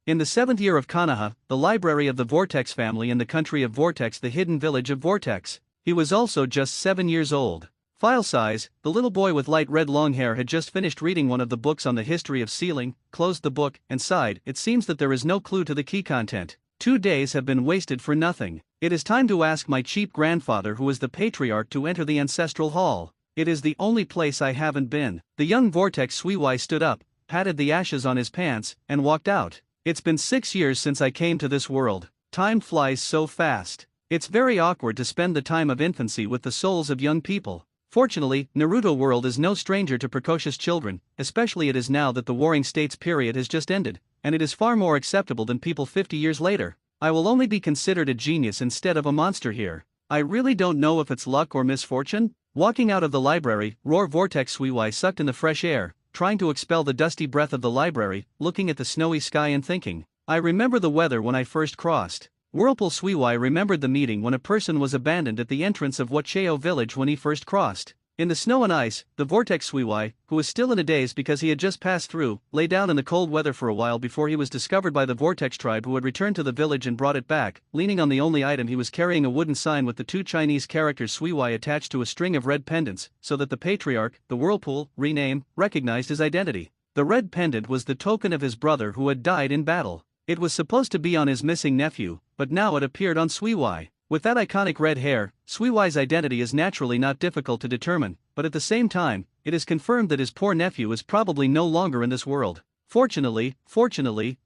In the 7th year of Konoha, the library of the Vortex family in the country of Vortex, the hidden village of Vortex. He was also just 7 years old. File size: the little boy with light red long hair had just finished reading one of the books on the history of sealing, closed the book, and sighed. It seems that there is no clue to the key content. 2 days have been wasted for nothing. It is time to ask my cheap grandfather, who is the patriarch, to enter the ancestral hall. It is the only place I haven't been. The young Vortex Suiwai stood up, patted the ashes on his pants, and walked out. It's been 6 years since I came to this world. Time flies so fast. It's very awkward to spend the time of infancy with the souls of young people. Fortunately, Naruto world is no stranger to precocious children, especially it is now that the Warring States period has just ended, and it is far more acceptable than people 50 years later. I will only be considered a genius instead of a monster here. I really don't know if it's luck or misfortune. Walking out of the library, Roar Vortex Suiwai sucked in the fresh air, trying to expel the dusty breath of the library, looking at the snowy sky and thinking. I remember the weather when I first crossed. Whirlpool Suiwai remembered the meeting when a person was abandoned at the entrance of Wacheo village when he first crossed. In the snow and ice, the Vortex Suiwai, who was still in a daze because he had just passed through, lay down in the cold weather for a while before he was discovered by the Vortex tribe, who had returned to the village and brought it back. Leaning on the only item he was carrying, a wooden sign with the 2 Chinese characters Suiwai attached to a string of red pendants, so that the patriarch, the Whirlpool, rename, recognized his identity. The red pendant was the token of his brother who had died in battle. It was supposed to be on his missing nephew, but now it appeared on Suiwai. With that iconic red hair, Suiwai's identity is naturally not difficult to determine, but at the same time, it is confirmed that his poor nephew is probably no longer in this world. Fortunately,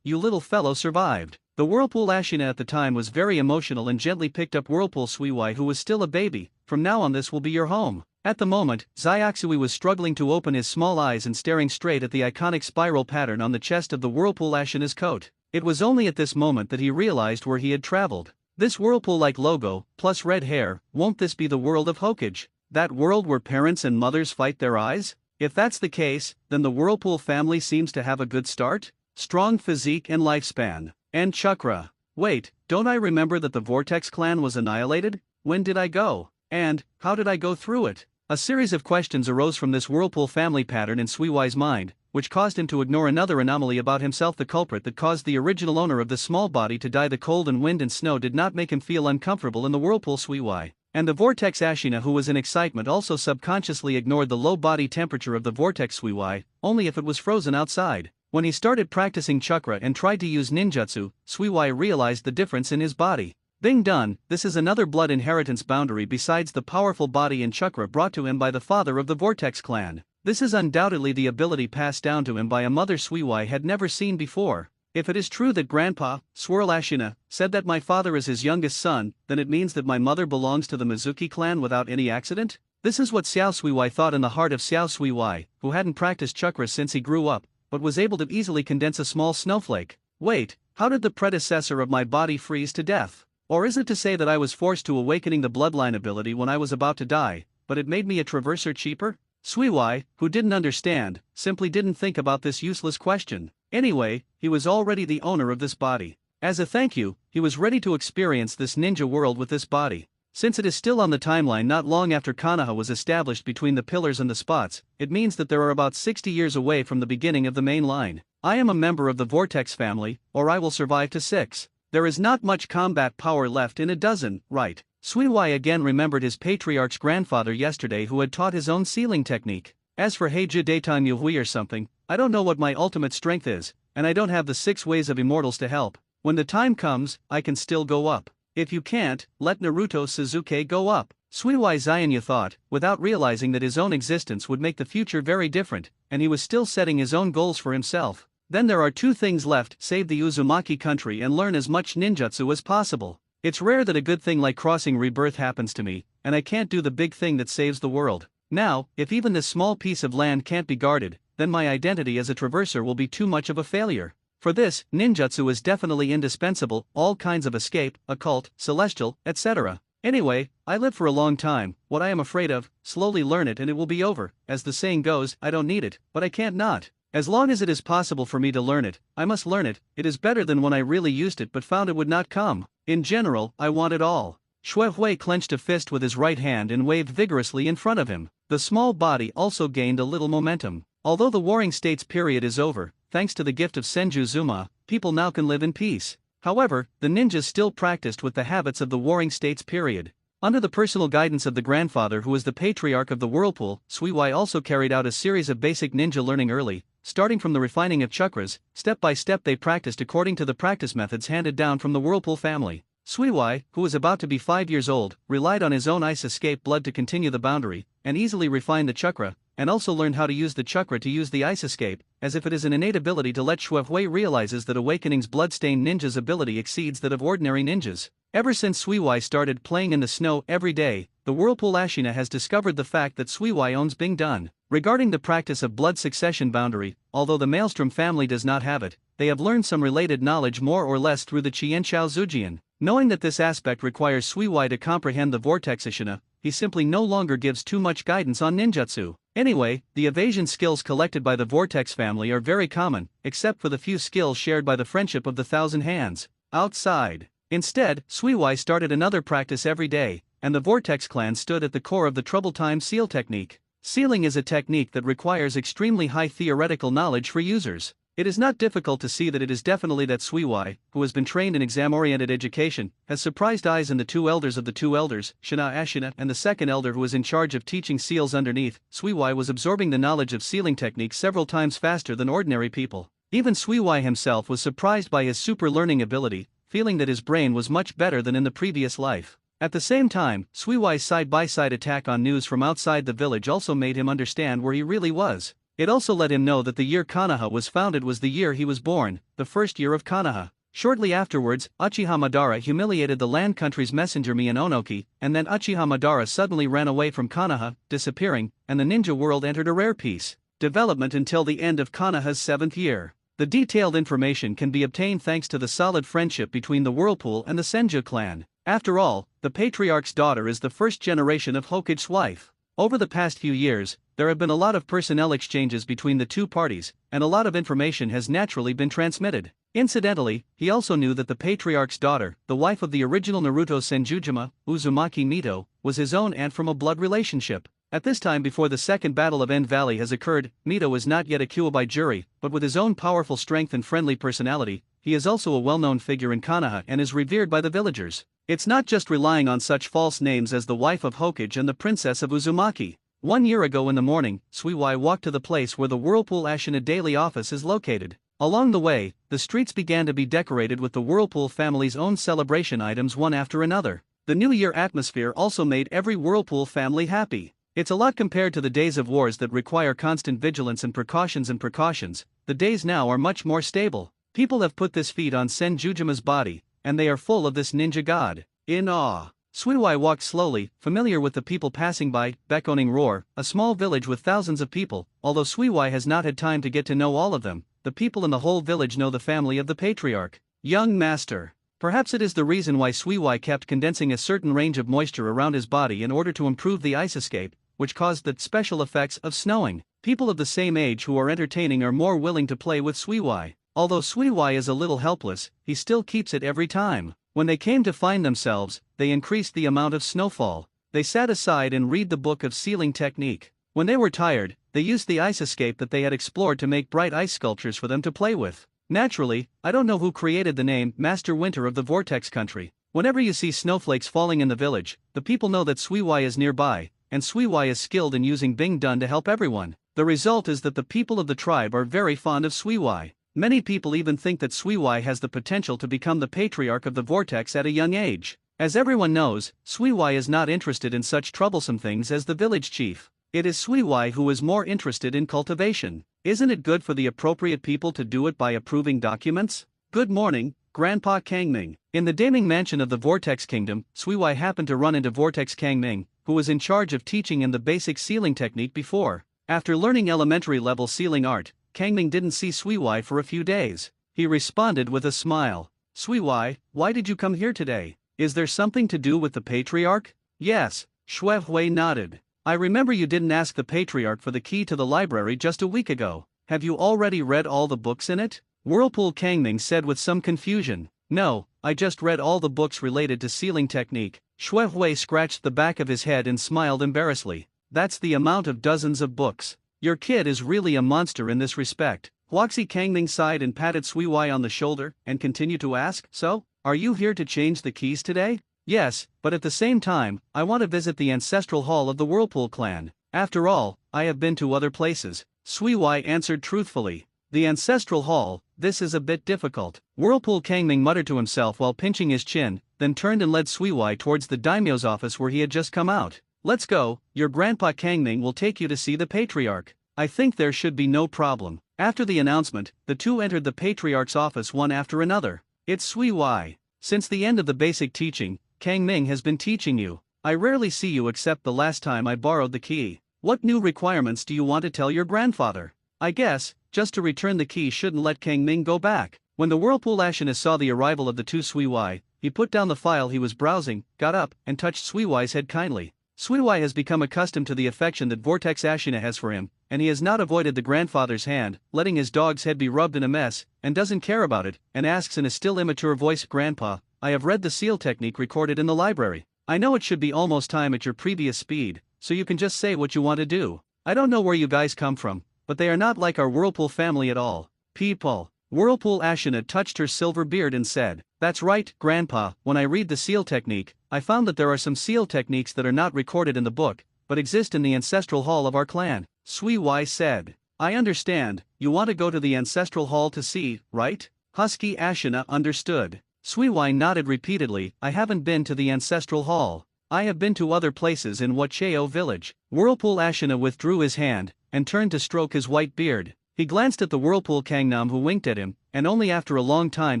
you little fellow survived. The Whirlpool Ashina at the time was very emotional and gently picked up Whirlpool Suiwai, who was still a baby. From now on, this will be your home. At the moment, Zyakusui was struggling to open his small eyes and staring straight at the iconic spiral pattern on the chest of the Whirlpool Ashina's coat. It was only at this moment that he realized where he had traveled. This whirlpool-like logo, plus red hair, won't this be the world of Hokage? That world where parents and mothers fight their eyes? If that's the case, then the Whirlpool family seems to have a good start. Strong physique and lifespan. And chakra. Wait, don't I remember that the Vortex clan was annihilated? When did I go? And how did I go through it? A series of questions arose from this Whirlpool family pattern in Suiwai's mind, which caused him to ignore another anomaly about himself. The culprit that caused the original owner of the small body to die. The cold and wind and snow did not make him feel uncomfortable in the Whirlpool Suiwai. And the Vortex Ashina, who was in excitement, also subconsciously ignored the low body temperature of the Vortex Suiwai, only if it was frozen outside. When he started practicing chakra and tried to use ninjutsu, Suiwai realized the difference in his body. Being done, this is another blood inheritance boundary besides the powerful body and chakra brought to him by the father of the Vortex clan. This is undoubtedly the ability passed down to him by a mother Suiwai had never seen before. If it is true that Grandpa, Swirl Ashina, said that my father is his youngest son, then it means that my mother belongs to the Mizuki clan without any accident? This is what Xiao Suiwai thought in the heart of Xiao Suiwai, who hadn't practiced chakra since he grew up, but was able to easily condense a small snowflake. Wait, how did the predecessor of my body freeze to death? Or is it to say that I was forced to awakening the bloodline ability when I was about to die, but it made me a traverser cheaper? Suiwai, who didn't understand, simply didn't think about this useless question. Anyway, he was already the owner of this body. As a thank you, he was ready to experience this ninja world with this body. Since it is still on the timeline not long after Konoha was established between the pillars and the spots, it means that there are about 60 years away from the beginning of the main line. I am a member of the Vortex family, or I will survive to 6. There is not much combat power left in a dozen, right? Suiwai again remembered his patriarch's grandfather yesterday, who had taught his own sealing technique. As for Heiju Daitan Yuhui or something, I don't know what my ultimate strength is, and I don't have the 6 ways of immortals to help. When the time comes, I can still go up. If you can't, let Naruto Suzuki go up. Suiwai Zyanya thought, without realizing that his own existence would make the future very different, and he was still setting his own goals for himself. Then there are 2 things left: save the Uzumaki country and learn as much ninjutsu as possible. It's rare that a good thing like crossing rebirth happens to me, and I can't do the big thing that saves the world. Now, if even this small piece of land can't be guarded, then my identity as a traverser will be too much of a failure. For this, ninjutsu is definitely indispensable, all kinds of escape, occult, celestial, etc. Anyway, I live for a long time. What I am afraid of, slowly learn it and it will be over. As the saying goes, I don't need it, but I can't not. As long as it is possible for me to learn it, I must learn it. It is better than when I really used it but found it would not come. In general, I want it all. Shui Hui clenched a fist with his right hand and waved vigorously in front of him. The small body also gained a little momentum. Although the Warring States period is over, thanks to the gift of Senju Zuma, people now can live in peace. However, the ninjas still practiced with the habits of the Warring States period. Under the personal guidance of the grandfather who was the patriarch of the whirlpool, Suiwai also carried out a series of basic ninja learning early, starting from the refining of chakras. Step by step they practiced according to the practice methods handed down from the whirlpool family. Suiwai, who was about to be 5 years old, relied on his own ice escape blood to continue the boundary, and easily refined the chakra, and also learned how to use the chakra to use the ice escape, as if it is an innate ability to let Xuehui realizes that Awakening's blood-stained ninja's ability exceeds that of ordinary ninjas. Ever since Suiwai started playing in the snow every day, the Whirlpool Ashina has discovered the fact that Suiwai owns Bing Dun. Regarding the practice of blood succession boundary, although the Maelstrom family does not have it, they have learned some related knowledge more or less through the Qianqiao Zujian. Knowing that this aspect requires Suiwai to comprehend the Vortex Ashina, he simply no longer gives too much guidance on ninjutsu. Anyway, the evasion skills collected by the Vortex family are very common, except for the few skills shared by the Friendship of the Thousand Hands. Outside. Instead, Suiwai started another practice every day, and the Vortex clan stood at the core of the Trouble Time Seal technique. Sealing is a technique that requires extremely high theoretical knowledge for users. It is not difficult to see that it is definitely that Suiwai, who has been trained in exam-oriented education, has surprised eyes in the two elders of the two elders, Shina Ashina and the second elder who is in charge of teaching seals underneath. Suiwai was absorbing the knowledge of sealing techniques several times faster than ordinary people. Even Suiwai himself was surprised by his super learning ability, feeling that his brain was much better than in the previous life. At the same time, Suiwai's side-by-side attack on news from outside the village also made him understand where he really was. It also let him know that the year Konoha was founded was the year he was born, the first year of Konoha. Shortly afterwards, Uchiha Madara humiliated the land country's messenger Mianonoki, and then Uchiha Madara suddenly ran away from Konoha, disappearing, and the ninja world entered a rare peace development until the end of Konoha's 7th year. The detailed information can be obtained thanks to the solid friendship between the Whirlpool and the Senju clan. After all, the patriarch's daughter is the first generation of Hokage's wife. Over the past few years, there have been a lot of personnel exchanges between the two parties, and a lot of information has naturally been transmitted. Incidentally, he also knew that the patriarch's daughter, the wife of the original Naruto Senjujima, Uzumaki Mito, was his own aunt from a blood relationship. At this time before the second battle of End Valley has occurred, Mito is not yet a Kyuubi jury, but with his own powerful strength and friendly personality, he is also a well-known figure in Konoha and is revered by the villagers. It's not just relying on such false names as the wife of Hokage and the princess of Uzumaki. 1 year ago in the morning, Suiwai walked to the place where the Whirlpool Ashina daily office is located. Along the way, the streets began to be decorated with the Whirlpool family's own celebration items one after another. The New Year atmosphere also made every Whirlpool family happy. It's a lot compared to the days of wars that require constant vigilance and precautions. The days now are much more stable. People have put this feat on Senjujima's body, and they are full of this ninja god. In awe. Suiwai walked slowly, familiar with the people passing by. Bekoning Roar, a small village with thousands of people. Although Suiwai has not had time to get to know all of them, the people in the whole village know the family of the patriarch. Young master. Perhaps it is the reason why Suiwai kept condensing a certain range of moisture around his body in order to improve the ice escape, which caused the special effects of snowing. People of the same age who are entertaining are more willing to play with Suiwai. Although Suiwai is a little helpless, he still keeps it every time. When they came to find themselves, they increased the amount of snowfall. They sat aside and read the book of sealing technique. When they were tired, they used the ice escape that they had explored to make bright ice sculptures for them to play with. Naturally, I don't know who created the name Master Winter of the Vortex Country. Whenever you see snowflakes falling in the village, the people know that Suiwai is nearby, and Suiwai is skilled in using Bing Dun to help everyone. The result is that the people of the tribe are very fond of Suiwai. Many people even think that Suiwai has the potential to become the patriarch of the Vortex at a young age. As everyone knows, Suiwai is not interested in such troublesome things as the village chief. It is Suiwai who is more interested in cultivation. Isn't it good for the appropriate people to do it by approving documents? Good morning, Grandpa Kangming. In the Daming mansion of the Vortex Kingdom, Suiwai happened to run into Vortex Kangming, who was in charge of teaching him the basic sealing technique before. After learning elementary level sealing art, Kangming didn't see Suiwai for a few days. He responded with a smile. Suiwai, why did you come here today? Is there something to do with the patriarch? Yes, Xuehui nodded. I remember you didn't ask the patriarch for the key to the library just a week ago. Have you already read all the books in it? Whirlpool Kangming said with some confusion. No, I just read all the books related to sealing technique. Xuehui scratched the back of his head and smiled embarrassedly. That's the amount of dozens of books. Your kid is really a monster in this respect. Huaxi Kangming sighed and patted Sui Wai on the shoulder, and continued to ask, "So, are you here to change the keys today?" "Yes, but at the same time, I want to visit the ancestral hall of the Whirlpool clan. After all, I have been to other places." Sui Wai answered truthfully. "The ancestral hall, this is a bit difficult." Whirlpool Kangming muttered to himself while pinching his chin, then turned and led Sui Wai towards the daimyo's office where he had just come out. "Let's go, your grandpa Kangming will take you to see the patriarch. I think there should be no problem." After the announcement, the two entered the patriarch's office one after another. "It's Sui Wai. Since the end of the basic teaching, Kangming has been teaching you. I rarely see you except the last time I borrowed the key. What new requirements do you want to tell your grandfather?" "I guess, just to return the key shouldn't let Kangming go back." When the Whirlpool Ashina saw the arrival of the two Sui Wai, he put down the file he was browsing, got up, and touched Sui Wai's head kindly. Sui Wai has become accustomed to the affection that Vortex Ashina has for him, and he has not avoided the grandfather's hand, letting his dog's head be rubbed in a mess, and doesn't care about it, and asks in a still immature voice, "Grandpa, I have read the seal technique recorded in the library. I know it should be almost time at your previous speed, so you can just say what you want to do. I don't know where you guys come from, but they are not like our Whirlpool family at all." "People." Whirlpool Ashina touched her silver beard and said, "That's right, Grandpa, when I read the seal technique, I found that there are some seal techniques that are not recorded in the book, but exist in the ancestral hall of our clan." Sui Wai said, "I understand, you want to go to the ancestral hall to see, right?" Husky Ashina understood. Sui Wai nodded repeatedly, "I haven't been to the ancestral hall. I have been to other places in Wacheo village." Whirlpool Ashina withdrew his hand, and turned to stroke his white beard. He glanced at the Whirlpool Kangnam who winked at him, and only after a long time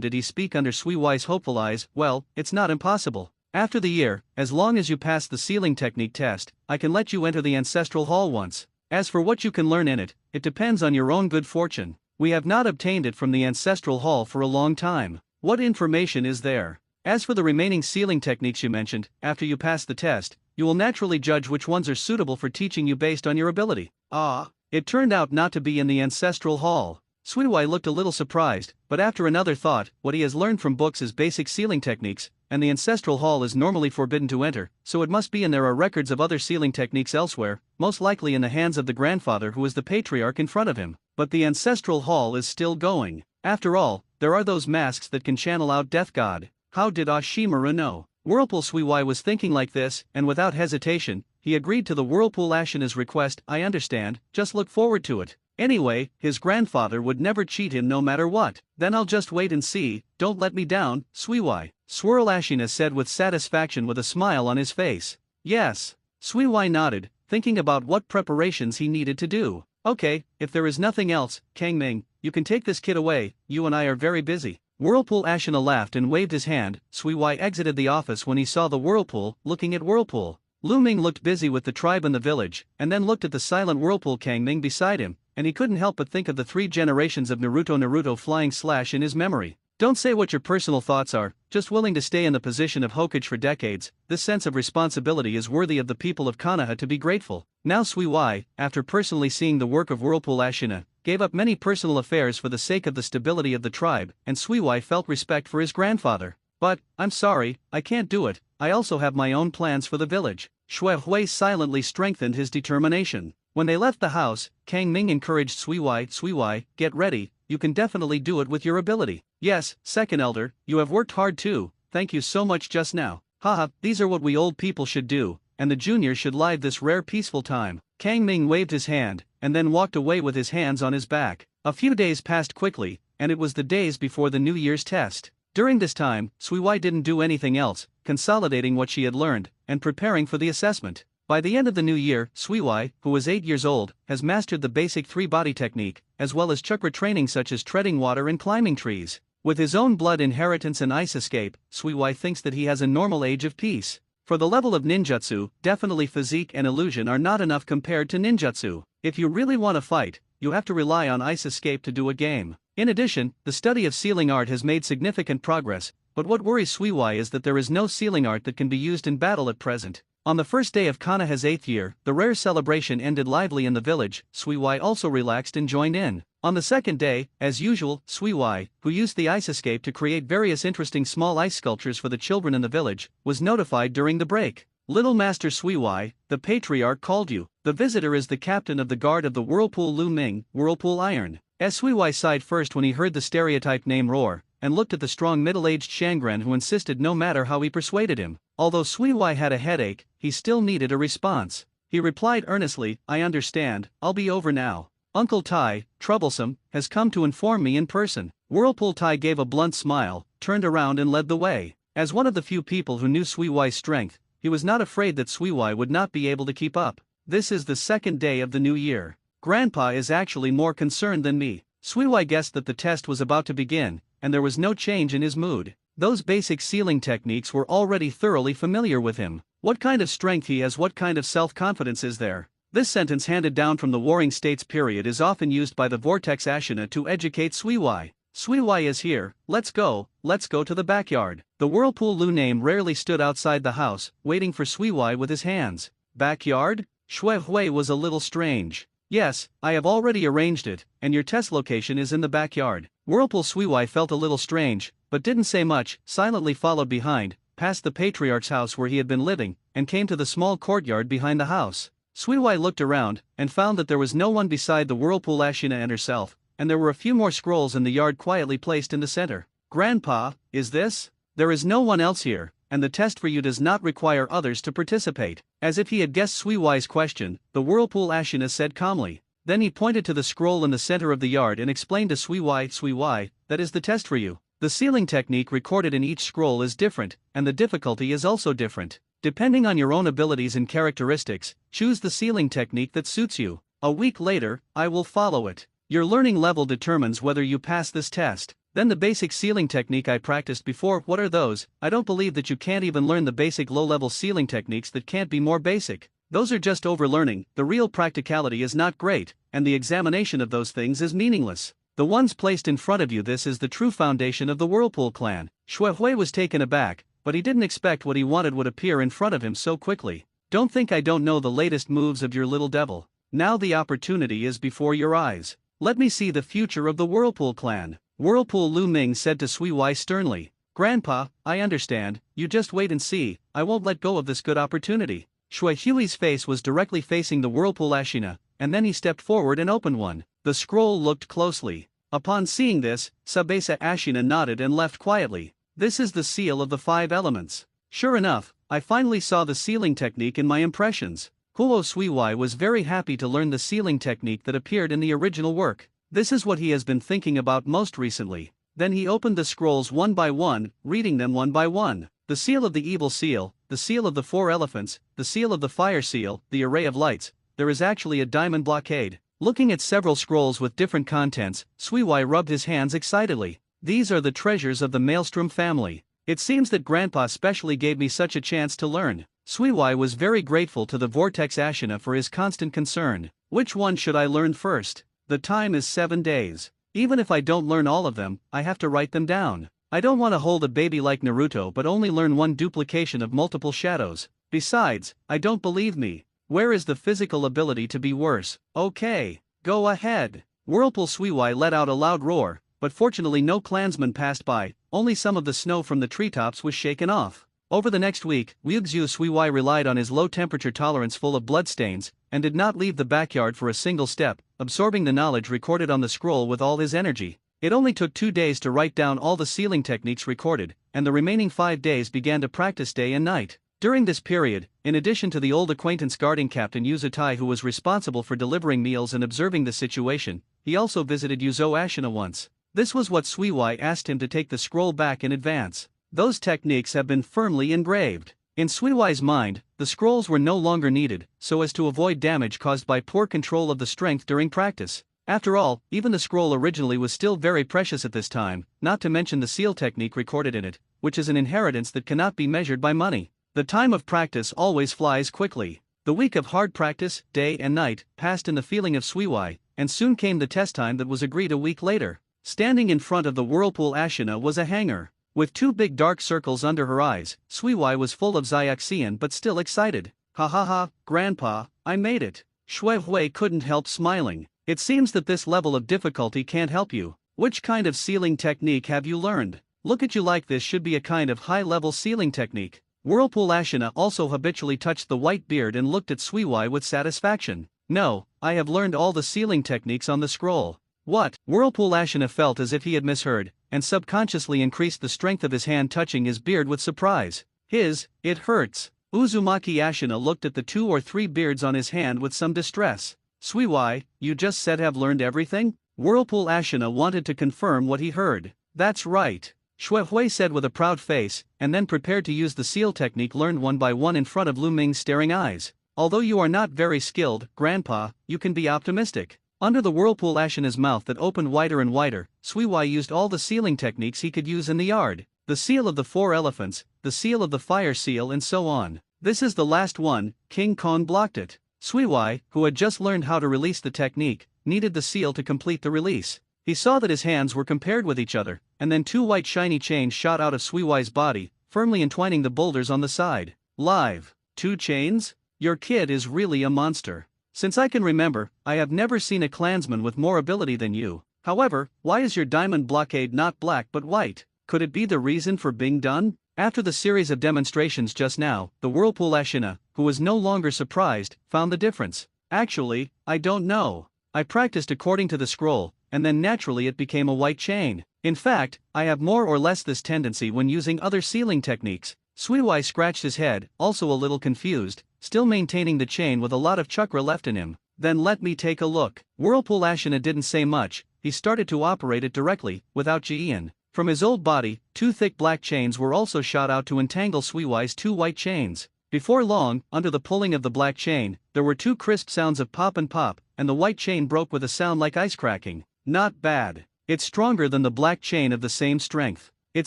did he speak under Sui Wai's hopeful eyes, "Well, it's not impossible. After the year, as long as you pass the sealing technique test, I can let you enter the ancestral hall once. As for what you can learn in it, it depends on your own good fortune. We have not obtained it from the ancestral hall for a long time. What information is there? As for the remaining sealing techniques you mentioned, after you pass the test, you will naturally judge which ones are suitable for teaching you based on your ability." "Ah." It turned out not to be in the ancestral hall. Sui Wai looked a little surprised, but after another thought, what he has learned from books is basic sealing techniques, and the ancestral hall is normally forbidden to enter, so it must be and there are records of other sealing techniques elsewhere, most likely in the hands of the grandfather who is the patriarch in front of him. But the ancestral hall is still going. After all, there are those masks that can channel out Death God. How did Ashimaru know? Whirlpool Sui Wai was thinking like this, and without hesitation, he agreed to the Whirlpool Ashina's request. "I understand, just look forward to it. Anyway, his grandfather would never cheat him no matter what." "Then I'll just wait and see, don't let me down, Sui Wai," Swirl Ashina said with satisfaction with a smile on his face. "Yes." Sui Wai nodded, thinking about what preparations he needed to do. "Okay, if there is nothing else, Kangming, you can take this kid away, you and I are very busy." Whirlpool Ashina laughed and waved his hand. Sui Wai exited the office when he saw the Whirlpool, looking at Whirlpool. Lu Ming looked busy with the tribe in the village, and then looked at the silent Whirlpool Kangming beside him, and he couldn't help but think of the 3 generations of Naruto flying slash in his memory. Don't say what your personal thoughts are, just willing to stay in the position of Hokage for decades. This sense of responsibility is worthy of the people of Konoha to be grateful. Now Sui Wai, after personally seeing the work of Whirlpool Ashina, gave up many personal affairs for the sake of the stability of the tribe, and Sui Wai felt respect for his grandfather. "But, I'm sorry, I can't do it, I also have my own plans for the village." Xue Hui silently strengthened his determination. When they left the house, Kang Ming encouraged Sui Wai, "Get ready, you can definitely do it with your ability." "Yes, second elder, you have worked hard too, thank you so much just now. Haha, these are what we old people should do, and the juniors should live this rare peaceful time." Kang Ming waved his hand, and then walked away with his hands on his back. A few days passed quickly, and it was the days before the New Year's test. During this time, Sui Wai didn't do anything else, consolidating what she had learned, and preparing for the assessment. By the end of the new year, Sui Wai, who was 8 years old, has mastered the basic 3-body technique, as well as chakra training such as treading water and climbing trees. With his own blood inheritance and ice escape, Sui Wai thinks that he has a normal age of peace. For the level of ninjutsu, definitely physique and illusion are not enough compared to ninjutsu. If you really want to fight, you have to rely on ice escape to do a game. In addition, the study of sealing art has made significant progress, but what worries Sui Wai is that there is no sealing art that can be used in battle at present. On the first day of Konoha's 8th year, the rare celebration ended lively in the village. Sui Wai also relaxed and joined in. On the second day, as usual, Sui Wai, who used the ice escape to create various interesting small ice sculptures for the children in the village, was notified during the break. "Little Master Sui Wai, the patriarch called you. The visitor is the captain of the guard of the Whirlpool Lu Ming, Whirlpool Iron. Sui sighed first when he heard the stereotyped name roar, and looked at the strong middle-aged Shangren who insisted no matter how he persuaded him. Although Sui had a headache, he still needed a response. He replied earnestly, I understand, I'll be over now. Uncle Tai, troublesome, has come to inform me in person. Whirlpool Tai gave a blunt smile, turned around and led the way. As one of the few people who knew Sui's strength, he was not afraid that Sui would not be able to keep up. This is the second day of the new year. Grandpa is actually more concerned than me. Sui guessed that the test was about to begin, and there was no change in his mood. Those basic sealing techniques were already thoroughly familiar with him. What kind of strength he has, what kind of self-confidence is there? This sentence handed down from the Warring States period is often used by the Vortex Ashina to educate Sui. Sui is here, let's go to the backyard. The Whirlpool Lu name rarely stood outside the house, waiting for Sui with his hands. Backyard? Shui Hui was a little strange. Yes, I have already arranged it, and your test location is in the backyard. Whirlpool Sui felt a little strange, but didn't say much, silently followed behind, past the patriarch's house where he had been living, and came to the small courtyard behind the house. Sui looked around, and found that there was no one beside the Whirlpool Ashina and herself, and there were a few more scrolls in the yard quietly placed in the center. Grandpa, is this? There is no one else here, and the test for you does not require others to participate. As if he had guessed Sui's question, the Whirlpool Ashina said calmly. Then he pointed to the scroll in the center of the yard and explained to Sui, that is the test for you. The sealing technique recorded in each scroll is different, and the difficulty is also different. Depending on your own abilities and characteristics, choose the sealing technique that suits you. A week later, I will follow it. Your learning level determines whether you pass this test. Then the basic sealing technique I practiced before, what are those? I don't believe that you can't even learn the basic low-level sealing techniques that can't be more basic. Those are just overlearning, the real practicality is not great, and the examination of those things is meaningless. The ones placed in front of you, this is the true foundation of the Whirlpool clan. Shui Hui was taken aback, but he didn't expect what he wanted would appear in front of him so quickly. Don't think I don't know the latest moves of your little devil. Now the opportunity is before your eyes. Let me see the future of the Whirlpool clan. Whirlpool Lu Ming said to Sui sternly. Grandpa, I understand, you just wait and see, I won't let go of this good opportunity. Shui Hui's face was directly facing the Whirlpool Ashina, and then he stepped forward and opened one. The scroll looked closely. Upon seeing this, Sabesa Ashina nodded and left quietly. This is the seal of the 5 elements. Sure enough, I finally saw the sealing technique in my impressions. Huo Sui was very happy to learn the sealing technique that appeared in the original work. This is what he has been thinking about most recently. Then he opened the scrolls one by one, reading them one by one. The seal of the evil seal, the seal of the 4 elephants, the seal of the fire seal, the array of lights. There is actually a diamond blockade. Looking at several scrolls with different contents, Sui rubbed his hands excitedly. These are the treasures of the Maelstrom family. It seems that Grandpa specially gave me such a chance to learn. Sui was very grateful to the Vortex Ashina for his constant concern. Which one should I learn first? The time is 7 days. Even if I don't learn all of them, I have to write them down. I don't want to hold a baby like Naruto but only learn one duplication of multiple shadows. Besides, I don't believe me. Where is the physical ability to be worse? Okay, go ahead. Whirlpool Sui let out a loud roar, but fortunately no clansmen passed by, only some of the snow from the treetops was shaken off. Over the next week, Ryugzu Sui relied on his low temperature tolerance full of bloodstains, and did not leave the backyard for a single step, absorbing the knowledge recorded on the scroll with all his energy. It only took 2 days to write down all the sealing techniques recorded, and the remaining 5 days began to practice day and night. During this period, in addition to the old acquaintance guarding Captain Yuzutai who was responsible for delivering meals and observing the situation, he also visited Yuzo Ashina once. This was what Sui asked him to take the scroll back in advance. Those techniques have been firmly engraved. In Sui's mind, the scrolls were no longer needed, so as to avoid damage caused by poor control of the strength during practice. After all, even the scroll originally was still very precious at this time, not to mention the seal technique recorded in it, which is an inheritance that cannot be measured by money. The time of practice always flies quickly. The week of hard practice, day and night, passed in the feeling of Sui, and soon came the test time that was agreed a week later. Standing in front of the Whirlpool Ashina was a hanger. With 2 big dark circles under her eyes, Sui was full of Xiaxian but still excited. Ha ha ha, Grandpa, I made it. Shui Hui couldn't help smiling. It seems that this level of difficulty can't help you. Which kind of sealing technique have you learned? Look at you like this should be a kind of high-level sealing technique. Whirlpool Ashina also habitually touched the white beard and looked at Sui with satisfaction. No, I have learned all the sealing techniques on the scroll. What? Whirlpool Ashina felt as if he had misheard, and subconsciously increased the strength of his hand touching his beard with surprise. It hurts. Uzumaki Ashina looked at the 2 or 3 beards on his hand with some distress. Suiwai, you just said have learned everything? Whirlpool Ashina wanted to confirm what he heard. That's right. Shuehui said with a proud face, and then prepared to use the seal technique learned one by one in front of Lu Ming's staring eyes. Although you are not very skilled, Grandpa, you can be optimistic. Under the Whirlpool Ashina's mouth that opened wider and wider, Suiwai used all the sealing techniques he could use in the yard. The seal of the 4 elephants, the seal of the fire seal and so on. This is the last one. King Kong blocked it. Suiwai, who had just learned how to release the technique, needed the seal to complete the release. He saw that his hands were compared with each other, and then 2 white shiny chains shot out of Suiwai's body, firmly entwining the boulders on the side. Live. 2 chains? Your kid is really a monster. Since I can remember, I have never seen a clansman with more ability than you. However, why is your diamond blockade not black but white? Could it be the reason for being done? After the series of demonstrations just now, the Whirlpool Ashina, who was no longer surprised, found the difference. Actually, I don't know. I practiced according to the scroll, and then naturally it became a white chain. In fact, I have more or less this tendency when using other sealing techniques. Suiwai scratched his head, also a little confused, still maintaining the chain with a lot of chakra left in him. Then let me take a look. Whirlpool Ashina didn't say much, he started to operate it directly, without Jian. From his old body, 2 thick black chains were also shot out to entangle Suiwai's 2 white chains. Before long, under the pulling of the black chain, there were 2 crisp sounds of pop and pop, and the white chain broke with a sound like ice cracking. Not bad. It's stronger than the black chain of the same strength. It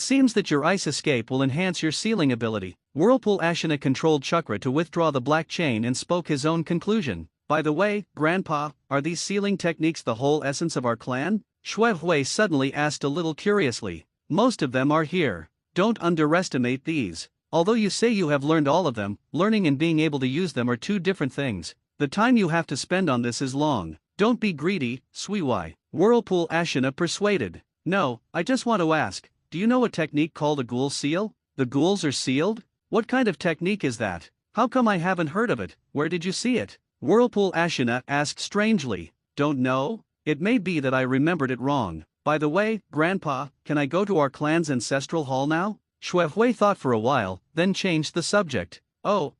seems that your ice escape will enhance your sealing ability. Whirlpool Ashina controlled chakra to withdraw the black chain and spoke his own conclusion. By the way, Grandpa, are these sealing techniques the whole essence of our clan? Shuehui suddenly asked a little curiously. Most of them are here. Don't underestimate these. Although you say you have learned all of them, learning and being able to use them are 2 different things. The time you have to spend on this is long. Don't be greedy, Suiwai. Whirlpool Ashina persuaded. No, I just want to ask, do you know a technique called a ghoul seal? The ghouls are sealed? What kind of technique is that? How come I haven't heard of it? Where did you see it? Whirlpool Ashina asked strangely. Don't know? It may be that I remembered it wrong. By the way, Grandpa, can I go to our clan's ancestral hall now? Shuehui thought for a while, then changed the subject. Oh,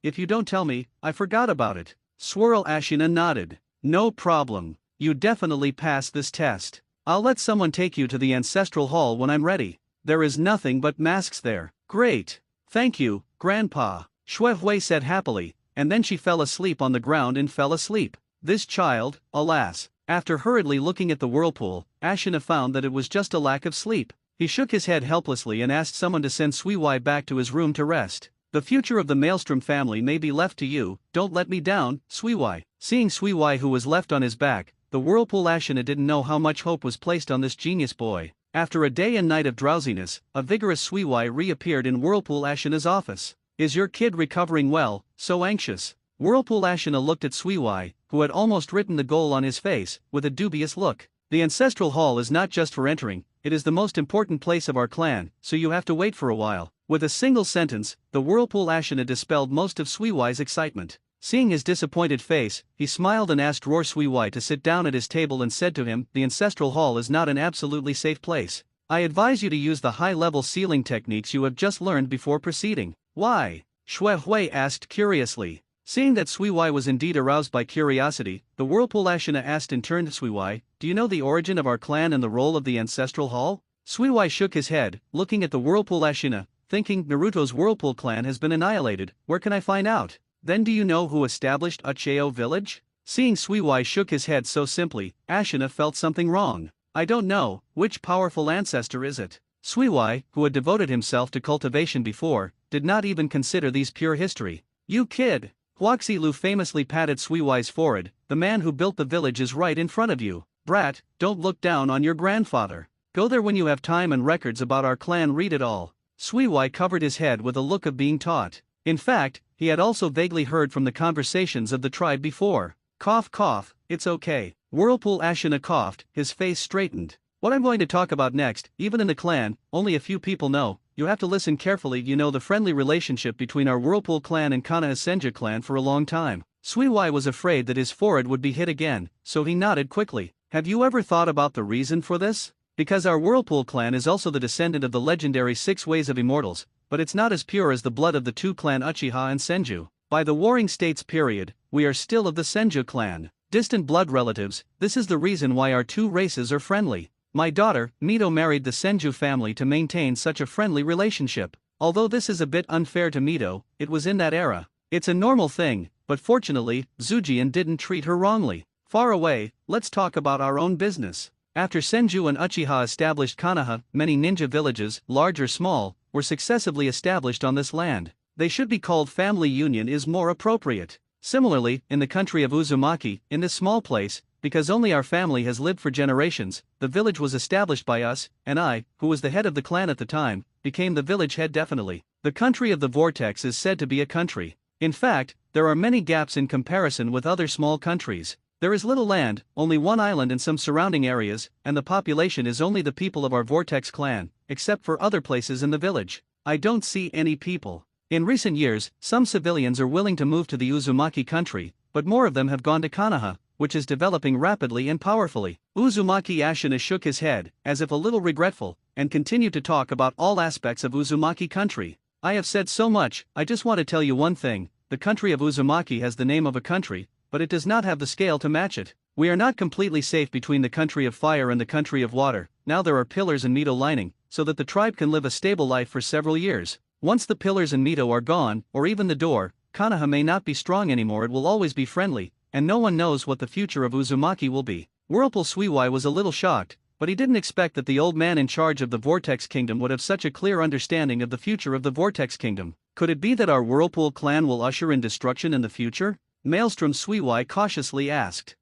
if you don't tell me, I forgot about it. Swirl Ashina nodded. No problem. You definitely passed this test. I'll let someone take you to the ancestral hall when I'm ready. There is nothing but masks there. Great. Thank you, Grandpa. Shuehui said happily, and then she fell asleep on the ground and fell asleep. This child, alas. After hurriedly looking at the whirlpool, Ashina found that it was just a lack of sleep. He shook his head helplessly and asked someone to send Suiwai back to his room to rest. The future of the Maelstrom family may be left to you, don't let me down, Suiwai. Seeing Suiwai who was left on his back, the Whirlpool Ashina didn't know how much hope was placed on this genius boy. After a day and night of drowsiness, a vigorous Suiwai reappeared in Whirlpool Ashina's office. Is your kid recovering well, so anxious? Whirlpool Ashina looked at Suiwai, who had almost written the goal on his face, with a dubious look. The ancestral hall is not just for entering, it is the most important place of our clan, so you have to wait for a while. With a single sentence, the Whirlpool Ashina dispelled most of Suiwai's excitement. Seeing his disappointed face, he smiled and asked Roar Suiwai to sit down at his table and said to him, the ancestral hall is not an absolutely safe place. I advise you to use the high-level sealing techniques you have just learned before proceeding. Why? Shuehui asked curiously. Seeing that Suiwai was indeed aroused by curiosity, the Whirlpool Ashina asked in turn to Suiwai, do you know the origin of our clan and the role of the ancestral hall? Suiwai shook his head, looking at the Whirlpool Ashina, thinking Naruto's Whirlpool clan has been annihilated, where can I find out? Then do you know who established Ucheo village? Seeing Suiwai shook his head so simply, Ashina felt something wrong. I don't know, which powerful ancestor is it? Suiwai, who had devoted himself to cultivation before, did not even consider these pure history. You kid! Huaxi Lu famously patted Suiwai's forehead, the man who built the village is right in front of you. Brat, don't look down on your grandfather. Go there when you have time and records about our clan, read it all. Suiwai covered his head with a look of being taught. In fact, he had also vaguely heard from the conversations of the tribe before. Cough cough, it's okay. Whirlpool Ashina coughed, his face straightened. What I'm going to talk about next, even in the clan, only a few people know. You have to listen carefully. You know the friendly relationship between our Whirlpool clan and Kana Senja clan for a long time. Suiwai was afraid that his forehead would be hit again, so he nodded quickly. Have you ever thought about the reason for this? Because our Whirlpool clan is also the descendant of the legendary 6 Ways of Immortals, but it's not as pure as the blood of the 2 clan Uchiha and Senju. By the Warring States period, we are still of the Senju clan. Distant blood relatives, this is the reason why our 2 races are friendly. My daughter, Mito, married the Senju family to maintain such a friendly relationship. Although this is a bit unfair to Mito, it was in that era. It's a normal thing, but fortunately, Zujian didn't treat her wrongly. Far away, let's talk about our own business. After Senju and Uchiha established Konoha, many ninja villages, large or small, were successively established on this land. They should be called family union is more appropriate. Similarly, in the country of Uzumaki, in this small place, because only our family has lived for generations, the village was established by us, and I, who was the head of the clan at the time, became the village head definitely. The country of the vortex is said to be a country. In fact, there are many gaps in comparison with other small countries. There is little land, only one island and some surrounding areas, and the population is only the people of our vortex clan, except for other places in the village. I don't see any people. In recent years, some civilians are willing to move to the Uzumaki country, but more of them have gone to Konoha, which is developing rapidly and powerfully. Uzumaki Ashina shook his head, as if a little regretful, and continued to talk about all aspects of Uzumaki country. I have said so much, I just want to tell you one thing. The country of Uzumaki has the name of a country, but it does not have the scale to match it. We are not completely safe between the country of fire and the country of water. Now there are pillars and Mito lining, so that the tribe can live a stable life for several years. Once the pillars and Mito are gone, or even the door, Konoha may not be strong anymore. It will always be friendly, and no one knows what the future of Uzumaki will be. Whirlpool Suiwai was a little shocked, but he didn't expect that the old man in charge of the Vortex Kingdom would have such a clear understanding of the future of the Vortex Kingdom. Could it be that our Whirlpool clan will usher in destruction in the future? Maelstrom Suiwai cautiously asked.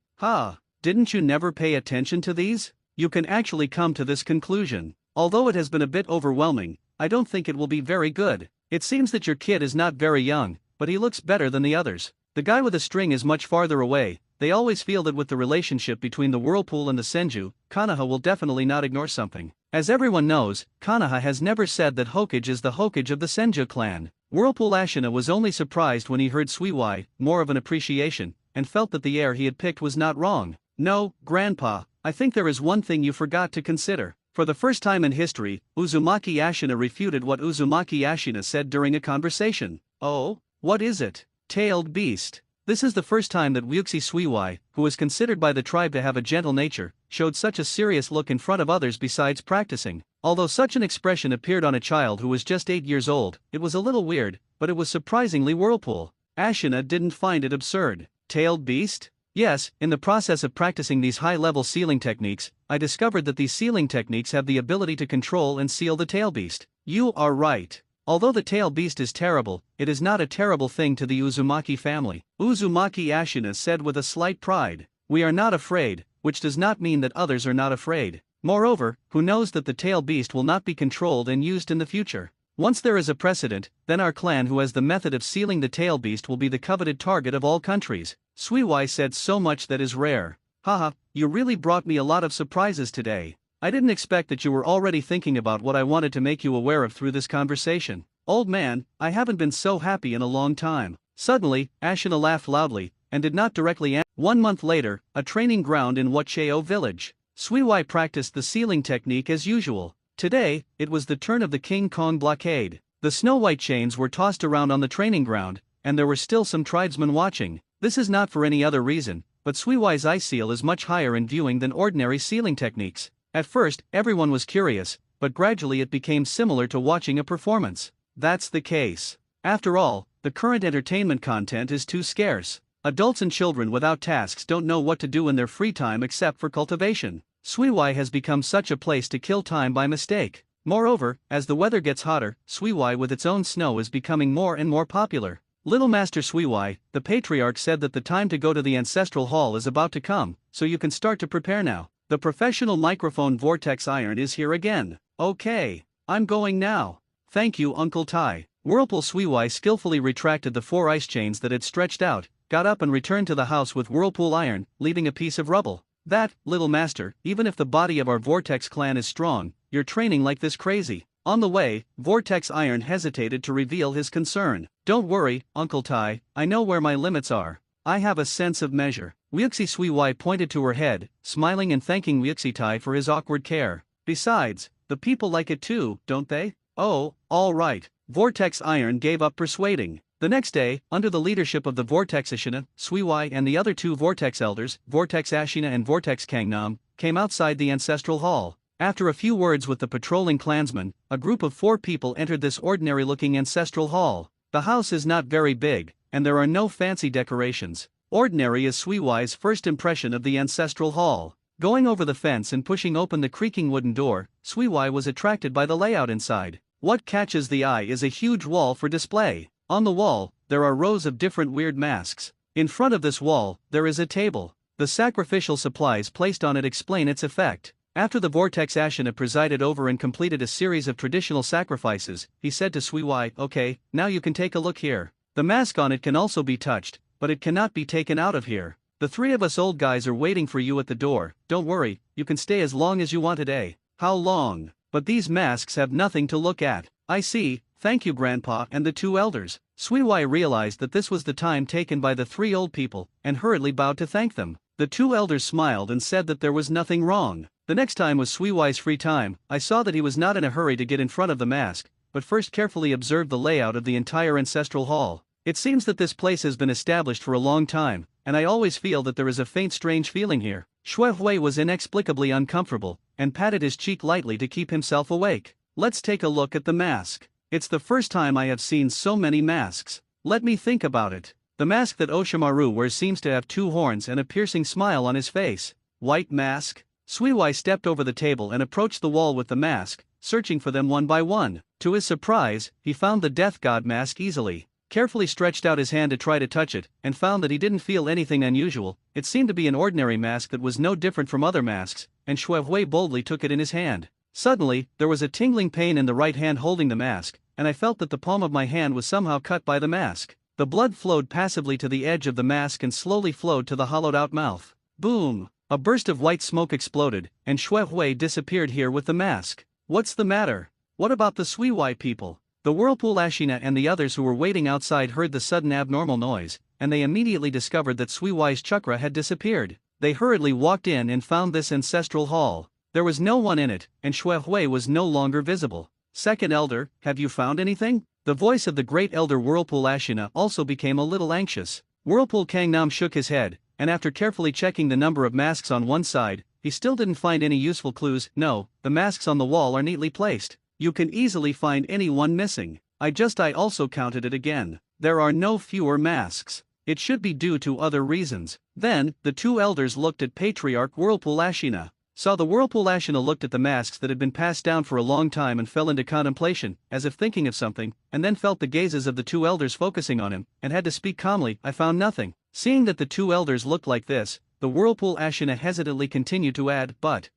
Didn't you never pay attention to these? You can actually come to this conclusion. Although it has been a bit overwhelming, I don't think it will be very good. It seems that your kid is not very young, but he looks better than the others. The guy with a string is much farther away. They always feel that with the relationship between the Whirlpool and the Senju, Konoha will definitely not ignore something. As everyone knows, Konoha has never said that Hokage is the Hokage of the Senju clan. Whirlpool Ashina was only surprised when he heard Suiwai, more of an appreciation, and felt that the heir he had picked was not wrong. No, Grandpa, I think there is one thing you forgot to consider. For the first time in history, Uzumaki Ashina refuted what Uzumaki Ashina said during a conversation. Oh? What is it? Tailed beast. This is the first time that Wuxi Suiwai, who is considered by the tribe to have a gentle nature, showed such a serious look in front of others besides practicing. Although such an expression appeared on a child who was just 8 years old, it was a little weird, but it was surprisingly Whirlpool. Ashina didn't find it absurd. Tailed beast? Yes, in the process of practicing these high-level sealing techniques, I discovered that these sealing techniques have the ability to control and seal the tail beast. You are right. Although the tail beast is terrible, it is not a terrible thing to the Uzumaki family. Uzumaki Ashina said with a slight pride. We are not afraid, which does not mean that others are not afraid. Moreover, who knows that the tail beast will not be controlled and used in the future? Once there is a precedent, then our clan who has the method of sealing the tail beast will be the coveted target of all countries. Suiwai said so much that is rare. Haha, you really brought me a lot of surprises today. I didn't expect that you were already thinking about what I wanted to make you aware of through this conversation. Old man, I haven't been so happy in a long time. Suddenly, Ashina laughed loudly, and did not directly answer. 1 month later, a training ground in Wacheo village. Suiwai practiced the sealing technique as usual. Today, it was the turn of the King Kong blockade. The snow-white chains were tossed around on the training ground, and there were still some tribesmen watching. This is not for any other reason, but Suiwai's ice seal is much higher in viewing than ordinary sealing techniques. At first, everyone was curious, but gradually it became similar to watching a performance. That's the case. After all, the current entertainment content is too scarce. Adults and children without tasks don't know what to do in their free time except for cultivation. Suiwai has become such a place to kill time by mistake. Moreover, as the weather gets hotter, Suiwai with its own snow is becoming more and more popular. Little Master Suiwai, the patriarch, said that the time to go to the ancestral hall is about to come, so you can start to prepare now. The professional microphone vortex iron is here again. Okay, I'm going now. Thank you, Uncle Tai. Whirlpool Suiwai skillfully retracted the 4 ice chains that had stretched out, got up and returned to the house with Whirlpool iron, leaving a piece of rubble. That, little master, even if the body of our Vortex clan is strong, you're training like this crazy. On the way, Vortex Iron hesitated to reveal his concern. Don't worry, Uncle Tai, I know where my limits are. I have a sense of measure. Wixi Suiwai pointed to her head, smiling and thanking Wixi Tai for his awkward care. Besides, the people like it too, don't they? Oh, all right. Vortex Iron gave up persuading. The next day, under the leadership of the Vortex Ashina, Suiwai and the other two Vortex elders, Vortex Ashina and Vortex Kangnam, came outside the ancestral hall. After a few words with the patrolling clansmen, a group of 4 people entered this ordinary-looking ancestral hall. The house is not very big, and there are no fancy decorations. Ordinary is Suiwai's first impression of the ancestral hall. Going over the fence and pushing open the creaking wooden door, Suiwai was attracted by the layout inside. What catches the eye is a huge wall for display. On the wall, there are rows of different weird masks. In front of this wall, there is a table. The sacrificial supplies placed on it explain its effect. After the Vortex Ashina presided over and completed a series of traditional sacrifices, he said to Suiwai, "Okay, now you can take a look here. The mask on it can also be touched, but it cannot be taken out of here. The 3 of us old guys are waiting for you at the door. Don't worry, you can stay as long as you want today." "How long? But these masks have nothing to look at." "I see, thank you Grandpa and the 2 elders." Suiwai realized that this was the time taken by the 3 old people, and hurriedly bowed to thank them. The 2 elders smiled and said that there was nothing wrong. The next time was Suiwai's free time. I saw that he was not in a hurry to get in front of the mask, but first carefully observed the layout of the entire ancestral hall. It seems that this place has been established for a long time, and I always feel that there is a faint strange feeling here. Xue Hui was inexplicably uncomfortable, and patted his cheek lightly to keep himself awake. "Let's take a look at the mask. It's the first time I have seen so many masks. Let me think about it." The mask that Oshimaru wears seems to have 2 horns and a piercing smile on his face. White mask? Suiwai stepped over the table and approached the wall with the mask, searching for them one by one. To his surprise, he found the Death God mask easily. Carefully stretched out his hand to try to touch it, and found that he didn't feel anything unusual. It seemed to be an ordinary mask that was no different from other masks, and Xue Hui boldly took it in his hand. Suddenly, there was a tingling pain in the right hand holding the mask, and I felt that the palm of my hand was somehow cut by the mask. The blood flowed passively to the edge of the mask and slowly flowed to the hollowed-out mouth. Boom! A burst of white smoke exploded, and Xue Hui disappeared here with the mask. "What's the matter? What about the Suiwai people?" The Whirlpool Ashina and the others who were waiting outside heard the sudden abnormal noise, and they immediately discovered that Suiwai's chakra had disappeared. They hurriedly walked in and found this ancestral hall. There was no one in it, and Xue Hui was no longer visible. "Second Elder, have you found anything?" The voice of the great elder Whirlpool Ashina also became a little anxious. Whirlpool Kangnam shook his head, and after carefully checking the number of masks on one side, he still didn't find any useful clues. "No, the masks on the wall are neatly placed. You can easily find any one missing. I also counted it again. There are no fewer masks. It should be due to other reasons." Then, the 2 elders looked at Patriarch Whirlpool Ashina. Saw the Whirlpool Ashina looked at the masks that had been passed down for a long time and fell into contemplation, as if thinking of something, and then felt the gazes of the 2 elders focusing on him, and had to speak calmly. "I found nothing." Seeing that the 2 elders looked like this, the Whirlpool Ashina hesitantly continued to add, But,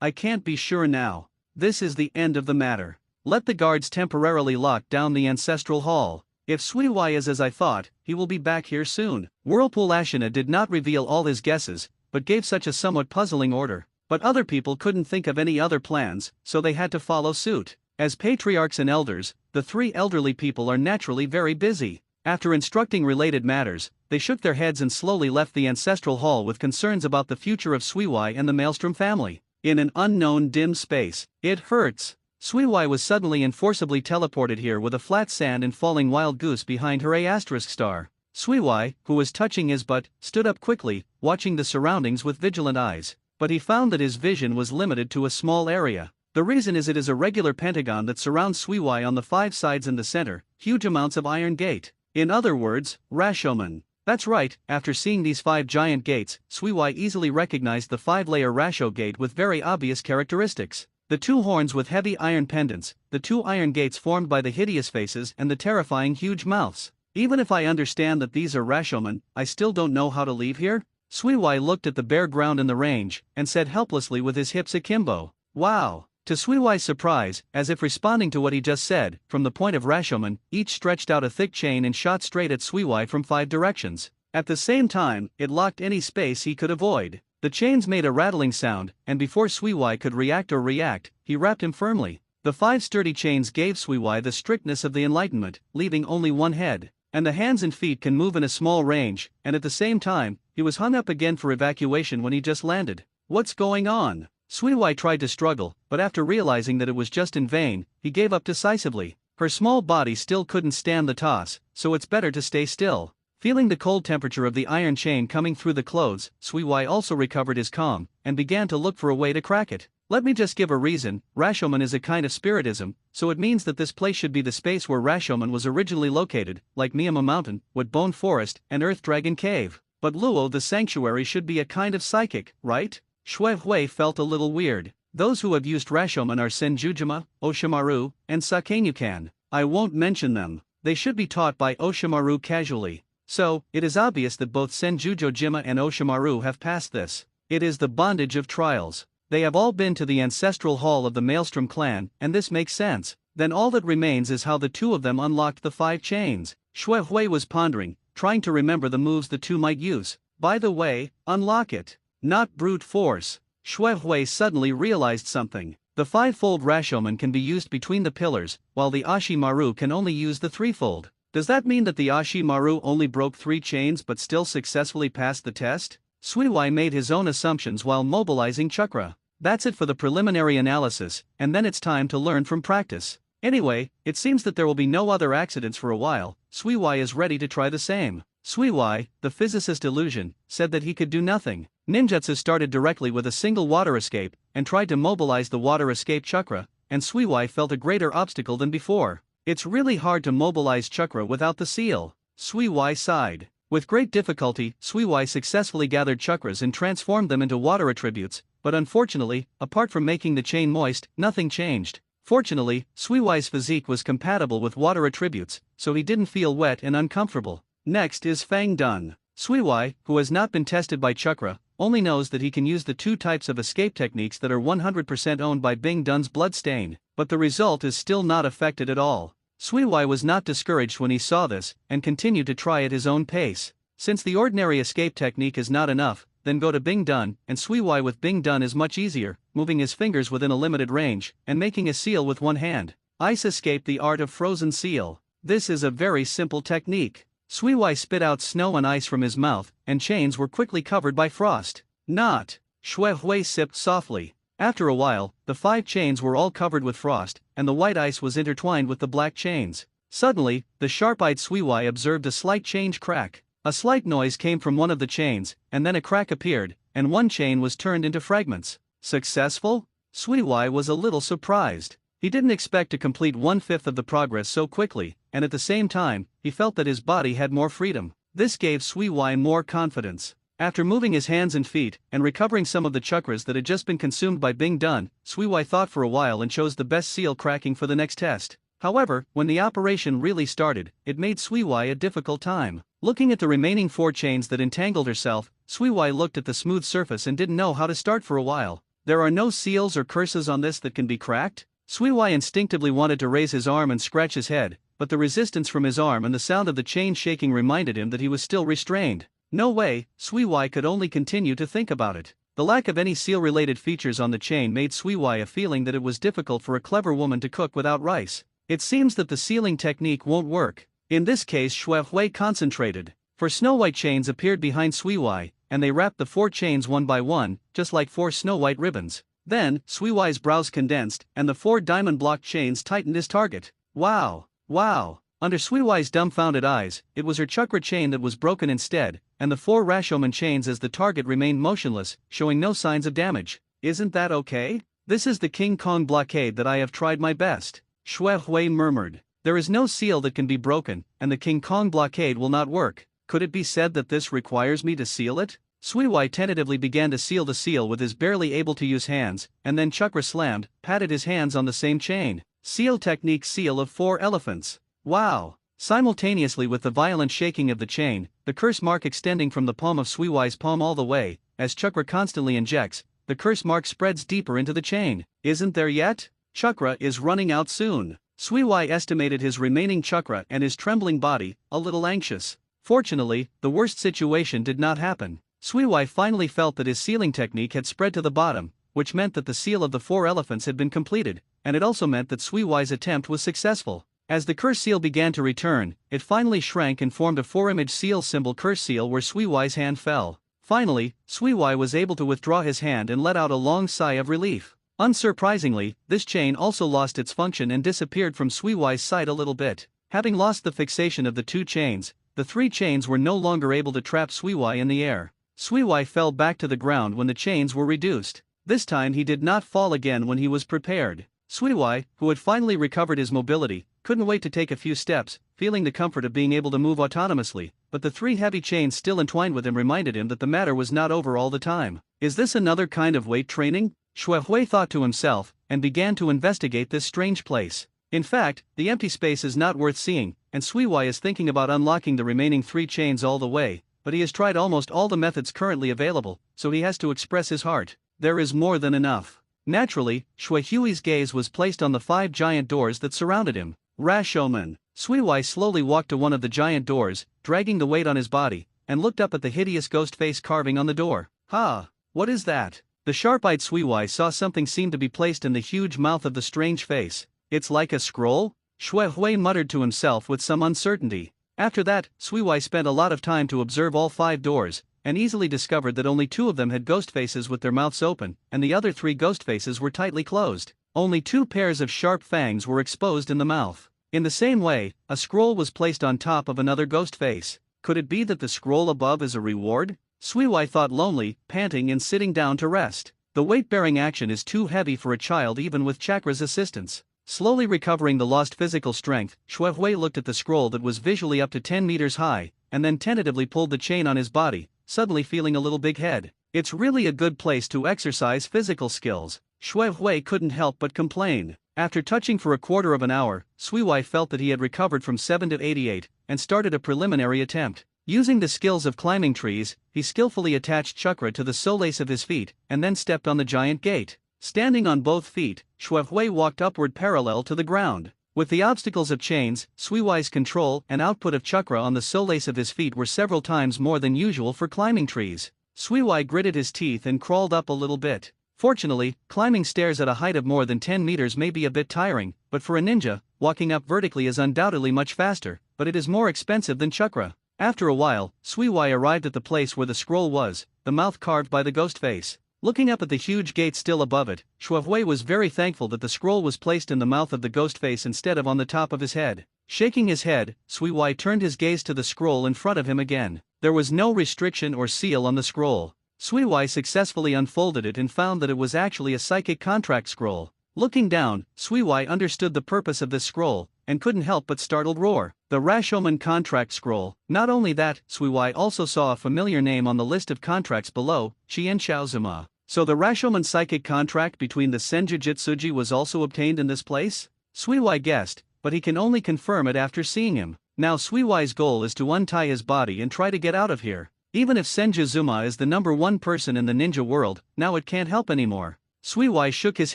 I can't be sure now. This is the end of the matter. Let the guards temporarily lock down the ancestral hall. If Suiwai is as I thought, he will be back here soon." Whirlpool Ashina did not reveal all his guesses, but gave such a somewhat puzzling order. But other people couldn't think of any other plans, so they had to follow suit. As patriarchs and elders, the 3 elderly people are naturally very busy. After instructing related matters, they shook their heads and slowly left the ancestral hall with concerns about the future of Suiwai and the Maelstrom family. In an unknown dim space, it hurts. Suiwai was suddenly and forcibly teleported here with a flat sand and falling wild goose behind her A*star. Suiwai, who was touching his butt, stood up quickly, watching the surroundings with vigilant eyes. But he found that his vision was limited to a small area. The reason is it is a regular pentagon that surrounds Suiwai on the 5 sides and the center, huge amounts of iron gate. In other words, Rashomon. That's right, after seeing these 5 giant gates, Suiwai easily recognized the 5-layer Rasho gate with very obvious characteristics. The 2 horns with heavy iron pendants, the 2 iron gates formed by the hideous faces and the terrifying huge mouths. Even if I understand that these are Rashomon, I still don't know how to leave here? Suiwai looked at the bare ground in the range, and said helplessly with his hips akimbo, "Wow." To Suiwai's surprise, as if responding to what he just said, from the point of Rashomon, each stretched out a thick chain and shot straight at Suiwai from 5 directions. At the same time, it locked any space he could avoid. The chains made a rattling sound, and before Suiwai could react, he wrapped him firmly. The 5 sturdy chains gave Suiwai the strictness of the Enlightenment, leaving only one head. and the hands and feet can move in a small range, and at the same time, he was hung up again for evacuation when he just landed. What's going on? Suiwai tried to struggle, but after realizing that it was just in vain, he gave up decisively. Her small body still couldn't stand the toss, so it's better to stay still. Feeling the cold temperature of the iron chain coming through the clothes, Suiwai also recovered his calm, and began to look for a way to crack it. Let me just give a reason. Rashomon is a kind of spiritism, so it means that this place should be the space where Rashomon was originally located, like Miyama Mountain, Woodbone Forest, and Earth Dragon Cave. But Luo the Sanctuary should be a kind of psychic, right? Shui Hui felt a little weird. Those who have used Rashomon are Senjujima, Oshimaru, and Sakenyukan. I won't mention them. They should be taught by Oshimaru casually. So, it is obvious that both Senjujojima and Oshimaru have passed this. It is the bondage of trials. They have all been to the ancestral hall of the Maelstrom clan, and this makes sense. Then all that remains is how the two of them unlocked the 5 chains. Shui Hui was pondering, trying to remember the moves the two might use. By the way, unlock it. Not brute force. Shui Hui suddenly realized something. The 5-fold Rashomon can be used between the pillars, while the Ashimaru can only use the 3-fold. Does that mean that the Ashimaru only broke 3 chains but still successfully passed the test? Suiwai made his own assumptions while mobilizing chakra. That's it for the preliminary analysis, and then it's time to learn from practice. Anyway, it seems that there will be no other accidents for a while. Suiwai is ready to try the same. Suiwai, the physicist illusion, said that he could do nothing. Ninjutsu started directly with a single water escape, and tried to mobilize the water escape chakra, and Suiwai felt a greater obstacle than before. It's really hard to mobilize chakra without the seal. Suiwai sighed. With great difficulty, Suiwai successfully gathered chakras and transformed them into water attributes, but unfortunately, apart from making the chain moist, nothing changed. Fortunately, Suiwai's physique was compatible with water attributes, so he didn't feel wet and uncomfortable. Next is Fang Dun. Suiwai, who has not been tested by chakra, only knows that he can use the 2 types of escape techniques that are 100% owned by Bing Dun's bloodstain, but the result is still not affected at all. Suiwai was not discouraged when he saw this, and continued to try at his own pace. Since the ordinary escape technique is not enough, then go to Bing Dun, and Suiwai with Bing Dun is much easier, moving his fingers within a limited range, and making a seal with one hand. Ice escape, the art of frozen seal. This is a very simple technique. Suiwai spit out snow and ice from his mouth, and chains were quickly covered by frost. Not. Shui Hui sipped softly. After a while, the 5 chains were all covered with frost, and the white ice was intertwined with the black chains. Suddenly, the sharp-eyed Suiwai observed a slight change crack. A slight noise came from one of the chains, and then a crack appeared, and one chain was turned into fragments. Successful? Suiwai was a little surprised. He didn't expect to complete 1/5 of the progress so quickly, and at the same time, he felt that his body had more freedom. This gave Suiwai more confidence. After moving his hands and feet, and recovering some of the chakras that had just been consumed by Bing Dun, Suiwai thought for a while and chose the best seal cracking for the next test. However, when the operation really started, it made Suiwai a difficult time. Looking at the remaining 4 chains that entangled herself, Suiwai looked at the smooth surface and didn't know how to start for a while. There are no seals or curses on this that can be cracked? Suiwai instinctively wanted to raise his arm and scratch his head, but the resistance from his arm and the sound of the chain shaking reminded him that he was still restrained. No way. Suiwai could only continue to think about it. The lack of any seal-related features on the chain made Suiwai a feeling that it was difficult for a clever woman to cook without rice. It seems that the sealing technique won't work. In this case, Shui Hui concentrated. For snow-white chains appeared behind Suiwai, and they wrapped the 4 chains one by one, just like 4 snow-white ribbons. Then, Suiwai's brows condensed, and the 4 diamond-blocked chains tightened his target. Wow! Wow! Under Suiwai's dumbfounded eyes, it was her chakra chain that was broken instead, and the 4 Rashomon chains as the target remained motionless, showing no signs of damage. Isn't that okay? This is the King Kong blockade that I have tried my best. Shui Hui murmured. There is no seal that can be broken, and the King Kong blockade will not work. Could it be said that this requires me to seal it? Suiwai tentatively began to seal the seal with his barely able to use hands, and then chakra slammed, patted his hands on the same chain. Seal technique, seal of 4 elephants. Wow! Simultaneously with the violent shaking of the chain, the curse mark extending from the palm of Suiwai's palm all the way, as chakra constantly injects, the curse mark spreads deeper into the chain. Isn't there yet? Chakra is running out soon. Suiwai estimated his remaining chakra and his trembling body, a little anxious. Fortunately, the worst situation did not happen. Suiwai finally felt that his sealing technique had spread to the bottom, which meant that the seal of the 4 elephants had been completed, and it also meant that Suiwai's attempt was successful. As the curse seal began to return, it finally shrank and formed a 4-image seal symbol curse seal where Suiwai's hand fell. Finally, Suiwai was able to withdraw his hand and let out a long sigh of relief. Unsurprisingly, this chain also lost its function and disappeared from Suiwai's sight a little bit. Having lost the fixation of the 2 chains, the 3 chains were no longer able to trap Suiwai in the air. Suiwai fell back to the ground when the chains were reduced. This time he did not fall again when he was prepared. Suiwai, who had finally recovered his mobility, couldn't wait to take a few steps, feeling the comfort of being able to move autonomously, but the 3 heavy chains still entwined with him reminded him that the matter was not over all the time. Is this another kind of weight training? Xuehui thought to himself, and began to investigate this strange place. In fact, the empty space is not worth seeing, and Suiwai is thinking about unlocking the remaining 3 chains all the way, but he has tried almost all the methods currently available, so he has to express his heart. There is more than enough. Naturally, Xuehui's gaze was placed on the 5 giant doors that surrounded him. Rashomon. Suiwai slowly walked to one of the giant doors, dragging the weight on his body, and looked up at the hideous ghost face carving on the door. Ha! What is that? The sharp-eyed Suiwai saw something seem to be placed in the huge mouth of the strange face. It's like a scroll? Xuehui muttered to himself with some uncertainty. After that, Suiwai spent a lot of time to observe all 5 doors, and easily discovered that only 2 of them had ghost faces with their mouths open, and the other 3 ghost faces were tightly closed. Only 2 pairs of sharp fangs were exposed in the mouth. In the same way, a scroll was placed on top of another ghost face. Could it be that the scroll above is a reward? Suiwai thought lonely, panting and sitting down to rest. The weight-bearing action is too heavy for a child even with chakra's assistance. Slowly recovering the lost physical strength, Xuehui looked at the scroll that was visually up to 10 meters high, and then tentatively pulled the chain on his body, suddenly feeling a little big head. It's really a good place to exercise physical skills. Xuehui couldn't help but complain. After touching for a quarter of an hour, Suiwai felt that he had recovered from 7 to 88, and started a preliminary attempt. Using the skills of climbing trees, he skillfully attached chakra to the solace of his feet, and then stepped on the giant gate. Standing on both feet, Xuehui walked upward parallel to the ground. With the obstacles of chains, Suiwai's control and output of chakra on the solace of his feet were several times more than usual for climbing trees. Suiwai gritted his teeth and crawled up a little bit. Fortunately, climbing stairs at a height of more than 10 meters may be a bit tiring, but for a ninja, walking up vertically is undoubtedly much faster, but it is more expensive than chakra. After a while, Suiwai arrived at the place where the scroll was, the mouth carved by the ghost face. Looking up at the huge gate still above it, Xuehui was very thankful that the scroll was placed in the mouth of the ghost face instead of on the top of his head. Shaking his head, Suiwai turned his gaze to the scroll in front of him again. There was no restriction or seal on the scroll. Suiwai successfully unfolded it and found that it was actually a psychic contract scroll. Looking down, Suiwai understood the purpose of this scroll, and couldn't help but startled roar. The Rashomon contract scroll. Not only that, Suiwai also saw a familiar name on the list of contracts below, Chien Shaozuma. So the Rashomon psychic contract between the Senju Jitsuji was also obtained in this place? Suiwai guessed, but he can only confirm it after seeing him. Now Suiwai's goal is to untie his body and try to get out of here. Even if Senju Zuma is the #1 person in the ninja world, now it can't help anymore. Suiwai shook his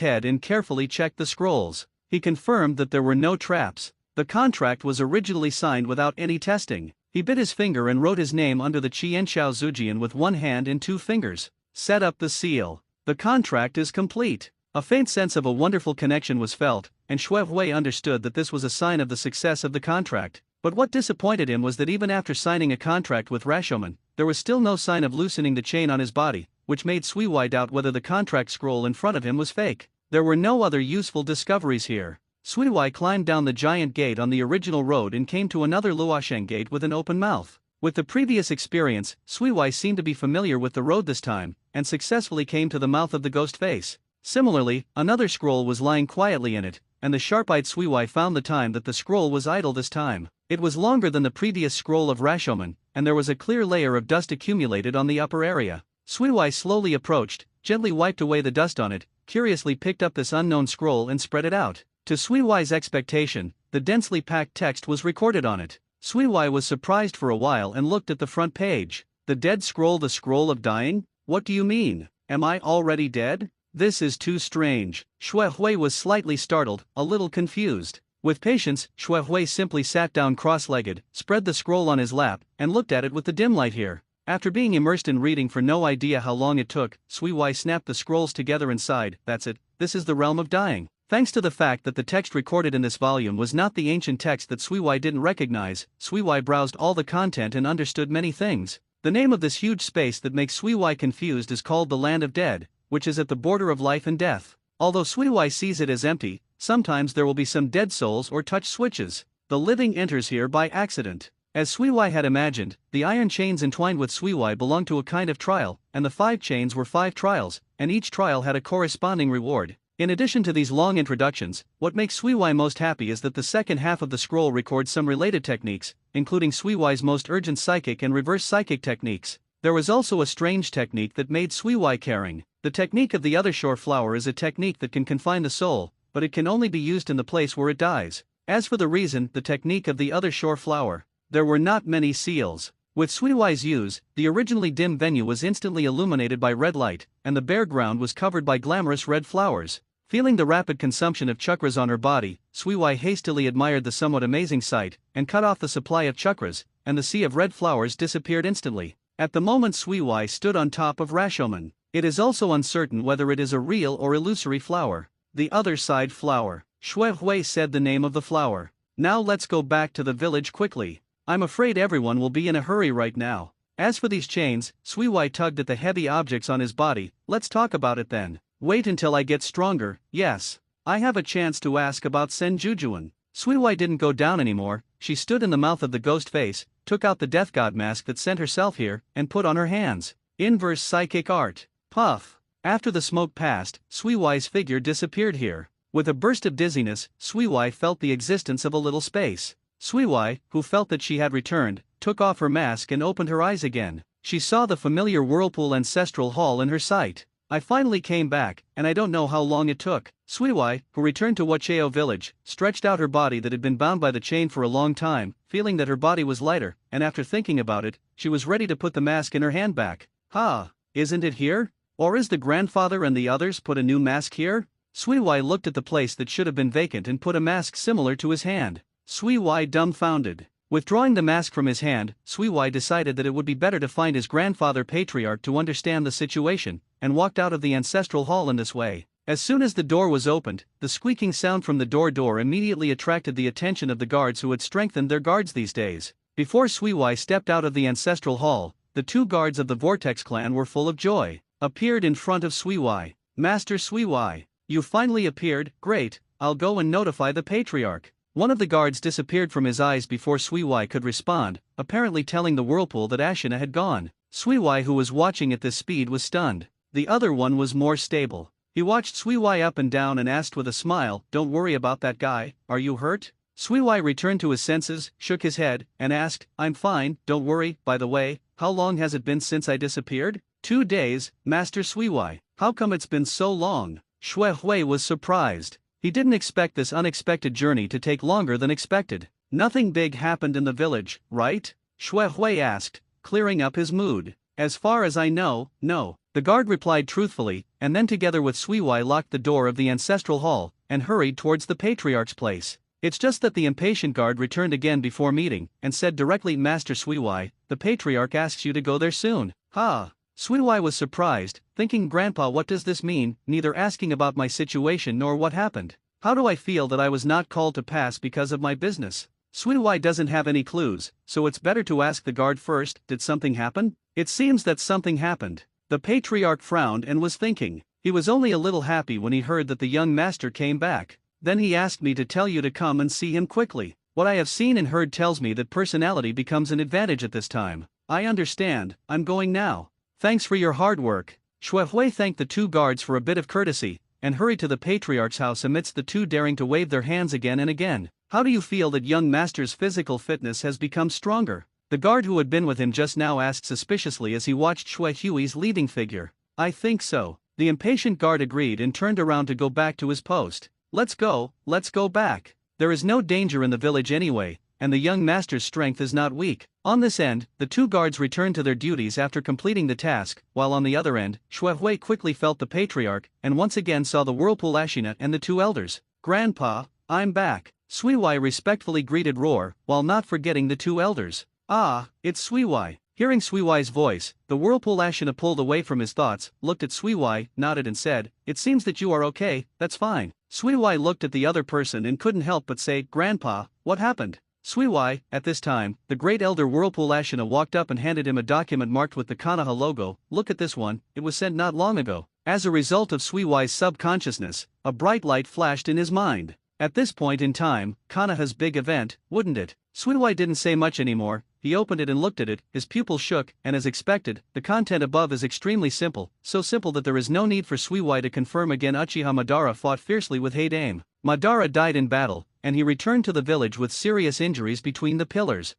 head and carefully checked the scrolls. He confirmed that there were no traps. The contract was originally signed without any testing. He bit his finger and wrote his name under the Chien Shao Zujian with 1 hand and 2 fingers. Set up the seal. The contract is complete. A faint sense of a wonderful connection was felt, and Xuehui understood that this was a sign of the success of the contract. But what disappointed him was that even after signing a contract with Rashomon, there was still no sign of loosening the chain on his body, which made Suiwai doubt whether the contract scroll in front of him was fake. There were no other useful discoveries here. Suiwai climbed down the giant gate on the original road and came to another Luosheng gate with an open mouth. With the previous experience, Suiwai seemed to be familiar with the road this time, and successfully came to the mouth of the ghost face. Similarly, another scroll was lying quietly in it, and the sharp-eyed Suiwai found the time that the scroll was idle this time. It was longer than the previous scroll of Rashomon, and there was a clear layer of dust accumulated on the upper area. Suiwai slowly approached, gently wiped away the dust on it, curiously picked up this unknown scroll and spread it out. To Suiwai's expectation, the densely packed text was recorded on it. Suiwai was surprised for a while and looked at the front page. The dead scroll, the scroll of dying? What do you mean? Am I already dead? This is too strange. Xuehui was slightly startled, a little confused. With patience, Xuehui simply sat down cross-legged, spread the scroll on his lap, and looked at it with the dim light here. After being immersed in reading for no idea how long it took, Suiwai snapped the scrolls together and sighed. That's it, this is the realm of dying. Thanks to the fact that the text recorded in this volume was not the ancient text that Suiwai didn't recognize, Suiwai browsed all the content and understood many things. The name of this huge space that makes Suiwai confused is called the Land of Dead, which is at the border of life and death. Although Suiwai sees it as empty, sometimes there will be some dead souls or touch switches. The living enters here by accident. As Suiwai had imagined, the iron chains entwined with Suiwai belonged to a kind of trial, and the 5 chains were 5 trials, and each trial had a corresponding reward. In addition to these long introductions, what makes Suiwai most happy is that the second half of the scroll records some related techniques, including Suiwai's most urgent psychic and reverse psychic techniques. There was also a strange technique that made Suiwai caring. The technique of the other shore flower is a technique that can confine the soul, but it can only be used in the place where it dies. As for the reason, the technique of the other shore flower, there were not many seals. With Suiwai's use, the originally dim venue was instantly illuminated by red light, and the bare ground was covered by glamorous red flowers. Feeling the rapid consumption of chakras on her body, Suiwai hastily admired the somewhat amazing sight, and cut off the supply of chakras, and the sea of red flowers disappeared instantly. At the moment Suiwai stood on top of Rashomon. It is also uncertain whether it is a real or illusory flower. The other side flower. Shui Hui said the name of the flower. Now let's go back to the village quickly. I'm afraid everyone will be in a hurry right now. As for these chains, Suiwai tugged at the heavy objects on his body. Let's talk about it then. Wait until I get stronger. Yes. I have a chance to ask about Senjujuan. Suiwai didn't go down anymore. She stood in the mouth of the ghost face, took out the death god mask that sent herself here, and put on her hands. Inverse psychic art. Puff. After the smoke passed, Suiwai's figure disappeared here. With a burst of dizziness, Suiwai felt the existence of a little space. Suiwai, who felt that she had returned, took off her mask and opened her eyes again. She saw the familiar Whirlpool Ancestral Hall in her sight. I finally came back, and I don't know how long it took. Suiwai, who returned to Wacheo village, stretched out her body that had been bound by the chain for a long time, feeling that her body was lighter, and after thinking about it, she was ready to put the mask in her hand back. Isn't it here? Or is the grandfather and the others put a new mask here? Suiwai looked at the place that should have been vacant and put a mask similar to his hand. Suiwai dumbfounded. Withdrawing the mask from his hand, Suiwai decided that it would be better to find his grandfather patriarch to understand the situation, and walked out of the ancestral hall in this way. As soon as the door was opened, the squeaking sound from the door immediately attracted the attention of the guards who had strengthened their guards these days. Before Suiwai stepped out of the ancestral hall, the 2 guards of the Vortex clan were full of joy. Appeared in front of Suiwai. Master Suiwai, you finally appeared. Great, I'll go and notify the patriarch. One of the guards disappeared from his eyes before Suiwai could respond, apparently telling the whirlpool that Ashina had gone. Suiwai, who was watching at this speed, was stunned. The other one was more stable. He watched Suiwai up and down and asked with a smile, "Don't worry about that guy, are you hurt?" Suiwai returned to his senses, shook his head, and asked, "I'm fine, don't worry. By the way, how long has it been since I disappeared?" 2 days, Master Suiwai. How come it's been so long? Shui Hui was surprised. He didn't expect this unexpected journey to take longer than expected. Nothing big happened in the village, right? Shui Hui asked, clearing up his mood. As far as I know, no. The guard replied truthfully, and then together with Suiwai locked the door of the ancestral hall, and hurried towards the patriarch's place. It's just that the impatient guard returned again before meeting, and said directly, "Master Suiwai, the patriarch asks you to go there soon." Suiwai was surprised, thinking, "Grandpa, what does this mean?" Neither asking about my situation nor what happened. How do I feel that I was not called to pass because of my business? Suiwai doesn't have any clues, so it's better to ask the guard first. Did something happen? It seems that something happened. The patriarch frowned and was thinking. He was only a little happy when he heard that the young master came back. Then he asked me to tell you to come and see him quickly. What I have seen and heard tells me that personality becomes an advantage at this time. I understand, I'm going now. Thanks for your hard work. Shui Hui thanked the 2 guards for a bit of courtesy, and hurried to the patriarch's house amidst the 2 daring to wave their hands again and again. How do you feel that young master's physical fitness has become stronger? The guard who had been with him just now asked suspiciously as he watched Shui Hui's leading figure. I think so. The impatient guard agreed and turned around to go back to his post. Let's go back. There is no danger in the village anyway, and the young master's strength is not weak. On this end, the 2 guards returned to their duties after completing the task, while on the other end, Shui Hui quickly felt the patriarch, and once again saw the whirlpool Ashina and the 2 elders. "Grandpa, I'm back." Suiwai respectfully greeted Roar, while not forgetting the 2 elders. It's Suiwai. Hearing Suiwai's voice, the whirlpool Ashina pulled away from his thoughts, looked at Suiwai, nodded and said, "It seems that you are okay, that's fine." Suiwai looked at the other person and couldn't help but say, "Grandpa, what happened?" Suiwai, at this time, the great elder Whirlpool Ashina walked up and handed him a document marked with the Konoha logo. "Look at this one, it was sent not long ago." As a result of Suiwai's subconsciousness, a bright light flashed in his mind. At this point in time, Konoha's big event, wouldn't it? Suiwai didn't say much anymore. He opened it and looked at it, his pupils shook, and as expected, the content above is extremely simple, so simple that there is no need for Suiwai to confirm again. Uchiha Madara fought fiercely with Haidame. Madara died in battle, and he returned to the village with serious injuries between the pillars.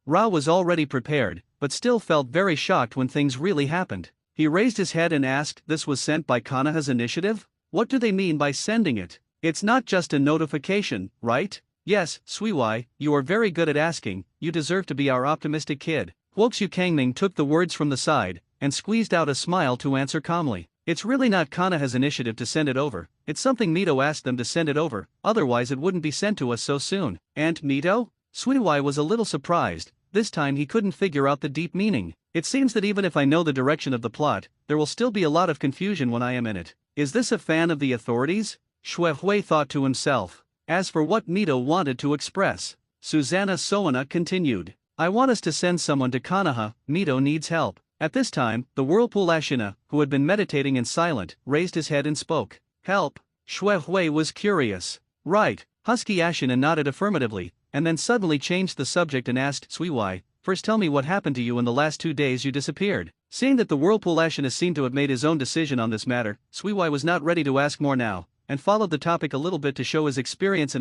Ra was already prepared, but still felt very shocked when things really happened. He raised his head and asked, "This was sent by Konoha's initiative? What do they mean by sending it? It's not just a notification, right?" "Yes, Suiwai, you are very good at asking, you deserve to be our optimistic kid." Huoxu Kangming took the words from the side, and squeezed out a smile to answer calmly. "It's really not Konoha's initiative to send it over, it's something Mito asked them to send it over, otherwise it wouldn't be sent to us so soon." "And Mito?" Suiwai was a little surprised. This time he couldn't figure out the deep meaning. "It seems that even if I know the direction of the plot, there will still be a lot of confusion when I am in it. Is this a fan of the authorities?" Xue Hui thought to himself. As for what Mito wanted to express, Susanna Soana continued. "I want us to send someone to Konoha, Mito needs help." At this time, the Whirlpool Ashina, who had been meditating and silent, raised his head and spoke. "Help?" Xue Hui was curious. "Right." Husky Ashina nodded affirmatively, and then suddenly changed the subject and asked, "Suiwai, first tell me what happened to you in the last 2 days you disappeared." Seeing that the Whirlpool Ashina seemed to have made his own decision on this matter, Suiwai was not ready to ask more now, and followed the topic a little bit to show his experience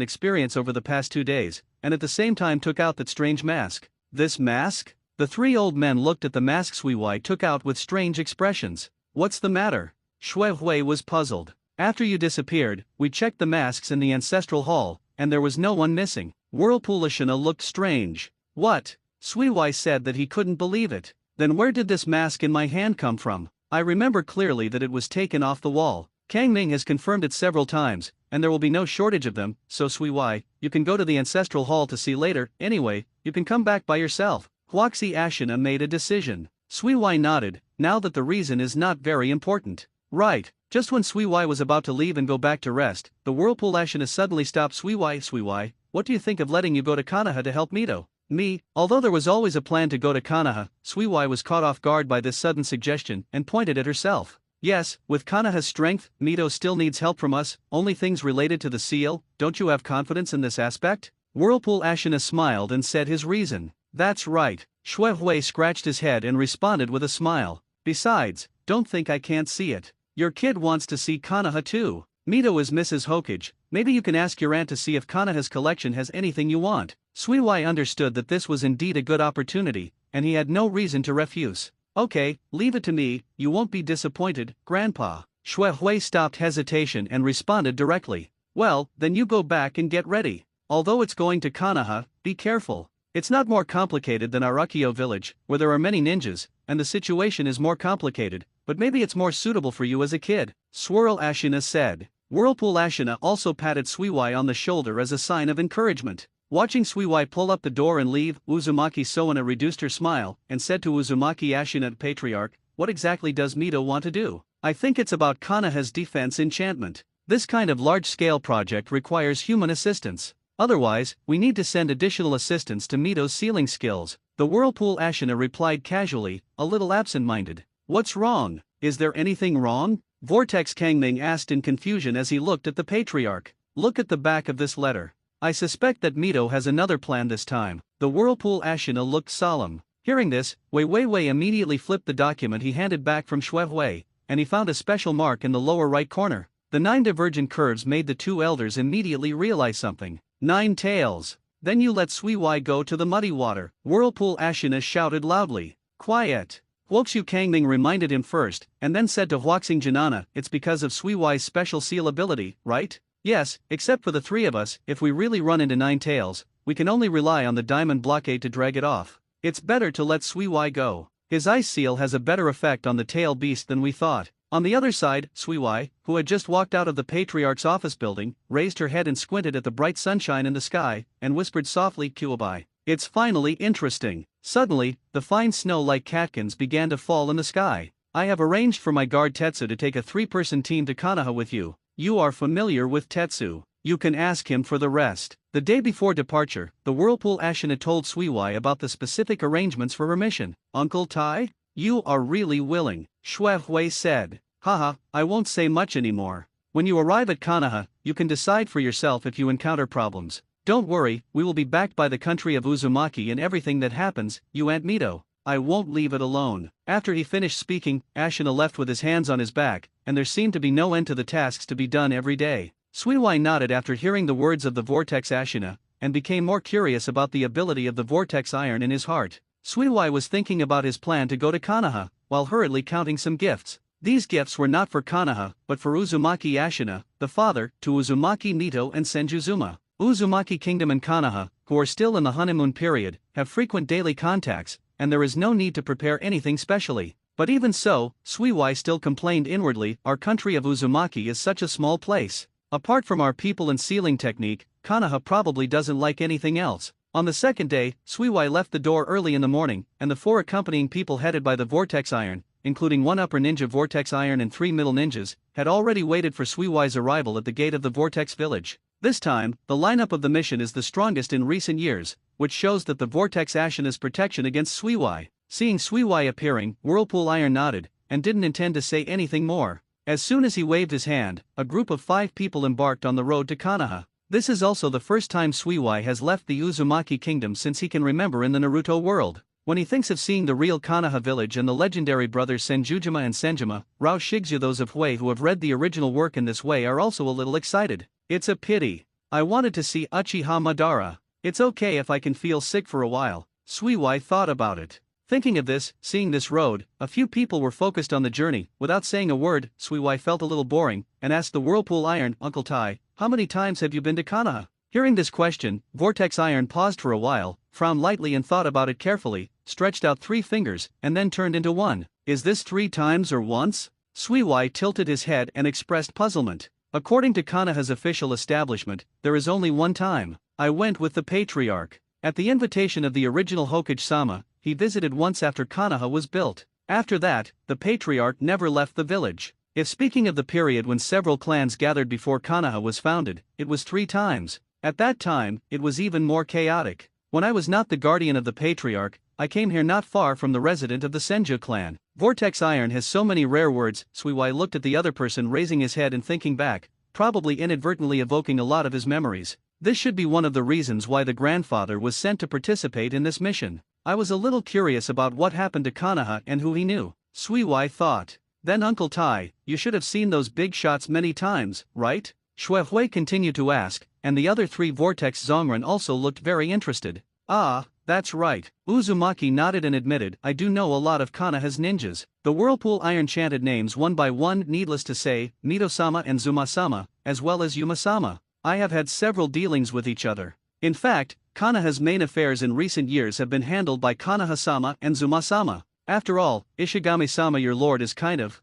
over the past 2 days, and at the same time took out that strange mask. "This mask?" The three old men looked at the mask Suiwai took out with strange expressions. "What's the matter?" Xue Hui was puzzled. "After you disappeared, we checked the masks in the ancestral hall, and there was no one missing." Whirlpool Ashina looked strange. "What?" Suiwai said that he couldn't believe it. "Then where did this mask in my hand come from? I remember clearly that it was taken off the wall. Kangming has confirmed it several times, and there will be no shortage of them, so Suiwai, you can go to the ancestral hall to see later. Anyway, you can come back by yourself." Huoxi Ashina made a decision. Suiwai nodded, now that the reason is not very important. "Right." Just when Suiwai was about to leave and go back to rest, the Whirlpool Ashina suddenly stopped. Suiwai, what do you think of letting you go to Konoha to help Mito?" "Me?" Although there was always a plan to go to Konoha, Suiwai was caught off guard by this sudden suggestion and pointed at herself. "Yes, with Konoha's strength, Mito still needs help from us, only things related to the seal. Don't you have confidence in this aspect?" Whirlpool Ashina smiled and said his reason. "That's right." Xue Hui scratched his head and responded with a smile. "Besides, don't think I can't see it. Your kid wants to see Konoha too. Mito is Mrs. Hokage, maybe you can ask your aunt to see if Konoha's collection has anything you want." Suiwai understood that this was indeed a good opportunity, and he had no reason to refuse. "Okay, leave it to me, you won't be disappointed, Grandpa." Xue Hui stopped hesitation and responded directly. "Well, then you go back and get ready. Although it's going to Konoha, be careful. It's not more complicated than Arakio village, where there are many ninjas, and the situation is more complicated, but maybe it's more suitable for you as a kid," Swirl Ashina said. Whirlpool Ashina also patted Suiwai on the shoulder as a sign of encouragement. Watching Suiwai pull up the door and leave, Uzumaki Soana reduced her smile, and said to Uzumaki Ashina, "Patriarch, what exactly does Mito want to do?" "I think it's about Konoha's defense enchantment. This kind of large-scale project requires human assistance. Otherwise, we need to send additional assistance to Mito's sealing skills." The Whirlpool Ashina replied casually, a little absent-minded. "What's wrong? Is there anything wrong?" Vortex Kangming asked in confusion as he looked at the Patriarch. "Look at the back of this letter. I suspect that Mito has another plan this time." The Whirlpool Ashina looked solemn. Hearing this, Wei Wei immediately flipped the document he handed back from Xue Hui, and he found a special mark in the lower right corner. The 9 divergent curves made the two elders immediately realize something. 9 tails. "Then you let Suiwai go to the muddy water," Whirlpool Ashina shouted loudly. "Quiet." Huoxu Kangming reminded him first, and then said to Huoxing Janana, "It's because of Suiwai's special seal ability, right?" "Yes, except for the 3 of us, if we really run into 9 tails, we can only rely on the diamond blockade to drag it off. It's better to let Suiwai go. His ice seal has a better effect on the tail beast than we thought." On the other side, Suiwai, who had just walked out of the Patriarch's office building, raised her head and squinted at the bright sunshine in the sky, and whispered softly, "Kuobai. It's finally interesting." Suddenly, the fine snow like catkins began to fall in the sky. "I have arranged for my guard Tetsu to take a 3-person team to Konoha with you. You are familiar with Tetsu. You can ask him for the rest. The day before departure, the Whirlpool Ashina told Suiwai about the specific arrangements for her mission. Uncle Tai? You are really willing, Shui said. Haha, I won't say much anymore. When you arrive at Konoha, you can decide for yourself if you encounter problems. Don't worry, we will be backed by the country of Uzumaki in everything that happens, you Aunt Mito. I won't leave it alone. After he finished speaking, Ashina left with his hands on his back, and there seemed to be no end to the tasks to be done every day. Suiwai nodded after hearing the words of the Vortex Ashina, and became more curious about the ability of the Vortex Iron in his heart. Suiwai was thinking about his plan to go to Konoha, while hurriedly counting some gifts. These gifts were not for Konoha, but for Uzumaki Ashina, the father, to Uzumaki Nito and Senjuzuma. Uzumaki Kingdom and Konoha, who are still in the honeymoon period, have frequent daily contacts, and there is no need to prepare anything specially. But even so, Suiwai still complained inwardly, our country of Uzumaki is such a small place. Apart from our people and sealing technique, Konoha probably doesn't like anything else. On the second day, Suiwai left the door early in the morning, and the 4 accompanying people headed by the Vortex Iron, including 1 upper ninja Vortex Iron and 3 middle ninjas, had already waited for Suiwai's arrival at the gate of the Vortex Village. This time, the lineup of the mission is the strongest in recent years, which shows that the Vortex Ashina's protection against Suiwai. Seeing Suiwai appearing, Whirlpool Iron nodded, and didn't intend to say anything more. As soon as he waved his hand, a group of 5 people embarked on the road to Konoha. This is also the first time Suiwai has left the Uzumaki Kingdom since he can remember in the Naruto world. When he thinks of seeing the real Konoha village and the legendary brothers Senjujima and Senjima, Rao Shigzu, those of Hui who have read the original work in this way are also a little excited. It's a pity. I wanted to see Uchiha Madara. It's okay if I can feel sick for a while. Suiwai thought about it. Thinking of this, seeing this road, a few people were focused on the journey. Without saying a word, Suiwai felt a little boring, and asked the Whirlpool Iron, Uncle Tai, how many times have you been to Konoha? Hearing this question, Vortex Iron paused for a while, frowned lightly and thought about it carefully, stretched out 3 fingers, and then turned into 1. Is this 3 times or once? Suiwai tilted his head and expressed puzzlement. According to Konoha's official establishment, there is only 1 time. I went with the Patriarch. At the invitation of the original Hokage-sama, he visited once after Konoha was built. After that, the Patriarch never left the village. If speaking of the period when several clans gathered before Konoha was founded, it was 3 times. At that time, it was even more chaotic. When I was not the guardian of the Patriarch, I came here not far from the resident of the Senju clan. Vortex Iron has so many rare words. Suiwai looked at the other person raising his head and thinking back, probably inadvertently evoking a lot of his memories. This should be one of the reasons why the grandfather was sent to participate in this mission. I was a little curious about what happened to Konoha and who he knew. Suiwai thought. Then Uncle Tai, you should have seen those big shots many times, right? Shui continued to ask, and the other 3 Vortex Zongren also looked very interested. Ah, that's right. Uzumaki nodded and admitted, I do know a lot of Konoha's ninjas. The Whirlpool Iron chanted names one by one, needless to say, Mito-sama and Zuma-sama, as well as Yuma-sama. I have had several dealings with each other. In fact, Konoha's main affairs in recent years have been handled by Konoha-sama and Zuma-sama. After all, Ishigami-sama your lord is kind of,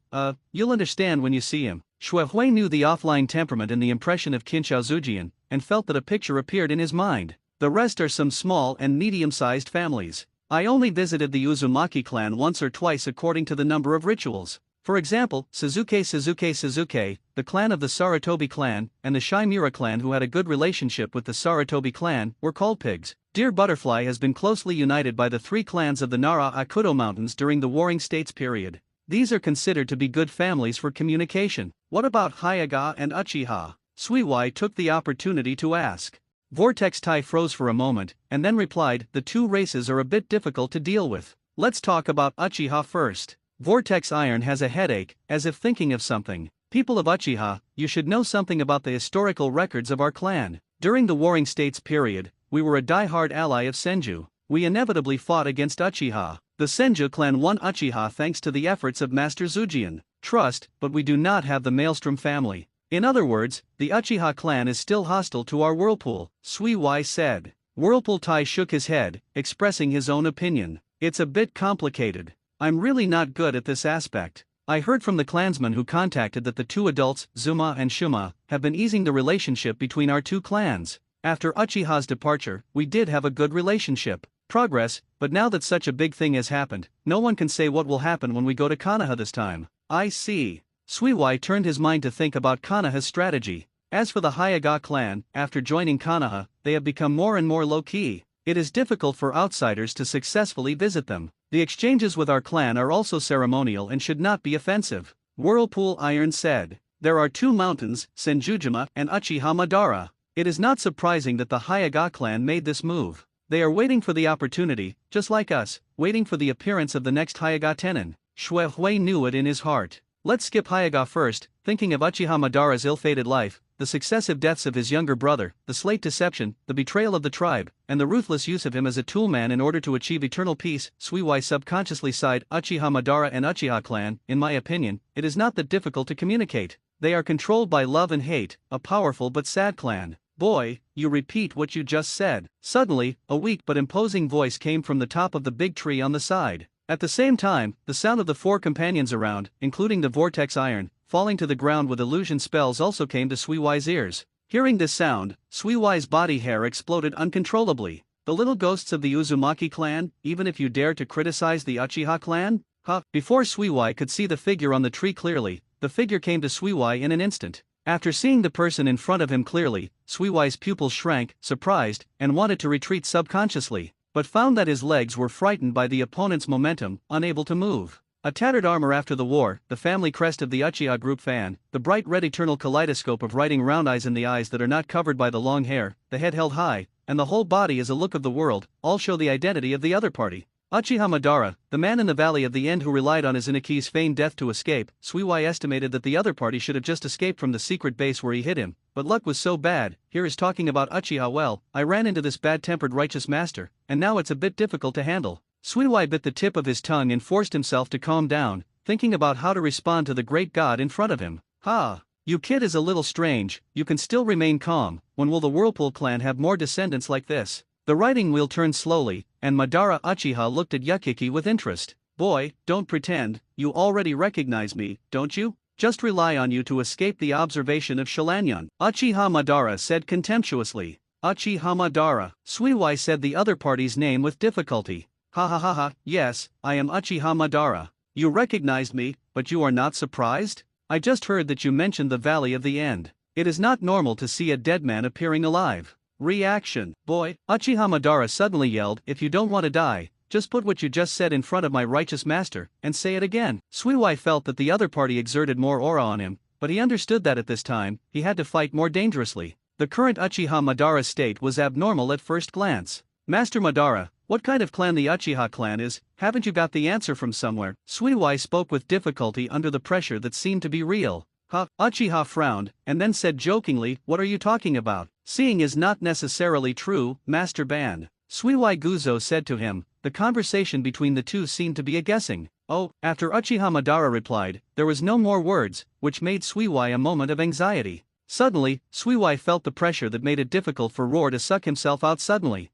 you'll understand when you see him. Shui knew the offline temperament and the impression of Kinshao Zujian, and felt that a picture appeared in his mind. The rest are some small and medium-sized families. I only visited the Uzumaki clan once or twice according to the number of rituals. For example, Suzuki, the clan of the Sarutobi clan, and the Shimura clan who had a good relationship with the Sarutobi clan, were called pigs. Deer Butterfly has been closely united by the 3 clans of the Nara-Akuto Mountains during the Warring States period. These are considered to be good families for communication. What about Hyaga and Uchiha? Suiwai took the opportunity to ask. Vortex Tai froze for a moment, and then replied, the 2 races are a bit difficult to deal with. Let's talk about Uchiha first. Vortex Iron has a headache, as if thinking of something. People of Uchiha, you should know something about the historical records of our clan. During the Warring States period, we were a die-hard ally of Senju. We inevitably fought against Uchiha. The Senju clan won Uchiha thanks to the efforts of Master Zujian. Trust, but we do not have the Maelstrom family. In other words, the Uchiha clan is still hostile to our Whirlpool, Suiwai said. Whirlpool Tai shook his head, expressing his own opinion. It's a bit complicated. I'm really not good at this aspect. I heard from the clansmen who contacted that the 2 adults, Zuma and Shuma, have been easing the relationship between our 2 clans. After Uchiha's departure, we did have a good relationship. Progress, but now that such a big thing has happened, no one can say what will happen when we go to Konoha this time. I see. Suiwai turned his mind to think about Konoha's strategy. As for the Hyuga clan, after joining Konoha, they have become more and more low-key. It is difficult for outsiders to successfully visit them. The exchanges with our clan are also ceremonial and should not be offensive. Whirlpool Iron said. There are two mountains, Senjujima and Uchiha Madara. It is not surprising that the Hyuga clan made this move. They are waiting for the opportunity, just like us, waiting for the appearance of the next Hyuga Tenin. Shui Hui knew it in his heart. Let's skip Hyuga first, thinking of Uchiha Madara's ill-fated life, the successive deaths of his younger brother, the slate deception, the betrayal of the tribe, and the ruthless use of him as a toolman in order to achieve eternal peace. Suiwai subconsciously sighed. Uchiha Madara and Uchiha clan, in my opinion, it is not that difficult to communicate. They are controlled by love and hate, a powerful but sad clan. Boy, you repeat what you just said. Suddenly, a weak but imposing voice came from the top of the big tree on the side. At the same time, the sound of the four companions around, including the vortex iron, falling to the ground with illusion spells also came to Suiwai's ears. Hearing this sound, Suiwai's body hair exploded uncontrollably. The little ghosts of the Uzumaki clan, even if you dare to criticize the Uchiha clan? Huh? Before Suiwai could see the figure on the tree clearly, the figure came to Suiwai in an instant. After seeing the person in front of him clearly, Suiwai's pupils shrank, surprised, and wanted to retreat subconsciously, but found that his legs were frightened by the opponent's momentum, unable to move. A tattered armor after the war, the family crest of the Uchiha group fan, the bright red eternal kaleidoscope of writing round eyes in the eyes that are not covered by the long hair, the head held high, and the whole body is a look of the world, all show the identity of the other party. Uchiha Madara, the man in the Valley of the End who relied on his Inaki's feigned death to escape. Suiwai estimated that the other party should have just escaped from the secret base where he hid him, but luck was so bad. Here is talking about Uchiha. Well, I ran into this bad-tempered righteous master, and now it's a bit difficult to handle. Suiwai bit the tip of his tongue and forced himself to calm down, thinking about how to respond to the great god in front of him. Ha! You kid is a little strange. You can still remain calm. When will the Whirlpool clan have more descendants like this? The writing wheel turned slowly, and Madara Uchiha looked at Yukiki with interest. Boy, don't pretend, you already recognize me, don't you? Just rely on you to escape the observation of Shilanyan. Uchiha Madara said contemptuously. Uchiha Madara. Suiwai said the other party's name with difficulty. Ha ha ha ha, yes, I am Uchiha Madara. You recognized me, but you are not surprised? I just heard that you mentioned the Valley of the End. It is not normal to see a dead man appearing alive. Reaction. Boy, Uchiha Madara suddenly yelled, if you don't want to die, just put what you just said in front of my righteous master, and say it again. Suiwai felt that the other party exerted more aura on him, but he understood that at this time, he had to fight more dangerously. The current Uchiha Madara state was abnormal at first glance. Master Madara, what kind of clan the Uchiha clan is? Haven't you got the answer from somewhere? Suiwai spoke with difficulty under the pressure that seemed to be real. Uchiha frowned, and then said jokingly, what are you talking about? Seeing is not necessarily true, Master Ban. Suiwai Guzo said to him. The conversation between the two seemed to be a guessing. Oh, after Uchiha Madara replied, there was no more words, which made Suiwai a moment of anxiety. Suddenly, Suiwai felt the pressure that made it difficult for Roar to suck himself out suddenly.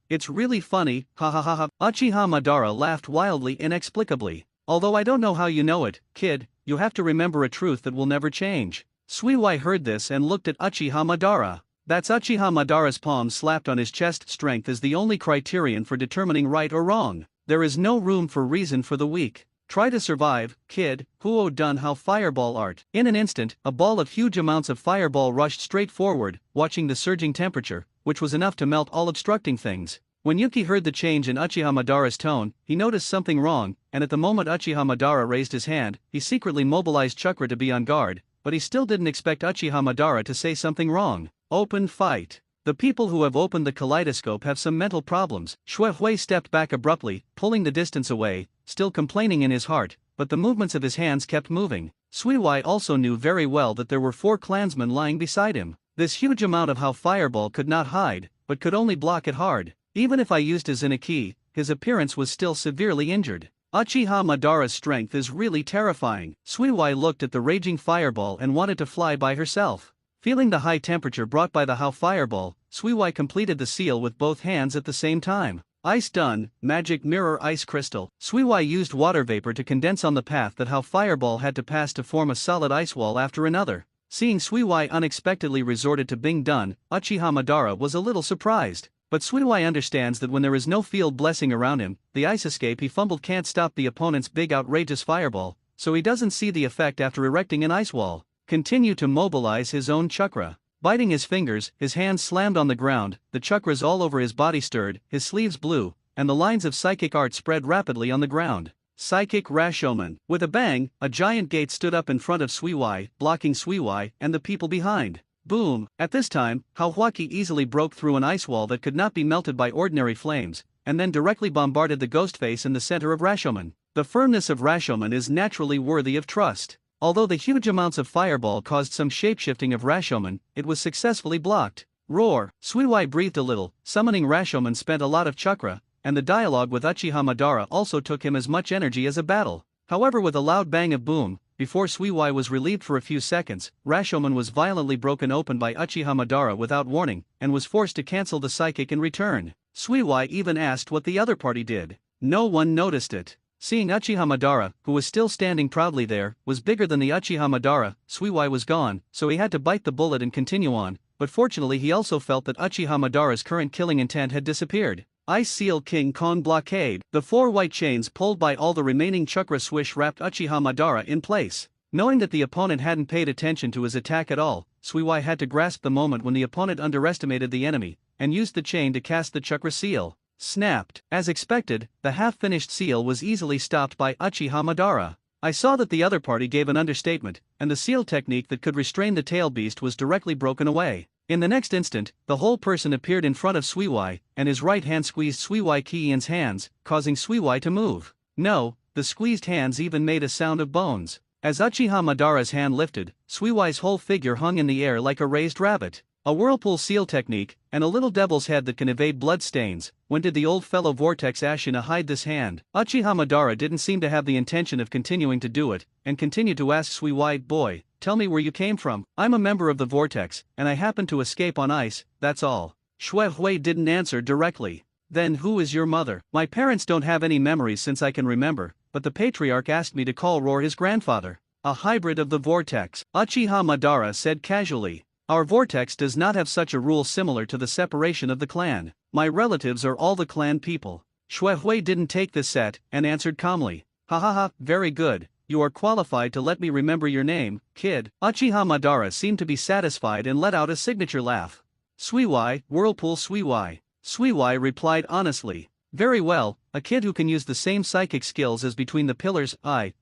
It's really funny, ha ha ha ha. Uchiha Madara laughed wildly inexplicably. Although I don't know how you know it, kid, you have to remember a truth that will never change. Suiwai heard this and looked at Uchiha Madara. That's Uchiha Madara's palm slapped on his chest. Strength is the only criterion for determining right or wrong. There is no room for reason for the weak. Try to survive, kid. Huo dun how fireball art. In an instant, a ball of huge amounts of fireball rushed straight forward, watching the surging temperature, which was enough to melt all obstructing things. When Yuki heard the change in Uchiha Madara's tone, he noticed something wrong, and at the moment Uchiha Madara raised his hand, he secretly mobilized chakra to be on guard, but he still didn't expect Uchiha Madara to say something wrong. Open fight. The people who have opened the kaleidoscope have some mental problems. Shui Hui stepped back abruptly, pulling the distance away, still complaining in his heart, but the movements of his hands kept moving. Suiwai also knew very well that there were 4 clansmen lying beside him. This huge amount of how fireball could not hide, but could only block it hard. Even if I used his Inaki, his appearance was still severely injured. Uchiha Madara's strength is really terrifying. Suiwai looked at the raging fireball and wanted to fly by herself. Feeling the high temperature brought by the How fireball, Suiwai completed the seal with both hands at the same time. Ice done, magic mirror ice crystal. Suiwai used water vapor to condense on the path that How fireball had to pass to form a solid ice wall after another. Seeing Suiwai unexpectedly resorted to being done, Uchiha Madara was a little surprised. But Suiwai understands that when there is no field blessing around him, the ice escape he fumbled can't stop the opponent's big outrageous fireball, so he doesn't see the effect after erecting an ice wall. Continue to mobilize his own chakra. Biting his fingers, his hands slammed on the ground, the chakras all over his body stirred, his sleeves blew, and the lines of psychic art spread rapidly on the ground. Psychic Rashomon. With a bang, a giant gate stood up in front of Suiwai, blocking Suiwai and the people behind. Boom! At this time, Haohuaki easily broke through an ice wall that could not be melted by ordinary flames, and then directly bombarded the ghost face in the center of Rashomon. The firmness of Rashomon is naturally worthy of trust. Although the huge amounts of fireball caused some shapeshifting of Rashomon, it was successfully blocked. Roar! Suiwai breathed a little. Summoning Rashomon spent a lot of chakra, and the dialogue with Uchiha Madara also took him as much energy as a battle. However, with a loud bang of boom, before Suiwai was relieved for a few seconds, Rashomon was violently broken open by Uchiha Madara without warning, and was forced to cancel the psychic in return. Suiwai even asked what the other party did. No one noticed it. Seeing Uchiha Madara, who was still standing proudly there, was bigger than the Uchiha Madara, Suiwai was gone, so he had to bite the bullet and continue on, but fortunately he also felt that Uchiha Madara's current killing intent had disappeared. Ice Seal King Kong Blockade. The 4 white chains pulled by all the remaining chakra swish wrapped Uchiha Madara in place. Knowing that the opponent hadn't paid attention to his attack at all, Suiwai had to grasp the moment when the opponent underestimated the enemy, and used the chain to cast the chakra seal. Snapped. As expected, the half-finished seal was easily stopped by Uchiha Madara. I saw that the other party gave an understatement, and the seal technique that could restrain the tail beast was directly broken away. In the next instant, the whole person appeared in front of Suiwai, and his right hand squeezed Suiwai Kiin's hands, causing Suiwai to move. No, the squeezed hands even made a sound of bones. As Uchiha Madara's hand lifted, Suiwai's whole figure hung in the air like a raised rabbit. A whirlpool seal technique, and a little devil's head that can evade blood stains. When did the old fellow Vortex Ashina hide this hand? Uchiha Madara didn't seem to have the intention of continuing to do it, and continued to ask Suiwai, boy, tell me where you came from. I'm a member of the Vortex, and I happened to escape on ice, that's all. Shui Hui didn't answer directly. Then who is your mother? My parents don't have any memories since I can remember, but the patriarch asked me to call Roar his grandfather. A hybrid of the Vortex. Uchiha Madara said casually. Our Vortex does not have such a rule similar to the separation of the clan. My relatives are all the clan people. Shui Hui didn't take this set, and answered calmly. Ha ha ha, very good, you are qualified to let me remember your name, kid. Uchiha Madara seemed to be satisfied and let out a signature laugh. Suiwai, Whirlpool Suiwai. Suiwai replied honestly. Very well, a kid who can use the same psychic skills as between the pillars,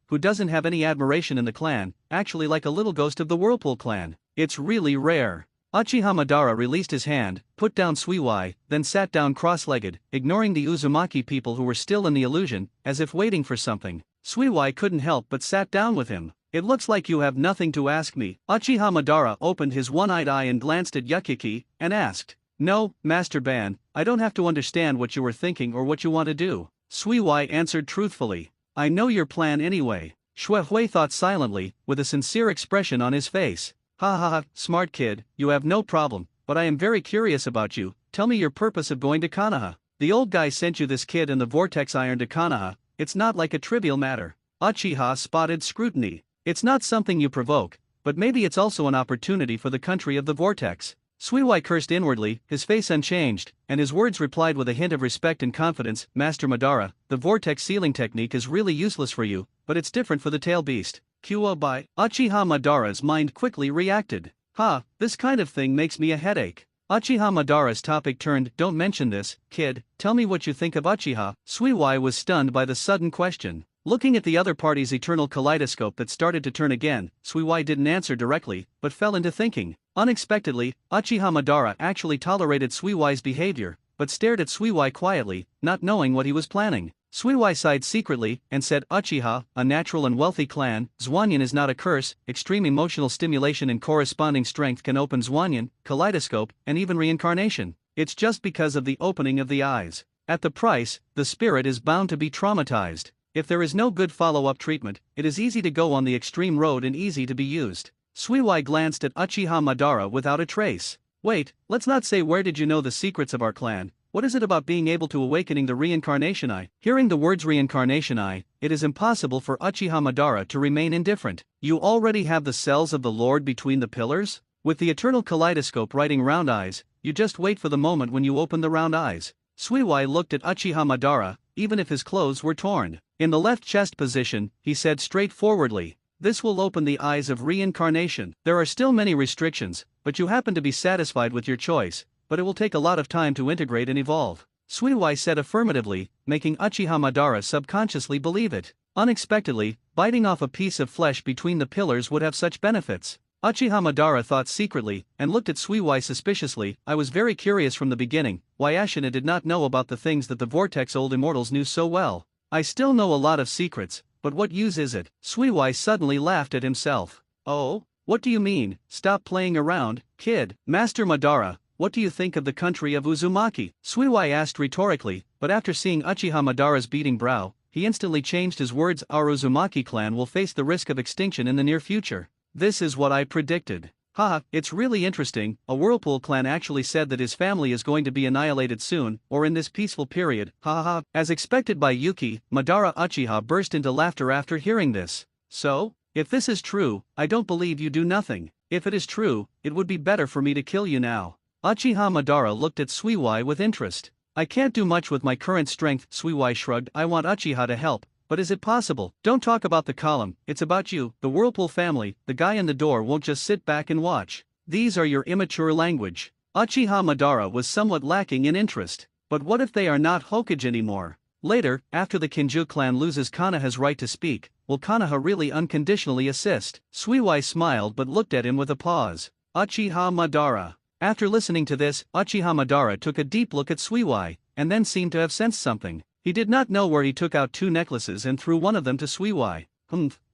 who doesn't have any admiration in the clan, actually like a little ghost of the Whirlpool clan. It's really rare. Uchiha Madara released his hand, put down Suiwai, then sat down cross-legged, ignoring the Uzumaki people who were still in the illusion, as if waiting for something. Suiwai couldn't help but sat down with him. It looks like you have nothing to ask me. Uchiha Madara opened his one-eyed eye and glanced at Yukiki, and asked. No, Master Ban, I don't have to understand what you were thinking or what you want to do. Suiwai answered truthfully. I know your plan anyway. Shui Hui thought silently, with a sincere expression on his face. Ha ha ha, smart kid, you have no problem, but I am very curious about you. Tell me your purpose of going to Konoha. The old guy sent you this kid and the Vortex Iron to Konoha, it's not like a trivial matter. Uchiha spotted scrutiny. It's not something you provoke, but maybe it's also an opportunity for the country of the Vortex. Suiwai cursed inwardly, his face unchanged, and his words replied with a hint of respect and confidence. Master Madara, the Vortex sealing technique is really useless for you, but it's different for the tail beast. Kyo by Uchiha Madara's mind quickly reacted. This kind of thing makes me a headache. Uchiha Madara's topic turned. Don't mention this, kid, tell me what you think of Uchiha. Suiwai was stunned by the sudden question. Looking at the other party's eternal kaleidoscope that started to turn again, Suiwai didn't answer directly, but fell into thinking. Unexpectedly, Uchiha Madara actually tolerated Suiwai's behavior, but stared at Suiwai quietly, not knowing what he was planning. Suiwai sighed secretly, and said, Uchiha, a natural and wealthy clan, Zwanyan is not a curse, extreme emotional stimulation and corresponding strength can open Zwanyan, kaleidoscope, and even reincarnation. It's just because of the opening of the eyes. At the price, the spirit is bound to be traumatized. If there is no good follow-up treatment, it is easy to go on the extreme road and easy to be used. Suiwai glanced at Uchiha Madara without a trace. Wait, let's not say where did you know the secrets of our clan. What is it about being able to awakening the reincarnation eye? Hearing the words reincarnation eye, it is impossible for Uchiha Madara to remain indifferent. You already have the cells of the Lord between the pillars? With the eternal kaleidoscope writing round eyes, you just wait for the moment when you open the round eyes. Suiwai looked at Uchiha Madara, even if his clothes were torn. In the left chest position, he said straightforwardly. This will open the eyes of reincarnation. There are still many restrictions, but you happen to be satisfied with your choice, but it will take a lot of time to integrate and evolve. Suiwai said affirmatively, making Uchiha Madara subconsciously believe it. Unexpectedly, biting off a piece of flesh between the pillars would have such benefits. Uchiha Madara thought secretly, and looked at Suiwai suspiciously. I was very curious from the beginning, why Ashina did not know about the things that the Vortex Old Immortals knew so well. I still know a lot of secrets, but what use is it? Suiwai suddenly laughed at himself. Oh? What do you mean? Stop playing around, kid. Master Madara, what do you think of the country of Uzumaki? Suiwai asked rhetorically, but after seeing Uchiha Madara's beating brow, he instantly changed his words. Our Uzumaki clan will face the risk of extinction in the near future. This is what I predicted. Haha, it's really interesting. A Whirlpool clan actually said that his family is going to be annihilated soon, or in this peaceful period. Haha. As expected by Yuki, Madara Uchiha burst into laughter after hearing this. So? If this is true, I don't believe you do nothing. If it is true, it would be better for me to kill you now. Uchiha Madara looked at Suiwai with interest. I can't do much with my current strength, Suiwai shrugged. I want Uchiha to help. But is it possible? Don't talk about the column, it's about you, the Whirlpool family. The guy in the door won't just sit back and watch. These are your immature language. Uchiha Madara was somewhat lacking in interest. But what if they are not Hokage anymore? Later, after the Kinju clan loses Konoha's right to speak, will Konoha really unconditionally assist? Suiwai smiled but looked at him with a pause. Uchiha Madara. After listening to this, Uchiha Madara took a deep look at Suiwai, and then seemed to have sensed something. He did not know where he took out 2 necklaces and threw one of them to Suiwai.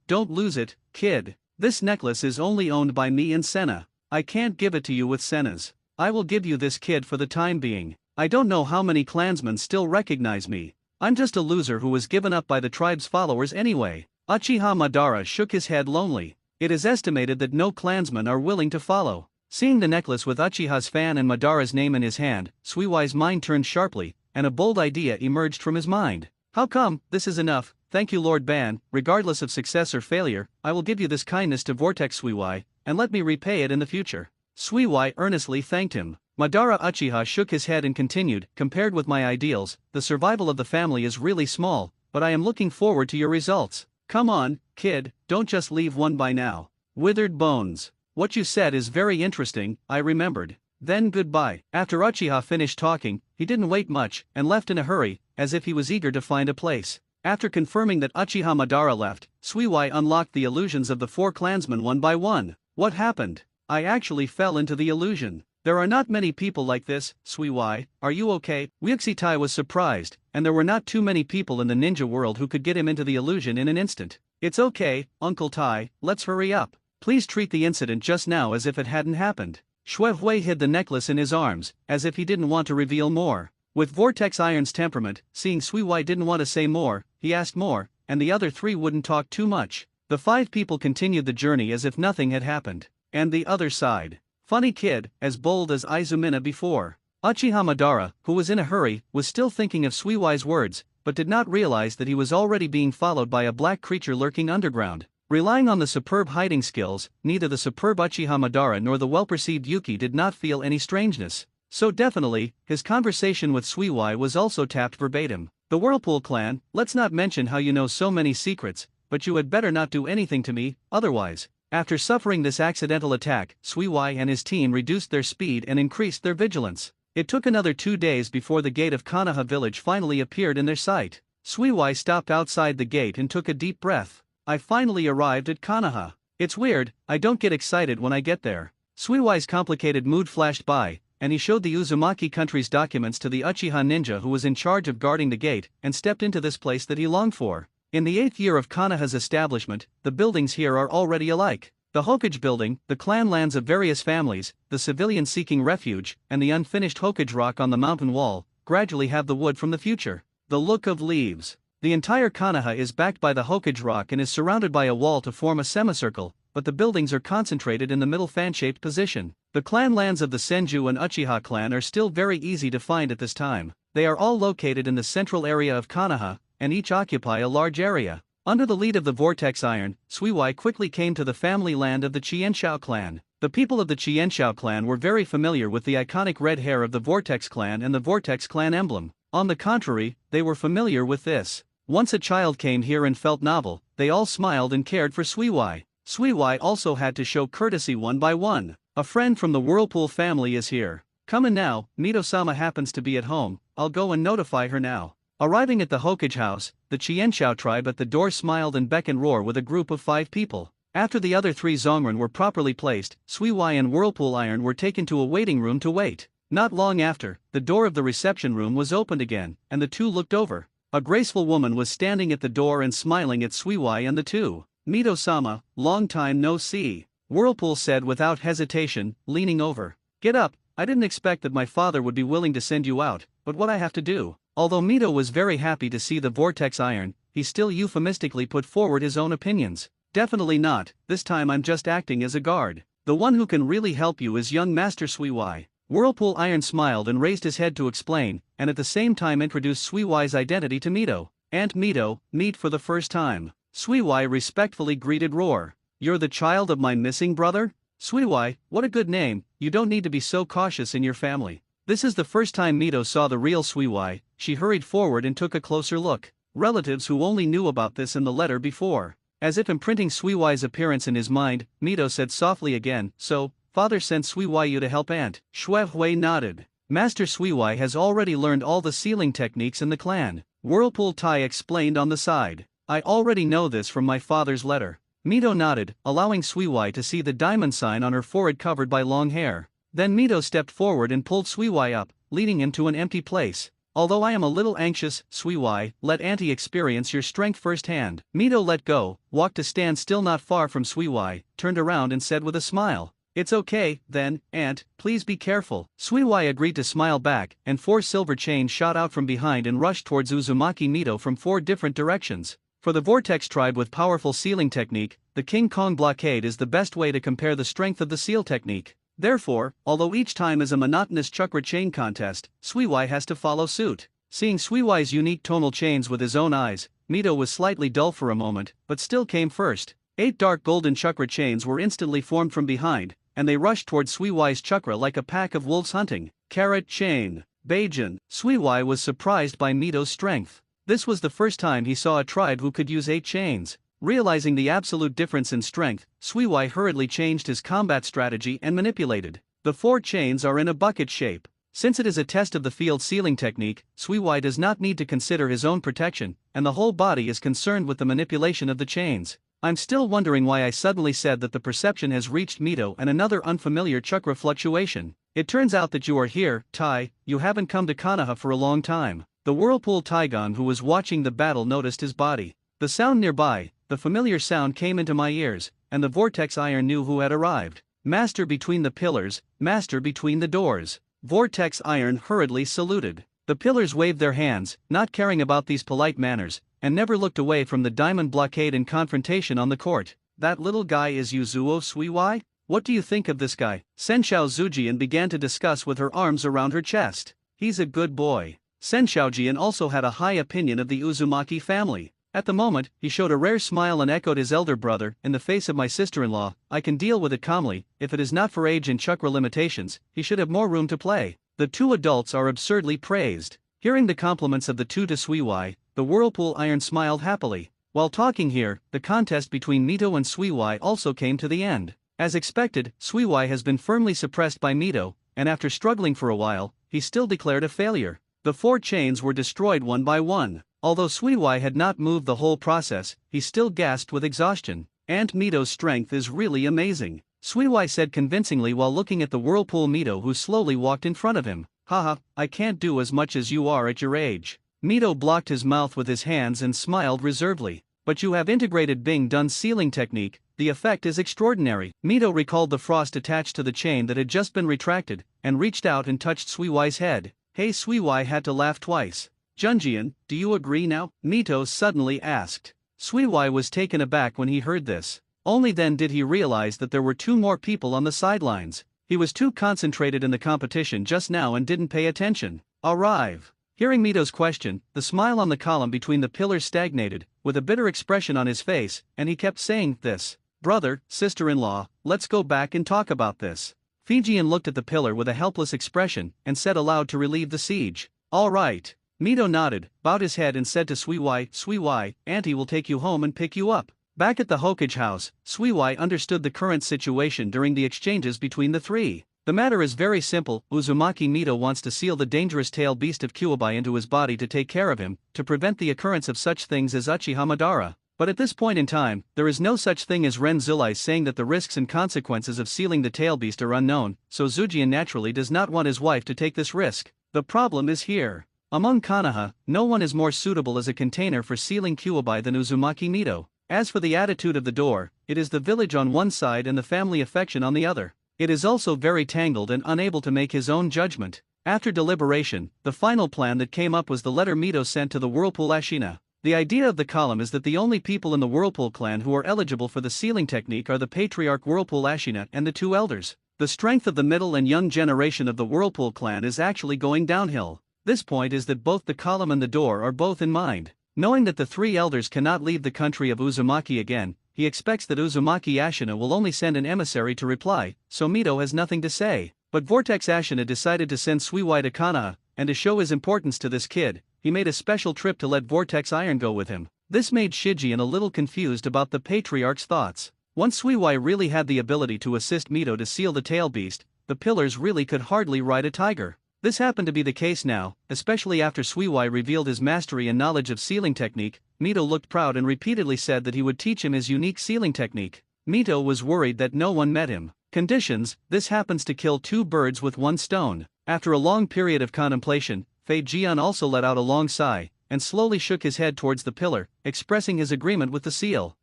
Don't lose it, kid. This necklace is only owned by me and Senna. I can't give it to you with Senna's. I will give you this, kid, for the time being. I don't know how many clansmen still recognize me. I'm just a loser who was given up by the tribe's followers anyway. Uchiha Madara shook his head lonely. It is estimated that no clansmen are willing to follow. Seeing the necklace with Uchiha's fan and Madara's name in his hand, Suiwai's mind turned sharply, and a bold idea emerged from his mind. How come? This is enough. Thank you, Lord Ban. Regardless of success or failure, I will give you this kindness to Vortex Suiwai, and let me repay it in the future. Suiwai earnestly thanked him. Madara Uchiha shook his head and continued, compared with my ideals, the survival of the family is really small, but I am looking forward to your results. Come on, kid, don't just leave one by now. Withered bones. What you said is very interesting, I remembered. Then goodbye. After Uchiha finished talking, he didn't wait much, and left in a hurry, as if he was eager to find a place. After confirming that Uchiha Madara left, Suiwai unlocked the illusions of the 4 clansmen one by one. What happened? I actually fell into the illusion. There are not many people like this, Suiwai, are you okay? Uxitai was surprised, and there were not too many people in the ninja world who could get him into the illusion in an instant. It's okay, Uncle Tai, let's hurry up. Please treat the incident just now as if it hadn't happened. Xuehui hid the necklace in his arms, as if he didn't want to reveal more. With Vortex Iron's temperament, seeing Suiwai didn't want to say more, he asked more, and the other 3 wouldn't talk too much. The 5 people continued the journey as if nothing had happened. And the other side. Funny kid, as bold as Izumina before. Uchiha Madara, who was in a hurry, was still thinking of Suiwai's words, but did not realize that he was already being followed by a black creature lurking underground. Relying on the superb hiding skills, neither the superb Uchiha Madara nor the well-perceived Yuki did not feel any strangeness. So definitely, his conversation with Suiwai was also tapped verbatim. The Whirlpool clan, let's not mention how you know so many secrets, but you had better not do anything to me, otherwise. After suffering this accidental attack, Suiwai and his team reduced their speed and increased their vigilance. It took another 2 days before the gate of Konoha village finally appeared in their sight. Suiwai stopped outside the gate and took a deep breath. I finally arrived at Konoha. It's weird, I don't get excited when I get there. Suiwai's complicated mood flashed by, and he showed the Uzumaki country's documents to the Uchiha ninja who was in charge of guarding the gate, and stepped into this place that he longed for. In the 8th year of Konoha's establishment, the buildings here are already alike. The Hokage building, the clan lands of various families, the civilians seeking refuge, and the unfinished Hokage rock on the mountain wall, gradually have the wood from the future. The look of leaves. The entire Konoha is backed by the Hokage rock and is surrounded by a wall to form a semicircle, but the buildings are concentrated in the middle fan-shaped position. The clan lands of the Senju and Uchiha clan are still very easy to find at this time. They are all located in the central area of Konoha, and each occupy a large area. Under the lead of the Vortex Iron, Suiwai quickly came to the family land of the Qianshao clan. The people of the Qianshao clan were very familiar with the iconic red hair of the Vortex clan and the Vortex clan emblem. On the contrary, they were familiar with this. Once a child came here and felt novel, they all smiled and cared for Suiwai. Suiwai also had to show courtesy one by one. A friend from the Whirlpool family is here. Come in now, Mito-sama happens to be at home, I'll go and notify her now. Arriving at the Hokage house, the Qianxiao tribe at the door smiled and beckoned Roar with a group of 5 people. After the other 3 Zongren were properly placed, Suiwai and Whirlpool Iron were taken to a waiting room to wait. Not long after, the door of the reception room was opened again, and the two looked over. A graceful woman was standing at the door and smiling at Suiwai and the two. Mito-sama, long time no see. Whirlpool said without hesitation, leaning over. Get up, I didn't expect that my father would be willing to send you out, but what I have to do. Although Mito was very happy to see the Vortex Iron, he still euphemistically put forward his own opinions. Definitely not, this time I'm just acting as a guard. The one who can really help you is young Master Suiwai. Whirlpool Iron smiled and raised his head to explain, and at the same time introduced Suiwai's identity to Mito. And Mito, meet for the first time. Suiwai respectfully greeted Roar. You're the child of my missing brother? Suiwai, what a good name, you don't need to be so cautious in your family. This is the first time Mito saw the real Suiwai. She hurried forward and took a closer look. Relatives who only knew about this in the letter before. As if imprinting Suiwai's appearance in his mind, Mito said softly again, so, father sent Suiwai you to help Aunt. Shuehui nodded. Master Suiwai has already learned all the sealing techniques in the clan. Whirlpool Tai explained on the side. I already know this from my father's letter. Mito nodded, allowing Suiwai to see the diamond sign on her forehead covered by long hair. Then Mito stepped forward and pulled Suiwai up, leading him to an empty place. Although I am a little anxious, Suiwai, let Auntie experience your strength firsthand. Mito let go, walked to stand still not far from Suiwai, turned around and said with a smile. It's okay, then, Aunt, please be careful. Suiwai agreed to smile back, and 4 silver chains shot out from behind and rushed towards Uzumaki Mito from 4 different directions. For the Vortex tribe with powerful sealing technique, the King Kong blockade is the best way to compare the strength of the seal technique. Therefore, although each time is a monotonous chakra chain contest, Suiwai has to follow suit. Seeing Suiwai's unique tonal chains with his own eyes, Mito was slightly dull for a moment, but still came first. 8 dark golden chakra chains were instantly formed from behind, and they rushed towards Suiwai's chakra like a pack of wolves hunting. Carrot chain. Baijin. Suiwai was surprised by Mito's strength. This was the first time he saw a tribe who could use 8 chains. Realizing the absolute difference in strength, Suiwai hurriedly changed his combat strategy and manipulated. The 4 chains are in a bucket shape. Since it is a test of the field sealing technique, Suiwai does not need to consider his own protection, and the whole body is concerned with the manipulation of the chains. I'm still wondering why I suddenly said that the perception has reached Mito and another unfamiliar chakra fluctuation. It turns out that you are here, Tai, you haven't come to Konoha for a long time. The Whirlpool Taigon who was watching the battle noticed his body. The sound nearby, the familiar sound came into my ears, and the Vortex Iron knew who had arrived. Master between the pillars, master between the doors. Vortex Iron hurriedly saluted. The pillars waved their hands, not caring about these polite manners, and never looked away from the diamond blockade and confrontation on the court. That little guy is Yuzuo Suiwai? What do you think of this guy? Senshao Zujian began to discuss with her arms around her chest. He's a good boy. Senshaojian also had a high opinion of the Uzumaki family. At the moment, he showed a rare smile and echoed his elder brother, in the face of my sister-in-law, I can deal with it calmly, if it is not for age and chakra limitations, he should have more room to play. The 2 adults are absurdly praised. Hearing the compliments of the 2 to Suiwai, the Whirlpool Iron smiled happily. While talking here, the contest between Mito and Suiwai also came to the end. As expected, Suiwai has been firmly suppressed by Mito, and after struggling for a while, he still declared a failure. The 4 chains were destroyed one by one. Although Suiwai had not moved the whole process, he still gasped with exhaustion. Aunt Mito's strength is really amazing, Suiwai said convincingly while looking at the Whirlpool Mito who slowly walked in front of him. Haha, I can't do as much as you are at your age. Mito blocked his mouth with his hands and smiled reservedly. But you have integrated Bing Dun's sealing technique, the effect is extraordinary. Mito recalled the frost attached to the chain that had just been retracted, and reached out and touched Suiwai's head. Hey, Suiwai had to laugh twice. Junjian, do you agree now? Mito suddenly asked. Suiwai was taken aback when he heard this. Only then did he realize that there were 2 more people on the sidelines. He was too concentrated in the competition just now and didn't pay attention. Arrive. Hearing Mito's question, the smile on the column between the pillars stagnated, with a bitter expression on his face, and he kept saying this. Brother, sister-in-law, let's go back and talk about this. Fijian looked at the pillar with a helpless expression, and said aloud to relieve the siege. All right. Mito nodded, bowed his head and said to Suiwai, Auntie will take you home and pick you up. Back at the Hokage house, Suiwai understood the current situation during the exchanges between the three. The matter is very simple. Uzumaki Mito wants to seal the dangerous tail beast of Kyuubi into his body to take care of him, to prevent the occurrence of such things as Uchiha Madara. But at this point in time, there is no such thing as Ren Zulai saying that the risks and consequences of sealing the tail beast are unknown, so Zujian naturally does not want his wife to take this risk. The problem is here. Among Konoha, no one is more suitable as a container for sealing Kyuubi than Uzumaki Mito. As for the attitude of the door, it is the village on one side and the family affection on the other. It is also very tangled and unable to make his own judgment. After deliberation, the final plan that came up was the letter Mito sent to the Whirlpool Ashina. The idea of the column is that the only people in the Whirlpool clan who are eligible for the sealing technique are the patriarch Whirlpool Ashina and the two elders. The strength of the middle and young generation of the Whirlpool clan is actually going downhill. This point is that both the column and the door are both in mind. Knowing that the three elders cannot leave the country of Uzumaki again, he expects that Uzumaki Ashina will only send an emissary to reply, so Mito has nothing to say. But Vortex Ashina decided to send Suiwai to Konoha, and to show his importance to this kid, he made a special trip to let Vortex Iron go with him. This made Shijian a little confused about the patriarch's thoughts. Once Suiwai really had the ability to assist Mito to seal the tail beast, the pillars really could hardly ride a tiger. This happened to be the case now, especially after Suiwai revealed his mastery and knowledge of sealing technique. Mito looked proud and repeatedly said that he would teach him his unique sealing technique. Mito was worried that no one met him. Conditions: this happens to kill two birds with one stone. After a long period of contemplation, Fei Jian also let out a long sigh, and slowly shook his head towards the pillar, expressing his agreement with the seal.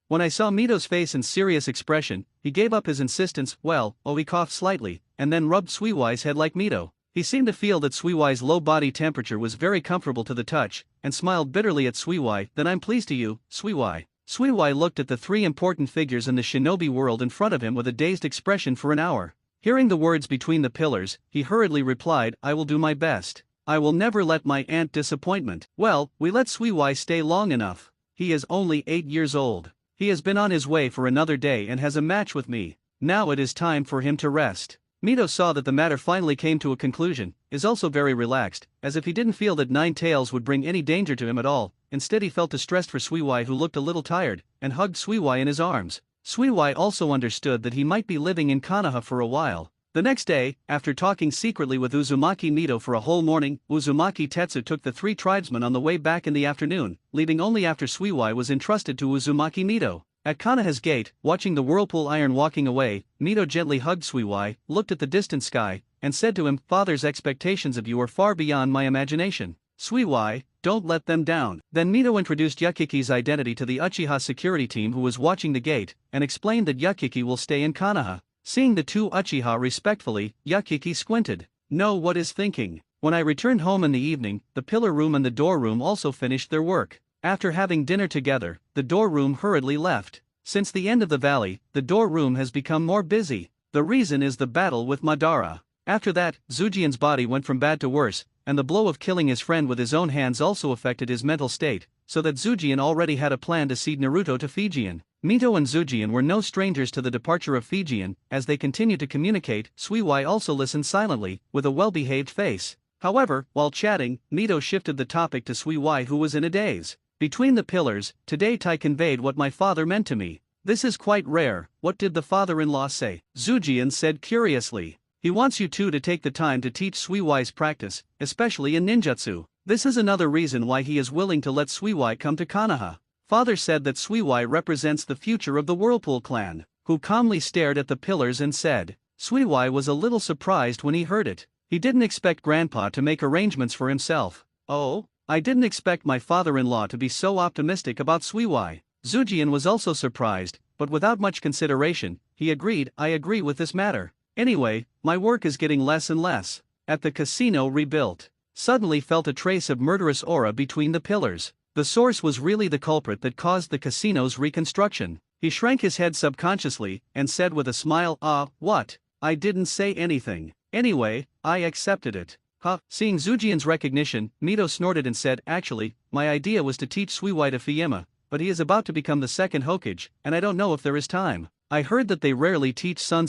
When I saw Mito's face and serious expression, he gave up his insistence. He coughed slightly, and then rubbed Suiwai's head like Mito. He seemed to feel that Suiwai's low body temperature was very comfortable to the touch, and smiled bitterly at Suiwai. Then I'm pleased to you, Suiwai. Suiwai looked at the three important figures in the shinobi world in front of him with a dazed expression for an hour. Hearing the words between the pillars, he hurriedly replied, I will do my best. I will never let my aunt disappointment. We let Suiwai stay long enough. He is only 8 years old. He has been on his way for another day and has a match with me. Now it is time for him to rest. Mito saw that the matter finally came to a conclusion, is also very relaxed, as if he didn't feel that Nine Tails would bring any danger to him at all. Instead he felt distressed for Suiwai, who looked a little tired, and hugged Suiwai in his arms. Suiwai also understood that he might be living in Konoha for a while. The next day, after talking secretly with Uzumaki Mito for a whole morning, Uzumaki Tetsu took the three tribesmen on the way back in the afternoon, leaving only after Suiwai was entrusted to Uzumaki Mito. At Konoha's gate, watching the Whirlpool Iron walking away, Mito gently hugged Suiwai, looked at the distant sky, and said to him, Father's expectations of you are far beyond my imagination. Suiwai, don't let them down. Then Mito introduced Yukiki's identity to the Uchiha security team who was watching the gate, and explained that Yukiki will stay in Konoha. Seeing the two Uchiha respectfully, Yukiki squinted. Know what is thinking. When I returned home in the evening, the pillar room and the door room also finished their work. After having dinner together, the door room hurriedly left. Since the end of the valley, the door room has become more busy. The reason is the battle with Madara. After that, Zujian's body went from bad to worse, and the blow of killing his friend with his own hands also affected his mental state, so that Zujian already had a plan to cede Naruto to Fujian. Mito and Zujian were no strangers to the departure of Fujian. As they continued to communicate, Suiwai also listened silently, with a well-behaved face. However, while chatting, Mito shifted the topic to Suiwai, who was in a daze. Between the pillars, today Tai conveyed what my father meant to me. This is quite rare. What did the father-in-law say? Zujian said curiously. He wants you two to take the time to teach Suiwai's practice, especially in ninjutsu. This is another reason why he is willing to let Suiwai come to Konoha. Father said that Suiwai represents the future of the Whirlpool clan, who calmly stared at the pillars and said. Suiwai was a little surprised when he heard it. He didn't expect Grandpa to make arrangements for himself. Oh? I didn't expect my father-in-law to be so optimistic about Suiwai. Zujian was also surprised, but without much consideration, he agreed. I agree with this matter. Anyway, my work is getting less and less. At the casino rebuilt, suddenly felt a trace of murderous aura between the pillars. The source was really the culprit that caused the casino's reconstruction. He shrank his head subconsciously, and said with a smile, what? I didn't say anything. Anyway, I accepted it. Seeing Zujian's recognition, Mito snorted and said, actually, my idea was to teach Suiwai to Fiema, but he is about to become the second Hokage, and I don't know if there is time. I heard that they rarely teach Sun/.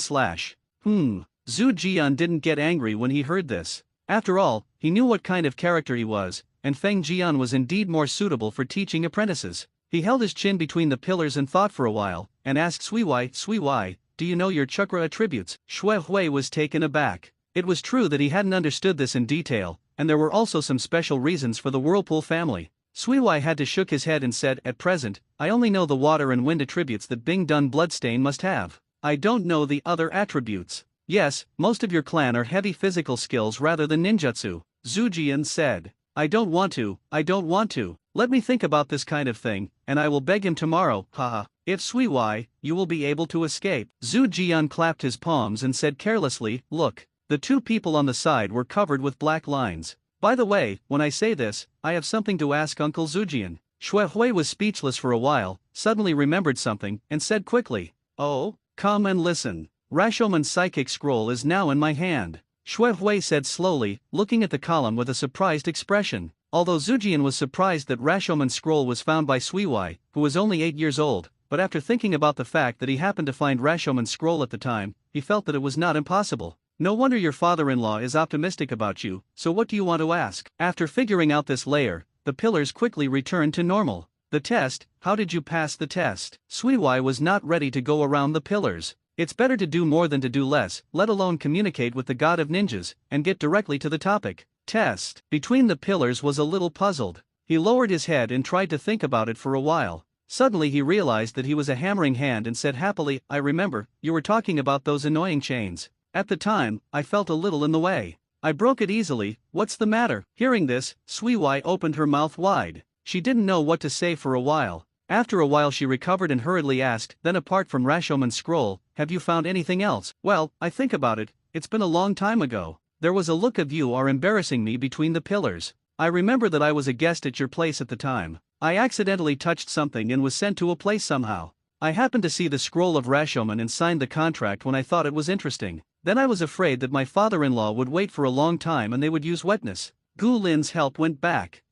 Zujian didn't get angry when he heard this. After all, he knew what kind of character he was, and Feng Jian was indeed more suitable for teaching apprentices. He held his chin between the pillars and thought for a while, and asked Sui Wai, do you know your chakra attributes? Shui Hui was taken aback. It was true that he hadn't understood this in detail, and there were also some special reasons for the Whirlpool family. Sui Wai had to shook his head and said, at present, I only know the water and wind attributes that Bing Dun Bloodstain must have. I don't know the other attributes. Yes, most of your clan are heavy physical skills rather than ninjutsu, Zhu Jian said. I don't want to. Let me think about this kind of thing, and I will beg him tomorrow, haha. If Sui Wai, you will be able to escape. Zhu Jian clapped his palms and said carelessly, look. The two people on the side were covered with black lines. By the way, when I say this, I have something to ask Uncle Zhujian. Shui Hui was speechless for a while, suddenly remembered something, and said quickly, oh, come and listen. Rashoman's psychic scroll is now in my hand. Shui Hui said slowly, looking at the column with a surprised expression. Although Zhujian was surprised that Rashoman's scroll was found by Sui Wai, who was only 8 years old, but after thinking about the fact that he happened to find Rashoman's scroll at the time, he felt that it was not impossible. No wonder your father-in-law is optimistic about you, so what do you want to ask? After figuring out this layer, the pillars quickly returned to normal. The test, how did you pass the test? Sui Wai was not ready to go around the pillars. It's better to do more than to do less, let alone communicate with the god of ninjas, and get directly to the topic. Test. Between the pillars was a little puzzled. He lowered his head and tried to think about it for a while. Suddenly he realized that he was a hammering hand and said happily, I remember, you were talking about those annoying chains. At the time, I felt a little in the way. I broke it easily, what's the matter? Hearing this, Sui Wai opened her mouth wide. She didn't know what to say for a while. After a while she recovered and hurriedly asked, then apart from Rashoman's scroll, have you found anything else? Well, I think about it, it's been a long time ago. There was a look of you are embarrassing me between the pillars. I remember that I was a guest at your place at the time. I accidentally touched something and was sent to a place somehow. I happened to see the scroll of Rashoman and signed the contract when I thought it was interesting. Then I was afraid that my father-in-law would wait for a long time and they would use wetness. Gu Lin's help went back.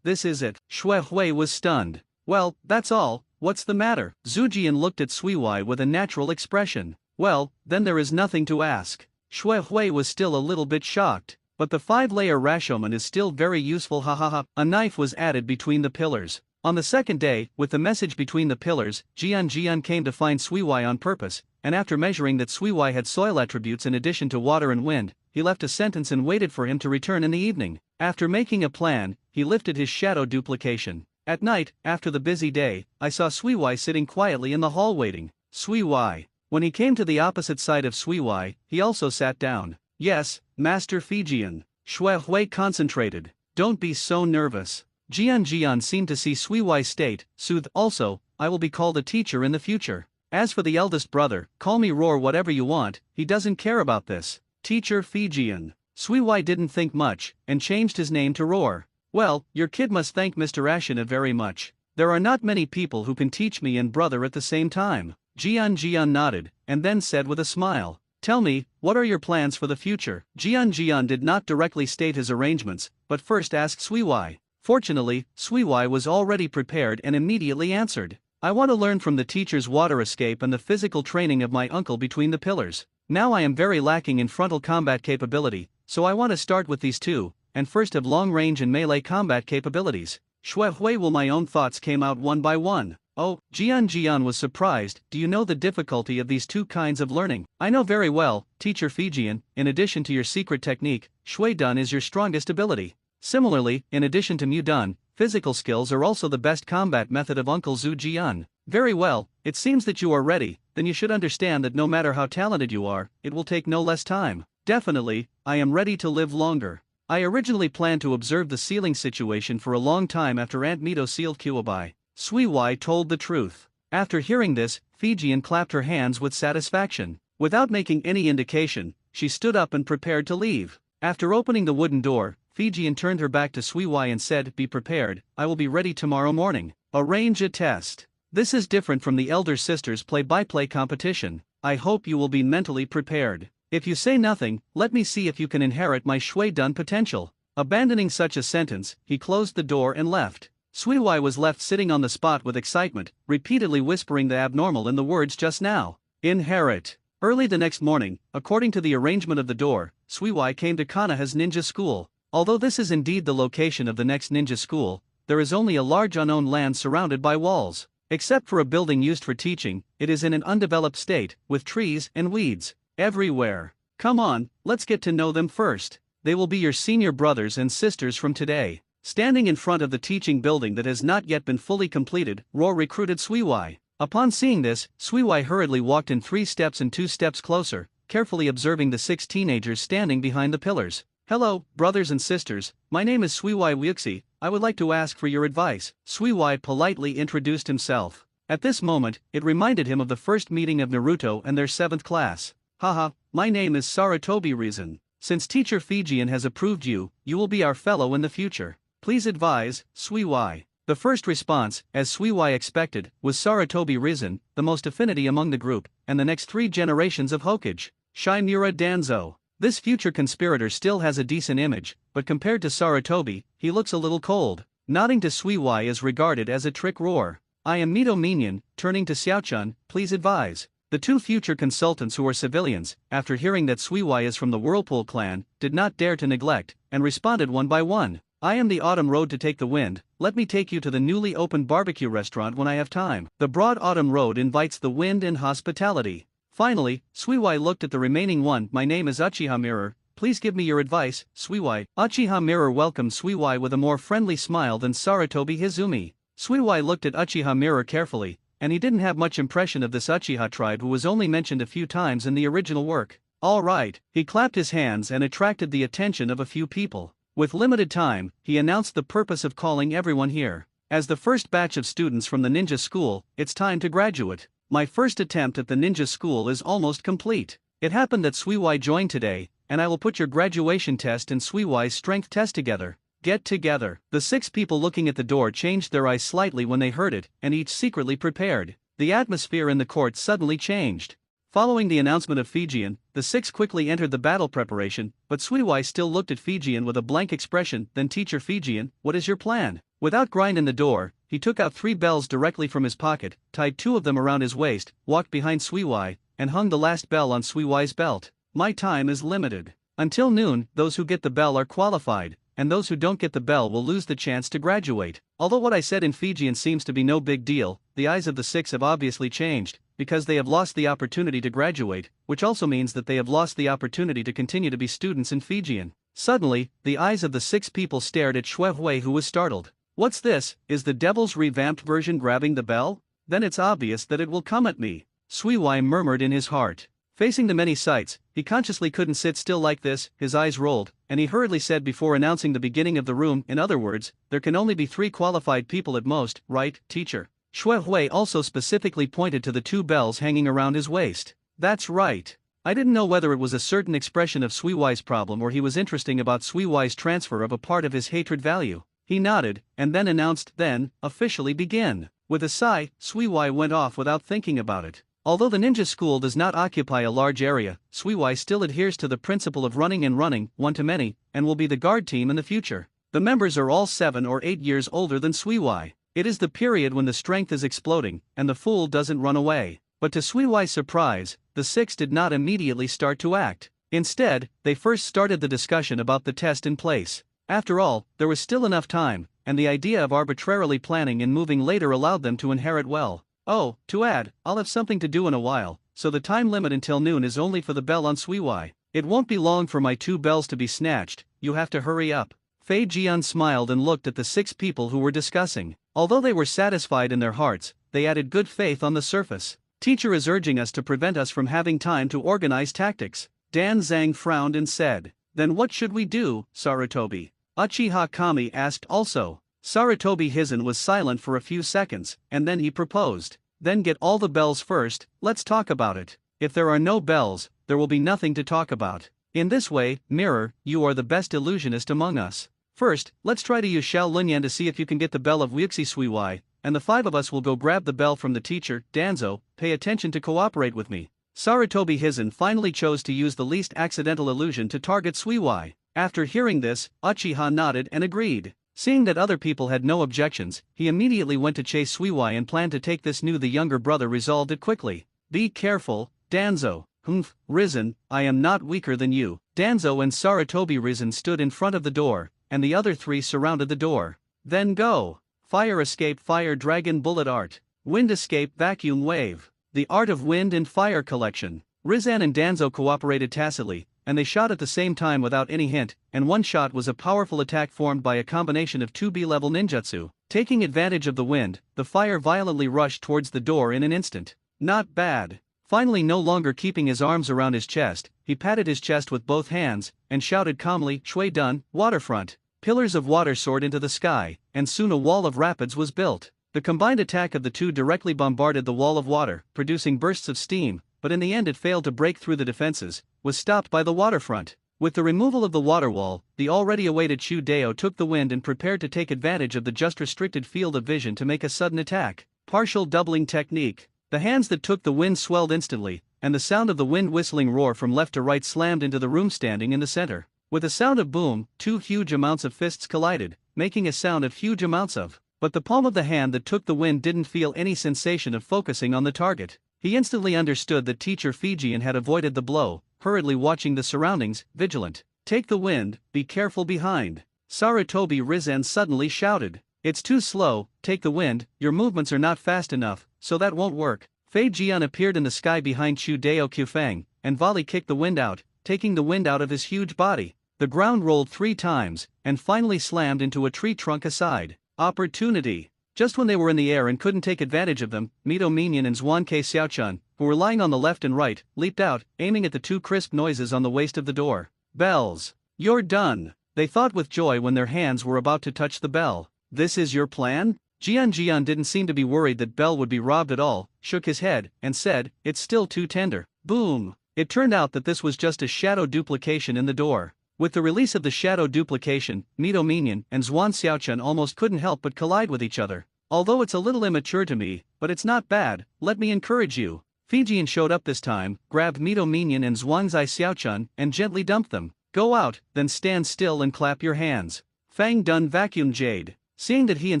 This is it. Shui Hui was stunned. Well, that's all, what's the matter? Zhu Jian looked at Sui Wai with a natural expression. Well, then there is nothing to ask. Shui Hui was still a little bit shocked. But the 5-layer Rashoman is still very useful, hahaha. A knife was added between the pillars. On the second day, with the message between the pillars, Jian came to find Sui Wai on purpose, and after measuring that Sui Wai had soil attributes in addition to water and wind, he left a sentence and waited for him to return in the evening. After making a plan, he lifted his shadow duplication. At night, after the busy day, I saw Sui Wai sitting quietly in the hall waiting. Sui Wai. When he came to the opposite side of Sui Wai, he also sat down. Yes, Master Fijian. Shui Hui concentrated. Don't be so nervous. Jian seemed to see Sui Wai's state, soothed. Also, I will be called a teacher in the future. As for the eldest brother, call me Roar whatever you want, he doesn't care about this. Teacher Fijian. Sui Wai didn't think much, and changed his name to Roar. Well, your kid must thank Mr. Ashina very much. There are not many people who can teach me and brother at the same time. Jian nodded, and then said with a smile, tell me, what are your plans for the future? Jian did not directly state his arrangements, but first asked Sui Wai. Fortunately, Sui Wai was already prepared and immediately answered. I want to learn from the teacher's water escape and the physical training of my uncle between the pillars. Now I am very lacking in frontal combat capability, so I want to start with these two, and first have long-range and melee combat capabilities. Shui Hui will my own thoughts came out one by one. Oh, Jian was surprised, do you know the difficulty of these two kinds of learning? I know very well, Teacher Fijian, in addition to your secret technique, Shui Dun is your strongest ability. Similarly, in addition to Mu Dun, physical skills are also the best combat method of Uncle Zhu Jian. Very well, it seems that you are ready, then you should understand that no matter how talented you are, it will take no less time. Definitely, I am ready to live longer. I originally planned to observe the sealing situation for a long time after Aunt Mito sealed Kuobai. Sui Wai told the truth. After hearing this, Fijian clapped her hands with satisfaction. Without making any indication, she stood up and prepared to leave. After opening the wooden door, Fijian turned her back to Sui Wai and said, be prepared, I will be ready tomorrow morning. Arrange a test. This is different from the elder sister's play-by-play competition. I hope you will be mentally prepared. If you say nothing, let me see if you can inherit my Shui Dun potential. Abandoning such a sentence, he closed the door and left. Sui Wai was left sitting on the spot with excitement, repeatedly whispering the abnormal in the words just now. Inherit. Early the next morning, according to the arrangement of the door, Suiwai came to Kanaha's ninja school. Although this is indeed the location of the next ninja school, there is only a large unowned land surrounded by walls. Except for a building used for teaching, it is in an undeveloped state, with trees and weeds everywhere. Come on, let's get to know them first. They will be your senior brothers and sisters from today. Standing in front of the teaching building that has not yet been fully completed, Roar recruited Suiwai. Upon seeing this, Suiwai hurriedly walked in 3 steps and 2 steps closer, carefully observing the 6 teenagers standing behind the pillars. Hello, brothers and sisters, my name is Suiwai Wuxi. I would like to ask for your advice. Suiwai politely introduced himself. At this moment, it reminded him of the first meeting of Naruto and their 7th class. Haha, my name is Sarutobi Reason. Since teacher Fijian has approved you, you will be our fellow in the future. Please advise, Suiwai. The first response, as Suiwai expected, was Sarutobi Reason, the most affinity among the group, and the next 3 generations of Hokage. Shimura Danzo. This future conspirator still has a decent image, but compared to Sarutobi, he looks a little cold. Nodding to Suiwai is regarded as a trick. Roar. I am Mito Minion. Turning to Xiaochun, please advise. The 2 future consultants who are civilians, after hearing that Suiwai is from the Whirlpool clan, did not dare to neglect, and responded one by one. I am the autumn road to take the wind, let me take you to the newly opened barbecue restaurant when I have time. The broad autumn road invites the wind and hospitality. Finally, Suiwai looked at the remaining one. My name is Uchiha Mirror, please give me your advice, Suiwai. Uchiha Mirror welcomed Suiwai with a more friendly smile than Sarutobi Hizumi. Suiwai looked at Uchiha Mirror carefully, and he didn't have much impression of this Uchiha tribe who was only mentioned a few times in the original work. Alright, he clapped his hands and attracted the attention of a few people. With limited time, he announced the purpose of calling everyone here. As the first batch of students from the ninja school, it's time to graduate. My first attempt at the ninja school is almost complete. It happened that Suiwai joined today, and I will put your graduation test and Suiwai's strength test together. Get together. The 6 people looking at the door changed their eyes slightly when they heard it, and each secretly prepared. The atmosphere in the court suddenly changed. Following the announcement of Fijian, the 6 quickly entered the battle preparation, but Suiwai still looked at Fijian with a blank expression. Then teacher Fijian, what is your plan? Without grinding the door, he took out 3 bells directly from his pocket, tied 2 of them around his waist, walked behind Suiwai, and hung the last bell on Suiwai's belt. My time is limited. Until noon, those who get the bell are qualified, and those who don't get the bell will lose the chance to graduate. Although what I said in Fijian seems to be no big deal, the eyes of the 6 have obviously changed, because they have lost the opportunity to graduate, which also means that they have lost the opportunity to continue to be students in Fijian. Suddenly, the eyes of the 6 people stared at Xuehui, who was startled. What's this? Is the devil's revamped version grabbing the bell? Then it's obvious that it will come at me. Suiwai murmured in his heart. Facing the many sights, he consciously couldn't sit still like this. His eyes rolled, and he hurriedly said before announcing the beginning of the room, in other words, there can only be 3 qualified people at most, right, teacher? Xuehui also specifically pointed to the 2 bells hanging around his waist. That's right. I didn't know whether it was a certain expression of Suiwai's problem or he was interesting about Suiwai's transfer of a part of his hatred value. He nodded, and then announced, then, officially begin. With a sigh, Suiwai went off without thinking about it. Although the ninja school does not occupy a large area, Suiwai still adheres to the principle of running and running, one to many, and will be the guard team in the future. The members are all 7 or 8 years older than Suiwai. It is the period when the strength is exploding, and the fool doesn't run away. But to Suiwai's surprise, the 6 did not immediately start to act. Instead, they first started the discussion about the test in place. After all, there was still enough time, and the idea of arbitrarily planning and moving later allowed them to inherit well. Oh, to add, I'll have something to do in a while, so the time limit until noon is only for the bell on Suiwai. It won't be long for my 2 bells to be snatched, you have to hurry up. Fei Jian smiled and looked at the 6 people who were discussing. Although they were satisfied in their hearts, they added good faith on the surface. Teacher is urging us to prevent us from having time to organize tactics. Dan Zhang frowned and said, then what should we do, Sarutobi? Uchiha Kami asked also. Sarutobi Hizen was silent for a few seconds, and then he proposed. Then get all the bells first, let's talk about it. If there are no bells, there will be nothing to talk about. In this way, Mirror, you are the best illusionist among us. First, let's try to use Xiao Lunyan to see if you can get the bell of Wuxi Suiwai, and the 5 of us will go grab the bell from the teacher, Danzo. Pay attention to cooperate with me. Sarutobi Hizen finally chose to use the least accidental illusion to target Suiwai. After hearing this, Uchiha nodded and agreed. Seeing that other people had no objections, he immediately went to chase Suiwai and planned to take this new. The younger brother resolved it quickly. Be careful, Danzo. Humph, Risen, I am not weaker than you. Danzo and Sarutobi Risen stood in front of the door, and the other three surrounded the door. Then go. Fire escape, fire dragon bullet art. Wind escape, vacuum wave. The art of wind and fire collection. Rizan and Danzo cooperated tacitly, and they shot at the same time without any hint, and one shot was a powerful attack formed by a combination of 2 B-level ninjutsu. Taking advantage of the wind, the fire violently rushed towards the door in an instant. Not bad. Finally, no longer keeping his arms around his chest, he patted his chest with both hands, and shouted calmly, "Shui dun, waterfront." Pillars of water soared into the sky, and soon a wall of rapids was built. The combined attack of the two directly bombarded the wall of water, producing bursts of steam, but in the end it failed to break through the defenses, was stopped by the waterfront. With the removal of the water wall, the already awaited Shu Dao took the wind and prepared to take advantage of the just restricted field of vision to make a sudden attack. Partial doubling technique. The hands that took the wind swelled instantly, and the sound of the wind whistling roar from left to right slammed into the room standing in the center. With a sound of boom, two huge amounts of fists collided, making a sound of huge amounts of. But the palm of the hand that took the wind didn't feel any sensation of focusing on the target. He instantly understood that teacher Fijian had avoided the blow, hurriedly watching the surroundings, vigilant. "Take the wind, be careful behind." Sarutobi Rizan suddenly shouted. "It's too slow, take the wind, your movements are not fast enough, so that won't work." Fei Jian appeared in the sky behind Chu Dao Qufang, and volley kicked the wind out, taking the wind out of his huge body. The ground rolled 3 times, and finally slammed into a tree trunk aside. Opportunity. Just when they were in the air and couldn't take advantage of them, Mito Minion and Zhuan Ke Xiaochun, who were lying on the left and right, leaped out, aiming at the 2 crisp noises on the waist of the door. "Bells. You're done," they thought with joy when their hands were about to touch the bell. "This is your plan?" Jian didn't seem to be worried that Bell would be robbed at all, shook his head, and said, "It's still too tender." Boom! It turned out that this was just a shadow duplication in the door. With the release of the shadow duplication, Mito Minion and Zhuan Xiaochun almost couldn't help but collide with each other. "Although it's a little immature to me, but it's not bad, let me encourage you." Fijian showed up this time, grabbed Mito Minion and Zhuangzai Xiaochun, and gently dumped them. "Go out, then stand still and clap your hands." Fang Dun vacuumed Jade. Seeing that he and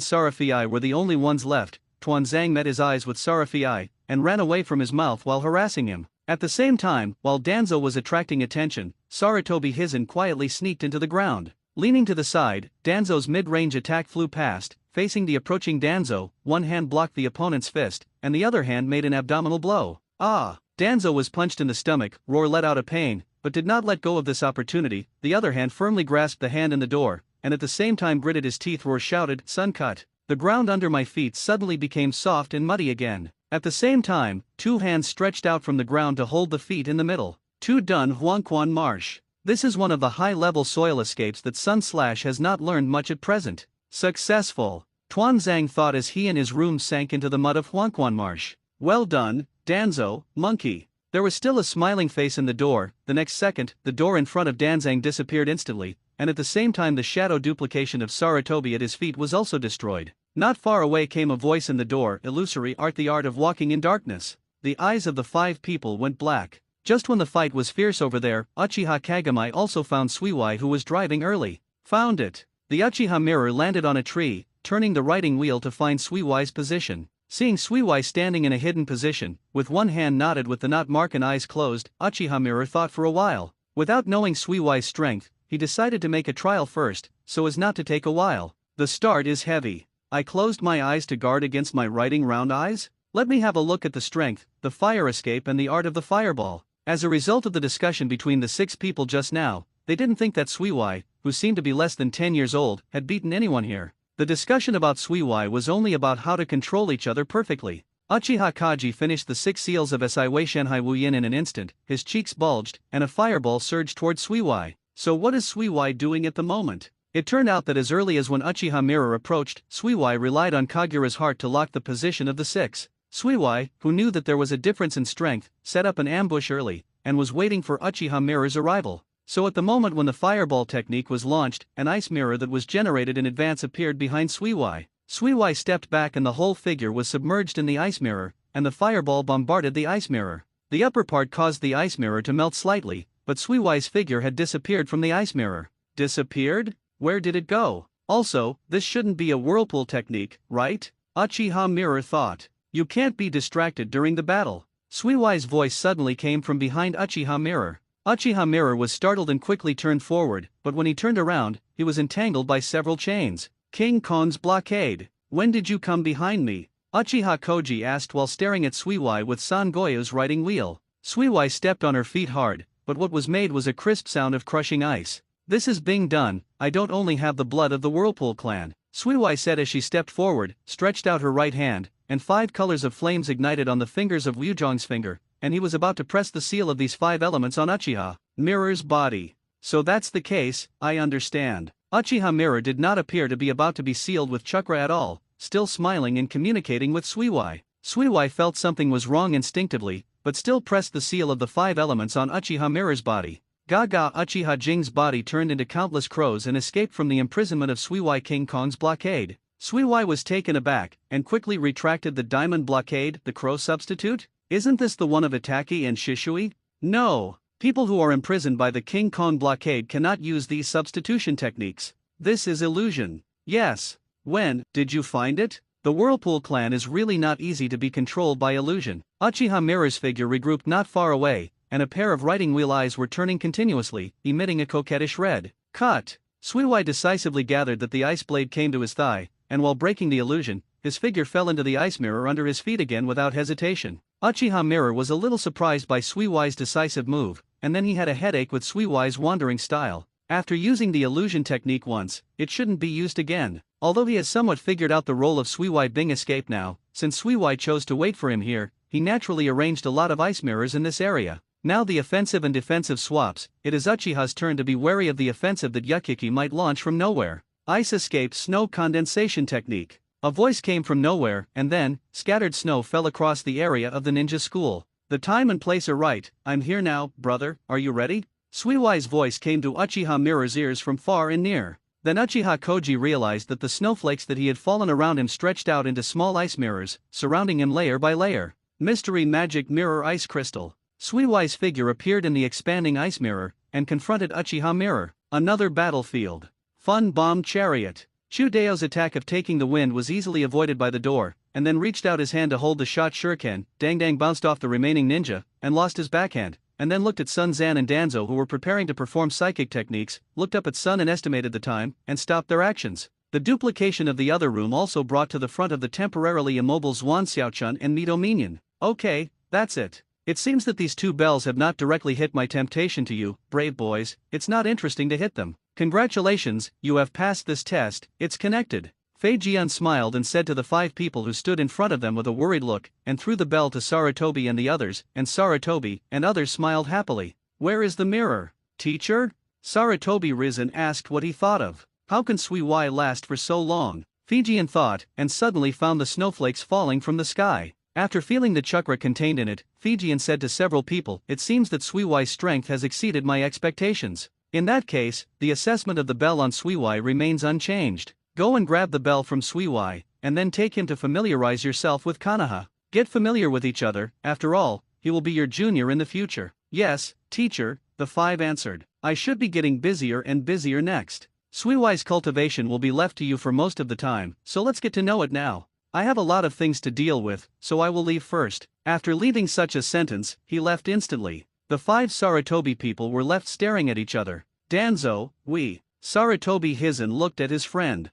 Sarafii were the only ones left, Tuanzang met his eyes with Sarafii, and ran away from his mouth while harassing him. At the same time, while Danzo was attracting attention, Sarutobi Hizen quietly sneaked into the ground. Leaning to the side, Danzo's mid-range attack flew past, facing the approaching Danzo, one hand blocked the opponent's fist, and the other hand made an abdominal blow. Ah! Danzo was punched in the stomach, Roar let out a pain, but did not let go of this opportunity. The other hand firmly grasped the hand in the door, and at the same time gritted his teeth. Roar shouted, "Sun cut." The ground under my feet suddenly became soft and muddy again. At the same time, 2 hands stretched out from the ground to hold the feet in the middle. Tu Dun Huangquan Marsh. This is one of the high-level soil escapes that Sun Slash has not learned much at present. Successful. Tuanzang thought as he and his room sank into the mud of Huangquan Marsh. "Well done, Danzo, monkey." There was still a smiling face in the door. The next second, the door in front of Danzang disappeared instantly, and at the same time the shadow duplication of Sarutobi at his feet was also destroyed. Not far away came a voice in the door, "Illusory art, the art of walking in darkness." The eyes of the 5 people went black. Just when the fight was fierce over there, Uchiha Kagami also found Suiwai, who was driving early. Found it. The Uchiha mirror landed on a tree, turning the writing wheel to find Suiwai's position. Seeing Suiwai standing in a hidden position, with one hand knotted with the knot mark and eyes closed, Uchiha mirror thought for a while. Without knowing Suiwai's strength, he decided to make a trial first, so as not to take a while. "The start is heavy. I closed my eyes to guard against my writing round eyes. Let me have a look at the strength, the fire escape and the art of the fireball." As a result of the discussion between the 6 people just now, they didn't think that Suiwai, who seemed to be less than 10 years old, had beaten anyone here. The discussion about Suiwai was only about how to control each other perfectly. Uchiha Kaji finished the 6 seals of Si Wei Shenhai Wu Yin in an instant, his cheeks bulged, and a fireball surged toward Suiwai. So what is Suiwai doing at the moment? It turned out that as early as when Uchiha Mirror approached, Suiwai relied on Kagura's heart to lock the position of the 6. Suiwai, who knew that there was a difference in strength, set up an ambush early, and was waiting for Uchiha Mirror's arrival. So at the moment when the fireball technique was launched, an ice mirror that was generated in advance appeared behind Suiwai. Suiwai stepped back and the whole figure was submerged in the ice mirror, and the fireball bombarded the ice mirror. The upper part caused the ice mirror to melt slightly, but Suiwai's figure had disappeared from the ice mirror. Disappeared? Where did it go? Also, this shouldn't be a whirlpool technique, right? Uchiha Mirror thought. You can't be distracted during the battle. Suiwai's voice suddenly came from behind Uchiha Mirror. Uchiha Mirror was startled and quickly turned forward, but when he turned around, he was entangled by several chains. King Kon's blockade. When did you come behind me? Uchiha Koji asked while staring at Suiwai with San Goyo's riding wheel. Suiwai stepped on her feet hard, but what was made was a crisp sound of crushing ice. This is being done, I don't only have the blood of the Whirlpool clan, Suiwai said as she stepped forward, stretched out her right hand, and 5 colors of flames ignited on the fingers of Wuzhong's finger, and he was about to press the seal of these 5 elements on Uchiha Mirror's body. So that's the case, I understand. Uchiha Mirror did not appear to be about to be sealed with chakra at all, still smiling and communicating with Suiwai. Suiwai felt something was wrong instinctively, but still pressed the seal of the 5 elements on Uchiha Mirror's body. Gaga Uchiha Jing's body turned into countless crows and escaped from the imprisonment of Suiwai King Kong's blockade. Suiwai was taken aback, and quickly retracted the diamond blockade. The crow substitute? Isn't this the one of Itaki and Shishui? No. People who are imprisoned by the King Kong blockade cannot use these substitution techniques. This is illusion. Yes. When did you find it? The Whirlpool clan is really not easy to be controlled by illusion. Uchiha Mirror's figure regrouped not far away, and a pair of riding wheel eyes were turning continuously, emitting a coquettish red. Cut! Suiwai decisively gathered that the ice blade came to his thigh, and while breaking the illusion, his figure fell into the ice mirror under his feet again without hesitation. Uchiha Mirror was a little surprised by Suiwai's decisive move, and then he had a headache with Suiwai's wandering style. After using the illusion technique once, it shouldn't be used again. Although he has somewhat figured out the role of Suiwai being escape now, since Suiwai chose to wait for him here, he naturally arranged a lot of ice mirrors in this area. Now the offensive and defensive swaps, it is Uchiha's turn to be wary of the offensive that Yukiki might launch from nowhere. Ice escape snow condensation technique. A voice came from nowhere, and then, scattered snow fell across the area of the ninja school. The time and place are right, I'm here now, brother, are you ready? Suiwai's voice came to Uchiha Mirror's ears from far and near. Then Uchiha Koji realized that the snowflakes that he had fallen around him stretched out into small ice mirrors, surrounding him layer by layer. Mystery Magic Mirror Ice Crystal. Suiwai's figure appeared in the expanding ice mirror, and confronted Uchiha Mirror. Another battlefield. Fun Bomb Chariot. Chudeo's attack of taking the wind was easily avoided by the door, and then reached out his hand to hold the shot shuriken. Dang bounced off the remaining ninja, and lost his backhand, and then looked at Sun Zan and Danzo who were preparing to perform psychic techniques, looked up at Sun and estimated the time, and stopped their actions. The duplication of the other room also brought to the front of the temporarily immobile Zhuan Xiaochun and Mito Minion. Okay, that's it. It seems that these 2 bells have not directly hit my temptation to you, brave boys, it's not interesting to hit them. Congratulations, you have passed this test, it's connected. Fei Jian smiled and said to the 5 people who stood in front of them with a worried look, and threw the bell to Sarutobi and the others, and Sarutobi and others smiled happily. Where is the mirror? Teacher? Sarutobi risen asked what he thought of. How can Suiwai last for so long? Fei Jian thought, and suddenly found the snowflakes falling from the sky. After feeling the chakra contained in it, Fei Jian said to several people, it seems that Suiwai's strength has exceeded my expectations. In that case, the assessment of the bell on Suiwai remains unchanged. Go and grab the bell from Suiwai, and then take him to familiarize yourself with Kanaha. Get familiar with each other, after all, he will be your junior in the future. Yes, teacher, the 5 answered. I should be getting busier and busier next. Suiwai's cultivation will be left to you for most of the time, so let's get to know it now. I have a lot of things to deal with, so I will leave first. After leaving such a sentence, he left instantly. The 5 Sarutobi people were left staring at each other. Danzo, we. Sarutobi Hizen looked at his friend.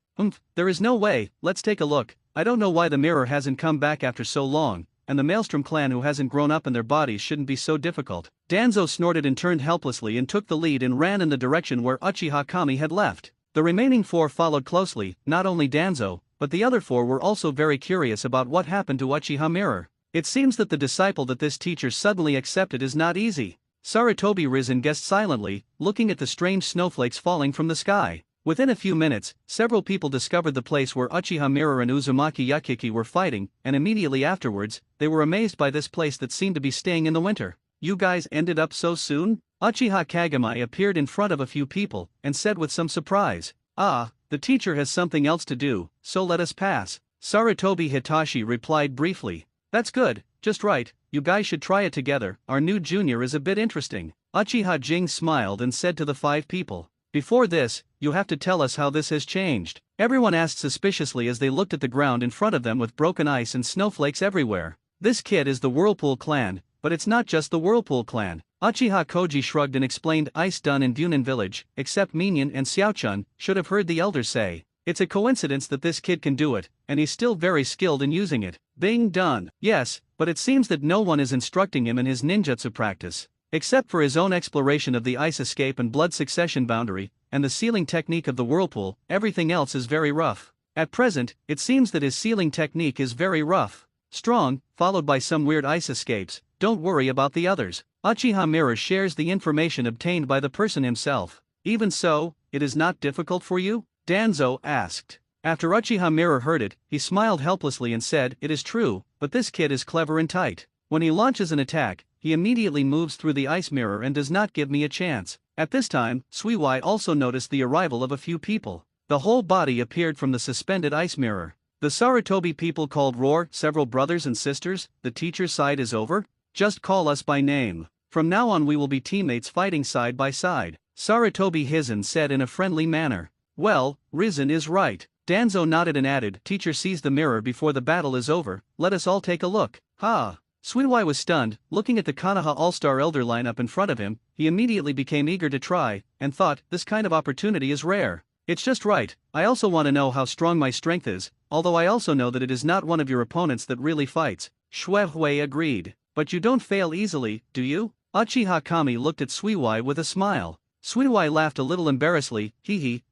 There is no way, let's take a look. I don't know why the mirror hasn't come back after so long, and the Maelstrom clan who hasn't grown up in their bodies shouldn't be so difficult. Danzo snorted and turned helplessly and took the lead and ran in the direction where Uchiha Kami had left. The remaining 4 followed closely, not only Danzo, but the other 4 were also very curious about what happened to Uchiha Mirror. It seems that the disciple that this teacher suddenly accepted is not easy. Sarutobi risen guessed silently, looking at the strange snowflakes falling from the sky. Within a few minutes, several people discovered the place where Uchiha Mirror and Uzumaki Yukiki were fighting, and immediately afterwards, they were amazed by this place that seemed to be staying in the winter. You guys ended up so soon? Uchiha Kagami appeared in front of a few people, and said with some surprise, the teacher has something else to do, so let us pass. Sarutobi Hitachi replied briefly. That's good, just right, you guys should try it together, our new junior is a bit interesting. Uchiha Jing smiled and said to the 5 people. Before this, you have to tell us how this has changed. Everyone asked suspiciously as they looked at the ground in front of them with broken ice and snowflakes everywhere. This kid is the Whirlpool clan, but it's not just the Whirlpool clan. Uchiha Koji shrugged and explained ice done in Bunin village, except Minyan and Xiaochun, should have heard the elders say. It's a coincidence that this kid can do it, and he's still very skilled in using it. Being done. Yes, but it seems that no one is instructing him in his ninjutsu practice. Except for his own exploration of the ice escape and blood succession boundary, and the sealing technique of the whirlpool, everything else is very rough. At present, it seems that his sealing technique is very rough. Strong, followed by some weird ice escapes. Don't worry about the others. Uchiha Mirror shares the information obtained by the person himself. Even so, it is not difficult for you? Danzo asked. After Uchiha Mirror heard it, he smiled helplessly and said, "It is true, but this kid is clever and tight. When he launches an attack, he immediately moves through the ice mirror and does not give me a chance." At this time, Suiwai also noticed the arrival of a few people. The whole body appeared from the suspended ice mirror. The Sarutobi people called Roar, several brothers and sisters. The teacher's side is over? Just call us by name. From now on we will be teammates fighting side by side, Sarutobi Hizen said in a friendly manner. Well, Risen is right. Danzo nodded and added, "Teacher sees the mirror before the battle is over, let us all take a look." Ha! Suiwai was stunned, looking at the Konoha All-Star Elder lineup in front of him. He immediately became eager to try, and thought, this kind of opportunity is rare. It's just right. I also want to know how strong my strength is, although I also know that it is not one of your opponents that really fights. Shuehui agreed. But you don't fail easily, do you? Uchiha Kami looked at Suiwai with a smile. Suiwai laughed a little embarrassedly,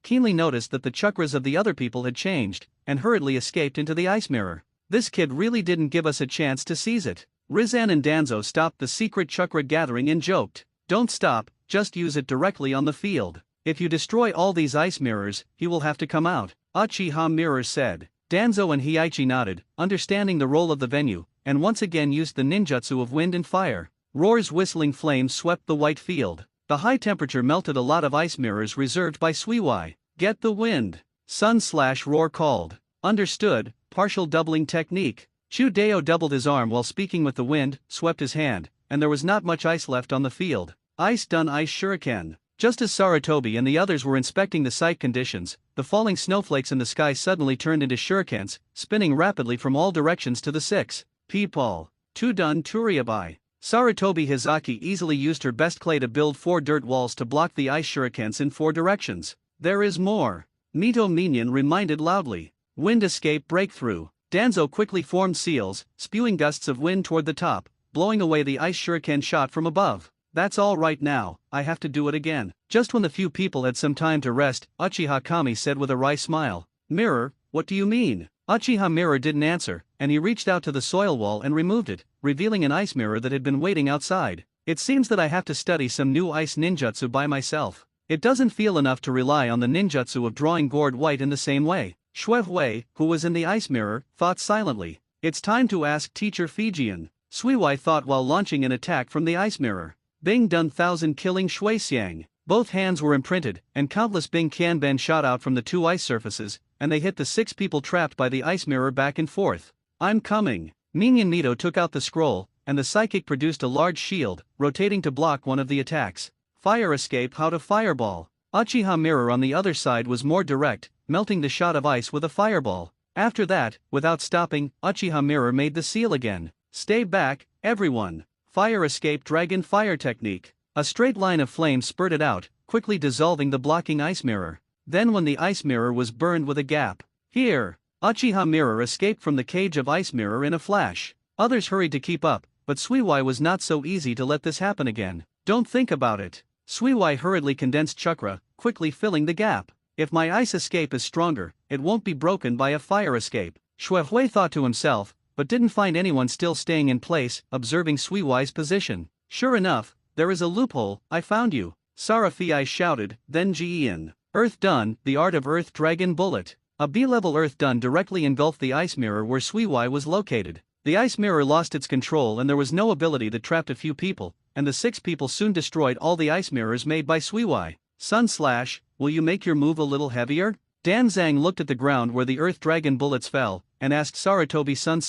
keenly noticed that the chakras of the other people had changed, and hurriedly escaped into the ice mirror. This kid really didn't give us a chance to seize it. Rizan and Danzo stopped the secret chakra gathering and joked. Don't stop, just use it directly on the field. If you destroy all these ice mirrors, he will have to come out, Uchiha Mirror said. Danzo and Heiichi nodded, understanding the role of the venue, and once again used the ninjutsu of wind and fire. Roar's whistling flames swept the white field. The high temperature melted a lot of ice mirrors reserved by Suiwai. Get the wind. Sun/Roar called. Understood, partial doubling technique. Chudeo doubled his arm while speaking with the wind, swept his hand, and there was not much ice left on the field. Ice done ice shuriken. Just as Sarutobi and the others were inspecting the site conditions, the falling snowflakes in the sky suddenly turned into shurikens, spinning rapidly from all directions to the 6 people. Tudun Turiabai. Sarutobi Hizaki easily used her best clay to build 4 dirt walls to block the ice shurikens in 4 directions. There is more. Mito Minyan reminded loudly. Wind escape breakthrough. Danzo quickly formed seals, spewing gusts of wind toward the top, blowing away the ice shuriken shot from above. That's all right now, I have to do it again. Just when the few people had some time to rest, Uchiha Kami said with a wry smile. Mirror, what do you mean? Uchiha Mirror didn't answer, and he reached out to the soil wall and removed it, revealing an ice mirror that had been waiting outside. It seems that I have to study some new ice ninjutsu by myself. It doesn't feel enough to rely on the ninjutsu of drawing gourd white in the same way. Shuehui, who was in the ice mirror, thought silently. It's time to ask Teacher Fijian. Suiwai thought while launching an attack from the ice mirror. Bing done 1,000 killing Shuixiang. Both hands were imprinted, and countless Bing Kanben shot out from the 2 ice surfaces, and they hit the 6 people trapped by the ice mirror back and forth. I'm coming. Minyan Mito took out the scroll, and the psychic produced a large shield, rotating to block one of the attacks. Fire escape how to fireball. Uchiha Mirror on the other side was more direct, melting the shot of ice with a fireball. After that, without stopping, Uchiha Mirror made the seal again. Stay back, everyone. Fire escape dragon fire technique. A straight line of flame spurted out, quickly dissolving the blocking ice mirror. Then when the ice mirror was burned with a gap. Here! Uchiha Mirror escaped from the cage of ice mirror in a flash. Others hurried to keep up, but Suiwai was not so easy to let this happen again. Don't think about it. Suiwai hurriedly condensed chakra, quickly filling the gap. If my ice escape is stronger, it won't be broken by a fire escape. Shuehui thought to himself, but didn't find anyone still staying in place, observing Suiwai's position. Sure enough, there is a loophole, I found you. Sarafii shouted, then Jian. Earth done, the art of earth dragon bullet. A B-level earth done directly engulfed the ice mirror where Suiwai was located. The ice mirror lost its control and there was no ability that trapped a few people, and the 6 people soon destroyed all the ice mirrors made by Suiwai. Sun/, will you make your move a little heavier? Danzang looked at the ground where the earth dragon bullets fell, and asked Sarutobi Sun/.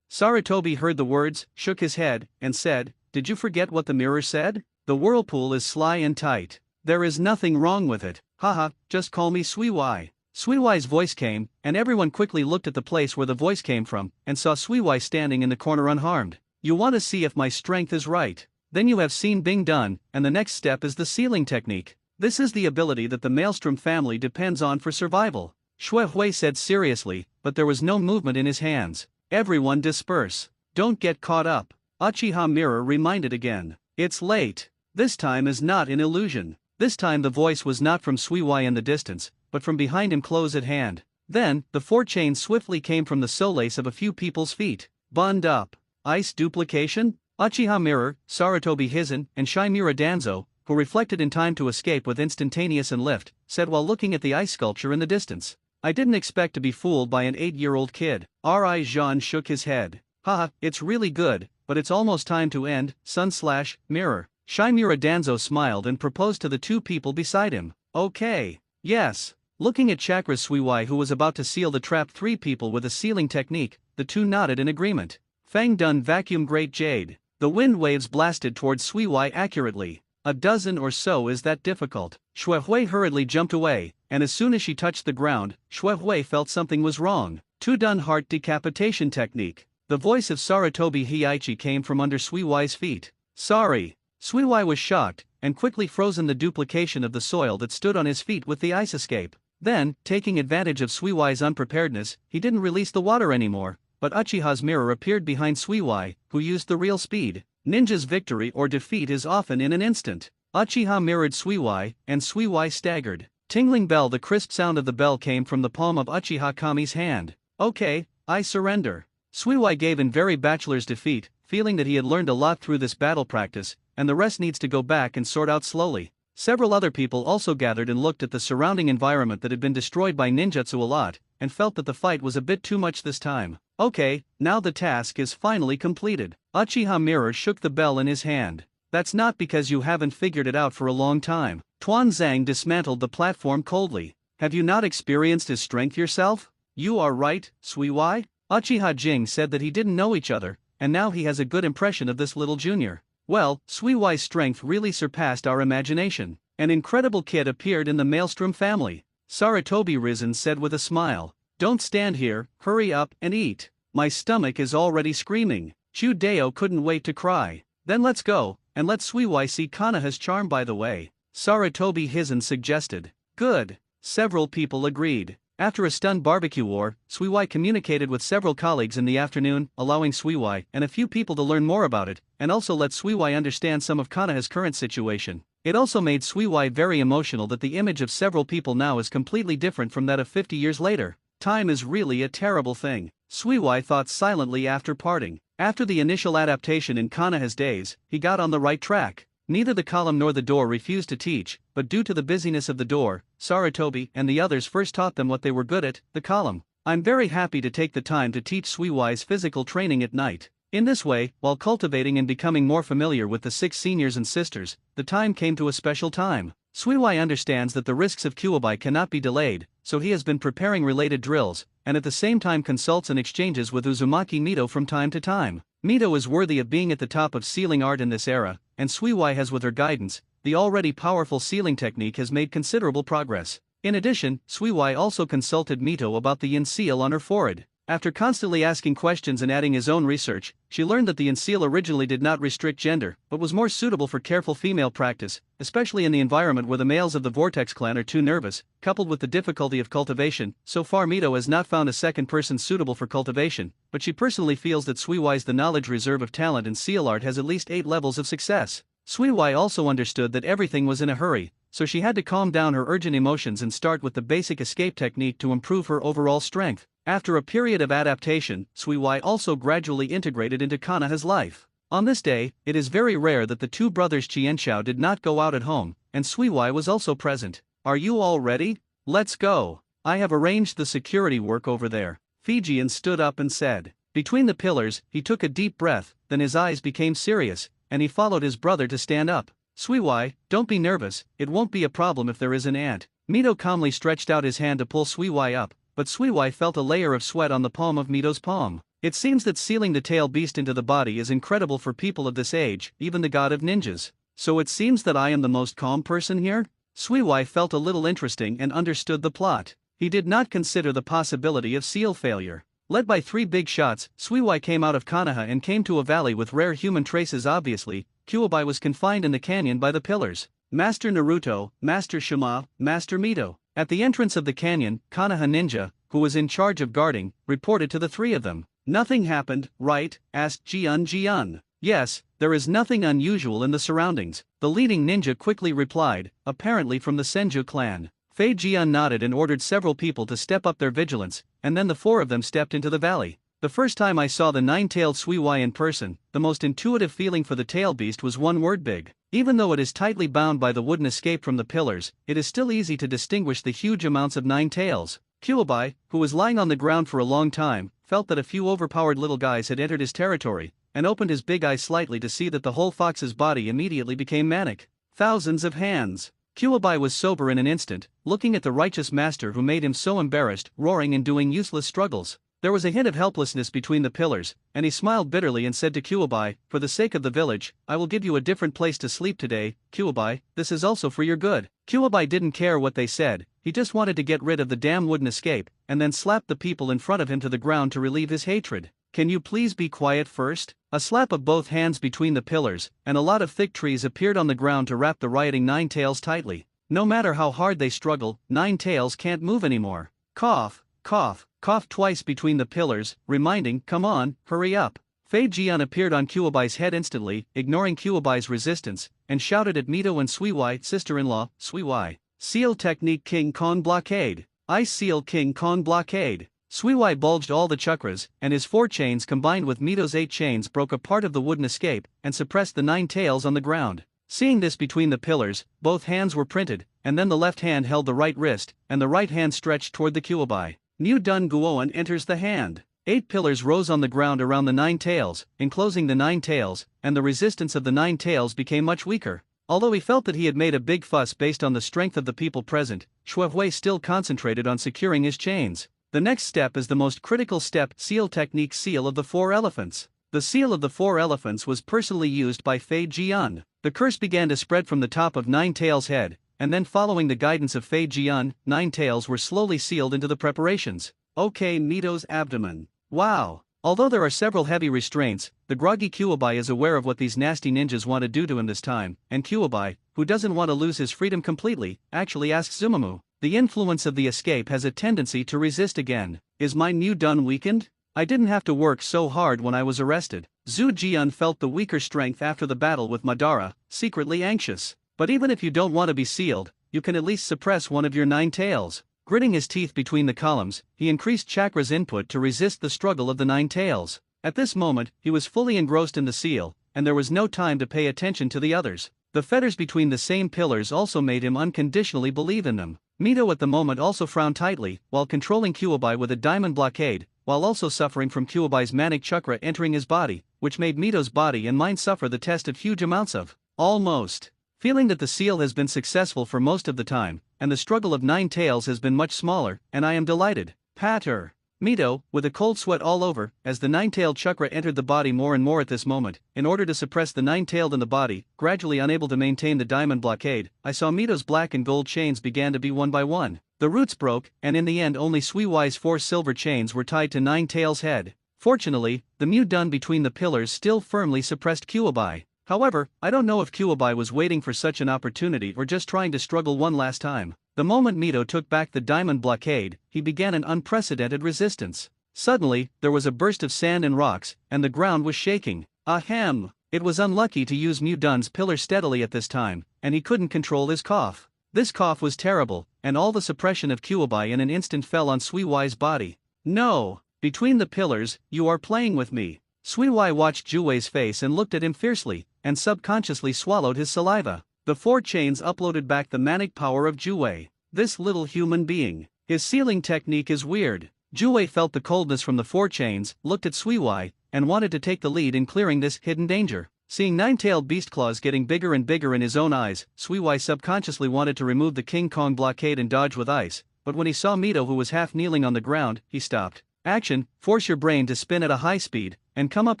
Sarutobi heard the words, shook his head, and said, did you forget what the mirror said? The whirlpool is sly and tight. There is nothing wrong with it. Haha, just call me Suiwai. Suiwai's voice came, and everyone quickly looked at the place where the voice came from, and saw Suiwai standing in the corner unharmed. You want to see if my strength is right? Then you have seen being done, and the next step is the sealing technique. This is the ability that the Maelstrom family depends on for survival. Shui Hui said seriously, but there was no movement in his hands. Everyone disperse. Don't get caught up. Uchiha Mirror reminded again. It's late. This time is not an illusion. This time the voice was not from Suiwai in the distance, but from behind him close at hand. Then, the four chains swiftly came from the solace of a few people's feet. Bund up. Ice duplication? Uchiha Mirror, Sarutobi Hizen, and Shimura Danzo, who reflected in time to escape with instantaneous and lift, said while looking at the ice sculpture in the distance. I didn't expect to be fooled by an 8-year-old kid. R.I. Jean shook his head. Haha, it's really good, but it's almost time to end, Sun/Mirror. Shimura Danzo smiled and proposed to the two people beside him. Okay. Yes. Looking at Chakra's Suiwai who was about to seal the trap 3 people with a sealing technique, the two nodded in agreement. Fang Dun vacuum Great Jade. The wind waves blasted towards Suiwai accurately. A dozen or so is that difficult. Shui Hui hurriedly jumped away, and as soon as she touched the ground, Shui Hui felt something was wrong. Two-dun heart decapitation technique. The voice of Sarutobi Hiaichi came from under Suiwai's feet. Sorry. Suiwai was shocked, and quickly frozen the duplication of the soil that stood on his feet with the ice escape. Then, taking advantage of Suiwai's unpreparedness, he didn't release the water anymore, but Uchiha's mirror appeared behind Suiwai, who used the real speed. Ninja's victory or defeat is often in an instant. Uchiha mirrored Suiwai, and Suiwai staggered. Tingling bell. The crisp sound of the bell came from the palm of Uchiha Kami's hand. Okay, I surrender. Suiwai gave in very bachelor's defeat, feeling that he had learned a lot through this battle practice, and the rest needs to go back and sort out slowly. Several other people also gathered and looked at the surrounding environment that had been destroyed by ninjutsu a lot, and felt that the fight was a bit too much this time. Okay, now the task is finally completed. Uchiha Mirror shook the bell in his hand. That's not because you haven't figured it out for a long time. Tuan Zhang dismantled the platform coldly. Have you not experienced his strength yourself? You are right, Suiwai. Uchiha Jing said that he didn't know each other, and now he has a good impression of this little junior. Well, Suiwai's strength really surpassed our imagination. An incredible kid appeared in the Maelstrom family. Sarutobi Risen said with a smile. Don't stand here, hurry up and eat. My stomach is already screaming. Chu Deo couldn't wait to cry. Then let's go, and let Suiwai see Kanaha's charm by the way. Sarutobi Hizen suggested. Good. Several people agreed. After a stunned barbecue war, Suiwai communicated with several colleagues in the afternoon, allowing Suiwai and a few people to learn more about it, and also let Suiwai understand some of Kanaha's current situation. It also made Suiwai very emotional that the image of several people now is completely different from that of 50 years later. Time is really a terrible thing, Suiwai thought silently after parting. After the initial adaptation in Kanaha's days, he got on the right track. Neither the column nor the door refused to teach, but due to the busyness of the door, Sarutobi and the others first taught them what they were good at, the column. I'm very happy to take the time to teach Suiwai's physical training at night. In this way, while cultivating and becoming more familiar with the 6 seniors and sisters, the time came to a special time. Suiwai understands that the risks of Kyuubi cannot be delayed, so he has been preparing related drills, and at the same time consults and exchanges with Uzumaki Mito from time to time. Mito is worthy of being at the top of sealing art in this era, and Suiwai has with her guidance, the already powerful sealing technique has made considerable progress. In addition, Suiwai also consulted Mito about the yin seal on her forehead. After constantly asking questions and adding his own research, she learned that the yin seal originally did not restrict gender, but was more suitable for careful female practice, especially in the environment where the males of the Vortex clan are too nervous, coupled with the difficulty of cultivation. So far Mito has not found a second person suitable for cultivation, but she personally feels that Suiwai's the knowledge reserve of talent in seal art has at least 8 levels of success. Suiwai also understood that everything was in a hurry, so she had to calm down her urgent emotions and start with the basic escape technique to improve her overall strength. After a period of adaptation, Suiwai also gradually integrated into Kanaha's life. On this day, it is very rare that the 2 brothers Qianxiao did not go out at home, and Suiwai was also present. Are you all ready? Let's go. I have arranged the security work over there. Fijian stood up and said. Between the pillars, he took a deep breath, then his eyes became serious, and he followed his brother to stand up. Suiwai, don't be nervous, it won't be a problem if there is an ant. Mito calmly stretched out his hand to pull Suiwai up, but Suiwai felt a layer of sweat on the palm of Mito's palm. It seems that sealing the tail beast into the body is incredible for people of this age, even the god of ninjas. So it seems that I am the most calm person here? Suiwai felt a little interesting and understood the plot. He did not consider the possibility of seal failure. Led by 3 big shots, Suiwai came out of Konoha and came to a valley with rare human traces. Obviously, Kuwabai was confined in the canyon by the pillars. Master Naruto, Master Shima, Master Mito. At the entrance of the canyon, Konoha Ninja, who was in charge of guarding, reported to the 3 of them. "Nothing happened, right?" asked Jian. "Yes, there is nothing unusual in the surroundings," the leading ninja quickly replied, apparently from the Senju clan. Fei Jian nodded and ordered several people to step up their vigilance, and then the 4 of them stepped into the valley. The first time I saw the 9-tailed Suiwai in person, the most intuitive feeling for the tail beast was one word: big. Even though it is tightly bound by the wooden escape from the pillars, it is still easy to distinguish the huge amounts of 9 tails. Kuwabai, who was lying on the ground for a long time, felt that a few overpowered little guys had entered his territory, and opened his big eyes slightly to see that the whole fox's body immediately became manic. Thousands of hands. Kuwabai was sober in an instant, looking at the righteous master who made him so embarrassed, roaring and doing useless struggles. There was a hint of helplessness between the pillars, and he smiled bitterly and said to Kuwabai, "For the sake of the village, I will give you a different place to sleep today, Kuwabai, this is also for your good." Kuwabai didn't care what they said, he just wanted to get rid of the damn wooden escape, and then slapped the people in front of him to the ground to relieve his hatred. "Can you please be quiet first?" A slap of both hands between the pillars, and a lot of thick trees appeared on the ground to wrap the rioting 9 tails tightly. No matter how hard they struggle, 9 tails can't move anymore. Cough, cough, cough twice between the pillars, reminding, "Come on, hurry up." Fei Jian appeared on Kuwabai's head instantly, ignoring Kuwabai's resistance, and shouted at Mito and Suiwai, sister-in-law, "Suiwai, seal technique King Kong blockade. Ice seal King Kong blockade." Suiwai bulged all the chakras, and his 4 chains combined with Mito's 8 chains broke a part of the wooden escape, and suppressed the 9 tails on the ground. Seeing this between the pillars, both hands were printed, and then the left hand held the right wrist, and the right hand stretched toward the Kuwabai. New Dun Guoan enters the hand. 8 pillars rose on the ground around the 9 tails, enclosing the 9 tails, and the resistance of the 9 tails became much weaker. Although he felt that he had made a big fuss based on the strength of the people present, Shuehui still concentrated on securing his chains. The next step is the most critical step: seal technique, seal of the 4 elephants. The seal of the 4 elephants was personally used by Fei Jian. The curse began to spread from the top of 9 tails' head, and then following the guidance of Fei Jian, 9 tails were slowly sealed into the preparations. Okay, Mito's abdomen. Wow. Although there are several heavy restraints, the groggy Kuwabai is aware of what these nasty ninjas want to do to him this time, and Kuwabai, who doesn't want to lose his freedom completely, actually asks Zumamu. The influence of the escape has a tendency to resist again. Is my new done weakened? I didn't have to work so hard when I was arrested. Zhu Jian felt the weaker strength after the battle with Madara, secretly anxious. But even if you don't want to be sealed, you can at least suppress one of your 9 tails. Gritting his teeth between the columns, he increased chakra's input to resist the struggle of the 9 tails. At this moment, he was fully engrossed in the seal, and there was no time to pay attention to the others. The fetters between the same pillars also made him unconditionally believe in them. Mito at the moment also frowned tightly, while controlling Kuwabai with a diamond blockade, while also suffering from Kuwabai's manic chakra entering his body, which made Mito's body and mind suffer the test of huge amounts of almost. Feeling that the seal has been successful for most of the time, and the struggle of 9 tails has been much smaller, and I am delighted. Patter. Mito, with a cold sweat all over, as the 9-tailed chakra entered the body more and more at this moment, in order to suppress the 9-tailed in the body, gradually unable to maintain the diamond blockade, I saw Mito's black and gold chains began to be one by one. The roots broke, and in the end only Suiwai's 4 silver chains were tied to 9 tails' head. Fortunately, the Mu Dun between the pillars still firmly suppressed Kuwabai. However, I don't know if Kuwabai was waiting for such an opportunity or just trying to struggle one last time. The moment Mito took back the diamond blockade, he began an unprecedented resistance. Suddenly, there was a burst of sand and rocks, and the ground was shaking. Ahem! It was unlucky to use Mu Dun's pillar steadily at this time, and he couldn't control his cough. This cough was terrible, and all the suppression of Kuwabai in an instant fell on Suiwai's body. No! Between the pillars, you are playing with me. Suiwai watched Juwei's face and looked at him fiercely, and subconsciously swallowed his saliva. The 4 chains uploaded back the manic power of Juwei. This little human being. His sealing technique is weird. Juwei felt the coldness from the 4 chains, looked at Suiwai, and wanted to take the lead in clearing this hidden danger. Seeing 9-tailed beast claws getting bigger and bigger in his own eyes, Suiwai subconsciously wanted to remove the King Kong blockade and dodge with ice, but when he saw Mito who was half kneeling on the ground, he stopped. Action, force your brain to spin at a high speed, and come up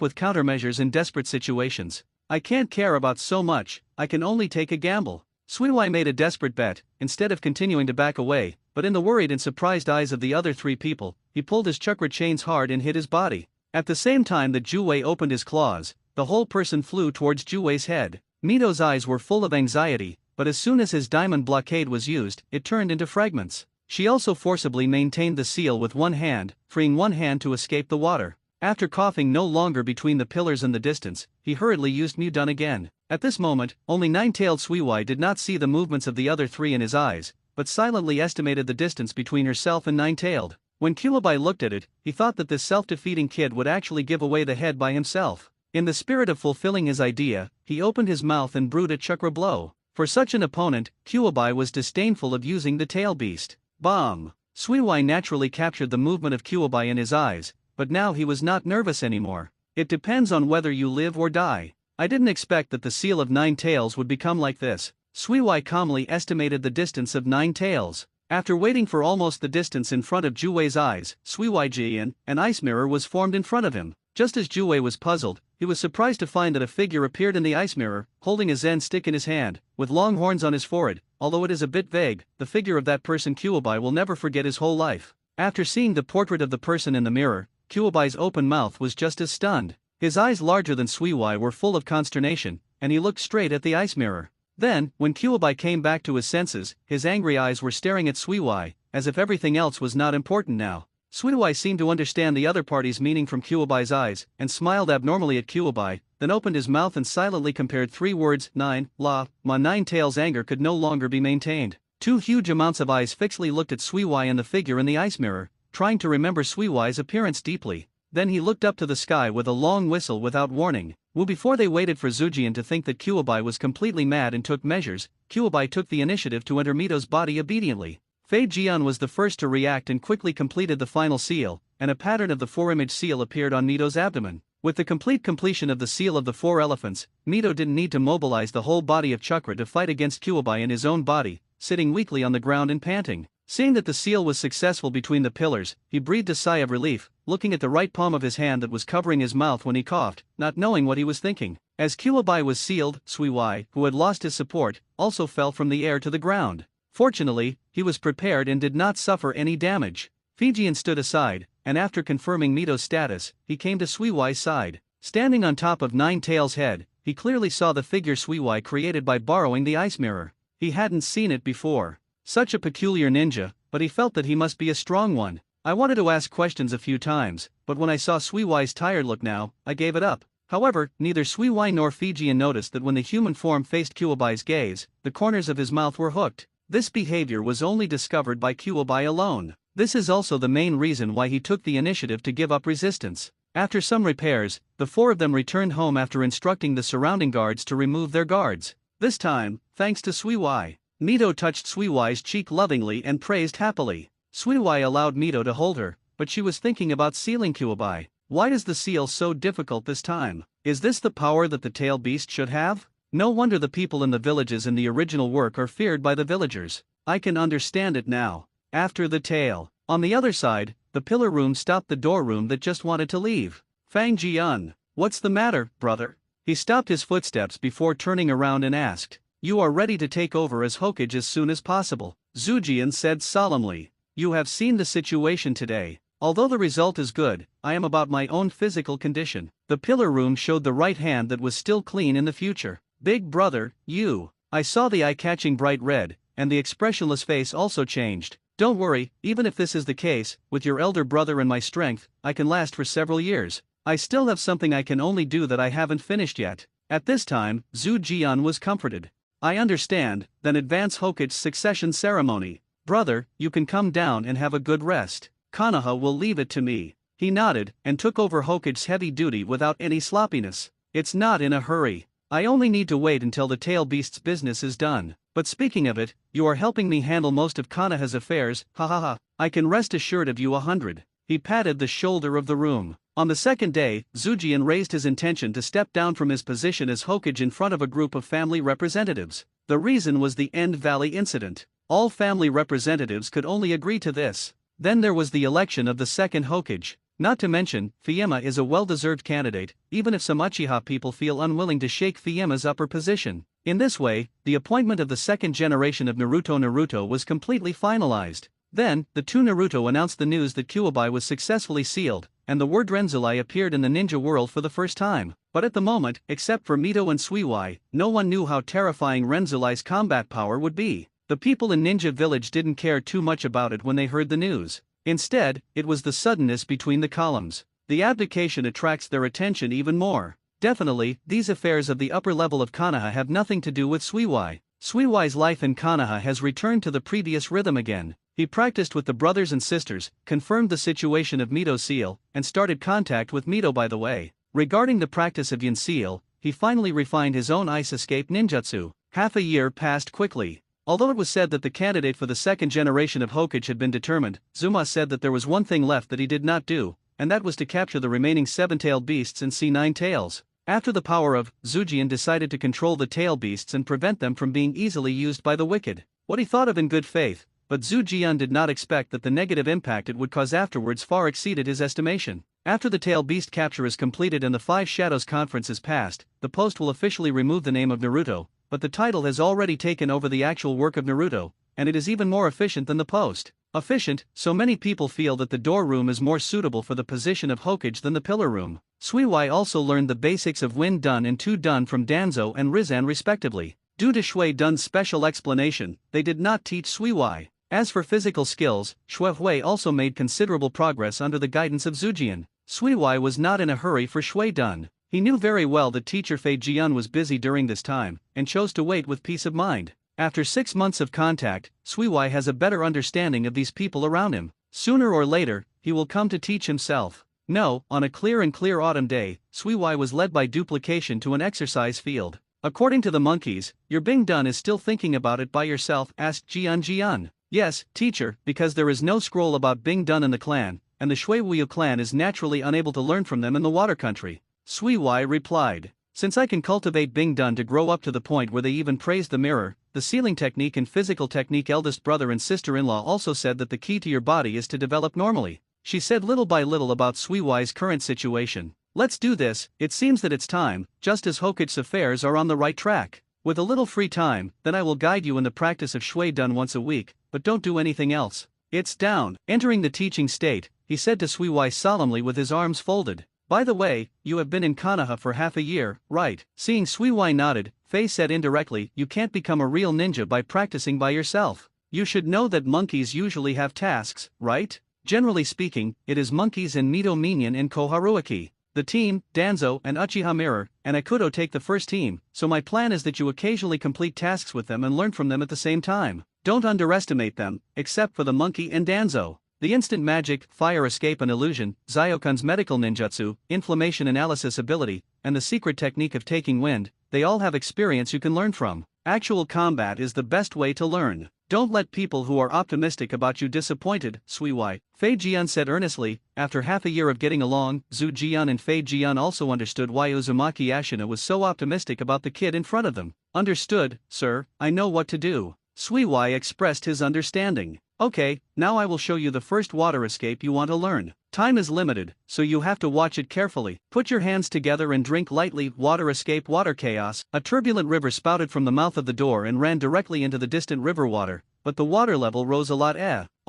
with countermeasures in desperate situations. I can't care about so much, I can only take a gamble. Suiwai made a desperate bet, instead of continuing to back away, but in the worried and surprised eyes of the other three people, he pulled his chakra chains hard and hit his body. At the same time that Juwei opened his claws, the whole person flew towards Juwei's head. Mito's eyes were full of anxiety, but as soon as his diamond blockade was used, it turned into fragments. She also forcibly maintained the seal with one hand, freeing one hand to escape the water. After coughing no longer between the pillars and the distance, he hurriedly used Mudun again. At this moment, only nine-tailed Suiwai did not see the movements of the other three in his eyes, but silently estimated the distance between herself and nine-tailed. When Kuwabai looked at it, he thought that this self-defeating kid would actually give away the head by himself. In the spirit of fulfilling his idea, he opened his mouth and brewed a chakra blow. For such an opponent, Kuwabai was disdainful of using the tail beast. Bomb! Suiwai naturally captured the movement of Kuwabai in his eyes, but now he was not nervous anymore. It depends on whether you live or die. I didn't expect that the seal of 9 tails would become like this. Suiwai calmly estimated the distance of 9 tails. After waiting for almost the distance in front of Juwei's eyes, Suiwai Jian, an ice mirror was formed in front of him. Just as Juwei was puzzled, he was surprised to find that a figure appeared in the ice mirror, holding a Zen stick in his hand, with long horns on his forehead. Although it is a bit vague, the figure of that person Kuwabai will never forget his whole life. After seeing the portrait of the person in the mirror, Kuwabai's open mouth was just as stunned. His eyes, larger than Suiwai, were full of consternation, and he looked straight at the ice mirror. Then, when Kuwabai came back to his senses, his angry eyes were staring at Suiwai, as if everything else was not important now. Suiwai seemed to understand the other party's meaning from Kuwabai's eyes, and smiled abnormally at Kuwabai, then opened his mouth and silently compared 3 words, 9, la, ma. 9 tails. Anger could no longer be maintained. 2 huge amounts of eyes fixedly looked at Suiwai and the figure in the ice mirror, trying to remember Suiwai's appearance deeply. Then he looked up to the sky with a long whistle without warning. Before they waited for Zujian to think that Kuwabai was completely mad and took measures, Kuwabai took the initiative to enter Mito's body obediently. Fei Jian was the first to react and quickly completed the final seal, and a pattern of the 4-image seal appeared on Mito's abdomen. With the complete completion of the seal of the 4 elephants, Mito didn't need to mobilize the whole body of chakra to fight against Kuwabai in his own body, sitting weakly on the ground and panting. Seeing that the seal was successful between the pillars, he breathed a sigh of relief, looking at the right palm of his hand that was covering his mouth when he coughed, not knowing what he was thinking. As Kuwabai was sealed, Suiwai, who had lost his support, also fell from the air to the ground. Fortunately, he was prepared and did not suffer any damage. Fijian stood aside, and after confirming Mito's status, he came to Suiwai's side. Standing on top of 9 tails' head, he clearly saw the figure Suiwai created by borrowing the ice mirror. He hadn't seen it before. Such a peculiar ninja, but he felt that he must be a strong one. I wanted to ask questions a few times, but when I saw Suiwai's tired look now, I gave it up. However, neither Suiwai nor Fijian noticed that when the human form faced Kuwabai's gaze, the corners of his mouth were hooked. This behavior was only discovered by Kuwabai alone. This is also the main reason why he took the initiative to give up resistance. After some repairs, the 4 of them returned home after instructing the surrounding guards to remove their guards. This time, thanks to Suiwai, Mito touched Suiwai's cheek lovingly and praised happily. Suiwai allowed Mito to hold her, but she was thinking about sealing Kuwabai. Why is the seal so difficult this time? Is this the power that the tail beast should have? No wonder the people in the villages in the original work are feared by the villagers. I can understand it now. After the tail. On the other side, the pillar room stopped the door room that just wanted to leave. Fang Jian, what's the matter, brother? He stopped his footsteps before turning around and asked. You are ready to take over as Hokage as soon as possible, Zujian said solemnly. You have seen the situation today. Although the result is good, I am about my own physical condition. The pillar room showed the right hand that was still clean in the future. Big brother, you. I saw the eye-catching bright red, and the expressionless face also changed. Don't worry, even if this is the case, with your elder brother and my strength, I can last for several years. I still have something I can only do that I haven't finished yet. At this time, Zhu Jian was comforted. I understand, then advance Hokage's succession ceremony. Brother, you can come down and have a good rest. Konoha will leave it to me. He nodded, and took over Hokage's heavy duty without any sloppiness. It's not in a hurry. I only need to wait until the tail beast's business is done. But speaking of it, you are helping me handle most of Konoha's affairs, ha. I can rest assured of you 100. He patted the shoulder of the room. On the second day, Zujian raised his intention to step down from his position as Hokage in front of a group of family representatives. The reason was the End Valley incident. All family representatives could only agree to this. Then there was the election of the second Hokage. Not to mention, Fiema is a well-deserved candidate, even if some Uchiha people feel unwilling to shake Fiema's upper position. In this way, the appointment of the second generation of Naruto was completely finalized. Then, the two Naruto announced the news that Kyuubi was successfully sealed, and the word Renzulai appeared in the ninja world for the first time. But at the moment, except for Mito and Suiwai, no one knew how terrifying Renzulai's combat power would be. The people in Ninja Village didn't care too much about it when they heard the news. Instead, it was the suddenness between the columns. The abdication attracts their attention even more. Definitely, these affairs of the upper level of Konoha have nothing to do with Suiwai. Suiwai's life in Konoha has returned to the previous rhythm again. He practiced with the brothers and sisters, confirmed the situation of Mito's seal, and started contact with Mito by the way. Regarding the practice of Yin seal, he finally refined his own ice escape ninjutsu. Half a year passed quickly. Although it was said that the candidate for the second generation of Hokage had been determined, Zuma said that there was one thing left that he did not do, and that was to capture the remaining seven-tailed beasts and see 9 tails. After the power of Zujian decided to control the tail beasts and prevent them from being easily used by the wicked. What he thought of in good faith, but Zhu Jian did not expect that the negative impact it would cause afterwards far exceeded his estimation. After the tail beast capture is completed and the 5 Shadows conference is passed, the post will officially remove the name of Naruto, but the title has already taken over the actual work of Naruto, and it is even more efficient than the post. Efficient, so many people feel that the door room is more suitable for the position of Hokage than the pillar room. Suiwai also learned the basics of Wind Dun and Tu Dun from Danzo and Rizan respectively. Due to Shui Dun's special explanation, they did not teach Suiwai. As for physical skills, Shui also made considerable progress under the guidance of Zujian. Suiwai was not in a hurry for Shui Dun. He knew very well that teacher Fei Jian was busy during this time, and chose to wait with peace of mind. After 6 months of contact, Suiwai has a better understanding of these people around him. Sooner or later, he will come to teach himself. No, on a clear autumn day, Suiwai was led by duplication to an exercise field. According to the monkeys, your Bing Dun is still thinking about it by yourself, asked Jian. Yes, teacher, because there is no scroll about Bing Dun in the clan, and the Shuiwuyu clan is naturally unable to learn from them in the water country. Suiwai replied, since I can cultivate Bing Dun to grow up to the point where they even praise the mirror, the sealing technique and physical technique. Eldest brother and sister-in-law also said that the key to your body is to develop normally. She said little by little about Suiwai's current situation. Let's do this, it seems that it's time, just as Hokage's affairs are on the right track. With a little free time, then I will guide you in the practice of Shui Dun once a week, but don't do anything else. It's down. Entering the teaching state, he said to Suiwai solemnly with his arms folded. By the way, you have been in Konoha for half a year, right? Seeing Suiwai nodded, Fei said indirectly, you can't become a real ninja by practicing by yourself. You should know that monkeys usually have tasks, right? Generally speaking, it is monkeys and Mito Minion and Koharuaki. The team, Danzo and Uchiha Mirror, and Akuto take the first team, so my plan is that you occasionally complete tasks with them and learn from them at the same time. Don't underestimate them, except for the monkey and Danzo. The instant magic, fire escape and illusion, Zyokun's medical ninjutsu, inflammation analysis ability, and the secret technique of taking wind, they all have experience you can learn from. Actual combat is the best way to learn. Don't let people who are optimistic about you disappointed, Suiwai, Fei Jian said earnestly. After half a year of getting along, Zhu Jian and Fei Jian also understood why Uzumaki Ashina was so optimistic about the kid in front of them. Understood, sir, I know what to do. Suiwai expressed his understanding. Okay, now I will show you the first water escape you want to learn. Time is limited, so you have to watch it carefully. Put your hands together and drink lightly. Water escape. Water chaos. A turbulent river spouted from the mouth of the door and ran directly into the distant river water, but the water level rose a lot.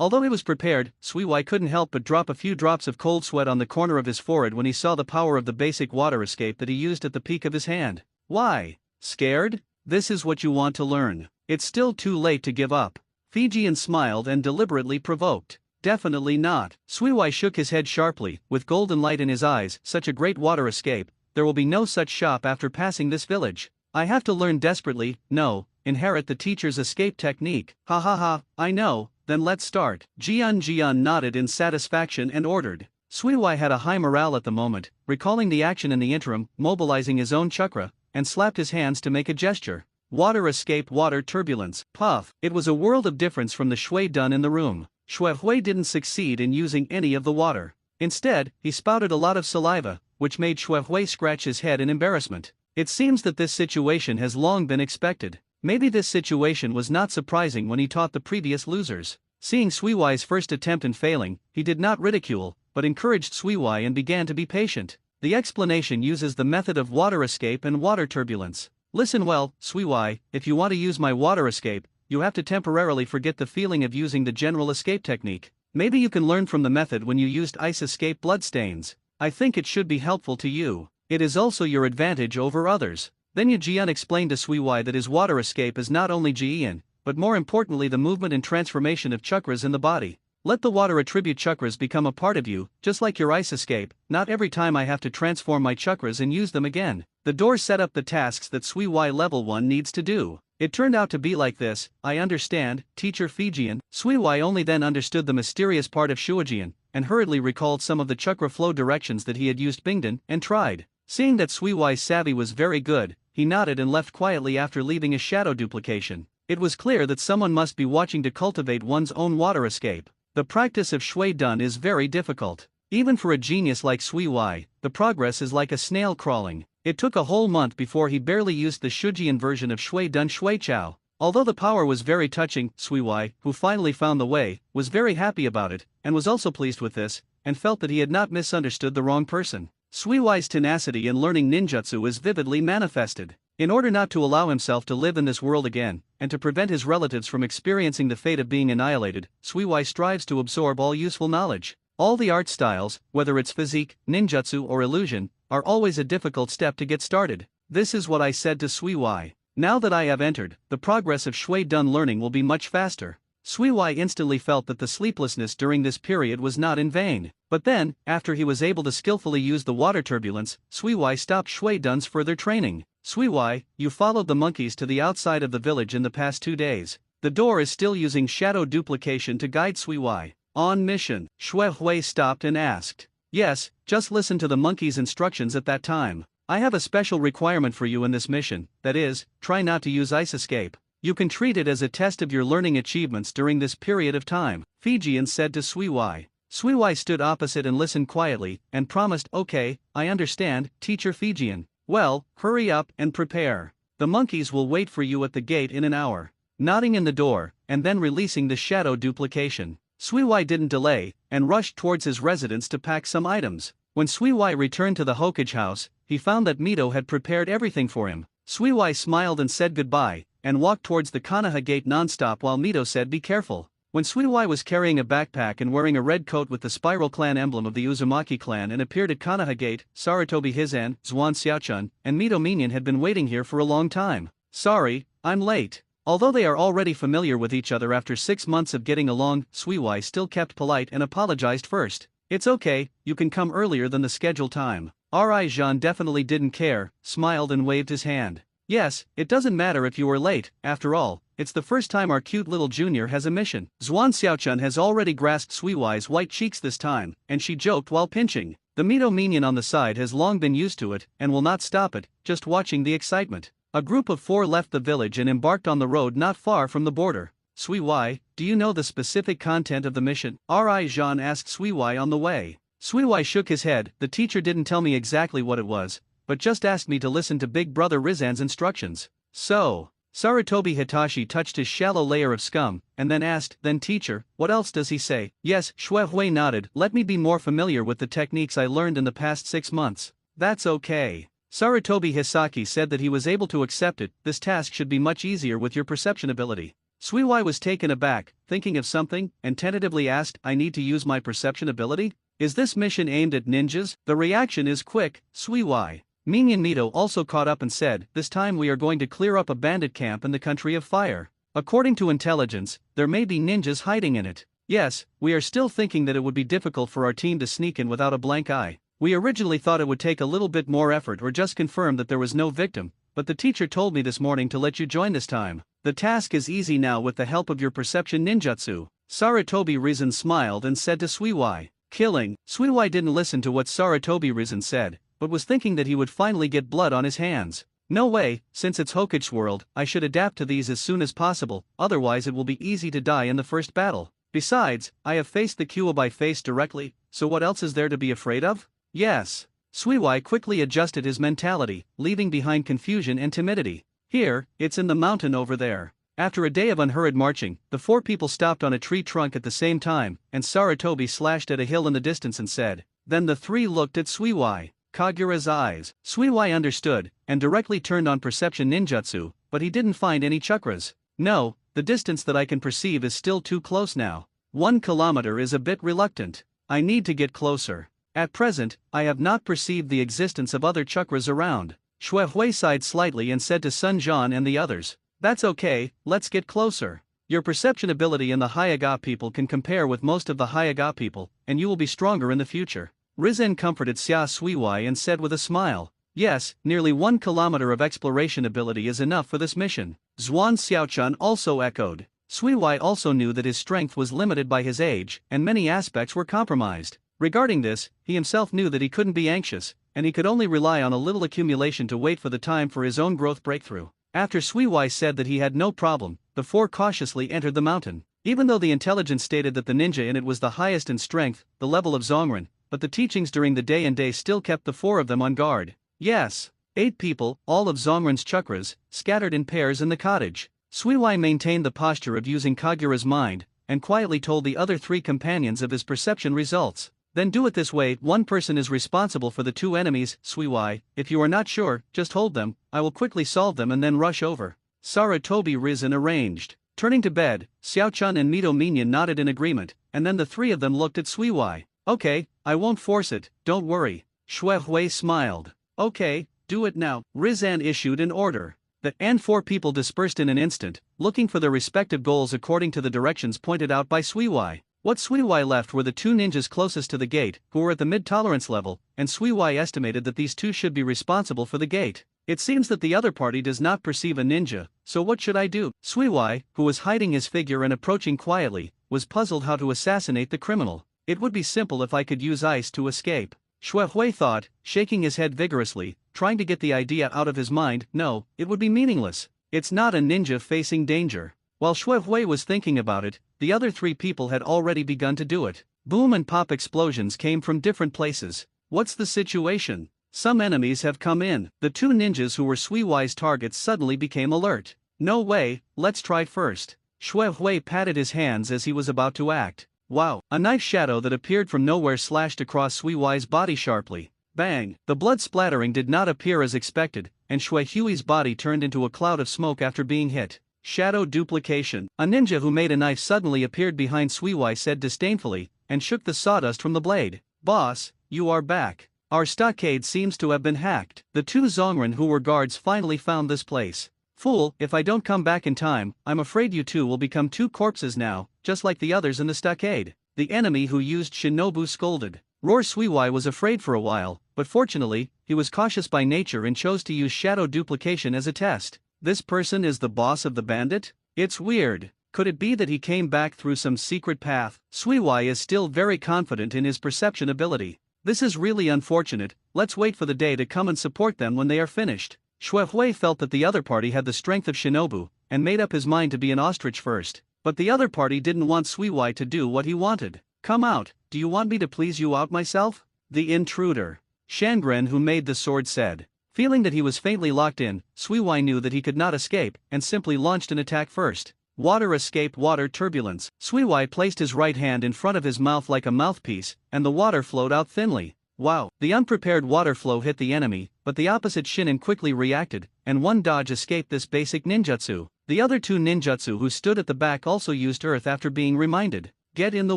Although he was prepared, Suiwai couldn't help but drop a few drops of cold sweat on the corner of his forehead when he saw the power of the basic water escape that he used at the peak of his hand. Why? Scared? This is what you want to learn. It's still too late to give up. Fijian smiled and deliberately provoked. Definitely not. Suiwai shook his head sharply, with golden light in his eyes. Such a great water escape, there will be no such shop after passing this village. I have to learn desperately. No, inherit the teacher's escape technique. Ha ha ha, I know, then let's start. Jian nodded in satisfaction and ordered. Suiwai had a high morale at the moment, recalling the action in the interim, mobilizing his own chakra, and slapped his hands to make a gesture. Water escape. Water turbulence. Puff. It was a world of difference from the Shui Dun in the room. Shui didn't succeed in using any of the water. Instead, he spouted a lot of saliva, which made Shui scratch his head in embarrassment. It seems that this situation has long been expected. Maybe this situation was not surprising when he taught the previous losers. Seeing Suiwai's first attempt and failing, he did not ridicule, but encouraged Suiwai and began to be patient. The explanation uses the method of water escape and water turbulence. Listen well, Suiwai, if you want to use my water escape, you have to temporarily forget the feeling of using the general escape technique. Maybe you can learn from the method when you used ice escape bloodstains. I think it should be helpful to you. It is also your advantage over others. Then Jian explained to Suiwai that his water escape is not only Jian, but more importantly the movement and transformation of chakras in the body. Let the water attribute chakras become a part of you, just like your ice escape. Not every time I have to transform my chakras and use them again. The door set up the tasks that Suiwai level 1 needs to do. It turned out to be like this. I understand, teacher Fijian. Suiwai only then understood the mysterious part of Shuojian, and hurriedly recalled some of the chakra flow directions that he had used Bingdan, and tried. Seeing that Suiwai's savvy was very good, he nodded and left quietly after leaving a shadow duplication. It was clear that someone must be watching to cultivate one's own water escape. The practice of Shui Dun is very difficult. Even for a genius like Suiwai, the progress is like a snail crawling. It took a whole month before he barely used the Shujian version of Shui Dun Shui Chao. Although the power was very touching, Suiwai, who finally found the way, was very happy about it, and was also pleased with this, and felt that he had not misunderstood the wrong person. Suiwai's tenacity in learning ninjutsu is vividly manifested. In order not to allow himself to live in this world again, and to prevent his relatives from experiencing the fate of being annihilated, Suiwai strives to absorb all useful knowledge. All the art styles, whether it's physique, ninjutsu or illusion, are always a difficult step to get started. This is what I said to Suiwai. Now that I have entered, the progress of Shui Dun learning will be much faster. Suiwai instantly felt that the sleeplessness during this period was not in vain. But then, after he was able to skillfully use the water turbulence, Suiwai stopped Shui Dun's further training. Suiwai, you followed the monkeys to the outside of the village in the past 2 days. The door is still using shadow duplication to guide Suiwai. On mission, Shui Hui stopped and asked. Yes, just listen to the monkey's instructions at that time. I have a special requirement for you in this mission, that is, try not to use ice escape. You can treat it as a test of your learning achievements during this period of time, Fijian said to Suiwai. Suiwai stood opposite and listened quietly, and promised, okay, I understand, teacher Fijian. Well, hurry up and prepare. The monkeys will wait for you at the gate in an hour. Nodding in the door, and then releasing the shadow duplication. Suiwai didn't delay, and rushed towards his residence to pack some items. When Suiwai returned to the Hokage house, he found that Mito had prepared everything for him. Suiwai smiled and said goodbye, and walked towards the Konoha gate non-stop while Mito said be careful. When Suiwai was carrying a backpack and wearing a red coat with the spiral clan emblem of the Uzumaki clan and appeared at Konoha gate, Sarutobi Hizan, Zuan Xiaochun, and Mito Minion had been waiting here for a long time. Sorry, I'm late. Although they are already familiar with each other after 6 months of getting along, Suiwai still kept polite and apologized first. It's okay, you can come earlier than the scheduled time. R.I. Jean definitely didn't care, smiled and waved his hand. Yes, it doesn't matter if you are late, after all, it's the first time our cute little junior has a mission. Zuan Xiaochun has already grasped Suiwai's white cheeks this time, and she joked while pinching. The Mito minion on the side has long been used to it, and will not stop it, just watching the excitement. A group of 4 left the village and embarked on the road not far from the border. Suiwai, do you know the specific content of the mission? R.I. Jean asked Suiwai on the way. Suiwai shook his head. The teacher didn't tell me exactly what it was, but just asked me to listen to Big Brother Rizan's instructions. So, Sarutobi Hitachi touched his shallow layer of scum, and then asked, then teacher, what else does he say? Yes, Shui Hui nodded. Let me be more familiar with the techniques I learned in the past 6 months. That's okay. Sarutobi Hisaki said that he was able to accept it. This task should be much easier with your perception ability. Suiwai was taken aback, thinking of something, and tentatively asked, I need to use my perception ability? Is this mission aimed at ninjas? The reaction is quick, Suiwai. Minion Mito also caught up and said, this time we are going to clear up a bandit camp in the country of fire. According to intelligence, there may be ninjas hiding in it. Yes, we are still thinking that it would be difficult for our team to sneak in without a blank eye. We originally thought it would take a little bit more effort or just confirm that there was no victim, but the teacher told me this morning to let you join this time. The task is easy now with the help of your perception ninjutsu. Sarutobi Rizan smiled and said to Suiwai, killing. Suiwai didn't listen to what Sarutobi Rizan said, but was thinking that he would finally get blood on his hands. No way, since it's Hokage's world, I should adapt to these as soon as possible, otherwise it will be easy to die in the first battle. Besides, I have faced the Kyuubi face directly, so what else is there to be afraid of? Yes. Suiwai quickly adjusted his mentality, leaving behind confusion and timidity. Here, it's in the mountain over there. After a day of unhurried marching, the 4 people stopped on a tree trunk at the same time, and Sarutobi slashed at a hill in the distance and said. Then the 3 looked at Suiwai. Kagura's eyes. Suiwai understood, and directly turned on perception ninjutsu, but he didn't find any chakras. No, the distance that I can perceive is still too close now. 1 kilometer is a bit reluctant. I need to get closer. At present, I have not perceived the existence of other chakras around. Shuehui sighed slightly and said to Sun Jian and the others, "That's okay, let's get closer. Your perception ability in the Hyaga people can compare with most of the Hyaga people, and you will be stronger in the future." Risen comforted Xia Suiwai and said with a smile, "Yes, nearly 1 kilometer of exploration ability is enough for this mission." Zhuan Xiaochun also echoed. Suiwai also knew that his strength was limited by his age, and many aspects were compromised. Regarding this, he himself knew that he couldn't be anxious, and he could only rely on a little accumulation to wait for the time for his own growth breakthrough. After Suiwai said that he had no problem, the four cautiously entered the mountain. Even though the intelligence stated that the ninja in it was the highest in strength, the level of Zongren, but the teachings during the day and day still kept the four of them on guard. Yes, 8 people, all of Zongren's chakras, scattered in pairs in the cottage. Suiwai maintained the posture of using Kagura's mind, and quietly told the other 3 companions of his perception results. Then do it this way, one person is responsible for the 2 enemies, Suiwai, if you are not sure, just hold them, I will quickly solve them and then rush over. Saratobi Risen arranged. Turning to bed, Xiaochun and Mito Minion nodded in agreement, and then the 3 of them looked at Suiwai. "Okay, I won't force it, don't worry." Shuehui smiled. "Okay, do it now." Rizan issued an order. And 4 people dispersed in an instant, looking for their respective goals according to the directions pointed out by Suiwai. What Suiwai left were the 2 ninjas closest to the gate, who were at the mid-tolerance level, and Suiwai estimated that these 2 should be responsible for the gate. It seems that the other party does not perceive a ninja, so what should I do? Suiwai, who was hiding his figure and approaching quietly, was puzzled how to assassinate the criminal. It would be simple if I could use ice to escape. Shuehui thought, shaking his head vigorously, trying to get the idea out of his mind. No, it would be meaningless. It's not a ninja facing danger. While Shuehui was thinking about it, the other 3 people had already begun to do it. Boom and pop explosions came from different places. What's the situation? Some enemies have come in. The 2 ninjas who were Suiwai's targets suddenly became alert. No way, let's try first. Shuehui patted his hands as he was about to act. Wow, a knife shadow that appeared from nowhere slashed across Suiwai's body sharply. Bang! The blood splattering did not appear as expected, and Shuehui's body turned into a cloud of smoke after being hit. Shadow duplication. A ninja who made a knife suddenly appeared behind Suiwai, said disdainfully, and shook the sawdust from the blade. "Boss, you are back. Our stockade seems to have been hacked." The 2 Zongren who were guards finally found this place. "Fool, if I don't come back in time, I'm afraid you 2 will become 2 corpses now, just like the others in the stockade." The enemy who used shinobi scolded. Roar Suiwai was afraid for a while, but fortunately, he was cautious by nature and chose to use shadow duplication as a test. This person is the boss of the bandit? It's weird. Could it be that he came back through some secret path? Suiwai is still very confident in his perception ability. This is really unfortunate. Let's wait for the day to come and support them when they are finished. Shuehui felt that the other party had the strength of shinobi, and made up his mind to be an ostrich first. But the other party didn't want Suiwai to do what he wanted. "Come out, do you want me to please you out myself?" The intruder. Shangren, who made the sword, said. Feeling that he was faintly locked in, Suiwai knew that he could not escape, and simply launched an attack first. Water escape, water turbulence. Suiwai placed his right hand in front of his mouth like a mouthpiece, and the water flowed out thinly. Wow! The unprepared water flow hit the enemy, but the opposite shinin quickly reacted, and one dodge escaped this basic ninjutsu. The other 2 ninjutsu who stood at the back also used earth after being reminded. Get in the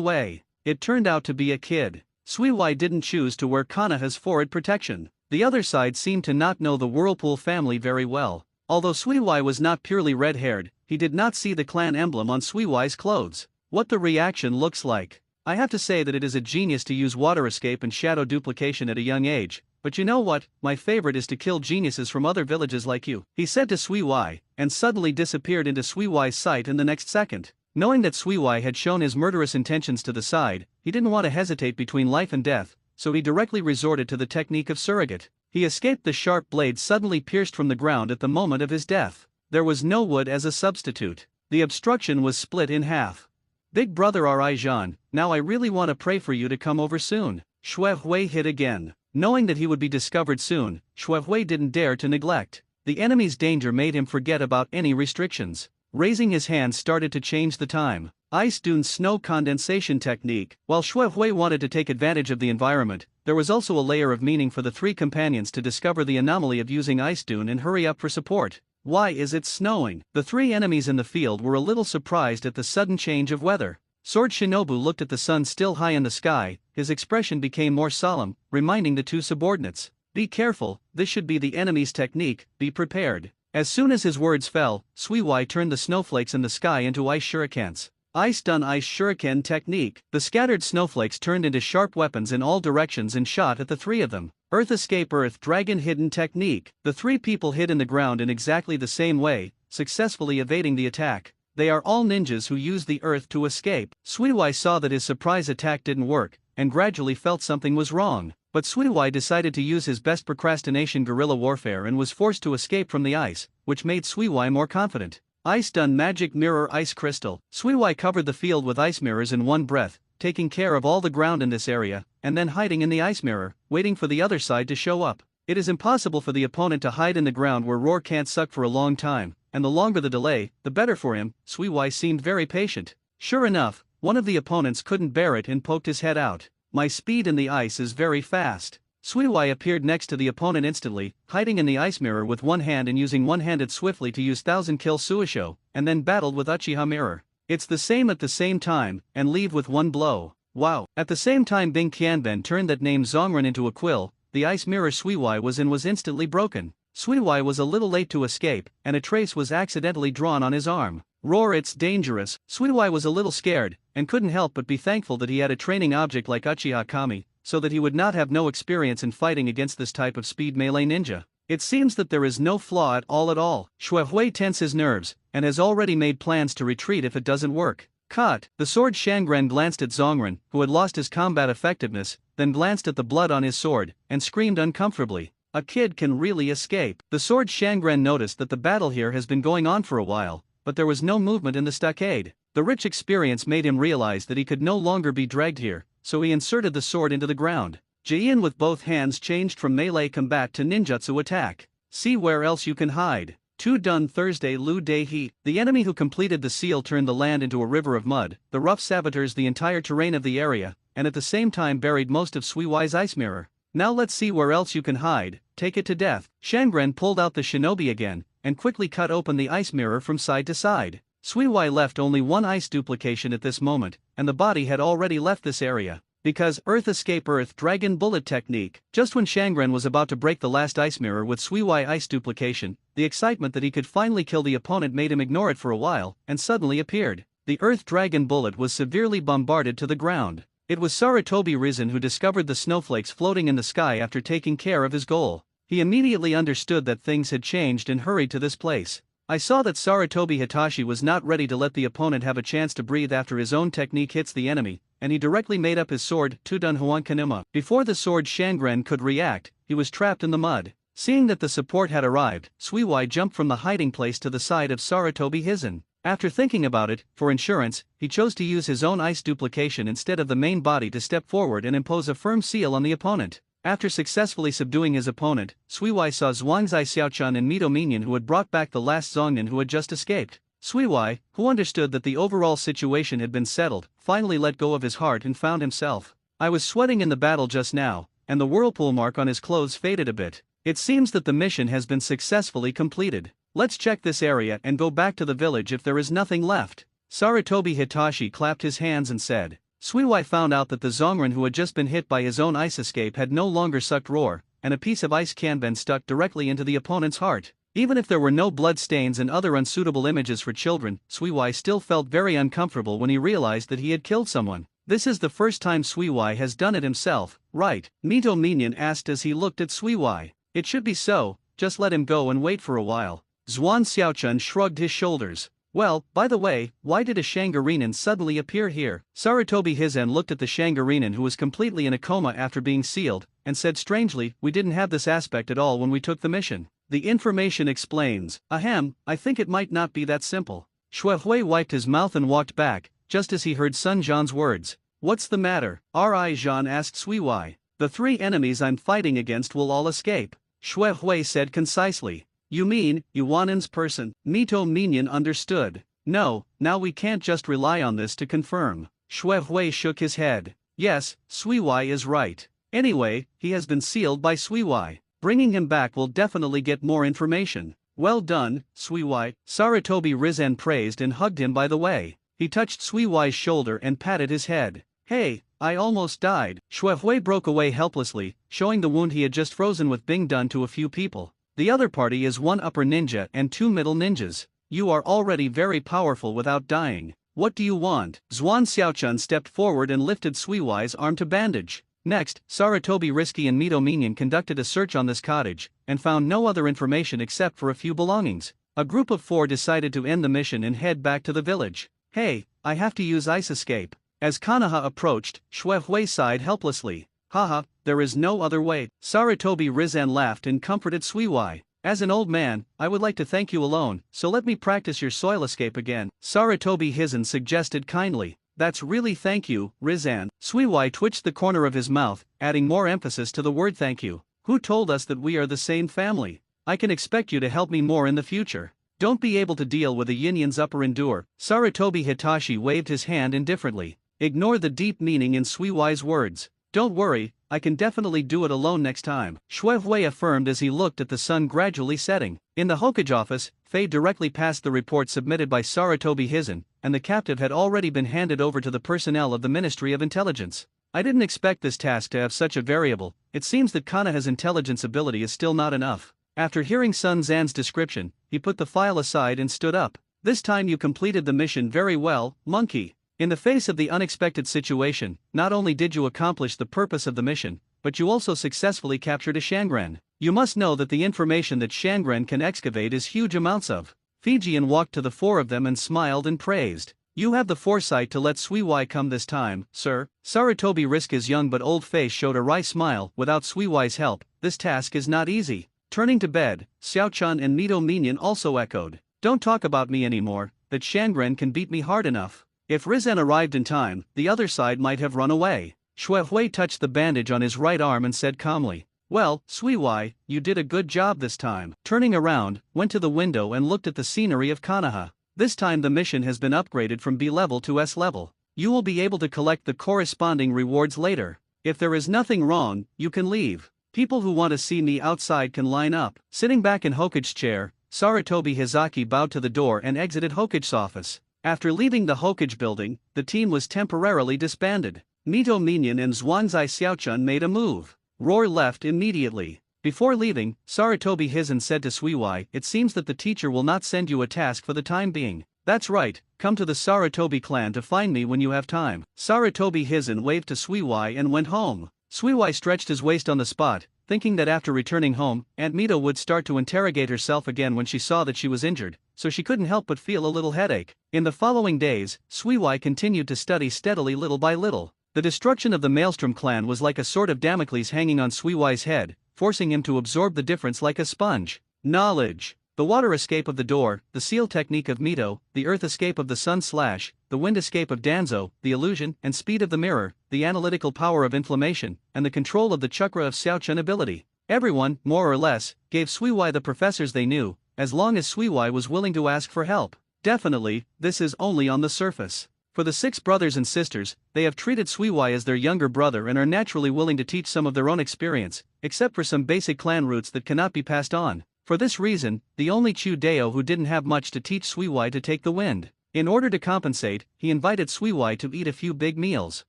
way. It turned out to be a kid. Suiwai didn't choose to wear Kanaha's forehead protection. The other side seemed to not know the Whirlpool family very well. Although Suiwai was not purely red-haired, he did not see the clan emblem on Suiwai's clothes. What the reaction looks like. I have to say that it is a genius to use water escape and shadow duplication at a young age, but you know what, my favorite is to kill geniuses from other villages like you, he said to Suiwai, and suddenly disappeared into Suiwai's sight in the next second. Knowing that Suiwai had shown his murderous intentions to the side, he didn't want to hesitate between life and death, so he directly resorted to the technique of surrogate. He escaped the sharp blade suddenly pierced from the ground at the moment of his death. There was no wood as a substitute. The obstruction was split in half. Big brother Rijan, now I really want to pray for you to come over soon. Shuehui hit again. Knowing that he would be discovered soon, Shuehui didn't dare to neglect. The enemy's danger made him forget about any restrictions. Raising his hand started to change the time. Ice Dune Snow Condensation Technique. While Xue Hui wanted to take advantage of the environment, there was also a layer of meaning for the three companions to discover the anomaly of using Ice Dune and hurry up for support. Why is it snowing? The three enemies in the field were a little surprised at the sudden change of weather. Sword Shinobu looked at the sun still high in the sky, his expression became more solemn, reminding the two subordinates. Be careful, this should be the enemy's technique, be prepared. As soon as his words fell, Suiwai turned the snowflakes in the sky into ice shurikens. Ice Done Ice Shuriken Technique. The scattered snowflakes turned into sharp weapons in all directions and shot at the three of them. Earth Escape Earth Dragon Hidden Technique. The three people hid in the ground in exactly the same way, successfully evading the attack. They are all ninjas who use the earth to escape. Suiwai saw that his surprise attack didn't work, and gradually felt something was wrong. But Suiwai decided to use his best procrastination guerrilla warfare and was forced to escape from the ice, which made Suiwai more confident. Ice Done Magic Mirror Ice Crystal. Suiwai covered the field with ice mirrors in one breath, taking care of all the ground in this area, and then hiding in the ice mirror, waiting for the other side to show up. It is impossible for the opponent to hide in the ground where roar can't suck for a long time, and the longer the delay, the better for him. Suiwai seemed very patient. Sure enough, one of the opponents couldn't bear it and poked his head out. My speed in the ice is very fast. Suiwai appeared next to the opponent instantly, hiding in the ice mirror with one hand and using one-handed swiftly to use 1000-kill Suisho, and then battled with Uchiha Mirror. It's the same at the same time, and leave with one blow. Wow. At the same time Bing Qianben turned that name Zongren into a quill, the ice mirror Suiwai was in was instantly broken. Suiwai was a little late to escape, and a trace was accidentally drawn on his arm. Roar, it's dangerous. Suiwai was a little scared, and couldn't help but be thankful that he had a training object like Uchiha Kami, so that he would not have no experience in fighting against this type of speed melee ninja. It seems that there is no flaw at all. Xue Hui tenses his nerves, and has already made plans to retreat if it doesn't work. Cut. The sword Shangren glanced at Zongren, who had lost his combat effectiveness, then glanced at the blood on his sword, and screamed uncomfortably. A kid can really escape. The sword Shangren noticed that the battle here has been going on for a while, but there was no movement in the stockade. The rich experience made him realize that he could no longer be dragged here, so he inserted the sword into the ground. Jian with both hands changed from melee combat to ninjutsu attack. See where else you can hide. 2 Done Thursday Lu Dei He. The enemy who completed the seal turned the land into a river of mud, the rough saboteurs the entire terrain of the area, and at the same time buried most of Suiwai's ice mirror. Now let's see where else you can hide, take it to death. Shangren pulled out the shinobi again, and quickly cut open the ice mirror from side to side. Suiwai left only one ice duplication at this moment, and the body had already left this area. Because Earth Escape Earth Dragon Bullet Technique. Just when Shangren was about to break the last ice mirror with Suiwai ice duplication, the excitement that he could finally kill the opponent made him ignore it for a while, and suddenly appeared. The Earth Dragon Bullet was severely bombarded to the ground. It was Sarutobi Risen who discovered the snowflakes floating in the sky after taking care of his goal. He immediately understood that things had changed and hurried to this place. I saw that Sarutobi Hitachi was not ready to let the opponent have a chance to breathe after his own technique hits the enemy, and he directly made up his sword, Tudun Huan Kanuma. Before the sword Shangren could react, he was trapped in the mud. Seeing that the support had arrived, Suiwai jumped from the hiding place to the side of Sarutobi Hizen. After thinking about it, for insurance, he chose to use his own ice duplication instead of the main body to step forward and impose a firm seal on the opponent. After successfully subduing his opponent, Suiwai saw Zhuangzai Xiaochan and Mito Minion who had brought back the last Zongnin who had just escaped. Suiwai, who understood that the overall situation had been settled, finally let go of his heart and found himself. I was sweating in the battle just now, and the whirlpool mark on his clothes faded a bit. It seems that the mission has been successfully completed. Let's check this area and go back to the village if there is nothing left. Sarutobi Hitachi clapped his hands and said. Suiwai found out that the Zongren who had just been hit by his own ice escape had no longer sucked roar, and a piece of ice Kanben stuck directly into the opponent's heart. Even if there were no blood stains and other unsuitable images for children, Suiwai still felt very uncomfortable when he realized that he had killed someone. This is the first time Suiwai has done it himself, right? Mito Minion asked as he looked at Suiwai. It should be so, just let him go and wait for a while. Zhuan Xiaochun shrugged his shoulders. Well, by the way, why did a Shangarinen suddenly appear here? Sarutobi Hizen looked at the Shangarinen who was completely in a coma after being sealed, and said strangely, we didn't have this aspect at all when we took the mission. The information explains. Ahem, I think it might not be that simple. Xue Hui wiped his mouth and walked back, just as he heard Sun Zhan's words. What's the matter? R.I. Zhan asked Suiwai. The 3 enemies I'm fighting against will all escape. Xue Hui said concisely. You mean, Yuanen's person? Mito Minion understood. No, now we can't just rely on this to confirm. Xue Hui shook his head. Yes, Sui Wai is right. Anyway, he has been sealed by Sui Wai. Bringing him back will definitely get more information. Well done, Sui Wai. Sarutobi Risen praised and hugged him by the way. He touched Sui Wai's shoulder and patted his head. Hey, I almost died. Xue Hui broke away helplessly, showing the wound he had just frozen with being done to a few people. The other party is one upper ninja and two middle ninjas. You are already very powerful without dying. What do you want? Zhuan Xiaochun stepped forward and lifted Sui Wai's arm to bandage. Next, Sarutobi Risky and Mito Minion conducted a search on this cottage, and found no other information except for a few belongings. A group of 4 decided to end the mission and head back to the village. Hey, I have to use ice escape. As Kanaha approached, Xue Hui sighed helplessly. Haha, there is no other way. Sarutobi Rizan laughed and comforted Sui Wai. As an old man, I would like to thank you alone, so let me practice your soil escape again. Sarutobi Hizen suggested kindly. That's really thank you, Rizan. Sui Wai twitched the corner of his mouth, adding more emphasis to the word thank you. Who told us that we are the same family? I can expect you to help me more in the future. Don't be able to deal with a Yinyan's upper endure. Sarutobi Hitachi waved his hand indifferently. Ignore the deep meaning in Sui Wai's words. Don't worry, I can definitely do it alone next time, Xue Hui affirmed as he looked at the sun gradually setting. In the Hokage office, Fei directly passed the report submitted by Sarutobi Hizen, and the captive had already been handed over to the personnel of the Ministry of Intelligence. I didn't expect this task to have such a variable. It seems that Kanaha's intelligence ability is still not enough. After hearing Sun Zan's description, he put the file aside and stood up. This time you completed the mission very well, monkey. In the face of the unexpected situation, not only did you accomplish the purpose of the mission, but you also successfully captured a Shangren. You must know that the information that Shangren can excavate is huge amounts of. Fijian walked to the 4 of them and smiled and praised. You have the foresight to let Sui Wai come this time, sir. Sarutobi Riska's young but old face showed a wry smile. Without Sui Wai's help, this task is not easy. Turning to bed, Xiaochun and Mito Minion also echoed. Don't talk about me anymore, that Shangren can beat me hard enough. If Rizan arrived in time, the other side might have run away. Xue Hui touched the bandage on his right arm and said calmly. Well, Sui Wai, you did a good job this time. Turning around, went to the window and looked at the scenery of Kanaha. This time the mission has been upgraded from B level to S level. You will be able to collect the corresponding rewards later. If there is nothing wrong, you can leave. People who want to see me outside can line up. Sitting back in Hokage's chair, Sarutobi Hizaki bowed to the door and exited Hokage's office. After leaving the Hokage building, the team was temporarily disbanded. Mito Minion and Zhuangzai Xiaochun made a move. Roar left immediately. Before leaving, Sarutobi Hizen said to Sui Wai, it seems that the teacher will not send you a task for the time being. That's right, come to the Sarutobi clan to find me when you have time. Sarutobi Hizen waved to Sui Wai and went home. Sui Wai stretched his waist on the spot, thinking that after returning home, Aunt Mito would start to interrogate herself again when she saw that she was injured, so she couldn't help but feel a little headache. In the following days, Sui Wai continued to study steadily little by little. The destruction of the Maelstrom clan was like a sword of Damocles hanging on Sui Wai's head, forcing him to absorb the difference like a sponge. Knowledge. The water escape of the door, the seal technique of Mito, the earth escape of the sun slash, the wind escape of Danzo, the illusion and speed of the mirror, the analytical power of inflammation, and the control of the chakra of Xiaochun ability. Everyone, more or less, gave Sui Wai the professors they knew, as long as Sui Wai was willing to ask for help. Definitely, this is only on the surface. For the 6 brothers and sisters, they have treated Sui Wai as their younger brother and are naturally willing to teach some of their own experience, except for some basic clan roots that cannot be passed on. For this reason, the only Chu Deo who didn't have much to teach Sui Wai to take the wind. In order to compensate, he invited Sui Wai to eat a few big meals.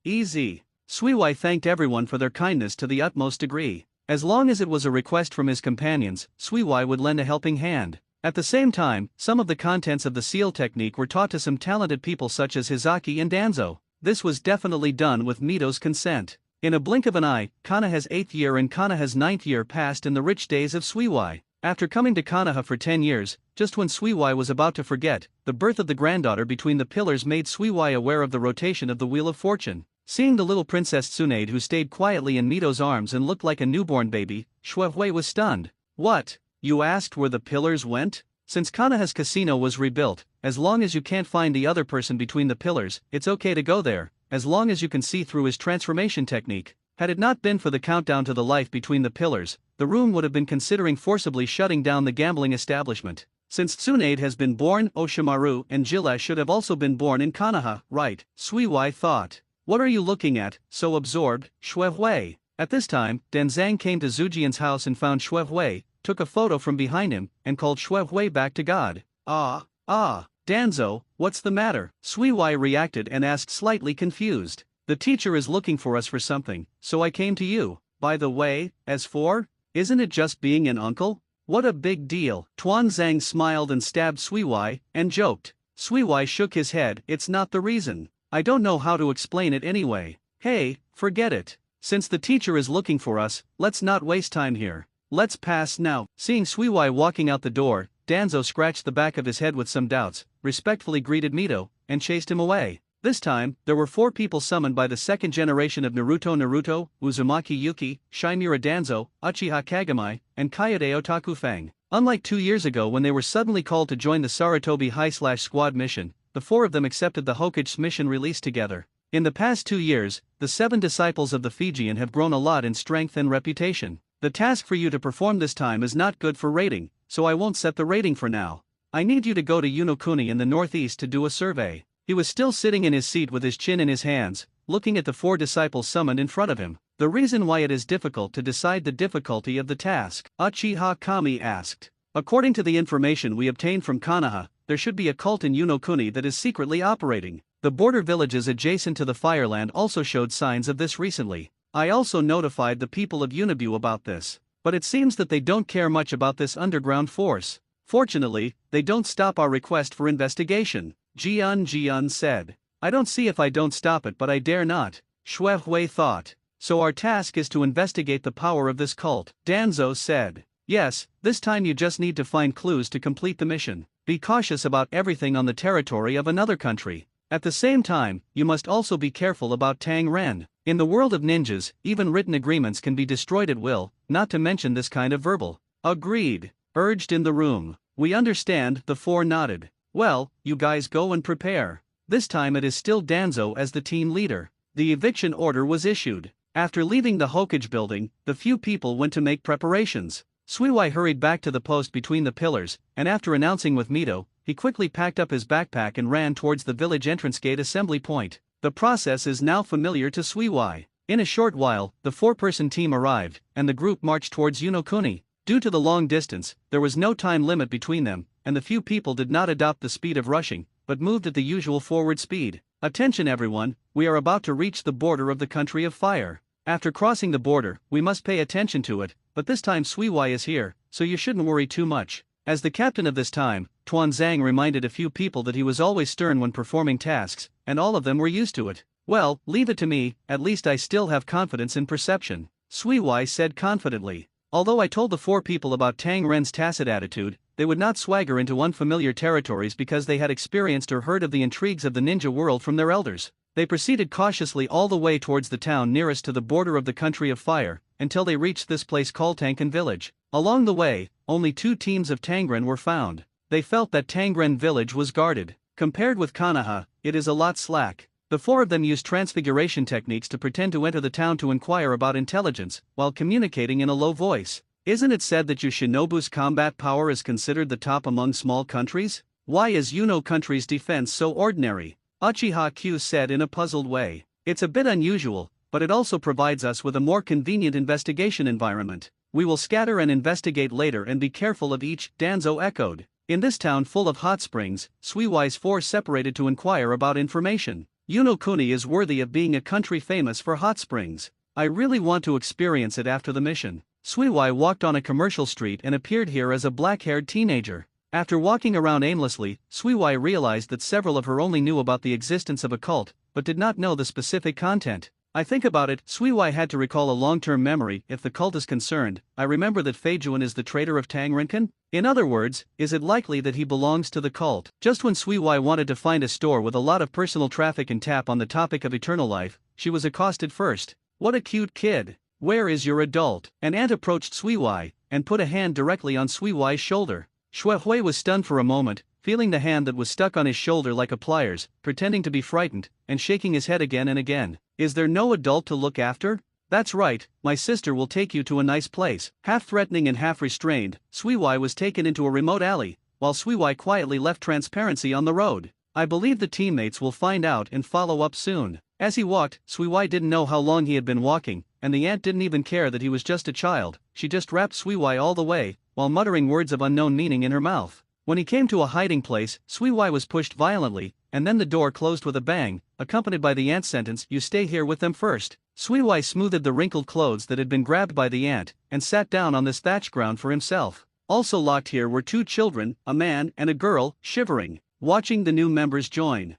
Easy. Sui Wai thanked everyone for their kindness to the utmost degree. As long as it was a request from his companions, Sui Wai would lend a helping hand. At the same time, some of the contents of the seal technique were taught to some talented people such as Hizaki and Danzo. This was definitely done with Mito's consent. In a blink of an eye, Kanaha's 8th year and Kanaha's 9th year passed in the rich days of Sui Wai. After coming to Kanaha for 10 years, just when Sui Wai was about to forget, the birth of the granddaughter between the pillars made Sui Wai aware of the rotation of the Wheel of Fortune. Seeing the little Princess Tsunade who stayed quietly in Mito's arms and looked like a newborn baby, Xue Hui was stunned. What? You asked where the pillars went? Since Kanaha's casino was rebuilt, as long as you can't find the other person between the pillars, it's okay to go there, as long as you can see through his transformation technique. Had it not been for the countdown to the life between the pillars, the room would have been considering forcibly shutting down the gambling establishment. Since Tsunade has been born, Oshimaru and Jilla should have also been born in Konoha, right? Suiwai thought. What are you looking at, so absorbed, Shuehui? At this time, Danzang came to Zujian's house and found Shuehui, took a photo from behind him, and called Shuehui back to God. Danzo, what's the matter? Suiwai reacted and asked, slightly confused. The teacher is looking for us for something, so I came to you. By the way, as for? Isn't it just being an uncle? What a big deal. Tuanzang smiled and stabbed Suiwai, and joked. Suiwai shook his head, it's not the reason. I don't know how to explain it anyway. Hey, forget it. Since the teacher is looking for us, let's not waste time here. Let's pass now. Seeing Suiwai walking out the door, Danzo scratched the back of his head with some doubts, respectfully greeted Mito, and chased him away. This time, there were 4 people summoned by the second generation of Naruto, Uzumaki Yuki, Shimura Danzo, Uchiha Kagami, and Kayode Otakufang. Unlike 2 years ago when they were suddenly called to join the Sarutobi High/Squad mission, the 4 of them accepted the Hokage's mission release together. In the past 2 years, the 7 disciples of the Fijian have grown a lot in strength and reputation. The task for you to perform this time is not good for rating, so I won't set the rating for now. I need you to go to Yonokuni in the northeast to do a survey. He was still sitting in his seat with his chin in his hands, looking at the 4 disciples summoned in front of him. The reason why it is difficult to decide the difficulty of the task, Uchiha Kami asked. According to the information we obtained from Konoha, there should be a cult in Yonokuni that is secretly operating. The border villages adjacent to the Fireland also showed signs of this recently. I also notified the people of Unibu about this, but it seems that they don't care much about this underground force. Fortunately, they don't stop our request for investigation. Jian said. I don't see if I don't stop it, but I dare not, Shuehui thought. So our task is to investigate the power of this cult, Danzo said. Yes, this time you just need to find clues to complete the mission. Be cautious about everything on the territory of another country. At the same time, you must also be careful about Tang Ren. In the world of ninjas, even written agreements can be destroyed at will, not to mention this kind of verbal. Agreed, urged in the room. We understand, the 4 nodded. Well, you guys go and prepare. This time it is still Danzo as the team leader. The eviction order was issued. After leaving the Hokage building, the few people went to make preparations. Suiwai hurried back to the post between the pillars, and after announcing with Mito, he quickly packed up his backpack and ran towards the village entrance gate assembly point. The process is now familiar to Suiwai. In a short while, the 4-person team arrived, and the group marched towards Yonokuni. Due to the long distance, there was no time limit between them, and the few people did not adopt the speed of rushing, but moved at the usual forward speed. Attention everyone, we are about to reach the border of the country of fire. After crossing the border, we must pay attention to it, but this time Suiwai is here, so you shouldn't worry too much. As the captain of this time, Tuanzang reminded a few people that he was always stern when performing tasks, and all of them were used to it. Well, leave it to me, at least I still have confidence in perception, Suiwai said confidently. Although I told the 4 people about Tang Ren's tacit attitude, they would not swagger into unfamiliar territories because they had experienced or heard of the intrigues of the ninja world from their elders. They proceeded cautiously all the way towards the town nearest to the border of the country of fire, until they reached this place called Tankan Village. Along the way, only 2 teams of Tangren were found. They felt that Tangren village was guarded. Compared with Konoha, it is a lot slack. The 4 of them used transfiguration techniques to pretend to enter the town to inquire about intelligence, while communicating in a low voice. Isn't it said that Yoshinobu's combat power is considered the top among small countries? Why is Yuno country's defense so ordinary? Uchiha Q said in a puzzled way. It's a bit unusual, but it also provides us with a more convenient investigation environment. We will scatter and investigate later and be careful of each, Danzo echoed. In this town full of hot springs, Suiwai's 4 separated to inquire about information. Yonokuni is worthy of being a country famous for hot springs. I really want to experience it after the mission. Suiwai walked on a commercial street and appeared here as a black-haired teenager. After walking around aimlessly, Suiwai realized that several of her only knew about the existence of a cult, but did not know the specific content. I think about it, Suiwai had to recall a long-term memory. If the cult is concerned, I remember that Feijuan is the traitor of Tang Renkan? In other words, is it likely that he belongs to the cult? Just when Suiwai wanted to find a store with a lot of personal traffic and tap on the topic of eternal life, she was accosted first. What a cute kid. Where is your adult? An ant approached Suiwai, and put a hand directly on Suiwai's shoulder. Shuehui was stunned for a moment, feeling the hand that was stuck on his shoulder like a pliers, pretending to be frightened, and shaking his head again and again. Is there no adult to look after? That's right, my sister will take you to a nice place. Half threatening and half restrained, Suiwai was taken into a remote alley, while Sui quietly left transparency on the road. I believe the teammates will find out and follow up soon. As he walked, Sui didn't know how long he had been walking, and the ant didn't even care that he was just a child. She just wrapped Sui all the way, while muttering words of unknown meaning in her mouth. When he came to a hiding place, Sui was pushed violently, and then the door closed with a bang, accompanied by the ant's sentence, "You stay here with them first." Sui smoothed the wrinkled clothes that had been grabbed by the ant, and sat down on this thatched ground for himself. Also locked here were two children, a man and a girl, shivering, watching the new members join.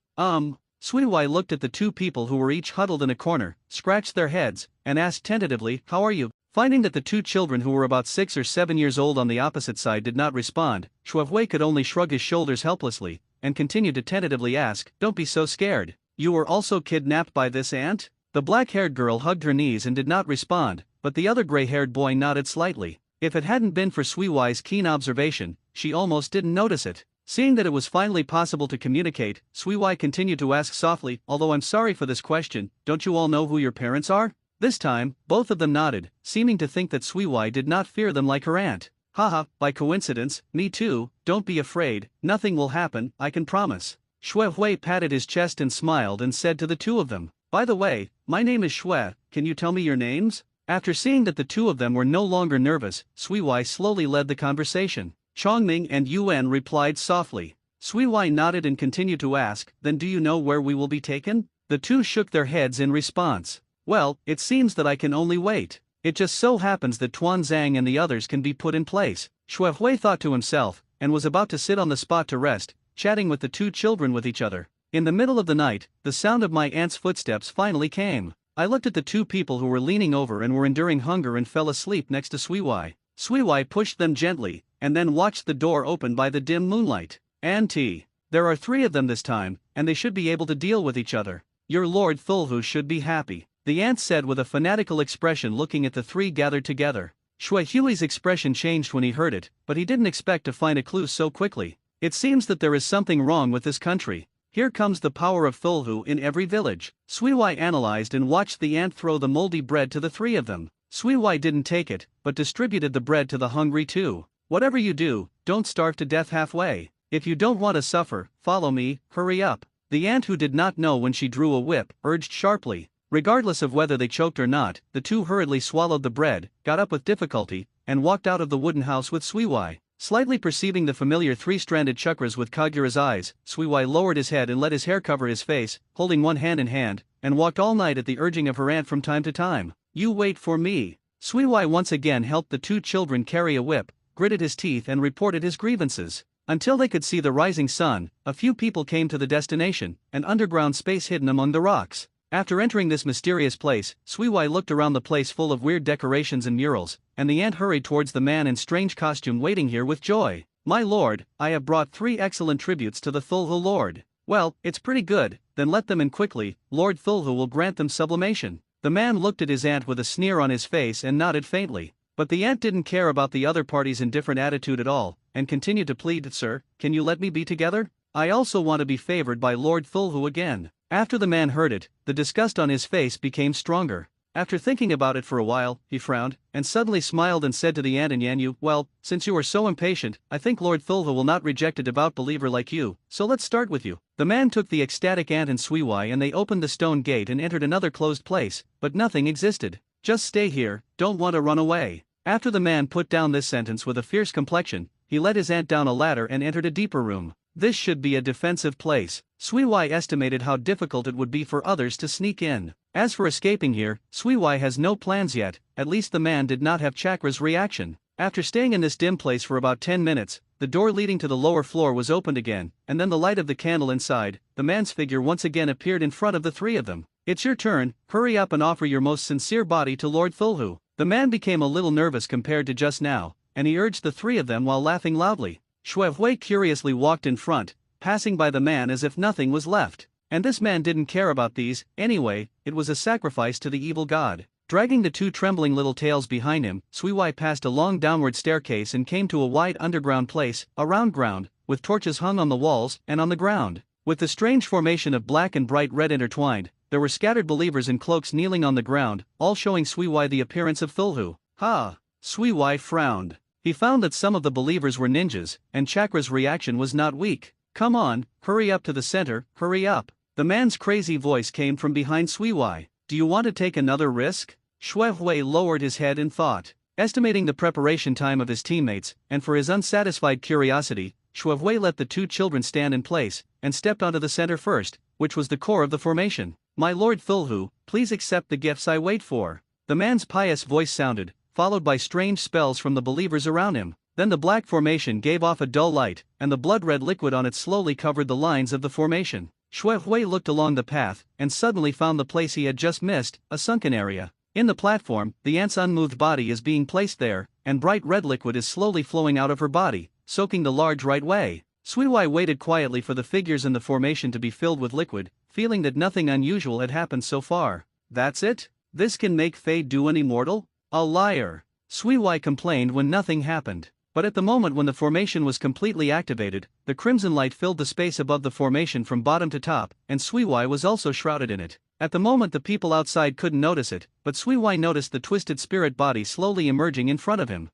Sui looked at the two people who were each huddled in a corner, scratched their heads, and asked tentatively, "How are you?" Finding that the two children who were about 6 or 7 years old on the opposite side did not respond, Shui could only shrug his shoulders helplessly, and continued to tentatively ask, "Don't be so scared. You were also kidnapped by this ant?" The black-haired girl hugged her knees and did not respond, but the other gray-haired boy nodded slightly. If it hadn't been for Sui's keen observation, she almost didn't notice it. Seeing that it was finally possible to communicate, Sui continued to ask softly, "Although I'm sorry for this question, don't you all know who your parents are?" This time, both of them nodded, seeming to think that Sui did not fear them like her aunt. "Haha, by coincidence, me too. Don't be afraid, nothing will happen, I can promise." Shui patted his chest and smiled and said to the two of them, "By the way, my name is Shui, can you tell me your names?" After seeing that the two of them were no longer nervous, Sui slowly led the conversation. Chongming and Yuan replied softly. Sui nodded and continued to ask, "Then do you know where we will be taken?" The two shook their heads in response. "Well, it seems that I can only wait. It just so happens that Tuanzang and the others can be put in place." Shui thought to himself, and was about to sit on the spot to rest, chatting with the two children with each other. In the middle of the night, the sound of my aunt's footsteps finally came. I looked at the two people who were leaning over and were enduring hunger and fell asleep next to Sui. Sui pushed them gently, and then watched the door open by the dim moonlight. "Auntie, there are 3 of them this time, and they should be able to deal with each other. Your Lord Thulhu should be happy," the aunt said with a fanatical expression, looking at the 3 gathered together. Shui's expression changed when he heard it, but he didn't expect to find a clue so quickly. "It seems that there is something wrong with this country. Here comes the power of Thulhu in every village." Sui analyzed and watched the ant throw the moldy bread to the 3 of them. Sui didn't take it, but distributed the bread to the hungry too. "Whatever you do, don't starve to death halfway. If you don't want to suffer, follow me, hurry up." The ant, who did not know when she drew a whip, urged sharply. Regardless of whether they choked or not, the two hurriedly swallowed the bread, got up with difficulty, and walked out of the wooden house with Sui. Slightly perceiving the familiar 3-stranded chakras with Kagura's eyes, Sui lowered his head and let his hair cover his face, holding one hand in hand, and walked all night at the urging of her aunt from time to time. "You wait for me." Sui once again helped the two children carry a whip, gritted his teeth and reported his grievances. Until they could see the rising sun, a few people came to the destination, an underground space hidden among the rocks. After entering this mysterious place, Sui looked around the place full of weird decorations and murals, and the ant hurried towards the man in strange costume waiting here with joy. "My lord, I have brought 3 excellent tributes to the Thulhu Lord." "Well, it's pretty good, then let them in quickly, Lord Thulhu will grant them sublimation." The man looked at his aunt with a sneer on his face and nodded faintly. But the ant didn't care about the other party's indifferent attitude at all, and continued to plead, "Sir, can you let me be together? I also want to be favored by Lord Thulhu again." After the man heard it, the disgust on his face became stronger. After thinking about it for a while, he frowned, and suddenly smiled and said to the ant and Yanyu, "Well, since you are so impatient, I think Lord Thulhu will not reject a devout believer like you, so let's start with you." The man took the ecstatic ant and Sui and they opened the stone gate and entered another closed place, but nothing existed. "Just stay here, don't want to run away." After the man put down this sentence with a fierce complexion, he led his ant down a ladder and entered a deeper room. This should be a defensive place. Sui estimated how difficult it would be for others to sneak in. As for escaping here, Sui has no plans yet, at least the man did not have Chakra's reaction. After staying in this dim place for about 10 minutes, the door leading to the lower floor was opened again, and then the light of the candle inside, the man's figure once again appeared in front of the 3 of them. "It's your turn, hurry up and offer your most sincere body to Lord Thulhu." The man became a little nervous compared to just now, and he urged the 3 of them while laughing loudly. Shui curiously walked in front, passing by the man as if nothing was left. And this man didn't care about these, anyway, it was a sacrifice to the evil god. Dragging the 2 trembling little tails behind him, Sui passed a long downward staircase and came to a wide underground place, a round ground, with torches hung on the walls and on the ground. With the strange formation of black and bright red intertwined, there were scattered believers in cloaks kneeling on the ground, all showing Sui the appearance of Thulhu. "Ha!" Sui frowned. He found that some of the believers were ninjas, and Chakra's reaction was not weak. "Come on, hurry up to the center, hurry up." The man's crazy voice came from behind Suiwai. "Do you want to take another risk?" Xue Hui lowered his head in thought. Estimating the preparation time of his teammates, and for his unsatisfied curiosity, Xue Hui let the two children stand in place, and stepped onto the center first, which was the core of the formation. "My Lord Thulhu, please accept the gifts I wait for." The man's pious voice sounded, followed by strange spells from the believers around him. Then the black formation gave off a dull light, and the blood-red liquid on it slowly covered the lines of the formation. Xue Hui looked along the path, and suddenly found the place he had just missed, a sunken area. In the platform, the ant's unmoved body is being placed there, and bright red liquid is slowly flowing out of her body, soaking the large right way. Suiwai waited quietly for the figures in the formation to be filled with liquid, feeling that nothing unusual had happened so far. "That's it? This can make Fei do an immortal? A liar!" Suiwai complained when nothing happened. But at the moment when the formation was completely activated, the crimson light filled the space above the formation from bottom to top, and Suiwai was also shrouded in it. At the moment the people outside couldn't notice it, but Suiwai noticed the twisted spirit body slowly emerging in front of him.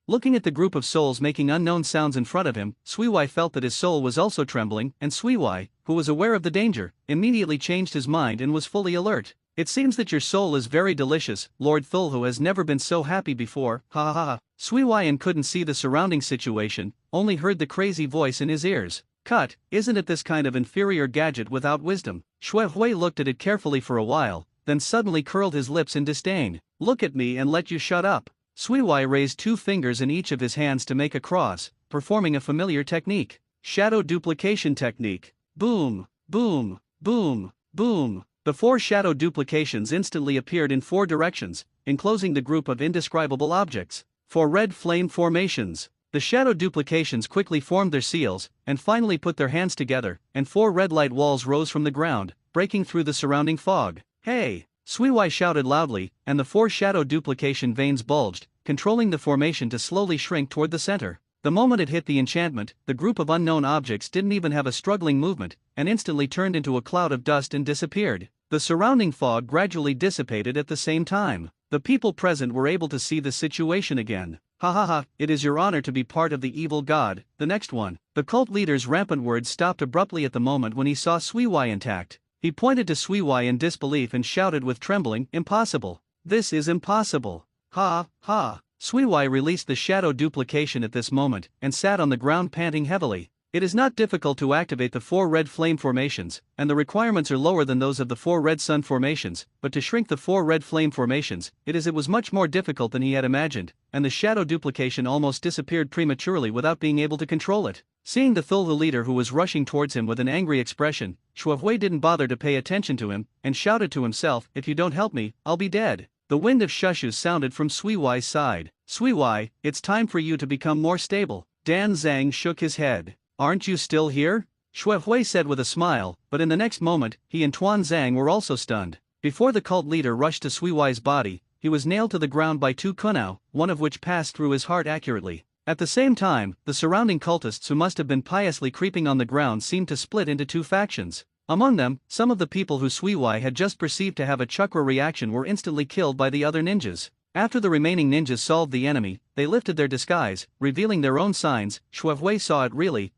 Looking at the group of souls making unknown sounds in front of him, Suiwai felt that his soul was also trembling, and Suiwai, who was aware of the danger, immediately changed his mind and was fully alert. "It seems that your soul is very delicious, Lord Thulhu has never been so happy before, ha ha ha." Suiwai couldn't see the surrounding situation, only heard the crazy voice in his ears. "Cut, isn't it this kind of inferior gadget without wisdom?" Xue Hui looked at it carefully for a while, then suddenly curled his lips in disdain. "Look at me and let you shut up." Suiwai raised 2 fingers in each of his hands to make a cross, performing a familiar technique. Shadow duplication technique. Boom, boom, boom, boom. The 4 shadow duplications instantly appeared in 4 directions, enclosing the group of indescribable objects. 4 red flame formations. The shadow duplications quickly formed their seals, and finally put their hands together, and 4 red light walls rose from the ground, breaking through the surrounding fog. "Hey!" Suiwai shouted loudly, and the 4 shadow duplication veins bulged, controlling the formation to slowly shrink toward the center. The moment it hit the enchantment, the group of unknown objects didn't even have a struggling movement, and instantly turned into a cloud of dust and disappeared. The surrounding fog gradually dissipated at the same time. The people present were able to see the situation again. "Ha ha ha, it is your honor to be part of the evil god, the next one." The cult leader's rampant words stopped abruptly at the moment when he saw Suiwai intact. He pointed to Suiwai in disbelief and shouted with trembling, "Impossible! This is impossible! Ha, ha!" Suiwai released the shadow duplication at this moment, and sat on the ground panting heavily. It is not difficult to activate the 4 red flame formations, and the requirements are lower than those of the 4 red sun formations, but to shrink the 4 red flame formations, it was much more difficult than he had imagined, and the shadow duplication almost disappeared prematurely without being able to control it. Seeing the Thulhu leader who was rushing towards him with an angry expression, Xue Hui didn't bother to pay attention to him, and shouted to himself, "If you don't help me, I'll be dead." The wind of shushes sounded from Suiwai's side. "Suiwai, it's time for you to become more stable." Dan Zhang shook his head. "Aren't you still here?" Xue Hui said with a smile, but in the next moment, he and Tuan Zhang were also stunned. Before the cult leader rushed to Suiwai's body, he was nailed to the ground by 2 kunao, one of which passed through his heart accurately. At the same time, the surrounding cultists who must have been piously creeping on the ground seemed to split into 2 factions. Among them, some of the people who Suiwai had just perceived to have a chakra reaction were instantly killed by the other ninjas. After the remaining ninjas solved the enemy, they lifted their disguise, revealing their own signs. Xue Hui saw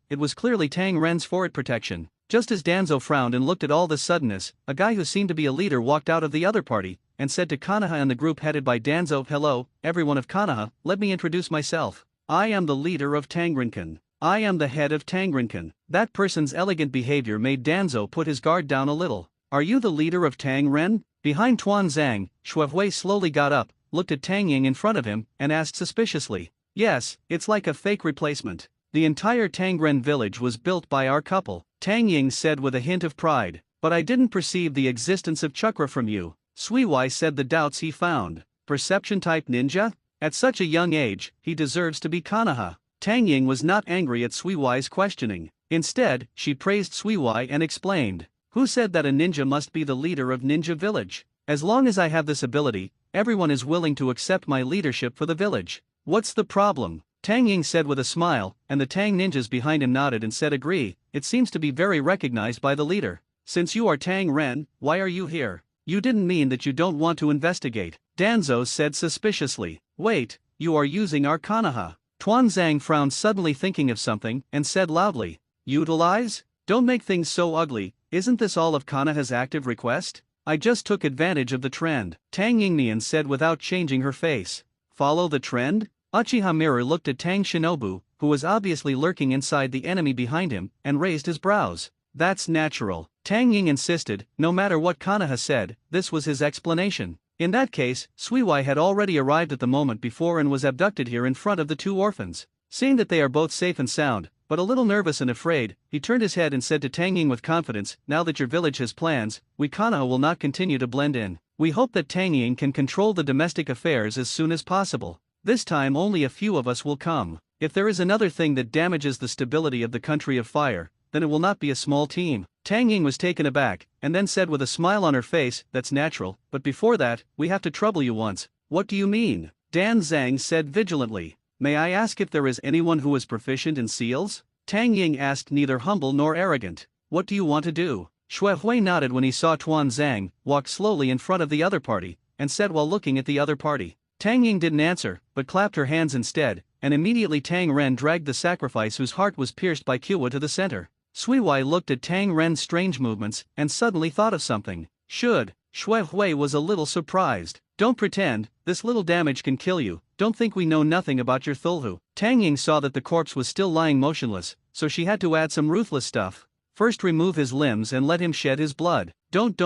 it was clearly Tang Ren's forward protection. Just as Danzo frowned and looked at all this suddenness, a guy who seemed to be a leader walked out of the other party, and said to Kanaha and the group headed by Danzo, "Hello, everyone of Kanaha, let me introduce myself. I am the leader of Tangrenkan. I am the head of Tangrenkan." That person's elegant behavior made Danzo put his guard down a little. "Are you the leader of Tang Ren?" Behind Tuan Zhang, Xue Hui slowly got up, looked at Tang Ying in front of him, and asked suspiciously, "Yes, it's like a fake replacement. The entire Tangren village was built by our couple," Tang Ying said with a hint of pride. "But I didn't perceive the existence of chakra from you." Suiwai said the doubts he found. Perception-type ninja? At such a young age, he deserves to be Kanaha. Tang Ying was not angry at Suiwai's questioning. Instead, she praised Suiwai and explained, "Who said that a ninja must be the leader of Ninja Village? As long as I have this ability, everyone is willing to accept my leadership for the village. What's the problem?" Tang Ying said with a smile, and the Tang ninjas behind him nodded and said agree. "It seems to be very recognized by the leader. Since you are Tang Ren, why are you here? You didn't mean that you don't want to investigate?" Danzo said suspiciously. "Wait, you are using our Konoha. Tuanzang frowned suddenly thinking of something, and said loudly, utilize? Don't make things so ugly, isn't this all of Konoha's active request? I just took advantage of the trend, Tang Yingnian said without changing her face. Follow the trend? Uchiha Mirror looked at Tang Shinobu, who was obviously lurking inside the enemy behind him, and raised his brows. That's natural, Tang Ying insisted. No matter what Konoha said, this was his explanation. In that case, Suiwai had already arrived at the moment before and was abducted here in front of the two orphans. Seeing that they are both safe and sound, but a little nervous and afraid, he turned his head and said to Tang Ying with confidence, now that your village has plans, we Konoha will not continue to blend in. We hope that Tang Ying can control the domestic affairs as soon as possible. This time only a few of us will come. If there is another thing that damages the stability of the country of fire, then it will not be a small team. Tang Ying was taken aback, and then said with a smile on her face, that's natural, but before that, we have to trouble you once. What do you mean? Dan Zhang said vigilantly. May I ask if there is anyone who is proficient in seals? Tang Ying asked, neither humble nor arrogant. What do you want to do? Xue Hui nodded when he saw Tuan Zhang walk slowly in front of the other party, and said while looking at the other party. Tang Ying didn't answer, but clapped her hands instead, and immediately Tang Ren dragged the sacrifice whose heart was pierced by Kua to the center. Suiwai looked at Tang Ren's strange movements and suddenly thought of something. Should. Xue Hui was a little surprised. Don't pretend, this little damage can kill you, don't think we know nothing about your Thulhu. Tang Ying saw that the corpse was still lying motionless, so she had to add some ruthless stuff. First remove his limbs and let him shed his blood. Don't.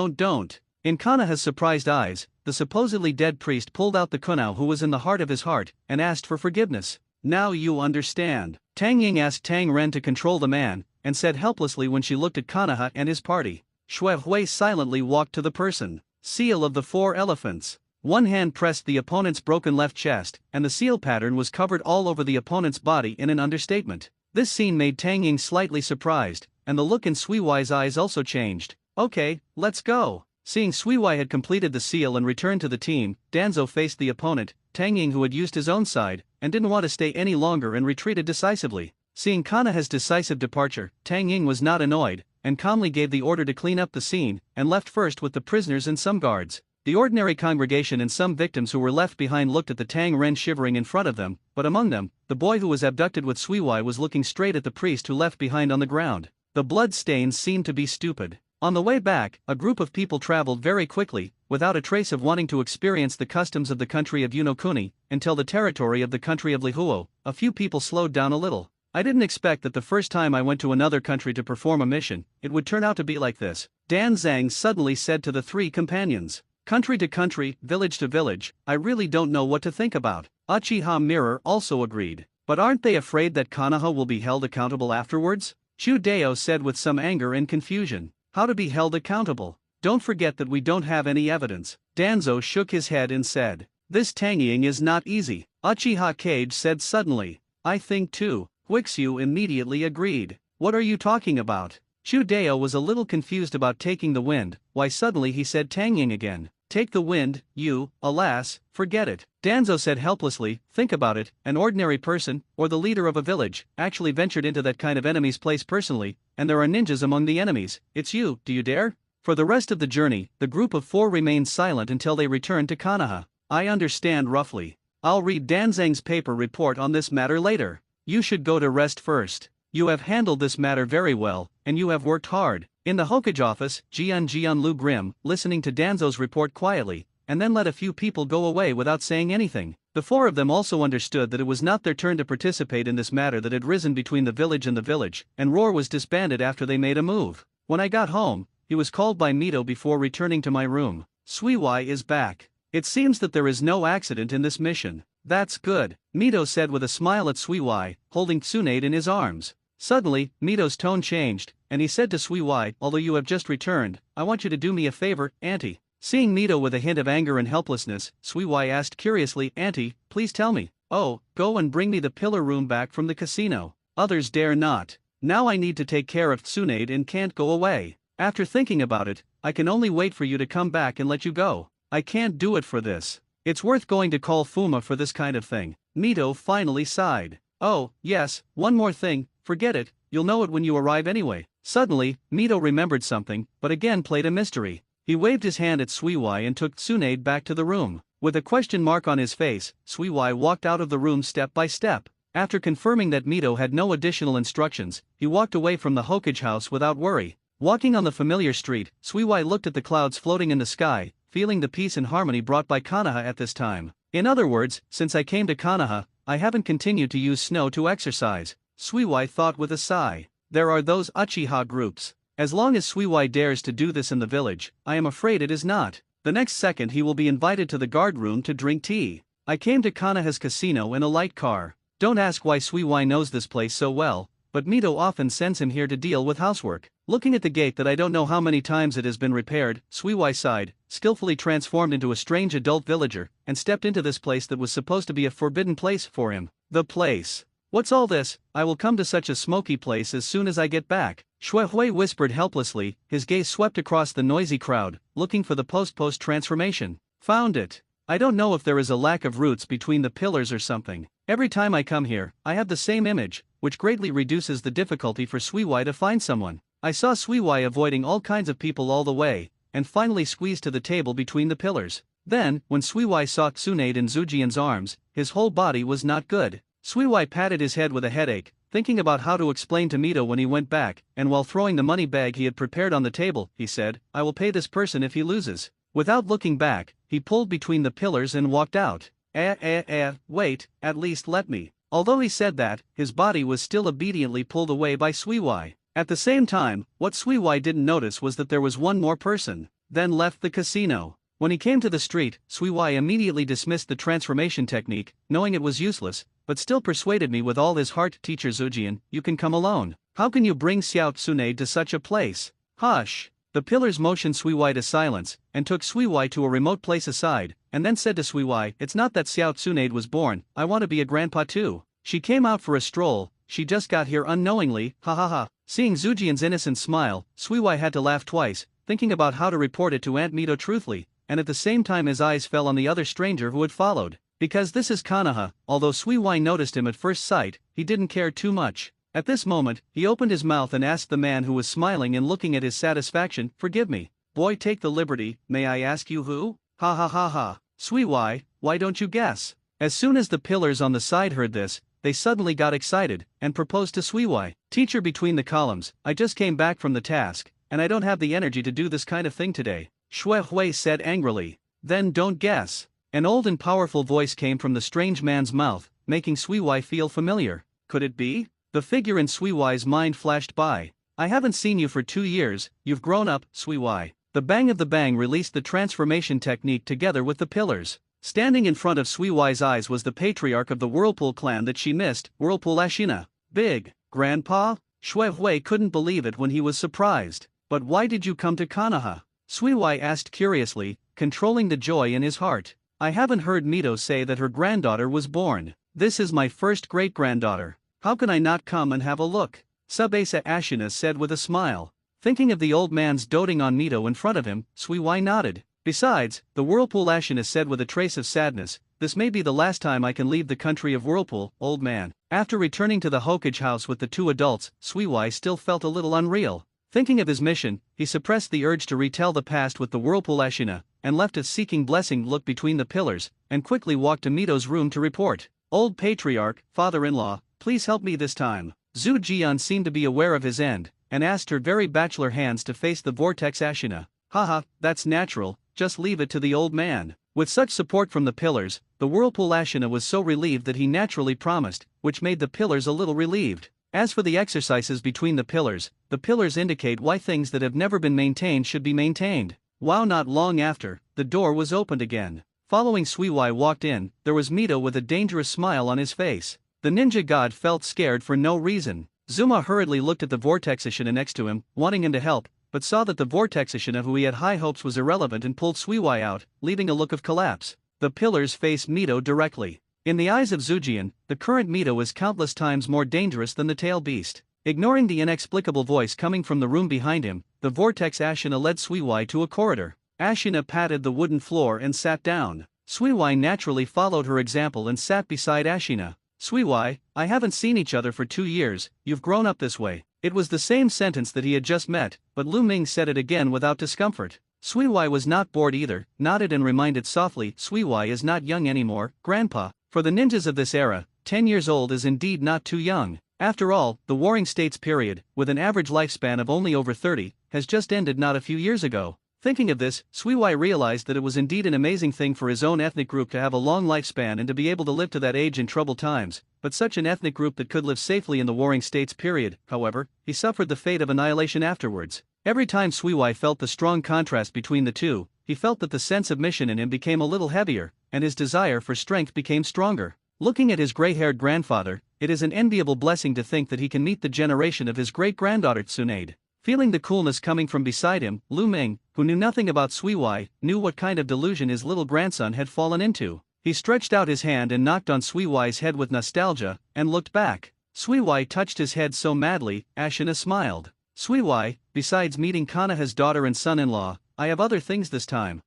In Konoha's surprised eyes, the supposedly dead priest pulled out the kunao who was in the heart of his heart, and asked for forgiveness. Now you understand. Tang Ying asked Tang Ren to control the man, and said helplessly when she looked at Konoha and his party. Xue Hui silently walked to the person. Seal of the four elephants. One hand pressed the opponent's broken left chest, and the seal pattern was covered all over the opponent's body in an understatement. This scene made Tang Ying slightly surprised, and the look in Suiwai's eyes also changed. Okay, let's go. Seeing Suiwai had completed the seal and returned to the team, Danzo faced the opponent, Tang Ying, who had used his own side, and didn't want to stay any longer and retreated decisively. Seeing Konoha's decisive departure, Tang Ying was not annoyed, and calmly gave the order to clean up the scene, and left first with the prisoners and some guards. The ordinary congregation and some victims who were left behind looked at the Tang Ren shivering in front of them, but among them, the boy who was abducted with Suiwai was looking straight at the priest who left behind on the ground. The blood stains seemed to be stupid. On the way back, a group of people traveled very quickly, without a trace of wanting to experience the customs of the country of Yunokuni, until the territory of the country of Lihuo. A few people slowed down a little. I didn't expect that the first time I went to another country to perform a mission, it would turn out to be like this. Dan Zhang suddenly said to the three companions. Country to country, village to village, I really don't know what to think about. Uchiha Mirror also agreed. But aren't they afraid that Konoha will be held accountable afterwards? Chu Deo said with some anger and confusion. How to be held accountable? Don't forget that we don't have any evidence. Danzo shook his head and said. This Tanging is not easy. Uchiha Kage said suddenly. I think too. Huixu immediately agreed. What are you talking about? Chu Deo was a little confused about taking the wind. Why suddenly he said Tanging again. Take the wind, you, alas, forget it. Danzo said helplessly, think about it, an ordinary person, or the leader of a village, actually ventured into that kind of enemy's place personally, and there are ninjas among the enemies. It's you, do you dare? For the rest of the journey, the group of four remained silent until they returned to Konoha. I understand roughly. I'll read Danzang's paper report on this matter later. You should go to rest first. You have handled this matter very well, and you have worked hard. In the Hokage office, Jian Lu Grim, listening to Danzo's report quietly, and then let a few people go away without saying anything. The four of them also understood that it was not their turn to participate in this matter that had risen between the village, and Roar was disbanded after they made a move. When I got home, he was called by Mito before returning to my room. Suiwai is back. It seems that there is no accident in this mission. That's good, Mito said with a smile at Suiwai, holding Tsunade in his arms. Suddenly, Mito's tone changed, and he said to Suiwai, although you have just returned, I want you to do me a favor, Auntie. Seeing Mito with a hint of anger and helplessness, Suiwai asked curiously, Auntie, please tell me. Oh, go and bring me the pillar room back from the casino. Others dare not. Now I need to take care of Tsunade and can't go away. After thinking about it, I can only wait for you to come back and let you go. I can't do it for this. It's worth going to call Fuma for this kind of thing. Mito finally sighed. Oh, yes, one more thing. Forget it, you'll know it when you arrive anyway. Suddenly, Mito remembered something, but again played a mystery. He waved his hand at Suiwai and took Tsunade back to the room. With a question mark on his face, Suiwai walked out of the room step by step. After confirming that Mito had no additional instructions, he walked away from the Hokage house without worry. Walking on the familiar street, Suiwai looked at the clouds floating in the sky, feeling the peace and harmony brought by Konoha at this time. In other words, since I came to Konoha, I haven't continued to use snow to exercise, Suiwai thought with a sigh. There are those Uchiha groups. As long as Suiwai dares to do this in the village, I am afraid it is not. The next second he will be invited to the guard room to drink tea. I came to Konoha's casino in a light car. Don't ask why Suiwai knows this place so well, but Mito often sends him here to deal with housework. Looking at the gate that I don't know how many times it has been repaired, Suiwai sighed, skillfully transformed into a strange adult villager, and stepped into this place that was supposed to be a forbidden place for him. The place. What's all this? I will come to such a smoky place as soon as I get back. Shuehui whispered helplessly, his gaze swept across the noisy crowd, looking for the post transformation. Found it. I don't know if there is a lack of roots between the pillars or something. Every time I come here, I have the same image, which greatly reduces the difficulty for Suiwai to find someone. I saw Suiwai avoiding all kinds of people all the way, and finally squeezed to the table between the pillars. Then, when Suiwai saw Tsunade in Zujian's arms, his whole body was not good. Suiwai patted his head with a headache, thinking about how to explain to Mito when he went back, and while throwing the money bag he had prepared on the table, he said, I will pay this person if he loses. Without looking back, he pulled between the pillars and walked out. Wait, at least let me. Although he said that, his body was still obediently pulled away by Suiwai. At the same time, what Suiwai didn't notice was that there was one more person. Then left the casino. When he came to the street, Suiwai immediately dismissed the transformation technique, knowing it was useless, but still persuaded me with all his heart. Teacher Zujian, you can come alone. How can you bring Xiao Tsunade to such a place? Hush. The pillars motioned Suiwai to silence, and took Suiwai to a remote place aside, and then said to Suiwai, it's not that Xiao Tsunade was born, I want to be a grandpa too. She came out for a stroll, she just got here unknowingly, ha ha ha. Seeing Zujian's innocent smile, Suiwai had to laugh twice, thinking about how to report it to Aunt Mito truthfully, and at the same time his eyes fell on the other stranger who had followed. Because this is Konoha, although Suiwai noticed him at first sight, he didn't care too much. At this moment, he opened his mouth and asked the man who was smiling and looking at his satisfaction, forgive me, boy, take the liberty, may I ask you who? Ha ha ha ha. Suiwai, why don't you guess? As soon as the pillars on the side heard this, they suddenly got excited, and proposed to Suiwai. Teacher between the columns, I just came back from the task, and I don't have the energy to do this kind of thing today, Shuehui said angrily. Then don't guess. An old and powerful voice came from the strange man's mouth, making Suiwai feel familiar. Could it be? The figure in Suiwai's mind flashed by. I haven't seen you for 2 years, you've grown up, Suiwai. The bang of the bang released the transformation technique together with the pillars. Standing in front of Suiwai's eyes was the patriarch of the Whirlpool clan that she missed, Whirlpool Ashina. Big, Grandpa? Shuehui couldn't believe it when he was surprised. But why did you come to Konoha? Suiwai asked curiously, controlling the joy in his heart. I haven't heard Mito say that her granddaughter was born. This is my first great-granddaughter. How can I not come and have a look? Subasa Ashina said with a smile. Thinking of the old man's doting on Mito in front of him, Suiwai nodded. Besides, the Whirlpool Ashina said with a trace of sadness, this may be the last time I can leave the country of Whirlpool, old man. After returning to the Hokage house with the 2 adults, Suiwai still felt a little unreal. Thinking of his mission, he suppressed the urge to retell the past with the Whirlpool Ashina, and left a seeking blessing look between the pillars, and quickly walked to Mito's room to report. Old patriarch, father-in-law, please help me this time. Zhu Jian seemed to be aware of his end, and asked her very bachelor hands to face the vortex Ashina. Haha, that's natural, just leave it to the old man. With such support from the pillars, the Whirlpool Ashina was so relieved that he naturally promised, which made the pillars a little relieved. As for the exercises between the pillars indicate why things that have never been maintained should be maintained. Wow, not long after, the door was opened again. Following Suiwai walked in, there was Mito with a dangerous smile on his face. The ninja god felt scared for no reason. Zuma hurriedly looked at the vortex Ashina next to him, wanting him to help, but saw that the vortex Ashina who he had high hopes was irrelevant and pulled Suiwai out, leaving a look of collapse. The pillars faced Mito directly. In the eyes of Zujian, the current Mito is countless times more dangerous than the tail beast. Ignoring the inexplicable voice coming from the room behind him, the vortex Ashina led Suiwai to a corridor. Ashina patted the wooden floor and sat down. Suiwai naturally followed her example and sat beside Ashina. Suiwai, I haven't seen each other for 2 years, you've grown up this way. It was the same sentence that he had just met, but Lu Ming said it again without discomfort. Suiwai was not bored either, nodded and reminded softly, Suiwai is not young anymore, Grandpa. For the ninjas of this era, 10 years old is indeed not too young. After all, the Warring States period, with an average lifespan of only over 30, has just ended not a few years ago. Thinking of this, Suiwai realized that it was indeed an amazing thing for his own ethnic group to have a long lifespan and to be able to live to that age in troubled times, but such an ethnic group that could live safely in the Warring States period, however, he suffered the fate of annihilation afterwards. Every time Suiwai felt the strong contrast between the two, he felt that the sense of mission in him became a little heavier, and his desire for strength became stronger. Looking at his gray-haired grandfather, it is an enviable blessing to think that he can meet the generation of his great-granddaughter Tsunade. Feeling the coolness coming from beside him, Lu Ming, who knew nothing about Suiwai, knew what kind of delusion his little grandson had fallen into. He stretched out his hand and knocked on Suiwai's head with nostalgia, and looked back. Suiwai touched his head so madly, Ashina smiled. Suiwai, besides meeting Kanaha's daughter and son-in-law, I have other things this time.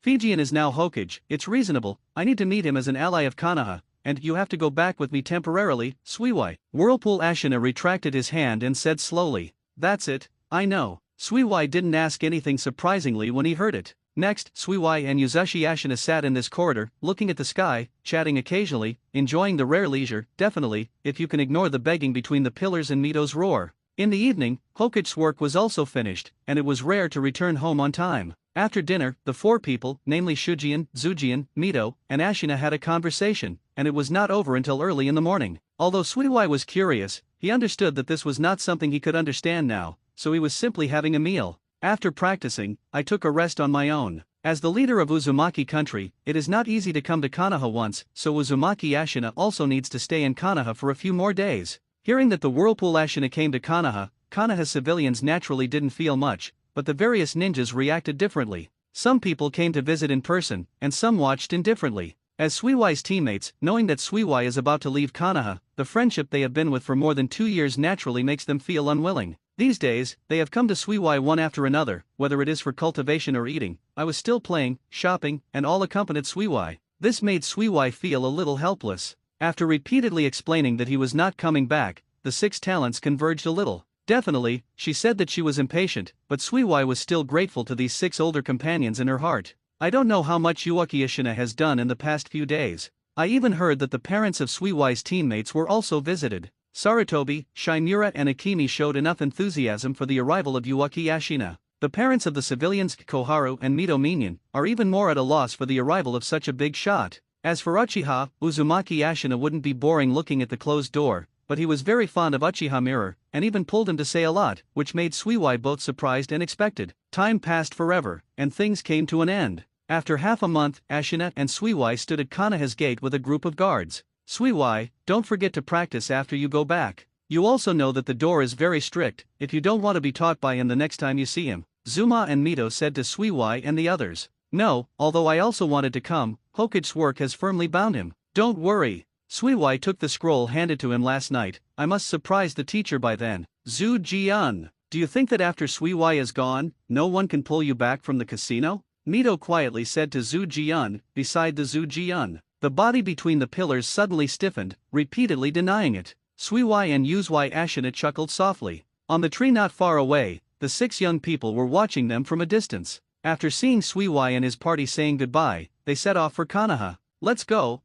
Fijian is now Hokage, it's reasonable, I need to meet him as an ally of Kanaha, and you have to go back with me temporarily, Suiwai. Whirlpool Ashina retracted his hand and said slowly, that's it, I know. Suiwai didn't ask anything surprisingly when he heard it. Next, Suiwai and Yuzushi Ashina sat in this corridor, looking at the sky, chatting occasionally, enjoying the rare leisure, definitely, if you can ignore the begging between the pillars and Mito's roar. In the evening, Hokage's work was also finished, and it was rare to return home on time. After dinner, the four people, namely Shujian, Zujian, Mito, and Ashina had a conversation, and it was not over until early in the morning. Although Suiwai was curious, he understood that this was not something he could understand now, so he was simply having a meal. After practicing, I took a rest on my own. As the leader of Uzumaki country, it is not easy to come to Konoha once, so Uzumaki Ashina also needs to stay in Konoha for a few more days. Hearing that the Whirlpool Ashina came to Konoha, Konoha's civilians naturally didn't feel much, but the various ninjas reacted differently. Some people came to visit in person, and some watched indifferently. As Suiwai's teammates, knowing that Suiwai is about to leave Konoha, the friendship they have been with for more than 2 years naturally makes them feel unwilling. These days, they have come to Suiwai one after another, whether it is for cultivation or eating. I was still playing, shopping, and all accompanied Suiwai. This made Suiwai feel a little helpless. After repeatedly explaining that he was not coming back, the six talents converged a little. Definitely, she said that she was impatient, but Suiwai was still grateful to these six older companions in her heart. I don't know how much Yuaki Ashina has done in the past few days. I even heard that the parents of Suiwai's teammates were also visited. Sarutobi, Shimura and Akemi showed enough enthusiasm for the arrival of Yuaki Ashina. The parents of the civilians Koharu and Mito Minion are even more at a loss for the arrival of such a big shot. As for Uchiha, Uzumaki Ashina wouldn't be boring looking at the closed door, but he was very fond of Uchiha Mirror, and even pulled him to say a lot, which made Suiwai both surprised and expected. Time passed forever, and things came to an end. After half a month, Ashina and Suiwai stood at Konoha's gate with a group of guards. Suiwai, don't forget to practice after you go back. You also know that the door is very strict, if you don't want to be taught by him the next time you see him. Zuma and Mito said to Suiwai and the others. No, although I also wanted to come, Hokage's work has firmly bound him. Don't worry. Suiwai took the scroll handed to him last night. I must surprise the teacher by then. Zhu Jian, do you think that after Suiwai is gone, no one can pull you back from the casino? Mito quietly said to Zhu Jian, beside the Zhu Jian. The body between the pillars suddenly stiffened, repeatedly denying it. Suiwai and Uzui Ashina chuckled softly. On the tree not far away, the six young people were watching them from a distance. After seeing Suiwai and his party saying goodbye, they set off for Konoha. Let's go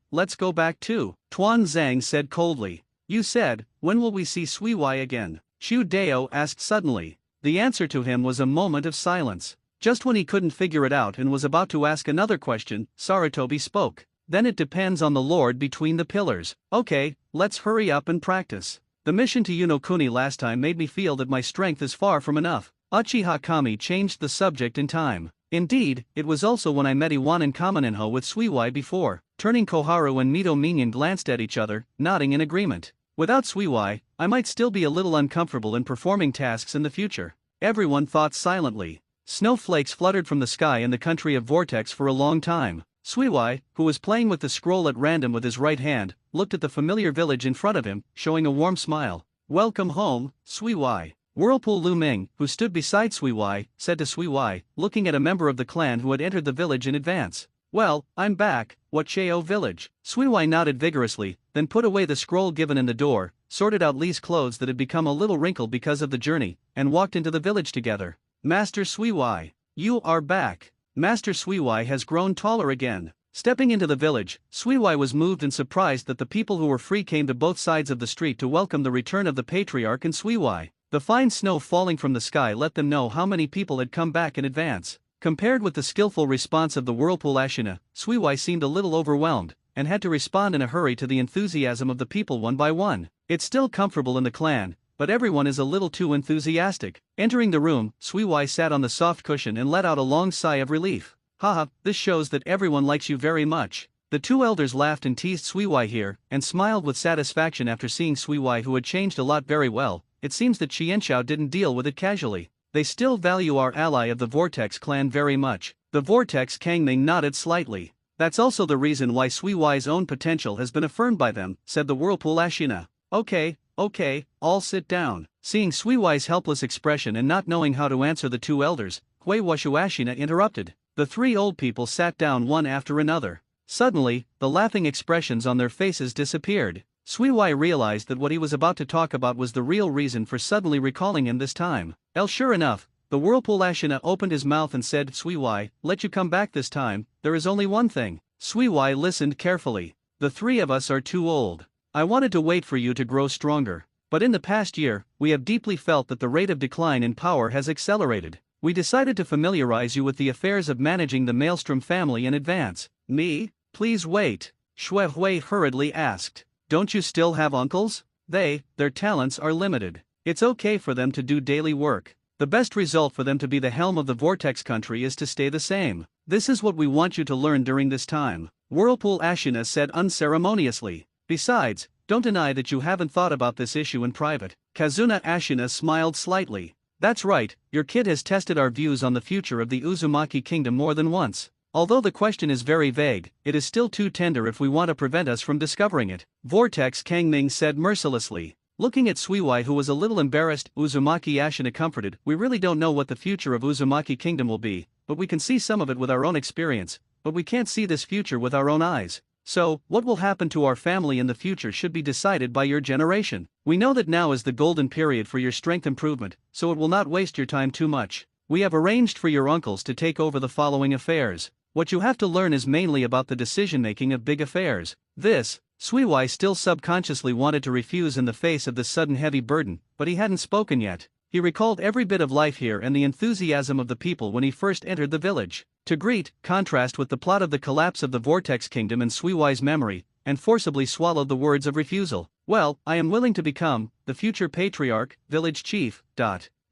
back too, Tuan Zhang said coldly. You said, when will we see Suiwai again? Xu Dao asked suddenly. The answer to him was a moment of silence. Just when he couldn't figure it out and was about to ask another question, Sarutobi spoke. Then it depends on the Lord between the pillars. Okay, let's hurry up and practice. The mission to Yunokuni last time made me feel that my strength is far from enough. Uchiha Kami changed the subject in time. Indeed, it was also when I met Iwan and Kamenenho with Suiwai before. Turning Koharu and Mito Minion glanced at each other, nodding in agreement. Without Suiwai, I might still be a little uncomfortable in performing tasks in the future. Everyone thought silently. Snowflakes fluttered from the sky in the country of Vortex for a long time. Suiwai, who was playing with the scroll at random with his right hand, looked at the familiar village in front of him, showing a warm smile. Welcome home, Suiwai. Whirlpool Lu Ming, who stood beside Suiwai, said to Suiwai, looking at a member of the clan who had entered the village in advance. Well, I'm back, what Cheo village? Suiwai nodded vigorously, then put away the scroll given in the door, sorted out Li's clothes that had become a little wrinkled because of the journey, and walked into the village together. Master Suiwai. You are back. Master Suiwai has grown taller again. Stepping into the village, Suiwai was moved and surprised that the people who were free came to both sides of the street to welcome the return of the patriarch and Suiwai. The fine snow falling from the sky let them know how many people had come back in advance. Compared with the skillful response of the whirlpool Ashina, Suiwai seemed a little overwhelmed, and had to respond in a hurry to the enthusiasm of the people one by one. It's still comfortable in the clan, but everyone is a little too enthusiastic. Entering the room, Suiwai sat on the soft cushion and let out a long sigh of relief. Haha, this shows that everyone likes you very much. The two elders laughed and teased Suiwai here, and smiled with satisfaction after seeing Suiwai, who had changed a lot very well. It seems that Qianxiao didn't deal with it casually. They still value our ally of the Vortex clan very much. The Vortex Kangming nodded slightly. That's also the reason why Suiwai's own potential has been affirmed by them, said the whirlpool Ashina. Okay, all sit down. Seeing Suiwai's helpless expression and not knowing how to answer the two elders, Hui Washu Ashina interrupted. The three old people sat down one after another. Suddenly, the laughing expressions on their faces disappeared. Suiwai realized that what he was about to talk about was the real reason for suddenly recalling him this time. Sure enough, the whirlpool Ashina opened his mouth and said, Suiwai, let you come back this time, there is only one thing. Suiwai listened carefully. The three of us are too old. I wanted to wait for you to grow stronger. But in the past year, we have deeply felt that the rate of decline in power has accelerated. We decided to familiarize you with the affairs of managing the Maelstrom family in advance. Me? Please wait. Shui Hui hurriedly asked. Don't you still have uncles? Their talents are limited. It's okay for them to do daily work. The best result for them to be the helm of the Vortex country is to stay the same. This is what we want you to learn during this time, Whirlpool Ashina said unceremoniously. Besides, don't deny that you haven't thought about this issue in private. Kazuna Ashina smiled slightly. That's right, your kid has tested our views on the future of the Uzumaki kingdom more than once. Although the question is very vague, it is still too tender if we want to prevent us from discovering it. Vortex Kangming said mercilessly. Looking at Suiwai, who was a little embarrassed, Uzumaki Ashina comforted. We really don't know what the future of Uzumaki kingdom will be, but we can see some of it with our own experience, but we can't see this future with our own eyes. So, what will happen to our family in the future should be decided by your generation. We know that now is the golden period for your strength improvement, so it will not waste your time too much. We have arranged for your uncles to take over the following affairs. What you have to learn is mainly about the decision-making of big affairs. This, Suiwai still subconsciously wanted to refuse in the face of this sudden heavy burden, but he hadn't spoken yet. He recalled every bit of life here and the enthusiasm of the people when he first entered the village. To contrast with the plot of the collapse of the Vortex Kingdom in Suiwai's memory, and forcibly swallowed the words of refusal. Well, I am willing to become the future patriarch, village chief.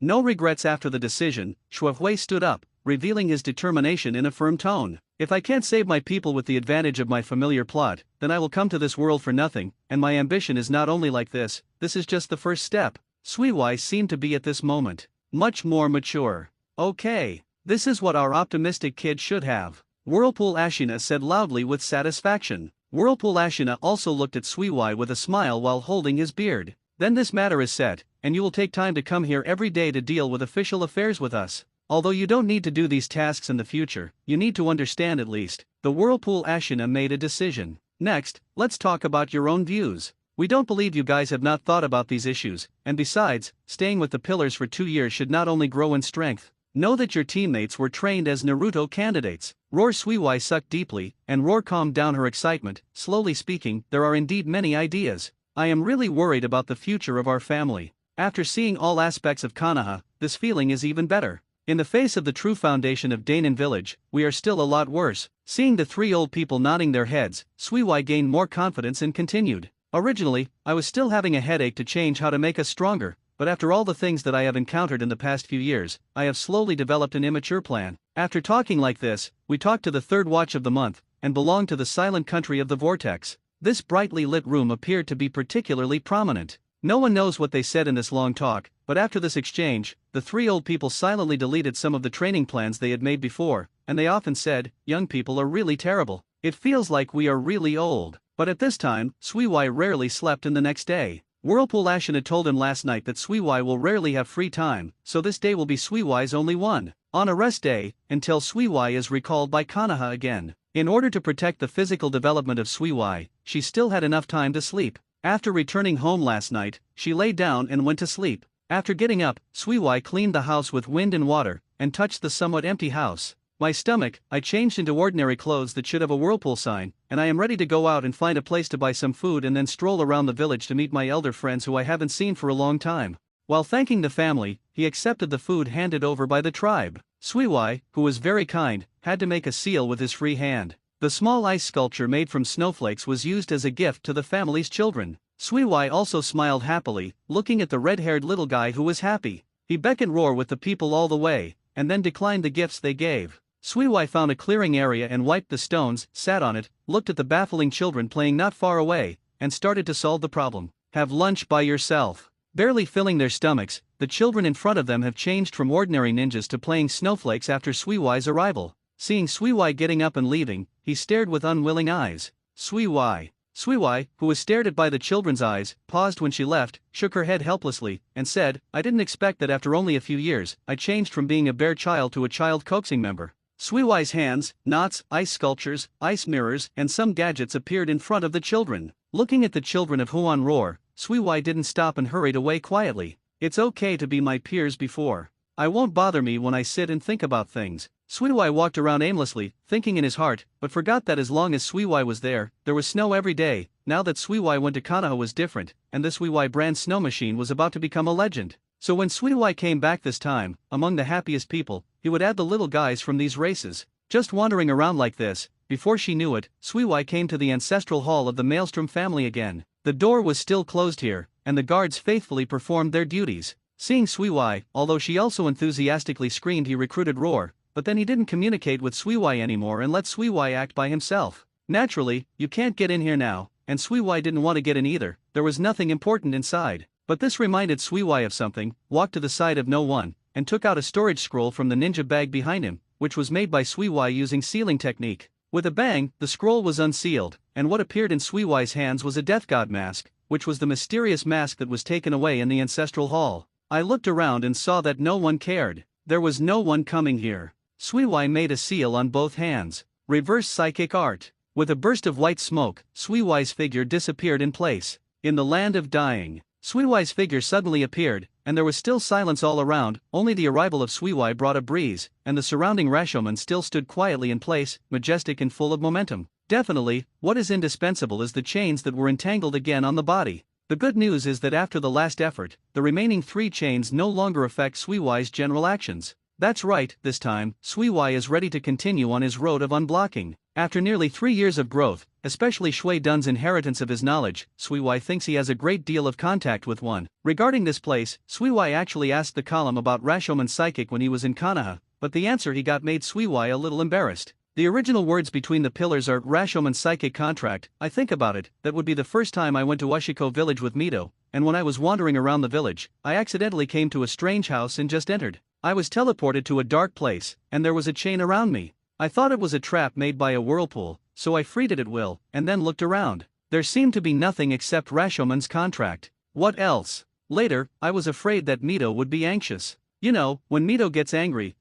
No regrets after the decision. Shuhui stood up, revealing his determination in a firm tone. If I can't save my people with the advantage of my familiar plot, then I will come to this world for nothing, and my ambition is not only like this is just the first step. Suiwai seemed to be at this moment much more mature. Okay, this is what our optimistic kid should have, Whirlpool Ashina said loudly with satisfaction. Whirlpool Ashina also looked at Suiwai with a smile while holding his beard. Then this matter is set, and you will take time to come here every day to deal with official affairs with us. Although you don't need to do these tasks in the future, you need to understand at least. The Whirlpool Ashina made a decision. Next, let's talk about your own views. We don't believe you guys have not thought about these issues, and besides, staying with the pillars for 2 years should not only grow in strength. Know that your teammates were trained as Naruto candidates. Roar Suiwai sucked deeply, and Roar calmed down her excitement. Slowly speaking, there are indeed many ideas. I am really worried about the future of our family. After seeing all aspects of Konoha, this feeling is even better. In the face of the true foundation of Dainin village, we are still a lot worse. Seeing the three old people nodding their heads, Suiwai gained more confidence and continued. Originally, I was still having a headache to change how to make us stronger, but after all the things that I have encountered in the past few years, I have slowly developed an immature plan. After talking like this, we talked to the third watch of the month, and belonged to the silent country of the Vortex. This brightly lit room appeared to be particularly prominent. No one knows what they said in this long talk, but after this exchange, the three old people silently deleted some of the training plans they had made before, and they often said, young people are really terrible. It feels like we are really old. But at this time, Suiwai rarely slept in the next day. Whirlpool Ashina told him last night that Suiwai will rarely have free time, so this day will be Suiwai's only one. On a rest day, until Suiwai is recalled by Konoha again. In order to protect the physical development of Suiwai, she still had enough time to sleep. After returning home last night, she lay down and went to sleep. After getting up, Suiwai cleaned the house with wind and water, and touched the somewhat empty house. My stomach, I changed into ordinary clothes that should have a whirlpool sign, and I am ready to go out and find a place to buy some food and then stroll around the village to meet my elder friends who I haven't seen for a long time. While thanking the family, he accepted the food handed over by the tribe. Suiwai, who was very kind, had to make a seal with his free hand. The small ice sculpture made from snowflakes was used as a gift to the family's children. Suiwai also smiled happily, looking at the red-haired little guy who was happy. He beckoned Roar with the people all the way, and then declined the gifts they gave. Suiwai found a clearing area and wiped the stones, sat on it, looked at the baffling children playing not far away, and started to solve the problem. Have lunch by yourself. Barely filling their stomachs, the children in front of them have changed from ordinary ninjas to playing snowflakes after Suiwai's arrival. Seeing Suiwai getting up and leaving, he stared with unwilling eyes. Suiwai, who was stared at by the children's eyes, paused when she left, shook her head helplessly, and said, I didn't expect that after only a few years, I changed from being a bare child to a child coaxing member. Suiwai's hands, knots, ice sculptures, ice mirrors, and some gadgets appeared in front of the children. Looking at the children of Huan Roar, Suiwai didn't stop and hurried away quietly. It's okay to be my peers before. I won't bother me when I sit and think about things. Suiwai walked around aimlessly, thinking in his heart, but forgot that as long as Suiwai was there was snow every day. Now that Suiwai went to Konoha was different, and the Suiwai brand snow machine was about to become a legend. So when Suiwai came back this time, among the happiest people, he would add the little guys from these races. Just wandering around like this, before she knew it, Suiwai came to the ancestral hall of the Maelstrom family again. The door was still closed here, and the guards faithfully performed their duties. Seeing Suiwai, although she also enthusiastically screamed, he recruited Roar, but then he didn't communicate with Suiwai anymore and let Suiwai act by himself. Naturally, you can't get in here now, and Suiwai didn't want to get in either. There was nothing important inside. But this reminded Suiwai of something, walked to the side of no one, and took out a storage scroll from the ninja bag behind him, which was made by Suiwai using sealing technique. With a bang, the scroll was unsealed, and what appeared in Suiwai's hands was a death god mask, which was the mysterious mask that was taken away in the ancestral hall. I looked around and saw that no one cared. There was no one coming here. Suiwai made a seal on both hands. Reverse psychic art. With a burst of white smoke, Suiwai's figure disappeared in place. In the land of dying, Suiwai's figure suddenly appeared, and there was still silence all around. Only the arrival of Suiwai brought a breeze, and the surrounding Rashomon still stood quietly in place, majestic and full of momentum. Definitely, what is indispensable is the chains that were entangled again on the body. The good news is that after the last effort, the remaining 3 chains no longer affect Suiwai's general actions. That's right, this time, Suiwai is ready to continue on his road of unblocking. After nearly 3 years of growth, especially Shui Dun's inheritance of his knowledge, Suiwai thinks he has a great deal of contact with one. Regarding this place, Suiwai actually asked the column about Rashomon's psychic when he was in Konoha, but the answer he got made Suiwai a little embarrassed. The original words between the pillars are Rashomon's psychic contract. I think about it, that would be the first time I went to Ushiko village with Mito, and when I was wandering around the village, I accidentally came to a strange house and just entered. I was teleported to a dark place, and there was a chain around me. I thought it was a trap made by a whirlpool, so I freed it at will, and then looked around. There seemed to be nothing except Rashomon's contract. What else? Later, I was afraid that Mito would be anxious. You know, when Mito gets angry,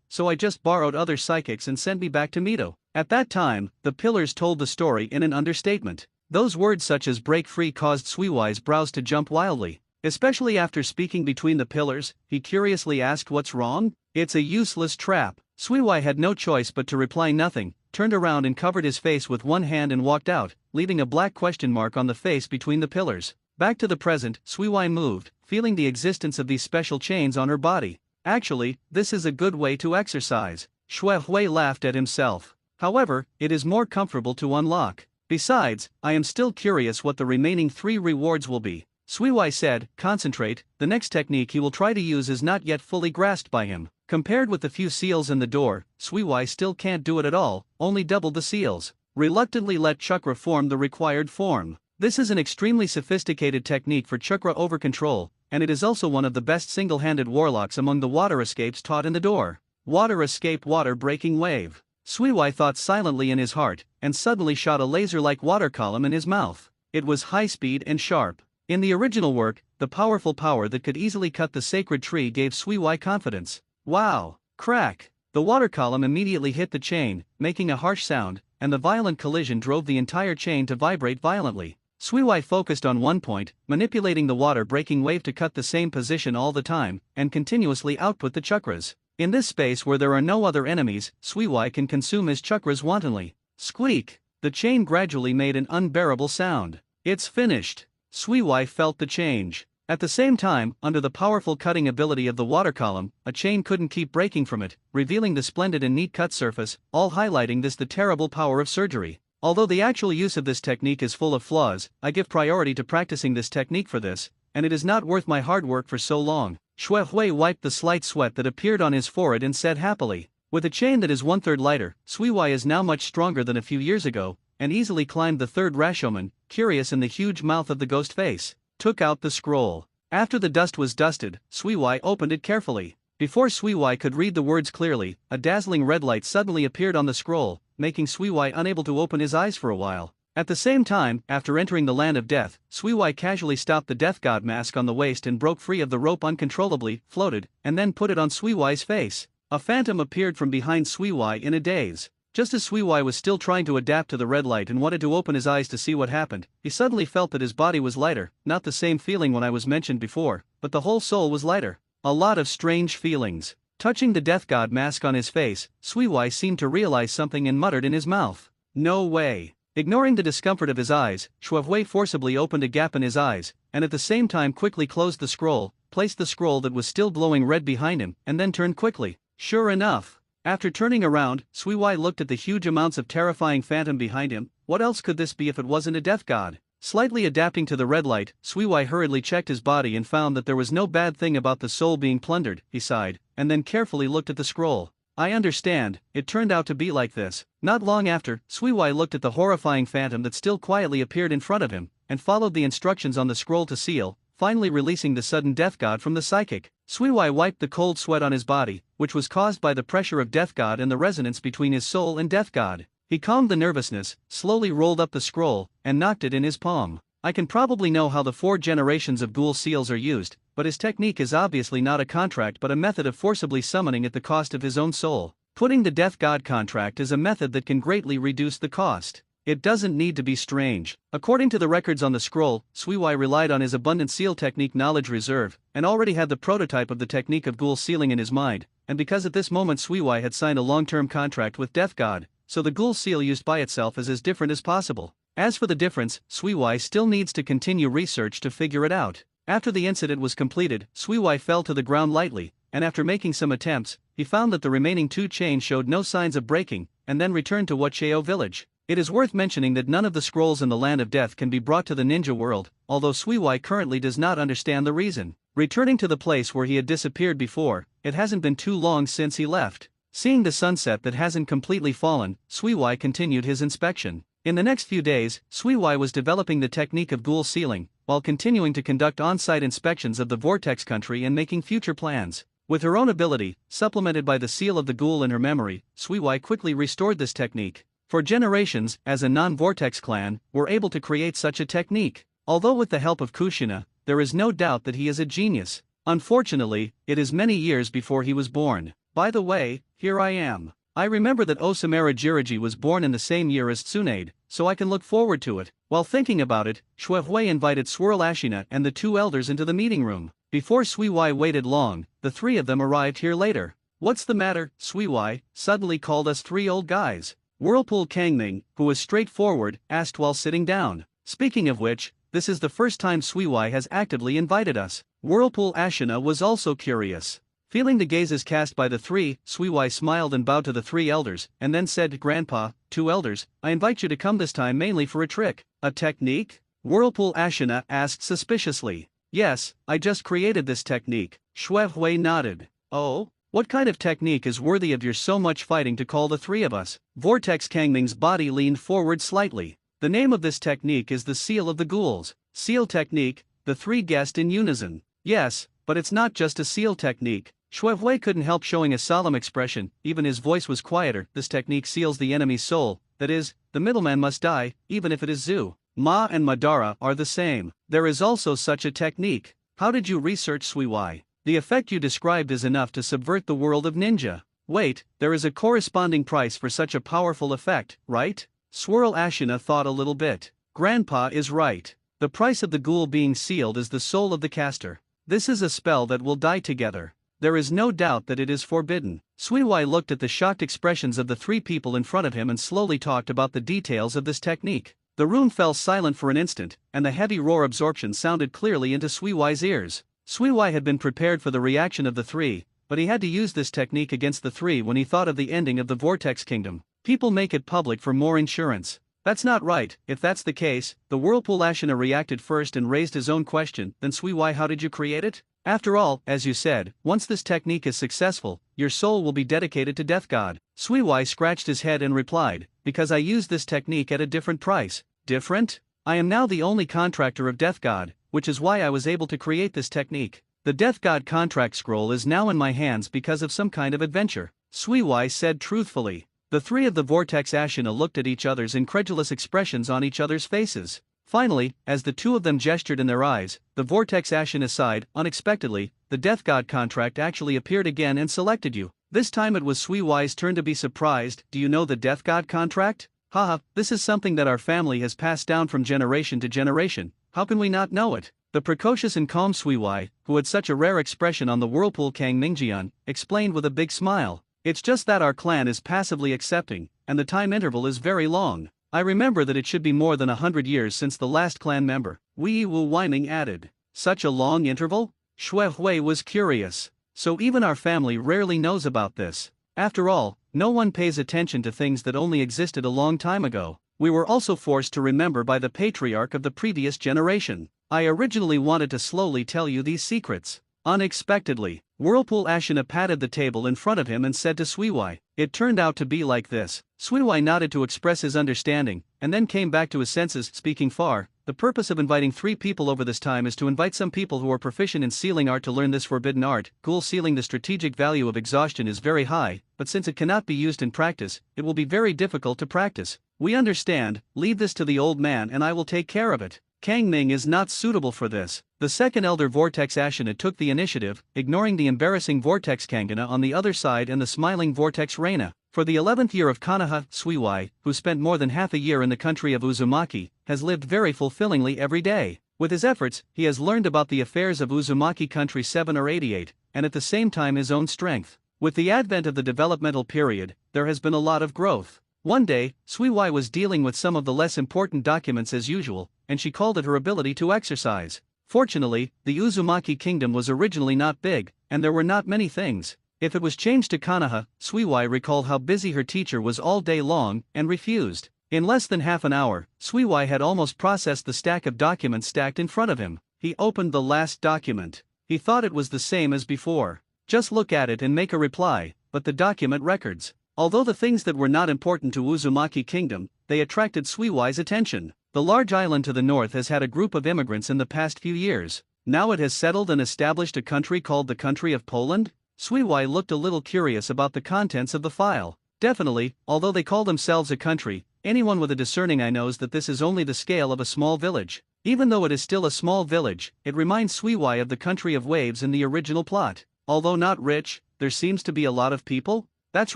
so I just borrowed other psychics and sent me back to Mito. At that time, the pillars told the story in an understatement. Those words such as break free caused Suiwai's brows to jump wildly. Especially after speaking between the pillars, he curiously asked what's wrong? It's a useless trap. Suiwai had no choice but to reply nothing, turned around and covered his face with one hand and walked out, leaving a black question mark on the face between the pillars. Back to the present, Suiwai moved, feeling the existence of these special chains on her body. Actually, this is a good way to exercise. Shui Hui laughed at himself. However, it is more comfortable to unlock. Besides, I am still curious what the remaining 3 rewards will be. Suiwai said, concentrate. The next technique he will try to use is not yet fully grasped by him. Compared with the few seals in the door, Suiwai still can't do it at all, only doubled the seals. Reluctantly let chakra form the required form. This is an extremely sophisticated technique for chakra over control, and it is also one of the best single-handed warlocks among the water escapes taught in the door. Water escape, water breaking wave. Suiwai thought silently in his heart, and suddenly shot a laser-like water column in his mouth. It was high-speed and sharp. In the original work, the powerful power that could easily cut the sacred tree gave Suiwai confidence. Wow! Crack! The water column immediately hit the chain, making a harsh sound, and the violent collision drove the entire chain to vibrate violently. Suiwai focused on one point, manipulating the water-breaking wave to cut the same position all the time, and continuously output the chakras. In this space where there are no other enemies, Suiwai can consume his chakras wantonly. Squeak! The chain gradually made an unbearable sound. It's finished. Suiwai felt the change. At the same time, under the powerful cutting ability of the water column, a chain couldn't keep breaking from it, revealing the splendid and neat cut surface, all highlighting the terrible power of surgery. Although the actual use of this technique is full of flaws, I give priority to practicing this technique for this, and it is not worth my hard work for so long. Shuehui wiped the slight sweat that appeared on his forehead and said happily. With a chain that is 1/3 lighter, Suiwai is now much stronger than a few years ago, and easily climbed the third Rashomon, curious in the huge mouth of the ghost face. Took out the scroll. After the dust was dusted, Suiwai opened it carefully. Before Suiwai could read the words clearly, a dazzling red light suddenly appeared on the scroll, making Suiwai unable to open his eyes for a while. At the same time, after entering the land of death, Suiwai casually stopped the death god mask on the waist and broke free of the rope uncontrollably, floated, and then put it on Suiwai's face. A phantom appeared from behind Suiwai in a daze. Just as Suiwai was still trying to adapt to the red light and wanted to open his eyes to see what happened, he suddenly felt that his body was lighter, not the same feeling when I was mentioned before, but the whole soul was lighter. A lot of strange feelings. Touching the death god mask on his face, Suiwai seemed to realize something and muttered in his mouth. No way. Ignoring the discomfort of his eyes, Shuehui forcibly opened a gap in his eyes, and at the same time quickly closed the scroll, placed the scroll that was still glowing red behind him, and then turned quickly. Sure enough. After turning around, Suiwai looked at the huge amounts of terrifying phantom behind him. What else could this be if it wasn't a death god? Slightly adapting to the red light, Suiwai hurriedly checked his body and found that there was no bad thing about the soul being plundered. He sighed, and then carefully looked at the scroll. I understand, it turned out to be like this. Not long after, Suiwai looked at the horrifying phantom that still quietly appeared in front of him, and followed the instructions on the scroll to seal, finally releasing the sudden death god from the psychic. Suiwai wiped the cold sweat on his body, which was caused by the pressure of death god and the resonance between his soul and death god. He calmed the nervousness, slowly rolled up the scroll, and knocked it in his palm. I can probably know how the 4 generations of ghoul seals are used, but his technique is obviously not a contract but a method of forcibly summoning at the cost of his own soul. Putting the death god contract is a method that can greatly reduce the cost. It doesn't need to be strange. According to the records on the scroll, Suiwai relied on his abundant seal technique knowledge reserve, and already had the prototype of the technique of ghoul sealing in his mind, and because at this moment Suiwai had signed a long-term contract with Death God, so the ghoul seal used by itself is as different as possible. As for the difference, Suiwai still needs to continue research to figure it out. After the incident was completed, Suiwai fell to the ground lightly, and after making some attempts, he found that the remaining 2 chains showed no signs of breaking, and then returned to Wacheo village. It is worth mentioning that none of the scrolls in the Land of Death can be brought to the ninja world, although Suiwai currently does not understand the reason. Returning to the place where he had disappeared before, it hasn't been too long since he left. Seeing the sunset that hasn't completely fallen, Suiwai continued his inspection. In the next few days, Suiwai was developing the technique of ghoul sealing, while continuing to conduct on-site inspections of the Vortex country and making future plans. With her own ability, supplemented by the seal of the ghoul in her memory, Suiwai quickly restored this technique. For generations, as a non-Vortex clan, were able to create such a technique. Although with the help of Kushina, there is no doubt that he is a genius. Unfortunately, it is many years before he was born. By the way, here I am. I remember that Osamura Jiraiya was born in the same year as Tsunade, so I can look forward to it. While thinking about it, Shuehui invited Swirl Ashina and the 2 elders into the meeting room. Before Suiwai waited long, the 3 of them arrived here later. What's the matter, Suiwai? Suddenly called us 3 old guys. Whirlpool Kangming, who was straightforward, asked while sitting down. Speaking of which, this is the first time Suiwai has actively invited us. Whirlpool Ashina was also curious. Feeling the gazes cast by the 3, Suiwai smiled and bowed to the 3 elders, and then said, Grandpa, 2 elders, I invite you to come this time mainly for a trick. A technique? Whirlpool Ashina asked suspiciously. Yes, I just created this technique. Shuehui nodded. Oh? What kind of technique is worthy of your so much fighting to call the 3 of us? Vortex Kangming's body leaned forward slightly. The name of this technique is the Seal of the Ghouls. Seal technique, the 3 guessed in unison. Yes, but it's not just a seal technique. Shuehui couldn't help showing a solemn expression, even his voice was quieter. This technique seals the enemy's soul, that is, the middleman must die, even if it is Zu. Ma and Madara are the same. There is also such a technique. How did you research, Suiwai? The effect you described is enough to subvert the world of ninja. Wait, there is a corresponding price for such a powerful effect, right? Swirl Ashina thought a little bit. Grandpa is right. The price of the ghoul being sealed is the soul of the caster. This is a spell that will die together. There is no doubt that it is forbidden. Suiwai looked at the shocked expressions of the three people in front of him and slowly talked about the details of this technique. The room fell silent for an instant, and the heavy roar absorption sounded clearly into Suiwai's ears. Suiwai had been prepared for the reaction of the three, but he had to use this technique against the three when he thought of the ending of the Vortex Kingdom. People make it public for more insurance. That's not right. If that's the case, the Whirlpool Ashina reacted first and raised his own question. Then Suiwai, how did you create it? After all, as you said, once this technique is successful, your soul will be dedicated to Death God. Suiwai scratched his head and replied, because I used this technique at a different price. Different? I am now the only contractor of Death God, which is why I was able to create this technique. The Death God contract scroll is now in my hands because of some kind of adventure, Suiwai said truthfully. The three of the Vortex Ashina looked at each other's incredulous expressions on each other's faces. Finally, as the two of them gestured in their eyes, the Vortex Ashina sighed. Unexpectedly, the Death God contract actually appeared again and selected you. This time it was Suiwai's turn to be surprised. Do you know the Death God contract? Haha, this is something that our family has passed down from generation to generation. How can we not know it? The precocious and calm Suiwai, who had such a rare expression on the Whirlpool Kang Mingjian, explained with a big smile. It's just that our clan is passively accepting, and the time interval is very long. I remember that it should be more than 100 years since the last clan member, Wei Wu Weiming added. Such a long interval? Xue Hui was curious. So even our family rarely knows about this. After all, no one pays attention to things that only existed a long time ago. We were also forced to remember by the patriarch of the previous generation. I originally wanted to slowly tell you these secrets. Unexpectedly, Whirlpool Ashina patted the table in front of him and said to Suiwai, it turned out to be like this. Suiwai nodded to express his understanding, and then came back to his senses, speaking far. The purpose of inviting three people over this time is to invite some people who are proficient in sealing art to learn this forbidden art. Ghoul sealing. The strategic value of exhaustion is very high, but since it cannot be used in practice, it will be very difficult to practice. We understand, leave this to the old man and I will take care of it. Kang Ming is not suitable for this. The second elder Vortex Ashina took the initiative, ignoring the embarrassing Vortex Kangana on the other side and the smiling Vortex Reina. For the 11th year of Konoha, Suiwai, who spent more than half a year in the country of Uzumaki, has lived very fulfillingly every day. With his efforts, he has learned about the affairs of Uzumaki country 7 or 88, and at the same time his own strength. With the advent of the developmental period, there has been a lot of growth. One day, Suiwai was dealing with some of the less important documents as usual, and she called it her ability to exercise. Fortunately, the Uzumaki kingdom was originally not big, and there were not many things. If it was changed to Konoha, Suiwai recalled how busy her teacher was all day long, and refused. In less than half an hour, Suiwai had almost processed the stack of documents stacked in front of him. He opened the last document. He thought it was the same as before. Just look at it and make a reply, but the document records. Although the things that were not important to Uzumaki kingdom, they attracted Suiwai's attention. The large island to the north has had a group of immigrants in the past few years. Now it has settled and established a country called the country of Poland? Suiwai looked a little curious about the contents of the file. Definitely, although they call themselves a country, anyone with a discerning eye knows that this is only the scale of a small village. Even though it is still a small village, it reminds Suiwai of the country of waves in the original plot. Although not rich, there seems to be a lot of people? That's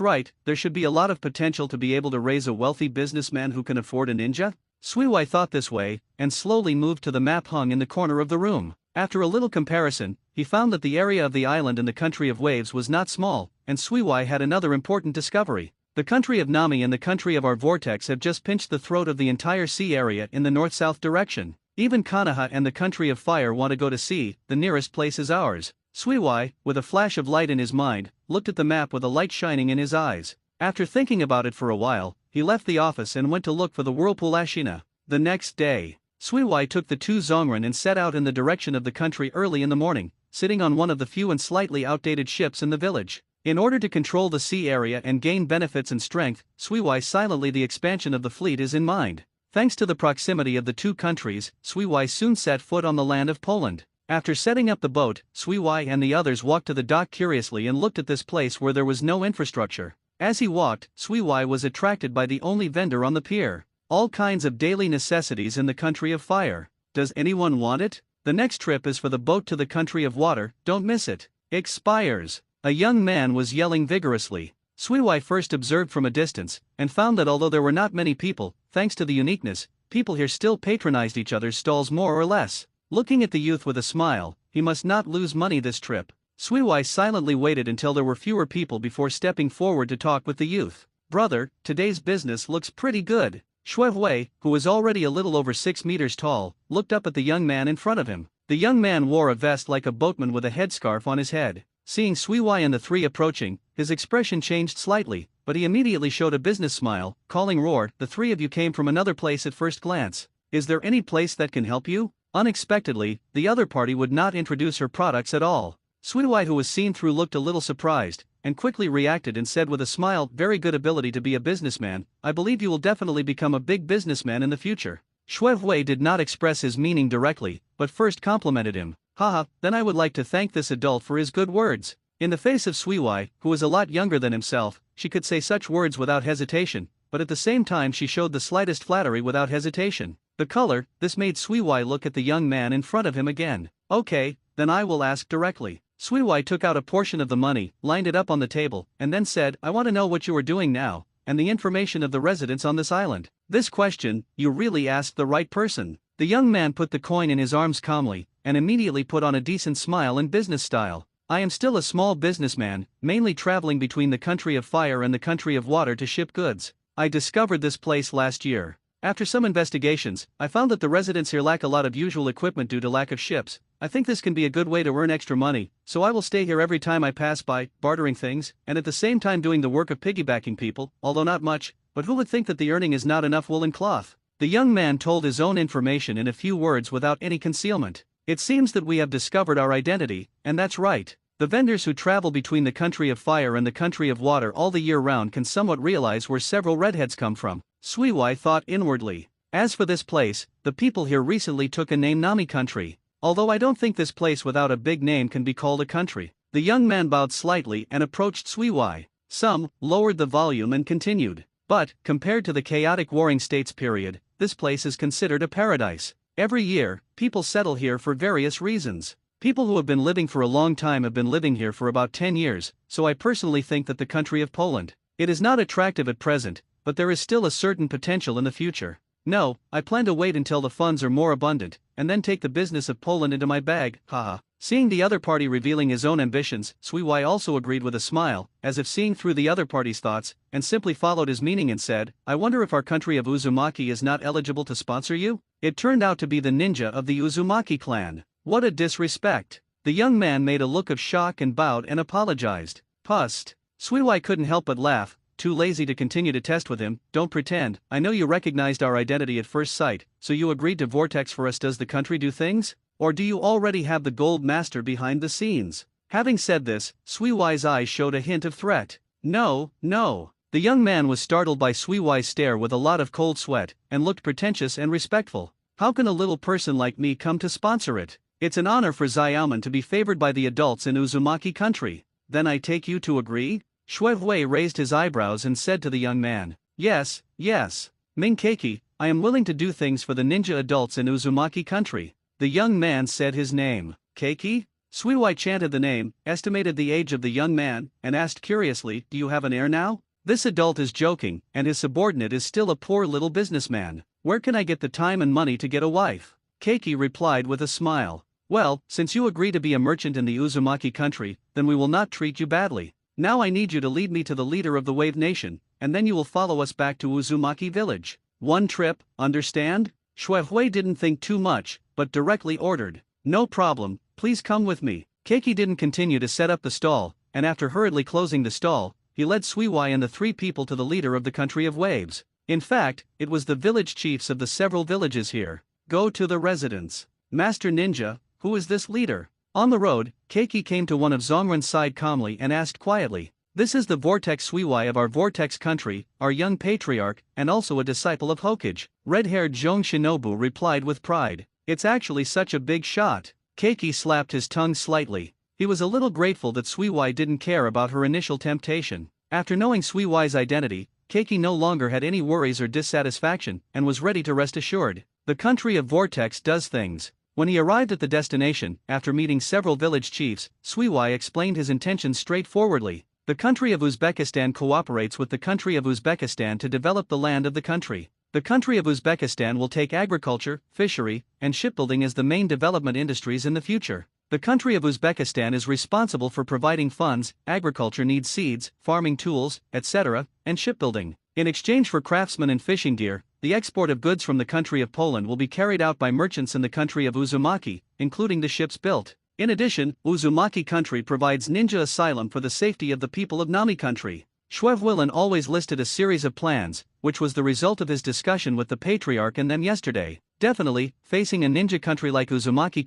right, there should be a lot of potential to be able to raise a wealthy businessman who can afford a ninja? Suiwai thought this way, and slowly moved to the map hung in the corner of the room. After a little comparison, he found that the area of the island in the country of waves was not small, and Suiwai had another important discovery. The country of Nami and the country of our vortex have just pinched the throat of the entire sea area in the north-south direction. Even Konoha and the country of fire want to go to sea. The nearest place is ours. Suiwai, with a flash of light in his mind, looked at the map with a light shining in his eyes. After thinking about it for a while, he left the office and went to look for the Whirlpool Ashina. The next day, Suiwai took the two Zongren and set out in the direction of the country early in the morning, sitting on one of the few and slightly outdated ships in the village. In order to control the sea area and gain benefits and strength, Suiwai silently the expansion of the fleet is in mind. Thanks to the proximity of the two countries, Suiwai soon set foot on the land of Poland. After setting up the boat, Suiwai and the others walked to the dock curiously and looked at this place where there was no infrastructure. As he walked, Suiwai was attracted by the only vendor on the pier. All kinds of daily necessities in the country of fire. Does anyone want it? The next trip is for the boat to the country of water, don't miss it. Expires. A young man was yelling vigorously. Suiwai first observed from a distance, and found that although there were not many people, thanks to the uniqueness, people here still patronized each other's stalls more or less. Looking at the youth with a smile, he must not lose money this trip. Suiwai silently waited until there were fewer people before stepping forward to talk with the youth. Brother, today's business looks pretty good. Shuihui, who was already a little over 6 meters tall, looked up at the young man in front of him. The young man wore a vest like a boatman with a headscarf on his head. Seeing Suiwai and the three approaching, his expression changed slightly, but he immediately showed a business smile, calling roar, "The three of you came from another place at first glance. Is there any place that can help you?" Unexpectedly, the other party would not introduce her products at all. Suiwai, who was seen through, looked a little surprised, and quickly reacted and said with a smile, "Very good ability to be a businessman. I believe you will definitely become a big businessman in the future." Shuihui did not express his meaning directly, but first complimented him. "Haha, then I would like to thank this adult for his good words." In the face of Suiwai, who was a lot younger than himself, she could say such words without hesitation, but at the same time she showed the slightest flattery without hesitation. The color, this made Suiwai look at the young man in front of him again. "Okay, then I will ask directly." Suiwai took out a portion of the money, lined it up on the table, and then said, "I want to know what you are doing now, and the information of the residents on this island." This question, you really asked the right person. The young man put the coin in his arms calmly, and immediately put on a decent smile in business style. "I am still a small businessman, mainly traveling between the country of fire and the country of water to ship goods. I discovered this place last year. After some investigations, I found that the residents here lack a lot of usual equipment due to lack of ships. I think this can be a good way to earn extra money, so I will stay here every time I pass by, bartering things, and at the same time doing the work of piggybacking people, although not much, but who would think that the earning is not enough woolen cloth?" The young man told his own information in a few words without any concealment. "It seems that we have discovered our identity, and that's right. The vendors who travel between the country of fire and the country of water all the year round can somewhat realize where several redheads come from." Suiwai thought inwardly. "As for this place, the people here recently took a name Nami country. Although I don't think this place without a big name can be called a country." The young man bowed slightly and approached Suiwai. Some lowered the volume and continued. "But, compared to the chaotic warring states period, this place is considered a paradise. Every year, people settle here for various reasons. People who have been living for a long time have been living here for about 10 years, so I personally think that the country of Poland, it is not attractive at present, but there is still a certain potential in the future. No, I plan to wait until the funds are more abundant, and then take the business of Poland into my bag, haha." Seeing the other party revealing his own ambitions, Suiwai also agreed with a smile, as if seeing through the other party's thoughts, and simply followed his meaning and said, "I wonder if our country of Uzumaki is not eligible to sponsor you?" It turned out to be the ninja of the Uzumaki clan. What a disrespect. The young man made a look of shock and bowed and apologized. "Pust." Suiwai couldn't help but laugh, too lazy to continue to test with him. "Don't pretend, I know you recognized our identity at first sight, so you agreed to vortex for us. Does the country do things? Or do you already have the gold master behind the scenes?" Having said this, Suiwai's eyes showed a hint of threat. "No, no." The young man was startled by Suiwai's stare with a lot of cold sweat, and looked pretentious and respectful. "How can a little person like me come to sponsor it? It's an honor for Xiaoman to be favored by the adults in Uzumaki country." "Then I take you to agree?" Shuihui raised his eyebrows and said to the young man. "Yes, yes. Minkeki, I am willing to do things for the ninja adults in Uzumaki country." The young man said his name. "Keiki?" Suiwai chanted the name, estimated the age of the young man, and asked curiously, "Do you have an heir now?" This adult is joking, and his subordinate is still a poor little businessman. "Where can I get the time and money to get a wife?" Keiki replied with a smile. "Well, since you agree to be a merchant in the Uzumaki country, then we will not treat you badly. Now I need you to lead me to the leader of the Wave Nation, and then you will follow us back to Uzumaki village. One trip, understand?" Shuihui didn't think too much, but directly ordered. "No problem, please come with me." Keiki didn't continue to set up the stall, and after hurriedly closing the stall, he led Suiwai and the three people to the leader of the country of waves. In fact, it was the village chiefs of the several villages here. "Go to the residence. Master Ninja, who is this leader?" On the road, Keiki came to one of Zongren's side calmly and asked quietly, "This is the Vortex Suiwai of our Vortex country, our young patriarch, and also a disciple of Hokage." Red-haired Zhong Shinobu replied with pride, "It's actually such a big shot." Keiki slapped his tongue slightly. He was a little grateful that Suiwai didn't care about her initial temptation. After knowing Suiwai's identity, Keiki no longer had any worries or dissatisfaction, and was ready to rest assured. The country of Vortex does things. When he arrived at the destination, after meeting several village chiefs, Suiwai explained his intentions straightforwardly. The country of Uzbekistan cooperates with the country of Uzbekistan to develop the land of the country. The country of Uzbekistan will take agriculture, fishery, and shipbuilding as the main development industries in the future. The country of Uzbekistan is responsible for providing funds, agriculture needs seeds, farming tools, etc., and shipbuilding. In exchange for craftsmen and fishing gear, the export of goods from the country of Poland will be carried out by merchants in the country of Uzumaki, including the ships built. In addition, Uzumaki country provides ninja asylum for the safety of the people of Nami country. Schwevwillen always listed a series of plans, which was the result of his discussion with the patriarch and them yesterday. Definitely, facing a ninja country like Uzumaki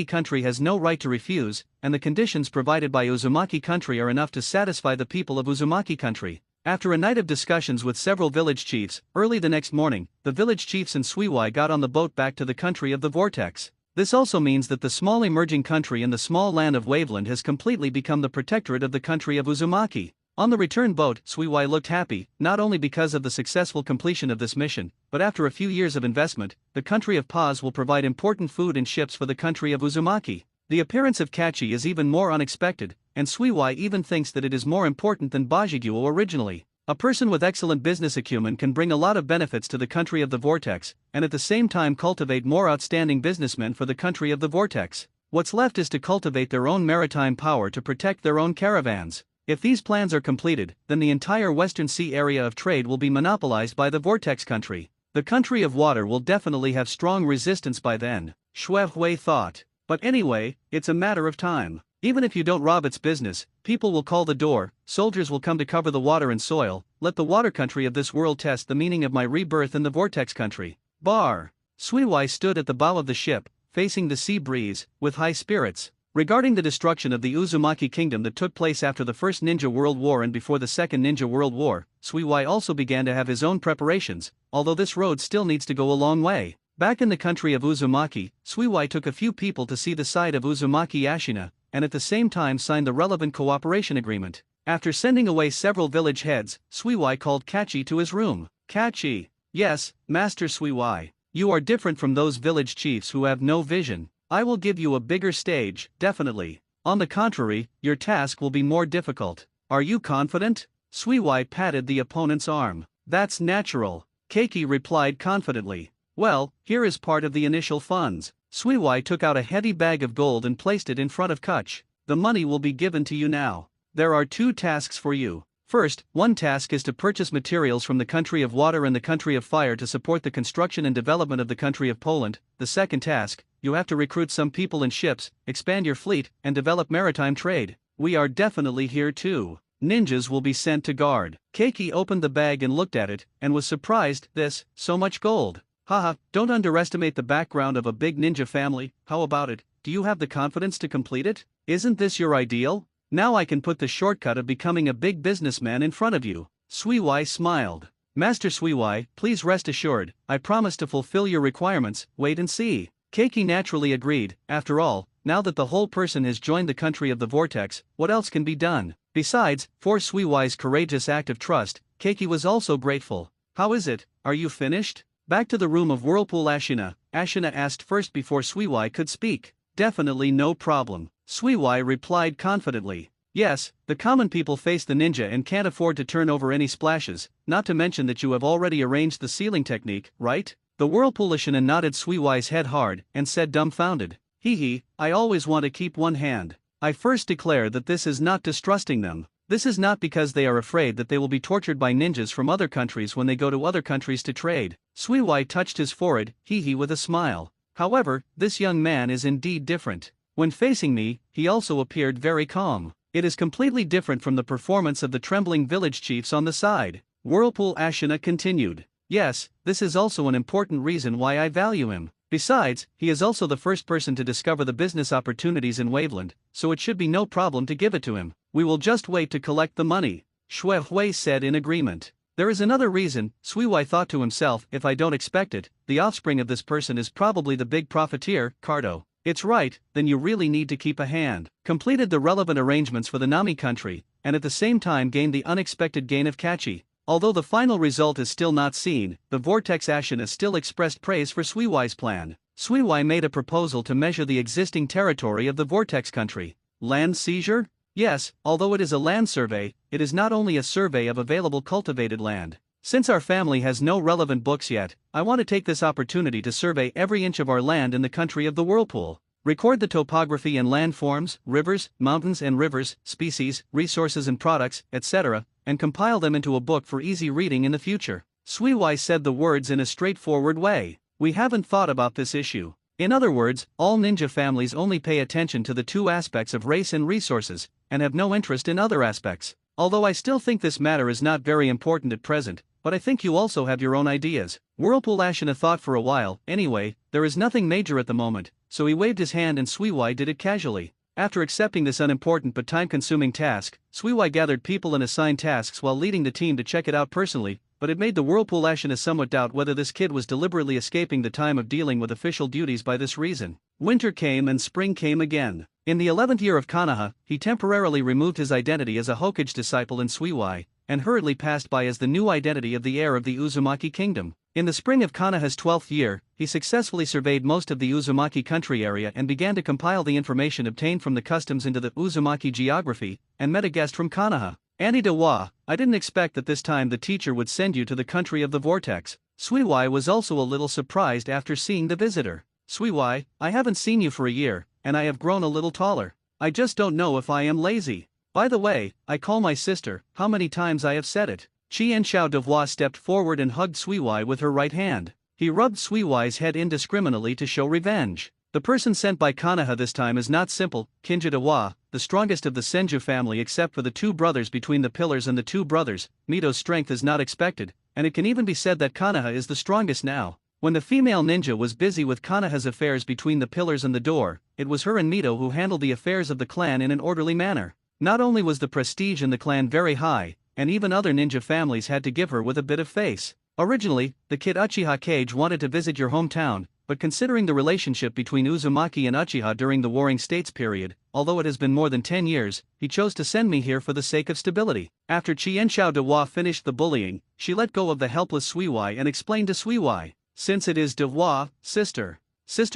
country has no right to refuse, and the conditions provided by Uzumaki country are enough to satisfy the people of Uzumaki country. After a night of discussions with several village chiefs, early the next morning, the village chiefs and Suiwai got on the boat back to the country of the vortex. This also means that the small emerging country in the small land of Waveland has completely become the protectorate of the country of Uzumaki. On the return boat, Suiwai looked happy, not only because of the successful completion of this mission, but after a few years of investment, the country of Paz will provide important food and ships for the country of Uzumaki. The appearance of Kachi is even more unexpected, and Suiwai even thinks that it is more important than Bajiguo originally. A person with excellent business acumen can bring a lot of benefits to the country of the vortex, and at the same time cultivate more outstanding businessmen for the country of the vortex. What's left is to cultivate their own maritime power to protect their own caravans. If these plans are completed, then the entire Western Sea area of trade will be monopolized by the vortex country. The country of water will definitely have strong resistance by then, Shuehui thought. But anyway, it's a matter of time. Even if you don't rob its business, people will call the door, soldiers will come to cover the water and soil. Let the water country of this world test the meaning of my rebirth in the vortex country. Bar. Suiwai stood at the bow of the ship, facing the sea breeze, with high spirits. Regarding the destruction of the Uzumaki kingdom that took place after the First Ninja World War and before the Second Ninja World War, Suiwai also began to have his own preparations, although this road still needs to go a long way. Back in the country of Uzumaki, Suiwai took a few people to see the side of Uzumaki Ashina, and at the same time signed the relevant cooperation agreement. After sending away several village heads, Suiwai called Kachi to his room. Kachi. Yes, Master Suiwai. You are different from those village chiefs who have no vision. I will give you a bigger stage, definitely. On the contrary, your task will be more difficult. Are you confident? Suiwai patted the opponent's arm. That's natural, Keiki replied confidently. Well, here is part of the initial funds. Suiwai took out a heavy bag of gold and placed it in front of Kuch. The money will be given to you now. There are 2 tasks for you. First, one task is to purchase materials from the country of water and the country of fire to support the construction and development of the country of Poland. The second task, you have to recruit some people and ships, expand your fleet, and develop maritime trade. We are definitely here too. Ninjas will be sent to guard. Keiki opened the bag and looked at it, and was surprised. So much gold. Haha, don't underestimate the background of a big ninja family. How about it? Do you have the confidence to complete it? Isn't this your ideal? Now I can put the shortcut of becoming a big businessman in front of you. Suiwai smiled. Master Suiwai, please rest assured, I promise to fulfill your requirements. Wait and see. Keiki naturally agreed. After all, now that the whole person has joined the country of the vortex, what else can be done? Besides, for Suiwai's courageous act of trust, Keiki was also grateful. How is it? Are you finished? Back to the room of Whirlpool Ashina asked first before Suiwai could speak. Definitely no problem, Suiwai replied confidently. Yes, the common people face the ninja and can't afford to turn over any splashes, not to mention that you have already arranged the sealing technique, right? The Whirlpool Ashina nodded Suiwai's head hard and said dumbfounded. I always want to keep one hand. I first declare that this is not distrusting them. This is not because they are afraid that they will be tortured by ninjas from other countries when they go to other countries to trade. Suiwai touched his forehead, with a smile. However, this young man is indeed different. When facing me, he also appeared very calm. It is completely different from the performance of the trembling village chiefs on the side. Whirlpool Ashina continued. Yes, this is also an important reason why I value him. Besides, he is also the first person to discover the business opportunities in Waveland, so it should be no problem to give it to him. We will just wait to collect the money, Shuehui said in agreement. There is another reason, Suiwai thought to himself. If I don't expect it, the offspring of this person is probably the big profiteer, Cardo. It's right, then you really need to keep a hand. Completed the relevant arrangements for the Nami country, and at the same time gained the unexpected gain of Kachi. Although the final result is still not seen, the Vortex Ashina still expressed praise for Suiwai's plan. Suiwai made a proposal to measure the existing territory of the Vortex country. Land seizure? Yes, although it is a land survey, it is not only a survey of available cultivated land. Since our family has no relevant books yet, I want to take this opportunity to survey every inch of our land in the country of the Whirlpool. Record the topography and landforms, rivers, mountains and rivers, species, resources and products, etc., and compile them into a book for easy reading in the future. Suiwai said the words in a straightforward way. We haven't thought about this issue. In other words, all ninja families only pay attention to the two aspects of race and resources, and have no interest in other aspects. Although I still think this matter is not very important at present, but I think you also have your own ideas. Whirlpool Ashina thought for a while. Anyway, there is nothing major at the moment, so he waved his hand and Suiwai did it casually. After accepting this unimportant but time-consuming task, Suiwai gathered people and assigned tasks while leading the team to check it out personally, but it made the Whirlpool Ashina somewhat doubt whether this kid was deliberately escaping the time of dealing with official duties by this reason. Winter came and spring came again. In the 11th year of Konoha, he temporarily removed his identity as a Hokage disciple in Suiwai, and hurriedly passed by as the new identity of the heir of the Uzumaki kingdom. In the spring of Konoha's 12th year, he successfully surveyed most of the Uzumaki country area and began to compile the information obtained from the customs into the Uzumaki geography, and met a guest from Konoha. Annie Dewa, I didn't expect that this time the teacher would send you to the country of the vortex. Suiwai was also a little surprised after seeing the visitor. Suiwai, I haven't seen you for a year, and I have grown a little taller. I just don't know if I am lazy. By the way, I call my sister, how many times I have said it. Chien Shao Devois stepped forward and hugged Suiwai with her right hand. He rubbed Suiwai's head indiscriminately to show revenge. The person sent by Konoha this time is not simple, Kinja Dewa, the strongest of the Senju family except for the two brothers between the pillars and the two brothers. Mito's strength is not expected, and it can even be said that Konoha is the strongest now. When the female ninja was busy with Konoha's affairs between the pillars and the door, it was her and Mito who handled the affairs of the clan in an orderly manner. Not only was the prestige in the clan very high, and even other ninja families had to give her with a bit of face. Originally, the kid Uchiha Kage wanted to visit your hometown, but considering the relationship between Uzumaki and Uchiha during the Warring States period, although it has been more than 10 years, he chose to send me here for the sake of stability. After Chien Shao Dewa finished the bullying, she let go of the helpless Suiwai and explained to Suiwai, since it is Dewa, Sister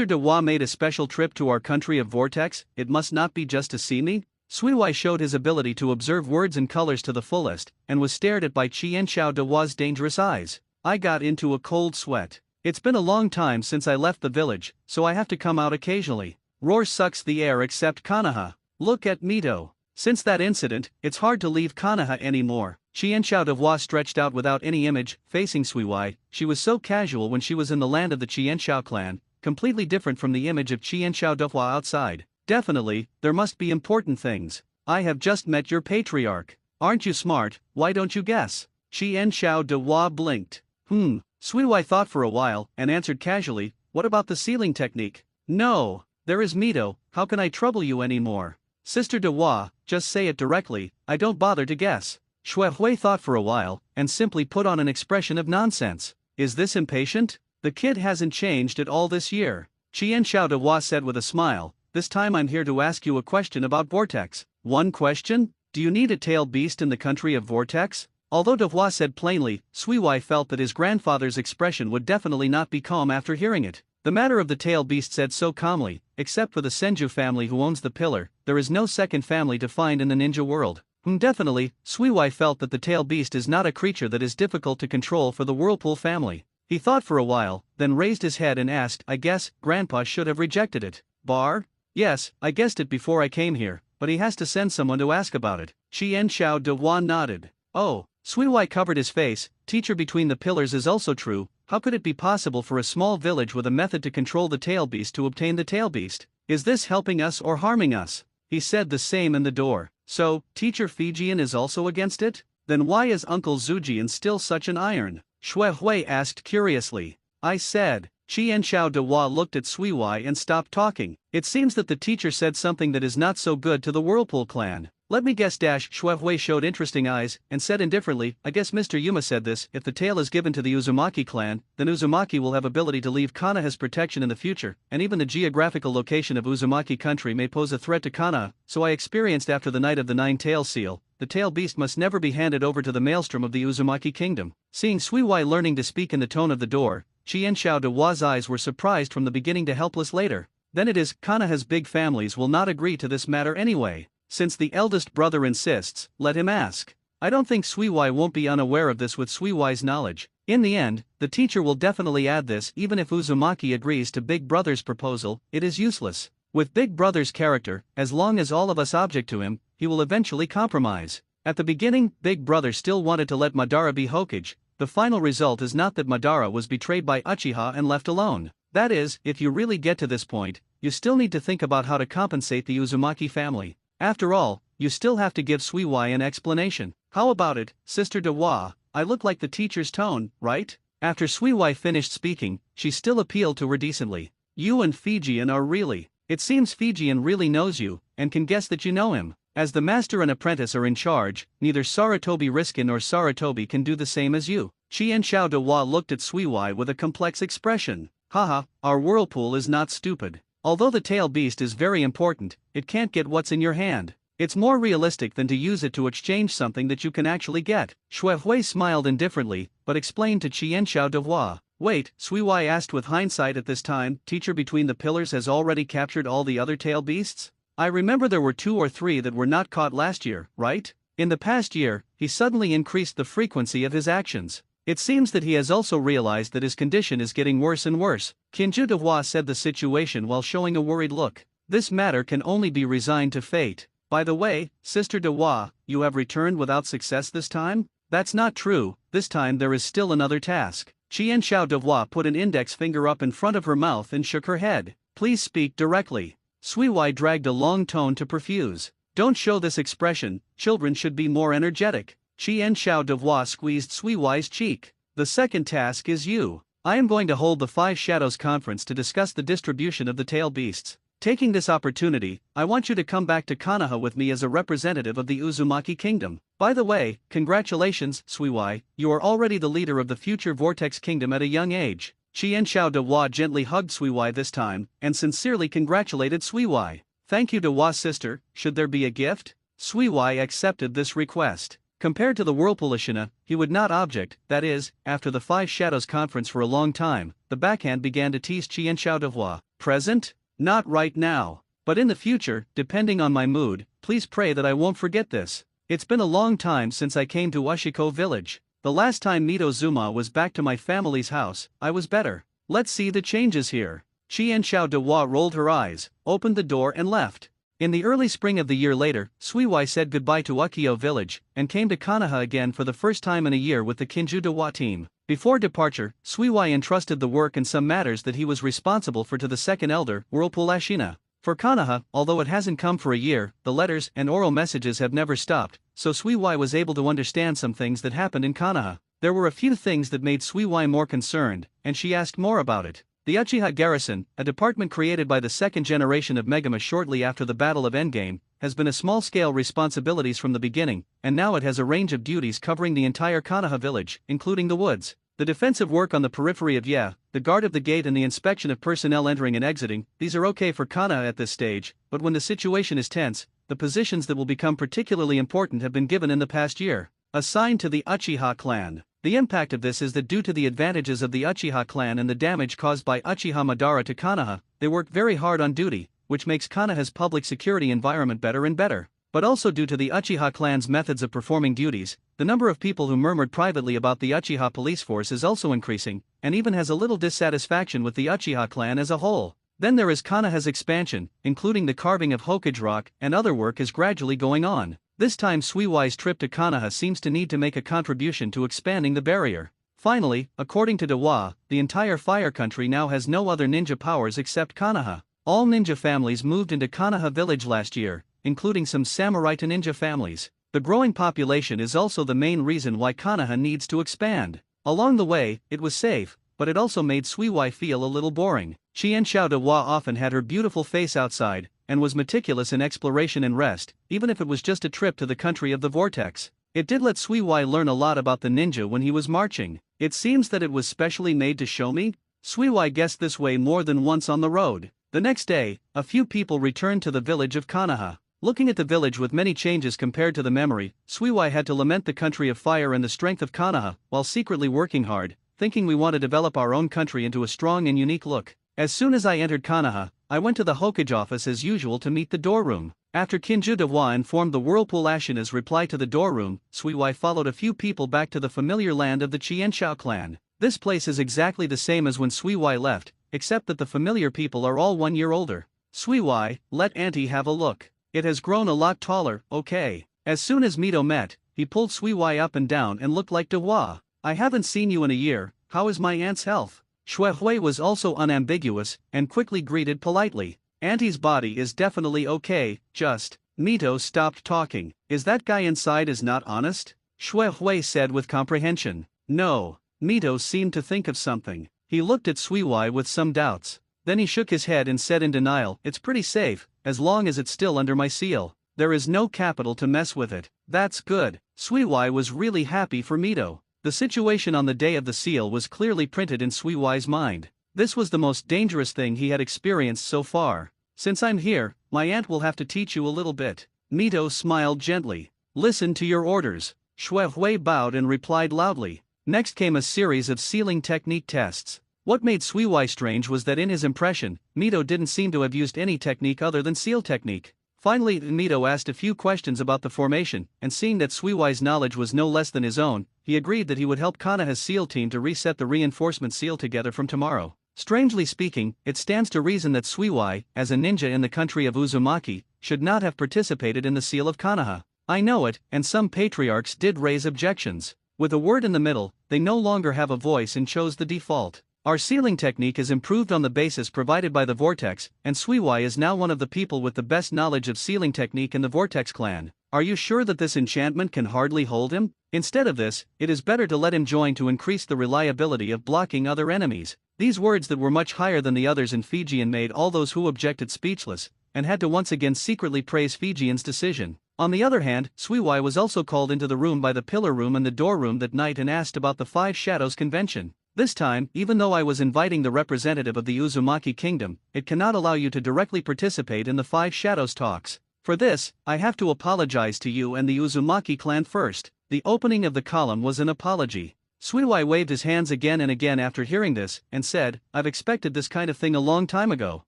Dewa made a special trip to our country of Vortex, it must not be just to see me? Suiwai showed his ability to observe words and colors to the fullest, and was stared at by Chien Shao Dewa's dangerous eyes. I got into a cold sweat. It's been a long time since I left the village, so I have to come out occasionally. Roar sucks the air except Konoha. Look at Mito. Since that incident, it's hard to leave Konoha anymore. Chien Shao Dewa stretched out without any image, facing Suiwai. She was so casual when she was in the land of the Chien Shao clan, completely different from the image of Chien Shao Dewa outside. Definitely, there must be important things. I have just met your patriarch. Aren't you smart? Why don't you guess? Chien Shao Dewa blinked. Suiwai thought for a while, and answered casually, what about the sealing technique? No, there is Mito, how can I trouble you anymore? Sister Dewa, just say it directly, I don't bother to guess. Shui Hui thought for a while, and simply put on an expression of nonsense. Is this impatient? The kid hasn't changed at all this year. Chien Shao Dewa said with a smile, this time I'm here to ask you a question about Vortex. One question? Do you need a tailed beast in the country of Vortex? Although Devois said plainly, Suiwai felt that his grandfather's expression would definitely not be calm after hearing it. The matter of the tailed beast said so calmly, except for the Senju family who owns the pillar, there is no second family to find in the ninja world. Definitely, Suiwai felt that the tailed beast is not a creature that is difficult to control for the Whirlpool family. He thought for a while, then raised his head and asked, I guess, Grandpa should have rejected it. Bar? Yes, I guessed it before I came here, but he has to send someone to ask about it. Chien Shao Dewa nodded. Oh. Suiwai covered his face, teacher between the pillars is also true, how could it be possible for a small village with a method to control the tail beast to obtain the tail beast? Is this helping us or harming us? He said the same in the door. So, teacher Fijian is also against it? Then why is Uncle Zujian still such an iron? Shui Hui asked curiously. I said. Chien Shao Dewa looked at Suiwai and stopped talking. It seems that the teacher said something that is not so good to the Whirlpool clan. Let me guess. Shui Hui showed interesting eyes, and said indifferently, I guess Mr. Yuma said this, if the tail is given to the Uzumaki clan, then Uzumaki will have ability to leave Konoha's protection in the future, and even the geographical location of Uzumaki country may pose a threat to Konoha, so I experienced after the night of the nine-tail seal, the tail beast must never be handed over to the maelstrom of the Uzumaki kingdom. Seeing Suiwai learning to speak in the tone of the door, Chien Shao Dewa's eyes were surprised from the beginning to helpless later. Then it is, Konoha's big families will not agree to this matter anyway. Since the eldest brother insists, let him ask. I don't think Suiwai won't be unaware of this with Suiwai's knowledge. In the end, the teacher will definitely add this even if Uzumaki agrees to big brother's proposal, it is useless. With Big Brother's character, as long as all of us object to him, he will eventually compromise. At the beginning, Big Brother still wanted to let Madara be Hokage. The final result is not that Madara was betrayed by Uchiha and left alone. That is, if you really get to this point, you still need to think about how to compensate the Uzumaki family. After all, you still have to give Suiwai an explanation. How about it, Sister Dewa? I look like the teacher's tone, right? After Suiwai finished speaking, she still appealed to her decently. You and Fijian are really. It seems Fijian really knows you, and can guess that you know him. As the master and apprentice are in charge, neither Sarutobi Riskin nor Sarutobi can do the same as you. Chien Shao Dewa looked at Suiwai with a complex expression. Haha, our whirlpool is not stupid. Although the tail beast is very important, it can't get what's in your hand. It's more realistic than to use it to exchange something that you can actually get. Xuehui smiled indifferently, but explained to Chien Shao Dewa. Wait, Suiwai asked with hindsight at this time, teacher between the pillars has already captured all the other tail beasts? I remember there were 2 or 3 that were not caught last year, right? In the past year, he suddenly increased the frequency of his actions. It seems that he has also realized that his condition is getting worse and worse. Kinju Dewa said the situation while showing a worried look. This matter can only be resigned to fate. By the way, Sister Dewa, you have returned without success this time? That's not true, this time there is still another task. Chien Shao Dewa put an index finger up in front of her mouth and shook her head. Please speak directly. Suiwai dragged a long tone to perfuse. Don't show this expression, children should be more energetic. Chien Shao Dewa squeezed Suiwai's cheek. The second task is you. I am going to hold the 5 Shadows Conference to discuss the distribution of the tail beasts. Taking this opportunity, I want you to come back to Konoha with me as a representative of the Uzumaki Kingdom. By the way, congratulations, Suiwai, you are already the leader of the future Vortex Kingdom at a young age. Chien Shao Dewa gently hugged Suiwai this time, and sincerely congratulated Suiwai. Thank you Dewa sister, should there be a gift? Suiwai accepted this request. Compared to the Whirlpool Ashina, he would not object, that is, after the 5 Shadows Conference for a long time, the backhand began to tease Chien Shao Dewa. Present? Not right now. But in the future, depending on my mood, please pray that I won't forget this. It's been a long time since I came to Ushiko village. The last time Mito Zuma was back to my family's house, I was better. Let's see the changes here. Chien Shao Dewa rolled her eyes, opened the door and left. In the early spring of the year later, Suiwai said goodbye to Ukyo village, and came to Konoha again for the first time in a year with the Kinju Dewa team. Before departure, Suiwai entrusted the work and some matters that he was responsible for to the second elder, Whirlpool Ashina. For Konoha, although it hasn't come for a year, the letters and oral messages have never stopped, so Suiwai was able to understand some things that happened in Konoha. There were a few things that made Suiwai more concerned, and she asked more about it. The Uchiha Garrison, a department created by the second generation of Megama shortly after the Battle of Endgame, has been a small-scale responsibilities from the beginning, and now it has a range of duties covering the entire Konoha village, including the woods. The defensive work on the periphery of Ye, the guard of the gate and the inspection of personnel entering and exiting, these are okay for Konoha at this stage, but when the situation is tense, the positions that will become particularly important have been given in the past year. Assigned to the Uchiha clan. The impact of this is that due to the advantages of the Uchiha clan and the damage caused by Uchiha Madara to Konoha, they work very hard on duty, which makes Konoha's public security environment better and better. But also due to the Uchiha clan's methods of performing duties, the number of people who murmured privately about the Uchiha police force is also increasing, and even has a little dissatisfaction with the Uchiha clan as a whole. Then there is Konoha's expansion, including the carving of Hokage rock, and other work is gradually going on. This time Suiwai's trip to Konoha seems to need to make a contribution to expanding the barrier. Finally, according to Dewa, the entire Fire Country now has no other ninja powers except Konoha. All ninja families moved into Konoha village last year, including some samurai to ninja families. The growing population is also the main reason why Konoha needs to expand. Along the way, it was safe, but it also made Suiwai feel a little boring. Chien Shao Dewa often had her beautiful face outside, and was meticulous in exploration and rest, even if it was just a trip to the country of the vortex. It did let Suiwai learn a lot about the ninja when he was marching. It seems that it was specially made to show me? Suiwai guessed this way more than once on the road. The next day, a few people returned to the village of Konoha. Looking at the village with many changes compared to the memory, Suiwai had to lament the country of fire and the strength of Konoha, while secretly working hard, thinking we want to develop our own country into a strong and unique look. As soon as I entered Konoha, I went to the Hokage office as usual to meet the door room. After Kinju Dewa informed the Whirlpool Ashina's reply to the door room, Suiwai followed a few people back to the familiar land of the Chienshao clan. This place is exactly the same as when Suiwai left, except that the familiar people are all 1 year older. Suiwai, let Auntie have a look. It has grown a lot taller, okay. As soon as Mito met, he pulled Suiwai up and down and looked like Dewa. I haven't seen you in a year, how is my aunt's health? Shuehui was also unambiguous, and quickly greeted politely. Auntie's body is definitely okay, just. Mito stopped talking. Is that guy inside is not honest? Shuehui said with comprehension. No. Mito seemed to think of something. He looked at Suiwai with some doubts. Then he shook his head and said in denial, it's pretty safe, as long as it's still under my seal. There is no capital to mess with it. That's good. Suiwai was really happy for Mito. The situation on the day of the seal was clearly printed in Suiwai's mind. This was the most dangerous thing he had experienced so far. Since I'm here, my aunt will have to teach you a little bit. Mito smiled gently. Listen to your orders. Shuehui bowed and replied loudly. Next came a series of sealing technique tests. What made Suiwai strange was that in his impression, Mito didn't seem to have used any technique other than seal technique. Finally, Mito asked a few questions about the formation, and seeing that Suiwai's knowledge was no less than his own, he agreed that he would help Konoha's SEAL team to reset the reinforcement seal together from tomorrow. Strangely speaking, it stands to reason that Suiwai, as a ninja in the country of Uzumaki, should not have participated in the seal of Konoha. I know it, and some patriarchs did raise objections. With a word in the middle, they no longer have a voice and chose the default. Our sealing technique is improved on the basis provided by the Vortex, and Suiwai is now one of the people with the best knowledge of sealing technique in the Vortex clan. Are you sure that this enchantment can hardly hold him? Instead of this, it is better to let him join to increase the reliability of blocking other enemies. These words that were much higher than the others in Fijian made all those who objected speechless, and had to once again secretly praise Fijian's decision. On the other hand, Suiwai was also called into the room by the pillar room and the door room that night and asked about the Five Shadows convention. This time, even though I was inviting the representative of the Uzumaki kingdom, it cannot allow you to directly participate in the Five Shadows talks. For this, I have to apologize to you and the Uzumaki clan first. The opening of the column was an apology. Suiwai waved his hands again and again after hearing this, and said, I've expected this kind of thing a long time ago.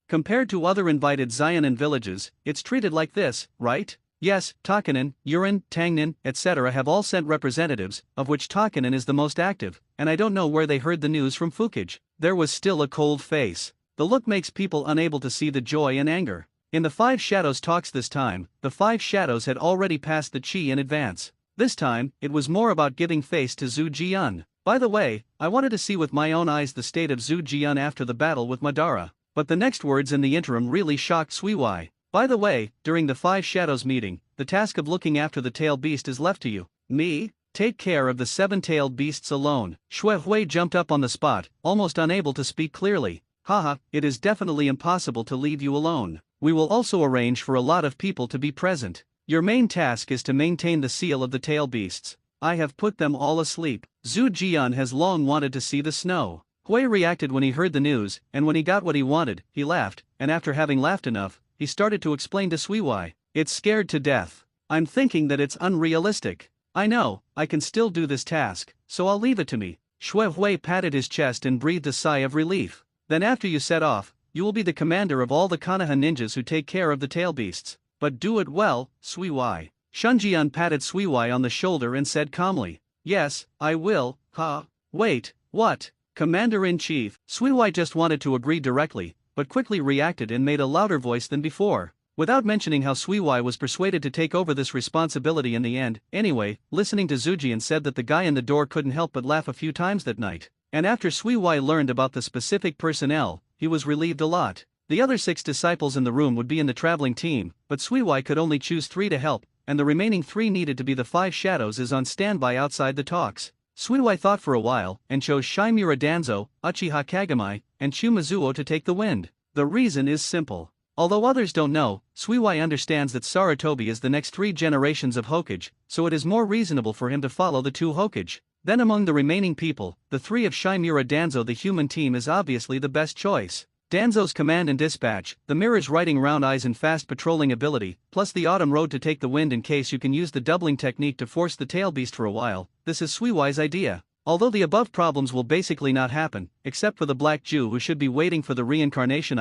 Compared to other invited Zionin villages, it's treated like this, right? Yes, Takanen, Urin, Tangnan, etc. have all sent representatives, of which Takanen is the most active, and I don't know where they heard the news from Fukuge. There was still a cold face. The look makes people unable to see the joy and anger. In the Five Shadows talks this time, the Five Shadows had already passed the chi in advance. This time, it was more about giving face to Zhu Jian. By the way, I wanted to see with my own eyes the state of Zhu Jian after the battle with Madara. But the next words in the interim really shocked Suiwai. By the way, during the Five Shadows meeting, the task of looking after the tail beast is left to you. Me? Take care of the seven-tailed beasts alone. Shuehui jumped up on the spot, almost unable to speak clearly. Haha, it is definitely impossible to leave you alone. We will also arrange for a lot of people to be present. Your main task is to maintain the seal of the tail beasts. I have put them all asleep. Zhu Jian has long wanted to see the snow. Hui reacted when he heard the news, and when he got what he wanted, he laughed, and after having laughed enough, he started to explain to Suiwai. It's scared to death. I'm thinking that it's unrealistic. I know, I can still do this task, so I'll leave it to me. Shuehui patted his chest and breathed a sigh of relief. Then after you set off, you will be the commander of all the Konoha ninjas who take care of the tail beasts. But do it well, Suiwai. Shunjian patted Suiwai on the shoulder and said calmly. Yes, I will, Wait, what? Commander-in-Chief. Suiwai just wanted to agree directly, but quickly reacted and made a louder voice than before. Without mentioning how Suiwai was persuaded to take over this responsibility in the end, anyway, listening to Zujian said that the guy in the door couldn't help but laugh a few times that night. And after Suiwai learned about the specific personnel, he was relieved a lot. The other 6 disciples in the room would be in the traveling team, but Suiwai could only choose 3 to help, and the remaining 3 needed to be the Five Shadows is on standby outside the talks. Suiwai thought for a while, and chose Shimura Danzo, Uchiha Kagami, and Chumizuo to take the wind. The reason is simple. Although others don't know, Suiwai understands that Sarutobi is the next 3 generations of Hokage, so it is more reasonable for him to follow the 2 Hokage. Then among the remaining people, the 3 of Shimura Danzo the human team is obviously the best choice. Danzo's command and dispatch, the mirror's writing round eyes and fast patrolling ability, plus the autumn road to take the wind in case you can use the doubling technique to force the tail beast for a while, this is Suiwai's idea. Although the above problems will basically not happen, except for the Black Jew who should be waiting for the reincarnation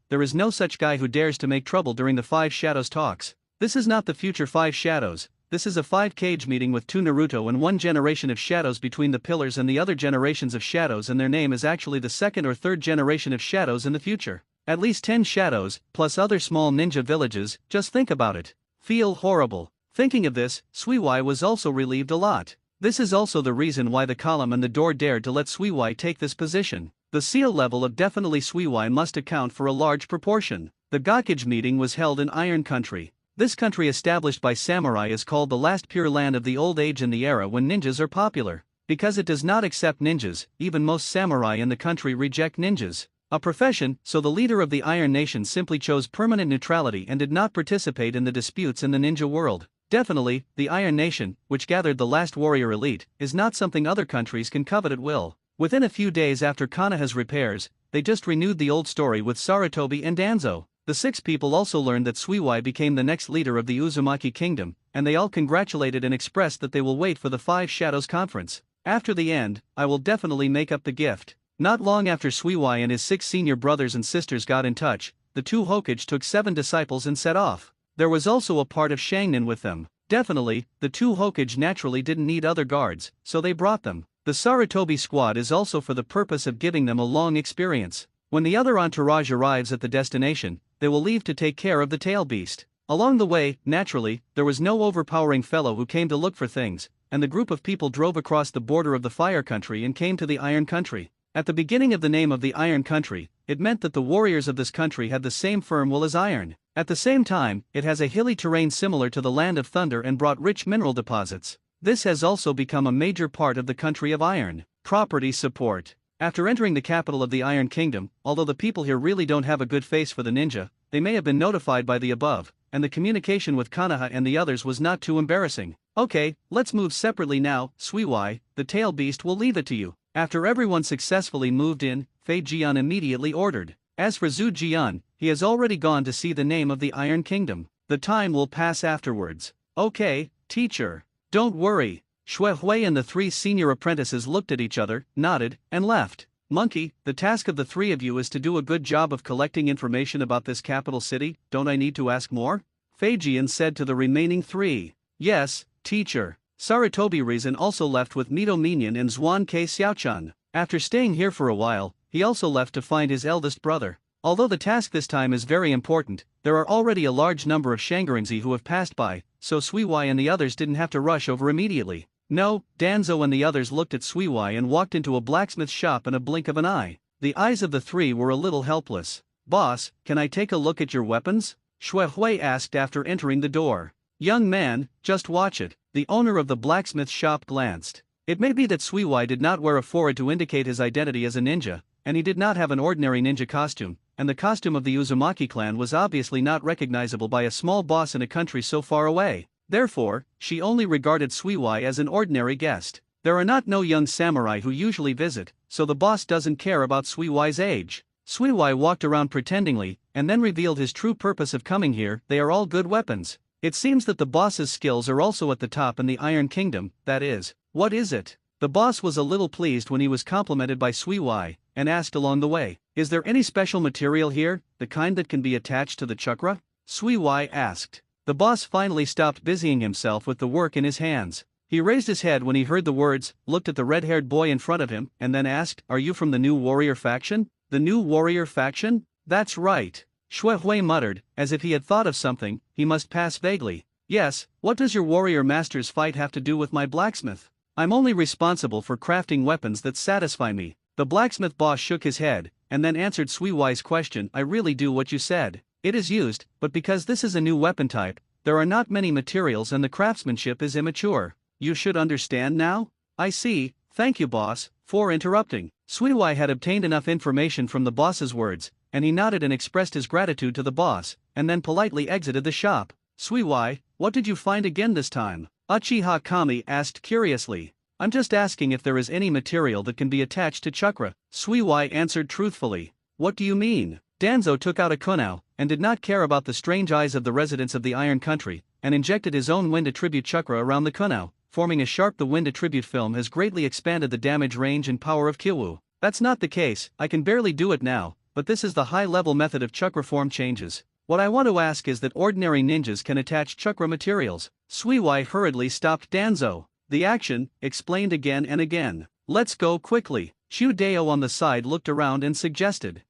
there is no such guy who dares to make trouble during the Five Shadows talks. This is not the future Five Shadows, this is a 5-cage meeting with 2 Naruto and 1 generation of shadows between the pillars and the other generations of shadows, and their name is actually the 2nd or 3rd generation of shadows in the future. At least 10 shadows, plus other small ninja villages, just think about it. Feel horrible. Thinking of this, Suiwai was also relieved a lot. This is also the reason why the column and the door dared to let Suiwai take this position. The seal level of definitely Suiwai must account for a large proportion. The Gakage meeting was held in Iron Country. This country established by samurai is called the last pure land of the old age in the era when ninjas are popular. Because it does not accept ninjas, even most samurai in the country reject ninjas. A profession, so the leader of the Iron Nation simply chose permanent neutrality and did not participate in the disputes in the ninja world. Definitely, the Iron Nation, which gathered the last warrior elite, is not something other countries can covet at will. Within a few days after Konoha's repairs, they just renewed the old story with Sarutobi and Danzo. The 6 people also learned that Suiwai became the next leader of the Uzumaki kingdom, and they all congratulated and expressed that they will wait for the 5 Shadows conference. After the end, I will definitely make up the gift. Not long after Suiwai and his 6 senior brothers and sisters got in touch, the 2 Hokage took 7 disciples and set off. There was also a part of Shangnin with them. Definitely, the 2 Hokage naturally didn't need other guards, so they brought them. The Sarutobi squad is also for the purpose of giving them a long experience. When the other entourage arrives at the destination, they will leave to take care of the tail beast. Along the way, naturally, there was no overpowering fellow who came to look for things, and the group of people drove across the border of the Fire Country and came to the Iron Country. At the beginning of the name of the Iron Country, it meant that the warriors of this country had the same firm will as iron. At the same time, it has a hilly terrain similar to the Land of Thunder and brought rich mineral deposits. This has also become a major part of the country of iron. Property support. After entering the capital of the Iron Kingdom, although the people here really don't have a good face for the ninja, they may have been notified by the above, and the communication with Konoha and the others was not too embarrassing. Okay, let's move separately now. Suiwai, the tail beast will leave it to you. After everyone successfully moved in, Fei Jian immediately ordered. As for Zhu Jian, he has already gone to see the name of the Iron Kingdom. The time will pass afterwards. Okay, teacher. Don't worry. Shui Hui and the 3 senior apprentices looked at each other, nodded, and left. Monkey, the task of the 3 of you is to do a good job of collecting information about this capital city. Don't I need to ask more? Fei Jian said to the remaining 3. Yes, teacher. Sarutobi Reason also left with Mito Minyan and Zhuan Ke Xiaochan. After staying here for a while, he also left to find his eldest brother. Although the task this time is very important, there are already a large number of Shangharingzi who have passed by, so Suiwai and the others didn't have to rush over immediately. No, Danzo and the others looked at Suiwai and walked into a blacksmith shop in a blink of an eye. The eyes of the 3 were a little helpless. Boss, can I take a look at your weapons? Shui Hui asked after entering the door. Young man, just watch it. The owner of the blacksmith shop glanced. It may be that Suiwai did not wear a forehead to indicate his identity as a ninja, and he did not have an ordinary ninja costume, and the costume of the Uzumaki clan was obviously not recognizable by a small boss in a country so far away. Therefore, she only regarded Suiwai as an ordinary guest. There are not no young samurai who usually visit, so the boss doesn't care about Suiwai's age. Suiwai walked around pretendingly, and then revealed his true purpose of coming here. They are all good weapons. It seems that the boss's skills are also at the top in the Iron Kingdom, that is. What is it? The boss was a little pleased when he was complimented by Suiwai, and asked along the way, is there any special material here, the kind that can be attached to the chakra? Suiwai asked. The boss finally stopped busying himself with the work in his hands. He raised his head when he heard the words, looked at the red-haired boy in front of him, and then asked, are you from the new warrior faction? The new warrior faction? That's right. Shui Hui muttered, as if he had thought of something. He must pass vaguely. Yes, what does your warrior master's fight have to do with my blacksmith? I'm only responsible for crafting weapons that satisfy me. The blacksmith boss shook his head, and then answered Suiwai's question. I really do what you said. It is used, but because this is a new weapon type, there are not many materials and the craftsmanship is immature. You should understand now? I see, thank you boss, for interrupting. Suiwai had obtained enough information from the boss's words, and he nodded and expressed his gratitude to the boss, and then politely exited the shop. Suiwai, what did you find again this time? Uchiha Kami asked curiously. I'm just asking if there is any material that can be attached to chakra. Suiwai answered truthfully. What do you mean? Danzo took out a kunao, and did not care about the strange eyes of the residents of the Iron Country, and injected his own wind attribute chakra around the kunao, forming a sharp. The wind attribute film has greatly expanded the damage range and power of Kyowu. That's not the case, I can barely do it now, but this is the high-level method of chakra form changes. What I want to ask is that ordinary ninjas can attach chakra materials. Suiwai hurriedly stopped Danzo. The action, explained again and again. Let's go quickly. Shu Dao on the side looked around and suggested.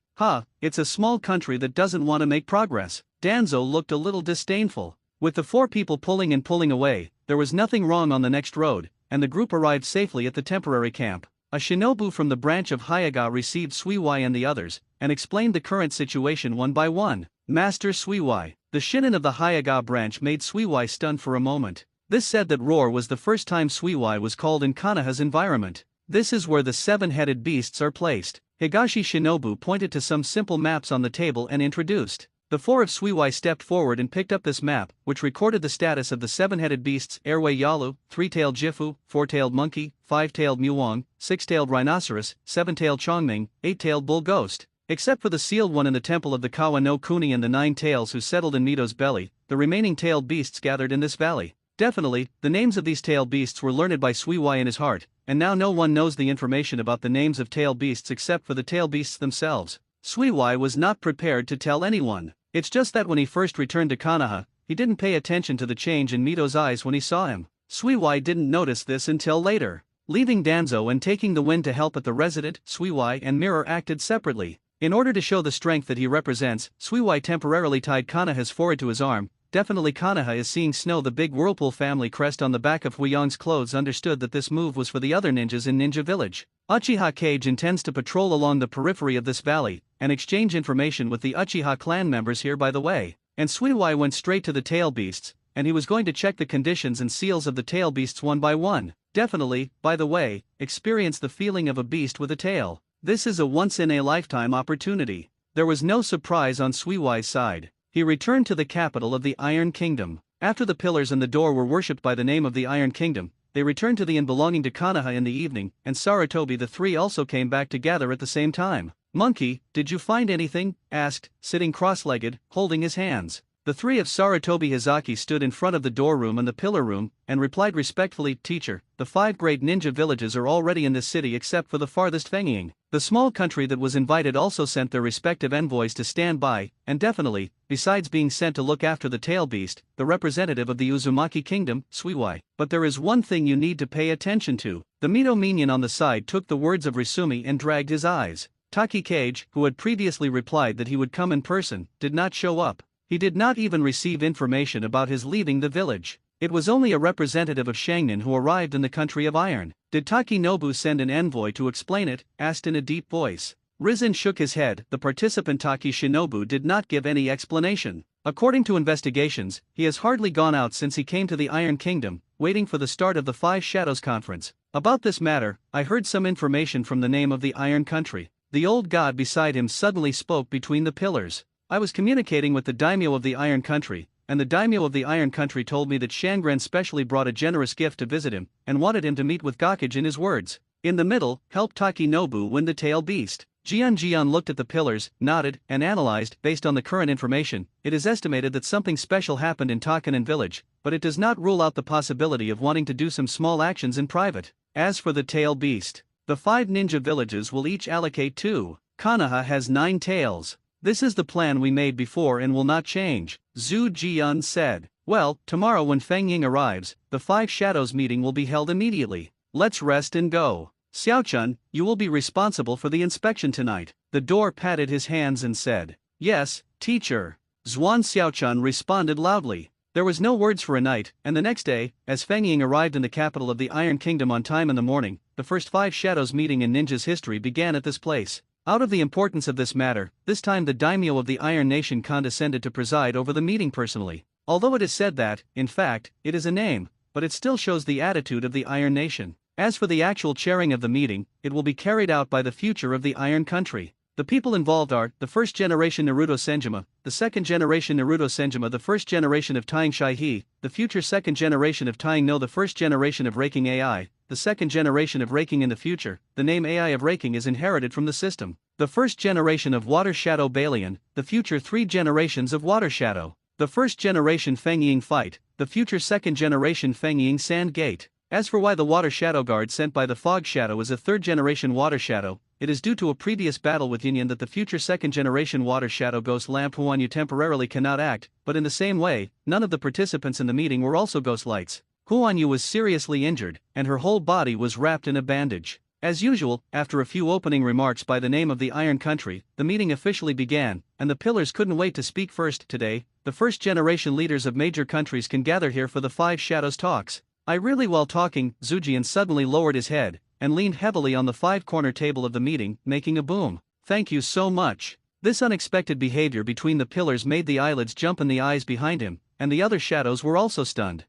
It's a small country that doesn't want to make progress. Danzo looked a little disdainful. With the 4 people pulling and pulling away, there was nothing wrong on the next road, and the group arrived safely at the temporary camp. A shinobu from the branch of Hyaga received Suiwai and the others, and explained the current situation one by one. Master Suiwai. The shinin of the Hyaga branch made Suiwai stunned for a moment. This said that roar was the first time Suiwai was called in Kanaha's environment. This is where the 7-headed beasts are placed. Higashi Shinobu pointed to some simple maps on the table and introduced. The 4 of Suiwai stepped forward and picked up this map, which recorded the status of the 7-headed beasts: Airway Yalu, 3-tailed Jifu, 4-tailed monkey, 5-tailed Muong, 6-tailed rhinoceros, 7-tailed Chongming, 8-tailed bull ghost. Except for the sealed one in the temple of the Kawa no Kuni and the 9 tails who settled in Mito's belly, the remaining tailed beasts gathered in this valley. Definitely, the names of these tailed beasts were learned by Suiwai in his heart, and now no one knows the information about the names of tailed beasts except for the tailed beasts themselves. Suiwai was not prepared to tell anyone. It's just that when he first returned to Kanaha, he didn't pay attention to the change in Mito's eyes when he saw him. Suiwai didn't notice this until later. Leaving Danzo and taking the wind to help at the resident, Suiwai and Mirror acted separately. In order to show the strength that he represents, Suiwai temporarily tied Kanaha's forehead to his arm. Definitely Kanaha is seeing snow. The big Whirlpool family crest on the back of Huiyang's clothes understood that this move was for the other ninjas in Ninja Village. Uchiha Kage intends to patrol along the periphery of this valley, and exchange information with the Uchiha clan members here by the way. And Suiwai went straight to the tail beasts, and he was going to check the conditions and seals of the tail beasts one by one. Definitely, by the way, experience the feeling of a beast with a tail. This is a once-in-a-lifetime opportunity. There was no surprise on Suiwai's side. He returned to the capital of the Iron Kingdom. After the pillars and the door were worshipped by the name of the Iron Kingdom, they returned to the inn belonging to Kanaha in the evening, and Sarutobi. The 3 also came back together at the same time. Monkey, did you find anything? Asked, sitting cross-legged, holding his hands. The 3 of Sarutobi Hizaki stood in front of the door room and the pillar room, and replied respectfully, Teacher, the 5 great ninja villages are already in this city except for the farthest Fengying. The small country that was invited also sent their respective envoys to stand by, and definitely, besides being sent to look after the tail beast, the representative of the Uzumaki kingdom, Suiwai. But there is one thing you need to pay attention to. The Mito minion on the side took the words of Risumi and dragged his eyes. Taki Kage, who had previously replied that he would come in person, did not show up. He did not even receive information about his leaving the village. It was only a representative of Shangnin who arrived in the country of iron. Did Taki Nobu send an envoy to explain it? Asked in a deep voice. Rizin shook his head. The participant Taki Shinobu did not give any explanation. According to investigations, he has hardly gone out since he came to the Iron Kingdom, waiting for the start of the 5 Shadows Conference. About this matter, I heard some information from the name of the Iron Country. The old god beside him suddenly spoke between the pillars. I was communicating with the daimyo of the Iron Country, and the daimyo of the Iron Country told me that Shangren specially brought a generous gift to visit him, and wanted him to meet with Gakage in his words. In the middle, help Taki Nobu win the tail beast. Jian looked at the pillars, nodded, and analyzed. Based on the current information, it is estimated that something special happened in Takanen village, but it does not rule out the possibility of wanting to do some small actions in private. As for the tail beast, the 5 ninja villages will each allocate 2. Kanaha has 9 tails. This is the plan we made before and will not change, Zhu Jian said. Well, tomorrow when Feng Ying arrives, the 5 Shadows meeting will be held immediately. Let's rest and go. Xiaochun, you will be responsible for the inspection tonight. The door patted his hands and said, Yes, teacher. Xuan Xiaochun responded loudly. There was no words for a night, and the next day, as Feng Ying arrived in the capital of the Iron Kingdom on time in the morning, the first 5 Shadows meeting in Ninja's history began at this place. Out of the importance of this matter, this time the daimyo of the Iron Nation condescended to preside over the meeting personally. Although it is said that, in fact, it is a name, but it still shows the attitude of the Iron Nation. As for the actual chairing of the meeting, it will be carried out by the future of the Iron Country. The people involved are the first generation Naruto Senjima, the second generation Naruto Senjima, the first generation of Taing Shaihe, the future second generation of Taing No, the first generation of Raking AI, the second generation of Raking in the future. The name AI of Raking is inherited from the system. The first generation of Water Shadow Balian, the future 3 generations of Water Shadow. The first generation Feng Ying Fight, the future second generation Feng Ying Sand Gate. As for why the Water Shadow Guard sent by the Fog Shadow is a 3rd generation Water Shadow, it is due to a previous battle with Yin that the future 2nd generation Water Shadow Ghost Lamp Huanyu temporarily cannot act, but in the same way, none of the participants in the meeting were also Ghost Lights. Huanyu was seriously injured, and her whole body was wrapped in a bandage. As usual, after a few opening remarks by the name of the Iron Country, the meeting officially began, and the pillars couldn't wait to speak first. Today, the first-generation leaders of major countries can gather here for the Five Shadows talks. While talking, Zujian suddenly lowered his head, and leaned heavily on the five-corner table of the meeting, making a boom. Thank you so much. This unexpected behavior between the pillars made the eyelids jump in the eyes behind him, and the other shadows were also stunned.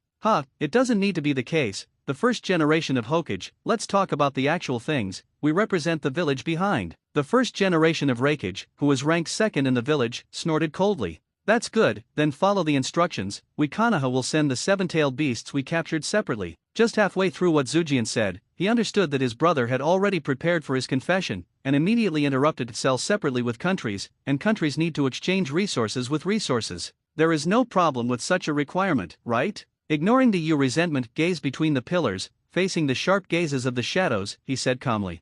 It doesn't need to be the case. The first generation of Hokage, let's talk about the actual things. We represent the village behind. The first generation of Raikage, who was ranked second in the village, snorted coldly. That's good, then follow the instructions. We Konoha will send the seven-tailed beasts we captured separately. Just halfway through what Zujian said, he understood that his brother had already prepared for his confession, and immediately interrupted to sell separately with countries, and countries need to exchange resources with resources. There is no problem with such a requirement, right? Ignoring the resentment gaze between the pillars, facing the sharp gazes of the shadows, he said calmly.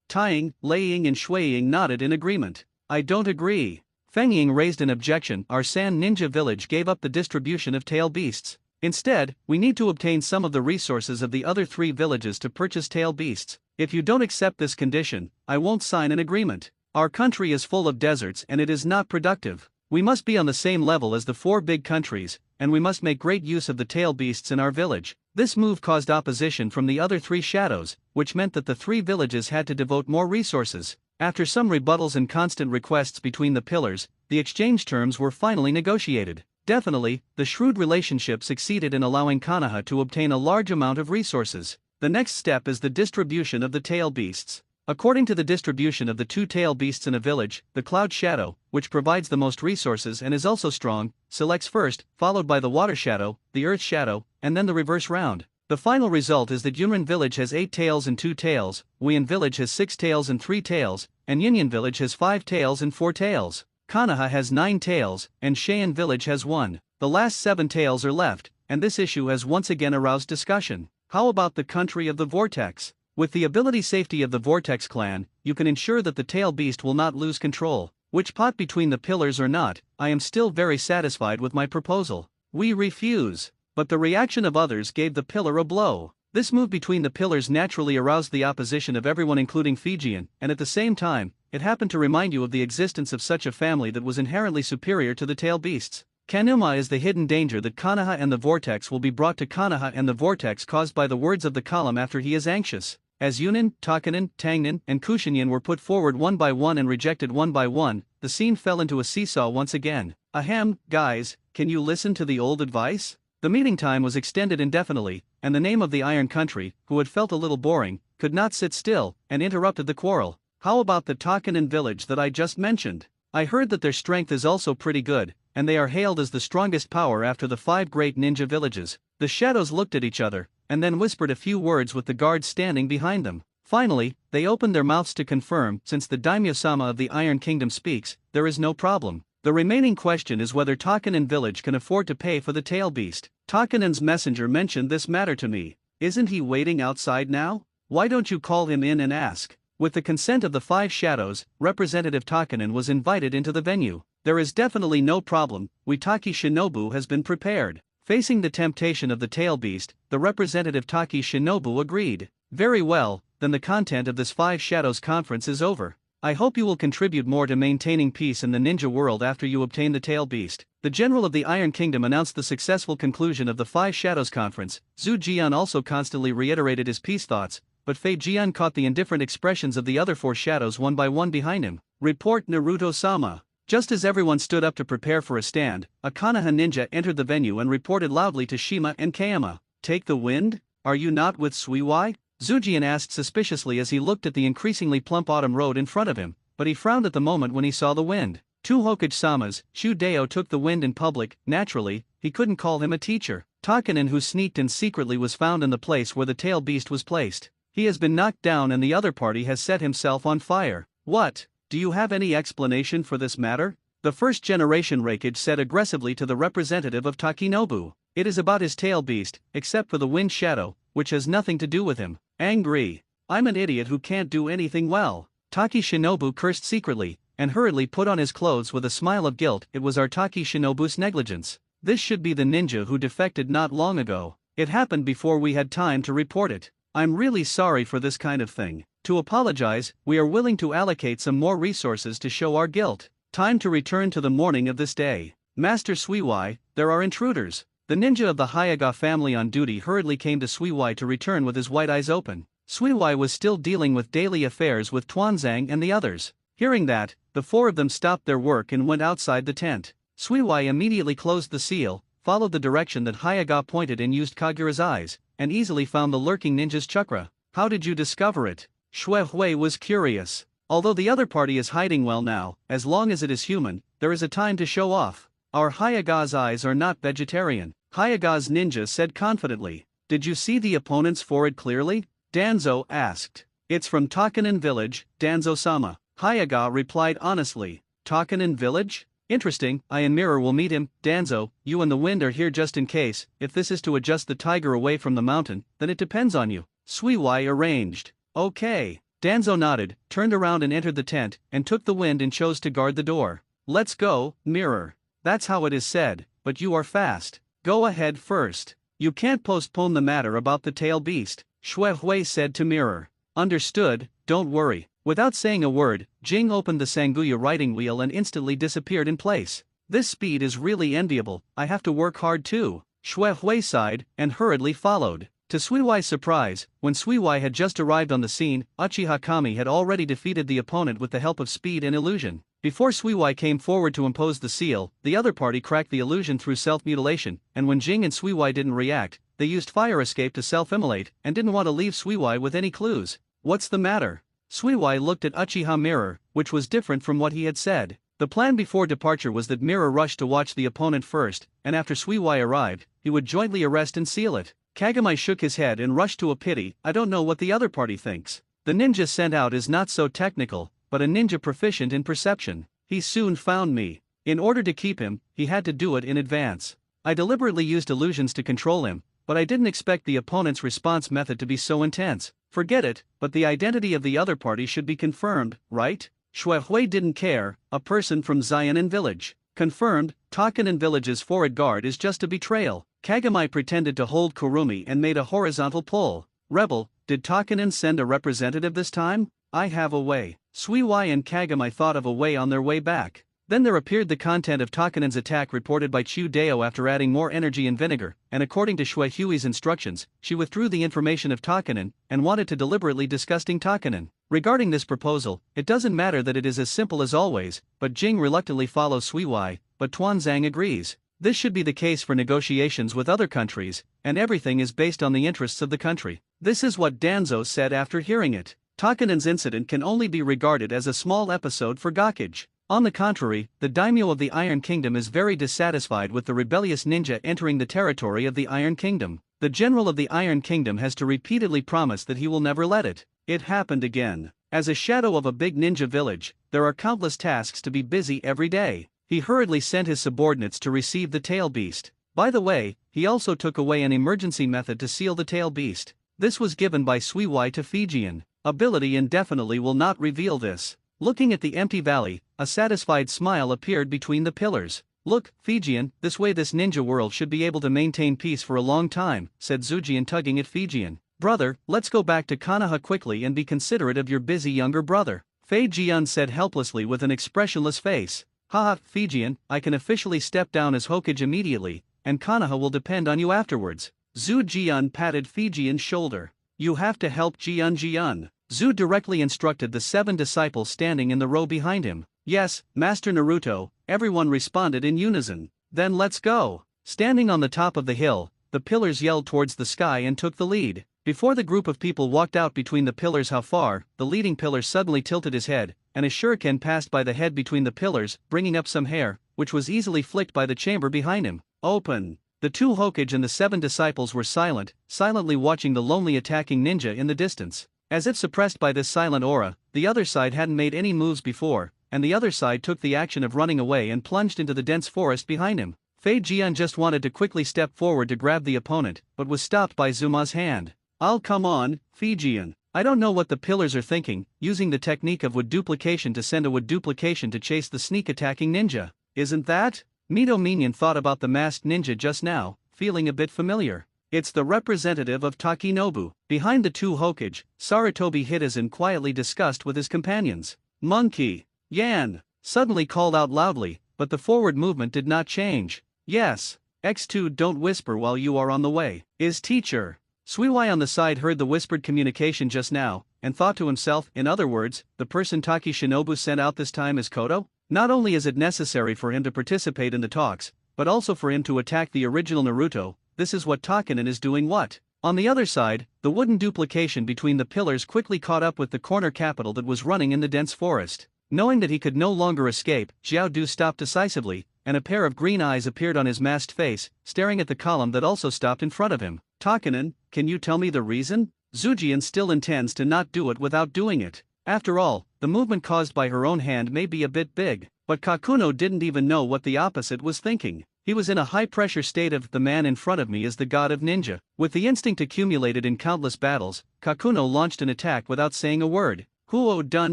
Tying, Laying and Shuiying nodded in agreement. I don't agree. Feng Ying raised an objection. Our Sand Ninja village gave up the distribution of tail beasts. Instead, we need to obtain some of the resources of the other three villages to purchase tail beasts. If you don't accept this condition, I won't sign an agreement. Our country is full of deserts and it is not productive. We must be on the same level as the four big countries, and we must make great use of the tail beasts in our village. This move caused opposition from the other three shadows, which meant that the three villages had to devote more resources. After some rebuttals and constant requests between the pillars, the exchange terms were finally negotiated. Definitely, the shrewd relationship succeeded in allowing Konoha to obtain a large amount of resources. The next step is the distribution of the tail beasts. According to the distribution of the two tail beasts in a village, the Cloud Shadow, which provides the most resources and is also strong, selects first, followed by the Water Shadow, the Earth Shadow, and then the reverse round. The final result is that Yunrin Village has 8 tails and 2 tails, Weian Village has 6 tails and 3 tails, and Yunyan Village has 5 tails and 4 tails. Konoha has 9 tails, and Cheyenne Village has 1. The last 7 tails are left, and this issue has once again aroused discussion. How about the country of the Vortex? With the ability safety of the Vortex clan, you can ensure that the tail beast will not lose control. Which pot between the pillars or not, I am still very satisfied with my proposal. We refuse. But the reaction of others gave the pillar a blow. This move between the pillars naturally aroused the opposition of everyone including Fijian, and at the same time, it happened to remind you of the existence of such a family that was inherently superior to the tail beasts. Kanuma is the hidden danger that Konoha and the Vortex will be brought to Konoha and the Vortex caused by the words of the column after he is anxious. As Yunin, Takanen, Tangnan, and Kushinyan were put forward one by one and rejected one by one, the scene fell into a seesaw once again. Ahem, guys, can you listen to the old advice? The meeting time was extended indefinitely, and the name of the Iron Country, who had felt a little boring, could not sit still, and interrupted the quarrel. How about the Takanen village that I just mentioned? I heard that their strength is also pretty good, and they are hailed as the strongest power after the 5 great ninja villages. The shadows looked at each other, and then whispered a few words with the guards standing behind them. Finally, they opened their mouths to confirm, since the Daimyo-sama of the Iron Kingdom speaks, there is no problem. The remaining question is whether Takanen village can afford to pay for the tail beast. Takanen's messenger mentioned this matter to me. Isn't he waiting outside now? Why don't you call him in and ask? With the consent of the 5 shadows, Representative Takanen was invited into the venue. There is definitely no problem, Taki Shinobu has been prepared. Facing the temptation of the tail beast, the representative Taki Shinobu agreed. Very well, then the content of this 5 Shadows conference is over. I hope you will contribute more to maintaining peace in the ninja world after you obtain the tail beast. The general of the Iron Kingdom announced the successful conclusion of the 5 Shadows conference. Zhu Jian also constantly reiterated his peace thoughts, but Fei Jian caught the indifferent expressions of the other 4 shadows one by one behind him. Report Naruto-sama. Just as everyone stood up to prepare for a stand, a Konoha ninja entered the venue and reported loudly to Shima and Kayama. Take the wind? Are you not with Suiwai? Zujian asked suspiciously as he looked at the increasingly plump autumn road in front of him, but he frowned at the moment when he saw the wind. 2 Hokage-samas, Shu Deo took the wind in public. Naturally, he couldn't call him a teacher. Takanen, who sneaked in secretly, was found in the place where the tail beast was placed. He has been knocked down and the other party has set himself on fire. What? Do you have any explanation for this matter? The first generation Raikage said aggressively to the representative of Takinobu. It is about his tail beast, except for the wind shadow, which has nothing to do with him. Angry. I'm an idiot who can't do anything well. Taki Shinobu cursed secretly, and hurriedly put on his clothes with a smile of guilt. It was our Taki Shinobu's negligence. This should be the ninja who defected not long ago. It happened before we had time to report it. I'm really sorry for this kind of thing. To apologize, we are willing to allocate some more resources to show our guilt. Time to return to the morning of this day. Master Suiwai, there are intruders. The ninja of the Hayaga family on duty hurriedly came to Suiwai to return with his white eyes open. Suiwai was still dealing with daily affairs with Tuanzang and the others. Hearing that, the four of them stopped their work and went outside the tent. Suiwai immediately closed the seal, followed the direction that Hayaga pointed and used Kagura's eyes, and easily found the lurking ninja's chakra. How did you discover it? Xue Hui was curious. Although the other party is hiding well now, as long as it is human, there is a time to show off. Our Hayaga's eyes are not vegetarian, Hayaga's ninja said confidently. Did you see the opponent's forehead clearly? Danzo asked. It's from Takanen village, Danzo-sama. Hayaga replied honestly. Takanen village? Interesting, I and Mirror will meet him. Danzo, you and the wind are here just in case. If this is to adjust the tiger away from the mountain, then it depends on you. Suiwai arranged. Okay. Danzo nodded, turned around and entered the tent, and took the wind and chose to guard the door. Let's go, Mirror. That's how it is said, but you are fast. Go ahead first. You can't postpone the matter about the tail beast, Xue Hui said to Mirror. Understood, don't worry. Without saying a word, Jing opened the Sanguya riding wheel and instantly disappeared in place. This speed is really enviable, I have to work hard too. Xue Hui sighed, and hurriedly followed. To Suiwai's surprise, when Suiwai had just arrived on the scene, Uchiha Kami had already defeated the opponent with the help of speed and illusion. Before Suiwai came forward to impose the seal, the other party cracked the illusion through self-mutilation, and when Jing and Suiwai didn't react, they used fire escape to self-immolate, and didn't want to leave Suiwai with any clues. What's the matter? Suiwai looked at Uchiha Mirror, which was different from what he had said. The plan before departure was that Mirror rushed to watch the opponent first, and after Suiwai arrived, he would jointly arrest and seal it. Kagami shook his head and rushed to a pity. I don't know what the other party thinks. The ninja sent out is not so technical, but a ninja proficient in perception. He soon found me. In order to keep him, he had to do it in advance. I deliberately used illusions to control him, but I didn't expect the opponent's response method to be so intense. Forget it, but the identity of the other party should be confirmed, right? Xue Hui didn't care, a person from Xianan village. Confirmed, Takanen village's forward guard is just a betrayal. Kagami pretended to hold Kurumi and made a horizontal pull. Rebel, did Takanen send a representative this time? I have a way. Suiwai and Kagami thought of a way on their way back. Then there appeared the content of Takanen's attack reported by Chu Deo after adding more energy and vinegar, and according to Xue Hui's instructions, she withdrew the information of Takanen, and wanted to deliberately disgusting Takanen. Regarding this proposal, it doesn't matter that it is as simple as always, but Jing reluctantly follows Suiwai, but Tuanzang agrees. This should be the case for negotiations with other countries, and everything is based on the interests of the country. This is what Danzo said after hearing it. Takanen's incident can only be regarded as a small episode for Gakage. On the contrary, the daimyo of the Iron Kingdom is very dissatisfied with the rebellious ninja entering the territory of the Iron Kingdom. The general of the Iron Kingdom has to repeatedly promise that he will never let it. It happened again. As a shadow of a big ninja village, there are countless tasks to be busy every day. He hurriedly sent his subordinates to receive the tail beast. By the way, he also took away an emergency method to seal the tail beast. This was given by Suiwai to Fijian. Ability indefinitely will not reveal this. Looking at the empty valley, a satisfied smile appeared between the pillars. Look, Fijian, this way this ninja world should be able to maintain peace for a long time, said Zujian tugging at Fijian. Brother, let's go back to Konoha quickly and be considerate of your busy younger brother. Fei Jian said helplessly with an expressionless face. Haha, Fijian, I can officially step down as Hokage immediately, and Konoha will depend on you afterwards. Zhu Jian patted Fijian's shoulder. You have to help Jian. Zhu directly instructed the 7 disciples standing in the row behind him. Yes, Master Naruto, everyone responded in unison. Then let's go. Standing on the top of the hill, the pillars yelled towards the sky and took the lead. Before the group of people walked out between the pillars how far, the leading pillar suddenly tilted his head, and a shuriken passed by the head between the pillars, bringing up some hair, which was easily flicked by the chamber behind him. Open. The 2 Hokage and the 7 disciples were silently watching the lonely attacking ninja in the distance. As if suppressed by this silent aura, the other side hadn't made any moves before, and the other side took the action of running away and plunged into the dense forest behind him. Fei Jian just wanted to quickly step forward to grab the opponent, but was stopped by Zuma's hand. I'll come on, Fijian. I don't know what the pillars are thinking, using the technique of wood duplication to send a wood duplication to chase the sneak attacking ninja. Isn't that? Mito Minion thought about the masked ninja just now, feeling a bit familiar. It's the representative of Takinobu. Behind the two Hokage, Sarutobi Hidezen quietly discussed with his companions. Monkey! Yan! Suddenly called out loudly, but the forward movement did not change. Yes. X2 don't whisper while you are on the way. Is teacher. Suiwai on the side heard the whispered communication just now, and thought to himself, in other words, the person Taki Shinobu sent out this time is Koto? Not only is it necessary for him to participate in the talks, but also for him to attack the original Naruto. This is what Takinen is doing. What? On the other side, the wooden duplication between the pillars quickly caught up with the corner capital that was running in the dense forest. Knowing that he could no longer escape, Xiao Du stopped decisively, and a pair of green eyes appeared on his masked face, staring at the column that also stopped in front of him. Takinen, can you tell me the reason? Zujian still intends to not do it without doing it. After all, the movement caused by her own hand may be a bit big, but Kakuno didn't even know what the opposite was thinking. He was in a high-pressure state of, the man in front of me is the god of ninja. With the instinct accumulated in countless battles, Kakuno launched an attack without saying a word. Huo dun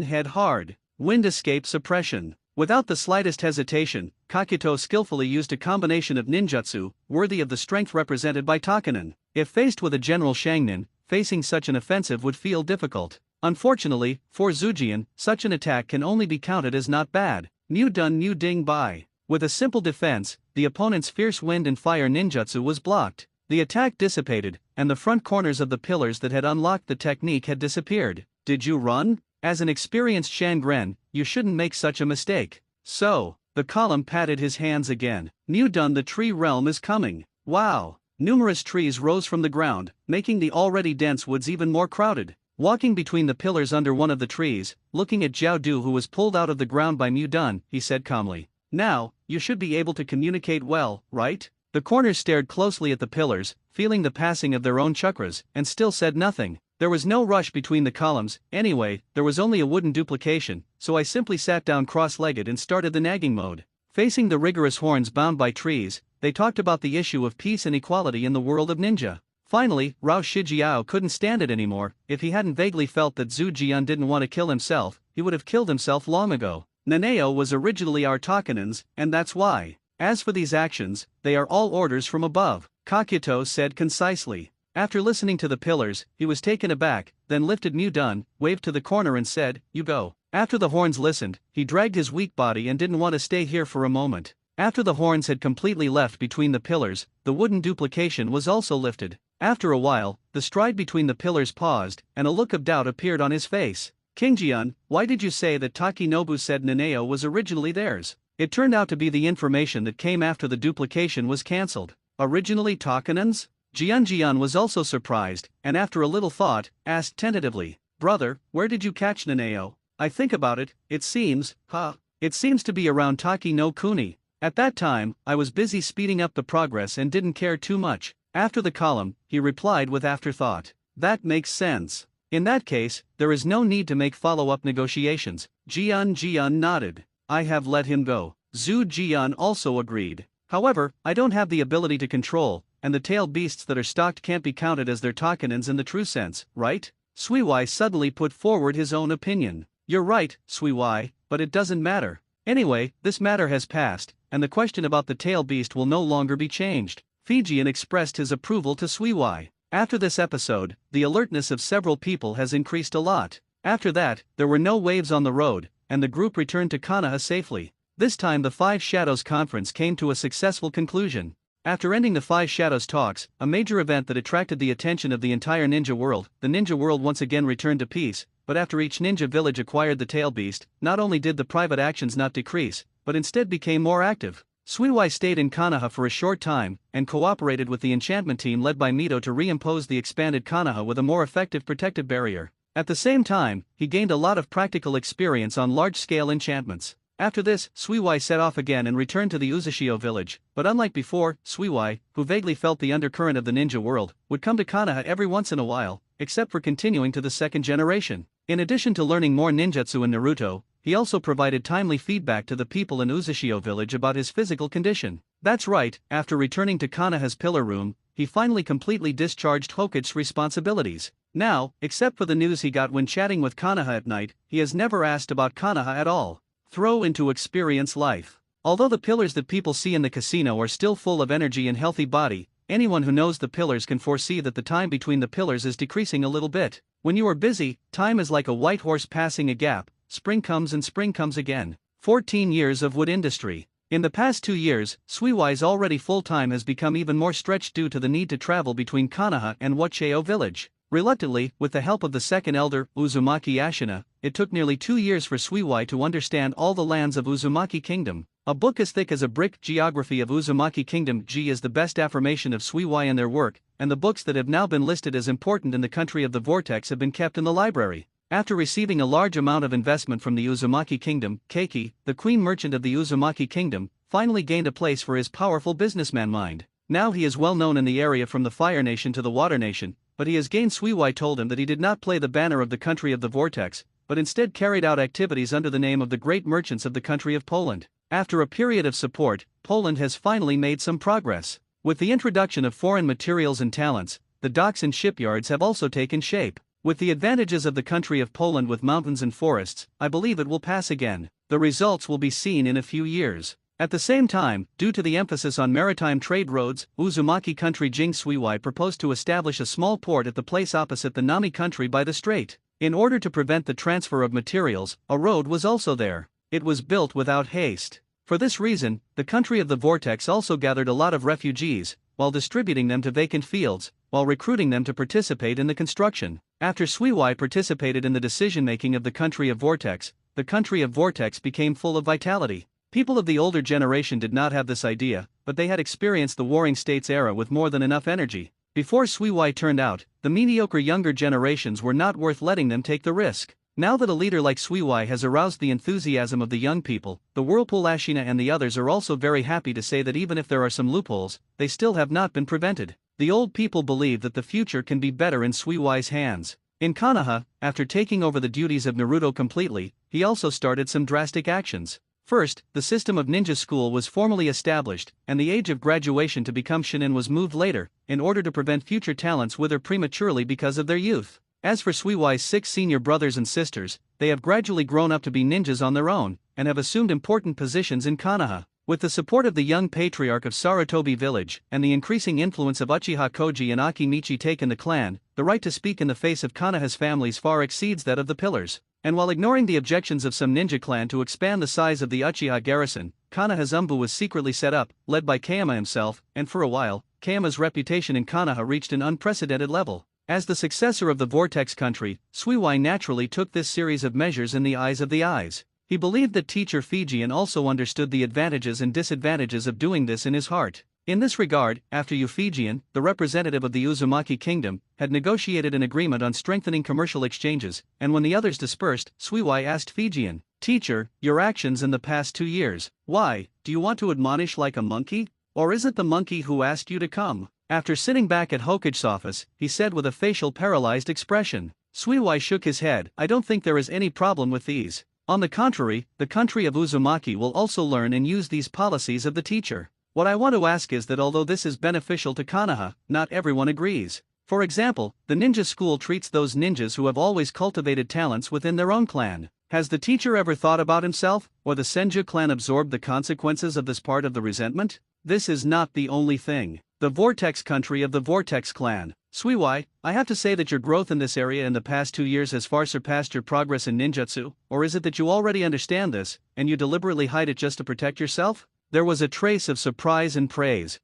head hard. Wind escape suppression. Without the slightest hesitation, Kakito skillfully used a combination of ninjutsu, worthy of the strength represented by Takinen. If faced with a general Shangnin, facing such an offensive would feel difficult. Unfortunately, for Zujian, such an attack can only be counted as not bad. Mu dun mu ding bai. With a simple defense, the opponent's fierce wind and fire ninjutsu was blocked. The attack dissipated, and the front corners of the pillars that had unlocked the technique had disappeared. Did you run? As an experienced Shangren, you shouldn't make such a mistake. So, the column patted his hands again. Mu dun, the tree realm is coming. Wow! Numerous trees rose from the ground, making the already dense woods even more crowded. Walking between the pillars under one of the trees, looking at Xiao Du who was pulled out of the ground by Mu dun, he said calmly. Now, you should be able to communicate well, right? The corners stared closely at the pillars, feeling the passing of their own chakras, and still said nothing. There was no rush between the columns. Anyway, there was only a wooden duplication, so I simply sat down cross-legged and started the nagging mode. Facing the rigorous horns bound by trees, they talked about the issue of peace and equality in the world of ninja. Finally, Rao Shijiao couldn't stand it anymore. If he hadn't vaguely felt that Zhu Jian didn't want to kill himself, he would have killed himself long ago. Nanao was originally our Takinen's, and that's why. As for these actions, they are all orders from above, Kakito said concisely. After listening to the pillars, he was taken aback, then lifted Mu dun, waved to the corner and said, you go. After the horns listened, he dragged his weak body and didn't want to stay here for a moment. After the horns had completely left between the pillars, the wooden duplication was also lifted. After a while, the stride between the pillars paused, and a look of doubt appeared on his face. Kingjian, why did you say that Takinobu said Nanao was originally theirs? It turned out to be the information that came after the duplication was cancelled. Originally Takinen's? Jian was also surprised, and after a little thought, asked tentatively, brother, where did you catch Nanao? I think about it, it seems to be around Taki no Kuni. At that time, I was busy speeding up the progress and didn't care too much. After the column, he replied with afterthought. That makes sense. In that case, there is no need to make follow-up negotiations. Jian nodded. I have let him go. Zhu Jian also agreed. However, I don't have the ability to control, and the tailed beasts that are stocked can't be counted as their Takinens in the true sense, right? Suiwai suddenly put forward his own opinion. You're right, Suiwai, but it doesn't matter. Anyway, this matter has passed, and the question about the tail beast will no longer be changed. Fijian expressed his approval to Suiwai. After this episode, the alertness of several people has increased a lot. After that, there were no waves on the road, and the group returned to Konoha safely. This time the Five Shadows conference came to a successful conclusion. After ending the Five Shadows talks, a major event that attracted the attention of the entire ninja world, the ninja world once again returned to peace, but after each ninja village acquired the tail beast, not only did the private actions not decrease, but instead became more active. Suiwai stayed in Konoha for a short time, and cooperated with the enchantment team led by Mito to reimpose the expanded Konoha with a more effective protective barrier. At the same time, he gained a lot of practical experience on large-scale enchantments. After this, Suiwai set off again and returned to the Uzashio village, but unlike before, Suiwai, who vaguely felt the undercurrent of the ninja world, would come to Konoha every once in a while, except for continuing to the second generation. In addition to learning more ninjutsu in Naruto, he also provided timely feedback to the people in Uzashio village about his physical condition. That's right, after returning to Konoha's pillar room, he finally completely discharged Hokage's responsibilities. Now, except for the news he got when chatting with Konoha at night, he has never asked about Konoha at all. Throw into experience life. Although the pillars that people see in the casino are still full of energy and healthy body, anyone who knows the pillars can foresee that the time between the pillars is decreasing a little bit. When you are busy, time is like a white horse passing a gap, spring comes and spring comes again. 14 years of wood industry. In the past 2 years, Suiwai's already full time has become even more stretched due to the need to travel between Konoha and Wacheo village. Reluctantly, with the help of the second elder, Uzumaki Ashina, it took nearly 2 years for Suiwai to understand all the lands of Uzumaki Kingdom. A book as thick as a brick, Geography of Uzumaki Kingdom G is the best affirmation of Suiwai and their work, and the books that have now been listed as important in the country of the vortex have been kept in the library. After receiving a large amount of investment from the Uzumaki Kingdom, Keiki, the queen merchant of the Uzumaki Kingdom, finally gained a place for his powerful businessman mind. Now he is well known in the area from the Fire Nation to the Water Nation, but he has gained. Suiwai told him that he did not play the banner of the country of the vortex, but instead carried out activities under the name of the great merchants of the country of Poland. After a period of support, Poland has finally made some progress. With the introduction of foreign materials and talents, the docks and shipyards have also taken shape. With the advantages of the country of Poland with mountains and forests, I believe it will pass again. The results will be seen in a few years. At the same time, due to the emphasis on maritime trade roads, Uzumaki country Jing Suiwai proposed to establish a small port at the place opposite the Nami country by the strait. In order to prevent the transfer of materials, a road was also there. It was built without haste. For this reason, the country of the vortex also gathered a lot of refugees, while distributing them to vacant fields, while recruiting them to participate in the construction. After Suiwai participated in the decision-making of the country of vortex, the country of vortex became full of vitality. People of the older generation did not have this idea, but they had experienced the Warring States era with more than enough energy. Before Suiwai turned out, the mediocre younger generations were not worth letting them take the risk. Now that a leader like Suiwai has aroused the enthusiasm of the young people, the Whirlpool Ashina and the others are also very happy to say that even if there are some loopholes, they still have not been prevented. The old people believe that the future can be better in Suiwai's hands. In Konoha, after taking over the duties of Naruto completely, he also started some drastic actions. First, the system of ninja school was formally established, and the age of graduation to become shinin was moved later, in order to prevent future talents wither prematurely because of their youth. As for Suiwai's 6 senior brothers and sisters, they have gradually grown up to be ninjas on their own, and have assumed important positions in Konoha. With the support of the young patriarch of Sarutobi village, and the increasing influence of Uchiha Koji and Akimichi take in the clan, the right to speak in the face of Konoha's families far exceeds that of the pillars. And while ignoring the objections of some ninja clan to expand the size of the Uchiha garrison, Konoha's Umbu was secretly set up, led by Kayama himself, and for a while, Kayama's reputation in Konoha reached an unprecedented level. As the successor of the Vortex country, Suiwai naturally took this series of measures in the eyes of the eyes. He believed that teacher Fijian also understood the advantages and disadvantages of doing this in his heart. In this regard, after Euphemian, the representative of the Uzumaki kingdom, had negotiated an agreement on strengthening commercial exchanges, and when the others dispersed, Suiwai asked Fijian, "Teacher, your actions in the past 2 years, why, do you want to admonish like a monkey? Or is it the monkey who asked you to come?" After sitting back at Hokage's office, he said with a facial paralyzed expression. Suiwai shook his head. "I don't think there is any problem with these. On the contrary, the country of Uzumaki will also learn and use these policies of the teacher. What I want to ask is that although this is beneficial to Konoha, not everyone agrees. For example, the ninja school treats those ninjas who have always cultivated talents within their own clan. Has the teacher ever thought about himself, or the Senju clan absorbed the consequences of this part of the resentment? This is not the only thing. The Vortex country of the Vortex clan. Suiwai, I have to say that your growth in this area in the past 2 years has far surpassed your progress in ninjutsu, or is it that you already understand this, and you deliberately hide it just to protect yourself?" There was a trace of surprise and praise.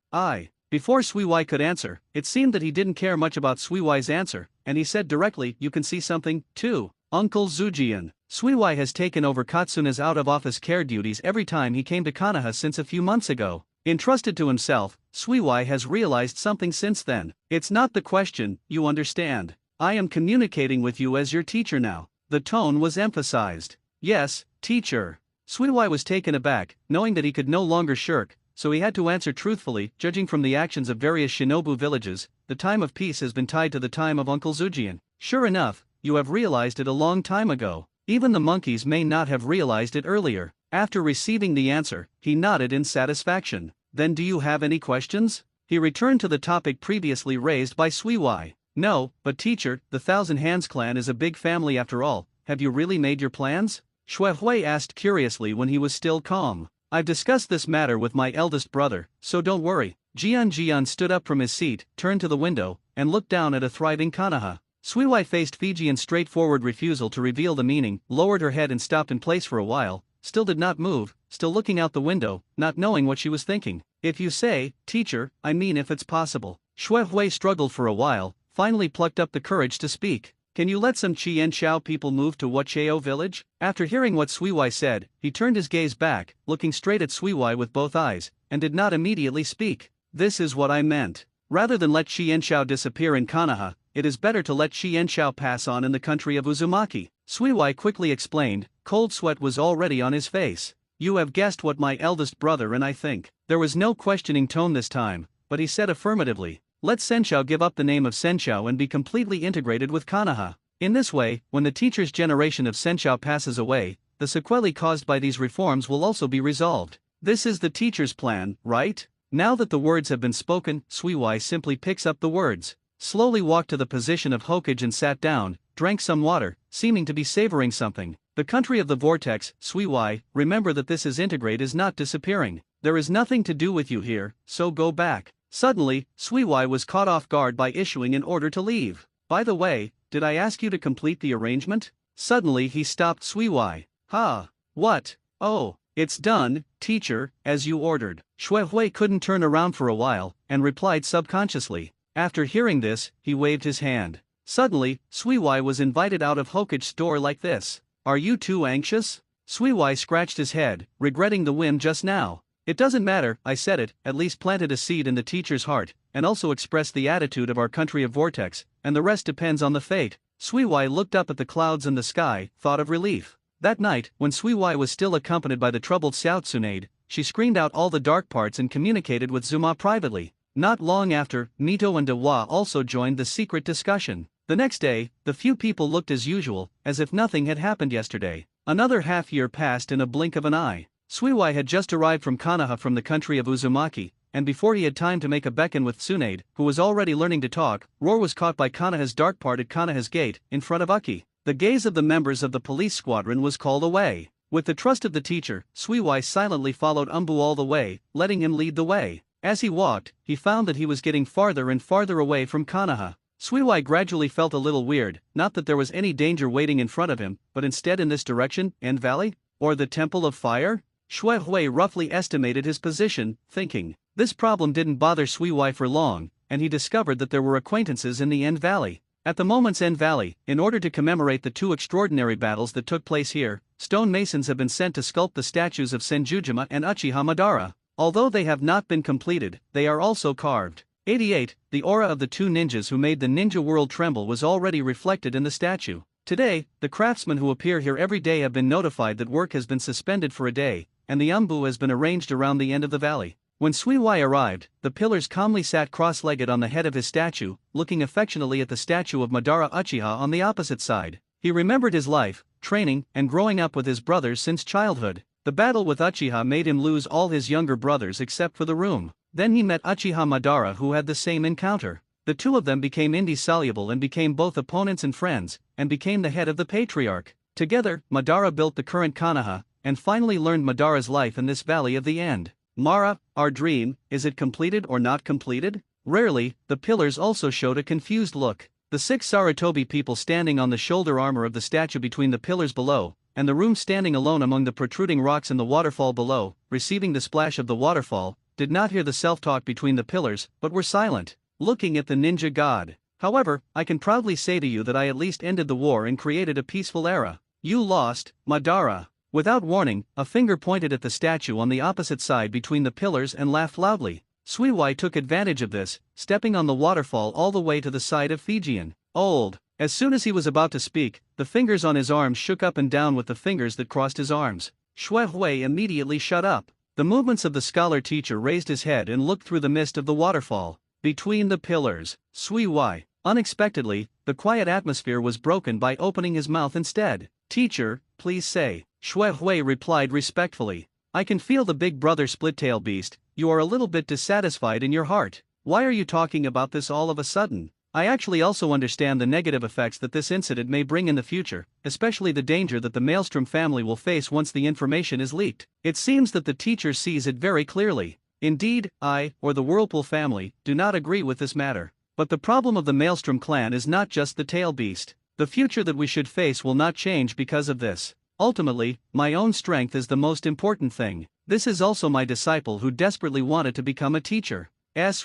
Before Suiwai could answer, it seemed that he didn't care much about Suiwai's answer, and he said directly, "You can see something, too. Uncle Zujian. Suiwai has taken over Katsuna's out-of-office care duties every time he came to Konoha since a few months ago. Entrusted to himself, Suiwai has realized something since then. It's not the question, you understand. I am communicating with you as your teacher now." The tone was emphasized. "Yes, teacher." Suiwai was taken aback, knowing that he could no longer shirk, so he had to answer truthfully. "Judging from the actions of various shinobu villages, the time of peace has been tied to the time of Uncle Zujian. Sure enough, you have realized it a long time ago. Even the monkeys may not have realized it earlier." After receiving the answer, he nodded in satisfaction. "Then do you have any questions?" He returned to the topic previously raised by Suiwai. "No, but teacher, the Thousand Hands clan is a big family after all. Have you really made your plans?" Xuehui asked curiously when he was still calm. "I've discussed this matter with my eldest brother, so don't worry. Jian stood up from his seat, turned to the window, and looked down at a thriving Konoha. Suiwai faced Fijian's straightforward refusal to reveal the meaning, lowered her head and stopped in place for a while, still did not move, still looking out the window, not knowing what she was thinking. If you say, teacher, I mean if it's possible. Shui struggled for a while, finally plucked up the courage to speak. Can you let some Qianshao people move to Wacheo village? After hearing what Suiwai said, he turned his gaze back, looking straight at Suiwai with both eyes, and did not immediately speak. This is what I meant. Rather than let Qianshao disappear in Konoha, it is better to let Qianshao pass on in the country of Uzumaki. Suiwai quickly explained, cold sweat was already on his face. You have guessed what my eldest brother and I think. There was no questioning tone this time, but he said affirmatively. Let Senshao give up the name of Senshao and be completely integrated with Konoha. In this way, when the teacher's generation of Senshao passes away, the sequelae caused by these reforms will also be resolved. This is the teacher's plan, right? Now that the words have been spoken, Suiwai simply picks up the words, slowly walked to the position of Hokage and sat down, drank some water, seeming to be savoring something. The country of the vortex, Suiwai, remember that this is not disappearing. There is nothing to do with you here, so go back. Suddenly, Suiwai was caught off guard by issuing an order to leave. By the way, did I ask you to complete the arrangement? Suddenly he stopped Suiwai. What? Oh, it's done, teacher, as you ordered. Shui couldn't turn around for a while, and replied subconsciously. After hearing this, he waved his hand. Suddenly, Suiwai was invited out of Hokage's door like this. Are you too anxious? Suiwai scratched his head, regretting the whim just now. It doesn't matter, I said it, at least planted a seed in the teacher's heart, and also expressed the attitude of our country of vortex, and the rest depends on the fate. Suiwai looked up at the clouds and the sky, thought of relief. That night, when Suiwai was still accompanied by the troubled Xiao Tsunade, she screened out all the dark parts and communicated with Zuma privately. Not long after, Mito and Dewa also joined the secret discussion. The next day, the few people looked as usual, as if nothing had happened yesterday. Another half-year passed in a blink of an eye. Suiwai had just arrived from Konoha from the country of Uzumaki, and before he had time to make a beckon with Tsunade, who was already learning to talk, Roar was caught by Konoha's dark part at Konoha's gate, in front of Uki. The gaze of the members of the police squadron was called away. With the trust of the teacher, Suiwai silently followed Umbu all the way, letting him lead the way. As he walked, he found that he was getting farther and farther away from Konoha. Suiwai gradually felt a little weird, not that there was any danger waiting in front of him, but instead in this direction, End Valley? Or the Temple of Fire? Shui Hui roughly estimated his position, thinking. This problem didn't bother Suiwai for long, and he discovered that there were acquaintances in the End Valley. At the moment's End Valley, in order to commemorate the two extraordinary battles that took place here, stone masons have been sent to sculpt the statues of Senjujima and Uchiha Madara. Although they have not been completed, they are also carved. 88. The aura of the two ninjas who made the ninja world tremble was already reflected in the statue. Today, the craftsmen who appear here every day have been notified that work has been suspended for a day, and the umbu has been arranged around the end of the valley. When Suiwai arrived, the pillars calmly sat cross-legged on the head of his statue, looking affectionately at the statue of Madara Uchiha on the opposite side. He remembered his life, training, and growing up with his brothers since childhood. The battle with Uchiha made him lose all his younger brothers except for the room. Then he met Uchiha Madara, who had the same encounter. The two of them became indissoluble and became both opponents and friends, and became the head of the patriarch. Together, Madara built the current Konoha, and finally learned Madara's life in this valley of the end. Mara, our dream, is it completed or not completed? Rarely, the pillars also showed a confused look. The 6 Sarutobi people standing on the shoulder armor of the statue between the pillars below, and the room standing alone among the protruding rocks in the waterfall below, receiving the splash of the waterfall, did not hear the self-talk between the pillars, but were silent, looking at the ninja god. However, I can proudly say to you that I at least ended the war and created a peaceful era. You lost, Madara. Without warning, a finger pointed at the statue on the opposite side between the pillars and laughed loudly. Suiwai took advantage of this, stepping on the waterfall all the way to the side of Fijian. Old. As soon as he was about to speak, the fingers on his arms shook up and down with the fingers that crossed his arms. Shui Hui immediately shut up. The movements of the scholar-teacher raised his head and looked through the mist of the waterfall. Between the pillars, Suiwai. Unexpectedly, the quiet atmosphere was broken by opening his mouth instead. Teacher, please say. Shui Hui replied respectfully. I can feel the big brother split-tail beast, you are a little bit dissatisfied in your heart. Why are you talking about this all of a sudden? I actually also understand the negative effects that this incident may bring in the future, especially the danger that the Maelstrom family will face once the information is leaked. It seems that the teacher sees it very clearly. Indeed, I, or the Whirlpool family, do not agree with this matter. But the problem of the Maelstrom clan is not just the tail beast. The future that we should face will not change because of this. Ultimately, my own strength is the most important thing. This is also my disciple who desperately wanted to become a teacher.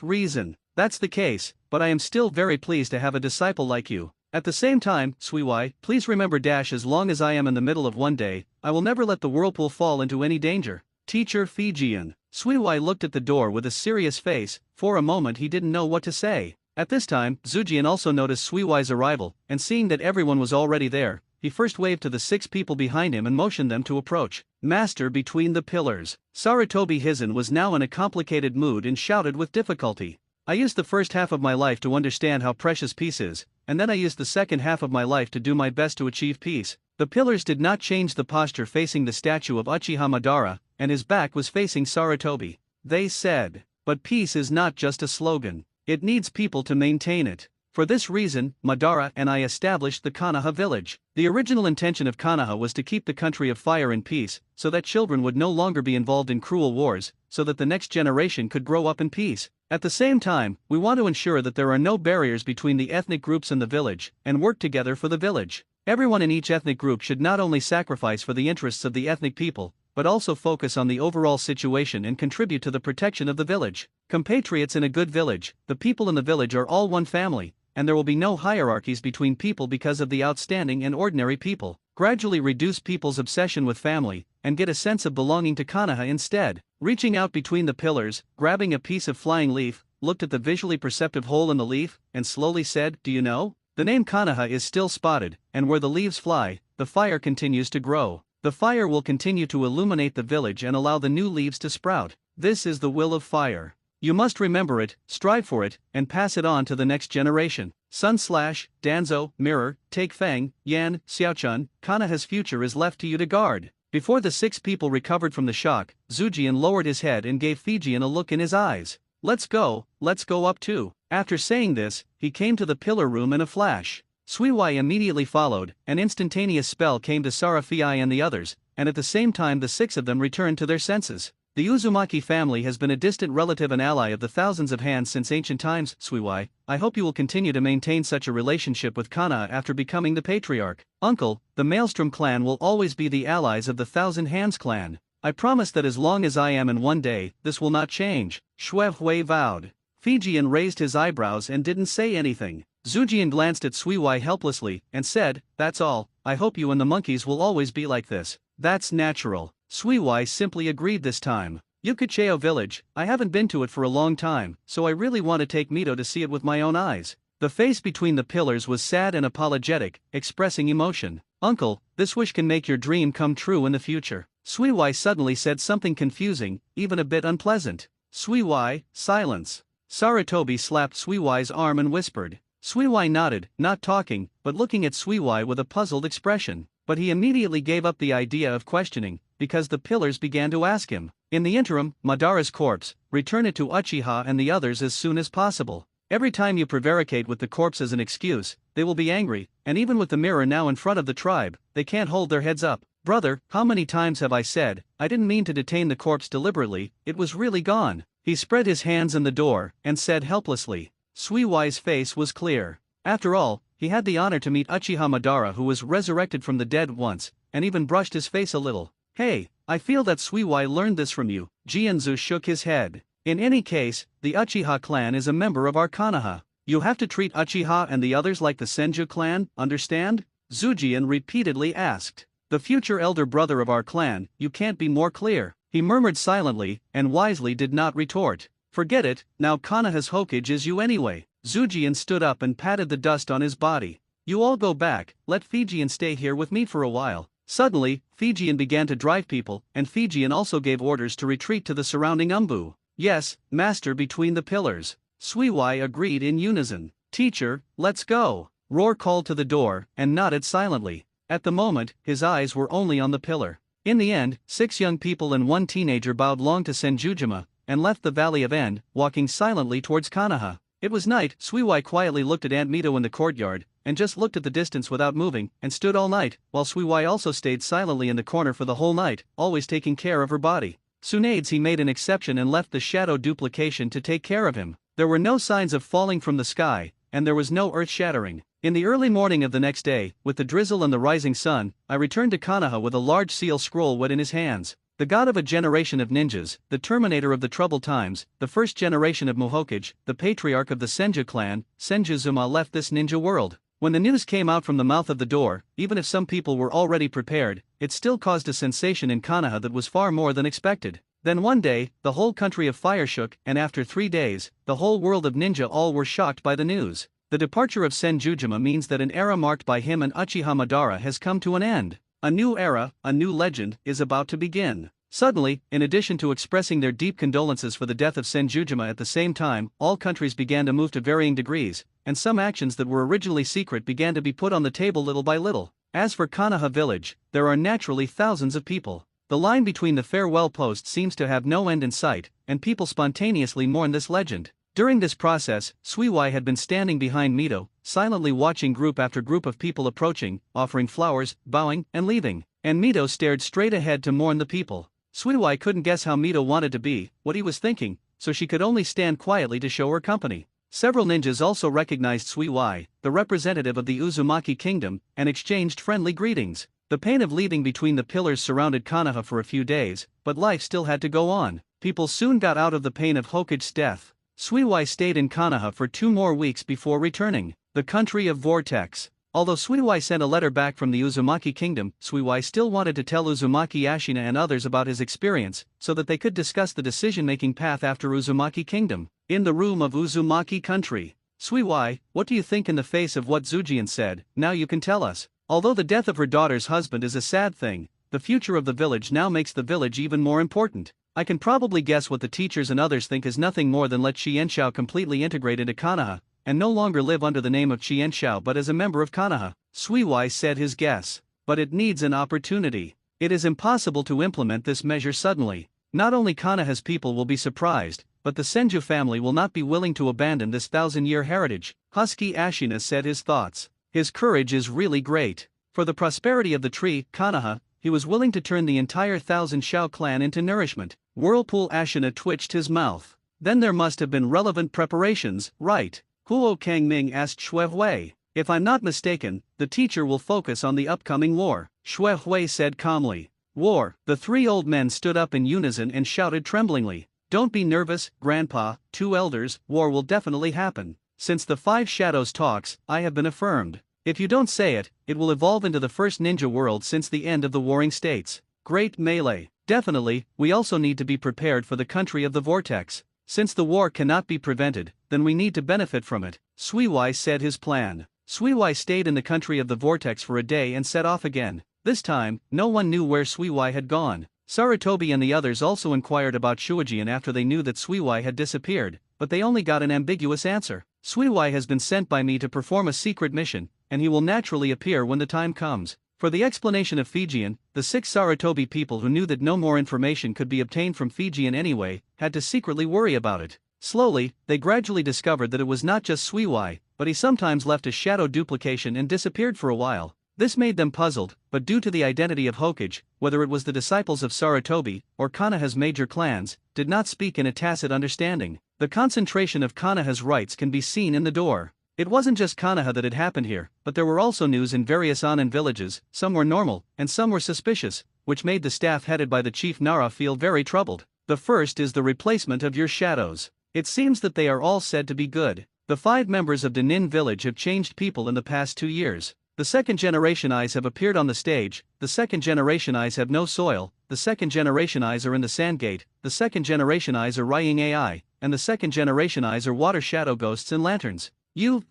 Reason. That's the case, but I am still very pleased to have a disciple like you. At the same time, Suiwai, please remember as long as I am in the middle of one day, I will never let the Whirlpool fall into any danger. Teacher Fijian. Suiwai looked at the door with a serious face. For a moment he didn't know what to say. At this time, Zujian also noticed Suiwai's arrival, and seeing that everyone was already there, he first waved to the 6 people behind him and motioned them to approach. Master between the pillars. Sarutobi Hizen was now in a complicated mood and shouted with difficulty. I used the first half of my life to understand how precious peace is, and then I used the second half of my life to do my best to achieve peace. The pillars did not change the posture facing the statue of Uchiha Madara, and his back was facing Sarutobi. They said, but peace is not just a slogan. It needs people to maintain it. For this reason, Madara and I established the Konoha village. The original intention of Konoha was to keep the country of fire in peace, so that children would no longer be involved in cruel wars, so that the next generation could grow up in peace. At the same time, we want to ensure that there are no barriers between the ethnic groups in the village, and work together for the village. Everyone in each ethnic group should not only sacrifice for the interests of the ethnic people, but also focus on the overall situation and contribute to the protection of the village. Compatriots in a good village, the people in the village are all one family, and there will be no hierarchies between people because of the outstanding and ordinary people. Gradually reduce people's obsession with family, and get a sense of belonging to Konoha instead. Reaching out between the pillars, grabbing a piece of flying leaf, looked at the visually perceptive hole in the leaf, and slowly said, do you know? The name Konoha is still spotted, and where the leaves fly, the fire continues to grow. The fire will continue to illuminate the village and allow the new leaves to sprout. This is the will of fire. You must remember it, strive for it, and pass it on to the next generation. Danzo, Mirror, Take Feng, Yan, Xiaochun, Konoha's future is left to you to guard. Before the 6 people recovered from the shock, Zujian lowered his head and gave Fijian a look in his eyes. Let's go up too. After saying this, he came to the pillar room in a flash. Suiwai immediately followed, an instantaneous spell came to Sarafii and the others, and at the same time the 6 of them returned to their senses. The Uzumaki family has been a distant relative and ally of the thousands of hands since ancient times, Suiwai. I hope you will continue to maintain such a relationship with Konoha after becoming the patriarch. Uncle, the Maelstrom clan will always be the allies of the Thousand Hands clan. I promise that as long as I am in one day, this will not change, Xuehui vowed. Fijian raised his eyebrows and didn't say anything. Zujian glanced at Suiwai helplessly, and said, that's all, I hope you and the monkeys will always be like this. That's natural. Suiwai simply agreed this time. Yukicheo village, I haven't been to it for a long time, so I really want to take Mito to see it with my own eyes. The face between the pillars was sad and apologetic, expressing emotion. Uncle, this wish can make your dream come true in the future. Suiwai suddenly said something confusing, even a bit unpleasant. Suiwai, silence. Sarutobi slapped Suiwai's arm and whispered. Suiwai nodded, not talking, but looking at Suiwai with a puzzled expression. But he immediately gave up the idea of questioning, because the pillars began to ask him. In the interim, Madara's corpse, return it to Uchiha and the others as soon as possible. Every time you prevaricate with the corpse as an excuse, they will be angry, and even with the mirror now in front of the tribe, they can't hold their heads up. Brother, how many times have I said, I didn't mean to detain the corpse deliberately, it was really gone. He spread his hands in the door, and said helplessly. Suiwai's face was clear. After all, he had the honor to meet Uchiha Madara, who was resurrected from the dead once, and even brushed his face a little. Hey, I feel that Suiwai learned this from you. Jianzu shook his head. In any case, the Uchiha clan is a member of our Konoha. You have to treat Uchiha and the others like the Senju clan, understand? Zujian repeatedly asked. The future elder brother of our clan, you can't be more clear. He murmured silently, and wisely did not retort. Forget it, now Konoha's Hokage is you anyway. Zujian stood up and patted the dust on his body. You all go back, let Fijian stay here with me for a while. Suddenly, Fijian began to drive people, and Fijian also gave orders to retreat to the surrounding Umbu. Yes, master between the pillars. Suiwai agreed in unison. Teacher, let's go. Roar called to the door, and nodded silently. At the moment, his eyes were only on the pillar. In the end, 6 young people and 1 teenager bowed long to Senjujima, and left the Valley of End, walking silently towards Konoha. It was night. Suiwai quietly looked at Aunt Mito in the courtyard, and just looked at the distance without moving, and stood all night, while Suiwai also stayed silently in the corner for the whole night, always taking care of her body. Tsunades he made an exception and left the shadow duplication to take care of him. There were no signs of falling from the sky, and there was no earth-shattering. In the early morning of the next day, with the drizzle and the rising sun, I returned to Konoha with a large seal scroll wet in his hands. The god of a generation of ninjas, the terminator of the troubled times, the first generation of Mohokage, the patriarch of the Senju clan, Senjuzuma left this ninja world. When the news came out from the mouth of the door, even if some people were already prepared, it still caused a sensation in Konoha that was far more than expected. Then one day, the whole country of fire shook, and after 3 days, the whole world of ninja all were shocked by the news. The departure of Senjujima means that an era marked by him and Uchiha Madara has come to an end. A new era, a new legend, is about to begin. Suddenly, in addition to expressing their deep condolences for the death of Senjujima at the same time, all countries began to move to varying degrees, and some actions that were originally secret began to be put on the table little by little. As for Konoha village, there are naturally thousands of people. The line between the farewell posts seems to have no end in sight, and people spontaneously mourn this legend. During this process, Suiwai had been standing behind Mito, silently watching group after group of people approaching, offering flowers, bowing, and leaving, and Mito stared straight ahead to mourn the people. Suiwai couldn't guess how Mito wanted to be, what he was thinking, so she could only stand quietly to show her company. Several ninjas also recognized Suiwai, the representative of the Uzumaki kingdom, and exchanged friendly greetings. The pain of leaving between the pillars surrounded Konoha for a few days, but life still had to go on. People soon got out of the pain of Hokage's death. Suiwai stayed in Konoha for 2 more weeks before returning. The country of Vortex. Although Suiwai sent a letter back from the Uzumaki kingdom, Suiwai still wanted to tell Uzumaki Ashina and others about his experience, so that they could discuss the decision-making path after Uzumaki kingdom. In the room of Uzumaki country. Suiwai, what do you think in the face of what Zujian said? Now you can tell us. Although the death of her daughter's husband is a sad thing, the future of the village now makes the village even more important. I can probably guess what the teachers and others think is nothing more than let Qianshao completely integrate into Konoha, and no longer live under the name of Qianshao but as a member of Konoha. Suiwai said his guess. But it needs an opportunity. It is impossible to implement this measure suddenly. Not only Konoha's people will be surprised, but the Senju family will not be willing to abandon this 1,000-year heritage. Husky Ashina said his thoughts. His courage is really great. For the prosperity of the tree, Konoha, he was willing to turn the entire 1,000 Shao clan into nourishment. Whirlpool Ashina twitched his mouth. Then there must have been relevant preparations, right? Huo Kangming asked Xue Hui. If I'm not mistaken, the teacher will focus on the upcoming war, Xue Hui said calmly. War. The 3 old men stood up in unison and shouted tremblingly. Don't be nervous, Grandpa, 2 elders, war will definitely happen. Since the 5 shadows talks, I have been affirmed. If you don't say it, it will evolve into the first ninja world since the end of the warring states. Great melee. Definitely, we also need to be prepared for the country of the vortex. Since the war cannot be prevented, then we need to benefit from it. Suiwai said his plan. Suiwai stayed in the country of the vortex for a day and set off again. This time, no one knew where Suiwai had gone. Sarutobi and the others also inquired about Shuijian after they knew that Suiwai had disappeared, but they only got an ambiguous answer. Suiwai has been sent by me to perform a secret mission, and he will naturally appear when the time comes. For the explanation of Fijian, the 6 Sarutobi people who knew that no more information could be obtained from Fijian anyway, had to secretly worry about it. Slowly, they gradually discovered that it was not just Suiwai, but he sometimes left a shadow duplication and disappeared for a while. This made them puzzled, but due to the identity of Hokage, whether it was the disciples of Sarutobi, or Konoha's major clans, did not speak in a tacit understanding. The concentration of Konoha's rights can be seen in the door. It wasn't just Konoha that had happened here, but there were also news in various Anan villages. Some were normal, and some were suspicious, which made the staff headed by the chief Nara feel very troubled. The first is the replacement of your shadows. It seems that they are all said to be good. The 5 members of the Nin village have changed people in the past 2 years. The second generation eyes have appeared on the stage, the second generation eyes have no soil, the second generation eyes are in the Sandgate, the second generation eyes are Rying AI, and the second generation eyes are water shadow ghosts and lanterns.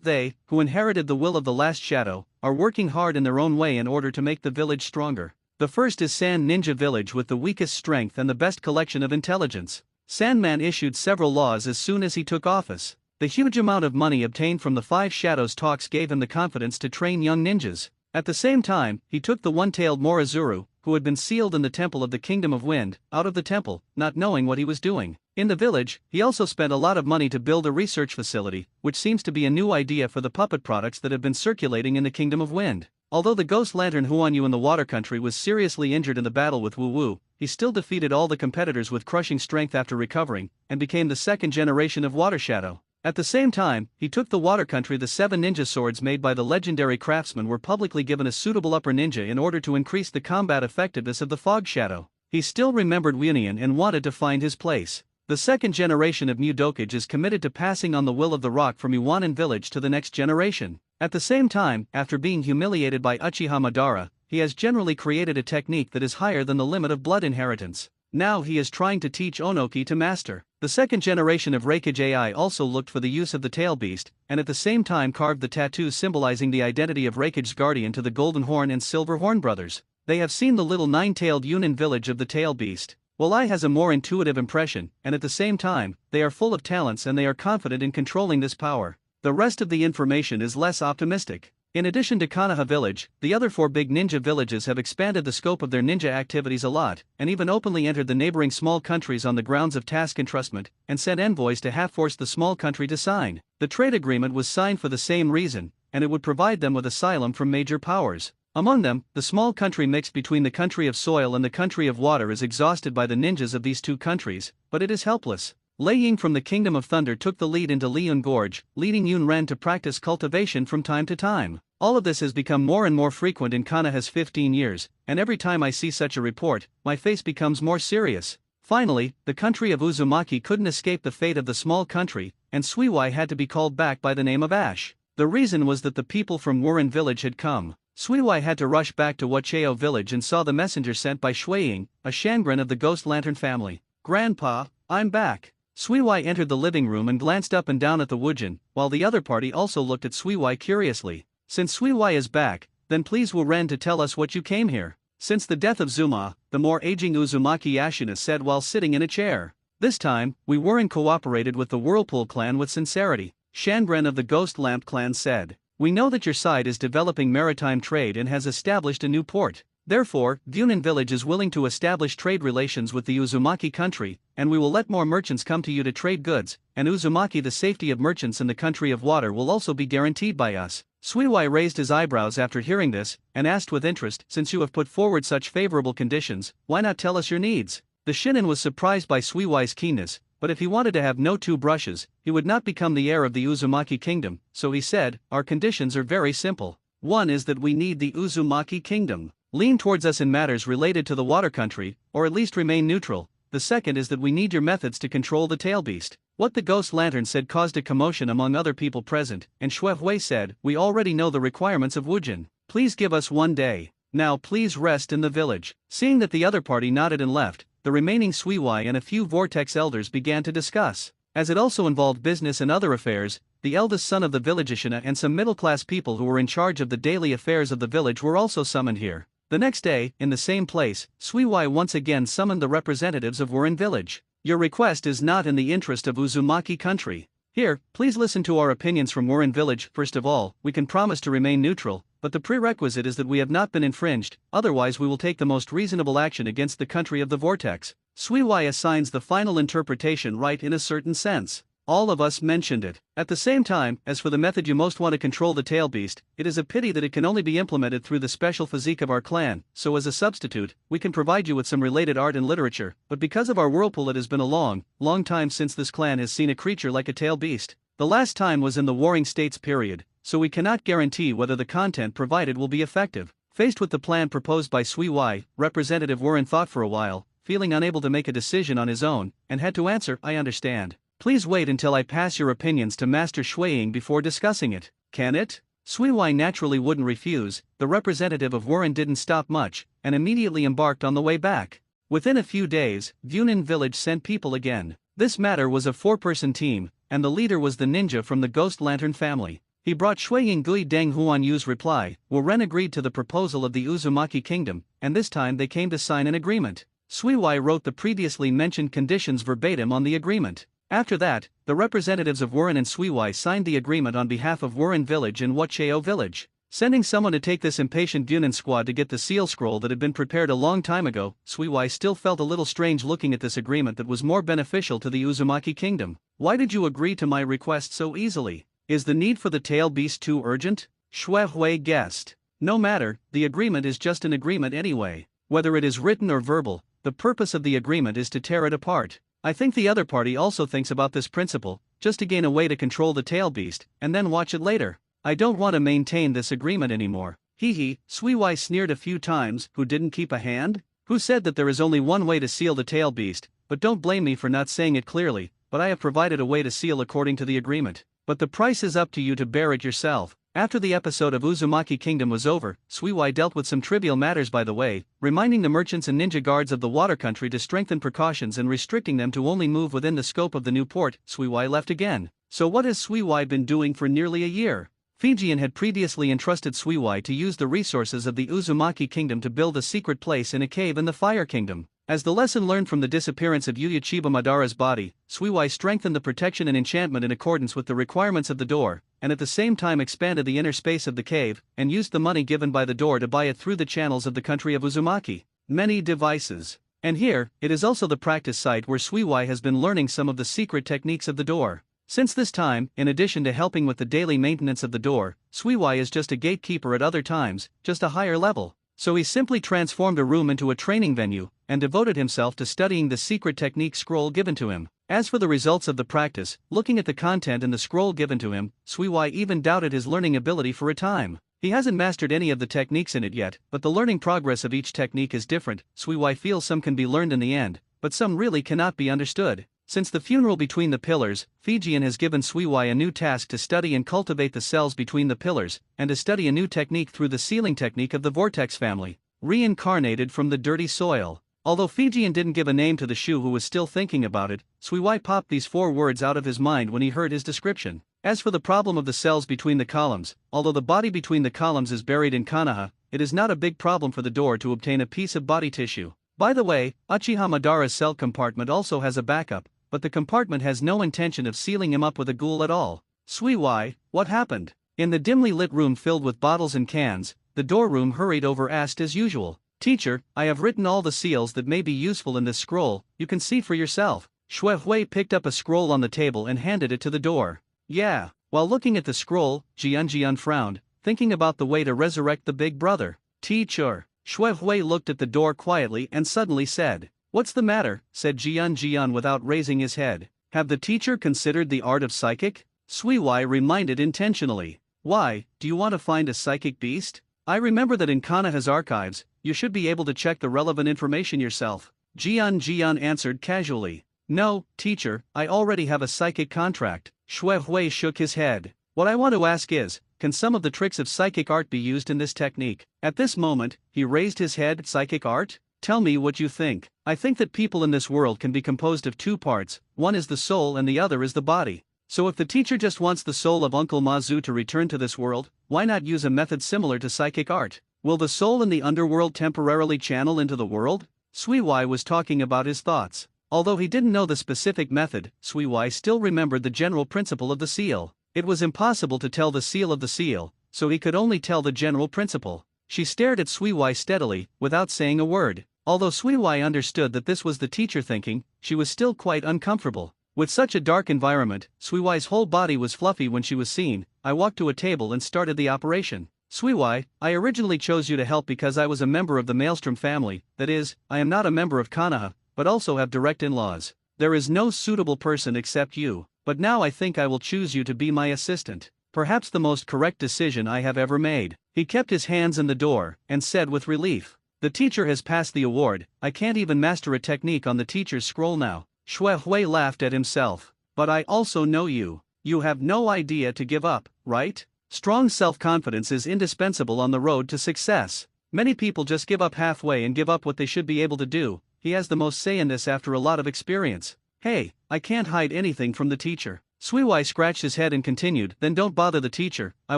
They, who inherited the will of the last shadow, are working hard in their own way in order to make the village stronger. The first is Sand Ninja Village with the weakest strength and the best collection of intelligence. Sandman issued several laws as soon as he took office. The huge amount of money obtained from the 5 shadows talks gave him the confidence to train young ninjas. At the same time, he took the one-tailed Morizuru, who had been sealed in the temple of the Kingdom of Wind, out of the temple, not knowing what he was doing. In the village, he also spent a lot of money to build a research facility, which seems to be a new idea for the puppet products that have been circulating in the Kingdom of Wind. Although the ghost lantern Huanyu in the water country was seriously injured in the battle with Wu Wu, he still defeated all the competitors with crushing strength after recovering, and became the second generation of Water Shadow. At the same time, he took the water country. The 7 ninja swords made by the legendary craftsman were publicly given a suitable upper ninja in order to increase the combat effectiveness of the Fog Shadow. He still remembered Union and wanted to find his place. The second generation of Mudokage is committed to passing on the will of the rock from Iwanan village to the next generation. At the same time, after being humiliated by Uchiha Madara, he has generally created a technique that is higher than the limit of blood inheritance. Now he is trying to teach Onoki to master. The second generation of Reikage AI also looked for the use of the tail beast, and at the same time carved the tattoos symbolizing the identity of Reikage's guardian to the Golden Horn and Silver Horn brothers. They have seen the little 9-tailed Yunin village of the tail beast. While I has a more intuitive impression, and at the same time, they are full of talents and they are confident in controlling this power. The rest of the information is less optimistic. In addition to Konoha village, the other 4 big ninja villages have expanded the scope of their ninja activities a lot, and even openly entered the neighboring small countries on the grounds of task entrustment, and sent envoys to half-force the small country to sign. The trade agreement was signed for the same reason, and it would provide them with asylum from major powers. Among them, the small country mixed between the country of soil and the country of water is exhausted by the ninjas of these 2 countries, but it is helpless. Lei Ying from the Kingdom of Thunder took the lead into Liyun Gorge, leading Yun Ren to practice cultivation from time to time. All of this has become more and more frequent in Konoha's 15 years, and every time I see such a report, my face becomes more serious. Finally, the country of Uzumaki couldn't escape the fate of the small country, and Suiwai had to be called back by the name of Ash. The reason was that the people from Wuren village had come. Suiwai had to rush back to Wacheo village and saw the messenger sent by Shuiying, a Shangren of the Ghost Lantern family. "Grandpa, I'm back." Suiwai entered the living room and glanced up and down at the Wujin, while the other party also looked at Suiwai curiously. "Since Suiwai is back, then please Wuren to tell us what you came here." "Since the death of Zuma," the more aging Uzumaki Ashina said while sitting in a chair. "This time, we Wuren cooperated with the Whirlpool clan with sincerity," Shangren of the Ghost Lamp clan said. "We know that your side is developing maritime trade and has established a new port. Therefore, Yunin village is willing to establish trade relations with the Uzumaki country, and we will let more merchants come to you to trade goods, and Uzumaki the safety of merchants in the country of water will also be guaranteed by us." Suiwai raised his eyebrows after hearing this, and asked with interest, "Since you have put forward such favorable conditions, why not tell us your needs?" The Shinin was surprised by Suiwai's keenness, but if he wanted to have no 2 brushes, he would not become the heir of the Uzumaki kingdom, so he said, "Our conditions are very simple. One is that we need the Uzumaki kingdom lean towards us in matters related to the water country, or at least remain neutral. The second is that we need your methods to control the tail beast." What the Ghost Lantern said caused a commotion among other people present, and Xuehui said, "We already know the requirements of Wujin. Please give us 1 day. Now please rest in the village." Seeing that the other party nodded and left, the remaining Suiwai and a few Vortex elders began to discuss. As it also involved business and other affairs, the eldest son of the village Ashina and some middle-class people who were in charge of the daily affairs of the village were also summoned here. The next day, in the same place, Suiwai once again summoned the representatives of Wuren village. "Your request is not in the interest of Uzumaki country. Here, please listen to our opinions from Wuren village. First of all, we can promise to remain neutral, but the prerequisite is that we have not been infringed, otherwise we will take the most reasonable action against the country of the Vortex." Suiwai assigns the final interpretation right in a certain sense. All of us mentioned it. At the same time, as for the method you most want to control the tail beast, it is a pity that it can only be implemented through the special physique of our clan, so as a substitute, we can provide you with some related art and literature, but because of our whirlpool it has been a long time since this clan has seen a creature like a tail beast. The last time was in the Warring States period, so we cannot guarantee whether the content provided will be effective. Faced with the plan proposed by Suiwai, Representative Wuren thought for a while, feeling unable to make a decision on his own, and had to answer, "I understand. Please wait until I pass your opinions to Master Shuiying before discussing it." "Can it?" Suiwai naturally wouldn't refuse. The representative of Wuren didn't stop much, and immediately embarked on the way back. Within a few days, Yunin village sent people again. This matter was a 4-person team, and the leader was the ninja from the Ghost Lantern family. He brought Shuiying Gui Deng Huanyu's reply. Wuren agreed to the proposal of the Uzumaki kingdom, and this time they came to sign an agreement. Suiwai wrote the previously mentioned conditions verbatim on the agreement. After that, the representatives of Wuren and Suiwai signed the agreement on behalf of Wuren village and Wacheo village. Sending someone to take this impatient Yunin squad to get the seal scroll that had been prepared a long time ago, Suiwai still felt a little strange looking at this agreement that was more beneficial to the Uzumaki kingdom. "Why did you agree to my request so easily? Is the need for the tail beast too urgent?" Xuehui guessed. No matter, the agreement is just an agreement anyway. Whether it is written or verbal, the purpose of the agreement is to tear it apart. I think the other party also thinks about this principle, just to gain a way to control the tail beast, and then watch it later. I don't want to maintain this agreement anymore. Hee hee, Suiwai sneered a few times. Who didn't keep a hand? Who said that there is only one way to seal the tail beast? But don't blame me for not saying it clearly, but I have provided a way to seal according to the agreement. But the price is up to you to bear it yourself. After the episode of Uzumaki Kingdom was over, Suiwai dealt with some trivial matters by the way, reminding the merchants and ninja guards of the water country to strengthen precautions and restricting them to only move within the scope of the new port. Suiwai left again. So what has Suiwai been doing for nearly a year? Fijian had previously entrusted Suiwai to use the resources of the Uzumaki Kingdom to build a secret place in a cave in the Fire Kingdom. As the lesson learned from the disappearance of Yuya-Chiba Madara's body, Suiwai strengthened the protection and enchantment in accordance with the requirements of the door, and at the same time expanded the inner space of the cave, and used the money given by the door to buy it through the channels of the country of Uzumaki. Many devices. And here, it is also the practice site where Suiwai has been learning some of the secret techniques of the door. Since this time, in addition to helping with the daily maintenance of the door, Suiwai is just a gatekeeper at other times, just a higher level. So he simply transformed a room into a training venue, and devoted himself to studying the secret technique scroll given to him. As for the results of the practice, looking at the content in the scroll given to him, Suiwai even doubted his learning ability for a time. He hasn't mastered any of the techniques in it yet, but the learning progress of each technique is different. Suiwai feels some can be learned in the end, but some really cannot be understood. Since the funeral between the pillars, Fijian has given Suiwai a new task to study and cultivate the cells between the pillars, and to study a new technique through the sealing technique of the Vortex family, reincarnated from the dirty soil. Although Fijian didn't give a name to the Shu who was still thinking about it, Suiwai popped these 4 words out of his mind when he heard his description. As for the problem of the cells between the columns, although the body between the columns is buried in Kanaha, it is not a big problem for the door to obtain a piece of body tissue. By the way, Uchiha Madara's cell compartment also has a backup, but the compartment has no intention of sealing him up with a ghoul at all. Suiwai, what happened? In the dimly lit room filled with bottles and cans, the door room hurried over asked as usual. Teacher, I have written all the seals that may be useful in this scroll, you can see for yourself. Xue Hui picked up a scroll on the table and handed it to the door. Yeah. While looking at the scroll, Jian frowned, thinking about the way to resurrect the big brother. Teacher. Xue Hui looked at the door quietly and suddenly said, "What's the matter?" said Jian without raising his head. Have the teacher considered the art of psychic? Suiwai reminded intentionally. Why, do you want to find a psychic beast? I remember that in Kanaha's archives, you should be able to check the relevant information yourself. Jian answered casually. No, teacher, I already have a psychic contract. Xue Hui shook his head. What I want to ask is, can some of the tricks of psychic art be used in this technique? At this moment, he raised his head. Psychic art? Tell me what you think. I think that people in this world can be composed of 2 parts, one is the soul and the other is the body. So if the teacher just wants the soul of Uncle Mazu to return to this world, why not use a method similar to psychic art? Will the soul in the underworld temporarily channel into the world? Suiwai was talking about his thoughts. Although he didn't know the specific method, Suiwai still remembered the general principle of the seal. It was impossible to tell the seal of the seal, so he could only tell the general principle. She stared at Suiwai steadily, without saying a word. Although Suiwai understood that this was the teacher thinking, she was still quite uncomfortable. With such a dark environment, Suiwai's whole body was fluffy when she was seen. I walked to a table and started the operation. Suiwai, I originally chose you to help because I was a member of the Maelstrom family, that is, I am not a member of Kanaha, but also have direct in-laws. There is no suitable person except you, but now I think I will choose you to be my assistant. Perhaps the most correct decision I have ever made. He kept his hands in the door, and said with relief, the teacher has passed the award. I can't even master a technique on the teacher's scroll now. Xue Hui laughed at himself. But I also know you. You have no idea to give up, right? Strong self-confidence is indispensable on the road to success. Many people just give up halfway and give up what they should be able to do. He has the most say in this after a lot of experience. Hey, I can't hide anything from the teacher. Suiwai scratched his head and continued, then don't bother the teacher, I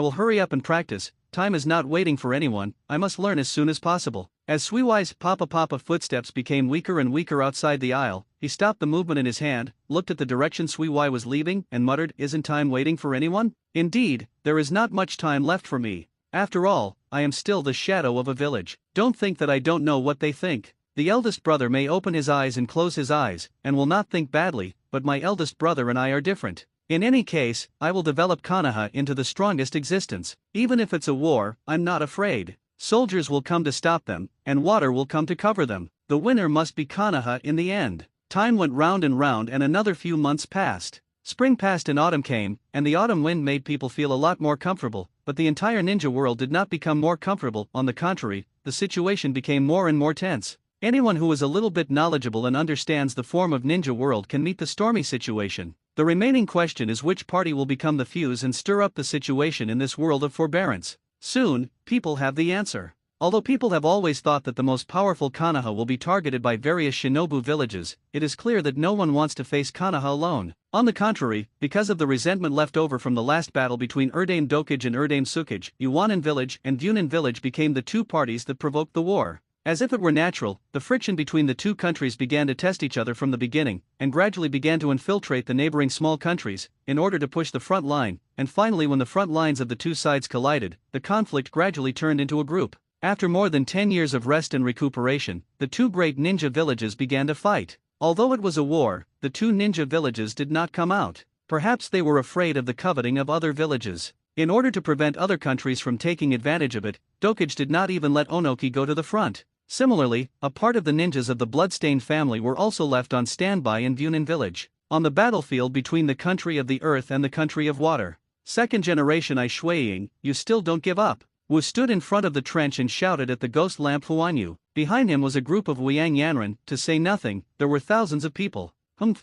will hurry up and practice, time is not waiting for anyone, I must learn as soon as possible. As Suiwai's papa footsteps became weaker and weaker outside the aisle, he stopped the movement in his hand, looked at the direction Suiwai was leaving, and muttered, isn't time waiting for anyone? Indeed, there is not much time left for me. After all, I am still the shadow of a village. Don't think that I don't know what they think. The eldest brother may open his eyes and close his eyes, and will not think badly, but my eldest brother and I are different. In any case, I will develop Konoha into the strongest existence. Even if it's a war, I'm not afraid. Soldiers will come to stop them, and water will come to cover them. The winner must be Konoha in the end. Time went round and round and another few months passed. Spring passed and autumn came, and the autumn wind made people feel a lot more comfortable, but the entire ninja world did not become more comfortable. On the contrary, the situation became more and more tense. Anyone who is a little bit knowledgeable and understands the form of ninja world can meet the stormy situation. The remaining question is which party will become the fuse and stir up the situation in this world of forbearance. Soon, people have the answer. Although people have always thought that the most powerful Konoha will be targeted by various shinobu villages, it is clear that no one wants to face Konoha alone. On the contrary, because of the resentment left over from the last battle between Erdame Dokage and Erdame Tsukage, Iwanan village and Vunan village became the two parties that provoked the war. As if it were natural, the friction between the two countries began to test each other from the beginning, and gradually began to infiltrate the neighboring small countries, in order to push the front line, and finally when the front lines of the two sides collided, the conflict gradually turned into a group. After more than 10 years of rest and recuperation, the two great ninja villages began to fight. Although it was a war, the two ninja villages did not come out. Perhaps they were afraid of the coveting of other villages. In order to prevent other countries from taking advantage of it, Dokage did not even let Onoki go to the front. Similarly, a part of the ninjas of the Bloodstained family were also left on standby in Vunan village, on the battlefield between the country of the earth and the country of water. Second generation I Shuiying, you still don't give up. Wu stood in front of the trench and shouted at the ghost lamp Huanyu. Behind him was a group of Wiang Yanren, to say nothing, there were thousands of people.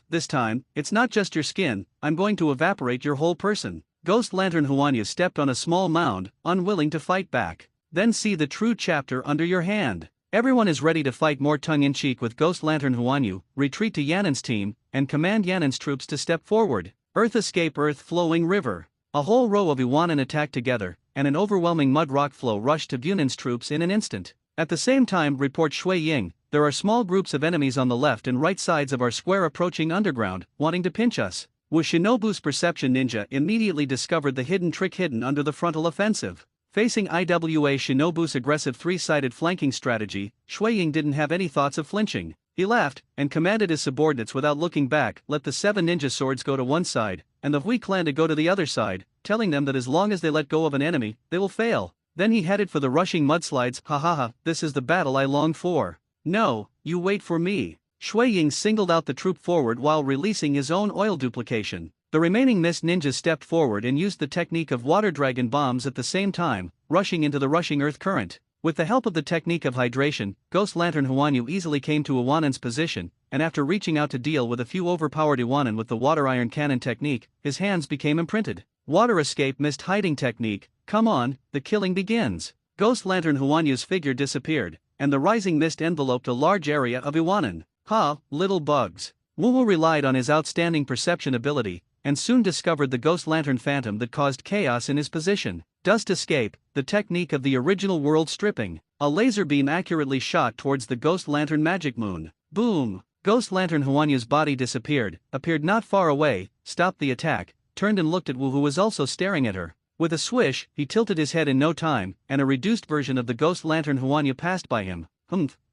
This time, it's not just your skin, I'm going to evaporate your whole person. Ghost Lantern Huanyu stepped on a small mound, unwilling to fight back. Then see the true chapter under your hand. Everyone is ready to fight more tongue-in-cheek with Ghost Lantern Huanyu, retreat to Yanan's team, and command Yanan's troops to step forward. Earth escape earth flowing river. A whole row of Iwanan attacked together, and an overwhelming mud rock flow rushed to Vunan's troops in an instant. At the same time, report Shui Ying, there are small groups of enemies on the left and right sides of our square approaching underground, wanting to pinch us. Wu Shinobu's perception ninja immediately discovered the hidden trick hidden under the frontal offensive. Facing IWA Shinobu's aggressive three-sided flanking strategy, Shui Ying didn't have any thoughts of flinching. He laughed, and commanded his subordinates without looking back, let the 7 ninja swords go to one side, and the Hui clan to go to the other side, telling them that as long as they let go of an enemy, they will fail. Then he headed for the rushing mudslides. Ha, this is the battle I long for. No, you wait for me. Shui Ying singled out the troop forward while releasing his own oil duplication. The remaining mist ninjas stepped forward and used the technique of water dragon bombs at the same time, rushing into the rushing earth current. With the help of the technique of hydration, Ghost Lantern Huanyu easily came to Iwanan's position, and after reaching out to deal with a few overpowered Iwanan with the water iron cannon technique, his hands became imprinted. Water escape mist hiding technique, come on, the killing begins. Ghost Lantern Huanyu's figure disappeared, and the rising mist enveloped a large area of Iwanan. Ha, little bugs. Wu relied on his outstanding perception ability, and soon discovered the Ghost Lantern Phantom that caused chaos in his position. Dust escape, the technique of the original world stripping. A laser beam accurately shot towards the Ghost Lantern Magic Moon. Boom! Ghost Lantern Huanyu's body disappeared, appeared not far away, stopped the attack, turned and looked at Wu, who was also staring at her. With a swish, he tilted his head in no time, and a reduced version of the Ghost Lantern Huanyu passed by him.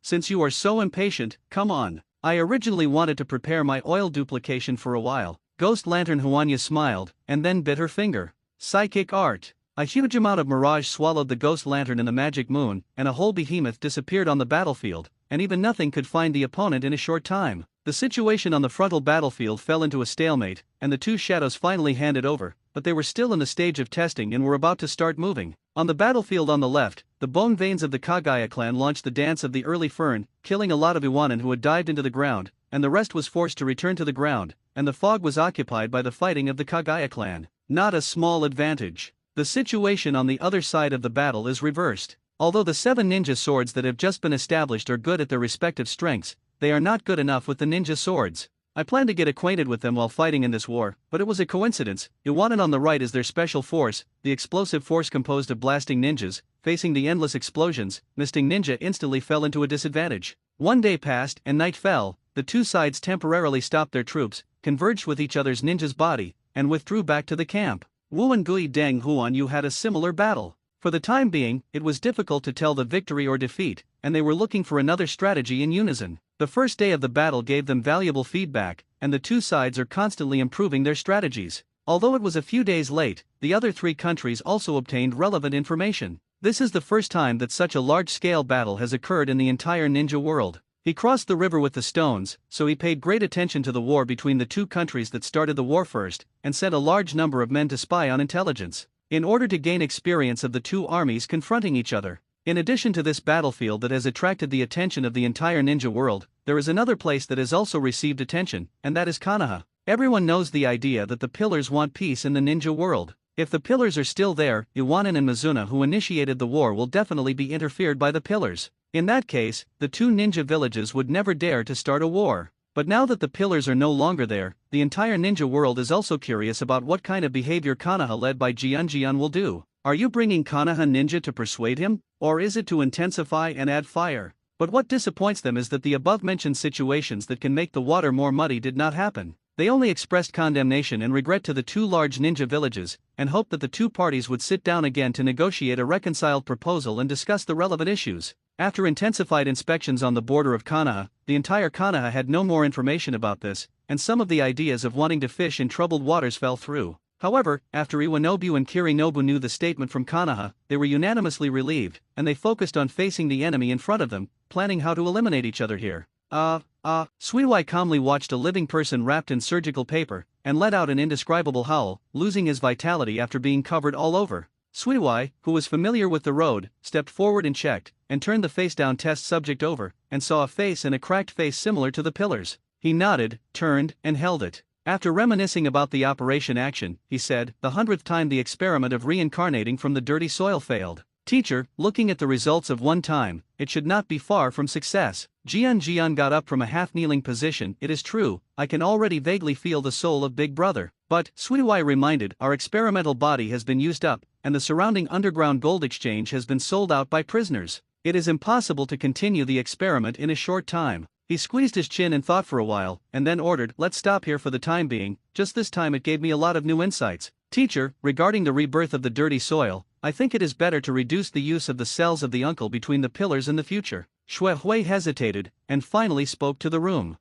Since you are so impatient, come on. I originally wanted to prepare my oil duplication for a while. Ghost Lantern Huanyu smiled, and then bit her finger. Psychic art. A huge amount of mirage swallowed the Ghost Lantern in the Magic Moon, and a whole behemoth disappeared on the battlefield, and even nothing could find the opponent in a short time. The situation on the frontal battlefield fell into a stalemate, and the two shadows finally handed over, but they were still in the stage of testing and were about to start moving. On the battlefield on the left, the bone veins of the Kagaya clan launched the dance of the early fern, killing a lot of Iwanan who had dived into the ground, and the rest was forced to return to the ground, and the fog was occupied by the fighting of the Kagaya clan. Not a small advantage. The situation on the other side of the battle is reversed. Although the 7 ninja swords that have just been established are good at their respective strengths, they are not good enough with the ninja swords. I planned to get acquainted with them while fighting in this war, but it was a coincidence. Iwanan on the right is their special force, the explosive force composed of blasting ninjas. Facing the endless explosions, Misting Ninja instantly fell into a disadvantage. One day passed and night fell. The two sides temporarily stopped their troops, converged with each other's ninja's body, and withdrew back to the camp. Wu and Gui Deng Huanyu had a similar battle. For the time being, it was difficult to tell the victory or defeat, and they were looking for another strategy in unison. The first day of the battle gave them valuable feedback, and the two sides are constantly improving their strategies. Although it was a few days late, the other three countries also obtained relevant information. This is the first time that such a large-scale battle has occurred in the entire ninja world. He crossed the river with the stones, so he paid great attention to the war between the two countries that started the war first, and sent a large number of men to spy on intelligence, in order to gain experience of the two armies confronting each other. In addition to this battlefield that has attracted the attention of the entire ninja world, there is another place that has also received attention, and that is Konoha. Everyone knows the idea that the pillars want peace in the ninja world. If the pillars are still there, Iwanin and Mizuna, who initiated the war, will definitely be interfered by the pillars. In that case, the two ninja villages would never dare to start a war. But now that the pillars are no longer there, the entire ninja world is also curious about what kind of behavior Konoha led by Jian will do. Are you bringing Konoha ninja to persuade him, or is it to intensify and add fire? But what disappoints them is that the above-mentioned situations that can make the water more muddy did not happen. They only expressed condemnation and regret to the two large ninja villages, and hoped that the two parties would sit down again to negotiate a reconciled proposal and discuss the relevant issues. After intensified inspections on the border of Konoha, the entire Konoha had no more information about this, and some of the ideas of wanting to fish in troubled waters fell through. However, after Iwanobu and Kirinobu knew the statement from Konoha, they were unanimously relieved, and they focused on facing the enemy in front of them, planning how to eliminate each other here. Suiwai calmly watched a living person wrapped in surgical paper, and let out an indescribable howl, losing his vitality after being covered all over. Suiwai, who was familiar with the road, stepped forward and checked, and turned the face-down test subject over, and saw a face and a cracked face similar to the pillars. He nodded, turned, and held it. After reminiscing about the operation action, he said, the 100th time the experiment of reincarnating from the dirty soil failed. Teacher, looking at the results of one time, it should not be far from success. Jian got up from a half-kneeling position. It is true, I can already vaguely feel the soul of Big Brother. But, Suiwai reminded, our experimental body has been used up, and the surrounding underground gold exchange has been sold out by prisoners. It is impossible to continue the experiment in a short time. He squeezed his chin and thought for a while, and then ordered, let's stop here for the time being. Just this time it gave me a lot of new insights. Teacher, regarding the rebirth of the dirty soil, I think it is better to reduce the use of the cells of the uncle between the pillars in the future. Shuehui hesitated, and finally spoke to the room.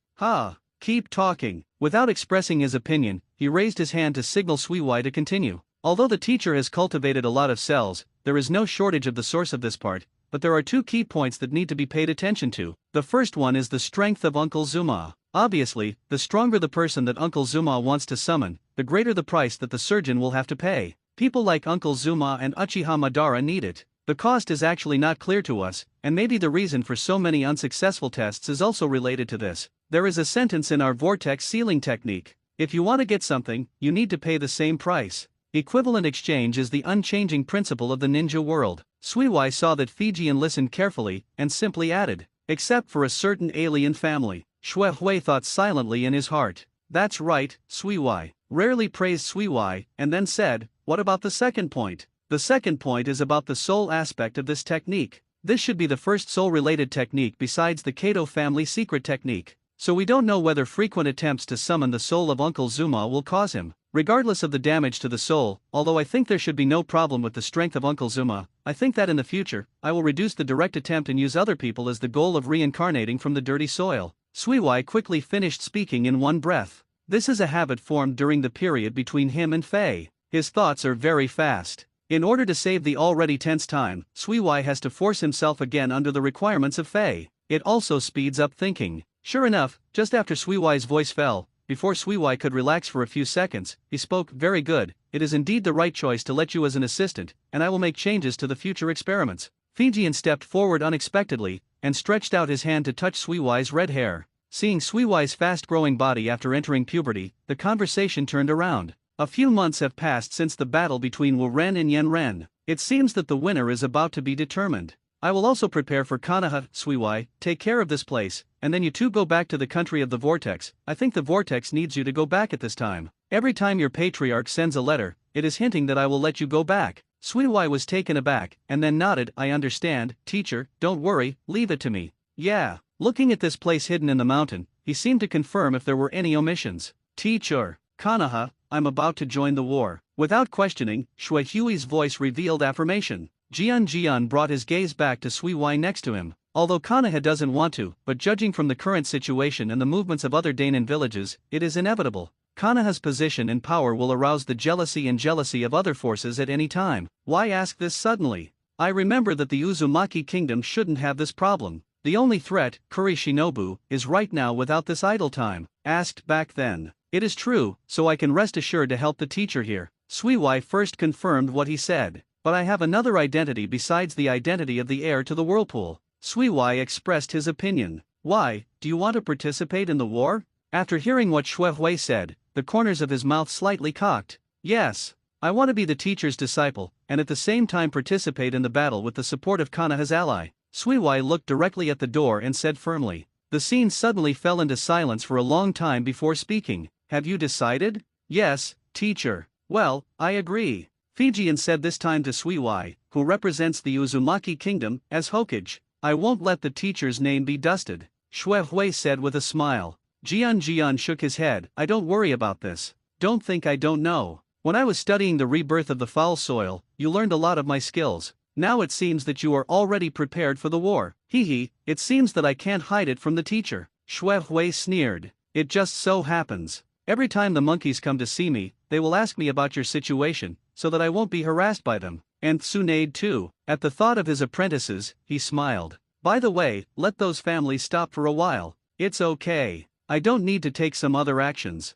Keep talking. Without expressing his opinion, he raised his hand to signal Suiwai to continue. Although the teacher has cultivated a lot of cells, there is no shortage of the source of this part, but there are two key points that need to be paid attention to. The first one is the strength of Uncle Zuma. Obviously, the stronger the person that Uncle Zuma wants to summon, the greater the price that the surgeon will have to pay. People like Uncle Zuma and Uchiha Madara need it. The cost is actually not clear to us, and maybe the reason for so many unsuccessful tests is also related to this. There is a sentence in our vortex sealing technique. If you want to get something, you need to pay the same price. Equivalent exchange is the unchanging principle of the ninja world. Suiwai saw that Fijian listened carefully, and simply added, except for a certain alien family. Shuehui thought silently in his heart. That's right, Suiwai. Rarely praised Suiwai, and then said, what about the second point? The second point is about the soul aspect of this technique. This should be the first soul-related technique besides the Kato family secret technique. So we don't know whether frequent attempts to summon the soul of Uncle Zuma will cause him. Regardless of the damage to the soul, although I think there should be no problem with the strength of Uncle Zuma, I think that in the future, I will reduce the direct attempt and use other people as the goal of reincarnating from the dirty soil. Suiwai quickly finished speaking in one breath. This is a habit formed during the period between him and Faye. His thoughts are very fast. In order to save the already tense time, Suiwai has to force himself again under the requirements of Faye. It also speeds up thinking. Sure enough, just after Suiwai's voice fell, before Suiwai could relax for a few seconds, he spoke, very good, it is indeed the right choice to let you as an assistant, and I will make changes to the future experiments. Fijian stepped forward unexpectedly, and stretched out his hand to touch Suiwai's red hair. Seeing Suiwai's fast-growing body after entering puberty, the conversation turned around. A few months have passed since the battle between Wu Ren and Yen Ren. It seems that the winner is about to be determined. I will also prepare for Konoha. Suiwai, take care of this place, and then you two go back to the country of the vortex. I think the vortex needs you to go back at this time. Every time your patriarch sends a letter, it is hinting that I will let you go back. Suiwai was taken aback, and then nodded, I understand, teacher, don't worry, leave it to me. Yeah. Looking at this place hidden in the mountain, he seemed to confirm if there were any omissions. Teacher, Konoha, I'm about to join the war. Without questioning, Shuehui's voice revealed affirmation. Jian brought his gaze back to Suiwai next to him. Although Konoha doesn't want to, but judging from the current situation and the movements of other Dainin villages, it is inevitable. Konoha's position and power will arouse the jealousy of other forces at any time. Why ask this suddenly? I remember that the Uzumaki kingdom shouldn't have this problem. The only threat, Kuri Shinobu, is right now without this idle time. Asked back then. It is true, so I can rest assured to help the teacher here. Suiwai first confirmed what he said. But I have another identity besides the identity of the heir to the whirlpool. Suiwai expressed his opinion. Why, do you want to participate in the war? After hearing what Shuehui said, the corners of his mouth slightly cocked. Yes. I want to be the teacher's disciple, and at the same time participate in the battle with the support of Konoha's ally. Suiwai looked directly at the door and said firmly. The scene suddenly fell into silence for a long time before speaking. Have you decided? Yes, teacher. Well, I agree. Fijian said this time to Suiwai, who represents the Uzumaki kingdom, as Hokage. I won't let the teacher's name be dusted. Shuehui said with a smile. Jian shook his head. I don't worry about this. Don't think I don't know. When I was studying the rebirth of the foul soil, you learned a lot of my skills. Now it seems that you are already prepared for the war. It seems that I can't hide it from the teacher. Shuehui sneered. It just so happens. Every time the monkeys come to see me, they will ask me about your situation, so that I won't be harassed by them. And Tsunade too. At the thought of his apprentices, he smiled. By the way, let those families stop for a while. It's okay. I don't need to take some other actions.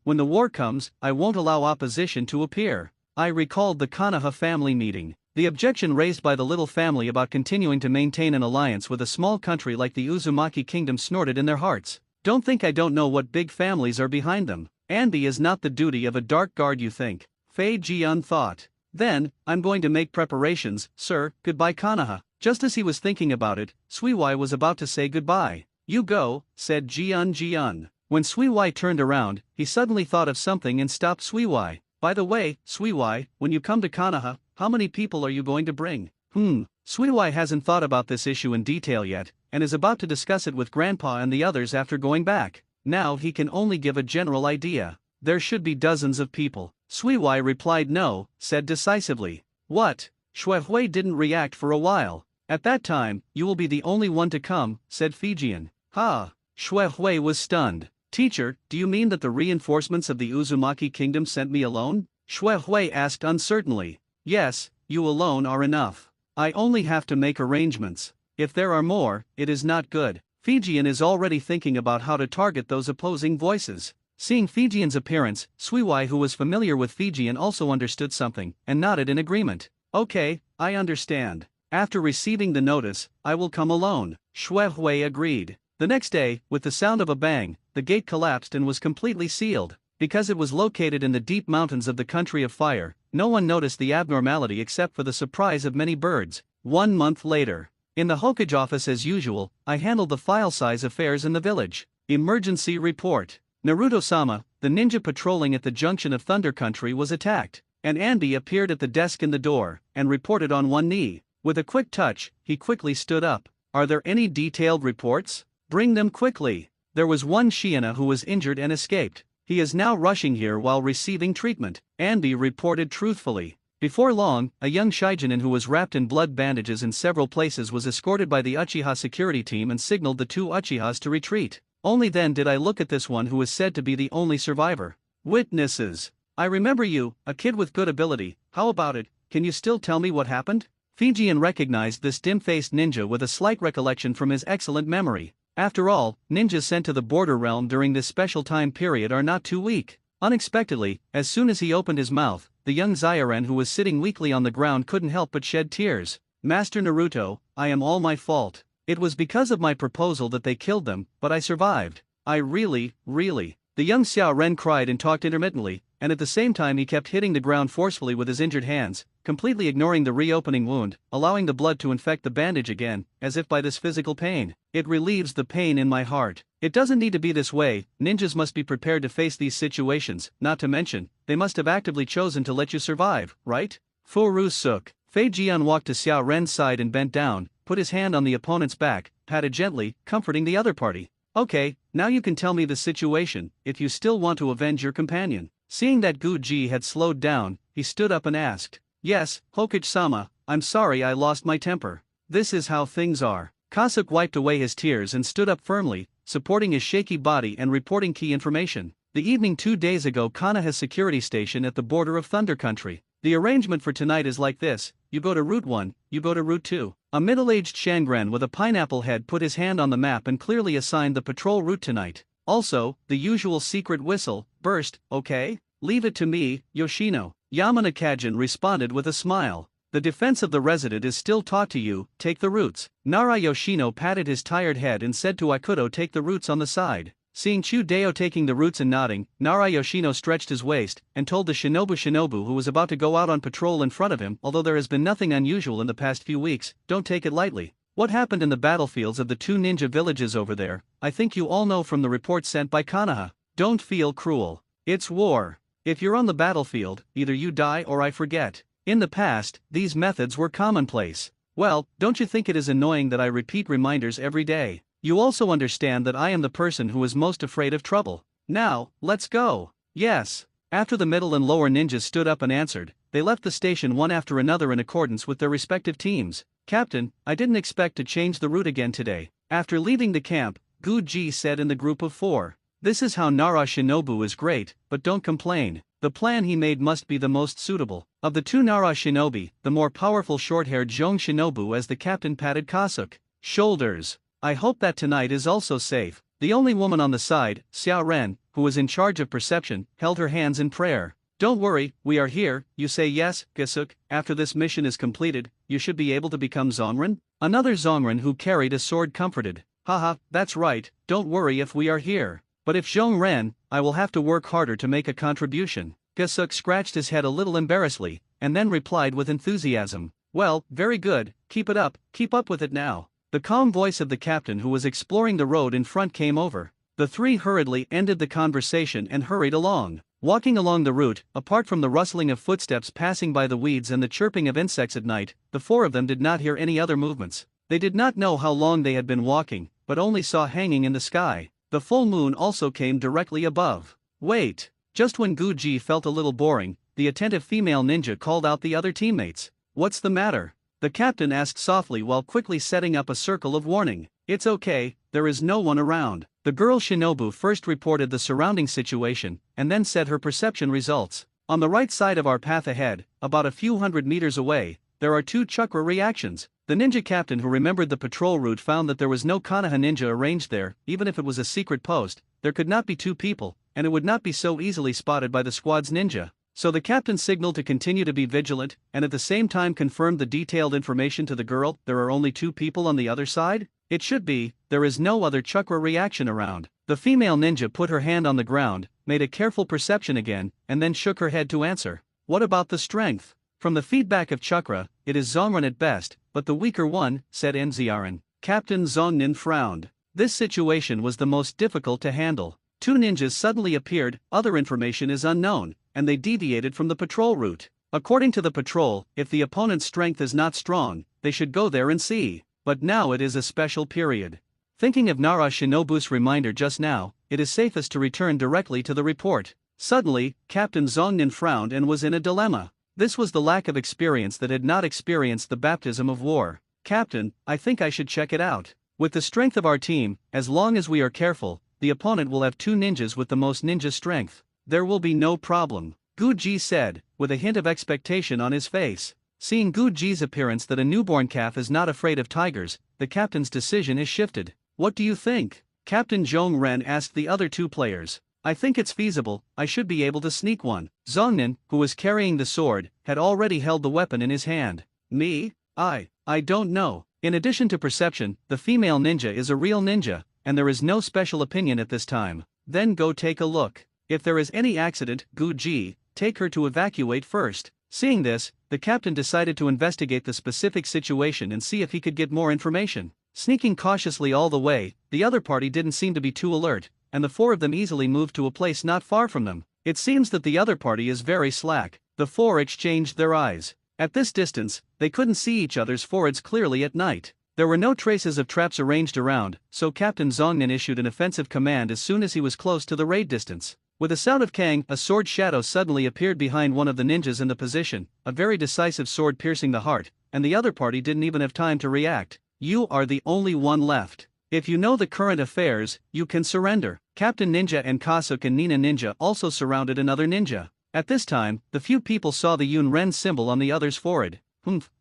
When the war comes, I won't allow opposition to appear. I recalled the Konoha family meeting. The objection raised by the little family about continuing to maintain an alliance with a small country like the Uzumaki kingdom snorted in their hearts. Don't think I don't know what big families are behind them. Anbi is not the duty of a dark guard you think. Fei Jian thought. Then, I'm going to make preparations, sir. Goodbye Konoha. Just as he was thinking about it, Suiwai was about to say goodbye. You go, said Jian. When Suiwai turned around, he suddenly thought of something and stopped Suiwai. By the way, Suiwai, when you come to Konoha, how many people are you going to bring? Suiwai hasn't thought about this issue in detail yet, and is about to discuss it with Grandpa and the others after going back. Now he can only give a general idea. There should be dozens of people. Suiwai replied no, said decisively. What? Shuehui didn't react for a while. At that time, you will be the only one to come, said Fijian. Shuehui was stunned. Teacher, do you mean that the reinforcements of the Uzumaki kingdom sent me alone? Shuehui asked uncertainly. Yes, you alone are enough. I only have to make arrangements. If there are more, it is not good. Fijian is already thinking about how to target those opposing voices. Seeing Fijian's appearance, Suiwai, who was familiar with Fijian, also understood something, and nodded in agreement. Okay, I understand. After receiving the notice, I will come alone. Shuehui agreed. The next day, with the sound of a bang, the gate collapsed and was completely sealed. Because it was located in the deep mountains of the country of fire, no one noticed the abnormality except for the surprise of many birds. 1 month later. In the Hokage office as usual, I handled the file size affairs in the village. Emergency report. Naruto-sama, the ninja patrolling at the junction of Thunder Country, was attacked, and Anbi appeared at the desk in the door, and reported on one knee. With a quick touch, he quickly stood up. Are there any detailed reports? Bring them quickly. There was one Shiina who was injured and escaped. He is now rushing here while receiving treatment, Anbi reported truthfully. Before long, a young Shijinin who was wrapped in blood bandages in several places was escorted by the Uchiha security team and signaled the 2 Uchihas to retreat. Only then did I look at this one who was said to be the only survivor. Witnesses. I remember you, a kid with good ability. How about it? Can you still tell me what happened? Fijian recognized this dim-faced ninja with a slight recollection from his excellent memory. After all, ninjas sent to the border realm during this special time period are not too weak. Unexpectedly, as soon as he opened his mouth, the young Zyuren who was sitting weakly on the ground couldn't help but shed tears. Master Naruto, I am all my fault. It was because of my proposal that they killed them, but I survived. I really. The young Xiaoren cried and talked intermittently, and at the same time he kept hitting the ground forcefully with his injured hands, completely ignoring the reopening wound, allowing the blood to infect the bandage again, as if by this physical pain. It relieves the pain in my heart. It doesn't need to be this way. Ninjas must be prepared to face these situations, not to mention, they must have actively chosen to let you survive, right? Furu Suk. Fei Jian walked to Xiao Ren's side and bent down, put his hand on the opponent's back, patted gently, comforting the other party. Okay, now you can tell me the situation, if you still want to avenge your companion. Seeing that Guji had slowed down, he stood up and asked. Yes, Hokage-sama, I'm sorry I lost my temper. This is how things are. Kasuke wiped away his tears and stood up firmly, supporting his shaky body and reporting key information. the evening 2 days ago Konoha's security station at the border of Thunder Country. The arrangement for tonight is like this: you go to Route 1, you go to Route 2. A middle-aged Shangren with a pineapple head put his hand on the map and clearly assigned the patrol route tonight. Also, the usual secret whistle, burst, okay? Leave it to me, Yoshino. Yamana Kajin responded with a smile. The defense of the resident is still taught to you, take the routes. Nara Yoshino patted his tired head and said to Akuto, take the routes on the side. Seeing Chudeo taking the routes and nodding, Nara Yoshino stretched his waist and told the Shinobu who was about to go out on patrol in front of him, although there has been nothing unusual in the past few weeks, don't take it lightly. What happened in the battlefields of the 2 ninja villages over there, I think you all know from the report sent by Konoha. Don't feel cruel. It's war. If you're on the battlefield, either you die or I forget. In the past, these methods were commonplace. Well, don't you think it is annoying that I repeat reminders every day? You also understand that I am the person who is most afraid of trouble. Now, let's go. Yes. After the middle and lower ninjas stood up and answered, they left the station one after another in accordance with their respective teams. Captain, I didn't expect to change the route again today. After leaving the camp, Guji said in the group of 4. This is how Nara Shinobu is great, but don't complain. The plan he made must be the most suitable. Of the 2 Nara Shinobi, the more powerful short-haired Zhong Shinobu as the captain patted Kasuk. Shoulders. I hope that tonight is also safe. The only woman on the side, Xiao Ren, who was in charge of perception, held her hands in prayer. Don't worry, we are here. You say yes, Kasuk. After this mission is completed, you should be able to become Zongren? Another Zongren who carried a sword comforted. Haha, that's right, don't worry if we are here. But if Zhongren, I will have to work harder to make a contribution. Kasuk scratched his head a little embarrassedly, and then replied with enthusiasm. Well, very good, keep it up, keep up with it now. The calm voice of the captain who was exploring the road in front came over. The 3 hurriedly ended the conversation and hurried along. Walking along the route, apart from the rustling of footsteps passing by the weeds and the chirping of insects at night, the 4 of them did not hear any other movements. They did not know how long they had been walking, but only saw hanging in the sky. The full moon also came directly above. Wait! Just when Guji felt a little boring, the attentive female ninja called out the other teammates. What's the matter? The captain asked softly while quickly setting up a circle of warning. It's okay, there is no one around. The girl Shinobu first reported the surrounding situation, and then said her perception results. On the right side of our path ahead, about a few hundred meters away, there are 2 chakra reactions. The ninja captain who remembered the patrol route found that there was no Konoha ninja arranged there. Even if it was a secret post, there could not be 2 people, and it would not be so easily spotted by the squad's ninja. So the captain signaled to continue to be vigilant, and at the same time confirmed the detailed information to the girl. There are only 2 people on the other side? It should be, there is no other chakra reaction around. The female ninja put her hand on the ground, made a careful perception again, and then shook her head to answer. What about the strength? From the feedback of chakra, it is Zongren at best, but the weaker one, said Nziaran. Captain Zongnin frowned. This situation was the most difficult to handle. 2 ninjas suddenly appeared, other information is unknown, and they deviated from the patrol route. According to the patrol, if the opponent's strength is not strong, they should go there and see. But now it is a special period. Thinking of Nara Shinobu's reminder just now, it is safest to return directly to the report. Suddenly, Captain Zongnin frowned and was in a dilemma. This was the lack of experience that had not experienced the baptism of war. Captain, I think I should check it out. With the strength of our team, as long as we are careful, the opponent will have 2 ninjas with the most ninja strength. There will be no problem, Guji said, with a hint of expectation on his face. Seeing Guji's appearance that a newborn calf is not afraid of tigers, the captain's decision is shifted. What do you think? Captain Zhongren asked the other 2 players. I think it's feasible, I should be able to sneak one. Zongnin, who was carrying the sword, had already held the weapon in his hand. Me? I don't know. In addition to perception, the female ninja is a real ninja, and there is no special opinion at this time. Then go take a look. If there is any accident, Guji, take her to evacuate first. Seeing this, the captain decided to investigate the specific situation and see if he could get more information. Sneaking cautiously all the way, the other party didn't seem to be too alert, and the 4 of them easily moved to a place not far from them. It seems that the other party is very slack. The 4 exchanged their eyes. At this distance, they couldn't see each other's foreheads clearly at night. There were no traces of traps arranged around, so Captain Zongnin issued an offensive command as soon as he was close to the raid distance. With a sound of Kang, a sword shadow suddenly appeared behind one of the ninjas in the position, a very decisive sword piercing the heart, and the other party didn't even have time to react. You are the only one left. If you know the current affairs, you can surrender. Captain Ninja and Kasuke and Nina Ninja also surrounded another ninja. At this time, the few people saw the Yun Ren symbol on the other's forehead.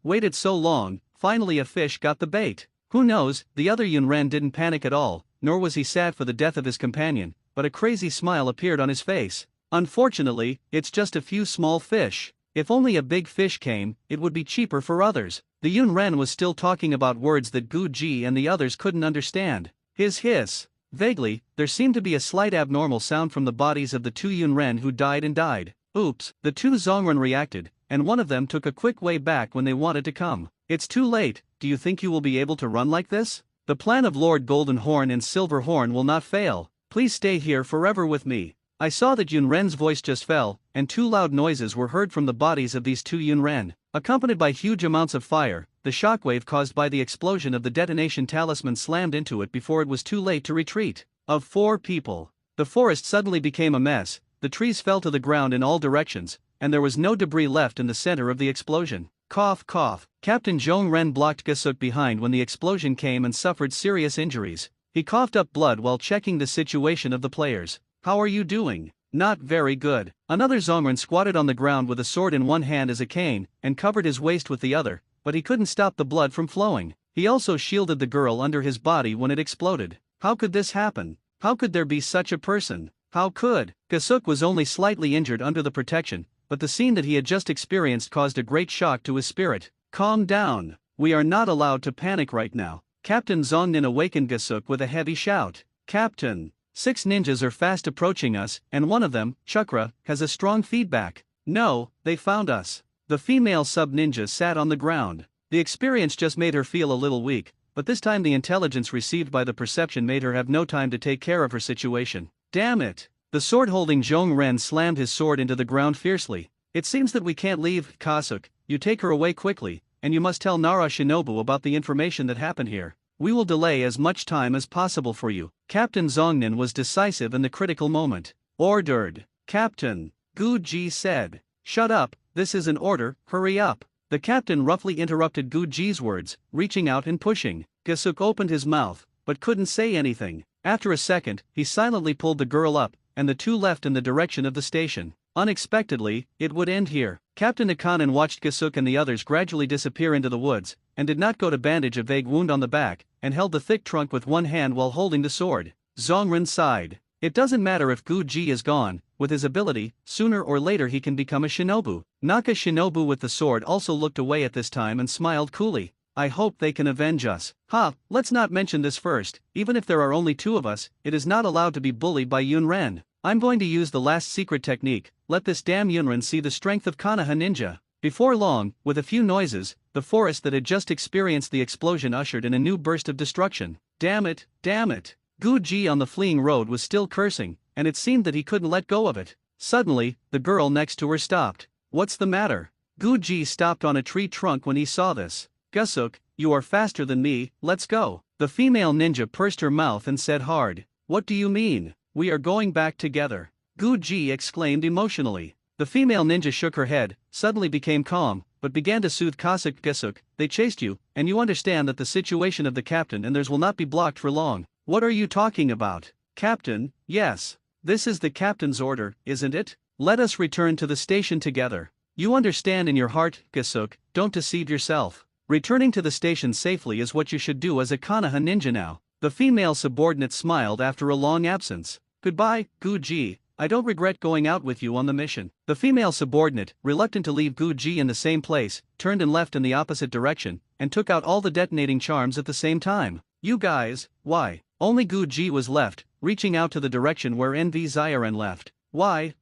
Waited so long, finally a fish got the bait. Who knows, the other Yun Ren didn't panic at all, nor was he sad for the death of his companion, but a crazy smile appeared on his face. Unfortunately, it's just a few small fish. If only a big fish came, it would be cheaper for others. The Yun Ren was still talking about words that Gu Ji and the others couldn't understand. Hiss. Vaguely, there seemed to be a slight abnormal sound from the bodies of the two Yun Ren who died. Oops, the two Zongren reacted, and one of them took a quick way back when they wanted to come. It's too late. Do you think you will be able to run like this? The plan of Lord Golden Horn and Silver Horn will not fail. Please stay here forever with me. I saw that Yun Ren's voice just fell, and two loud noises were heard from the bodies of these two Yun Ren. Accompanied by huge amounts of fire, the shockwave caused by the explosion of the detonation talisman slammed into it before it was too late to retreat. Of 4 people, the forest suddenly became a mess, the trees fell to the ground in all directions, and there was no debris left in the center of the explosion. Cough. Captain Zhong Ren blocked Gasuk behind when the explosion came and suffered serious injuries. He coughed up blood while checking the situation of the players. How are you doing? Not very good. Another Zongren squatted on the ground with a sword in one hand as a cane, and covered his waist with the other, but he couldn't stop the blood from flowing. He also shielded the girl under his body when it exploded. How could this happen? How could there be such a person? How could? Gasuk was only slightly injured under the protection, but the scene that he had just experienced caused a great shock to his spirit. Calm down. We are not allowed to panic right now. Captain Zongnin awakened Gasuk with a heavy shout. Captain, 6 ninjas are fast approaching us, and one of them, Chakra, has a strong feedback. No, they found us. The female sub-ninja sat on the ground. The experience just made her feel a little weak, but this time the intelligence received by the perception made her have no time to take care of her situation. Damn it! The sword-holding Zhong Ren slammed his sword into the ground fiercely. It seems that we can't leave, Kasuke. You take her away quickly, and you must tell Nara Shinobu about the information that happened here. We will delay as much time as possible for you. Captain Zongnin was decisive in the critical moment. Ordered. Captain, Gu Ji said. Shut up, this is an order, hurry up. The captain roughly interrupted Gu Ji's words, reaching out and pushing. Gasuk opened his mouth, but couldn't say anything. After a second, he silently pulled the girl up, and the two left in the direction of the station. Unexpectedly, it would end here. Captain Ikanen watched Gasuk and the others gradually disappear into the woods, and did not go to bandage a vague wound on the back, and held the thick trunk with one hand while holding the sword. Zongren sighed. It doesn't matter if Gu Ji is gone, with his ability, sooner or later he can become a shinobu. Naka Shinobu with the sword also looked away at this time and smiled coolly. I hope they can avenge us. Let's not mention this first. Even if there are only 2 of us, it is not allowed to be bullied by Yun Ren. I'm going to use the last secret technique. Let this damn Yunren see the strength of Konoha ninja. Before long, with a few noises, the forest that had just experienced the explosion ushered in a new burst of destruction. Damn it. Gu Ji on the fleeing road was still cursing, and it seemed that he couldn't let go of it. Suddenly, the girl next to her stopped. What's the matter? Gu Ji stopped on a tree trunk when he saw this. Gasuk, you are faster than me, let's go. The female ninja pursed her mouth and said hard. What do you mean? We are going back together. Gu Ji exclaimed emotionally. The female ninja shook her head, suddenly became calm, but began to soothe Kasuke. Gasuk, they chased you, and you understand that the situation of the captain and theirs will not be blocked for long. What are you talking about? Captain, yes. This is the captain's order, isn't it? Let us return to the station together. You understand in your heart, Gasuk, don't deceive yourself. Returning to the station safely is what you should do as a Konoha ninja now. The female subordinate smiled after a long absence. Goodbye, Gu Ji. I don't regret going out with you on the mission. The female subordinate, reluctant to leave Gu Ji in the same place, turned and left in the opposite direction, and took out all the detonating charms at the same time. You guys, why? Only Gu Ji was left, reaching out to the direction where NV Zyaren left. Why?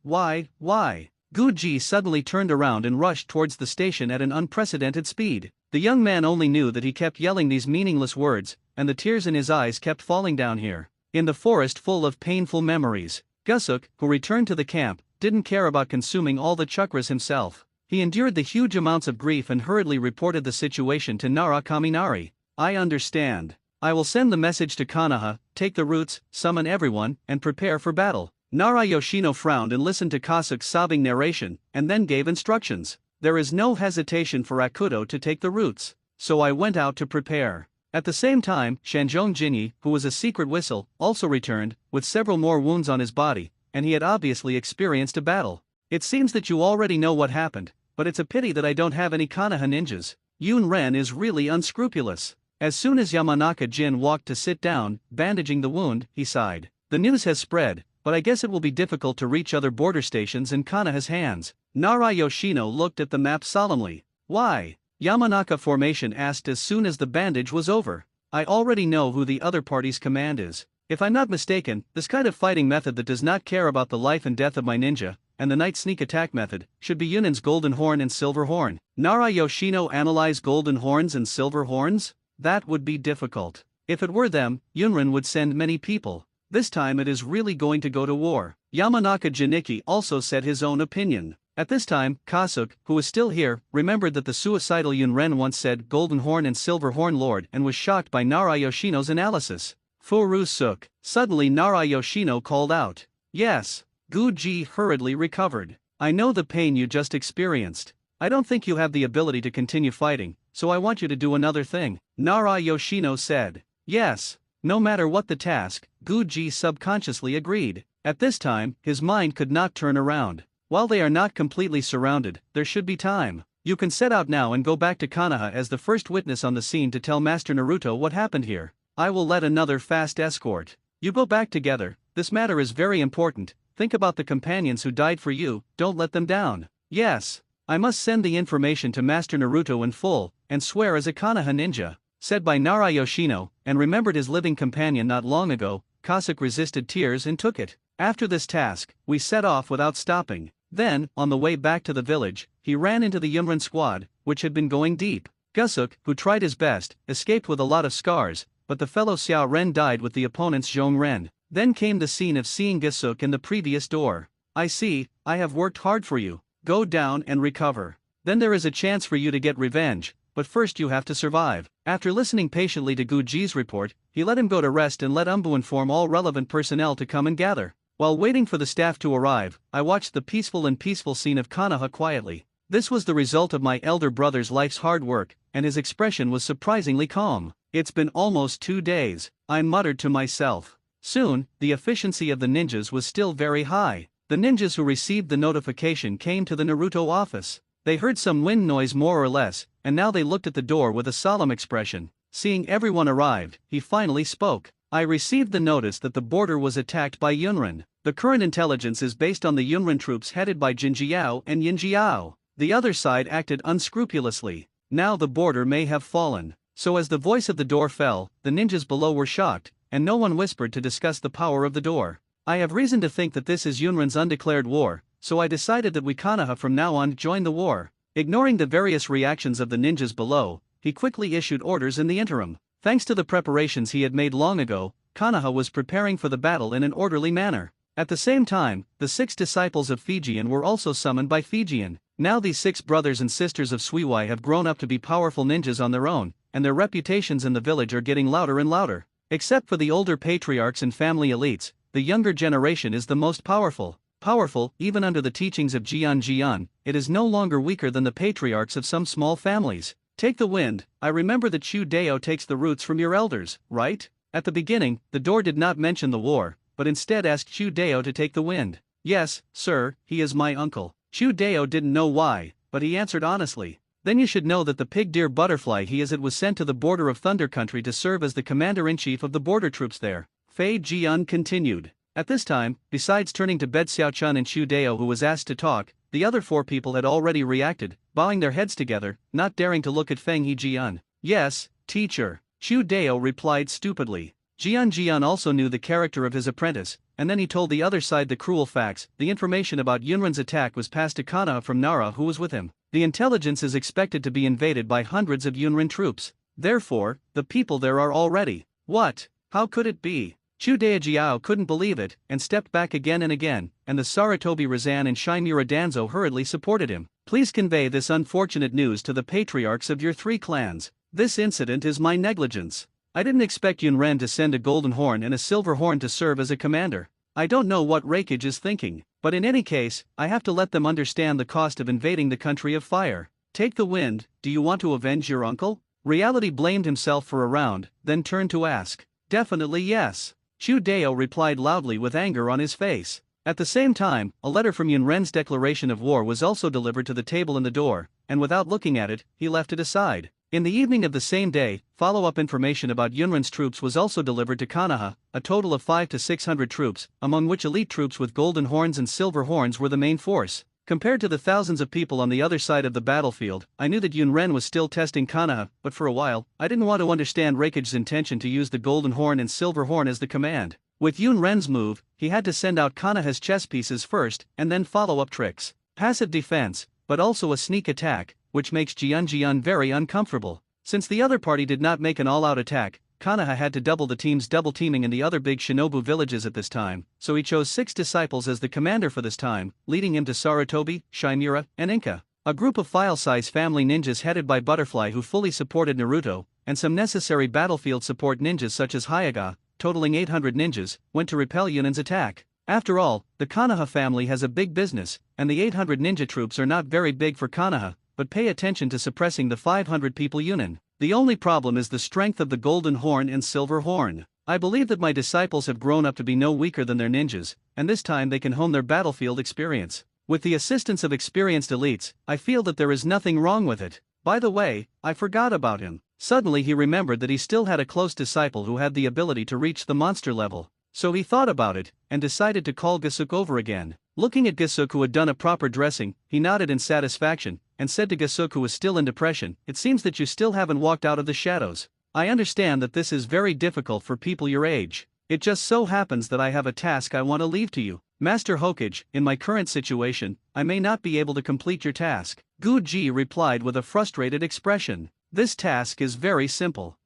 Gu Ji suddenly turned around and rushed towards the station at an unprecedented speed. The young man only knew that he kept yelling these meaningless words, and the tears in his eyes kept falling down here. In the forest full of painful memories, Gasuk, who returned to the camp, didn't care about consuming all the chakras himself. He endured the huge amounts of grief and hurriedly reported the situation to Nara Kaminari. I understand. I will send the message to Konoha, take the roots, summon everyone, and prepare for battle. Nara Yoshino frowned and listened to Kasuke's sobbing narration, and then gave instructions. There is no hesitation for Akuto to take the roots, so I went out to prepare. At the same time, Shanzhong Jinyi, who was a secret whistle, also returned, with several more wounds on his body, and he had obviously experienced a battle. It seems that you already know what happened, but it's a pity that I don't have any Konoha ninjas. Yun Ren is really unscrupulous. As soon as Yamanaka Jin walked to sit down, bandaging the wound, he sighed. The news has spread, but I guess it will be difficult to reach other border stations in Konoha's hands. Nara Yoshino looked at the map solemnly. Why? Yamanaka Formation asked as soon as the bandage was over. I already know who the other party's command is. If I'm not mistaken, this kind of fighting method that does not care about the life and death of my ninja, and the night sneak attack method, should be Yunin's Golden Horn and Silver Horn. Nara Yoshino analyze Golden Horns and Silver Horns? That would be difficult. If it were them, Yunrin would send many people. This time it is really going to go to war. Yamanaka Janiki also said his own opinion. At this time, Kasuk, who was still here, remembered that the suicidal Yunren once said Golden Horn and Silver Horn Lord and was shocked by Nara Yoshino's analysis. Furu-suk. Suddenly Nara Yoshino called out. Yes. Guji hurriedly recovered. I know the pain you just experienced. I don't think you have the ability to continue fighting, so I want you to do another thing. Nara Yoshino said. Yes. No matter what the task, Guji subconsciously agreed. At this time, his mind could not turn around. While they are not completely surrounded, there should be time. You can set out now and go back to Konoha as the first witness on the scene to tell Master Naruto what happened here. I will let another fast escort. You go back together. This matter is very important. Think about the companions who died for you, don't let them down. Yes. I must send the information to Master Naruto in full, and swear as a Konoha ninja. Said by Nara Yoshino, and remembered his living companion not long ago. Kasuk resisted tears and took it. After this task, we set off without stopping. Then, on the way back to the village, he ran into the Yunrin squad, which had been going deep. Gusuk, who tried his best, escaped with a lot of scars, but the fellow Xiao Ren died with the opponent's Zhong Ren. Then came the scene of seeing Gusuk in the previous door. I see, I have worked hard for you. Go down and recover. Then there is a chance for you to get revenge, but first you have to survive. After listening patiently to Guji's report, he let him go to rest and let Umbu inform all relevant personnel to come and gather. While waiting for the staff to arrive, I watched the peaceful scene of Konoha quietly. This was the result of my elder brother's life's hard work, and his expression was surprisingly calm. It's been almost 2 days, I muttered to myself. Soon, the efficiency of the ninjas was still very high. The ninjas who received the notification came to the Naruto office. They heard some wind noise more or less, and now they looked at the door with a solemn expression. Seeing everyone arrived, he finally spoke. I received the notice that the border was attacked by Yunrin. The current intelligence is based on the Yunrin troops headed by Jinjiao and Yinjiao. The other side acted unscrupulously. Now the border may have fallen. So as the voice of the door fell, the ninjas below were shocked, and no one whispered to discuss the power of the door. I have reason to think that this is Yunrin's undeclared war, so I decided that we Konoha from now on join the war. Ignoring the various reactions of the ninjas below, he quickly issued orders in the interim. Thanks to the preparations he had made long ago, Konoha was preparing for the battle in an orderly manner. At the same time, the 6 disciples of Fijian were also summoned by Fijian. Now these 6 brothers and sisters of Suiwai have grown up to be powerful ninjas on their own, and their reputations in the village are getting louder and louder. Except for the older patriarchs and family elites, the younger generation is the most powerful. Powerful, even under the teachings of Jian, it is no longer weaker than the patriarchs of some small families. Take the wind. I remember that Chu Dao takes the roots from your elders, right? At the beginning, the door did not mention the war, but instead asked Chu Dao to take the wind. Yes, sir, he is my uncle. Chu Dao didn't know why, but he answered honestly. Then you should know that the pig deer butterfly it was sent to the border of Thunder Country to serve as the commander-in-chief of the border troops there. Fei Jian continued. At this time, besides turning to Bed Xiaochun and Chu Dao who was asked to talk, the other 4 people had already reacted, bowing their heads together, not daring to look at Feng Jian. Yes, teacher. Chu Dao replied stupidly. Jian also knew the character of his apprentice, and then he told the other side the cruel facts. The information about Yunrin's attack was passed to Konoha from Nara who was with him. The intelligence is expected to be invaded by hundreds of Yunrin troops. Therefore, the people there are all ready. What? How could it be? Chu Daojiao couldn't believe it, and stepped back again and again, and the Saratobi Razan and Shimura Danzo hurriedly supported him. Please convey this unfortunate news to the patriarchs of your 3 clans. This incident is my negligence. I didn't expect Yunren to send a golden horn and a silver horn to serve as a commander. I don't know what Raikage is thinking, but in any case, I have to let them understand the cost of invading the country of fire. Take the wind. Do you want to avenge your uncle? Reality blamed himself for a round, then turned to ask. Definitely yes. Chu Dao replied loudly with anger on his face. At the same time, a letter from Yunren's declaration of war was also delivered to the table in the door, and without looking at it, he left it aside. In the evening of the same day, follow-up information about Yunren's troops was also delivered to Konoha, a total of 500 to 600 troops, among which elite troops with golden horns and silver horns were the main force. Compared to the thousands of people on the other side of the battlefield, I knew that Yunren was still testing Konoha, but for a while, I didn't want to understand Reikage intention to use the golden horn and silver horn as the command. With Yunren's move, he had to send out Konoha's chess pieces first, and then follow-up tricks. Passive defense, but also a sneak attack, which makes Jian very uncomfortable. Since the other party did not make an all-out attack, Konoha had to double the team's double-teaming in the other big shinobu villages at this time, so he chose 6 disciples as the commander for this time, leading him to Sarutobi, Chimera, and Inka. A group of file-size family ninjas headed by Butterfly who fully supported Naruto, and some necessary battlefield support ninjas such as Hyaga, totaling 800 ninjas, went to repel Yunren's attack. After all, the Konoha family has a big business, and the 800 ninja troops are not very big for Konoha, but pay attention to suppressing the 500 people Yunin. The only problem is the strength of the golden horn and silver horn. I believe that my disciples have grown up to be no weaker than their ninjas, and this time they can hone their battlefield experience. With the assistance of experienced elites, I feel that there is nothing wrong with it. By the way, I forgot about him. Suddenly he remembered that he still had a close disciple who had the ability to reach the monster level. So he thought about it, and decided to call Gasuk over again. Looking at Gasuk who had done a proper dressing, he nodded in satisfaction, and said to Gasuk who was still in depression, "It seems that you still haven't walked out of the shadows. I understand that this is very difficult for people your age. It just so happens that I have a task I want to leave to you. Master Hokage, in my current situation, I may not be able to complete your task." Guji replied with a frustrated expression. "This task is very simple.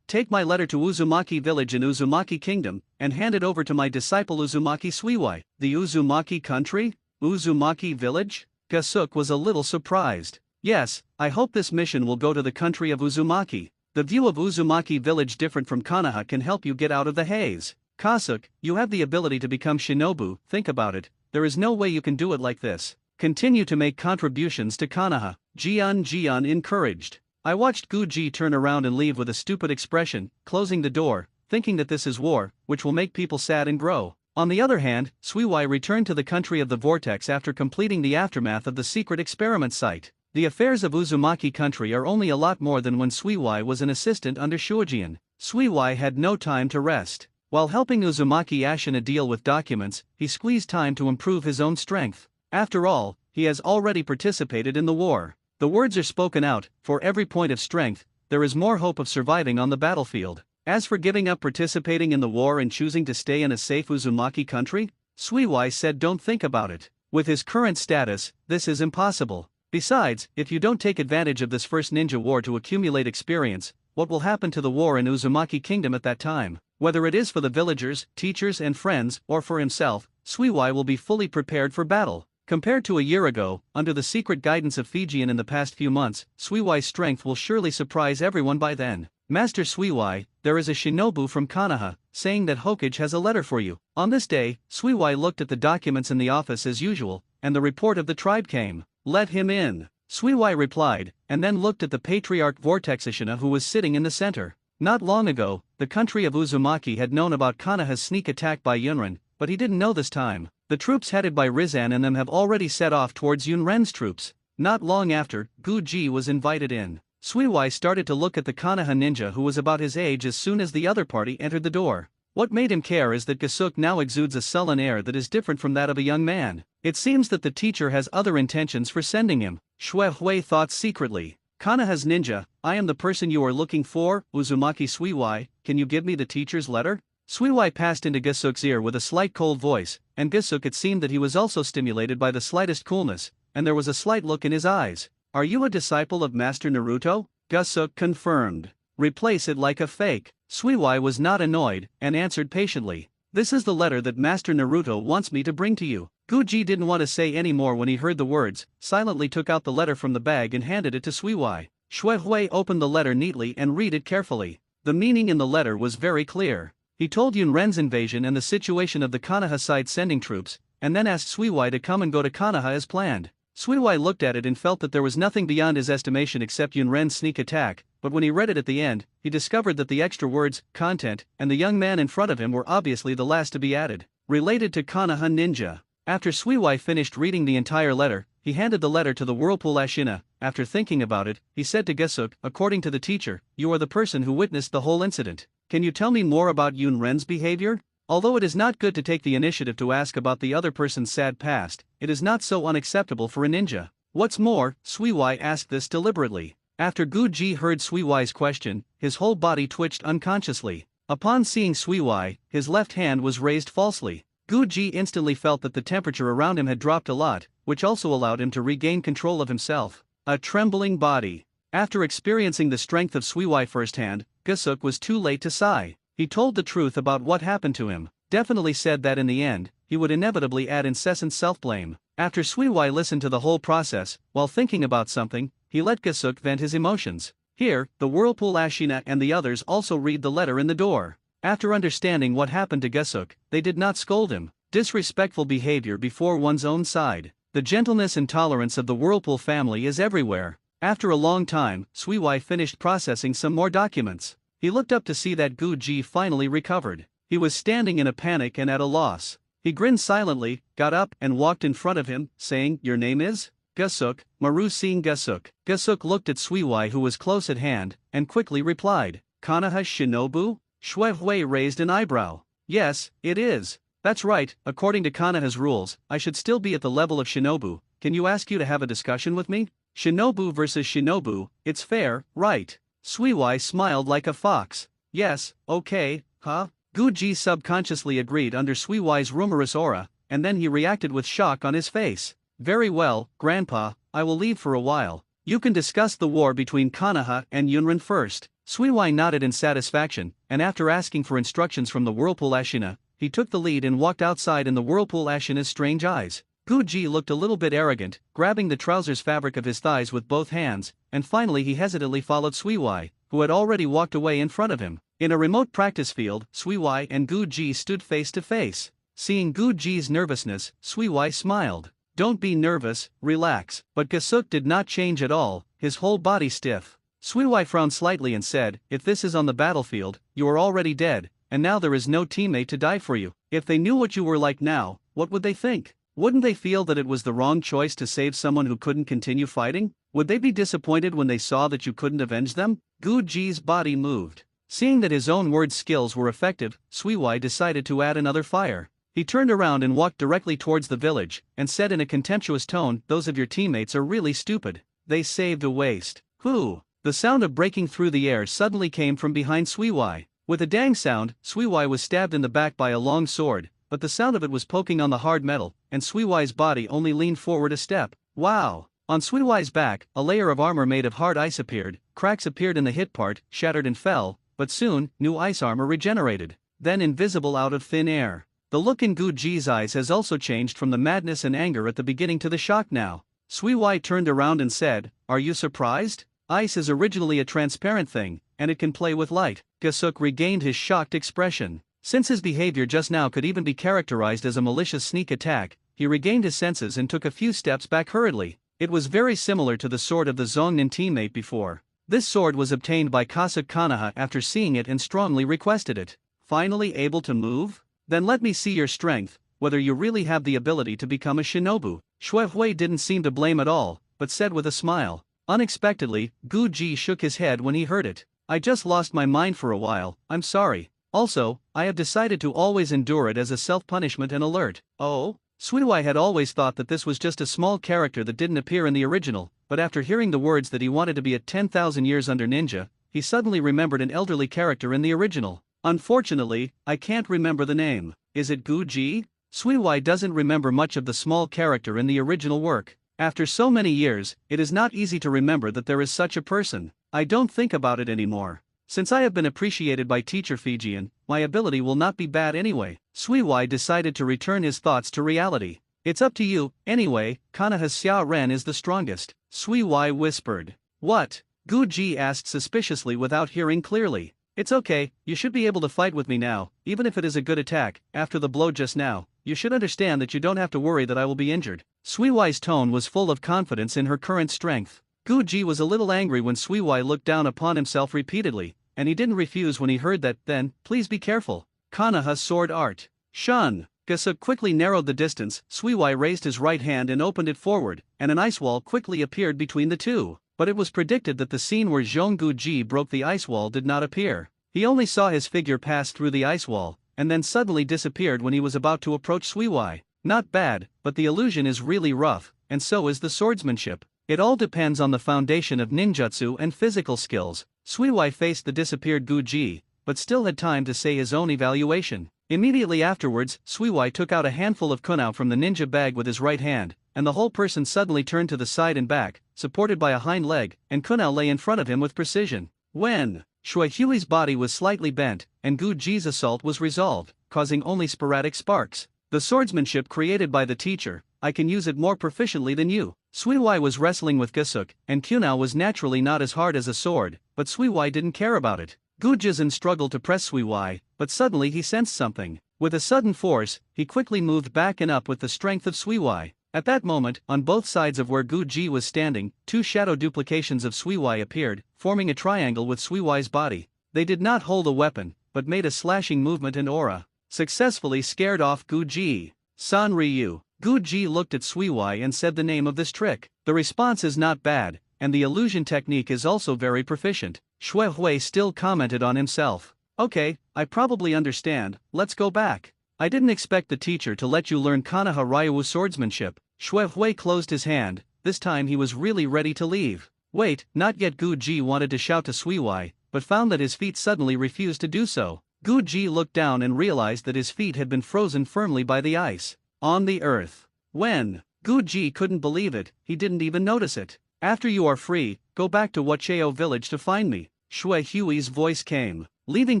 Take my letter to Uzumaki village in Uzumaki kingdom, and hand it over to my disciple Uzumaki Suiwai." The Uzumaki country? Uzumaki village? Gasuk was a little surprised. "Yes, I hope this mission will go to the country of Uzumaki. The view of Uzumaki village different from Konoha can help you get out of the haze. Kasuk, you have the ability to become shinobu, think about it, there is no way you can do it like this. Continue to make contributions to Konoha." Jian encouraged. I watched Guji turn around and leave with a stupid expression, closing the door, thinking that this is war, which will make people sad and grow. On the other hand, Suiwai returned to the country of the vortex after completing the aftermath of the secret experiment site. The affairs of Uzumaki country are only a lot more than when Suiwai was an assistant under Shuojian. Suiwai had no time to rest. While helping Uzumaki Ashina deal with documents, he squeezed time to improve his own strength. After all, he has already participated in the war. The words are spoken out, for every point of strength, there is more hope of surviving on the battlefield. As for giving up participating in the war and choosing to stay in a safe Uzumaki country, Suiwai said don't think about it. With his current status, this is impossible. Besides, if you don't take advantage of this first ninja war to accumulate experience, what will happen to the war in Uzumaki kingdom at that time? Whether it is for the villagers, teachers and friends, or for himself, Suiwai will be fully prepared for battle. Compared to a year ago, under the secret guidance of Fijian in the past few months, Suiwai's strength will surely surprise everyone by then. "Master Suiwai, there is a shinobu from Konoha, saying that Hokage has a letter for you." On this day, Suiwai looked at the documents in the office as usual, and the report of the tribe came. "Let him in," Suiwai replied, and then looked at the patriarch Vortex Ashina who was sitting in the center. Not long ago, the country of Uzumaki had known about Konoha's sneak attack by Yunren, but he didn't know this time. The troops headed by Rizan and them have already set off towards Yunren's troops. Not long after, Guji was invited in. Suiwai started to look at the Konoha ninja who was about his age as soon as the other party entered the door. What made him care is that Gasuk now exudes a sullen air that is different from that of a young man. It seems that the teacher has other intentions for sending him. Shuehui thought secretly. "Konoha's ninja, I am the person you are looking for, Uzumaki Suiwai, can you give me the teacher's letter?" Suiwai passed into Gasuk's ear with a slight cold voice, and Gasuk it seemed that he was also stimulated by the slightest coolness, and there was a slight look in his eyes. "Are you a disciple of Master Naruto?" Gasuk confirmed. "Replace it like a fake." Suiwai was not annoyed, and answered patiently. "This is the letter that Master Naruto wants me to bring to you." Guji didn't want to say any more when he heard the words, silently took out the letter from the bag and handed it to Suiwai. Shuehui opened the letter neatly and read it carefully. The meaning in the letter was very clear. He told Yunren's invasion and the situation of the Konoha side sending troops, and then asked Suiwai to come and go to Konoha as planned. Suiwai looked at it and felt that there was nothing beyond his estimation except Yunren's sneak attack, but when he read it at the end, he discovered that the extra words, content, and the young man in front of him were obviously the last to be added. Related to Konoha Ninja. After Suiwai finished reading the entire letter, he handed the letter to the Whirlpool Ashina. After thinking about it, he said to Gesuk, according to the teacher, you are the person who witnessed the whole incident. Can you tell me more about Yunren's behavior? Although it is not good to take the initiative to ask about the other person's sad past, it is not so unacceptable for a ninja. What's more, Suiwai asked this deliberately. After Guji heard Suiwai's question, his whole body twitched unconsciously. Upon seeing Suiwai, his left hand was raised falsely. Guji instantly felt that the temperature around him had dropped a lot, which also allowed him to regain control of himself. A trembling body. After experiencing the strength of Suiwai firsthand, Gesuk was too late to sigh. He told the truth about what happened to him, definitely said that in the end, he would inevitably add incessant self-blame. After Suiwai listened to the whole process, while thinking about something, he let Gesuk vent his emotions. Here, the Whirlpool Ashina and the others also read the letter in the door. After understanding what happened to Gesuk, they did not scold him. Disrespectful behavior before one's own side. The gentleness and tolerance of the Whirlpool family is everywhere. After a long time, Suiwai finished processing some more documents. He looked up to see that Guji finally recovered. He was standing in a panic and at a loss. He grinned silently, got up and walked in front of him, saying, "Your name is?" "Gesuk, Maru Singh Gesuk." Gesuk looked at Suiwai who was close at hand, and quickly replied, "Konoha Shinobu?" Shuehui raised an eyebrow. "Yes, it is. That's right, according to Konoha's rules, I should still be at the level of Shinobu. Can you ask you to have a discussion with me? Shinobu versus Shinobu, it's fair, right?" Suiwai smiled like a fox. "Yes, okay, huh?" Guji subconsciously agreed under Suiwai's rumorous aura, and then he reacted with shock on his face. "Very well, Grandpa, I will leave for a while. You can discuss the war between Konoha and Yunren first." Suiwai nodded in satisfaction, and after asking for instructions from the Whirlpool Ashina, he took the lead and walked outside in the Whirlpool Ashina's strange eyes. Guji looked a little bit arrogant, grabbing the trousers fabric of his thighs with both hands, and finally he hesitantly followed Suiwai, who had already walked away in front of him. In a remote practice field, Suiwai and Guji stood face to face. Seeing Guji's nervousness, Suiwai smiled. "Don't be nervous, relax." But Gesuk did not change at all, his whole body stiff. Suiwai frowned slightly and said, "If this is on the battlefield, you are already dead, and now there is no teammate to die for you. If they knew what you were like now, what would they think? Wouldn't they feel that it was the wrong choice to save someone who couldn't continue fighting? Would they be disappointed when they saw that you couldn't avenge them?" Guji's body moved. Seeing that his own word skills were effective, Suiwai decided to add another fire. He turned around and walked directly towards the village, and said in a contemptuous tone, "Those of your teammates are really stupid. They saved a waste." "Who?" The sound of breaking through the air suddenly came from behind Suiwai. With a dang sound, Suiwai was stabbed in the back by a long sword, but the sound of it was poking on the hard metal, and Suiwai's body only leaned forward a step. Wow! On Suiwai's back, a layer of armor made of hard ice appeared, cracks appeared in the hit part, shattered and fell, but soon, new ice armor regenerated. Then invisible out of thin air. The look in Guji's eyes has also changed from the madness and anger at the beginning to the shock now. Suiwai turned around and said, "Are you surprised? Ice is originally a transparent thing, and it can play with light." Gesuk regained his shocked expression. Since his behavior just now could even be characterized as a malicious sneak attack, he regained his senses and took a few steps back hurriedly. It was very similar to the sword of the Zongnin teammate before. This sword was obtained by Kasuke Konoha after seeing it and strongly requested it. "Finally able to move? Then let me see your strength, whether you really have the ability to become a shinobu." Shuehui didn't seem to blame at all, but said with a smile. Unexpectedly, Guji shook his head when he heard it. "I just lost my mind for a while, I'm sorry. Also, I have decided to always endure it as a self-punishment and alert." "Oh?" Suiwai had always thought that this was just a small character that didn't appear in the original, but after hearing the words that he wanted to be at 10,000 years under ninja, he suddenly remembered an elderly character in the original. "Unfortunately, I can't remember the name. Is it Guji?" Suiwai doesn't remember much of the small character in the original work. After so many years, it is not easy to remember that there is such a person. "I don't think about it anymore. Since I have been appreciated by Teacher Fijian, my ability will not be bad anyway." Suiwai decided to return his thoughts to reality. "It's up to you, anyway. Konoha Xia Ren is the strongest." Suiwai whispered. "What?" Guji asked suspiciously without hearing clearly. "It's okay, you should be able to fight with me now, even if it is a good attack. After the blow just now, you should understand that you don't have to worry that I will be injured." Suiwai's tone was full of confidence in her current strength. Guji was a little angry when Suiwai looked down upon himself repeatedly, and he didn't refuse when he heard that. Then, please be careful. Konoha sword art. Shun. Gasuk quickly narrowed the distance. Suiwai raised his right hand and opened it forward, and an ice wall quickly appeared between the two. But it was predicted that the scene where Zhong-Guji broke the ice wall did not appear. He only saw his figure pass through the ice wall, and then suddenly disappeared when he was about to approach Suiwai. Not bad, but the illusion is really rough, and so is the swordsmanship. It all depends on the foundation of ninjutsu and physical skills. Suiwai faced the disappeared Guji, but still had time to say his own evaluation. Immediately afterwards, Suiwai took out a handful of kunao from the ninja bag with his right hand, and the whole person suddenly turned to the side and back, supported by a hind leg, and kunao lay in front of him with precision. When Shui Hui's body was slightly bent, and Guji's assault was resolved, causing only sporadic sparks. The swordsmanship created by the teacher, I can use it more proficiently than you. Suiwai was wrestling with Gasuk, and kunao was naturally not as hard as a sword, but Suiwai didn't care about it. Gujizan struggled to press Suiwai, but suddenly he sensed something. With a sudden force, he quickly moved back and up with the strength of Suiwai. At that moment, on both sides of where Guji was standing, two shadow duplications of Suiwai appeared, forming a triangle with Suiwai's body. They did not hold a weapon, but made a slashing movement and aura. Successfully scared off Guji. San Ryu. Guji looked at Suiwai and said the name of this trick. The response is not bad, and the illusion technique is also very proficient. Shui Hui still commented on himself. Okay, I probably understand, let's go back. I didn't expect the teacher to let you learn Konoha Ryu swordsmanship. Shui Hui closed his hand, this time he was really ready to leave. Wait, not yet. Guji wanted to shout to Suiwai, but found that his feet suddenly refused to do so. Guji looked down and realized that his feet had been frozen firmly by the ice. On the earth. When Guji couldn't believe it, he didn't even notice it. After you are free, go back to Wacheo village to find me. Shui Hui's voice came. Leaving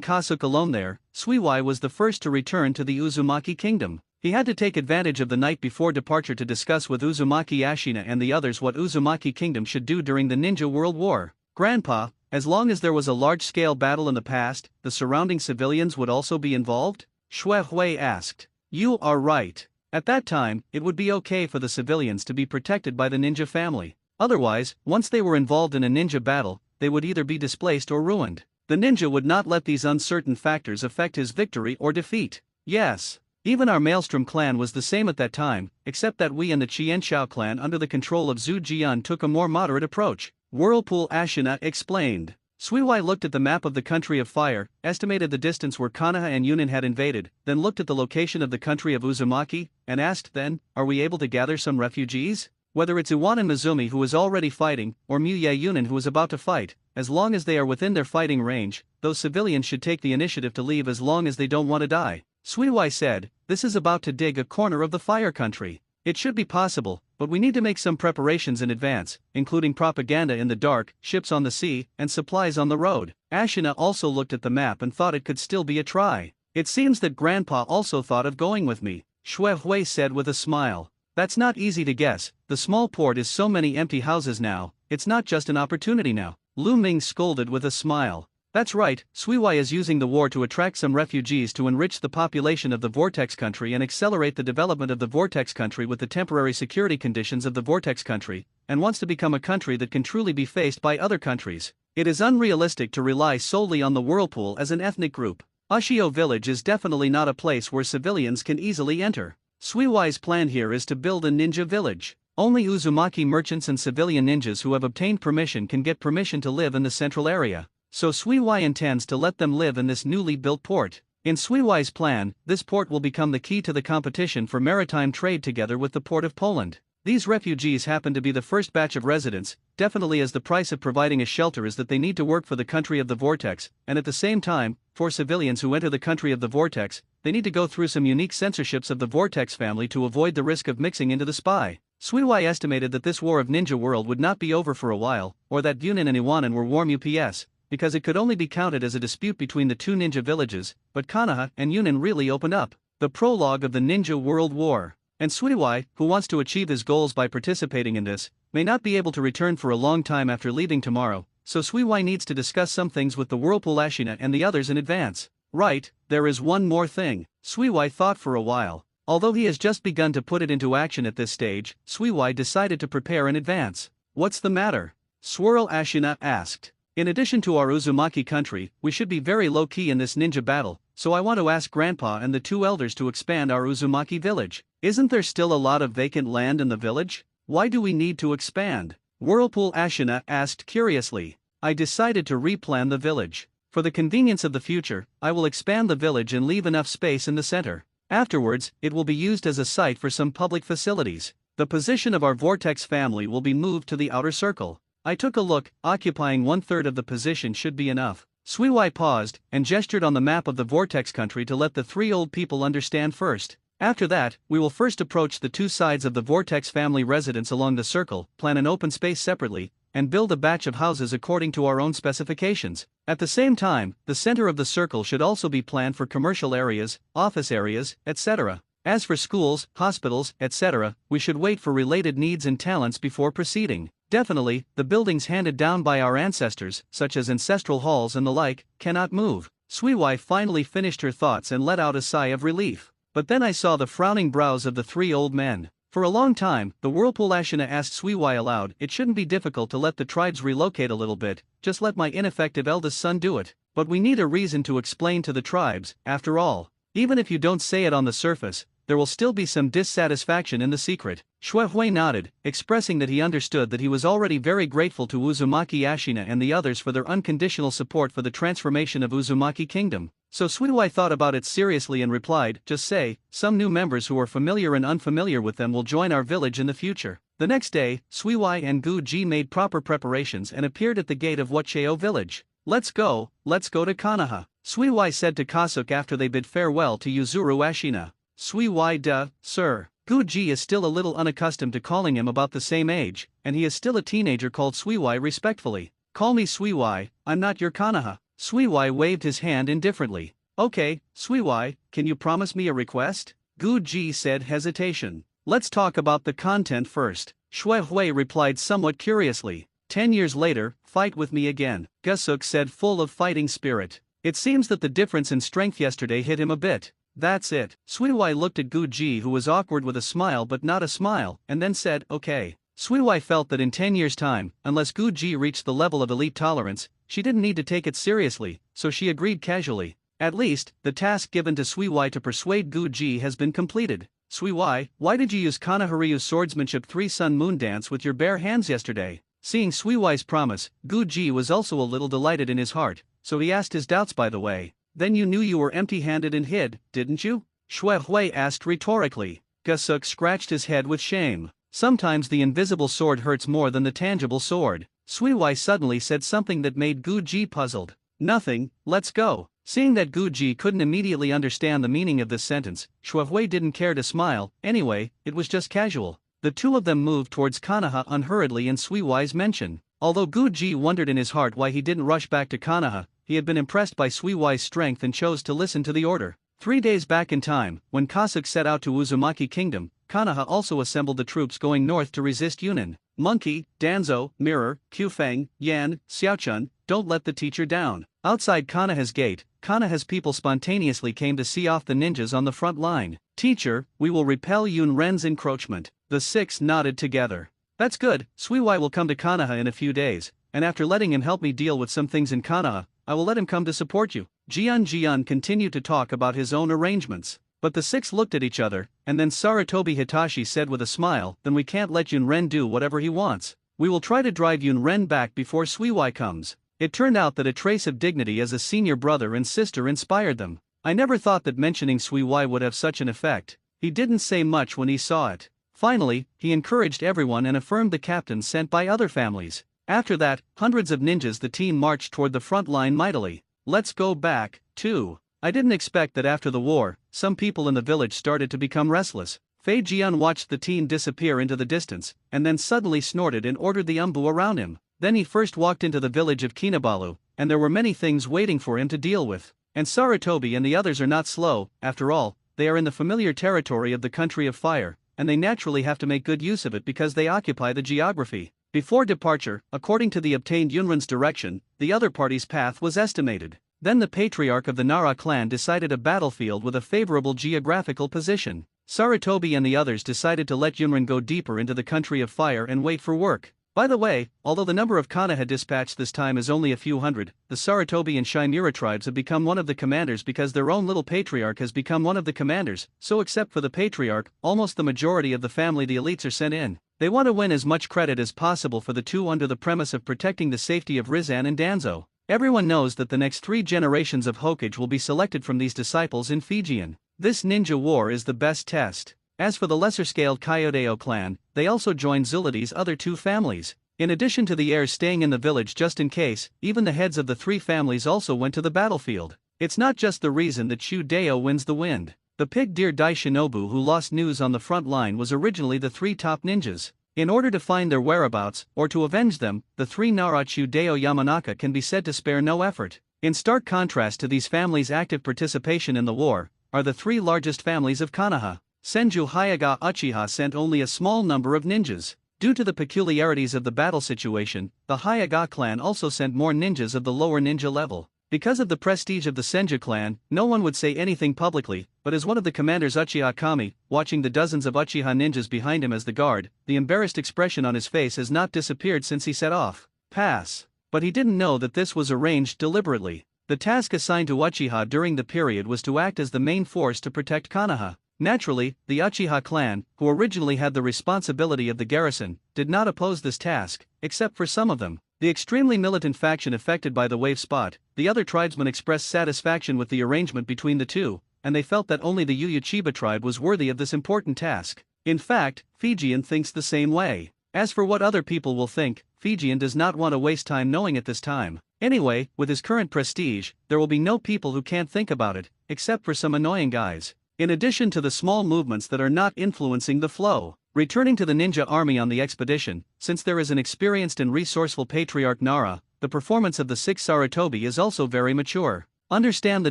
Kasuk alone there, Suiwai was the first to return to the Uzumaki kingdom. He had to take advantage of the night before departure to discuss with Uzumaki Ashina and the others what Uzumaki kingdom should do during the Ninja World War. Grandpa, as long as there was a large-scale battle in the past, the surrounding civilians would also be involved? Shui Hui asked. You are right. At that time, it would be okay for the civilians to be protected by the ninja family. Otherwise, once they were involved in a ninja battle, they would either be displaced or ruined. The ninja would not let these uncertain factors affect his victory or defeat. Yes. Even our Maelstrom clan was the same at that time, except that we and the Qianshao clan under the control of Zhu Jian took a more moderate approach. Whirlpool Ashina explained. Suiwai looked at the map of the country of fire, estimated the distance where Konoha and Yunin had invaded, then looked at the location of the country of Uzumaki, and asked then, are we able to gather some refugees? Whether it's Iwan and Mizumi who is already fighting, or Muye Yunin who is about to fight, as long as they are within their fighting range, those civilians should take the initiative to leave as long as they don't want to die. Suiwai said, this is about to dig a corner of the fire country. It should be possible, but we need to make some preparations in advance, including propaganda in the dark, ships on the sea, and supplies on the road. Ashina also looked at the map and thought it could still be a try. It seems that Grandpa also thought of going with me, Shui Hui said with a smile. That's not easy to guess, the small port is so many empty houses now, it's not just an opportunity now. Lu Ming scolded with a smile. That's right, Suiwai is using the war to attract some refugees to enrich the population of the Vortex country and accelerate the development of the Vortex country with the temporary security conditions of the Vortex country, and wants to become a country that can truly be faced by other countries. It is unrealistic to rely solely on the Whirlpool as an ethnic group. Ashio village is definitely not a place where civilians can easily enter. Suiwai's plan here is to build a ninja village. Only Uzumaki merchants and civilian ninjas who have obtained permission can get permission to live in the central area. So Suiwai intends to let them live in this newly built port. In Suiwai's plan, this port will become the key to the competition for maritime trade together with the port of Poland. These refugees happen to be the first batch of residents, definitely as the price of providing a shelter is that they need to work for the country of the Vortex, and at the same time, for civilians who enter the country of the Vortex, they need to go through some unique censorships of the Vortex family to avoid the risk of mixing into the spy. Suiwai estimated that this war of Ninja World would not be over for a while, or that Yunin and Iwanan were warm UPS, because it could only be counted as a dispute between the two ninja villages, but Konoha and Yunin really opened up. The prologue of the Ninja World War. And Suiwai, who wants to achieve his goals by participating in this, may not be able to return for a long time after leaving tomorrow, so Suiwai needs to discuss some things with the Whirlpool Ashina and the others in advance. Right, there is one more thing. Suiwai thought for a while. Although he has just begun to put it into action at this stage, Suiwai decided to prepare in advance. What's the matter? Swirl Ashina asked. In addition to our Uzumaki country, we should be very low-key in this ninja battle, so I want to ask Grandpa and the two elders to expand our Uzumaki village. Isn't there still a lot of vacant land in the village? Why do we need to expand? Whirlpool Ashina asked curiously. I decided to replan the village. For the convenience of the future, I will expand the village and leave enough space in the center. Afterwards, it will be used as a site for some public facilities. The position of our Vortex family will be moved to the outer circle. I took a look, occupying 1/3 of the position should be enough. Suiwai paused, and gestured on the map of the Vortex country to let the three old people understand first. After that, we will first approach the two sides of the Vortex family residence along the circle, plan an open space separately, and build a batch of houses according to our own specifications. At the same time, the center of the circle should also be planned for commercial areas, office areas, etc. As for schools, hospitals, etc., we should wait for related needs and talents before proceeding. Definitely, the buildings handed down by our ancestors, such as ancestral halls and the like, cannot move. Suiwai finally finished her thoughts and let out a sigh of relief. But then I saw the frowning brows of the three old men. For a long time, the Whirlpool Ashina asked Suiwai aloud, it shouldn't be difficult to let the tribes relocate a little bit, just let my ineffective eldest son do it. But we need a reason to explain to the tribes, after all. Even if you don't say it on the surface, there will still be some dissatisfaction in the secret. Shuehui nodded, expressing that he understood that he was already very grateful to Uzumaki Ashina and the others for their unconditional support for the transformation of Uzumaki Kingdom. So Suiwai thought about it seriously and replied, just say, some new members who are familiar and unfamiliar with them will join our village in the future. The next day, Suiwai and Guji made proper preparations and appeared at the gate of Wacheo village. Let's go to Kanaha, Suiwai said to Kasuke after they bid farewell to Yuzuru Ashina. Suiwai sir. Guji is still a little unaccustomed to calling him about the same age, and he is still a teenager called Suiwai respectfully. Call me Suiwai, I'm not your Kanaha. Suiwai waved his hand indifferently. Okay, Suiwai, can you promise me a request? Guji said hesitation. Let's talk about the content first. Shuehui replied somewhat curiously. 10 years later, fight with me again, Gusuk said full of fighting spirit. It seems that the difference in strength yesterday hit him a bit. That's it. Suiwai looked at Guji who was awkward with a smile but not a smile, and then said, okay. Suiwai felt that in 10 years' time, unless Guji reached the level of elite tolerance, she didn't need to take it seriously, so she agreed casually. At least, the task given to Suiwai to persuade Guji has been completed. Suiwai, why did you use Kanaharyu's swordsmanship 3-sun moon dance with your bare hands yesterday? Seeing Suiwai's promise, Guji was also a little delighted in his heart, so he asked his doubts by the way. Then you knew you were empty-handed and hid, didn't you? Shuehui asked rhetorically. Gusuk scratched his head with shame. Sometimes the invisible sword hurts more than the tangible sword. Suiwai suddenly said something that made Guji puzzled. Nothing, let's go. Seeing that Guji couldn't immediately understand the meaning of this sentence, Shuehui didn't care to smile. Anyway, it was just casual. The two of them moved towards Kanaha unhurriedly in Suiwai's mention. Although Guji wondered in his heart why he didn't rush back to Kanaha, he had been impressed by Suiwai's strength and chose to listen to the order. 3 days back in time, when Kasuke set out to Uzumaki Kingdom, Kanaha also assembled the troops going north to resist Yunnan. Monkey, Danzo, Mirror, Qfeng, Yan, Xiaochun, don't let the teacher down. Outside Kanaha's gate, Kanaha's people spontaneously came to see off the ninjas on the front line. Teacher, we will repel Yun Ren's encroachment. The 6 nodded together. That's good, Suiwai will come to Kanaha in a few days, and after letting him help me deal with some things in Kanaha, I will let him come to support you. Jian continued to talk about his own arrangements. But the 6 looked at each other, and then Sarutobi Hitachi said with a smile, then we can't let Yun Ren do whatever he wants. We will try to drive Yun Ren back before Suiwai comes. It turned out that a trace of dignity as a senior brother and sister inspired them. I never thought that mentioning Suiwai would have such an effect. He didn't say much when he saw it. Finally, he encouraged everyone and affirmed the captains sent by other families. After that, hundreds of ninjas the team marched toward the front line mightily. Let's go back, too. I didn't expect that after the war, some people in the village started to become restless. Fei Jian watched the team disappear into the distance, and then suddenly snorted and ordered the umbu around him. Then he first walked into the village of Kinabalu, and there were many things waiting for him to deal with. And Sarutobi and the others are not slow, after all, they are in the familiar territory of the country of fire, and they naturally have to make good use of it because they occupy the geography. Before departure, according to the obtained Yunren's direction, the other party's path was estimated. Then the patriarch of the Nara clan decided a battlefield with a favorable geographical position. Sarutobi and the others decided to let Yunren go deeper into the country of fire and wait for work. By the way, although the number of Konoha dispatched this time is only a few hundred, the Sarutobi and Chimera tribes have become one of the commanders because their own little patriarch has become one of the commanders, so except for the patriarch, almost the majority of the family the elites are sent in. They want to win as much credit as possible for the two under the premise of protecting the safety of Rizan and Danzo. Everyone knows that the next 3 generations of Hokage will be selected from these disciples in Fijian. This ninja war is the best test. As for the lesser-scaled Kyodeo clan, they also joined Zulidi's other 2 families. In addition to the heirs staying in the village just in case, even the heads of the 3 families also went to the battlefield. It's not just the reason that Shu-Deo wins the wind. The pig deer Dai Shinobu who lost news on the front line was originally the 3 top ninjas. In order to find their whereabouts, or to avenge them, the 3 Nara Shu-Deo Yamanaka can be said to spare no effort. In stark contrast to these families' active participation in the war, are the 3 largest families of Konoha. Senju Hayaga Uchiha sent only a small number of ninjas. Due to the peculiarities of the battle situation, the Hayaga clan also sent more ninjas of the lower ninja level. Because of the prestige of the Senju clan, no one would say anything publicly, but as one of the commanders Uchiha Kami, watching the dozens of Uchiha ninjas behind him as the guard, the embarrassed expression on his face has not disappeared since he set off. Pass. But he didn't know that this was arranged deliberately. The task assigned to Uchiha during the period was to act as the main force to protect Konoha. Naturally, the Uchiha clan, who originally had the responsibility of the garrison, did not oppose this task, except for some of them. The extremely militant faction affected by the wave spot, the other tribesmen expressed satisfaction with the arrangement between the two, and they felt that only the Yuya-Chiba tribe was worthy of this important task. In fact, Fijian thinks the same way. As for what other people will think, Fijian does not want to waste time knowing at this time. Anyway, with his current prestige, there will be no people who can't think about it, except for some annoying guys. In addition to the small movements that are not influencing the flow. Returning to the ninja army on the expedition, since there is an experienced and resourceful patriarch Nara, the performance of the 6 Sarutobi is also very mature. Understand the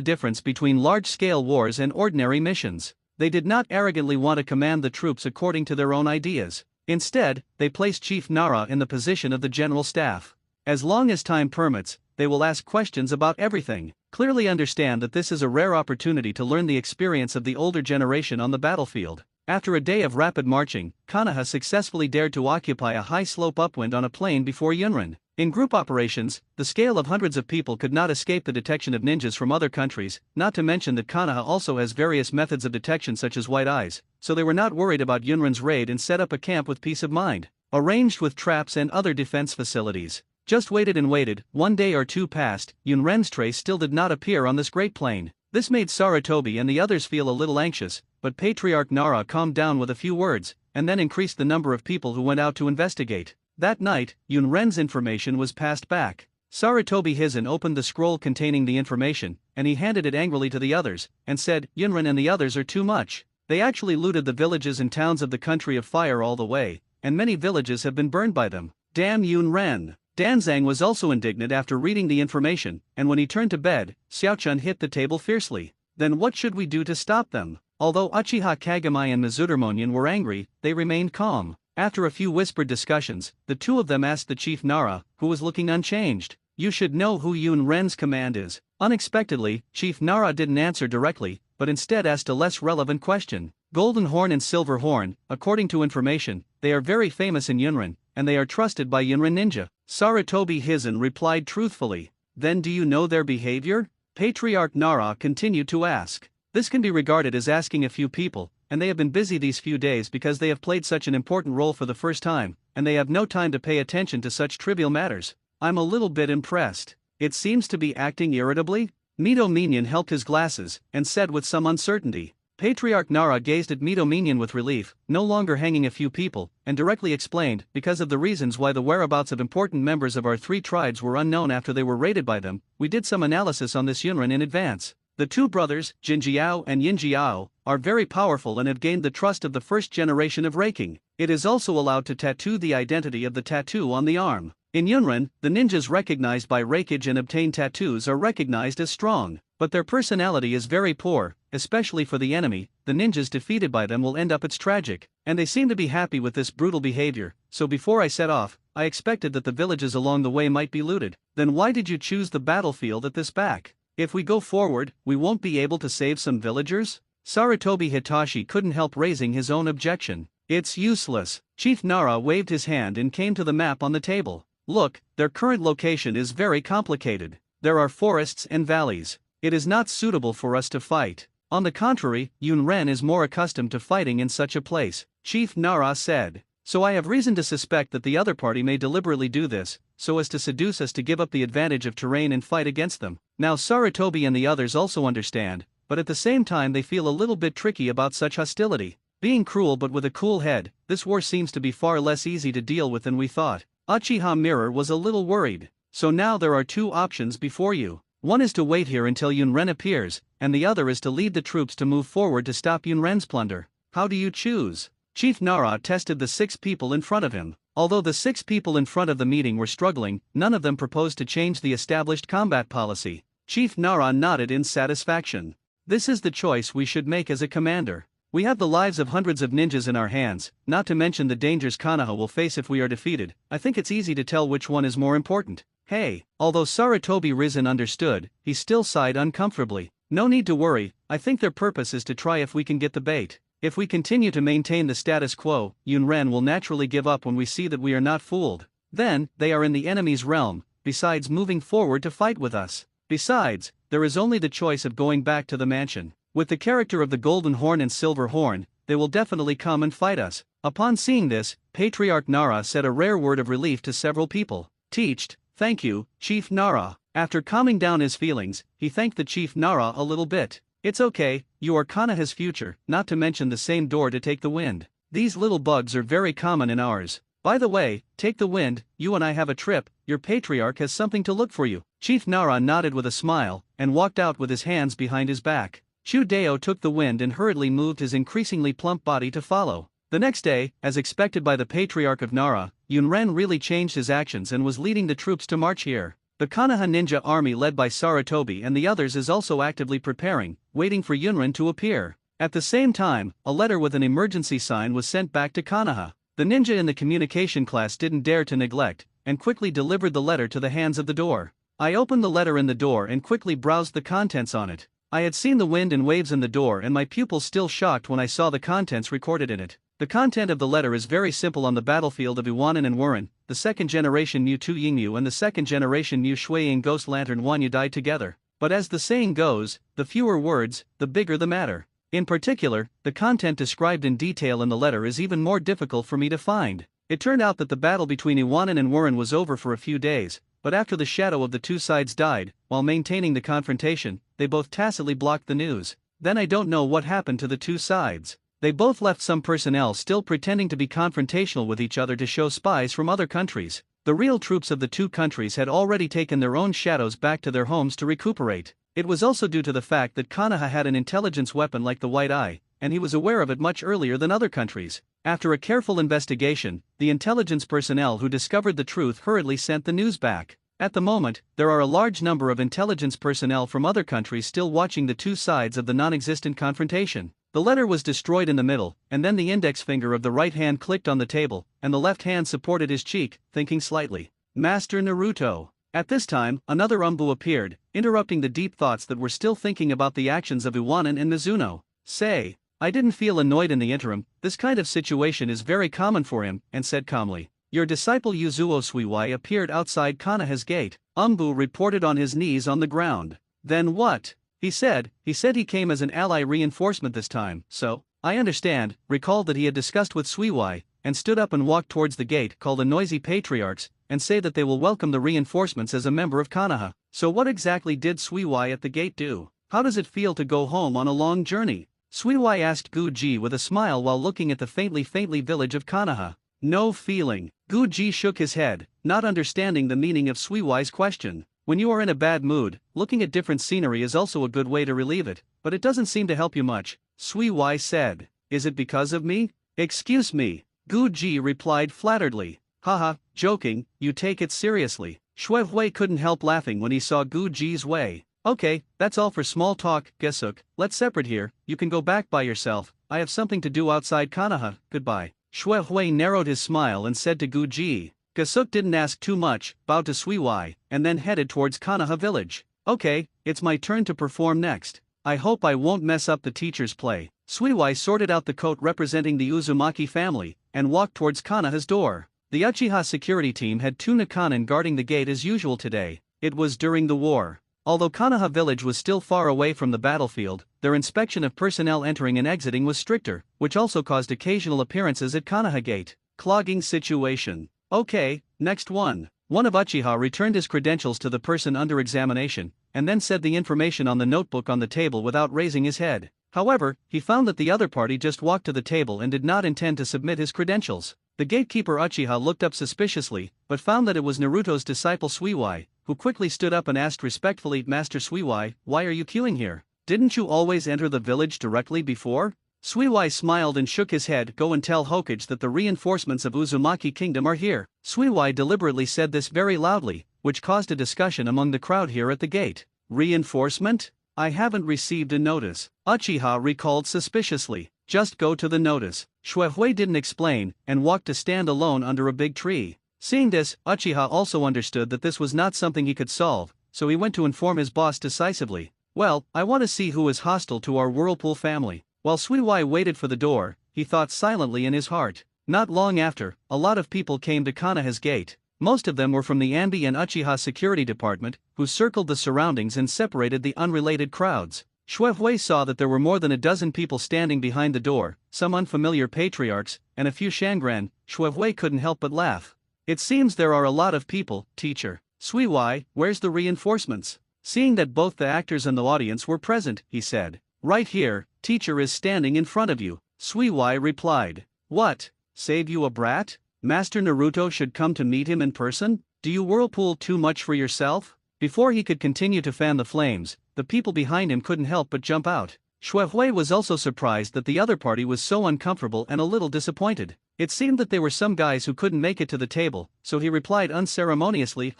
difference between large-scale wars and ordinary missions. They did not arrogantly want to command the troops according to their own ideas. Instead, they placed Chief Nara in the position of the general staff. As long as time permits, they will ask questions about everything. Clearly understand that this is a rare opportunity to learn the experience of the older generation on the battlefield. After a day of rapid marching, Konoha successfully dared to occupy a high slope upwind on a plain before Yunren. In group operations, the scale of hundreds of people could not escape the detection of ninjas from other countries, not to mention that Konoha also has various methods of detection such as white eyes, so they were not worried about Yunren's raid and set up a camp with peace of mind, arranged with traps and other defense facilities. Just waited and waited, 1 day or 2 passed, Yunren's trace still did not appear on this great plain. This made Sarutobi and the others feel a little anxious, but Patriarch Nara calmed down with a few words, and then increased the number of people who went out to investigate. That night, Yunren's information was passed back. Sarutobi Hizen opened the scroll containing the information, and he handed it angrily to the others, and said, Yunren and the others are too much. They actually looted the villages and towns of the country of fire all the way, and many villages have been burned by them. Damn Yunren! Danzang was also indignant after reading the information, and when he turned to bed, Xiaochun hit the table fiercely. Then what should we do to stop them? Although Uchiha Kagami and Mizudermonyan were angry, they remained calm. After a few whispered discussions, the two of them asked the Chief Nara, who was looking unchanged. You should know who Yunren's command is. Unexpectedly, Chief Nara didn't answer directly, but instead asked a less relevant question. Golden Horn and Silver Horn, according to information, they are very famous in Yunren, and they are trusted by Yunren ninja. Sarutobi Hizen replied truthfully. Then do you know their behavior? Patriarch Nara continued to ask. This can be regarded as asking a few people, and they have been busy these few days because they have played such an important role for the first time, and they have no time to pay attention to such trivial matters. I'm a little bit impressed. It seems to be acting irritably? Mito Minion helped his glasses, and said with some uncertainty. Patriarch Nara gazed at Mito Minion with relief, no longer hanging a few people, and directly explained, because of the reasons why the whereabouts of important members of our 3 tribes were unknown after they were raided by them, we did some analysis on this Yunren in advance. The 2 brothers, Jinjiao and Yinjiao, are very powerful and have gained the trust of the first generation of raking. It is also allowed to tattoo the identity of the tattoo on the arm. In Yunren, the ninjas recognized by rakage and obtained tattoos are recognized as strong, but their personality is very poor, especially for the enemy. The ninjas defeated by them will end up it's tragic, and they seem to be happy with this brutal behavior, so before I set off, I expected that the villages along the way might be looted. Then why did you choose the battlefield at this back? If we go forward, we won't be able to save some villagers? Sarutobi Hitachi couldn't help raising his own objection. It's useless. Chief Nara waved his hand and came to the map on the table. Look, their current location is very complicated. There are forests and valleys. It is not suitable for us to fight. On the contrary, Yunren is more accustomed to fighting in such a place, Chief Nara said. So I have reason to suspect that the other party may deliberately do this, so as to seduce us to give up the advantage of terrain and fight against them. Now Sarutobi and the others also understand, but at the same time they feel a little bit tricky about such hostility. Being cruel but with a cool head, this war seems to be far less easy to deal with than we thought. Uchiha Mirror was a little worried. So now there are two options before you. One is to wait here until Yunren appears, and the other is to lead the troops to move forward to stop Yunren's plunder. How do you choose? Chief Nara tested the 6 people in front of him. Although the 6 people in front of the meeting were struggling, none of them proposed to change the established combat policy. Chief Nara nodded in satisfaction. This is the choice we should make as a commander. We have the lives of hundreds of ninjas in our hands, not to mention the dangers Konoha will face if we are defeated. I think it's easy to tell which one is more important. Hey, although Sarutobi Risen understood, he still sighed uncomfortably. No need to worry, I think their purpose is to try if we can get the bait. If we continue to maintain the status quo, Yunren will naturally give up when we see that we are not fooled. Then, they are in the enemy's realm, besides moving forward to fight with us. Besides, there is only the choice of going back to the mansion. With the character of the Golden Horn and Silver Horn, they will definitely come and fight us. Upon seeing this, Patriarch Nara said a rare word of relief to several people. Teached, thank you, Chief Nara. After calming down his feelings, he thanked the Chief Nara a little bit. It's okay, you are Konoha's future, not to mention the same door to take the wind. These little bugs are very common in ours. By the way, take the wind, you and I have a trip, your patriarch has something to look for you. Chief Nara nodded with a smile, and walked out with his hands behind his back. Chudeo took the wind and hurriedly moved his increasingly plump body to follow. The next day, as expected by the Patriarch of Nara, Yunren really changed his actions and was leading the troops to march here. The Konoha ninja army led by Sarutobi and the others is also actively preparing, waiting for Yunren to appear. At the same time, a letter with an emergency sign was sent back to Konoha. The ninja in the communication class didn't dare to neglect, and quickly delivered the letter to the hands of the door. I opened the letter in the door and quickly browsed the contents on it. I had seen the wind and waves in the door and my pupils still shocked when I saw the contents recorded in it. The content of the letter is very simple. On the battlefield of Iwanan and Wuren, the second generation Mewtwo Yingyu and the second generation Mew Shuiing Ghost Lantern Wanyu died together. But as the saying goes, the fewer words, the bigger the matter. In particular, the content described in detail in the letter is even more difficult for me to find. It turned out that the battle between Iwanan and Wuren was over for a few days, but after the shadow of the two sides died, while maintaining the confrontation, they both tacitly blocked the news. Then I don't know what happened to the two sides. They both left some personnel still pretending to be confrontational with each other to show spies from other countries. The real troops of the two countries had already taken their own shadows back to their homes to recuperate. It was also due to the fact that Konoha had an intelligence weapon like the White Eye, and he was aware of it much earlier than other countries. After a careful investigation, the intelligence personnel who discovered the truth hurriedly sent the news back. At the moment, there are a large number of intelligence personnel from other countries still watching the two sides of the non-existent confrontation. The letter was destroyed in the middle, and then the index finger of the right hand clicked on the table, and the left hand supported his cheek, thinking slightly. Master Naruto. At this time, another Umbu appeared, interrupting the deep thoughts that were still thinking about the actions of Iwanan and Mizuno. Say, I didn't feel annoyed in the interim, this kind of situation is very common for him, and said calmly. Your disciple Yuzuo Suiwai appeared outside Konoha's gate. Umbu reported on his knees on the ground. Then what? He said he came as an ally reinforcement this time, so, I understand, recalled that he had discussed with Suiwai, and stood up and walked towards the gate called the Noisy Patriarchs, and say that they will welcome the reinforcements as a member of Konoha. So what exactly did Suiwai at the gate do? How does it feel to go home on a long journey? Suiwai asked Guji with a smile while looking at the faintly village of Konoha. No feeling. Guji shook his head, not understanding the meaning of Suiwai's question. When you are in a bad mood, looking at different scenery is also a good way to relieve it, but it doesn't seem to help you much, Suiwai said. Is it because of me? Excuse me, Guji replied flatteredly. Haha, joking, you take it seriously. Shuehui couldn't help laughing when he saw Guji's way. Okay, that's all for small talk, Gesuk, let's separate here, you can go back by yourself, I have something to do outside Konoha, goodbye. Shuehui narrowed his smile and said to Guji. Gesuk didn't ask too much, bowed to Suiwai, and then headed towards Konoha village. Okay, it's my turn to perform next. I hope I won't mess up the teacher's play. Suiwai sorted out the coat representing the Uzumaki family, and walked towards Kanaha's door. The Uchiha security team had 2 Nakanin guarding the gate as usual today. It was during the war. Although Kanaha village was still far away from the battlefield, their inspection of personnel entering and exiting was stricter, which also caused occasional appearances at Kanaha gate. Clogging situation. Okay, next one. One of Uchiha returned his credentials to the person under examination, and then said the information on the notebook on the table without raising his head. However, he found that the other party just walked to the table and did not intend to submit his credentials. The gatekeeper Uchiha looked up suspiciously, but found that it was Naruto's disciple Suiwai, who quickly stood up and asked respectfully, Master Suiwai, why are you queuing here? Didn't you always enter the village directly before? Suiwai smiled and shook his head. Go and tell Hokage that the reinforcements of Uzumaki Kingdom are here. Suiwai deliberately said this very loudly, which caused a discussion among the crowd here at the gate. Reinforcement? I haven't received a notice. Uchiha recalled suspiciously. Just go to the notice. Shuehui didn't explain, and walked to stand alone under a big tree. Seeing this, Uchiha also understood that this was not something he could solve, so he went to inform his boss decisively. Well, I want to see who is hostile to our Whirlpool family. While Suiwai waited for the door, he thought silently in his heart. Not long after, a lot of people came to Kanaha's gate. Most of them were from the Anbi and Uchiha security department, who circled the surroundings and separated the unrelated crowds. Shuehui saw that there were more than a dozen people standing behind the door, some unfamiliar patriarchs, and a few Shangran. Shuehui couldn't help but laugh. It seems there are a lot of people, teacher. Suiwai, where's the reinforcements? Seeing that both the actors and the audience were present, he said. Right here, teacher is standing in front of you. Suiwai replied. What? Save you a brat? Master Naruto should come to meet him in person? Do you whirlpool too much for yourself? Before he could continue to fan the flames, the people behind him couldn't help but jump out. Shuehui was also surprised that the other party was so uncomfortable and a little disappointed. It seemed that they were some guys who couldn't make it to the table, so he replied unceremoniously,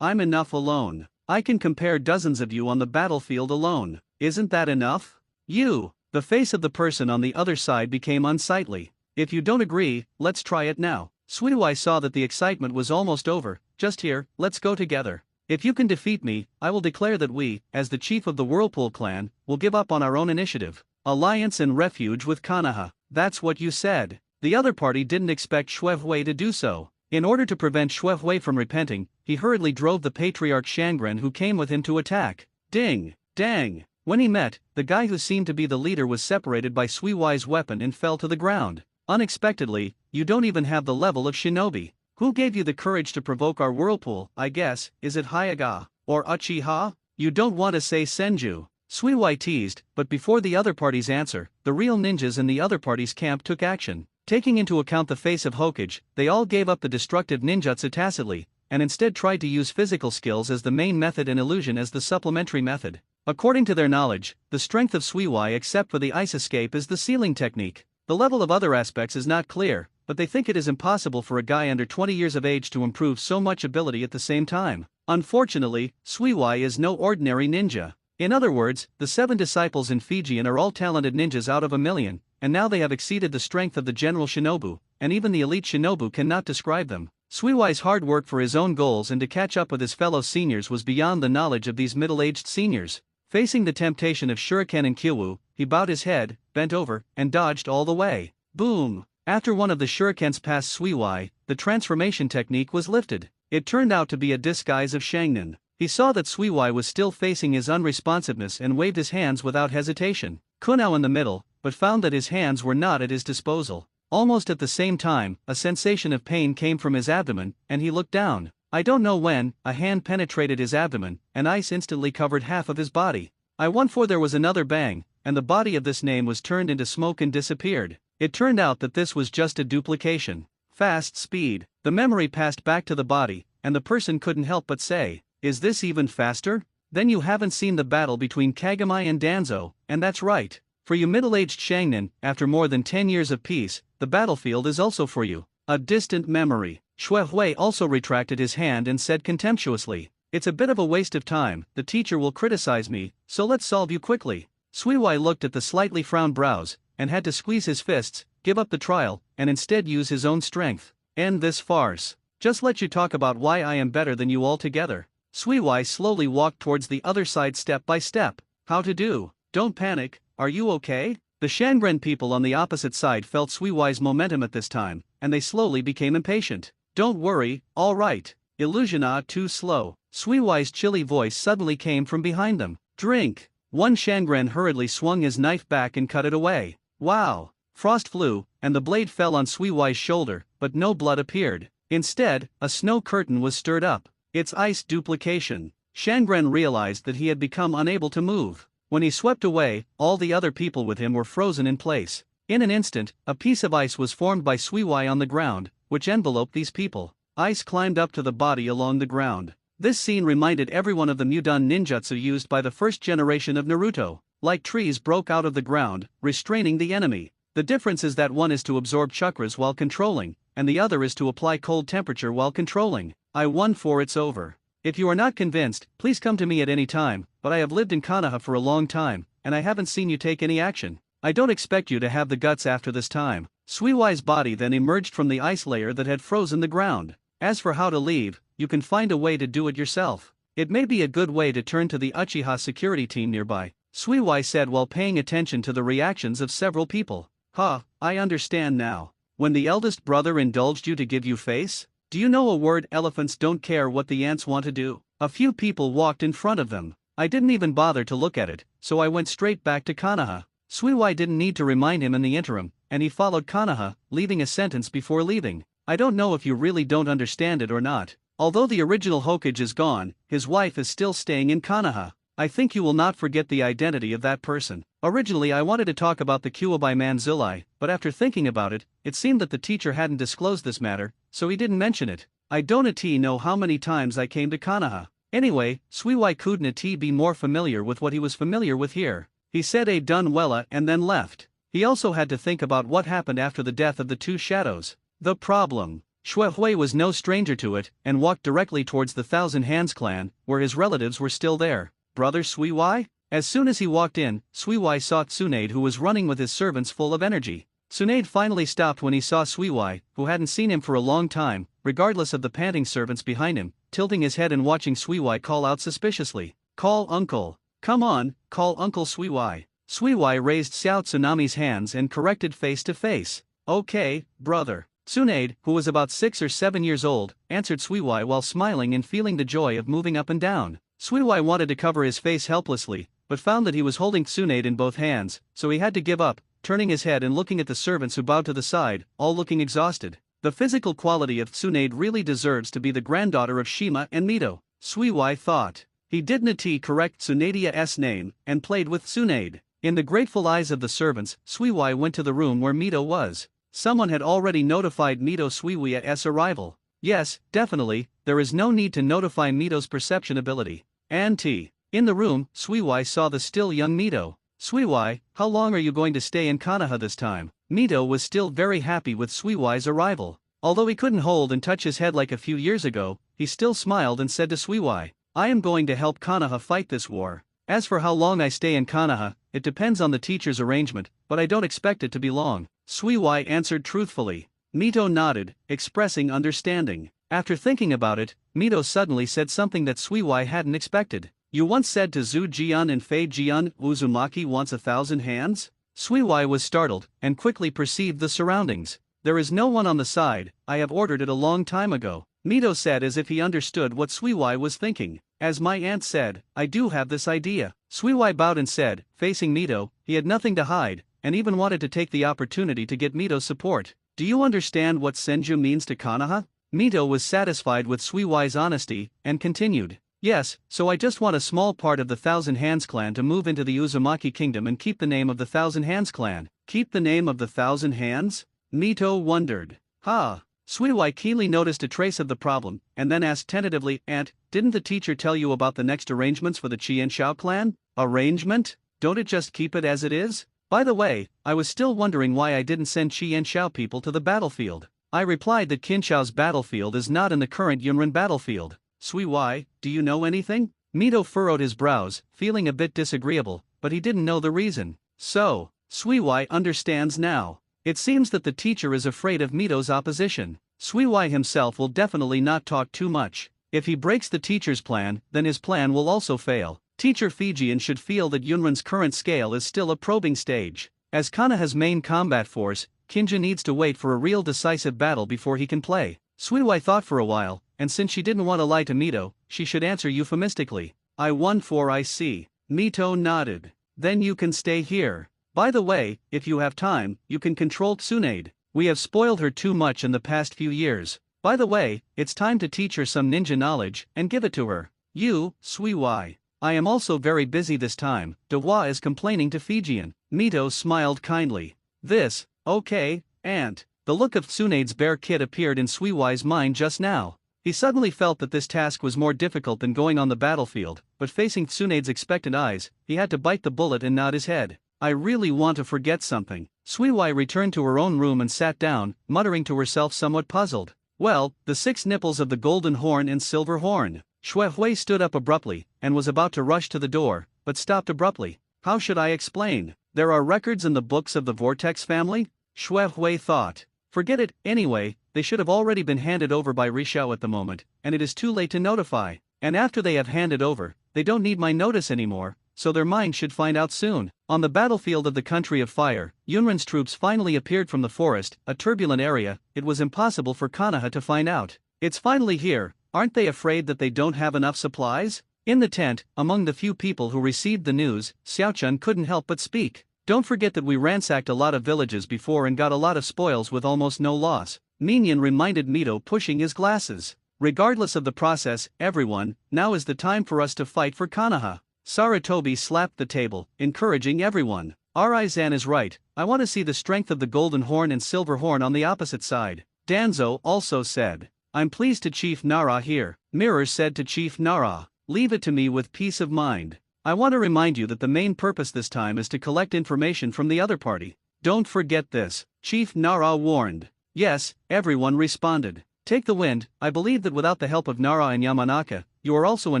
I'm enough alone. I can compare dozens of you on the battlefield alone. Isn't that enough? You. The face of the person on the other side became unsightly. If you don't agree, let's try it now. Suiwai saw that the excitement was almost over. Just here, let's go together. If you can defeat me, I will declare that we, as the chief of the Whirlpool clan, will give up on our own initiative. Alliance and refuge with Kanaha. That's what you said. The other party didn't expect Shuehui to do so. In order to prevent Shuehui from repenting, he hurriedly drove the patriarch Shangren who came with him to attack. Ding! Dang! When he met, the guy who seemed to be the leader was separated by Suiwai's weapon and fell to the ground. Unexpectedly, you don't even have the level of shinobi. Who gave you the courage to provoke our whirlpool? I guess, is it Hyaga? Or Uchiha? You don't want to say Senju. Suiwai teased, but before the other party's answer, the real ninjas in the other party's camp took action. Taking into account the face of Hokage, they all gave up the destructive ninjutsu tacitly, and instead tried to use physical skills as the main method and illusion as the supplementary method. According to their knowledge, the strength of Suiwai except for the ice escape is the sealing technique. The level of other aspects is not clear, but they think it is impossible for a guy under 20 years of age to improve so much ability at the same time. Unfortunately, Suiwai is no ordinary ninja. In other words, the 7 disciples in Fijian are all talented ninjas out of 1,000,000, and now they have exceeded the strength of the general shinobu, and even the elite shinobu cannot describe them. Suiwai's hard work for his own goals and to catch up with his fellow seniors was beyond the knowledge of these middle-aged seniors. Facing the temptation of shuriken and kyowu, he bowed his head, bent over, and dodged all the way. Boom! After one of the shurikens passed Suiwai, the transformation technique was lifted. It turned out to be a disguise of Shangnan. He saw that Suiwai was still facing his unresponsiveness and waved his hands without hesitation. Kunao in the middle, but found that his hands were not at his disposal. Almost at the same time, a sensation of pain came from his abdomen, and he looked down. I don't know when, a hand penetrated his abdomen, and ice instantly covered half of his body. There was another bang, and the body of this name was turned into smoke and disappeared. It turned out that this was just a duplication. Fast speed. The memory passed back to the body, and the person couldn't help but say, is this even faster? Then you haven't seen the battle between Kagami and Danzo, and that's right. For you middle-aged Shangnan, after more than 10 years of peace, the battlefield is also for you. A distant memory. Shuehui also retracted his hand and said contemptuously, it's a bit of a waste of time, the teacher will criticize me, so let's solve you quickly. Suiwai looked at the slightly frowned brows, and had to squeeze his fists, give up the trial, and instead use his own strength. End this farce. Just let you talk about why I am better than you altogether. Suiwai slowly walked towards the other side step by step. How to do? don't panic, are you okay? The Shangren people on the opposite side felt Suiwai's momentum at this time, and they slowly became impatient. Don't worry, all right. Illusiona too slow. Suiwai's chilly voice suddenly came from behind them. Drink. One Shangren hurriedly swung his knife back and cut it away. Wow. Frost flew, and the blade fell on Suiwai's shoulder, but no blood appeared. Instead, a snow curtain was stirred up. It's ice duplication. Shangren realized that he had become unable to move. When he swept away, all the other people with him were frozen in place. In an instant, a piece of ice was formed by Suiwai on the ground, which enveloped these people. Ice climbed up to the body along the ground. This scene reminded everyone of the Mudun ninjutsu used by the first generation of Naruto. Like trees broke out of the ground, restraining the enemy. The difference is that one is to absorb chakras while controlling, and the other is to apply cold temperature while controlling. I won for it's over. If you are not convinced, please come to me at any time, but I have lived in Konoha for a long time, and I haven't seen you take any action. I don't expect you to have the guts after this time. Suiwai's body then emerged from the ice layer that had frozen the ground. As for how to leave, you can find a way to do it yourself. It may be a good way to turn to the Uchiha security team nearby, Suiwai said while paying attention to the reactions of several people. I understand now. When the eldest brother indulged you to give you face? Do you know a word? Elephants don't care what the ants want to do. A few people walked in front of them. I didn't even bother to look at it, so I went straight back to Konoha. Suiwai didn't need to remind him in the interim, and he followed Konoha, leaving a sentence before leaving. I don't know if you really don't understand it or not. Although the original Hokage is gone, his wife is still staying in Konoha. I think you will not forget the identity of that person. Originally I wanted to talk about the Kyuubi man Zulai, but after thinking about it, it seemed that the teacher hadn't disclosed this matter, so he didn't mention it. I don't know how many times I came to Konoha. Anyway, Suiwai couldn't be more familiar with what he was familiar with here. He said a done wella and then left. He also had to think about what happened after the death of the two shadows. The problem. Shuehui was no stranger to it, and walked directly towards the Thousand Hands clan, where his relatives were still there. Brother Suiwai? As soon as he walked in, Suiwai saw Tsunade, who was running with his servants full of energy. Tsunade finally stopped when he saw Suiwai, who hadn't seen him for a long time, regardless of the panting servants behind him, tilting his head and watching Suiwai call out suspiciously. Call uncle. Come on, call Uncle Suiwai. Suiwai raised Xiao Tsunami's hands and corrected face to face. Okay, brother. Tsunade, who was about 6 or 7 years old, answered Suiwai while smiling and feeling the joy of moving up and down. Suiwai wanted to cover his face helplessly, but found that he was holding Tsunade in both hands, so he had to give up, turning his head and looking at the servants who bowed to the side, all looking exhausted. The physical quality of Tsunade really deserves to be the granddaughter of Shima and Mito, Suiwai thought. He didn't correct Tsunade's name, and played with Tsunade. In the grateful eyes of the servants, Suiwai went to the room where Mito was. Someone had already notified Mito Suiwai's arrival. Yes, definitely, there is no need to notify Mito's perception ability. Auntie. In the room, Suiwai saw the still young Mito. Suiwai, how long are you going to stay in Konoha this time? Mito was still very happy with Suiwai's arrival. Although he couldn't hold and touch his head like a few years ago, he still smiled and said to Suiwai, I am going to help Konoha fight this war. As for how long I stay in Konoha, it depends on the teacher's arrangement, but I don't expect it to be long. Suiwai answered truthfully. Mito nodded, expressing understanding. After thinking about it, Mito suddenly said something that Suiwai hadn't expected. You once said to Zhu Jian and Fei Jian, Uzumaki wants 1,000 hands? Suiwai was startled, and quickly perceived the surroundings. There is no one on the side, I have ordered it a long time ago. Mito said as if he understood what Suiwai was thinking. As my aunt said, I do have this idea. Suiwai bowed and said, facing Mito, he had nothing to hide, and even wanted to take the opportunity to get Mito's support. Do you understand what Senju means to Konoha? Mito was satisfied with Suiwai's honesty, and continued. Yes, so I just want a small part of the Thousand Hands clan to move into the Uzumaki kingdom and keep the name of the Thousand Hands clan. Keep the name of the Thousand Hands? Mito wondered. Suiwai keenly noticed a trace of the problem, and then asked tentatively, Aunt, didn't the teacher tell you about the next arrangements for the Qianshao clan? Arrangement? Don't it just keep it as it is? By the way, I was still wondering why I didn't send Qianshao people to the battlefield. I replied that Qinshao's battlefield is not in the current Yunrin battlefield. Suiwai, do you know anything? Mito furrowed his brows, feeling a bit disagreeable, but he didn't know the reason. So, Suiwai understands now. It seems that the teacher is afraid of Mito's opposition. Suiwai himself will definitely not talk too much. If he breaks the teacher's plan, then his plan will also fail. Teacher Fijian should feel that Yunren's current scale is still a probing stage. As Kanaha's main combat force, Kinja needs to wait for a real decisive battle before he can play. Suiwai thought for a while, and since she didn't want to lie to Mito, she should answer euphemistically. I won for I see. Mito nodded. Then you can stay here. By the way, if you have time, you can control Tsunade. We have spoiled her too much in the past few years. By the way, it's time to teach her some ninja knowledge and give it to her. You, Suiwai. I am also very busy this time, Dewa is complaining to Fijian. Mito smiled kindly. This, okay, Aunt. The look of Tsunade's bear kid appeared in Suiwai's mind just now. He suddenly felt that this task was more difficult than going on the battlefield, but facing Tsunade's expectant eyes, he had to bite the bullet and nod his head. I really want to forget something. Suiwai returned to her own room and sat down, muttering to herself somewhat puzzled. Well, the 6 nipples of the golden horn and silver horn. Shuehui stood up abruptly, and was about to rush to the door, but stopped abruptly. How should I explain? There are records in the books of the Vortex family? Shuehui thought. Forget it, anyway, they should have already been handed over by Rishao at the moment, and it is too late to notify. And after they have handed over, they don't need my notice anymore, so their mind should find out soon. On the battlefield of the Country of Fire, Yunren's troops finally appeared from the forest, a turbulent area. It was impossible for Konoha to find out. It's finally here, aren't they afraid that they don't have enough supplies? In the tent, among the few people who received the news, Xiaochun couldn't help but speak. Don't forget that we ransacked a lot of villages before and got a lot of spoils with almost no loss. Minion reminded Mito, pushing his glasses. Regardless of the process, everyone, now is the time for us to fight for Konoha. Sarutobi slapped the table, encouraging everyone. Arai-zan is right, I want to see the strength of the golden horn and silver horn on the opposite side. Danzo also said. I'm pleased to Chief Nara here. Mirror said to Chief Nara. Leave it to me with peace of mind. I want to remind you that the main purpose this time is to collect information from the other party. Don't forget this, Chief Nara warned. Yes, everyone responded. Take the wind, I believe that without the help of Nara and Yamanaka, you are also a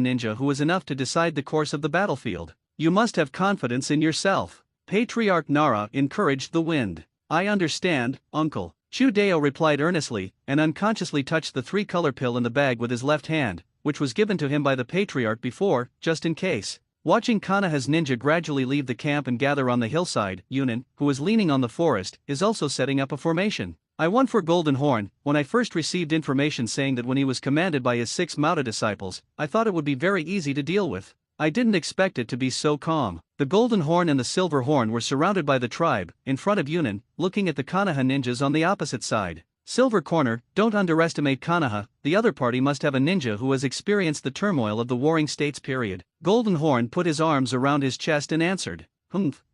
ninja who is enough to decide the course of the battlefield. You must have confidence in yourself. Patriarch Nara encouraged the wind. I understand, uncle. Chudeo replied earnestly, and unconsciously touched the 3-color pill in the bag with his left hand, which was given to him by the patriarch before, just in case. Watching Konoha's ninja gradually leave the camp and gather on the hillside, Yunin, who is leaning on the forest, is also setting up a formation. I won for Golden Horn. When I first received information saying that when he was commanded by his 6 Mauta disciples, I thought it would be very easy to deal with. I didn't expect it to be so calm. The Golden Horn and the Silver Horn were surrounded by the tribe, in front of Yunin, looking at the Konoha ninjas on the opposite side. Silver Corner, don't underestimate Konoha, the other party must have a ninja who has experienced the turmoil of the Warring States period. Golden Horn put his arms around his chest and answered.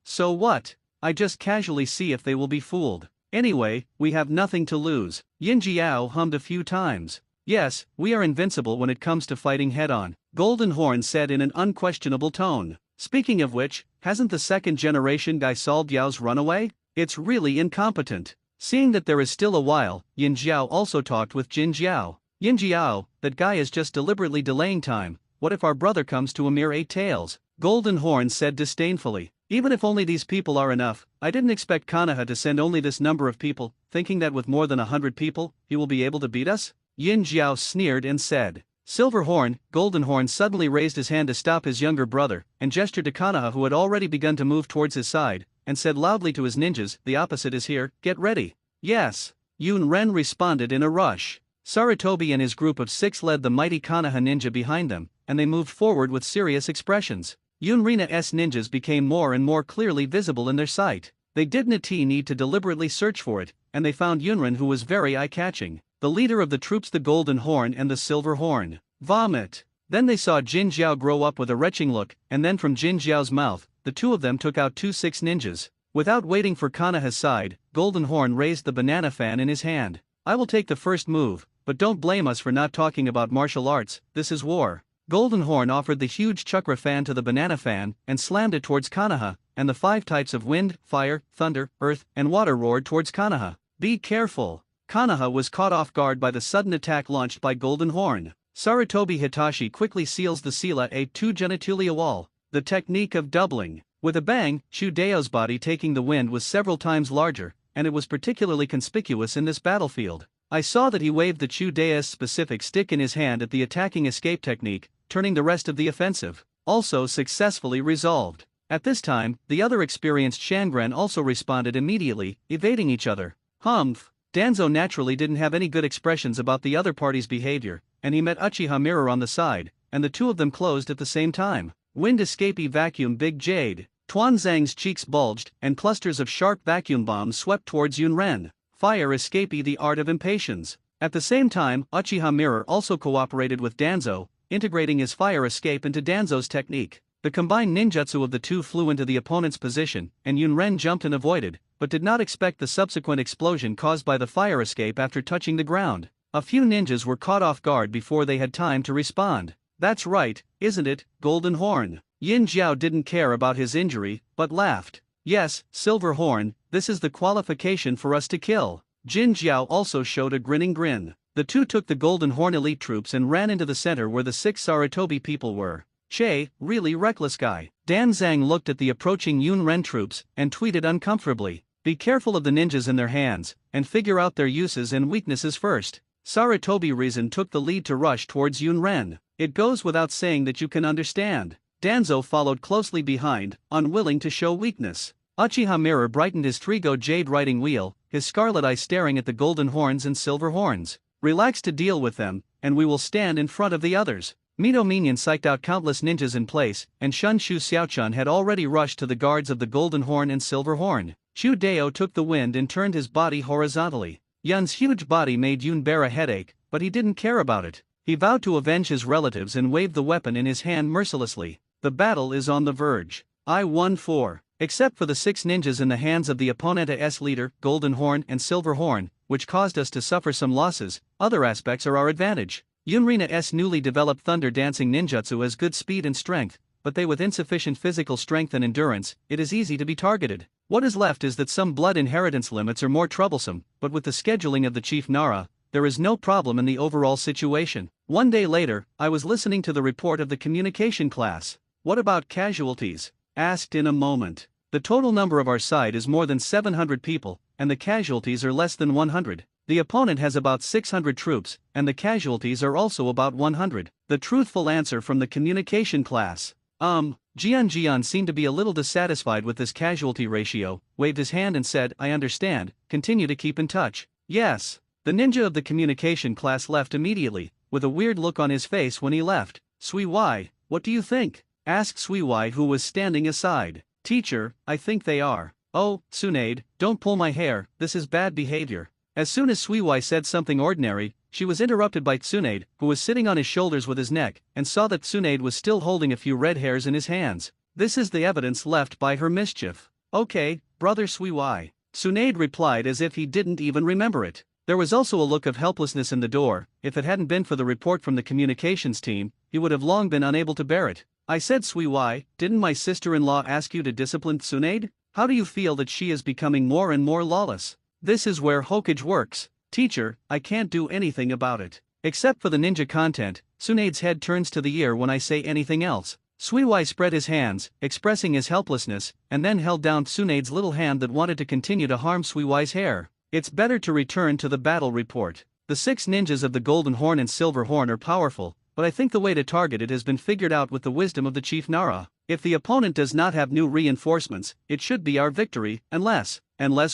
So what? I just casually see if they will be fooled. Anyway, we have nothing to lose. Yin Jiao hummed a few times. Yes, we are invincible when it comes to fighting head-on, Golden Horn said in an unquestionable tone. Speaking of which, hasn't the second generation guy solved Yao's runaway? It's really incompetent. Seeing that there is still a while, Yin Jiao also talked with Jin Jiao. Yin Jiao, that guy is just deliberately delaying time. What if our brother comes to a mere 8 tails? Golden Horn said disdainfully. Even if only these people are enough, I didn't expect Konoha to send only this number of people, thinking that with more than 100 people, he will be able to beat us? Yin Jiao sneered and said. Silver Horn, Golden Horn suddenly raised his hand to stop his younger brother, and gestured to Konoha who had already begun to move towards his side, and said loudly to his ninjas, the opposite is here, get ready. Yes. Yun Ren responded in a rush. Sarutobi and his group of 6 led the mighty Konoha ninja behind them, and they moved forward with serious expressions. Yunrina's ninjas became more and more clearly visible in their sight. They didn't need to deliberately search for it, and they found Yunren who was very eye-catching. The leader of the troops, the Golden Horn and the Silver Horn. Vomit. Then they saw Jin Jiao grow up with a retching look, and then from Jin Jiao's mouth, the two of them took out 2 6 ninjas. Without waiting for Konoha's side, Golden Horn raised the banana fan in his hand. I will take the first move, but don't blame us for not talking about martial arts, this is war. Golden Horn offered the huge chakra fan to the banana fan, and slammed it towards Konoha, and the 5 types of wind, fire, thunder, earth, and water roared towards Konoha. Be careful. Konoha was caught off guard by the sudden attack launched by Golden Horn. Sarutobi Hitachi quickly seals the Sila A2 genitalia wall, the technique of doubling. With a bang, Shudeo's body taking the wind was several times larger, and it was particularly conspicuous in this battlefield. I saw that he waved the Chudea's specific stick in his hand at the attacking escape technique, turning the rest of the offensive. also successfully resolved. At this time, the other experienced Shangren also responded immediately, evading each other. Humph! Danzo naturally didn't have any good expressions about the other party's behavior, and he met Uchiha Mirror on the side, and the two of them closed at the same time. Wind escapee vacuum Big Jade. Tuanzang's cheeks bulged, and clusters of sharp vacuum bombs swept towards Yunren. Fire escapee the art of impatience. At the same time, Uchiha Mirror also cooperated with Danzo, integrating his fire escape into Danzo's technique. The combined ninjutsu of the two flew into the opponent's position, and Yunren jumped and avoided, but did not expect the subsequent explosion caused by the fire escape after touching the ground. A few ninjas were caught off guard before they had time to respond. That's right, isn't it, Golden Horn? Yin Jiao didn't care about his injury, but laughed. Yes, Silver Horn, this is the qualification for us to kill. Jin Jiao also showed a grinning grin. The two took the Golden Horn elite troops and ran into the center where the 6 Sarutobi people were. Che, really reckless guy. Dan Zhang looked at the approaching Yunren troops and tweeted uncomfortably, "Be careful of the ninjas in their hands, and figure out their uses and weaknesses first." Sarutobi Reason took the lead to rush towards Yunren. It goes without saying that you can understand. Danzo followed closely behind, unwilling to show weakness. Uchiha Mirror brightened his Trigo Jade riding wheel, his scarlet eye staring at the Golden Horns and Silver Horns. "Relax to deal with them, and we will stand in front of the others." Mito Minion psyched out countless ninjas in place, and Shun Shu Xiaochun had already rushed to the guards of the Golden Horn and Silver Horn. Chu Dao took the wind and turned his body horizontally. Yun's huge body made Yun bear a headache, but he didn't care about it. He vowed to avenge his relatives and waved the weapon in his hand mercilessly. The battle is on the verge. I won 4. Except for the 6 ninjas in the hands of the opponent's leader, Golden Horn and Silver Horn, which caused us to suffer some losses, other aspects are our advantage. Yunrina's newly developed Thunder Dancing Ninjutsu has good speed and strength, but they with insufficient physical strength and endurance, it is easy to be targeted. What is left is that some blood inheritance limits are more troublesome, but with the scheduling of the Chief Nara, there is no problem in the overall situation. One day later, I was listening to the report of the communication class. "What about casualties?" asked in a moment. "The total number of our side is more than 700 people, and the casualties are less than 100. The opponent has about 600 troops, and the casualties are also about 100. The truthful answer from the communication class. Jian seemed to be a little dissatisfied with this casualty ratio, waved his hand and said, "I understand, continue to keep in touch." Yes. The ninja of the communication class left immediately, with a weird look on his face when he left. "Sui Wai, what do you think?" asked Sui Wai, who was standing aside. "Teacher, I think they are." "Oh, Tsunade, don't pull my hair, this is bad behavior." As soon as Sui Wai said something ordinary, she was interrupted by Tsunade, who was sitting on his shoulders with his neck, and saw that Tsunade was still holding a few red hairs in his hands. "This is the evidence left by her mischief." "Okay, brother Sui Wai." Tsunade replied as if he didn't even remember it. There was also a look of helplessness in the door. If it hadn't been for the report from the communications team, he would have long been unable to bear it. "I said, Sui Wai, didn't my sister-in-law ask you to discipline Tsunade? How do you feel that she is becoming more and more lawless?" "This is where Hokage works. Teacher, I can't do anything about it. Except for the ninja content, Tsunade's head turns to the ear when I say anything else." Sui Wai spread his hands, expressing his helplessness, and then held down Tsunade's little hand that wanted to continue to harm Sui Wai's hair. "It's better to return to the battle report. The 6 ninjas of the Golden Horn and Silver Horn are powerful, but I think the way to target it has been figured out with the wisdom of the Chief Nara. If the opponent does not have new reinforcements, it should be our victory, unless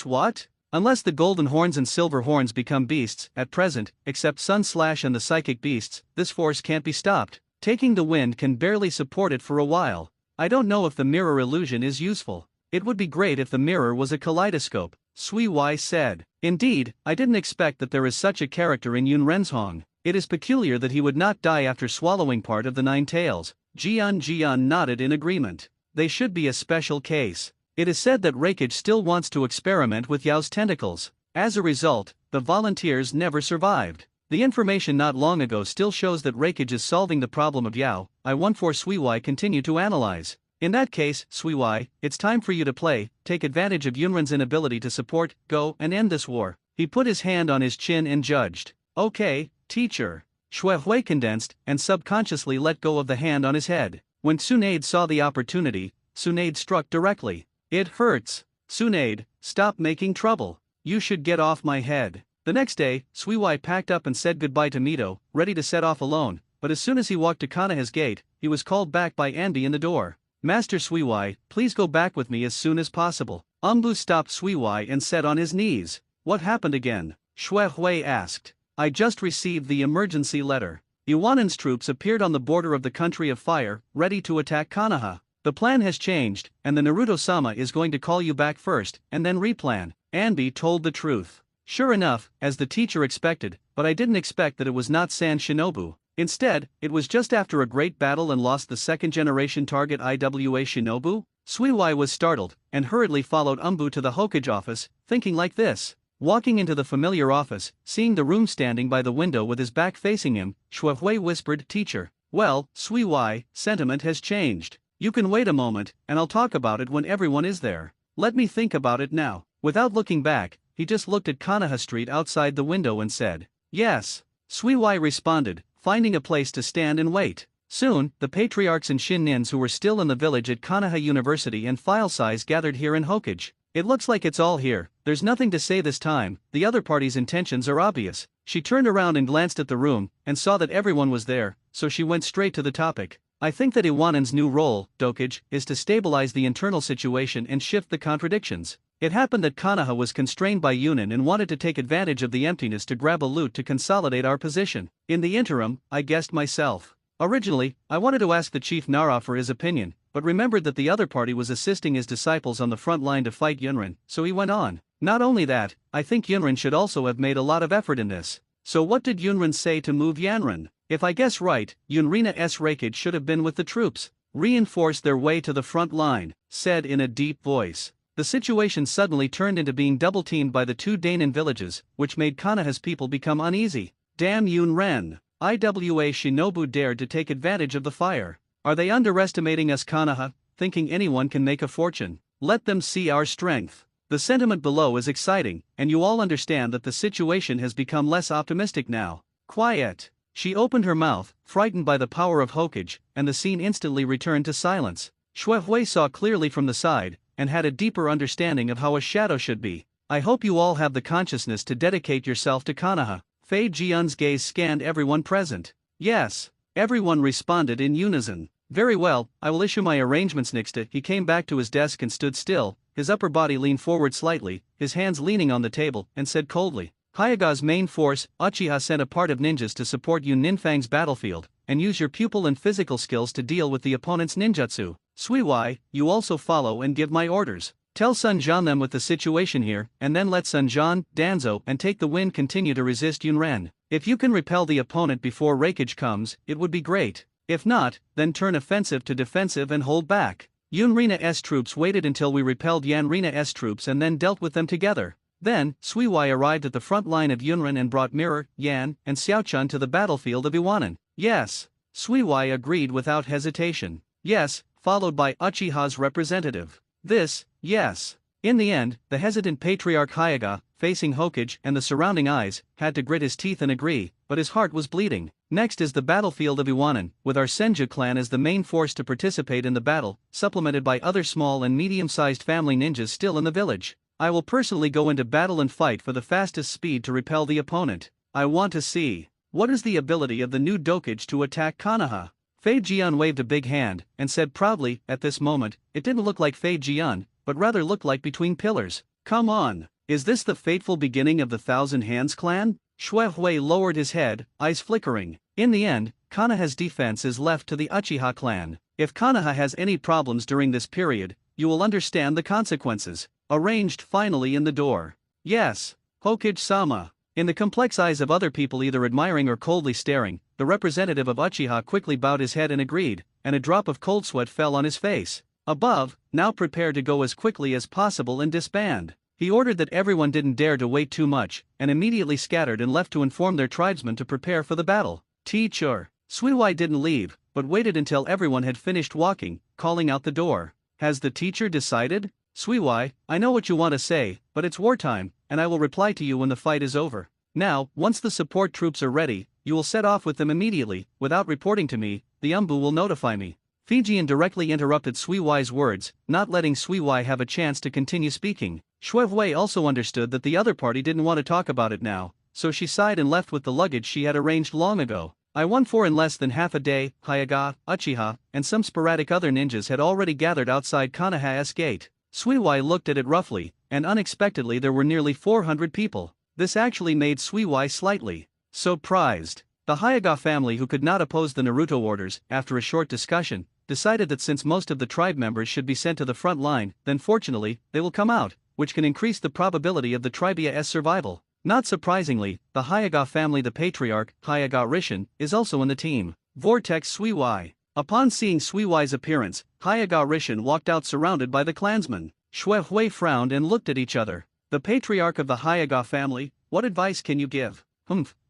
what? Unless the Golden Horns and Silver Horns become beasts. At present, except Sun Slash and the Psychic Beasts, this force can't be stopped. Taking the wind can barely support it for a while. I don't know if the mirror illusion is useful. It would be great if the mirror was a kaleidoscope," Sui Wai said. "Indeed, I didn't expect that there is such a character in Yunren's Hong. It is peculiar that he would not die after swallowing part of the 9 tails." Jian nodded in agreement. "They should be a special case. It is said that Raikage still wants to experiment with Yao's tentacles. As a result, the volunteers never survived. The information not long ago still shows that Raikage is solving the problem of Yao. I want for Sui Wai continue to analyze. In that case, Sui Wai, it's time for you to play, take advantage of Yunren's inability to support, go and end this war." He put his hand on his chin and judged. "Okay, teacher." Shui Hui condensed and subconsciously let go of the hand on his head. When Tsunade saw the opportunity, Tsunade struck directly. "It hurts. Tsunade, stop making trouble. You should get off my head." The next day, Sui Wai packed up and said goodbye to Mito, ready to set off alone, but as soon as he walked to Kanaha's gate, he was called back by Andy in the door. Master Suiwai, please go back with me as soon as possible. Umbu stopped Suiwai and said on his knees. What happened again? Xue Hui asked. I just received the emergency letter. Iwanan's troops appeared on the border of the country of fire, ready to attack Konoha. The plan has changed, and the Naruto-sama is going to call you back first, and then replan. Anbi told the truth. Sure enough, as the teacher expected, but I didn't expect that it was not San Shinobu. Instead, it was just after a great battle and lost the second-generation target Iwa Shinobu? Suiwai was startled, and hurriedly followed Umbu to the Hokage office, thinking like this. Walking into the familiar office, seeing the room standing by the window with his back facing him, Xue Hui whispered, Teacher. Well, Suiwai, sentiment has changed. You can wait a moment, and I'll talk about it when everyone is there. Let me think about it now. Without looking back, he just looked at Konoha Street outside the window and said, Yes. Suiwai responded, finding a place to stand and wait. Soon, the patriarchs and Shinnins who were still in the village at Konoha University and File Size gathered here in Hokage. It looks like it's all here, there's nothing to say this time, the other party's intentions are obvious. She turned around and glanced at the room, and saw that everyone was there, so she went straight to the topic. I think that Iwanan's new role, Dokage, is to stabilize the internal situation and shift the contradictions. It happened that Konoha was constrained by Yunin and wanted to take advantage of the emptiness to grab a loot to consolidate our position. In the interim, I guessed myself. Originally, I wanted to ask the chief Nara for his opinion, but remembered that the other party was assisting his disciples on the front line to fight Yunrin, so he went on. Not only that, I think Yunrin should also have made a lot of effort in this. So what did Yunrin say to move Yanrin? If I guess right, Yunrina's Reikage should have been with the troops. Reinforce their way to the front line, said in a deep voice. The situation suddenly turned into being double-teamed by the two Dainin villages, which made Konoha's people become uneasy. Damn Yunren! Iwa Shinobu dared to take advantage of the fire. Are they underestimating us, Konoha, thinking anyone can make a fortune? Let them see our strength. The sentiment below is exciting, and you all understand that the situation has become less optimistic now. Quiet. She opened her mouth, frightened by the power of Hokage, and the scene instantly returned to silence. Xue Hui saw clearly from the side, and had a deeper understanding of how a shadow should be. I hope you all have the consciousness to dedicate yourself to Konoha. Fei Jian's gaze scanned everyone present. Yes. Everyone responded in unison. Very well, I will issue my arrangements next. He came back to his desk and stood still, his upper body leaned forward slightly, his hands leaning on the table, and said coldly. Hyaga's main force, Uchiha sent a part of ninjas to support you Ninfang's battlefield, and use your pupil and physical skills to deal with the opponent's ninjutsu. Suiwai, you also follow and give my orders. Tell Sun Jian them with the situation here, and then let Sun Jian, Danzo, and Take the Wind continue to resist Yunren. If you can repel the opponent before Reikage comes, it would be great. If not, then turn offensive to defensive and hold back. Yunrina's troops waited until we repelled Yanrina's troops and then dealt with them together. Then, Suiwai arrived at the front line of Yunren and brought Mirror, Yan, and Xiaochun to the battlefield of Iwanan. Yes. Suiwai agreed without hesitation. Yes, followed by Uchiha's representative. This, yes. In the end, the hesitant patriarch Hyaga, facing Hokage and the surrounding eyes, had to grit his teeth and agree, but his heart was bleeding. Next is the battlefield of Iwanan, with our Senju clan as the main force to participate in the battle, supplemented by other small and medium-sized family ninjas still in the village. I will personally go into battle and fight for the fastest speed to repel the opponent. I want to see. What is the ability of the new Dokage to attack Konoha? Fei Jian waved a big hand, and said proudly, at this moment, it didn't look like Fei Jian, but rather looked like between pillars. Come on, is this the fateful beginning of the Thousand Hands clan? Xue Hui lowered his head, eyes flickering. In the end, Konoha's defense is left to the Uchiha clan. If Konoha has any problems during this period, you will understand the consequences. Arranged finally in the door. Yes, Hokage-sama. In the complex eyes of other people either admiring or coldly staring, the representative of Uchiha quickly bowed his head and agreed, and a drop of cold sweat fell on his face. Above, now prepare to go as quickly as possible and disband. He ordered that everyone didn't dare to wait too much, and immediately scattered and left to inform their tribesmen to prepare for the battle. Teacher. Suiwai didn't leave, but waited until everyone had finished walking, calling out the door. Has the teacher decided? Suiwai, I know what you want to say, but it's wartime, and I will reply to you when the fight is over. Now, once the support troops are ready, you will set off with them immediately, without reporting to me, the Umbu will notify me. Fijian directly interrupted Suiwai's words, not letting Suiwai have a chance to continue speaking. Xue Hui also understood that the other party didn't want to talk about it now, so she sighed and left with the luggage she had arranged long ago. I won 4 in less than half a day. Hayaga, Uchiha, and some sporadic other ninjas had already gathered outside Konoha's gate. Suiwai looked at it roughly, and unexpectedly there were nearly 400 people. This actually made Suiwai slightly surprised. The Hayaga family, who could not oppose the Naruto orders, after a short discussion, decided that since most of the tribe members should be sent to the front line, then fortunately, they will come out, which can increase the probability of the tribe's survival. Not surprisingly, the Hayaga family, the patriarch, Hayaga Rishin, is also in the team. Vortex Suiwai. Upon seeing Suiwai's appearance, Hayaga Rishin walked out surrounded by the clansmen. Xue Hui frowned and looked at each other. The patriarch of the Hayaga family, what advice can you give?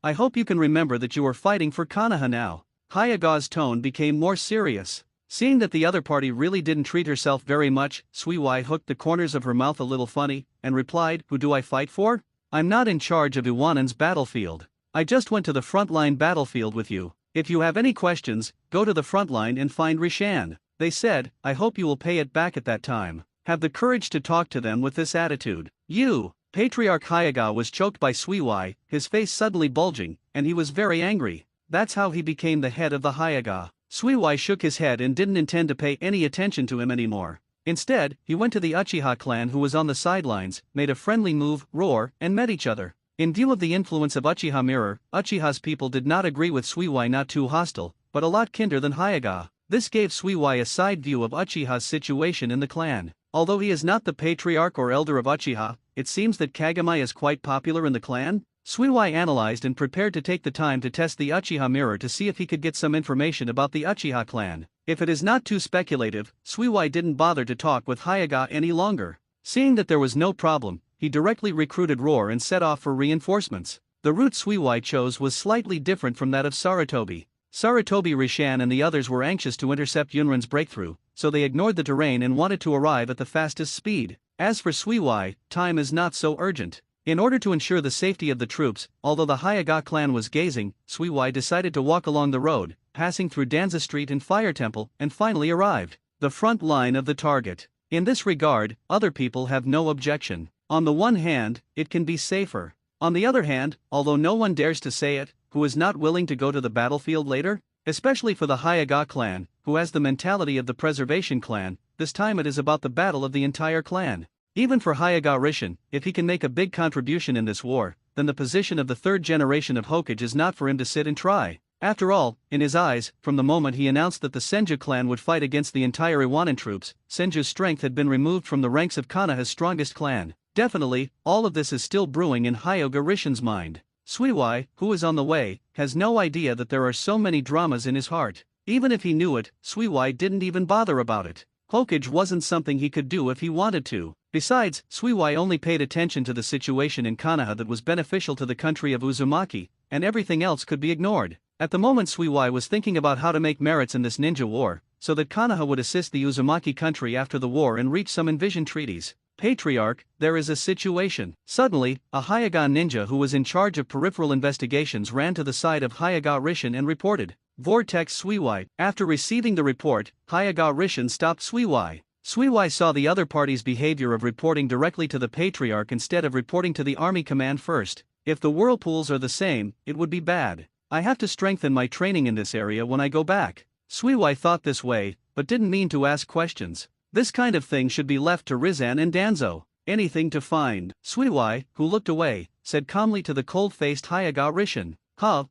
I hope you can remember that you are fighting for Konoha now. Hayaga's tone became more serious. Seeing that the other party really didn't treat herself very much, Suiwai hooked the corners of her mouth a little funny, and replied, who do I fight for? I'm not in charge of Iwanen's battlefield. I just went to the frontline battlefield with you. If you have any questions, go to the frontline and find Rishan. They said, I hope you will pay it back at that time. Have the courage to talk to them with this attitude. You! Patriarch Hayaga was choked by Suiwai, his face suddenly bulging, and he was very angry. That's how he became the head of the Hayaga. Suiwai shook his head and didn't intend to pay any attention to him anymore. Instead, he went to the Uchiha clan, who was on the sidelines, made a friendly move, roar, and met each other. In view of the influence of Uchiha Mirror, Uchiha's people did not agree with Suiwai, not too hostile, but a lot kinder than Hayaga. This gave Suiwai a side view of Uchiha's situation in the clan. Although he is not the patriarch or elder of Uchiha, it seems that Kagami is quite popular in the clan. Suiwai analyzed and prepared to take the time to test the Uchiha mirror to see if he could get some information about the Uchiha clan. If it is not too speculative, Suiwai didn't bother to talk with Hayaga any longer. Seeing that there was no problem, he directly recruited Roar and set off for reinforcements. The route Suiwai chose was slightly different from that of Sarutobi. Sarutobi, Rishan and the others were anxious to intercept Yunren's breakthrough, so they ignored the terrain and wanted to arrive at the fastest speed. As for Suiwai, time is not so urgent. In order to ensure the safety of the troops, although the Hayaga clan was gazing, Suiwai decided to walk along the road, passing through Danza Street and Fire Temple, and finally arrived the front line of the target. In this regard, other people have no objection. On the one hand, it can be safer. On the other hand, although no one dares to say it, who is not willing to go to the battlefield later? Especially for the Hayaga clan, who has the mentality of the Preservation clan, this time it is about the battle of the entire clan. Even for Hayaga Rishin, if he can make a big contribution in this war, then the position of the third generation of Hokage is not for him to sit and try. After all, in his eyes, from the moment he announced that the Senju clan would fight against the entire Iwanan troops, Senju's strength had been removed from the ranks of Konoha's strongest clan. Definitely, all of this is still brewing in Hayaga Rishin's mind. Suiwai, who is on the way, has no idea that there are so many dramas in his heart. Even if he knew it, Suiwai didn't even bother about it. Hokage wasn't something he could do if he wanted to. Besides, Suiwai only paid attention to the situation in Konoha that was beneficial to the country of Uzumaki, and everything else could be ignored. At the moment, Suiwai was thinking about how to make merits in this ninja war, so that Konoha would assist the Uzumaki country after the war and reach some envisioned treaties. Patriarch, there is a situation. Suddenly, a Hayaga ninja who was in charge of peripheral investigations ran to the side of Hayaga Rishin and reported, Vortex Suiwai. After receiving the report, Hayaga Rishin stopped Suiwai. Suiwai saw the other party's behavior of reporting directly to the Patriarch instead of reporting to the army command first. If the whirlpools are the same, it would be bad. I have to strengthen my training in this area when I go back. Suiwai thought this way, but didn't mean to ask questions. This kind of thing should be left to Rizan and Danzo. Anything to find. Suiwai, who looked away, said calmly to the cold-faced Hayaga Rishin.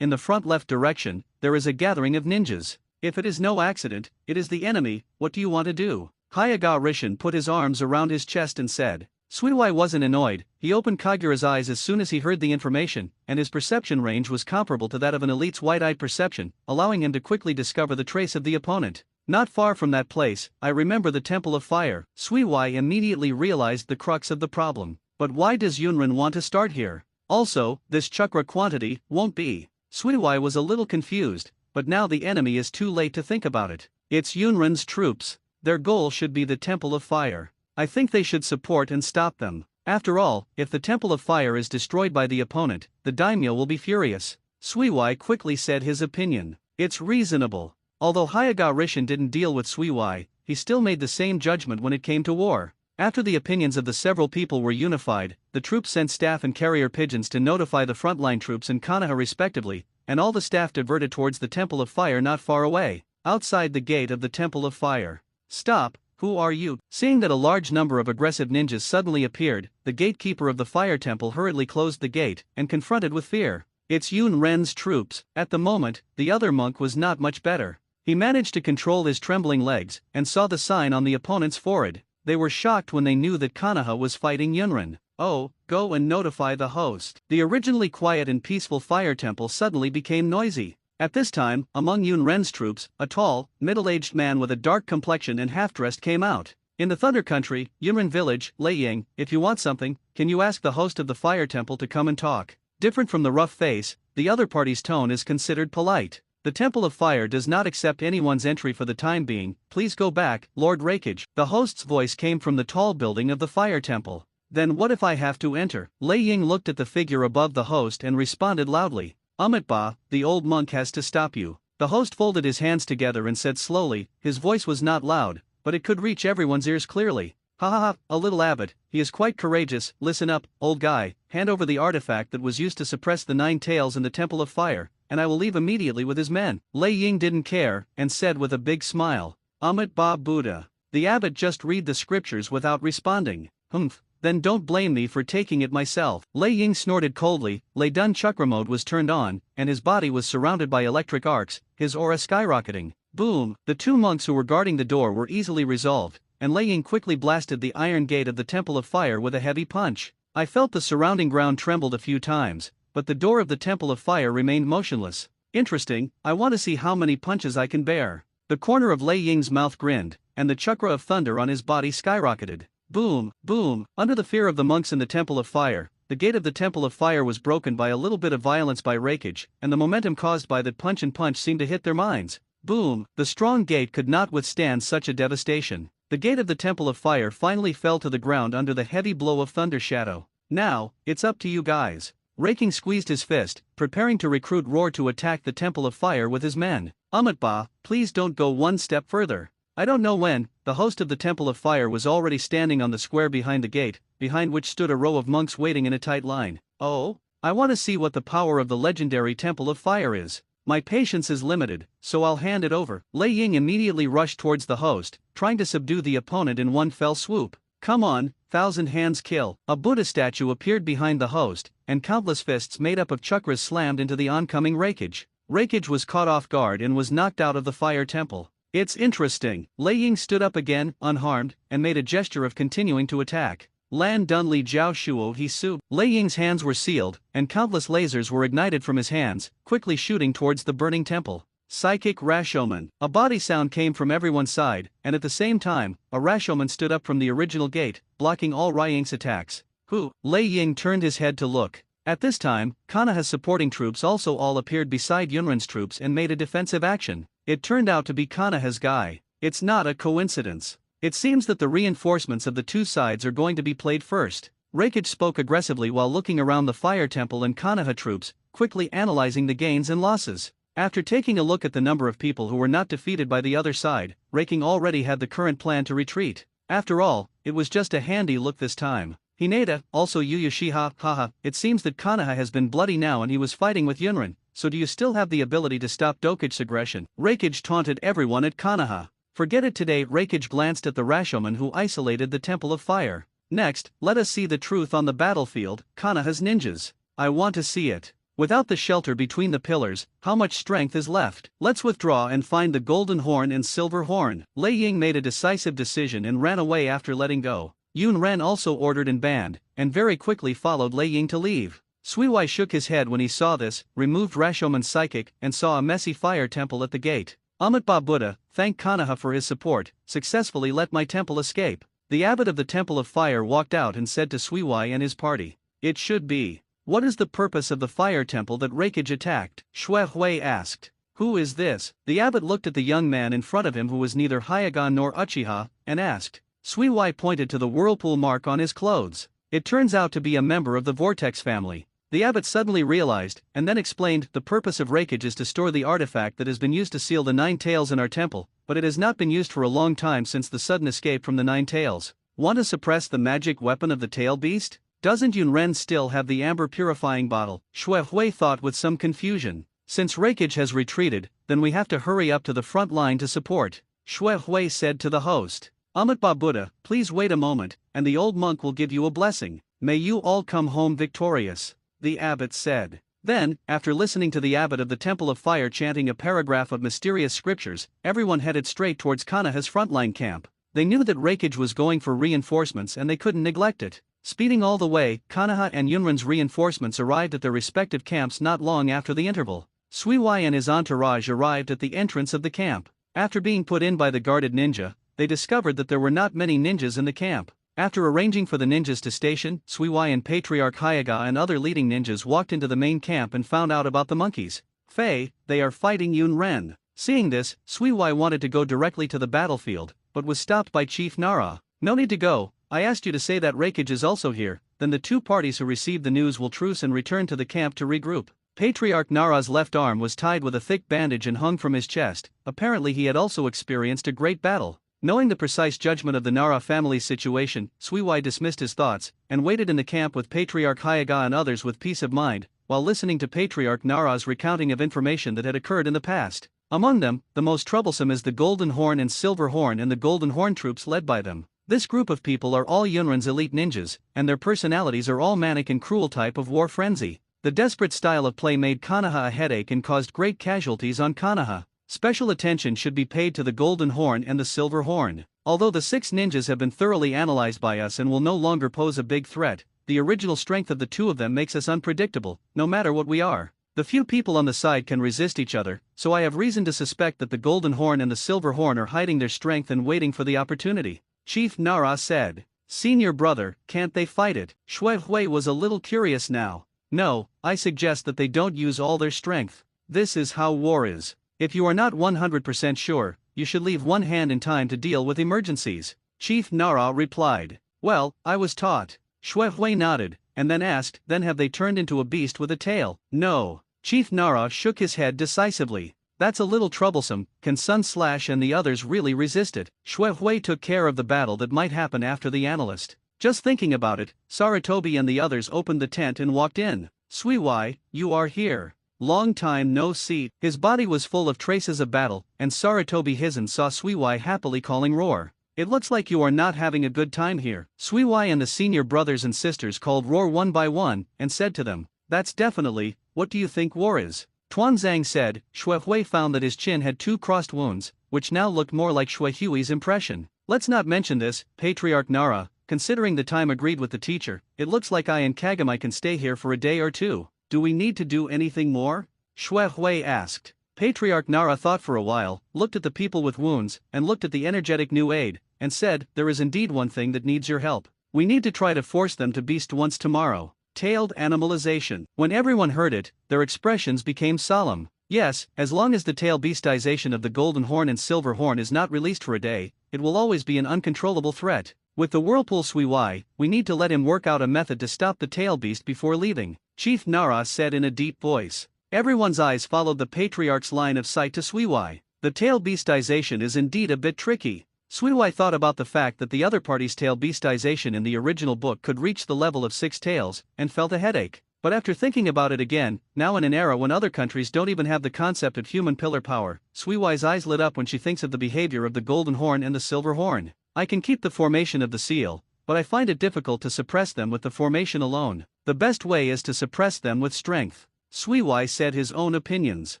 In the front left direction, there is a gathering of ninjas. If it is no accident, it is the enemy. What do you want to do? Hayaga Rishin put his arms around his chest and said. Suiwai wasn't annoyed. He opened Kagura's eyes as soon as he heard the information, and his perception range was comparable to that of an elite's wide-eyed perception, allowing him to quickly discover the trace of the opponent. Not far from that place, I remember the Temple of Fire. Suiwai immediately realized the crux of the problem. But why does Yunren want to start here? Also, this chakra quantity won't be. Suiwai was a little confused, but now the enemy is too late to think about it. It's Yunren's troops. Their goal should be the Temple of Fire. I think they should support and stop them. After all, if the Temple of Fire is destroyed by the opponent, the daimyo will be furious. Suiwai quickly said his opinion. It's reasonable. Although Hayaga Rishin didn't deal with Suiwai, he still made the same judgment when it came to war. After the opinions of the several people were unified, the troops sent staff and carrier pigeons to notify the frontline troops in Konoha respectively, and all the staff diverted towards the Temple of Fire not far away, outside the gate of the Temple of Fire. "Stop, who are you?" Seeing that a large number of aggressive ninjas suddenly appeared, the gatekeeper of the Fire Temple hurriedly closed the gate, and confronted with fear. "It's Yun Ren's troops." At the moment, the other monk was not much better. He managed to control his trembling legs, and saw the sign on the opponent's forehead. They were shocked when they knew that Konoha was fighting Yunren. "Oh, go and notify the host." The originally quiet and peaceful Fire Temple suddenly became noisy. At this time, among Yun Ren's troops, a tall, middle-aged man with a dark complexion and half-dressed came out. "In the Thunder Country, Yunren Village, Lei Ying, if you want something, can you ask the host of the Fire Temple to come and talk?" Different from the rough face, the other party's tone is considered polite. "The Temple of Fire does not accept anyone's entry for the time being, please go back, Lord Rakage." The host's voice came from the tall building of the Fire Temple. "Then what if I have to enter?" Lei Ying looked at the figure above the host and responded loudly. "Ba, the old monk has to stop you." The host folded his hands together and said slowly, his voice was not loud, but it could reach everyone's ears clearly. "Ha ha ha, a little abbot, he is quite courageous. Listen up, old guy, hand over the artifact that was used to suppress the 9 tails in the Temple of Fire, and I will leave immediately with his men." Lei Ying didn't care, and said with a big smile, Ba Buddha. The abbot just read the scriptures without responding. "Humph, then don't blame me for taking it myself." Lei Ying snorted coldly. Lei Dun chakra mode was turned on, and his body was surrounded by electric arcs, his aura skyrocketing. Boom! The 2 monks who were guarding the door were easily resolved, and Lei Ying quickly blasted the iron gate of the Temple of Fire with a heavy punch. I felt the surrounding ground trembled a few times, but the door of the Temple of Fire remained motionless. Interesting, I want to see how many punches I can bear. The corner of Lei Ying's mouth grinned, and the chakra of thunder on his body skyrocketed. Boom, boom! Under the fear of the monks in the Temple of Fire, the gate of the Temple of Fire was broken by a little bit of violence by Rakage, and the momentum caused by that punch and punch seemed to hit their minds. Boom! The strong gate could not withstand such a devastation. The gate of the Temple of Fire finally fell to the ground under the heavy blow of Thunder Shadow. "Now, it's up to you guys." Raking squeezed his fist, preparing to recruit Roar to attack the Temple of Fire with his men. Ba, please don't go one step further." I don't know when, the host of the Temple of Fire was already standing on the square behind the gate, behind which stood a row of monks waiting in a tight line. "Oh? I want to see what the power of the legendary Temple of Fire is. My patience is limited, so I'll hand it over." Lei Ying immediately rushed towards the host, trying to subdue the opponent in one fell swoop. "Come on, 1,000 hands kill." A Buddha statue appeared behind the host, and countless fists made up of chakras slammed into the oncoming Rakage. Rakage was caught off guard and was knocked out of the Fire Temple. "It's interesting." Lei Ying stood up again, unharmed, and made a gesture of continuing to attack. "Lan Dunli Jiao Shuo He Su." Lei Ying's hands were sealed, and countless lasers were ignited from his hands, quickly shooting towards the burning temple. Psychic Rashomon. A body sound came from everyone's side, and at the same time, a Rashomon stood up from the original gate, blocking all Lei Ying's attacks. "Who?" Lei Ying turned his head to look. At this time, Konoha's supporting troops also all appeared beside Yunren's troops and made a defensive action. It turned out to be Konoha's guy. It's not a coincidence. It seems that the reinforcements of the two sides are going to be played first. Rakage spoke aggressively while looking around the Fire Temple and Konoha troops, quickly analyzing the gains and losses. After taking a look at the number of people who were not defeated by the other side, Raking already had the current plan to retreat. After all, it was just a handy look this time. Hinata, also Yuyushiha, haha, it seems that Konoha has been bloody now and he was fighting with Yunren, so do you still have the ability to stop Dokage's aggression? Rakage taunted everyone at Konoha. Forget it today. Rakage glanced at the Rashomon who isolated the Temple of Fire. "Next, let us see the truth on the battlefield, Konoha's ninjas. I want to see it. Without the shelter between the pillars, how much strength is left? Let's withdraw and find the golden horn and silver horn." Lei Ying made a decisive decision and ran away after letting go. Yun Ren also ordered and banned, and very quickly followed Lei Ying to leave. Suiwai shook his head when he saw this, removed Rashomon's psychic, and saw a messy Fire Temple at the gate. Ba Buddha, thank Konoha for his support, successfully let my temple escape. The abbot of the Temple of Fire walked out and said to Suiwai and his party, "It should be. What is the purpose of the Fire Temple that Rakage attacked?" Shui Hui asked. "Who is this?" The abbot looked at the young man in front of him who was neither Hyagon nor Uchiha, and asked. Suiwai pointed to the whirlpool mark on his clothes. It turns out to be a member of the Vortex family. The abbot suddenly realized, and then explained, the purpose of Rakage is to store the artifact that has been used to seal the 9 tails in our temple, but it has not been used for a long time since the sudden escape from the 9 tails. Want to suppress the magic weapon of the tail beast? Doesn't Yunren still have the amber purifying bottle? Shui Hui thought with some confusion. Since Reikage has retreated, then we have to hurry up to the front line to support, Shui Hui said to the host. Amitabha Buddha, please wait a moment, and the old monk will give you a blessing. May you all come home victorious, the abbot said. Then, after listening to the abbot of the Temple of Fire chanting a paragraph of mysterious scriptures, everyone headed straight towards Kanaha's frontline camp. They knew that Reikage was going for reinforcements and they couldn't neglect it. Speeding all the way, Kanaha and Yunran's reinforcements arrived at their respective camps not long after the interval. Suiwai and his entourage arrived at the entrance of the camp. After being put in by the guarded ninja, they discovered that there were not many ninjas in the camp. After arranging for the ninjas to station, Suiwai and Patriarch Hyaga and other leading ninjas walked into the main camp and found out about the monkeys. Fei, they are fighting Yunren. Seeing this, Suiwai wanted to go directly to the battlefield, but was stopped by Chief Nara. No need to go, I asked you to say that Reikage is also here, then the two parties who received the news will truce and return to the camp to regroup. Patriarch Nara's left arm was tied with a thick bandage and hung from his chest. Apparently he had also experienced a great battle. Knowing the precise judgment of the Nara family's situation, Suiwai dismissed his thoughts, and waited in the camp with Patriarch Hyaga and others with peace of mind, while listening to Patriarch Nara's recounting of information that had occurred in the past. Among them, the most troublesome is the Golden Horn and Silver Horn and the Golden Horn troops led by them. This group of people are all Yunran's elite ninjas, and their personalities are all manic and cruel type of war frenzy. The desperate style of play made Kanaha a headache and caused great casualties on Kanaha. Special attention should be paid to the Golden Horn and the Silver Horn. Although the 6 ninjas have been thoroughly analyzed by us and will no longer pose a big threat, the original strength of the two of them makes us unpredictable, no matter what we are. The few people on the side can resist each other, so I have reason to suspect that the Golden Horn and the Silver Horn are hiding their strength and waiting for the opportunity. Chief Nara said. Senior brother, can't they fight it? Shui Hui was a little curious now. No, I suggest that they don't use all their strength. This is how war is. If you are not 100% sure, you should leave one hand in time to deal with emergencies. Chief Nara replied. Well, I was taught. Shui Hui nodded, and then asked, then have they turned into a beast with a tail? No. Chief Nara shook his head decisively. That's a little troublesome. Can Sun Slash and the others really resist it? Shui Hui took care of the battle that might happen after the analyst. Just thinking about it, Saratobi and the others opened the tent and walked in. Suiwai, you are here. Long time no see. His body was full of traces of battle, and Saratobi Hizen saw Suiwai happily calling Roar. It looks like you are not having a good time here. Suiwai and the senior brothers and sisters called Roar one by one, and said to them, that's definitely, what do you think war is? Tuanzang said. Shui Hui found that his chin had 2 crossed wounds, which now looked more like Shui Hui's impression. Let's not mention this, Patriarch Nara. Considering the time agreed with the teacher, it looks like I and Kagami can stay here for a day or two. Do we need to do anything more? Shui Hui asked. Patriarch Nara thought for a while, looked at the people with wounds, and looked at the energetic new aide, and said, there is indeed one thing that needs your help. We need to try to force them to beast once tomorrow. Tailed animalization. When everyone heard it, their expressions became solemn. Yes, as long as the tail beastization of the Golden Horn and Silver Horn is not released for a day, it will always be an uncontrollable threat. With the Whirlpool Suiwai, we need to let him work out a method to stop the tail beast before leaving, Chief Nara said in a deep voice. Everyone's eyes followed the Patriarch's line of sight to Suiwai. The tail beastization is indeed a bit tricky. Suiwai thought about the fact that the other party's tail beastization in the original book could reach the level of 6 tails, and felt a headache. But after thinking about it again, now in an era when other countries don't even have the concept of human pillar power, Suiwai's eyes lit up when she thinks of the behavior of the Golden Horn and the Silver Horn. I can keep the formation of the seal, but I find it difficult to suppress them with the formation alone. The best way is to suppress them with strength. Suiwai said his own opinions.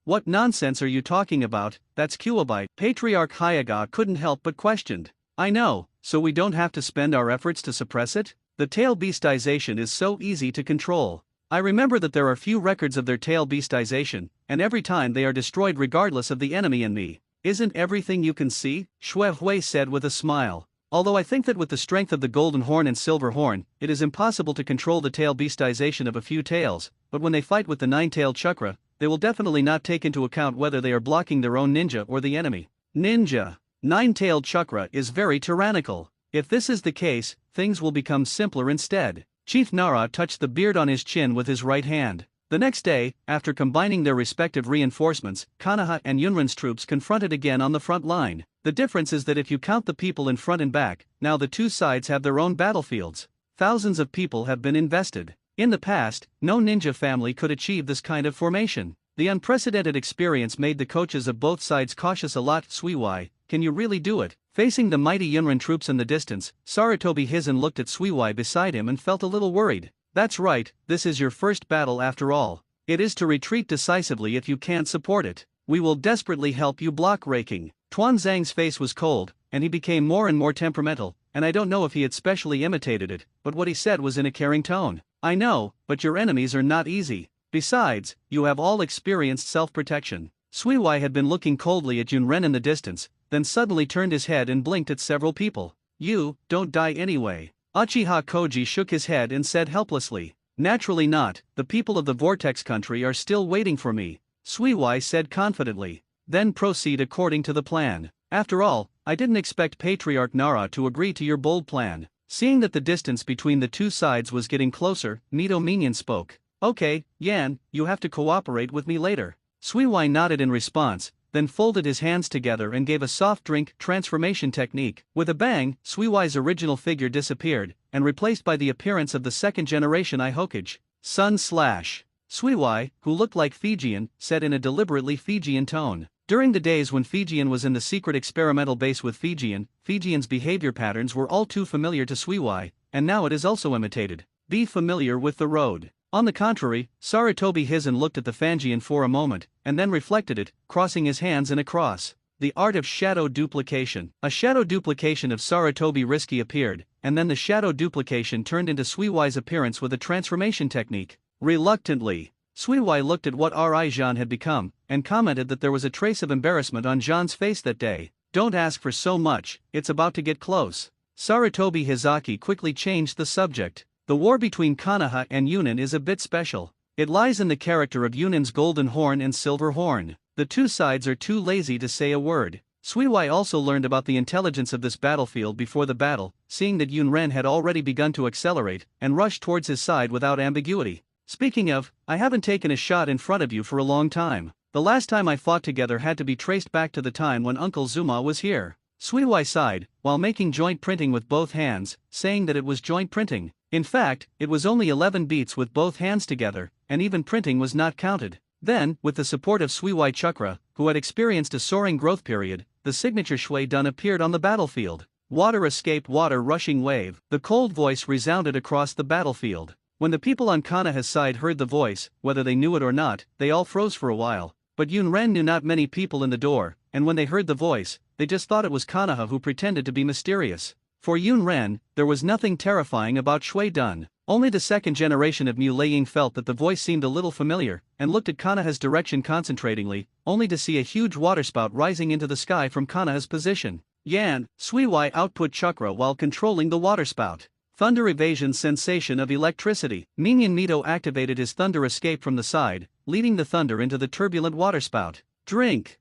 What nonsense are you talking about? That's Kuwabite. Patriarch Hyaga couldn't help but questioned. I know, so we don't have to spend our efforts to suppress it? The tail beastization is so easy to control. I remember that there are few records of their tail beastization, and every time they are destroyed regardless of the enemy and me. Isn't everything you can see? Shui Hui said with a smile. Although I think that with the strength of the Golden Horn and Silver Horn, it is impossible to control the tail beastization of a few tails, but when they fight with the 9-tailed chakra, they will definitely not take into account whether they are blocking their own ninja or the enemy. Ninja. 9-tailed chakra is very tyrannical. If this is the case, things will become simpler instead. Chief Nara touched the beard on his chin with his right hand. The next day, after combining their respective reinforcements, Kanaha and Yunran's troops confronted again on the front line. The difference is that if you count the people in front and back, now the two sides have their own battlefields. Thousands of people have been invested. In the past, no ninja family could achieve this kind of formation. The unprecedented experience made the coaches of both sides cautious a lot. Suiwai, can you really do it? Facing the mighty Yunren troops in the distance, Sarutobi Hizen looked at Suiwai beside him and felt a little worried. That's right, this is your first battle after all. It is to retreat decisively if you can't support it. We will desperately help you. Block raking. Tuanzang's face was cold, and he became more and more temperamental, and I don't know if he had specially imitated it, but what he said was in a caring tone. I know, but your enemies are not easy. Besides, you have all experienced self-protection. Suiwai had been looking coldly at Yunren in the distance, then suddenly turned his head and blinked at several people. You don't die anyway. Uchiha Koji shook his head and said helplessly. Naturally not, the people of the Vortex country are still waiting for me, Suiwai said confidently. Then proceed according to the plan. After all, I didn't expect Patriarch Nara to agree to your bold plan. Seeing that the distance between the two sides was getting closer, Mito Minion spoke. Okay, Yan, you have to cooperate with me later. Suiwai nodded in response, then folded his hands together and gave a soft drink transformation technique. With a bang, Suiwai's original figure disappeared, and replaced by the appearance of the second generation Ihokage. Sun Slash. Suiwai, who looked like Fijian, said in a deliberately Fijian tone. During the days when Fijian was in the secret experimental base with Fijian's behavior patterns were all too familiar to Suiwai, and now it is also imitated. Be familiar with the road. On the contrary, Sarutobi Hizen looked at the Fangian for a moment, and then reflected it, crossing his hands in a cross. The art of shadow duplication. A shadow duplication of Sarutobi Risky appeared, and then the shadow duplication turned into Suiwai's appearance with a transformation technique. Reluctantly, Suiwai looked at what R.I. Jean had become, and commented that there was a trace of embarrassment on Jean's face that day. Don't ask for so much, it's about to get close. Sarutobi Hizaki quickly changed the subject. The war between Konoha and Yunin is a bit special. It lies in the character of Yunin's golden horn and silver horn. The two sides are too lazy to say a word. Suiwai also learned about the intelligence of this battlefield before the battle, seeing that Yunren had already begun to accelerate, and rushed towards his side without ambiguity. Speaking of, I haven't taken a shot in front of you for a long time. The last time I fought together had to be traced back to the time when Uncle Zuma was here. Suiwai sighed, while making joint printing with both hands, saying that it was joint printing. In fact, it was only 11 beats with both hands together, and even printing was not counted. Then, with the support of Suiwai Chakra, who had experienced a soaring growth period, the signature Shui Dun appeared on the battlefield. Water escape, water rushing wave. The cold voice resounded across the battlefield. When the people on Konoha's side heard the voice, whether they knew it or not, they all froze for a while. But Yunren knew not many people in the door, and when they heard the voice, they just thought it was Konoha who pretended to be mysterious. For Yunren, there was nothing terrifying about Shui Dun. Only the second generation of Mu Leiying felt that the voice seemed a little familiar, and looked at Konoha's direction concentratingly, only to see a huge waterspout rising into the sky from Konoha's position. Yan, Suiwai output chakra while controlling the waterspout. Thunder evasion sensation of electricity. Minion Mito activated his thunder escape from the side, leading the thunder into the turbulent waterspout. Drink.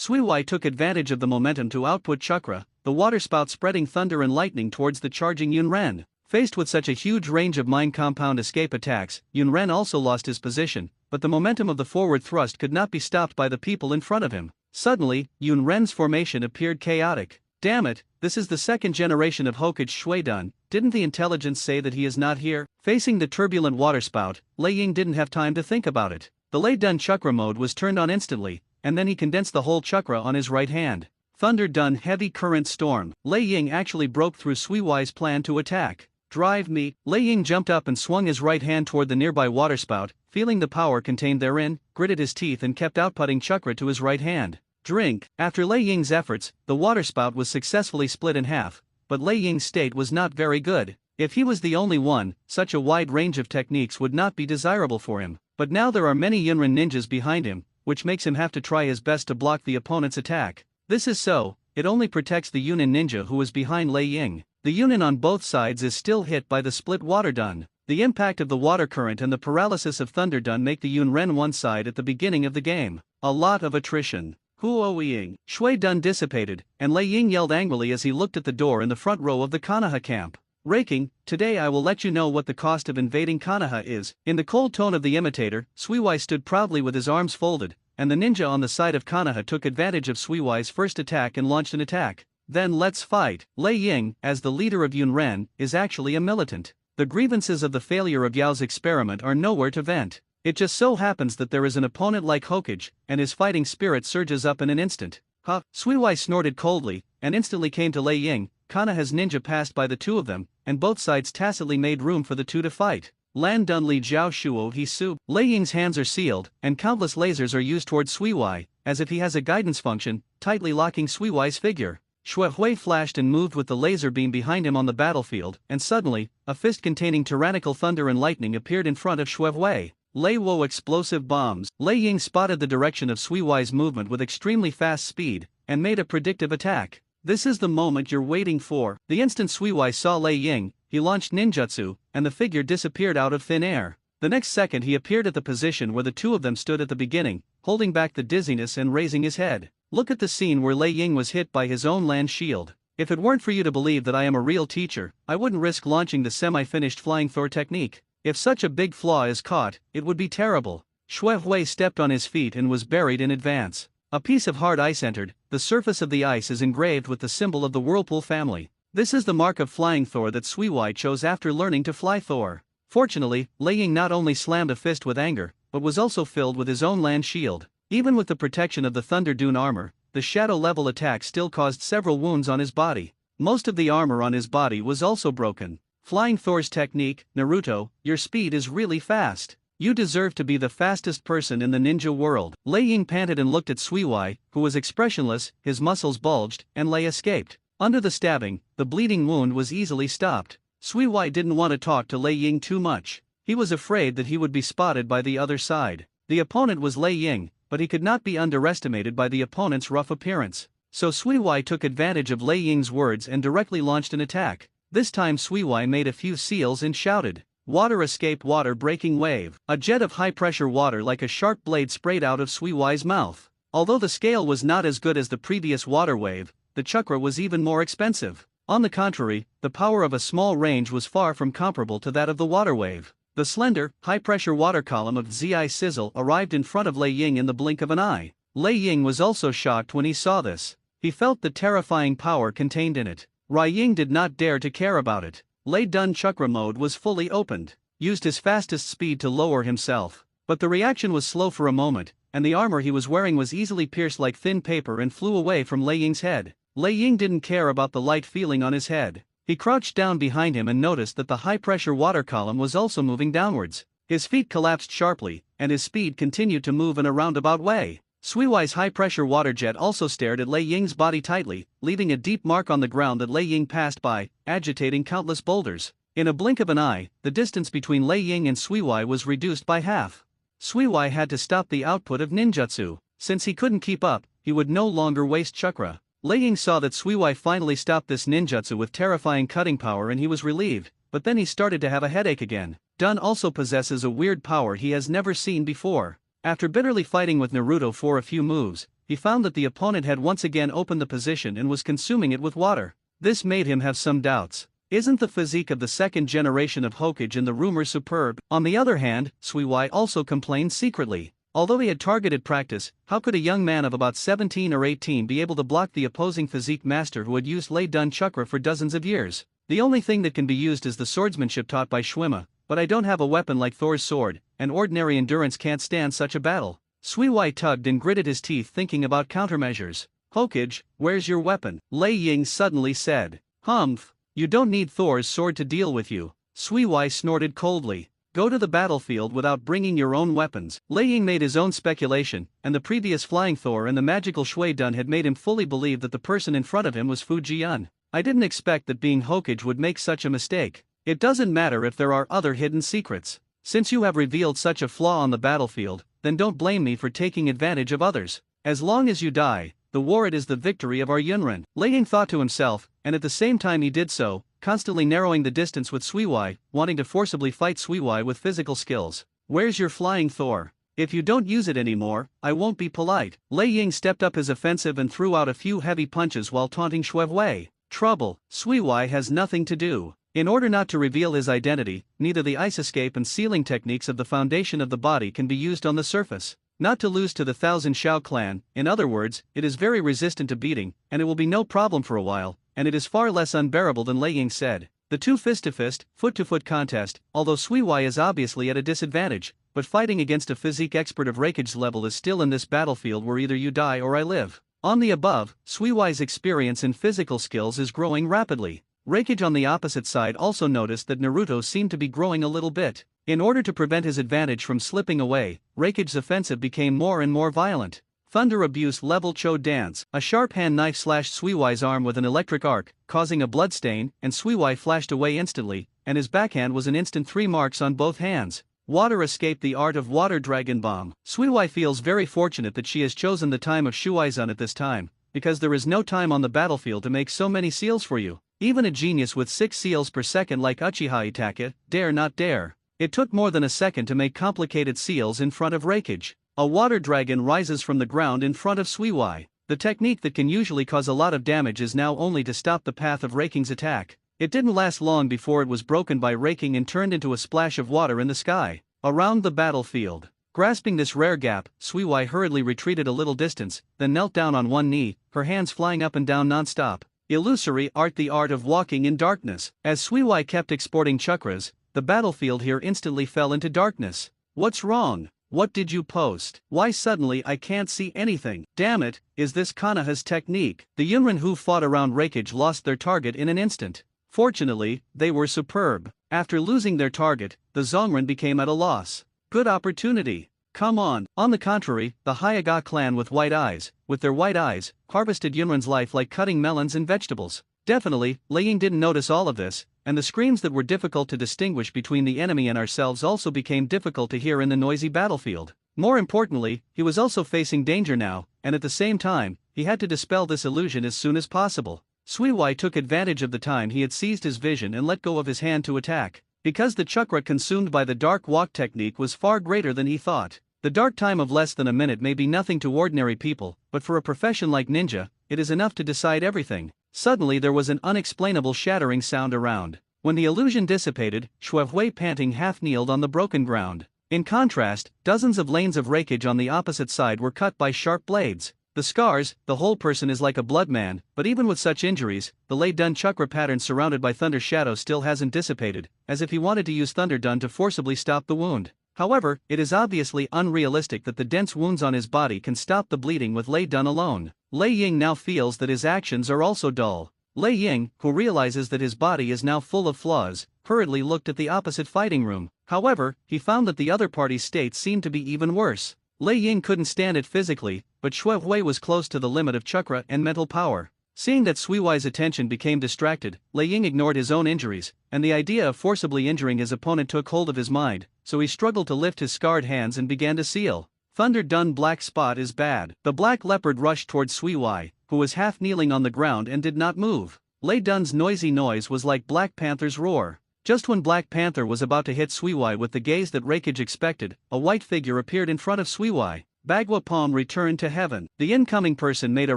Suiwai took advantage of the momentum to output chakra, the waterspout spreading thunder and lightning towards the charging Yunren. Faced with such a huge range of mind compound escape attacks, Yunren also lost his position, but the momentum of the forward thrust could not be stopped by the people in front of him. Suddenly, Yunren's formation appeared chaotic. Damn it, this is the second generation of Hokage Shui Dun, didn't the intelligence say that he is not here? Facing the turbulent waterspout, Lei Ying didn't have time to think about it. The Lei Dun chakra mode was turned on instantly, and then he condensed the whole chakra on his right hand. Thunder Dun heavy current storm. Lei Ying actually broke through Suiwai's plan to attack. Drive me. Lei Ying jumped up and swung his right hand toward the nearby waterspout, feeling the power contained therein, gritted his teeth and kept outputting chakra to his right hand. Drink. After Lei Ying's efforts, the waterspout was successfully split in half, but Lei Ying's state was not very good. If he was the only one, such a wide range of techniques would not be desirable for him. But now there are many Yunren ninjas behind him, which makes him have to try his best to block the opponent's attack. This is so, it only protects the Yunin ninja who is behind Lei Ying. The Yunin on both sides is still hit by the split water Dun. The impact of the water current and the paralysis of Thunder Dun make the Yunren one side at the beginning of the game. A lot of attrition. Huo Ying. Shui Dun dissipated, and Lei Ying yelled angrily as he looked at the door in the front row of the Konoha camp. Raking, today I will let you know what the cost of invading Konoha is. In the cold tone of the imitator, Suiwai stood proudly with his arms folded, and the ninja on the side of Konoha took advantage of Suiwai's first attack and launched an attack. Then let's fight. Lei Ying, as the leader of Yunren, is actually a militant. The grievances of the failure of Yao's experiment are nowhere to vent. It just so happens that there is an opponent like Hokage, and his fighting spirit surges up in an instant. Suiwai snorted coldly, and instantly came to Lei Ying. Kana has ninja passed by the two of them, and both sides tacitly made room for the two to fight. Lan Dun Li Jiao Shuo He Su. Lei Ying's hands are sealed, and countless lasers are used towards Suiwai, as if he has a guidance function, tightly locking Suiwai's figure. Xue Hui flashed and moved with the laser beam behind him on the battlefield, and suddenly, a fist containing tyrannical thunder and lightning appeared in front of Xue Hui. Lei Wo explosive bombs. Lei Ying spotted the direction of Suiwai's movement with extremely fast speed, and made a predictive attack. This is the moment you're waiting for. The instant Suiwai saw Lei Ying, he launched ninjutsu, and the figure disappeared out of thin air. The next second he appeared at the position where the two of them stood at the beginning, holding back the dizziness and raising his head. Look at the scene where Lei Ying was hit by his own land shield. If it weren't for you to believe that I am a real teacher, I wouldn't risk launching the semi-finished flying Thor technique. If such a big flaw is caught, it would be terrible. Xue Hui stepped on his feet and was buried in advance. A piece of hard ice entered. The surface of the ice is engraved with the symbol of the Whirlpool family. This is the mark of flying Thor that Suiwai chose after learning to fly Thor. Fortunately, Lei Ying not only slammed a fist with anger, but was also filled with his own land shield. Even with the protection of the Thunder Dune armor, the shadow-level attack still caused several wounds on his body. Most of the armor on his body was also broken. Flying Thor's technique, Naruto, your speed is really fast. You deserve to be the fastest person in the ninja world. Lei Ying panted and looked at Suiwai, who was expressionless, his muscles bulged, and Lei escaped. Under the stabbing, the bleeding wound was easily stopped. Suiwai didn't want to talk to Lei Ying too much. He was afraid that he would be spotted by the other side. The opponent was Lei Ying, but he could not be underestimated by the opponent's rough appearance. So Suiwai took advantage of Lei Ying's words and directly launched an attack. This time Suiwai made a few seals and shouted, "Water escape, water breaking wave." A jet of high-pressure water like a sharp blade sprayed out of Suiwai's mouth. Although the scale was not as good as the previous water wave, the chakra was even more expensive. On the contrary, the power of a small range was far from comparable to that of the water wave. The slender, high-pressure water column of Zi Sizzle arrived in front of Lei Ying in the blink of an eye. Lei Ying was also shocked when he saw this. He felt the terrifying power contained in it. Rai Ying did not dare to care about it. Lei Dun chakra mode was fully opened, used his fastest speed to lower himself. But the reaction was slow for a moment, and the armor he was wearing was easily pierced like thin paper and flew away from Lei Ying's head. Lei Ying didn't care about the light feeling on his head. He crouched down behind him and noticed that the high-pressure water column was also moving downwards. His feet collapsed sharply, and his speed continued to move in a roundabout way. Suiwai's high-pressure water jet also stared at Lei Ying's body tightly, leaving a deep mark on the ground that Lei Ying passed by, agitating countless boulders. In a blink of an eye, the distance between Lei Ying and Suiwai was reduced by half. Suiwai had to stop the output of ninjutsu. Since he couldn't keep up, he would no longer waste chakra. Lei Ying saw that Suiwai finally stopped this ninjutsu with terrifying cutting power and he was relieved, but then he started to have a headache again. Dun also possesses a weird power he has never seen before. After bitterly fighting with Naruto for a few moves, he found that the opponent had once again opened the position and was consuming it with water. This made him have some doubts. Isn't the physique of the second generation of Hokage and the rumor superb? On the other hand, Suiwai also complained secretly. Although he had targeted practice, how could a young man of about 17 or 18 be able to block the opposing physique master who had used Lei Dun chakra for dozens of years? The only thing that can be used is the swordsmanship taught by Schwimmer, but I don't have a weapon like Thor's sword, and ordinary endurance can't stand such a battle. Suiwai tugged and gritted his teeth thinking about countermeasures. Hokage, where's your weapon? Lei Ying suddenly said. Humph, you don't need Thor's sword to deal with you. Suiwai snorted coldly. Go to the battlefield without bringing your own weapons. Lei Ying made his own speculation, and the previous flying Thor and the magical Shui Dun had made him fully believe that the person in front of him was Fu Jian. I didn't expect that being Hokage would make such a mistake. It doesn't matter if there are other hidden secrets. Since you have revealed such a flaw on the battlefield, then don't blame me for taking advantage of others. As long as you die, the war it is the victory of our Yunren. Lei Ying thought to himself, and at the same time he did so, constantly narrowing the distance with Suiwai, wanting to forcibly fight Suiwai with physical skills. Where's your flying Thor? If you don't use it anymore, I won't be polite. Lei Ying stepped up his offensive and threw out a few heavy punches while taunting Xue Hui. Trouble, Suiwai has nothing to do. In order not to reveal his identity, neither the ice escape and sealing techniques of the foundation of the body can be used on the surface. Not to lose to the Thousand Shao clan, in other words, it is very resistant to beating, and it will be no problem for a while, and it is far less unbearable than Lei Ying said. The two fist-to-fist, foot-to-foot contest, although Suiwai is obviously at a disadvantage, but fighting against a physique expert of Reikage's level is still in this battlefield where either you die or I live. On the above, Suiwai's experience in physical skills is growing rapidly. Reikage on the opposite side also noticed that Naruto seemed to be growing a little bit. In order to prevent his advantage from slipping away, Reikage's offensive became more and more violent. Thunder abuse level Cho dance. A sharp hand knife slashed Suiwai's arm with an electric arc, causing a bloodstain, and Suiwai flashed away instantly, and his backhand was an instant 3 marks on both hands. Water escape. The art of water dragon bomb. Suiwai feels very fortunate that she has chosen the time of Shuaizan at this time, because there is no time on the battlefield to make so many seals for you. Even a genius with 6 seals per second like Uchiha Itachi dare not dare. It took more than a second to make complicated seals in front of Reikage. A water dragon rises from the ground in front of Suiwai. The technique that can usually cause a lot of damage is now only to stop the path of Reiking's attack. It didn't last long before it was broken by Reiking and turned into a splash of water in the sky, around the battlefield. Grasping this rare gap, Suiwai hurriedly retreated a little distance, then knelt down on one knee, her hands flying up and down non-stop. Illusory art. The art of walking in darkness. As Suiwai kept exporting chakras, the battlefield here instantly fell into darkness. What's wrong? What did you post? Why suddenly I can't see anything? Damn it, is this Konoha's technique? The Yunrin who fought around Reikage lost their target in an instant. Fortunately, they were superb. After losing their target, the Zongren became at a loss. Good opportunity. Come on. On the contrary, the Hyaga clan with their white eyes, harvested Yunrin's life like cutting melons and vegetables. Definitely, Lei Ying didn't notice all of this, and the screams that were difficult to distinguish between the enemy and ourselves also became difficult to hear in the noisy battlefield. More importantly, he was also facing danger now, and at the same time, he had to dispel this illusion as soon as possible. Suiwai took advantage of the time he had seized his vision and let go of his hand to attack. Because the chakra consumed by the dark walk technique was far greater than he thought. The dark time of less than a minute may be nothing to ordinary people, but for a profession like ninja, it is enough to decide everything. Suddenly there was an unexplainable shattering sound around. When the illusion dissipated, Xuehui panting half-kneeled on the broken ground. In contrast, dozens of lanes of Reikage on the opposite side were cut by sharp blades. The scars, the whole person is like a blood man, but even with such injuries, the Lei Dun chakra pattern surrounded by Thunder Shadow still hasn't dissipated, as if he wanted to use Thunder Dun to forcibly stop the wound. However, it is obviously unrealistic that the dense wounds on his body can stop the bleeding with Lei Dun alone. Lei Ying now feels that his actions are also dull. Lei Ying, who realizes that his body is now full of flaws, hurriedly looked at the opposite fighting room. However, he found that the other party's state seemed to be even worse. Lei Ying couldn't stand it physically, but Xuehui was close to the limit of chakra and mental power. Seeing that Suiwai's attention became distracted, Lei Ying ignored his own injuries, and the idea of forcibly injuring his opponent took hold of his mind, so he struggled to lift his scarred hands and began to seal. Thunder Dun black spot is bad. The black leopard rushed towards Suiwai, who was half kneeling on the ground and did not move. Lei Dun's noisy noise was like Black Panther's roar. Just when Black Panther was about to hit Suiwai with the gaze that Reikage expected, a white figure appeared in front of Suiwai. Bagua Palm returned to heaven. The incoming person made a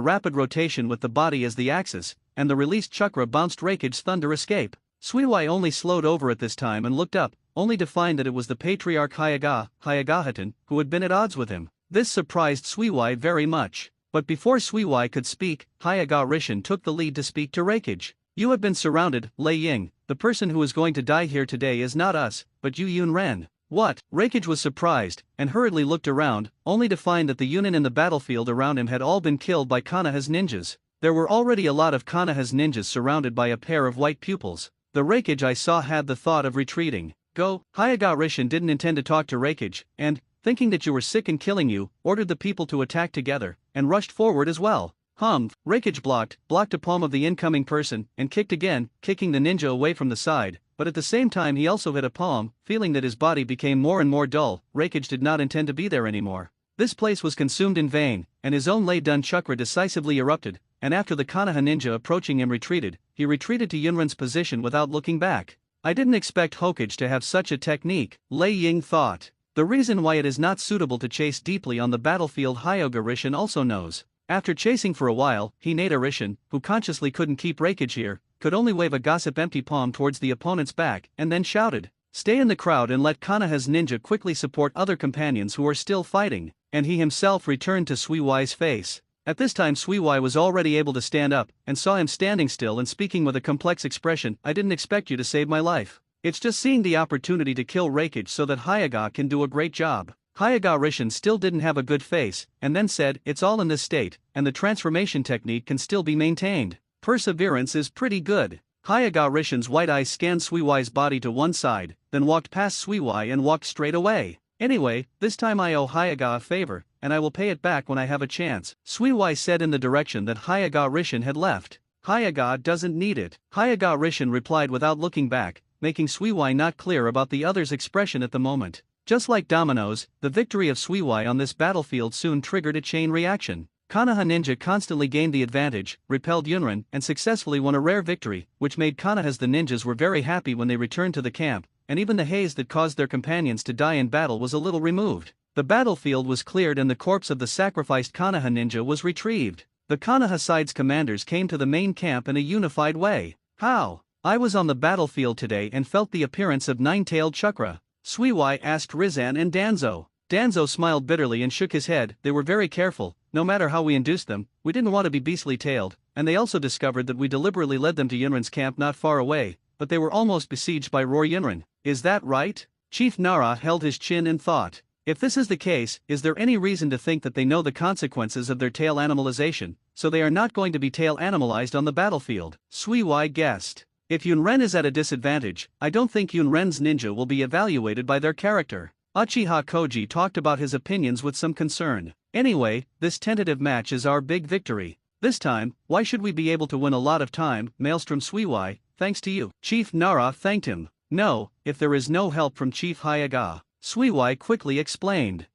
rapid rotation with the body as the axis, and the released chakra bounced Reikage's thunder escape. Suiwai only slowed over at this time and looked up, only to find that it was the patriarch Hyagahaton, who had been at odds with him. This surprised Suiwai very much. But before Suiwai could speak, Hyaga Rishin took the lead to speak to Reikage. You have been surrounded, Lei Ying. The person who is going to die here today is not us, but you Yun Ren. What? Reikage was surprised, and hurriedly looked around, only to find that the Yunin in the battlefield around him had all been killed by Konoha's ninjas. There were already a lot of Konoha's ninjas surrounded by a pair of white pupils. The Reikage I saw had the thought of retreating. Go. Hyaga Rishin didn't intend to talk to Reikage, and, thinking that you were sick and killing you, ordered the people to attack together, and rushed forward as well. Reikage blocked a palm of the incoming person, and kicked again, kicking the ninja away from the side, but at the same time he also hit a palm, feeling that his body became more and more dull. Reikage did not intend to be there anymore. This place was consumed in vain, and his own Lei Dun chakra decisively erupted, and after the Konoha ninja approaching him retreated, he retreated to Yunren's position without looking back. I didn't expect Hokage to have such a technique, Lei Ying thought. The reason why it is not suitable to chase deeply on the battlefield Hyoga Rishin also knows. After chasing for a while, Hinata Rishin, who consciously couldn't keep Reikage here, could only wave a gossip empty palm towards the opponent's back and then shouted, "Stay in the crowd and let Konoha's ninja quickly support other companions who are still fighting," and he himself returned to Suiwai's face. At this time Suiwai was already able to stand up, and saw him standing still and speaking with a complex expression. I didn't expect you to save my life. It's just seeing the opportunity to kill Reikage so that Hyaga can do a great job. Hyaga Rishin still didn't have a good face, and then said, it's all in this state, and the transformation technique can still be maintained. Perseverance is pretty good. Hyaga Rishin's white eyes scanned Suiwai's body to one side, then walked past Suiwai and walked straight away. Anyway, this time I owe Hyaga a favor, and I will pay it back when I have a chance, Suiwai said in the direction that Hyaga Rishin had left. Hyaga doesn't need it, Hyaga Rishin replied without looking back, making Suiwai not clear about the other's expression at the moment. Just like dominoes, the victory of Suiwai on this battlefield soon triggered a chain reaction. Konoha Ninja constantly gained the advantage, repelled Yunrin, and successfully won a rare victory, which made Konoha's the ninjas were very happy when they returned to the camp, and even the haze that caused their companions to die in battle was a little removed. The battlefield was cleared and the corpse of the sacrificed Konoha ninja was retrieved. The Konoha side's commanders came to the main camp in a unified way. How? I was on the battlefield today and felt the appearance of nine-tailed chakra. Suiwai asked Rizan and Danzo. Danzo smiled bitterly and shook his head. They were very careful, no matter how we induced them, we didn't want to be beastly-tailed, and they also discovered that we deliberately led them to Yunrin's camp not far away, but they were almost besieged by Roar Yunrin. Is that right? Chief Nara held his chin and thought. If this is the case, is there any reason to think that they know the consequences of their tail animalization, so they are not going to be tail animalized on the battlefield? Suiwai guessed. If Yunren is at a disadvantage, I don't think Yunren's ninja will be evaluated by their character. Uchiha Koji talked about his opinions with some concern. Anyway, this tentative match is our big victory. This time, why should we be able to win a lot of time, Maelstrom Suiwai, thanks to you? Chief Nara thanked him. No, if there is no help from Chief Hyaga. Suiwai quickly explained.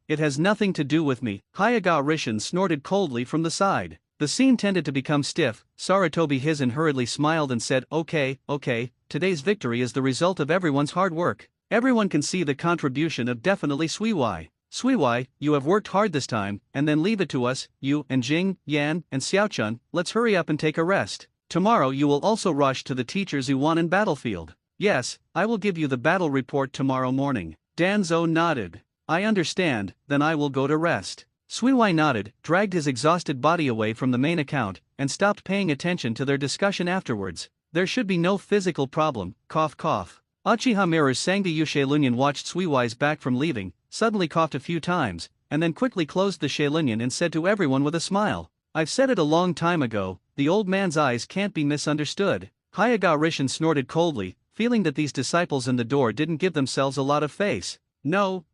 It has nothing to do with me. Hyaga Rishin snorted coldly from the side. The scene tended to become stiff. Sarutobi Hizen hurriedly smiled and said, okay, today's victory is the result of everyone's hard work. Everyone can see the contribution of definitely Suiwai. Suiwai, you have worked hard this time, and then leave it to us, you and Jing, Yan, and Xiaochun, let's hurry up and take a rest. Tomorrow you will also rush to the teachers who won in battlefield. Yes, I will give you the battle report tomorrow morning. Danzo nodded. I understand, then I will go to rest. Suiwai nodded, dragged his exhausted body away from the main account, and stopped paying attention to their discussion afterwards. There should be no physical problem, cough cough. Uchiha Mirror's Sangdi Yushelunion watched Suiwai's back from leaving, suddenly coughed a few times, and then quickly closed the Shelunion and said to everyone with a smile, I've said it a long time ago, the old man's eyes can't be misunderstood. Hyaga Rishin snorted coldly, feeling that these disciples in the door didn't give themselves a lot of face. No,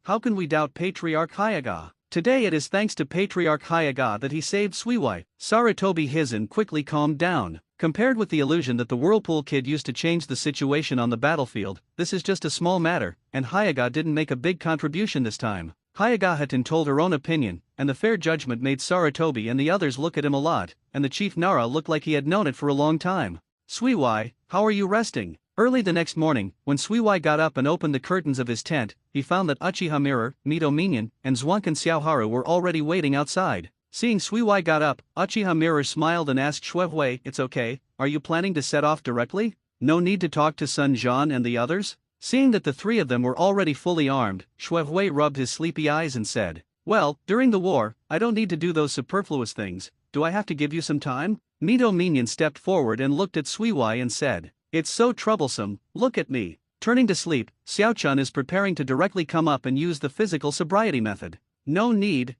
how can we doubt Patriarch Hyaga? Today it is thanks to Patriarch Hyaga that he saved Suiwai. Sarutobi Hizen quickly calmed down. Compared with the illusion that the Whirlpool Kid used to change the situation on the battlefield, this is just a small matter, and Hyaga didn't make a big contribution this time. Hyaga had told her own opinion, and the fair judgment made Sarutobi and the others look at him a lot, and the Chief Nara looked like he had known it for a long time. Suiwai, how are you resting? Early the next morning, when Suiwai got up and opened the curtains of his tent, he found that Uchiha Mirror, Mito Minion, and Zwankan Xiaoharu were already waiting outside. Seeing Suiwai got up, Uchiha Mirror smiled and asked Shuehui, it's okay, are you planning to set off directly? No need to talk to Sun Jian and the others? Seeing that the three of them were already fully armed, Shuehui rubbed his sleepy eyes and said, well, during the war, I don't need to do those superfluous things, do I have to give you some time? Mito Minion stepped forward and looked at Suiwai and said, it's so troublesome, look at me. Turning to sleep, Xiaochun is preparing to directly come up and use the physical sobriety method. No need.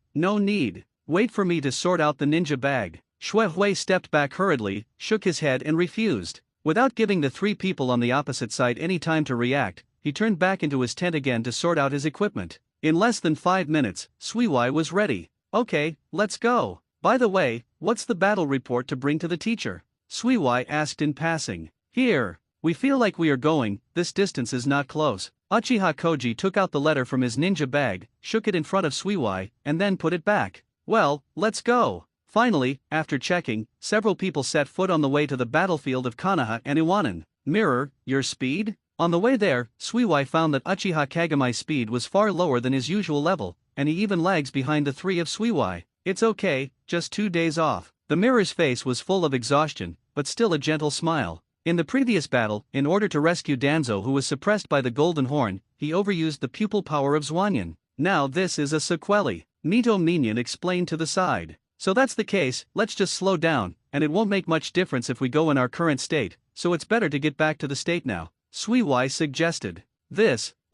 Wait for me to sort out the ninja bag. Shuehui stepped back hurriedly, shook his head and refused. Without giving the three people on the opposite side any time to react, he turned back into his tent again to sort out his equipment. In less than 5 minutes, Suiwai was ready. Okay, let's go. By the way, what's the battle report to bring to the teacher? Suiwai asked in passing. Here. We feel like we are going, this distance is not close. Uchiha Koji took out the letter from his ninja bag, shook it in front of Suiwai, and then put it back. Well, let's go. Finally, after checking, several people set foot on the way to the battlefield of Konoha and Iwanan. Mirror, your speed? On the way there, Suiwai found that Uchiha Kagamai's speed was far lower than his usual level, and he even lags behind the three of Suiwai. It's okay, just 2 days off. The mirror's face was full of exhaustion, but still a gentle smile. In the previous battle, in order to rescue Danzo who was suppressed by the Golden Horn, he overused the pupil power of Zwanyan. Now this is a sequelae. Mito Minion explained to the side. So that's the case, let's just slow down, and it won't make much difference if we go in our current state, so it's better to get back to the state now, Suiwai suggested.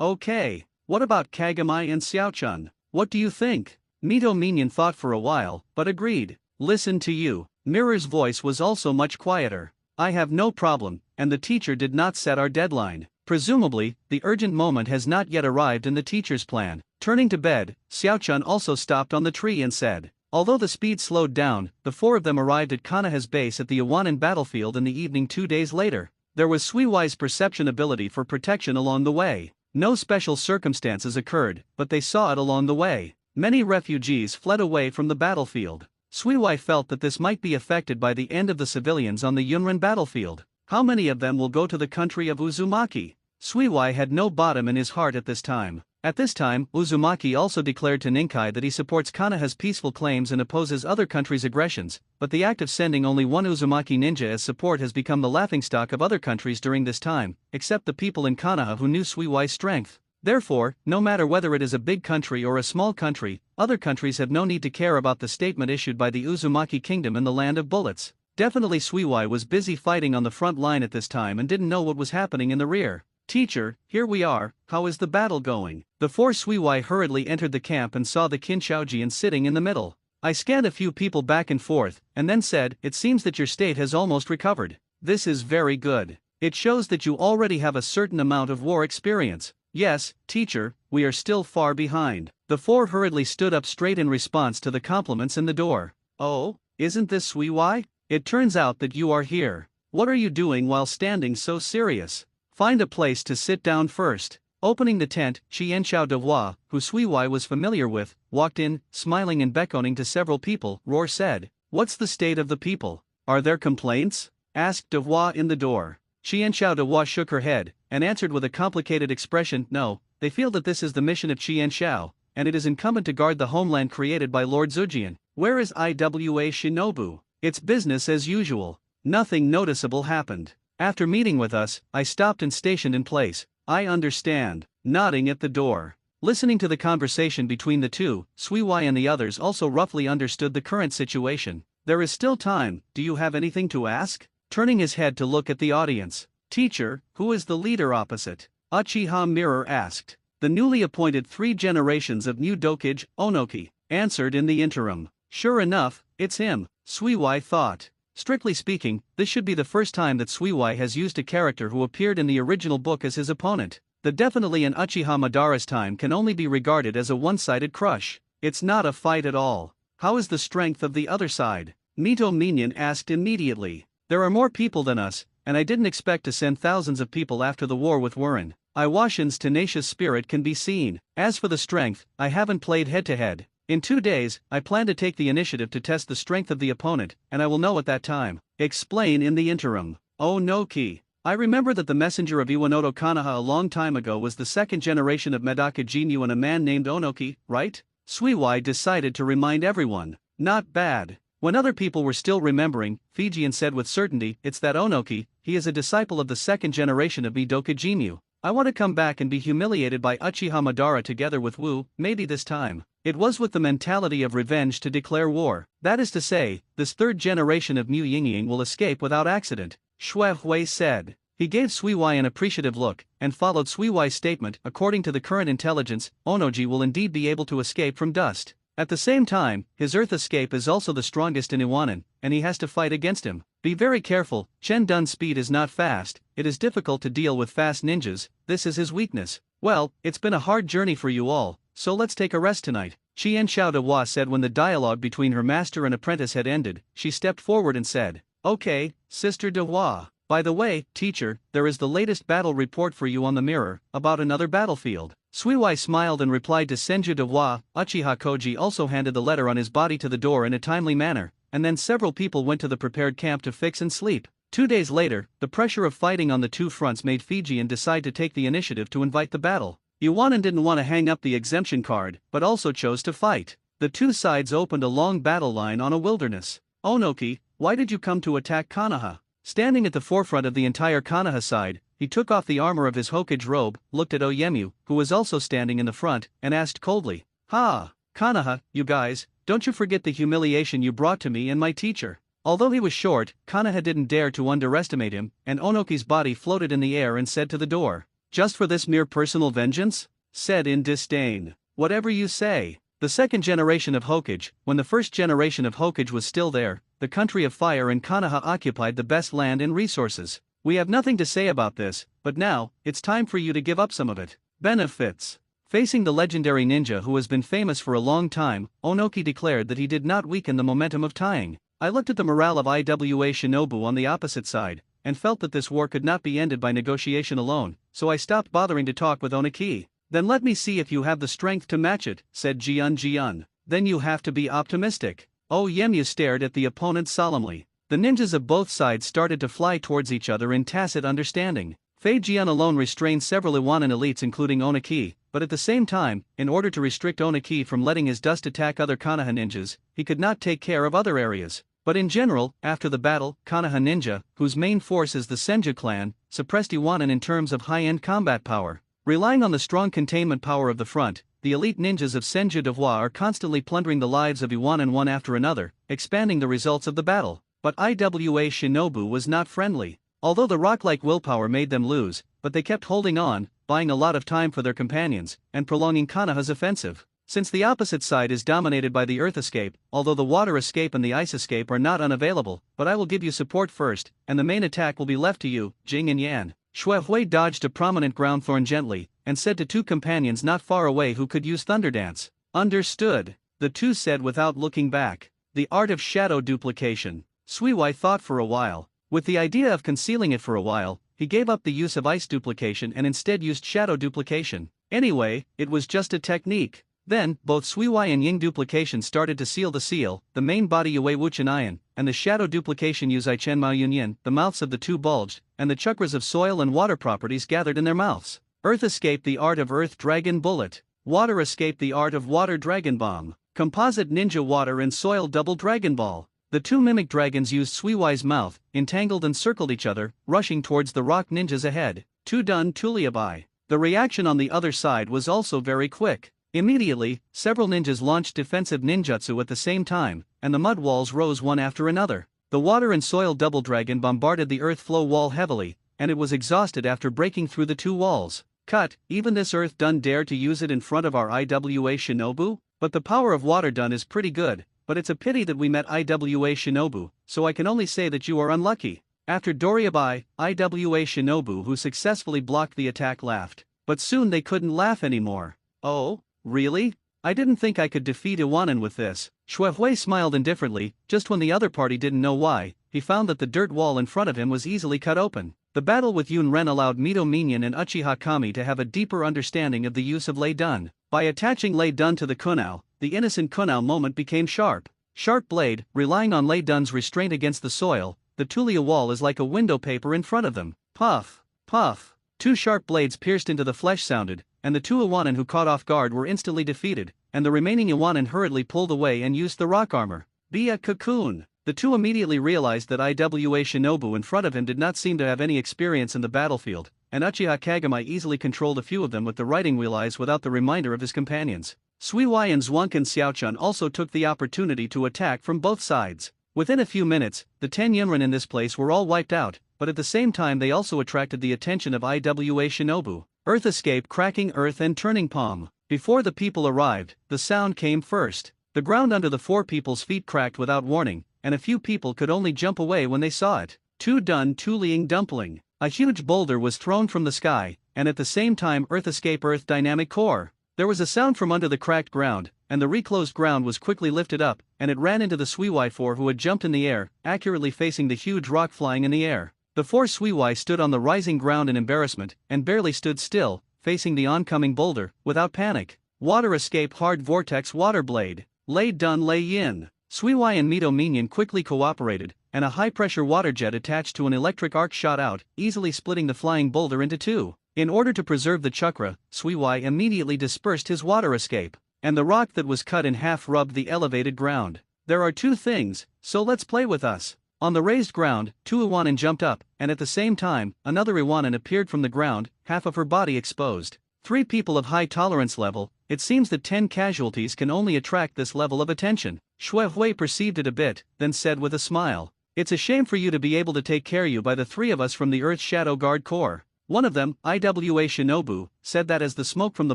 Okay. What about Kagami and Xiaochun? What do you think? Mito Minion thought for a while, but agreed. Listen to you. Mirror's voice was also much quieter. I have no problem, and the teacher did not set our deadline. Presumably, the urgent moment has not yet arrived in the teacher's plan. Turning to bed, Xiaochun also stopped on the tree and said, although the speed slowed down, the four of them arrived at Konoha's base at the Iwanan battlefield in the evening 2 days later. There was Suiwai's perception ability for protection along the way. No special circumstances occurred, but they saw it along the way. Many refugees fled away from the battlefield. Suiwai felt that this might be affected by the end of the civilians on the Yunran battlefield. How many of them will go to the country of Uzumaki? Suiwai had no bottom in his heart at this time. At this time, Uzumaki also declared to Ninkai that he supports Konoha's peaceful claims and opposes other countries' aggressions, but the act of sending only one Uzumaki ninja as support has become the laughingstock of other countries during this time, except the people in Konoha who knew Suiwai's strength. Therefore, no matter whether it is a big country or a small country, other countries have no need to care about the statement issued by the Uzumaki kingdom in the land of bullets. Definitely Suiwai was busy fighting on the front line at this time and didn't know what was happening in the rear. Teacher, here we are, how is the battle going? The four Suiwai hurriedly entered the camp and saw the Kinshaojian sitting in the middle. I scanned a few people back and forth, and then said, it seems that your state has almost recovered. This is very good. It shows that you already have a certain amount of war experience. Yes, teacher, we are still far behind. The four hurriedly stood up straight in response to the compliments in the door. Oh, isn't this Suiwai? It turns out that you are here. What are you doing while standing so serious? Find a place to sit down first. Opening the tent, Qianxiao Dewa, who Suiwai was familiar with, walked in, smiling and beckoning to several people. Roar said, what's the state of the people? Are there complaints? Asked Dewa in the door. Qianxiao Dewa shook her head, and answered with a complicated expression, no, they feel that this is the mission of Qianxiao, and it is incumbent to guard the homeland created by Lord Zujian. Where is Iwa Shinobu? It's business as usual. Nothing noticeable happened. After meeting with us, I stopped and stationed in place. I understand. Nodding at the door. Listening to the conversation between the two, Suiwai and the others also roughly understood the current situation. There is still time, do you have anything to ask? Turning his head to look at the audience. Teacher, who is the leader opposite? Uchiha Mirror asked. The newly appointed 3 generations of new Dokage, Onoki, answered in the interim. Sure enough, it's him, Suiwai thought. Strictly speaking, this should be the first time that Suiwai has used a character who appeared in the original book as his opponent. The definitely in Uchiha Madara's time can only be regarded as a one-sided crush. It's not a fight at all. How is the strength of the other side? Mito Minion asked immediately. There are more people than us, and I didn't expect to send thousands of people after the war with Wuren. Iwashin's tenacious spirit can be seen. As for the strength, I haven't played head-to-head. In 2 days, I plan to take the initiative to test the strength of the opponent, and I will know at that time. Explain in the interim. Onoki. I remember that the messenger of Iwanoto Konoha a long time ago was the 2nd generation of Medaka Jinyu and a man named Onoki, right? Suiwai decided to remind everyone. Not bad. When other people were still remembering, Fijian said with certainty, it's that Onoki, he is a disciple of the 2nd generation of Medaka Jinyu. I want to come back and be humiliated by Uchiha Madara together with Wu, maybe this time. It was with the mentality of revenge to declare war. That is to say, this 3rd generation of Mu Yingying will escape without accident, Xue Hui said. He gave Suiwai an appreciative look, and followed Suiwai's statement, according to the current intelligence, Onoji will indeed be able to escape from dust. At the same time, his earth escape is also the strongest in Iwanan, and he has to fight against him. Be very careful, Chen Dun's speed is not fast, it is difficult to deal with fast ninjas, this is his weakness. Well, it's been a hard journey for you all, so let's take a rest tonight. Qian Xiao Dewa said when the dialogue between her master and apprentice had ended. She stepped forward and said, okay, Sister Dewa. By the way, teacher, there is the latest battle report for you on the mirror, about another battlefield. Suiwai smiled and replied to Senju Dewa. Uchiha Koji also handed the letter on his body to the door in a timely manner, and then several people went to the prepared camp to fix and sleep. 2 days later, the pressure of fighting on the two fronts made Fijian decide to take the initiative to invite the battle. Iwanan didn't want to hang up the exemption card, but also chose to fight. The two sides opened a long battle line on a wilderness. Onoki, why did you come to attack Konoha? Standing at the forefront of the entire Konoha side, he took off the armor of his Hokage robe, looked at Oyemu, who was also standing in the front, and asked coldly, Ha! Konoha, you guys, don't you forget the humiliation you brought to me and my teacher. Although he was short, Konoha didn't dare to underestimate him, and Onoki's body floated in the air and said to the door, "Just for this mere personal vengeance?" Said in disdain. "Whatever you say." The second generation of Hokage, when the first generation of Hokage was still there, the country of fire and Konoha occupied the best land and resources. We have nothing to say about this, but now, it's time for you to give up some of it. Benefits. Facing the legendary ninja who has been famous for a long time, Onoki declared that he did not weaken the momentum of tying. I looked at the morale of Iwa Shinobu on the opposite side, and felt that this war could not be ended by negotiation alone, so I stopped bothering to talk with Onoki. "Then let me see if you have the strength to match it," said Jiun. "Then you have to be optimistic." Oh Yemyu stared at the opponent solemnly. The ninjas of both sides started to fly towards each other in tacit understanding. Fei Jian alone restrained several Iwanan elites including Onoki, but at the same time, in order to restrict Onoki from letting his dust attack other Konoha ninjas, he could not take care of other areas. But in general, after the battle, Konoha ninja, whose main force is the Senju clan, suppressed Iwanan in terms of high-end combat power. Relying on the strong containment power of the front, the elite ninjas of Senju Dewa are constantly plundering the lives of Iwanan one after another, expanding the results of the battle. But Iwa Shinobu was not friendly. Although the rock-like willpower made them lose, but they kept holding on, buying a lot of time for their companions, and prolonging Konoha's offensive. Since the opposite side is dominated by the earth escape, although the water escape and the ice escape are not unavailable, but I will give you support first, and the main attack will be left to you, Jing and Yan. Shui dodged a prominent ground thorn gently, and said to two companions not far away who could use Thunder Dance. "Understood," the two said without looking back. The art of shadow duplication. Sui thought for a while. With the idea of concealing it for a while, he gave up the use of ice duplication and instead used shadow duplication. Anyway, it was just a technique. Then, both Sui and Ying duplication started to seal the seal, the main body Yue Wuchinayan, and the shadow duplication Yuzai Chen Mao Yunyan, the mouths of the two bulged, and the chakras of soil and water properties gathered in their mouths. Earth escape the art of Earth Dragon Bullet. Water escape the art of Water Dragon Bomb. Composite Ninja Water and Soil Double Dragon Ball. The two mimic dragons used Suiwai's mouth, entangled and circled each other, rushing towards the rock ninjas ahead. Tudun Tuliabai. The reaction on the other side was also very quick. Immediately, several ninjas launched defensive ninjutsu at the same time, and the mud walls rose one after another. The water and soil double dragon bombarded the earth flow wall heavily, and it was exhausted after breaking through the two walls. Cut, even this earth dun dared to use it in front of our Iwa Shinobu? But the power of water dun is pretty good, but it's a pity that we met Iwa Shinobu, so I can only say that you are unlucky. After Doriabai, Iwa Shinobu who successfully blocked the attack laughed. But soon they couldn't laugh anymore. "Oh? Really? I didn't think I could defeat Iwanan with this." Shuehui smiled indifferently. Just when the other party didn't know why, he found that the dirt wall in front of him was easily cut open. The battle with Yun Ren allowed Mito Minion and Uchiha Kami to have a deeper understanding of the use of Lei Dun. By attaching Lei Dun to the kunao, the innocent kunao moment became sharp. Sharp blade, relying on Lei Dun's restraint against the soil, the Tulia wall is like a window paper in front of them. Puff, puff. Two sharp blades pierced into the flesh sounded, and the two Iwanan who caught off guard were instantly defeated, and the remaining Iwanan hurriedly pulled away and used the rock armor. Be a cocoon. The two immediately realized that Iwa Shinobu in front of him did not seem to have any experience in the battlefield, and Uchiha Kagami easily controlled a few of them with the riding wheel eyes without the reminder of his companions. Suiwai and Zhuangkan Xiaochun also took the opportunity to attack from both sides. Within a few minutes, the 10 Yunren in this place were all wiped out, but at the same time they also attracted the attention of Iwa Shinobu. Earth escape cracking earth and turning palm. Before the people arrived, the sound came first. The ground under the four people's feet cracked without warning, and a few people could only jump away when they saw it. Tudun Tuliing Dumpling. A huge boulder was thrown from the sky, and at the same time earth escape earth dynamic core. There was a sound from under the cracked ground, and the reclosed ground was quickly lifted up, and it ran into the Suiwai four who had jumped in the air, accurately facing the huge rock flying in the air. The four Suiwai stood on the rising ground in embarrassment, and barely stood still, facing the oncoming boulder, without panic. Water escape hard vortex water blade. Lei Dun Lei Yin. Suiwai and Mito Minion quickly cooperated, and a high-pressure water jet attached to an electric arc shot out, easily splitting the flying boulder into two. In order to preserve the chakra, Suiwai immediately dispersed his water escape, and the rock that was cut in half rubbed the elevated ground. There are two things, so let's play with us. On the raised ground, two Iwanan jumped up, and at the same time, another Iwanan appeared from the ground, half of her body exposed. Three people of high tolerance level, It seems that 10 casualties can only attract this level of attention. Shui Hui perceived it a bit, then said with a smile. It's a shame for you to be able to take care you by the three of us from the Earth's Shadow Guard Corps. One of them, Iwa Shinobu, said that as the smoke from the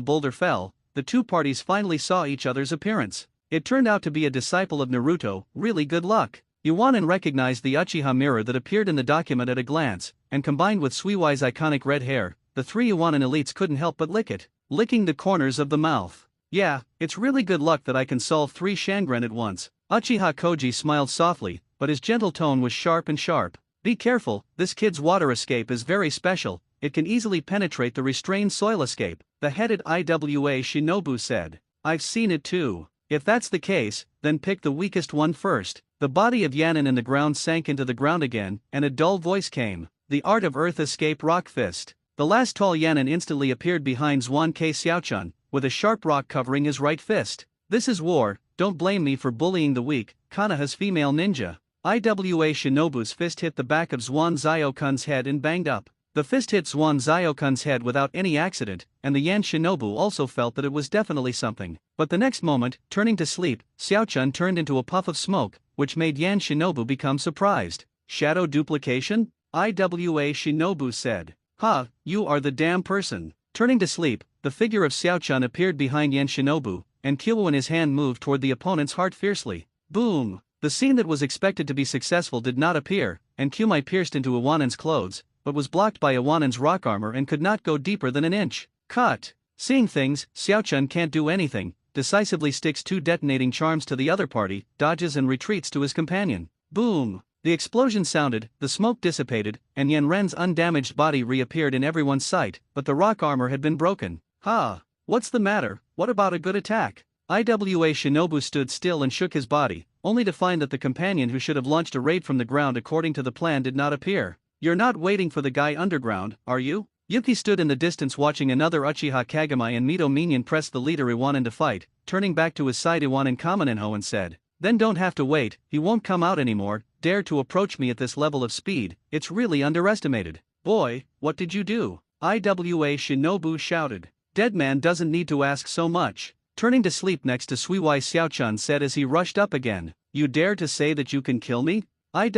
boulder fell, the two parties finally saw each other's appearance. It turned out to be a disciple of Naruto. Really good luck. Yuanin recognized the Uchiha mirror that appeared in the document at a glance, and combined with Suiwai's iconic red hair, the three Yuanin elites couldn't help but lick it, licking the corners of the mouth. Yeah, it's really good luck that I can solve 3 Shangren at once. Uchiha Koji smiled softly, but his gentle tone was sharp and sharp. Be careful, this kid's water escape is very special, it can easily penetrate the restrained soil escape, the headed Iwa Shinobu said. I've seen it too. If that's the case, then pick the weakest one first. The body of Yanin in the ground sank into the ground again, and a dull voice came. The art of earth escape rock fist. The last tall Yanin instantly appeared behind Zhuan Ke Xiaochun, with a sharp rock covering his right fist. This is war, don't blame me for bullying the weak, Konoha's female ninja. Iwa Shinobu's fist hit the back of Zhuan Ziokun's head and banged up. The fist hit Zhuan Ziokun's head without any accident, and the Yan Shinobu also felt that it was definitely something. But the next moment, turning to sleep, Xiaochun turned into a puff of smoke, which made Yan Shinobu become surprised. Shadow duplication? Iwa Shinobu said. Ha, you are the damn person. Turning to sleep, the figure of Xiaochun appeared behind Yan Shinobu, and Kyo in his hand moved toward the opponent's heart fiercely. Boom! The scene that was expected to be successful did not appear, and Kyumai pierced into Iwanin's clothes, but was blocked by Iwanin's rock armor and could not go deeper than an inch. Cut! Seeing things, Xiaochun can't do anything, decisively sticks 2 detonating charms to the other party, dodges and retreats to his companion. Boom! The explosion sounded, the smoke dissipated, and Yan Ren's undamaged body reappeared in everyone's sight, but the rock armor had been broken. Ha! What's the matter? What about a good attack? Iwa Shinobu stood still and shook his body, only to find that the companion who should have launched a raid from the ground according to the plan did not appear. You're not waiting for the guy underground, are you? Yuki stood in the distance watching another Uchiha Kagami and Mito minion press the leader Iwanin to fight, turning back to his side Iwanin Kamenenho and said, then don't have to wait, he won't come out anymore, dare to approach me at this level of speed, it's really underestimated. Boy, what did you do? Iwa Shinobu shouted. Dead man doesn't need to ask so much. Turning to sleep next to Suiwai Xiaochun said as he rushed up again, you dare to say that you can kill me? Iwa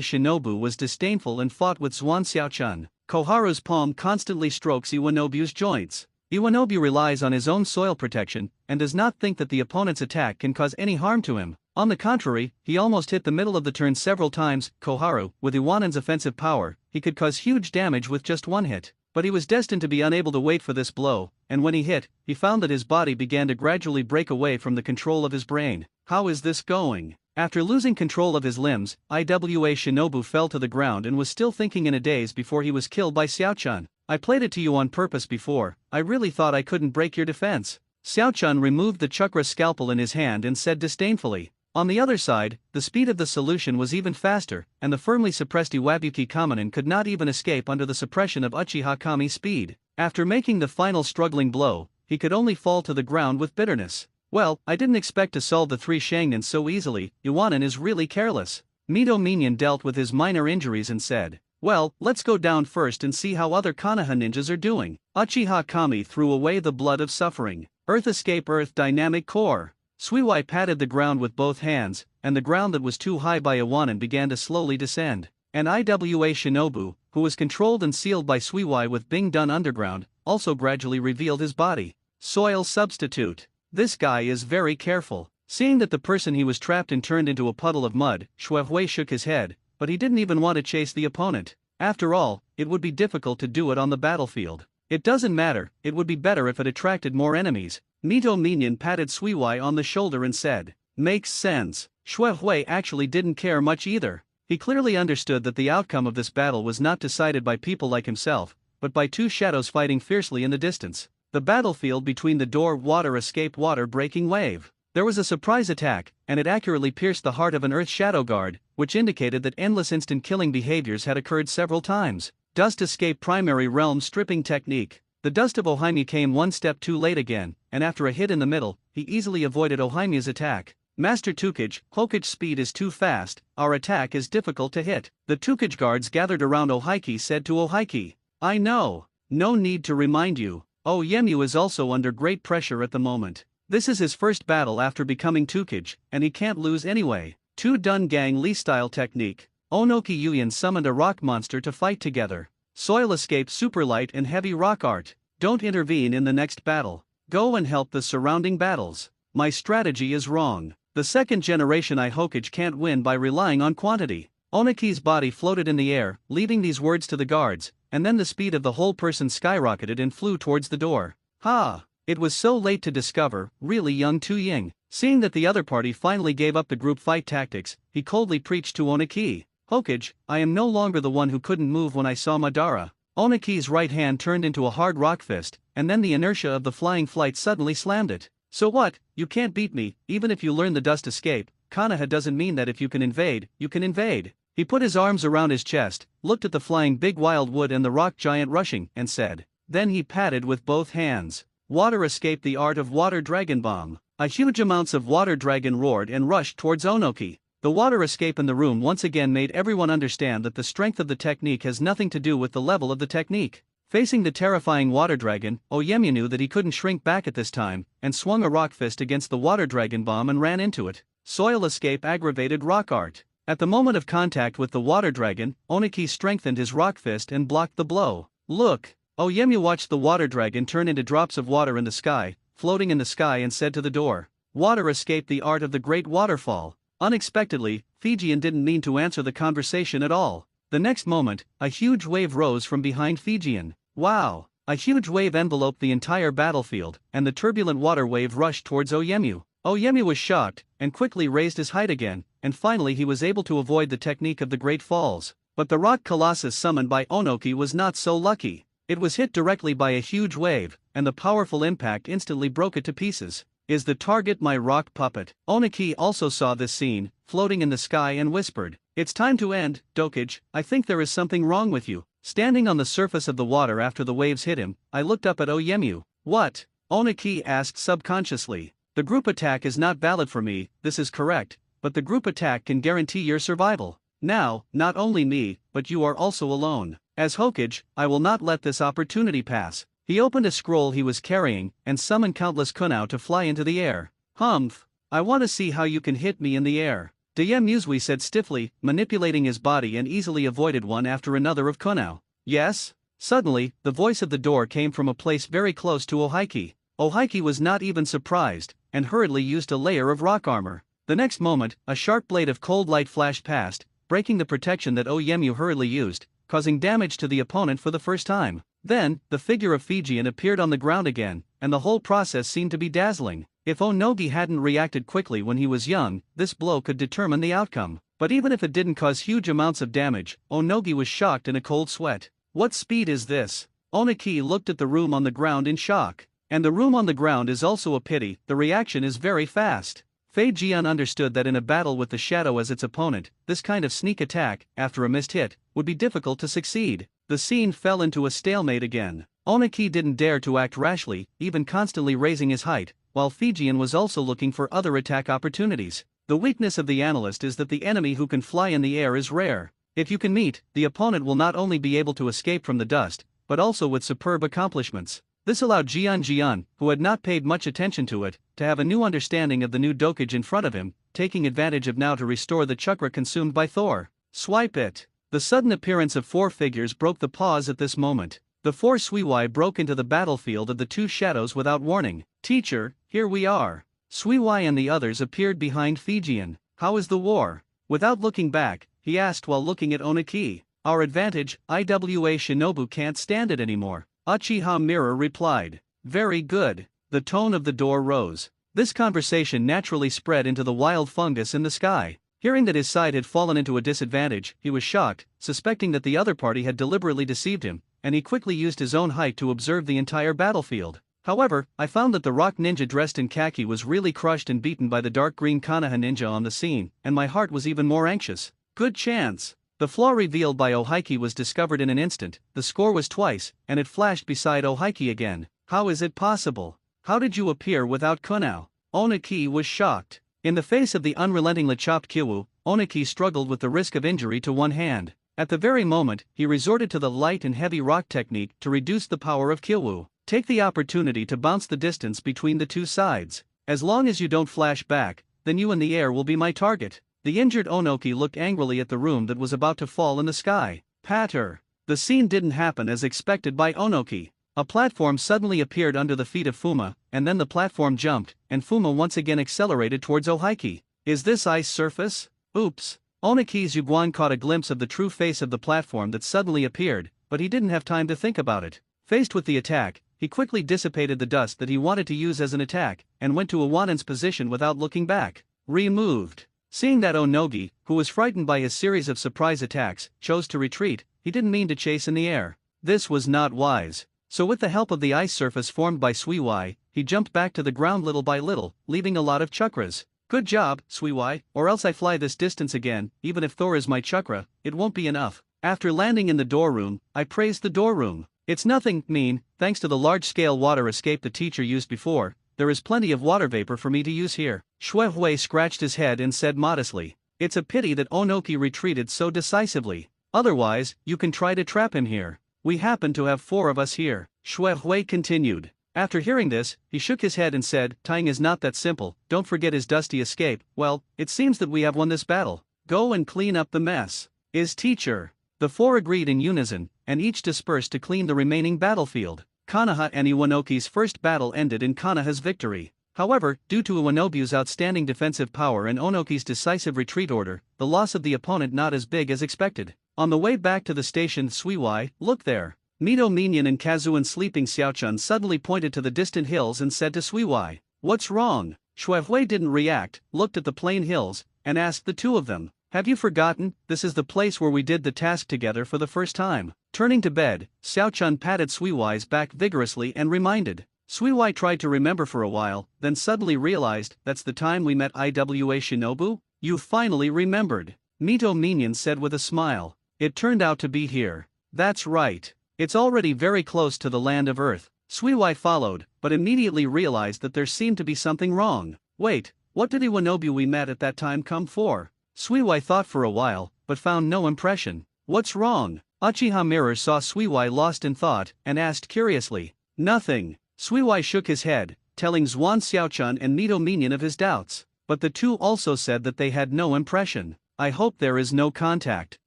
Shinobu was disdainful and fought with Zhuan Xiaochun. Koharu's palm constantly strokes Iwanobu's joints. Iwanobu relies on his own soil protection, and does not think that the opponent's attack can cause any harm to him. On the contrary, he almost hit the middle of the turn several times. Koharu, with Iwanin's offensive power, he could cause huge damage with just one hit. But he was destined to be unable to wait for this blow, and when he hit, he found that his body began to gradually break away from the control of his brain. How is this going? After losing control of his limbs, Iwa Shinobu fell to the ground and was still thinking in a daze before he was killed by Xiaochun. I played it to you on purpose before, I really thought I couldn't break your defense. Xiaochun removed the chakra scalpel in his hand and said disdainfully. On the other side, the speed of the solution was even faster, and the firmly suppressed Iwabuki Kamanen could not even escape under the suppression of Uchiha Kami's speed. After making the final struggling blow, he could only fall to the ground with bitterness. Well, I didn't expect to solve the 3 Shangnen so easily, Iwanin is really careless. Mito Minion dealt with his minor injuries and said, well, let's go down first and see how other Konoha ninjas are doing. Uchiha Kami threw away the blood of suffering. Earth Escape Earth Dynamic Core. Suiwai patted the ground with both hands, and the ground that was too high by Iwanin began to slowly descend. And Iwa Shinobu, who was controlled and sealed by Suiwai with Bing Dun Underground, also gradually revealed his body. Soil substitute. This guy is very careful. Seeing that the person he was trapped in turned into a puddle of mud, Shuehui shook his head, but he didn't even want to chase the opponent. After all, it would be difficult to do it on the battlefield. It doesn't matter, it would be better if it attracted more enemies. Mito Minion patted Suiwai on the shoulder and said, makes sense. Shuehui actually didn't care much either. He clearly understood that the outcome of this battle was not decided by people like himself, but by 2 shadows fighting fiercely in the distance. The battlefield between the door water escape water breaking wave. There was a surprise attack, and it accurately pierced the heart of an Earth Shadow Guard, which indicated that endless instant killing behaviors had occurred several times. Dust escape primary realm stripping technique. The dust of Ohaimi came one step too late again, and after a hit in the middle, he easily avoided Ohaimi's attack. Master Tukage, Cloakage speed is too fast, our attack is difficult to hit. The Tukage guards gathered around Ohaiki said to Ohaiki, I know. No need to remind you. Oyemu is also under great pressure at the moment. This is his first battle after becoming Tukage, and he can't lose anyway. 2 Dun Gang Lee style technique. Onoki Yuyan summoned a rock monster to fight together. Soil escape super light and heavy rock art. Don't intervene in the next battle. Go and help the surrounding battles. My strategy is wrong. The second generation Hokage can't win by relying on quantity. Onoki's body floated in the air, leaving these words to the guards, and then the speed of the whole person skyrocketed and flew towards the door. Ha! It was so late to discover, really young Tu Ying. Seeing that the other party finally gave up the group fight tactics, he coldly preached to Onoki. Hokage, I am no longer the one who couldn't move when I saw Madara. Onoki's right hand turned into a hard rock fist, and then the inertia of the flying flight suddenly slammed it. So what? You can't beat me, even if you learn the dust escape. Konoha doesn't mean that if you can invade, you can invade. He put his arms around his chest, looked at the flying big wildwood and the rock giant rushing, and said. Then he patted with both hands. Water escaped the art of water dragon bomb. A huge amounts of water dragon roared and rushed towards Onoki. The water escape in the room once again made everyone understand that the strength of the technique has nothing to do with the level of the technique. Facing the terrifying water dragon, Oyemu knew that he couldn't shrink back at this time, and swung a rock fist against the water dragon bomb and ran into it. Soil escape aggravated rock art. At the moment of contact with the water dragon, Onoki strengthened his rock fist and blocked the blow. Look! Oyemu watched the water dragon turn into drops of water in the sky, floating in the sky, and said to the door. Water escaped the art of the great waterfall. Unexpectedly, Fijian didn't mean to answer the conversation at all. The next moment, a huge wave rose from behind Fijian. Wow! A huge wave enveloped the entire battlefield, and the turbulent water wave rushed towards Oyemu. Oyemu was shocked, and quickly raised his height again, and finally he was able to avoid the technique of the Great Falls. But the rock colossus summoned by Onoki was not so lucky. It was hit directly by a huge wave, and the powerful impact instantly broke it to pieces. Is the target my rock puppet? Onoki also saw this scene, floating in the sky, and whispered, It's time to end, Dokage, I think there is something wrong with you. Standing on the surface of the water after the waves hit him, I looked up at Oyemu. What? Onoki asked subconsciously. The group attack is not valid for me, this is correct, but the group attack can guarantee your survival. Now, not only me, but you are also alone. As Hokage, I will not let this opportunity pass. He opened a scroll he was carrying, and summoned countless kunao to fly into the air. Humph! I want to see how you can hit me in the air. Muzui said stiffly, manipulating his body, and easily avoided one after another of kunao. Yes? Suddenly, the voice of the door came from a place very close to Ohaiki. Ohaiki was not even surprised, and hurriedly used a layer of rock armor. The next moment, a sharp blade of cold light flashed past, breaking the protection that Oyemu hurriedly used, causing damage to the opponent for the first time. Then, the figure of Fijian appeared on the ground again, and the whole process seemed to be dazzling. If Onogi hadn't reacted quickly when he was young, this blow could determine the outcome. But even if it didn't cause huge amounts of damage, Onogi was shocked in a cold sweat. What speed is this? Onoki looked at the room on the ground in shock. And the room on the ground is also a pity, the reaction is very fast. Fei Jian understood that in a battle with the shadow as its opponent, this kind of sneak attack, after a missed hit, would be difficult to succeed. The scene fell into a stalemate again. Onoki didn't dare to act rashly, even constantly raising his height, while Fijian was also looking for other attack opportunities. The weakness of the analyst is that the enemy who can fly in the air is rare. If you can meet, the opponent will not only be able to escape from the dust, but also with superb accomplishments. This allowed Jian, who had not paid much attention to it, to have a new understanding of the new Dokage in front of him, taking advantage of now to restore the chakra consumed by Thor. Swipe it! The sudden appearance of 4 figures broke the pause at this moment. The 4 Suiwai broke into the battlefield of the 2 shadows without warning. Teacher, here we are. Suiwai and the others appeared behind Fijian. How is the war? Without looking back, he asked while looking at Onoki. Our advantage, Iwa Shinobu can't stand it anymore. Uchiha Mirror replied. Very good. The tone of the door rose. This conversation naturally spread into the wild fungus in the sky. Hearing that his side had fallen into a disadvantage, he was shocked, suspecting that the other party had deliberately deceived him, and he quickly used his own height to observe the entire battlefield. However, I found that the rock ninja dressed in khaki was really crushed and beaten by the dark green Konoha ninja on the scene, and my heart was even more anxious. Good chance. The flaw revealed by Ohaiki was discovered in an instant. The score was twice, and it flashed beside Ohaiki again. How is it possible? How did you appear without kunao? Onoki was shocked. In the face of the unrelentingly chopped Kyowu, Onoki struggled with the risk of injury to one hand. At the very moment, he resorted to the light and heavy rock technique to reduce the power of Kyowu. Take the opportunity to bounce the distance between the two sides. As long as you don't flash back, then you in the air will be my target. The injured Onoki looked angrily at the room that was about to fall in the sky. Patter. The scene didn't happen as expected by Onoki. A platform suddenly appeared under the feet of Fuma, and then the platform jumped, and Fuma once again accelerated towards Ohiki. Is this ice surface? Oops. Onoki's Yuguan caught a glimpse of the true face of the platform that suddenly appeared, but he didn't have time to think about it. Faced with the attack, he quickly dissipated the dust that he wanted to use as an attack, and went to Iwanen's position without looking back. Removed. Seeing that Onogi, who was frightened by his series of surprise attacks, chose to retreat, he didn't mean to chase in the air. This was not wise. So with the help of the ice surface formed by Suiwai, he jumped back to the ground little by little, leaving a lot of chakras. Good job, Suiwai, or else I fly this distance again, even if Thor is my chakra, it won't be enough. After landing in the door room, I praised the door room. It's nothing mean, thanks to the large-scale water escape the teacher used before, there is plenty of water vapor for me to use here. Shuehui scratched his head and said modestly, it's a pity that Onoki retreated so decisively. Otherwise, you can try to trap him here. We happen to have 4 of us here. Shuehui continued. After hearing this, he shook his head and said, tying is not that simple, don't forget his dusty escape. Well, it seems that we have won this battle. Go and clean up the mess. Is teacher. The 4 agreed in unison, and each dispersed to clean the remaining battlefield. Konoha and Iwanoki's first battle ended in Konoha's victory. However, due to Iwanobu's outstanding defensive power and Onoki's decisive retreat order, the loss of the opponent not as big as expected. On the way back to the station, Suiwai, look there. Mito Minion and Kazuan sleeping Xiaochun suddenly pointed to the distant hills and said to Suiwai, what's wrong? Shuehui didn't react, looked at the plain hills, and asked the two of them, have you forgotten, this is the place where we did the task together for the first time? Turning to bed, Xiaochun patted Suiwai's back vigorously and reminded. Suiwai tried to remember for a while, then suddenly realized, that's the time we met Iwa Shinobu? You finally remembered. Mito Minion said with a smile. It turned out to be here. That's right. It's already very close to the land of Earth. Suiwai followed, but immediately realized that there seemed to be something wrong. Wait, what did Iwanobu we met at that time come for? Suiwai thought for a while, but found no impression. What's wrong? Uchiha Mirror saw Suiwai lost in thought, and asked curiously. Nothing. Suiwai shook his head, telling Xuan Xiaochun and Mito Minion of his doubts. But the two also said that they had no impression. I hope there is no contact.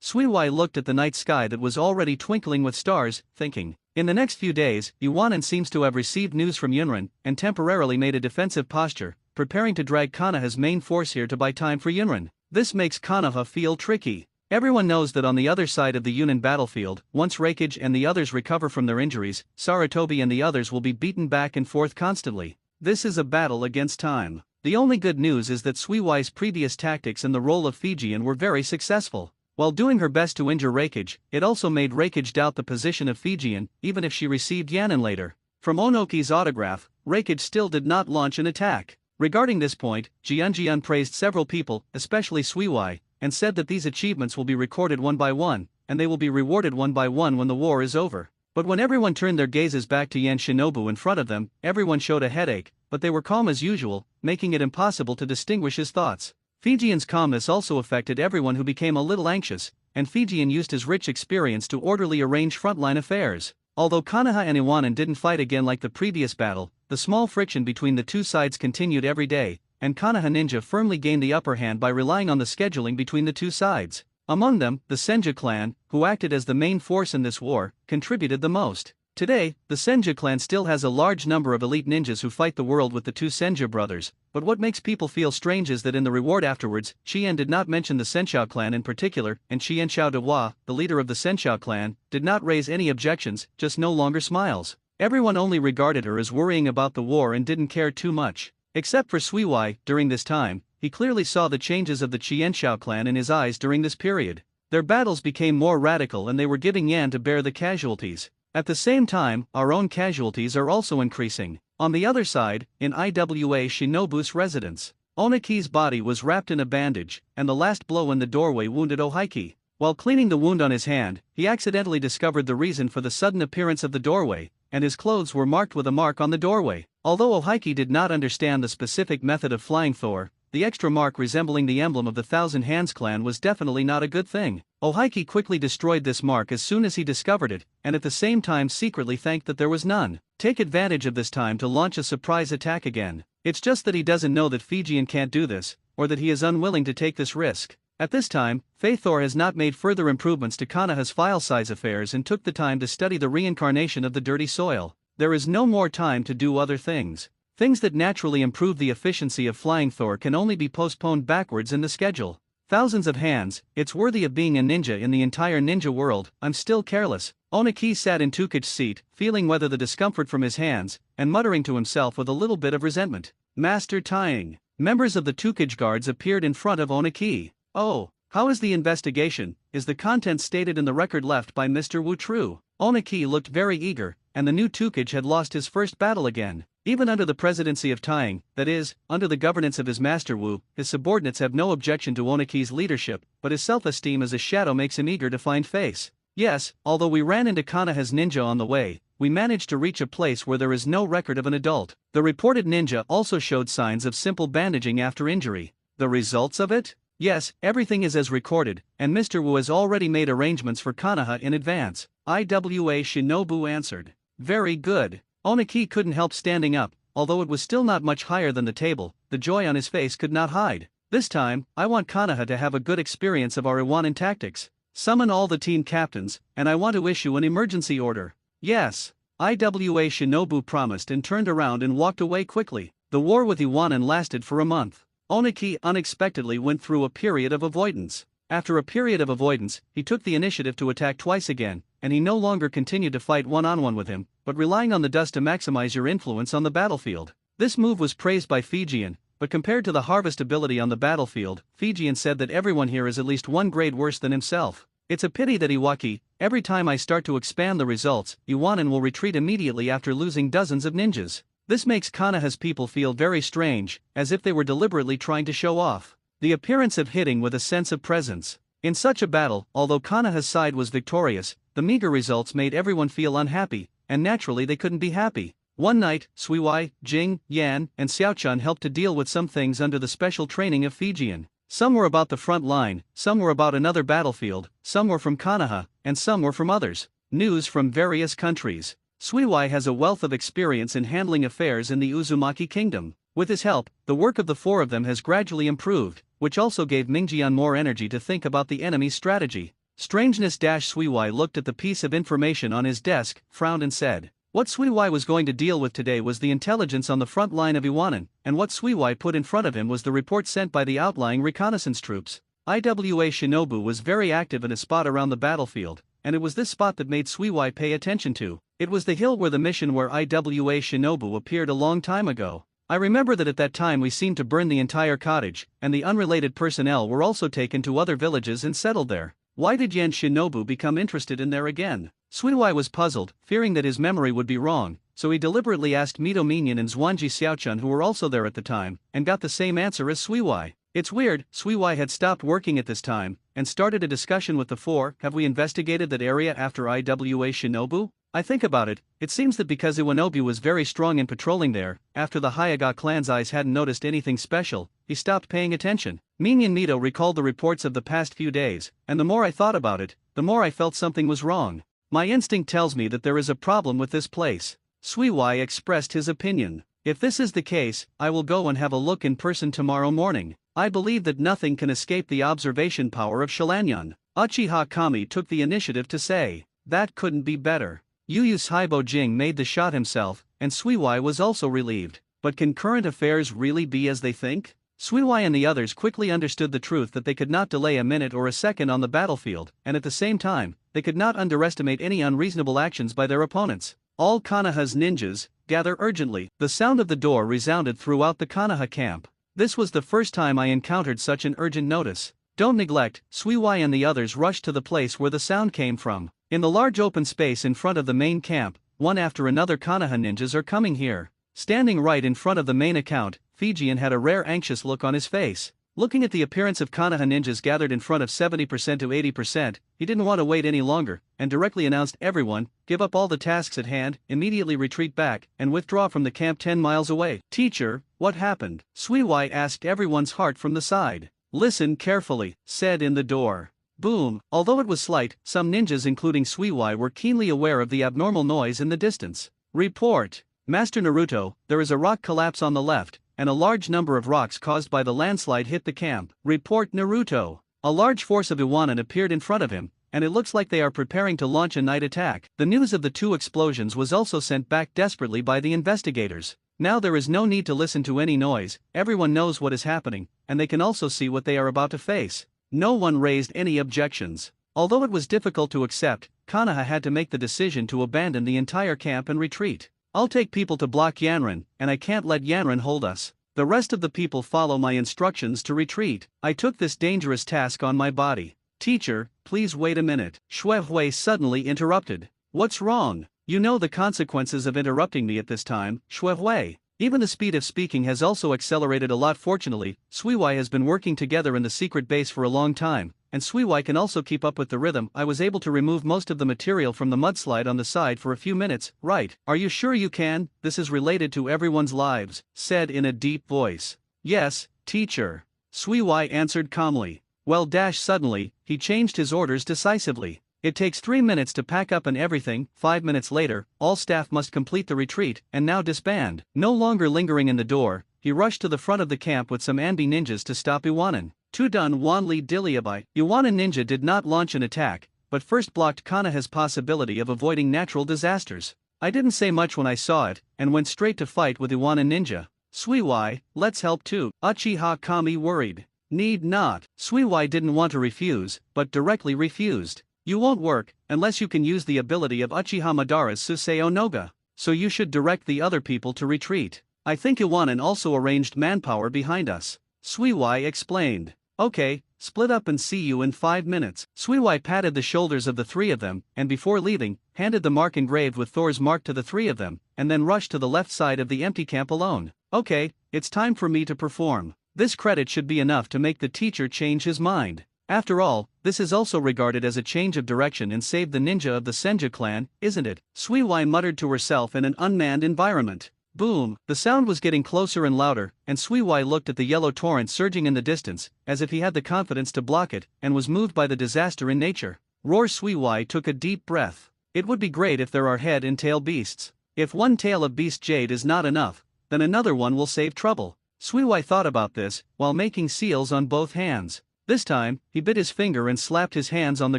Suiwai looked at the night sky that was already twinkling with stars, thinking. In the next few days, Iwanen seems to have received news from Yunrin, and temporarily made a defensive posture, preparing to drag Konoha's main force here to buy time for Yunrin. This makes Konoha feel tricky. Everyone knows that on the other side of the Yunin battlefield, once Reikage and the others recover from their injuries, Sarutobi and the others will be beaten back and forth constantly. This is a battle against time. The only good news is that Suiwai's previous tactics in the role of Fijian were very successful. While doing her best to injure Reikage, it also made Reikage doubt the position of Fijian, even if she received Yanin later. From Onoki's autograph, Reikage still did not launch an attack. Regarding this point, Jian praised several people, especially Suiwai, and said that these achievements will be recorded one by one, and they will be rewarded one by one when the war is over. But when everyone turned their gazes back to Yan Shinobu in front of them, everyone showed a headache, but they were calm as usual, making it impossible to distinguish his thoughts. Fijian's calmness also affected everyone who became a little anxious, and Fijian used his rich experience to orderly arrange frontline affairs. Although Konoha and Iwanen didn't fight again like the previous battle, the small friction between the two sides continued every day, and Konoha Ninja firmly gained the upper hand by relying on the scheduling between the two sides. Among them, the Senju clan, who acted as the main force in this war, contributed the most. Today, the Senju clan still has a large number of elite ninjas who fight the world with the two Senju brothers, but what makes people feel strange is that in the reward afterwards, Chien did not mention the Senshao clan in particular, and Chien Chao Dewa, the leader of the Senshao clan, did not raise any objections, just no longer smiles. Everyone only regarded her as worrying about the war and didn't care too much. Except for Suiwai, during this time, he clearly saw the changes of the Qianshao clan in his eyes during this period. Their battles became more radical and they were giving Yan to bear the casualties. At the same time, our own casualties are also increasing. On the other side, in Iwa Shinobu's residence, Onoki's body was wrapped in a bandage, and the last blow in the doorway wounded Ohiki. While cleaning the wound on his hand, he accidentally discovered the reason for the sudden appearance of the doorway, and his clothes were marked with a mark on the doorway. Although Ohiki did not understand the specific method of flying Thor, the extra mark resembling the emblem of the Thousand Hands clan was definitely not a good thing. Ohaiki quickly destroyed this mark as soon as he discovered it, and at the same time secretly thanked that there was none. Take advantage of this time to launch a surprise attack again. It's just that he doesn't know that Fijian can't do this, or that he is unwilling to take this risk. At this time, Faithor has not made further improvements to Konoha's file size affairs and took the time to study the reincarnation of the dirty soil. There is no more time to do other things. Things that naturally improve the efficiency of flying Thor can only be postponed backwards in the schedule. Thousands of hands, it's worthy of being a ninja in the entire ninja world. I'm still careless. Oniki sat in Tukich's seat, feeling whether the discomfort from his hands, and muttering to himself with a little bit of resentment. Master Tying. Members of the Tukich guards appeared in front of Oniki. Oh, how is the investigation? Is the content stated in the record left by Mr. Wu true? Oniki looked very eager, and the new Tukich had lost his first battle again. Even under the presidency of Tying, that is, under the governance of his master Wu, his subordinates have no objection to Oniki's leadership, but his self-esteem as a shadow makes him eager to find face. Yes, although we ran into Konoha's ninja on the way, we managed to reach a place where there is no record of an adult. The reported ninja also showed signs of simple bandaging after injury. The results of it? Yes, everything is as recorded, and Mr. Wu has already made arrangements for Konoha in advance. Iwa Shinobu answered. Very good. Oniki couldn't help standing up, although it was still not much higher than the table. The joy on his face could not hide. This time, I want Konoha to have a good experience of our Iwanan tactics. Summon all the team captains, and I want to issue an emergency order. Yes. Iwa Shinobu promised and turned around and walked away quickly. The war with Iwanan lasted for a month. Oniki unexpectedly went through a period of avoidance. After a period of avoidance, he took the initiative to attack twice again, and he no longer continued to fight one-on-one with him, but relying on the dust to maximize your influence on the battlefield. This move was praised by Fijian, but compared to the harvest ability on the battlefield, Fijian said that everyone here is at least one grade worse than himself. It's a pity that Iwaki, every time I start to expand the results, Iwanan will retreat immediately after losing dozens of ninjas. This makes Konoha's people feel very strange, as if they were deliberately trying to show off. The appearance of hitting with a sense of presence. In such a battle, although Konoha's side was victorious, the meager results made everyone feel unhappy, and naturally they couldn't be happy. One night, Suiwai, Jing, Yan, and Xiaochun helped to deal with some things under the special training of Fijian. Some were about the front line, some were about another battlefield, some were from Konoha, and some were from others. News from various countries. Suiwai has a wealth of experience in handling affairs in the Uzumaki kingdom. With his help, the work of the four of them has gradually improved, which also gave Mingjian more energy to think about the enemy's strategy. Strangeness-Suiwai looked at the piece of information on his desk, frowned and said, what Suiwai was going to deal with today was the intelligence on the front line of Iwanan, and what Suiwai put in front of him was the report sent by the outlying reconnaissance troops. Iwa Shinobu was very active in a spot around the battlefield, and it was this spot that made Suiwai pay attention to. It was the hill where the mission where Iwa Shinobu appeared a long time ago. I remember that at that time we seemed to burn the entire cottage, and the unrelated personnel were also taken to other villages and settled there. Why did Yen Shinobu become interested in there again? Suiwai was puzzled, fearing that his memory would be wrong, so he deliberately asked Mito Minyan and Zwanji Xiaochun who were also there at the time, and got the same answer as Suiwai. It's weird, Suiwai had stopped working at this time, and started a discussion with the four. Have we investigated that area after Iwa Shinobu? I think about it, it seems that because Iwanobu was very strong in patrolling there, after the Hyaga clan's eyes hadn't noticed anything special, he stopped paying attention. Minyan Mito recalled the reports of the past few days, and the more I thought about it, the more I felt something was wrong. My instinct tells me that there is a problem with this place. Suiwai expressed his opinion. If this is the case, I will go and have a look in person tomorrow morning. I believe that nothing can escape the observation power of Shilanyan. Uchiha Kami took the initiative to say, that couldn't be better. Yu Saibo Jing made the shot himself, and Suiwai was also relieved. But can current affairs really be as they think? Suiwai and the others quickly understood the truth that they could not delay a minute or a second on the battlefield, and at the same time, they could not underestimate any unreasonable actions by their opponents. All Konoha's ninjas, gather urgently. The sound of the door resounded throughout the Konoha camp. This was the first time I encountered such an urgent notice. Don't neglect, Suiwai and the others rushed to the place where the sound came from. In the large open space in front of the main camp, one after another Konoha ninjas are coming here. Standing right in front of the main account, Fijian had a rare anxious look on his face. Looking at the appearance of Konoha ninjas gathered in front of 70% to 80%, he didn't want to wait any longer, and directly announced, "Everyone, give up all the tasks at hand, immediately retreat back, and withdraw from the camp 10 miles away." "Teacher, what happened?" Suiwai asked everyone's heart from the side. "Listen carefully," said in the door. Boom. Although it was slight, some ninjas including Suiwai were keenly aware of the abnormal noise in the distance. "Report. Master Naruto, there is a rock collapse on the left, and a large number of rocks caused by the landslide hit the camp." "Report Naruto." A large force of Iwanin appeared in front of him, and it looks like they are preparing to launch a night attack. The news of the two explosions was also sent back desperately by the investigators. Now there is no need to listen to any noise, everyone knows what is happening, and they can also see what they are about to face. No one raised any objections. Although it was difficult to accept, Konoha had to make the decision to abandon the entire camp and retreat. "I'll take people to block Yanran, and I can't let Yanran hold us. The rest of the people follow my instructions to retreat. I took this dangerous task on my body." "Teacher, please wait a minute," Shuehui suddenly interrupted. "What's wrong? You know the consequences of interrupting me at this time, Shuehui." Even the speed of speaking has also accelerated a lot. Fortunately, Suiwai has been working together in the secret base for a long time, and Suiwai can also keep up with the rhythm. "I was able to remove most of the material from the mudslide on the side for a few minutes, right?" "Are you sure you can? This is related to everyone's lives," said in a deep voice. "Yes, teacher," Suiwai answered calmly. Well, suddenly, he changed his orders decisively. "It takes 3 minutes to pack up and everything." 5 minutes later, all staff must complete the retreat, and now disband. No longer lingering in the door, he rushed to the front of the camp with some Anbi ninjas to stop Iwanin. Tudun Wanli Diliabai. Iwanin ninja did not launch an attack, but first blocked Konoha's possibility of avoiding natural disasters. "I didn't say much when I saw it, and went straight to fight with Iwanin ninja." "Suiwai, let's help too," Uchiha Kami worried. "Need not." Suiwai didn't want to refuse, but directly refused. "You won't work, unless you can use the ability of Uchiha Madara's Susei Onoga. So you should direct the other people to retreat. I think Iwanin also arranged manpower behind us," Suiwai explained. "Okay, split up and see you in 5 minutes." Suiwai patted the shoulders of the 3 of them, and before leaving, handed the mark engraved with Thor's mark to the 3 of them, and then rushed to the left side of the empty camp alone. "Okay, it's time for me to perform." This credit should be enough to make the teacher change his mind. After all, this is also regarded as a change of direction and save the ninja of the Senja clan, isn't it? Suiwai muttered to herself in an unmanned environment. Boom! The sound was getting closer and louder, and Suiwai looked at the yellow torrent surging in the distance, as if he had the confidence to block it, and was moved by the disaster in nature. Roar! Suiwai took a deep breath. It would be great if there are head and tail beasts. If one tail of beast jade is not enough, then another one will save trouble. Suiwai thought about this, while making seals on both hands. This time, he bit his finger and slapped his hands on the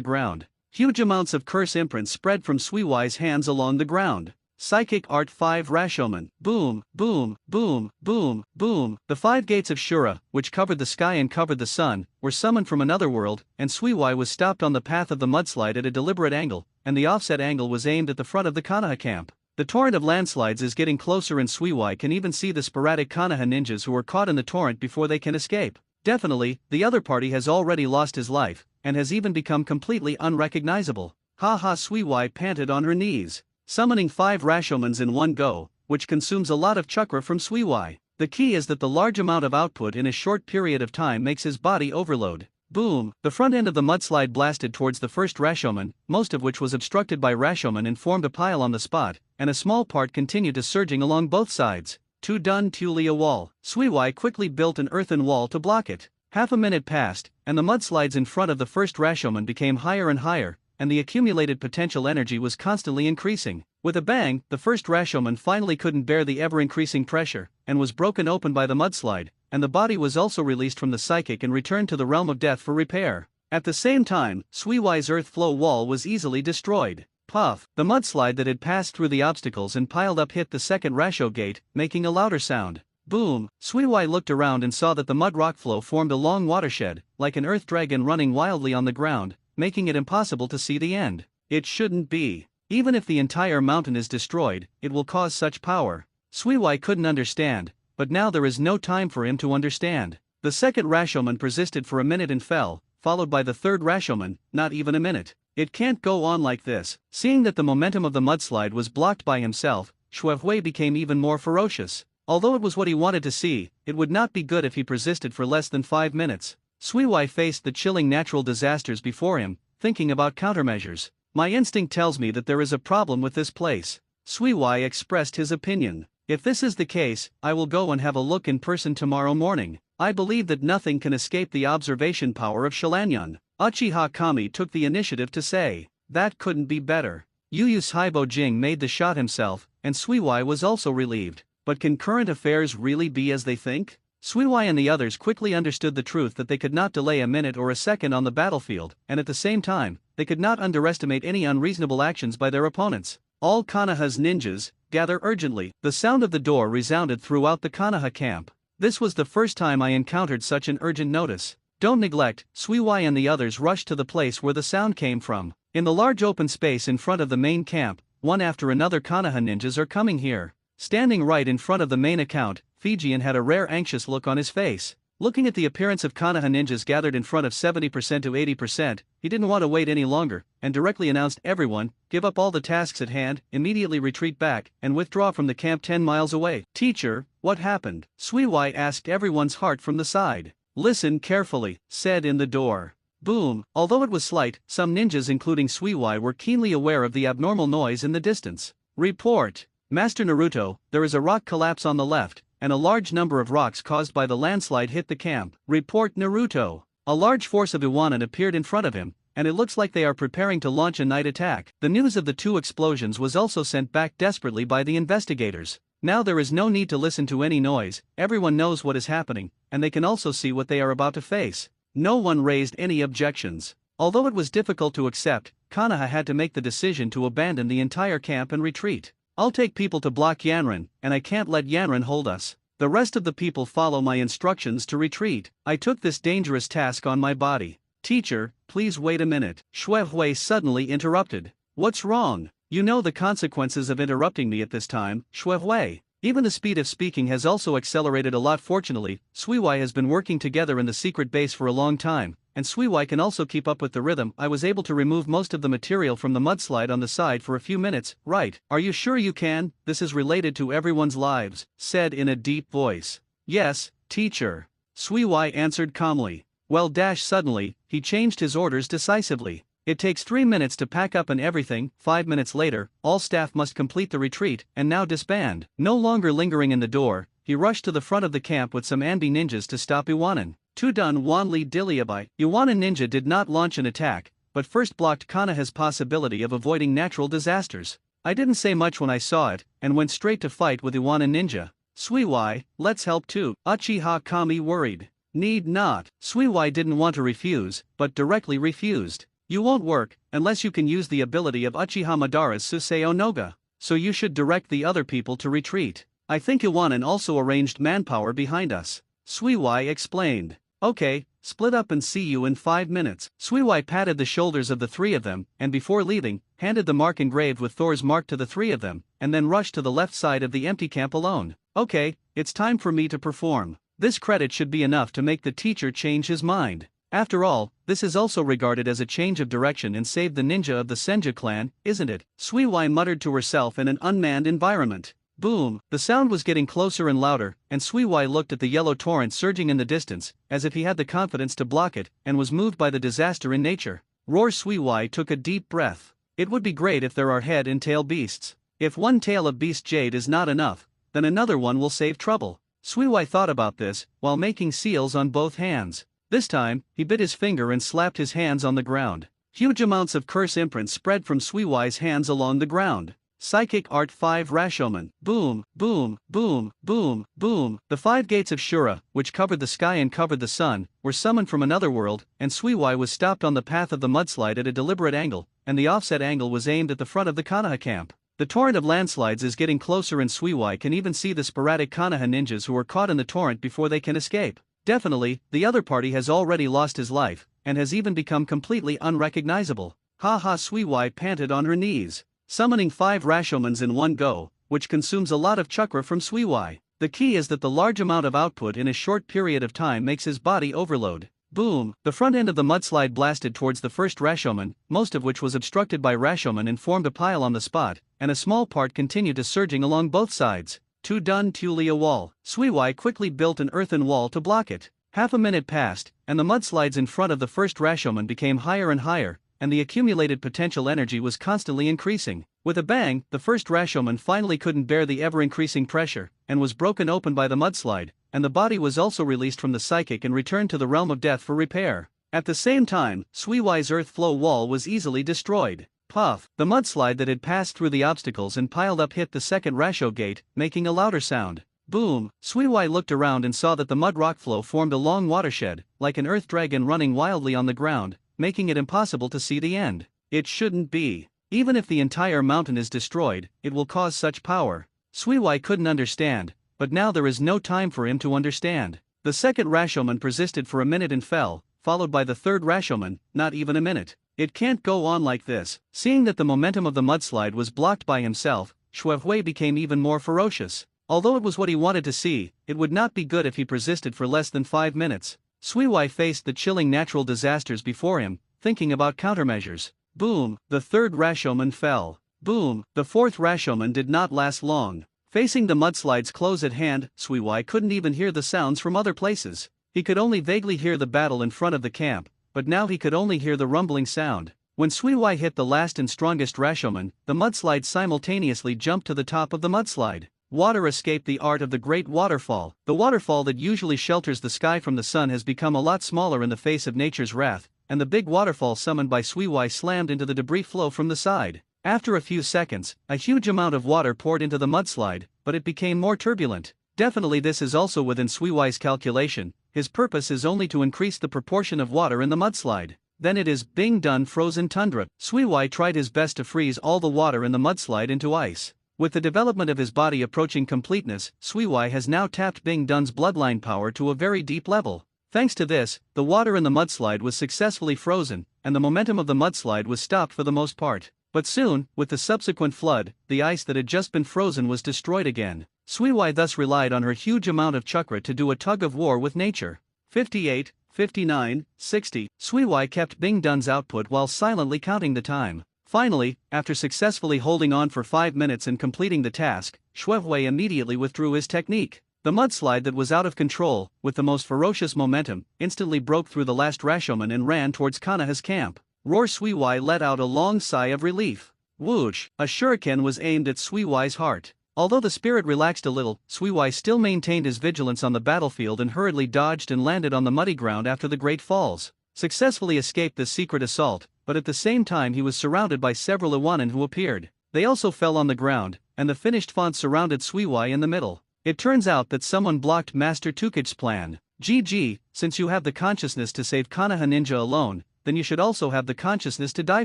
ground. Huge amounts of curse imprints spread from Suiwai's hands along the ground. Psychic Art 5 Rashomon. Boom, boom, boom, boom, boom. The 5 gates of Shura, which covered the sky and covered the sun, were summoned from another world, and Suiwai was stopped on the path of the mudslide at a deliberate angle, and the offset angle was aimed at the front of the Konoha camp. The torrent of landslides is getting closer, and Suiwai can even see the sporadic Konoha ninjas who are caught in the torrent before they can escape. Definitely, the other party has already lost his life, and has even become completely unrecognizable. Ha! Suiwai panted on her knees, summoning 5 Rashomons in one go, which consumes a lot of chakra from Suiwai. The key is that the large amount of output in a short period of time makes his body overload. Boom! The front end of the mudslide blasted towards the first Rashomon, most of which was obstructed by Rashomon and formed a pile on the spot, and a small part continued to surging along both sides. Tudun Tulia wall. Suiwai quickly built an earthen wall to block it. Half a minute passed, and the mudslides in front of the first Rashomon became higher and higher, and the accumulated potential energy was constantly increasing. With a bang, the first Rashomon finally couldn't bear the ever-increasing pressure, and was broken open by the mudslide, and the body was also released from the psychic and returned to the realm of death for repair. At the same time, Suiwai's earth flow wall was easily destroyed. Puff! The mudslide that had passed through the obstacles and piled up hit the second Rasho gate, making a louder sound. Boom! Suiwai looked around and saw that the mud rock flow formed a long watershed, like an earth dragon running wildly on the ground, making it impossible to see the end. It shouldn't be. Even if the entire mountain is destroyed, it will cause such power. Suiwai couldn't understand, but now there is no time for him to understand. The second Rashomon persisted for a minute and fell, followed by the third Rashomon, not even a minute. It can't go on like this. Seeing that the momentum of the mudslide was blocked by himself, Shuehui became even more ferocious. Although it was what he wanted to see, it would not be good if he persisted for less than 5 minutes. Suiwai faced the chilling natural disasters before him, thinking about countermeasures. My instinct tells me that there is a problem with this place. Suiwai expressed his opinion. If this is the case, I will go and have a look in person tomorrow morning. I believe that nothing can escape the observation power of Shilanyan. Uchiha Kami took the initiative to say, that couldn't be better. Yu Saibo Jing made the shot himself, and Suiwai was also relieved. But can current affairs really be as they think? Suiwai and the others quickly understood the truth that they could not delay a minute or a second on the battlefield, and at the same time, they could not underestimate any unreasonable actions by their opponents. All Konoha's ninjas, gather urgently. The sound of the door resounded throughout the Konoha camp. This was the first time I encountered such an urgent notice. Don't neglect. Suiwai and the others rushed to the place where the sound came from. In the large open space in front of the main camp, one after another Konoha ninjas are coming here. Standing right in front of the main account, Fijian had a rare anxious look on his face. Looking at the appearance of Konoha ninjas gathered in front of 70% to 80%, he didn't want to wait any longer, and directly announced, everyone, give up all the tasks at hand, immediately retreat back, and withdraw from the camp 10 miles away. Teacher, what happened? Suiwai asked everyone's heart from the side. Listen carefully, said in the door. Boom. Although it was slight, some ninjas including Suiwai were keenly aware of the abnormal noise in the distance. Report. Master Naruto, there is a rock collapse on the left, and a large number of rocks caused by the landslide hit the camp. Report Naruto. A large force of Iwanan appeared in front of him, and it looks like they are preparing to launch a night attack. The news of the 2 explosions was also sent back desperately by the investigators. Now there is no need to listen to any noise, everyone knows what is happening, and they can also see what they are about to face. No one raised any objections. Although it was difficult to accept, Konoha had to make the decision to abandon the entire camp and retreat. I'll take people to block Yanran, and I can't let Yanran hold us. The rest of the people follow my instructions to retreat. I took this dangerous task on my body. Teacher, please wait a minute. Shuehui suddenly interrupted. What's wrong? You know the consequences of interrupting me at this time, Shuehui. Even the speed of speaking has also accelerated a lot. Fortunately, Suiwai has been working together in the secret base for a long time, and Suiwai can also keep up with the rhythm. I was able to remove most of the material from the mudslide on the side for a few minutes. Right. Are you sure you can? This is related to everyone's lives, said in a deep voice. Yes, teacher. Suiwai answered calmly. Well, suddenly, he changed his orders decisively. It takes 3 minutes to pack up and everything. 5 minutes later, all staff must complete the retreat, and now disband. No longer lingering in the door, he rushed to the front of the camp with some Anbi ninjas to stop Iwanan. Tudun Wanli Diliabai. Iwanan ninja did not launch an attack, but first blocked Konoha's possibility of avoiding natural disasters. I didn't say much when I saw it, and went straight to fight with Iwanan ninja. Suiwai, let's help too. Uchiha Kami worried. Need not. Suiwai didn't want to refuse, but directly refused. You won't work, unless you can use the ability of Uchiha Madara's Susei Onoga. So you should direct the other people to retreat. I think Iwanan also arranged manpower behind us. Suiwai explained. Okay, split up and see you in 5 minutes. Suiwai patted the shoulders of the 3 of them, and before leaving, handed the mark engraved with Thor's mark to the 3 of them, and then rushed to the left side of the empty camp alone. Okay, it's time for me to perform. This credit should be enough to make the teacher change his mind. After all, this is also regarded as a change of direction and saved the ninja of the Senju clan, isn't it? Suiwai muttered to herself in an unmanned environment. Boom! The sound was getting closer and louder, and Suiwai looked at the yellow torrent surging in the distance, as if he had the confidence to block it, and was moved by the disaster in nature. Roar! Suiwai took a deep breath. It would be great if there are head and tail beasts. If one tail of beast jade is not enough, then another one will save trouble. Suiwai thought about this, while making seals on both hands. This time, he bit his finger and slapped his hands on the ground. Huge amounts of curse imprints spread from Suiwai's hands along the ground. Psychic Art 5 Rashomon. Boom, boom, boom, boom, boom. The 5 gates of Shura, which covered the sky and covered the sun, were summoned from another world, and Suiwai was stopped on the path of the mudslide at a deliberate angle, and the offset angle was aimed at the front of the Konoha camp. The torrent of landslides is getting closer, and Suiwai can even see the sporadic Konoha ninjas who are caught in the torrent before they can escape. Definitely, the other party has already lost his life, and has even become completely unrecognizable. Ha! Suiwai panted on her knees, summoning 5 Rashomons in one go, which consumes a lot of chakra from Suiwai. The key is that the large amount of output in a short period of time makes his body overload. Boom! The front end of the mudslide blasted towards the first Rashomon, most of which was obstructed by Rashomon and formed a pile on the spot, and a small part continued to surging along both sides. too done Tuli a wall. Suiwai quickly built an earthen wall to block it. Half a minute passed, and the mudslides in front of the first Rashomon became higher and higher, and the accumulated potential energy was constantly increasing. With a bang, the first Rashomon finally couldn't bear the ever-increasing pressure, and was broken open by the mudslide, and the body was also released from the psychic and returned to the realm of death for repair. At the same time, Suiwai's earth flow wall was easily destroyed. Puff! The mudslide that had passed through the obstacles and piled up hit the second Rasho gate, making a louder sound. Boom! Suiwai looked around and saw that the mud rock flow formed a long watershed, like an earth dragon running wildly on the ground, making it impossible to see the end. It shouldn't be. Even if the entire mountain is destroyed, it will cause such power. Suiwai couldn't understand, but now there is no time for him to understand. The second Rashomon persisted for a minute and fell, followed by the third Rashomon, not even a minute. It can't go on like this. Seeing that the momentum of the mudslide was blocked by himself, Xuehui became even more ferocious. Although it was what he wanted to see, it would not be good if he persisted for less than 5 minutes. Suiwai faced the chilling natural disasters before him, thinking about countermeasures. Boom! The third Rashomon fell. Boom! The fourth Rashomon did not last long. Facing the mudslides close at hand, Suiwai couldn't even hear the sounds from other places. He could only vaguely hear the battle in front of the camp, but now he could only hear the rumbling sound. When Suiwai hit the last and strongest Rashomon, the mudslide simultaneously jumped to the top of the mudslide. Water escaped the art of the great waterfall. The waterfall that usually shelters the sky from the sun has become a lot smaller in the face of nature's wrath, and the big waterfall summoned by Suiwai slammed into the debris flow from the side. After a few seconds, a huge amount of water poured into the mudslide, but it became more turbulent. Definitely this is also within Suiwai's calculation. His purpose is only to increase the proportion of water in the mudslide. Then it is Bing done frozen tundra. Suiwai tried his best to freeze all the water in the mudslide into ice. With the development of his body approaching completeness, Suiwai has now tapped Bing Dun's bloodline power to a very deep level. Thanks to this, the water in the mudslide was successfully frozen, and the momentum of the mudslide was stopped for the most part. But soon, with the subsequent flood, the ice that had just been frozen was destroyed again. Suiwai thus relied on her huge amount of chakra to do a tug of war with nature. 58, 59, 60. Suiwai kept Bing Dun's output while silently counting the time. Finally, after successfully holding on for 5 minutes and completing the task, Xuehui immediately withdrew his technique. The mudslide that was out of control, with the most ferocious momentum, instantly broke through the last Rashomon and ran towards Kanaha's camp. Roar! Suiwai let out a long sigh of relief. Whoosh! A shuriken was aimed at Suiwai's heart. Although the spirit relaxed a little, Suiwai still maintained his vigilance on the battlefield and hurriedly dodged and landed on the muddy ground after the great falls. Successfully escaped this secret assault, but at the same time he was surrounded by several Iwanin who appeared. They also fell on the ground, and the finished font surrounded Suiwai in the middle. It turns out that someone blocked Master Tukij's plan. GG, since you have the consciousness to save Konoha Ninja alone, then you should also have the consciousness to die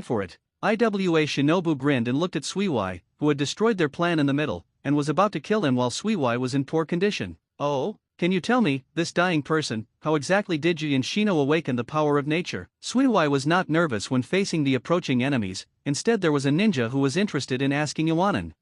for it. Iwa Shinobu grinned and looked at Suiwai, who had destroyed their plan in the middle, and was about to kill him while Suiwai was in poor condition. Oh? Can you tell me, this dying person, how exactly did you and Shino awaken the power of nature? Suiwai was not nervous when facing the approaching enemies, instead there was a ninja who was interested in asking Iwanin.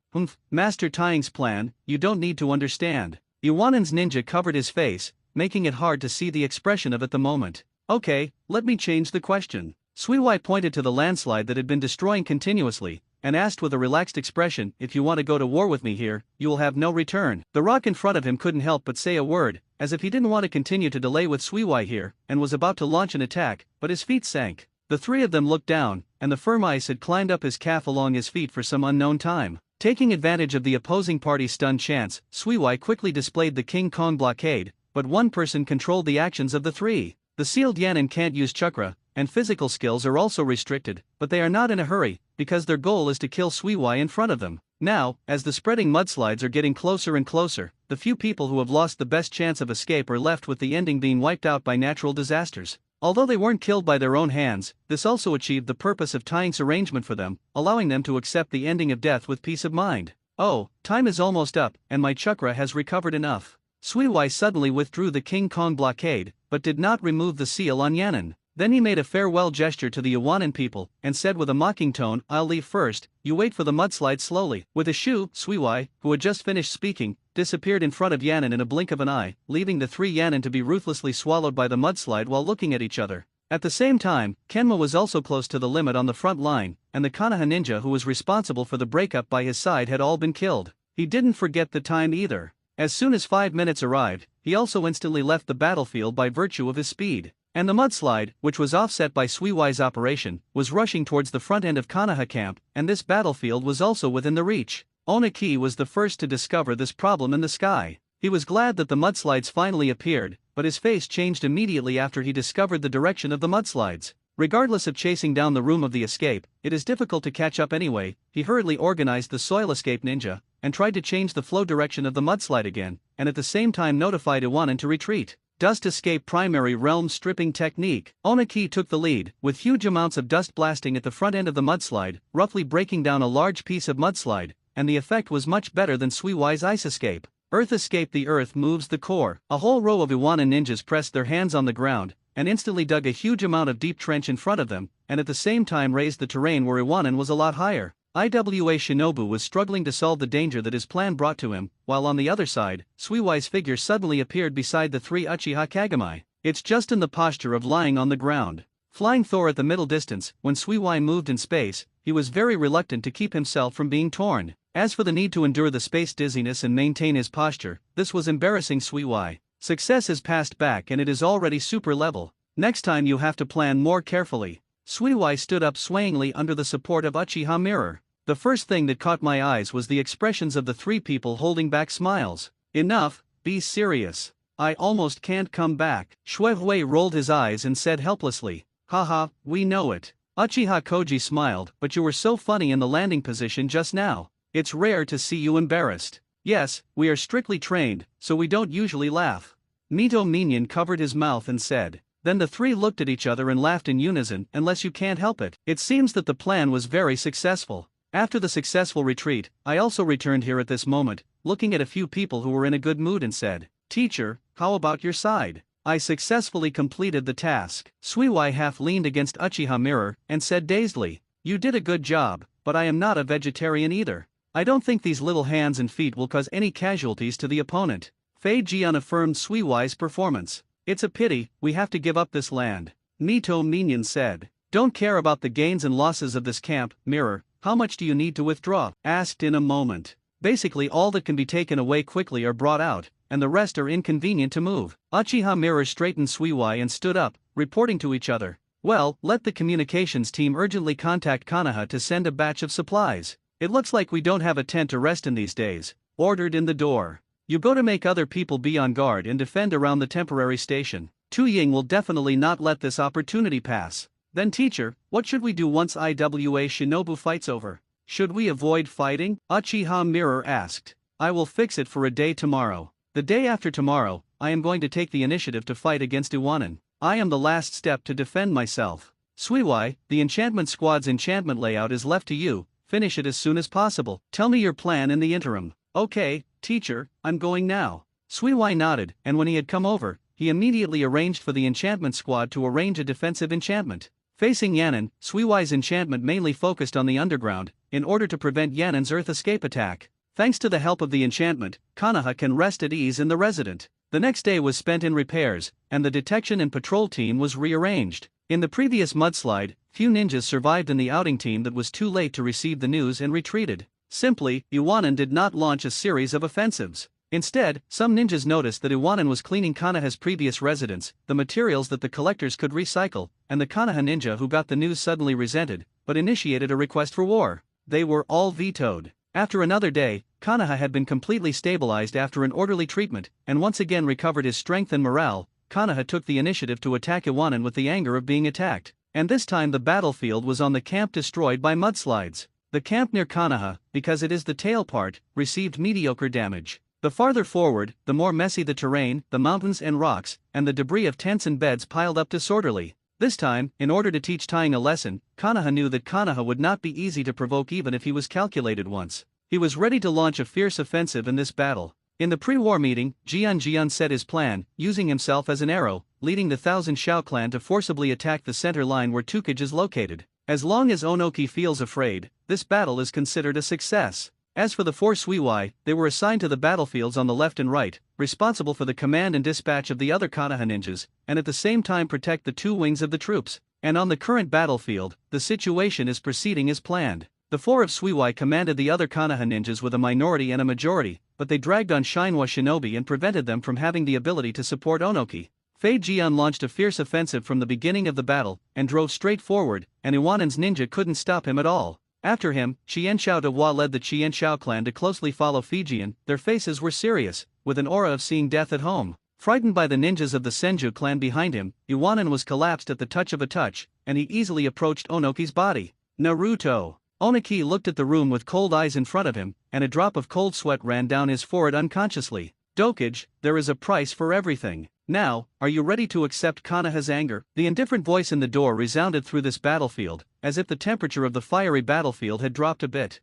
Master Taing's plan, you don't need to understand. Iwanin's ninja covered his face, making it hard to see the expression of at the moment. Okay, let me change the question. Suiwai pointed to the landslide that had been destroying continuously, and asked with a relaxed expression, if you want to go to war with me here, you will have no return. The rock in front of him couldn't help but say a word, as if he didn't want to continue to delay with Suiwai here, and was about to launch an attack, but his feet sank. The three of them looked down, and the firm ice had climbed up his calf along his feet for some unknown time. Taking advantage of the opposing party's stunned chance, Suiwai quickly displayed the King Kong blockade, but one person controlled the actions of the three. The sealed Yanin can't use chakra, and physical skills are also restricted, but they are not in a hurry, because their goal is to kill Suiwai in front of them. Now, as the spreading mudslides are getting closer and closer, the few people who have lost the best chance of escape are left with the ending being wiped out by natural disasters. Although they weren't killed by their own hands, this also achieved the purpose of Taing's arrangement for them, allowing them to accept the ending of death with peace of mind. Oh, time is almost up, and my chakra has recovered enough. Suiwai suddenly withdrew the King Kong blockade, but did not remove the seal on Yanin. Then he made a farewell gesture to the Iwanin people, and said with a mocking tone, I'll leave first, you wait for the mudslide slowly. With a shoe, Suiwai, who had just finished speaking, disappeared in front of Yanin in a blink of an eye, leaving the three Yanin to be ruthlessly swallowed by the mudslide while looking at each other. At the same time, Kenma was also close to the limit on the front line, and the Konoha ninja who was responsible for the breakup by his side had all been killed. He didn't forget the time either. As soon as 5 minutes arrived, he also instantly left the battlefield by virtue of his speed. And the mudslide, which was offset by Suiwai's operation, was rushing towards the front end of Konoha camp, and this battlefield was also within the reach. Onaki was the first to discover this problem in the sky. He was glad that the mudslides finally appeared, but his face changed immediately after he discovered the direction of the mudslides. Regardless of chasing down the room of the escape, it is difficult to catch up anyway. He hurriedly organized the soil escape ninja, and tried to change the flow direction of the mudslide again, and at the same time notified Iwanan to retreat. Dust escape primary realm stripping technique. Onaki took the lead, with huge amounts of dust blasting at the front end of the mudslide, roughly breaking down a large piece of mudslide, and the effect was much better than Suiwai's ice escape. Earth escape. The earth moves the core. A whole row of Iwanan ninjas pressed their hands on the ground, and instantly dug a huge amount of deep trench in front of them, and at the same time raised the terrain where Iwanan was a lot higher. Iwa Shinobu was struggling to solve the danger that his plan brought to him, while on the other side, Suiwai's figure suddenly appeared beside the three Uchiha Kagami. It's just in the posture of lying on the ground. Flying Thor at the middle distance, when Suiwai moved in space, he was very reluctant to keep himself from being torn. As for the need to endure the space dizziness and maintain his posture, this was embarrassing Suiwai. Success has passed back and it is already super level. Next time you have to plan more carefully. Suiwai stood up swayingly under the support of Uchiha Mirror. The first thing that caught my eyes was the expressions of the three people holding back smiles. Enough, be serious. I almost can't come back. Shuehui rolled his eyes and said helplessly, haha, we know it. Uchiha Koji smiled, but you were so funny in the landing position just now. It's rare to see you embarrassed. Yes, we are strictly trained, so we don't usually laugh. Mito Minion covered his mouth and said. Then the three looked at each other and laughed in unison, unless you can't help it. It seems that the plan was very successful. After the successful retreat, I also returned here at this moment, looking at a few people who were in a good mood and said, Teacher, how about your side? I successfully completed the task. Suiwai half leaned against Uchiha Mirror and said dazedly, you did a good job, but I am not a vegetarian either. I don't think these little hands and feet will cause any casualties to the opponent. Fei Jian affirmed Suiwai's performance. It's a pity, we have to give up this land. Mito Minion said. Don't care about the gains and losses of this camp, Mirror, how much do you need to withdraw? Asked in a moment. Basically all that can be taken away quickly are brought out, and the rest are inconvenient to move. Uchiha Mirror straightened Suiwai and stood up, reporting to each other. Well, let the communications team urgently contact Konoha to send a batch of supplies. It looks like we don't have a tent to rest in these days. Ordered in the door. You go to make other people be on guard and defend around the temporary station. Tu Ying will definitely not let this opportunity pass. Then teacher, what should we do once Iwa Shinobu fights over? Should we avoid fighting? Uchiha Mirror asked. I will fix it for a day tomorrow. The day after tomorrow, I am going to take the initiative to fight against Iwanan. I am the last step to defend myself. Suiwai, the enchantment squad's enchantment layout is left to you, finish it as soon as possible. Tell me your plan in the interim. Okay, teacher, I'm going now. Suiwai nodded, and when he had come over, he immediately arranged for the enchantment squad to arrange a defensive enchantment. Facing Yanan, Suiwai's enchantment mainly focused on the underground, in order to prevent Yanan's earth escape attack. Thanks to the help of the enchantment, Konoha can rest at ease in the resident. The next day was spent in repairs, and the detection and patrol team was rearranged. In the previous mudslide, few ninjas survived in the outing team that was too late to receive the news and retreated. Simply, Iwanan did not launch a series of offensives. Instead, some ninjas noticed that Iwanan was cleaning Konoha's previous residence, the materials that the collectors could recycle, and the Konoha ninja who got the news suddenly resented, but initiated a request for war. They were all vetoed. After another day, Konoha had been completely stabilized after an orderly treatment, and once again recovered his strength and morale. Konoha took the initiative to attack Iwanan with the anger of being attacked, and this time the battlefield was on the camp destroyed by mudslides. The camp near Konoha, because it is the tail part, received mediocre damage. The farther forward, the more messy the terrain, the mountains and rocks, and the debris of tents and beds piled up disorderly. This time, in order to teach Tying a lesson, Konoha knew that Konoha would not be easy to provoke even if he was calculated once. He was ready to launch a fierce offensive in this battle. In the pre-war meeting, Jian said his plan, using himself as an arrow, leading the Thousand Shao clan to forcibly attack the center line where Tukage is located. As long as Onoki feels afraid, this battle is considered a success. As for the four Suiwai, they were assigned to the battlefields on the left and right, responsible for the command and dispatch of the other Konoha ninjas, and at the same time protect the two wings of the troops. And on the current battlefield, the situation is proceeding as planned. The four of Suiwai commanded the other Konoha ninjas with a minority and a majority, but they dragged on Shinwa shinobi and prevented them from having the ability to support Onoki. Fei Jian launched a fierce offensive from the beginning of the battle, and drove straight forward, and Iwanen's ninja couldn't stop him at all. After him, Qianshao de Hua led the Qianshao clan to closely follow Fijian. Their faces were serious, with an aura of seeing death at home. Frightened by the ninjas of the Senju clan behind him, Iwanen was collapsed at the touch of a touch, and he easily approached Onoki's body. Naruto. Onoki looked at the room with cold eyes in front of him, and a drop of cold sweat ran down his forehead unconsciously. Dokage, there is a price for everything. Now, are you ready to accept Konoha's anger? The indifferent voice in the door resounded through this battlefield, as if the temperature of the fiery battlefield had dropped a bit.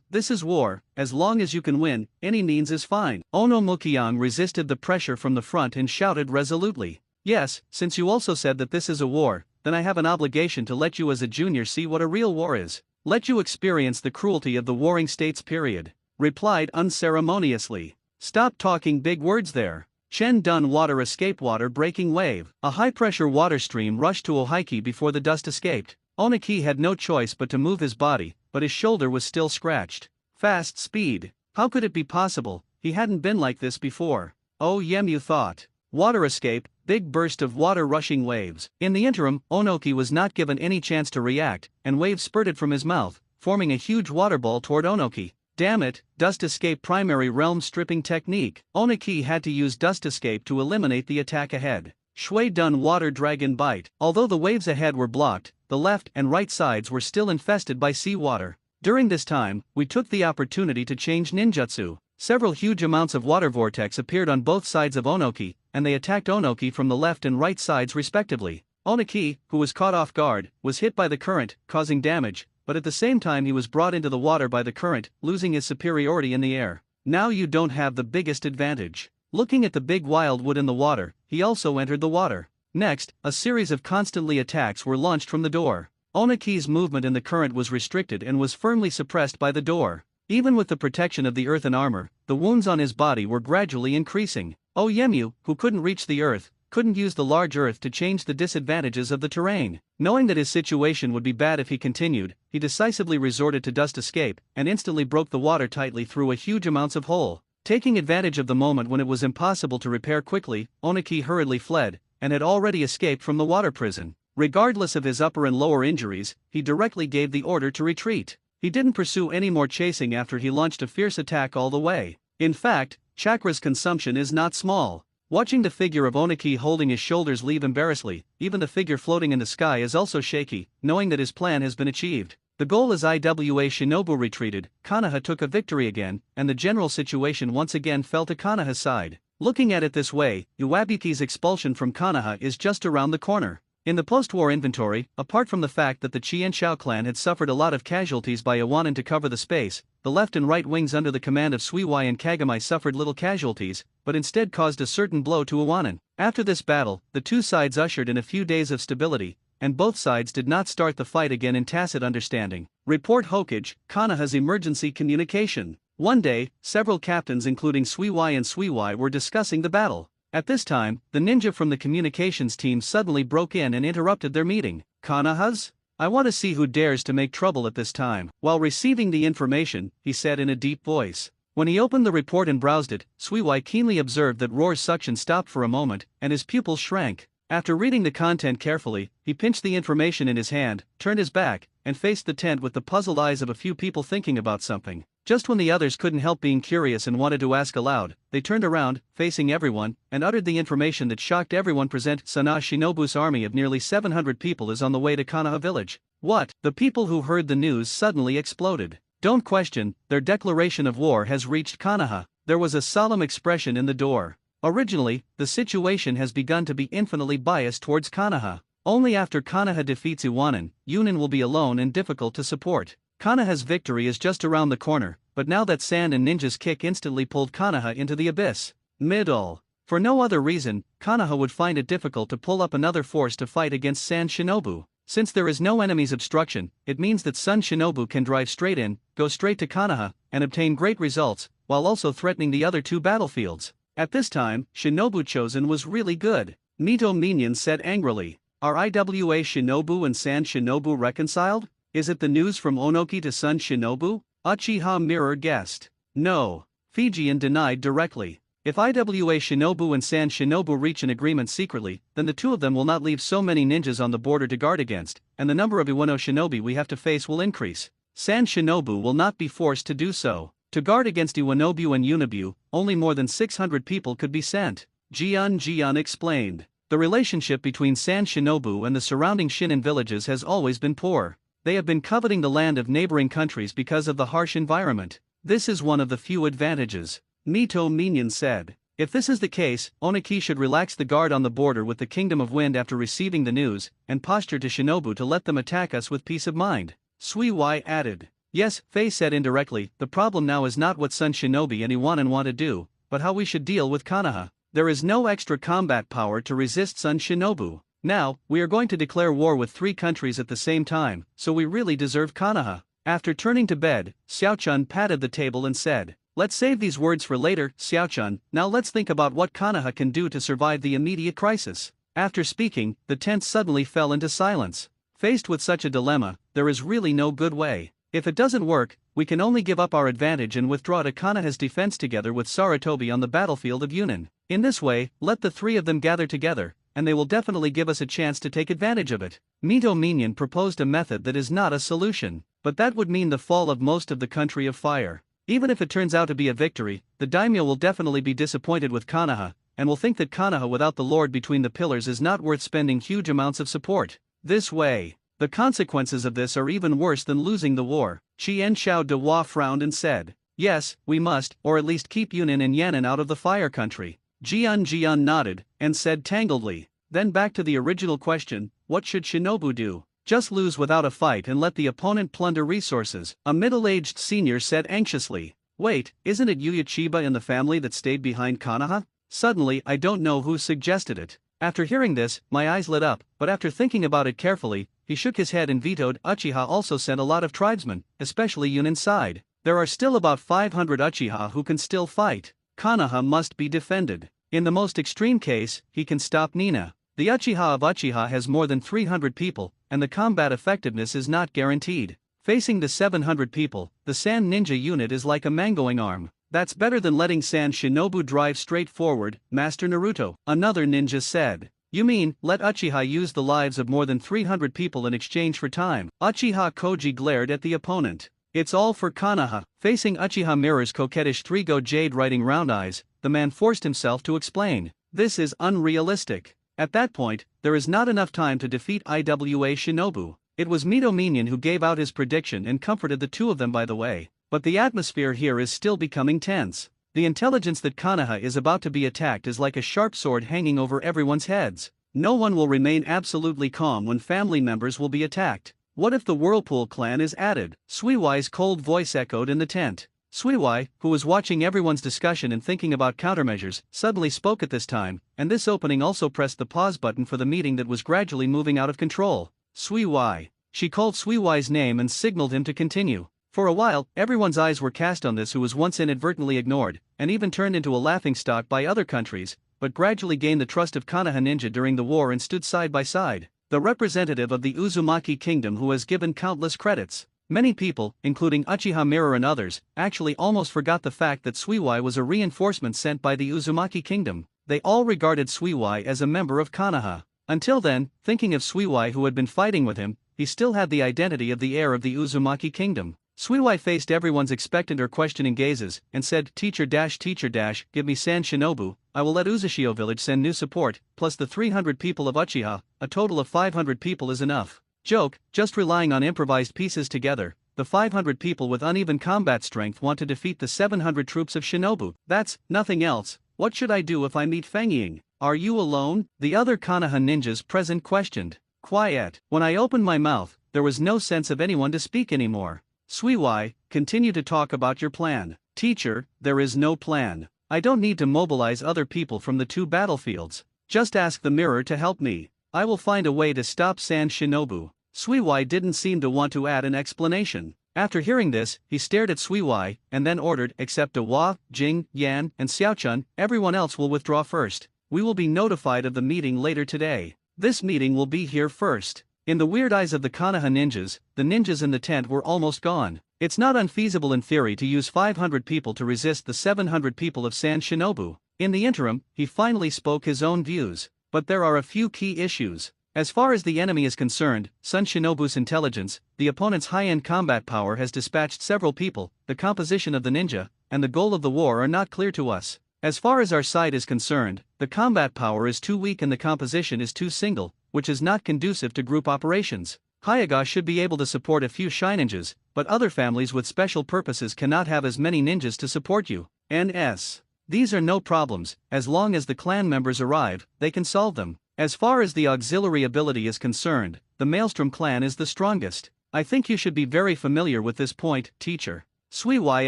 This is war. As long as you can win, any means is fine. Ono Mukiyang resisted the pressure from the front and shouted resolutely. Yes, since you also said that this is a war, then I have an obligation to let you as a junior see what a real war is. Let you experience the cruelty of the warring states period. Replied unceremoniously. Stop talking big words there. Chen Dun water escape water breaking wave. A high-pressure water stream rushed to Ohaiki before the dust escaped. Onoki had no choice but to move his body, but his shoulder was still scratched. Fast speed. How could it be possible? He hadn't been like this before. Oh Yemu thought. Water escape, big burst of water rushing waves. In the interim, Onoki was not given any chance to react, and waves spurted from his mouth, forming a huge water ball toward Onoki. Damn it, Dust Escape primary realm stripping technique. Onoki had to use Dust Escape to eliminate the attack ahead. Shui Dun Water Dragon Bite. Although the waves ahead were blocked, the left and right sides were still infested by seawater. During this time, we took the opportunity to change ninjutsu. Several huge amounts of water vortex appeared on both sides of Onoki, and they attacked Onoki from the left and right sides respectively. Onoki, who was caught off guard, was hit by the current, causing damage, but at the same time he was brought into the water by the current, losing his superiority in the air. Now you don't have the biggest advantage. Looking at the big wildwood in the water, he also entered the water. Next, a series of constantly attacks were launched from the door. Onoki's movement in the current was restricted and was firmly suppressed by the door. Even with the protection of the earthen armor, the wounds on his body were gradually increasing. Oyemu, who couldn't reach the earth, couldn't use the large earth to change the disadvantages of the terrain. Knowing that his situation would be bad if he continued, he decisively resorted to Dust Escape, and instantly broke the water tightly through a huge amounts of hole. Taking advantage of the moment when it was impossible to repair quickly, Onoki hurriedly fled, and had already escaped from the water prison. Regardless of his upper and lower injuries, he directly gave the order to retreat. He didn't pursue any more chasing after he launched a fierce attack all the way. In fact, chakra's consumption is not small. Watching the figure of Onoki holding his shoulders leave embarrassedly, even the figure floating in the sky is also shaky, knowing that his plan has been achieved. The goal is Iwa Shinobu retreated, Konoha took a victory again, and the general situation once again fell to Konoha's side. Looking at it this way, Iwabuki's expulsion from Konoha is just around the corner. In the post-war inventory, apart from the fact that the Qianshao clan had suffered a lot of casualties by Iwanen to cover the space, the left and right wings under the command of Suiwai and Kagami suffered little casualties, but instead caused a certain blow to Iwanen. After this battle, the two sides ushered in a few days of stability, and both sides did not start the fight again in tacit understanding. Report Hokage, Konoha's emergency communication. One day, several captains including Suiwai and Suiwai were discussing the battle. At this time, the ninja from the communications team suddenly broke in and interrupted their meeting. Konohas? I want to see who dares to make trouble at this time. While receiving the information, he said in a deep voice. When he opened the report and browsed it, Suiwai keenly observed that Roar's suction stopped for a moment, and his pupils shrank. After reading the content carefully, he pinched the information in his hand, turned his back, and faced the tent with the puzzled eyes of a few people thinking about something. Just when the others couldn't help being curious and wanted to ask aloud, they turned around, facing everyone, and uttered the information that shocked everyone present. Sana Shinobu's army of nearly 700 people is on the way to Konoha village. What? The people who heard the news suddenly exploded. Don't question, their declaration of war has reached Konoha. There was a solemn expression in the door. Originally, the situation has begun to be infinitely biased towards Konoha. Only after Konoha defeats Iwanen, Yunin will be alone and difficult to support. Konoha's victory is just around the corner, but now that Sand and Ninja's kick instantly pulled Konoha into the abyss. Middle. For no other reason, Konoha would find it difficult to pull up another force to fight against Sand Shinobu. Since there is no enemy's obstruction, it means that Sun Shinobu can drive straight in, go straight to Konoha, and obtain great results, while also threatening the other two battlefields. At this time, Shinobu chosen was really good. Mito Minion said angrily. Are Iwa Shinobu and Sand Shinobu reconciled? Is it the news from Onoki to Sun Shinobu? Uchiha Mirror guessed. No. Fijian denied directly. If Iwa Shinobu and San Shinobu reach an agreement secretly, then the two of them will not leave so many ninjas on the border to guard against, and the number of Iwano shinobi we have to face will increase. San Shinobu will not be forced to do so. To guard against Iwanobu and Unibu, only more than 600 people could be sent. Jian explained. The relationship between San Shinobu and the surrounding Shinin villages has always been poor. They have been coveting the land of neighboring countries because of the harsh environment. This is one of the few advantages. Mito Minion said. If this is the case, Oniki should relax the guard on the border with the Kingdom of Wind after receiving the news, and posture to Shinobu to let them attack us with peace of mind. Suiwai added. Yes, Fei said indirectly, the problem now is not what Sun Shinobi and Iwanan want to do, but how we should deal with Konoha. There is no extra combat power to resist Sun Shinobu. Now, we are going to declare war with 3 countries at the same time, so we really deserve Konoha. After turning to bed, Xiaochun patted the table and said, let's save these words for later, Xiaochun, now let's think about what Konoha can do to survive the immediate crisis. After speaking, the tent suddenly fell into silence. Faced with such a dilemma, there is really no good way. If it doesn't work, we can only give up our advantage and withdraw to Konoha's defense together with Sarutobi on the battlefield of Yunin. In this way, let the 3 of them gather together, and they will definitely give us a chance to take advantage of it. Mito Minion proposed a method that is not a solution, but that would mean the fall of most of the country of fire. Even if it turns out to be a victory, the daimyo will definitely be disappointed with Konoha, and will think that Konoha without the lord between the pillars is not worth spending huge amounts of support. This way, the consequences of this are even worse than losing the war. Chien Shao de Hua frowned and said, yes, we must, or at least keep Yunin and Yan'an out of the fire country. Jian nodded, and said tangledly, then back to the original question, what should Shinobu do? Just lose without a fight and let the opponent plunder resources, a middle-aged senior said anxiously. Wait, isn't it Yuya Chiba in the family that stayed behind Konoha? Suddenly I don't know who suggested it. After hearing this, my eyes lit up, but after thinking about it carefully, he shook his head and vetoed. Uchiha also sent a lot of tribesmen, especially Yunin's side. There are still about 500 Uchiha who can still fight. Konoha must be defended. In the most extreme case, he can stop Nina. The Uchiha of Uchiha has more than 300 people, and the combat effectiveness is not guaranteed. Facing the 700 people, the San Ninja unit is like a mangoing arm. That's better than letting San Shinobu drive straight forward, Master Naruto, another ninja said. You mean, let Uchiha use the lives of more than 300 people in exchange for time? Uchiha Koji glared at the opponent. It's all for Konoha. Facing Uchiha Mirror's coquettish 3-go jade writing round eyes, the man forced himself to explain. This is unrealistic. At that point, there is not enough time to defeat Iwa Shinobu. It was Mito Minion who gave out his prediction and comforted the two of them by the way. But the atmosphere here is still becoming tense. The intelligence that Konoha is about to be attacked is like a sharp sword hanging over everyone's heads. No one will remain absolutely calm when family members will be attacked. What if the Whirlpool clan is added? Suiwai's cold voice echoed in the tent. Suiwai, who was watching everyone's discussion and thinking about countermeasures, suddenly spoke at this time, and this opening also pressed the pause button for the meeting that was gradually moving out of control. Suiwai. She called Suiwai's name and signaled him to continue. For a while, everyone's eyes were cast on this who was once inadvertently ignored, and even turned into a laughingstock by other countries, but gradually gained the trust of Konoha Ninja during the war and stood side by side. The representative of the Uzumaki kingdom who has given countless credits. Many people, including Uchiha Mirror and others, actually almost forgot the fact that Suiwai was a reinforcement sent by the Uzumaki kingdom. They all regarded Suiwai as a member of Konoha. Until then, thinking of Suiwai who had been fighting with him, he still had the identity of the heir of the Uzumaki kingdom. Suiwai faced everyone's expectant or questioning gazes, and said, teacher, give me San Shinobu, I will let Uzushio village send new support, plus the 300 people of Uchiha, a total of 500 people is enough. Joke, just relying on improvised pieces together, the 500 people with uneven combat strength want to defeat the 700 troops of Shinobu. That's nothing else. What should I do if I meet Feng Ying? Are you alone? The other Konoha ninjas present questioned. Quiet. When I opened my mouth, there was no sense of anyone to speak anymore. Suiwai, continue to talk about your plan. Teacher, there is no plan. I don't need to mobilize other people from the 2 battlefields. Just ask the mirror to help me. I will find a way to stop San Shinobu. Suiwai didn't seem to want to add an explanation. After hearing this, he stared at Suiwai, and then ordered, except Hua, Jing, Yan, and Xiaochun, everyone else will withdraw first. We will be notified of the meeting later today. This meeting will be here first. In the weird eyes of the Konoha ninjas, the ninjas in the tent were almost gone. It's not unfeasible in theory to use 500 people to resist the 700 people of San Shinobu. In the interim, he finally spoke his own views. But there are a few key issues. As far as the enemy is concerned, Sun Shinobu's intelligence, the opponent's high-end combat power has dispatched several people, the composition of the ninja, and the goal of the war are not clear to us. As far as our side is concerned, the combat power is too weak and the composition is too single, which is not conducive to group operations. Hyuga should be able to support a few shy ninjas, but other families with special purposes cannot have as many ninjas to support you. NS. These are no problems, as long as the clan members arrive, they can solve them. As far as the auxiliary ability is concerned, the Maelstrom clan is the strongest. I think you should be very familiar with this point, teacher. Suiwai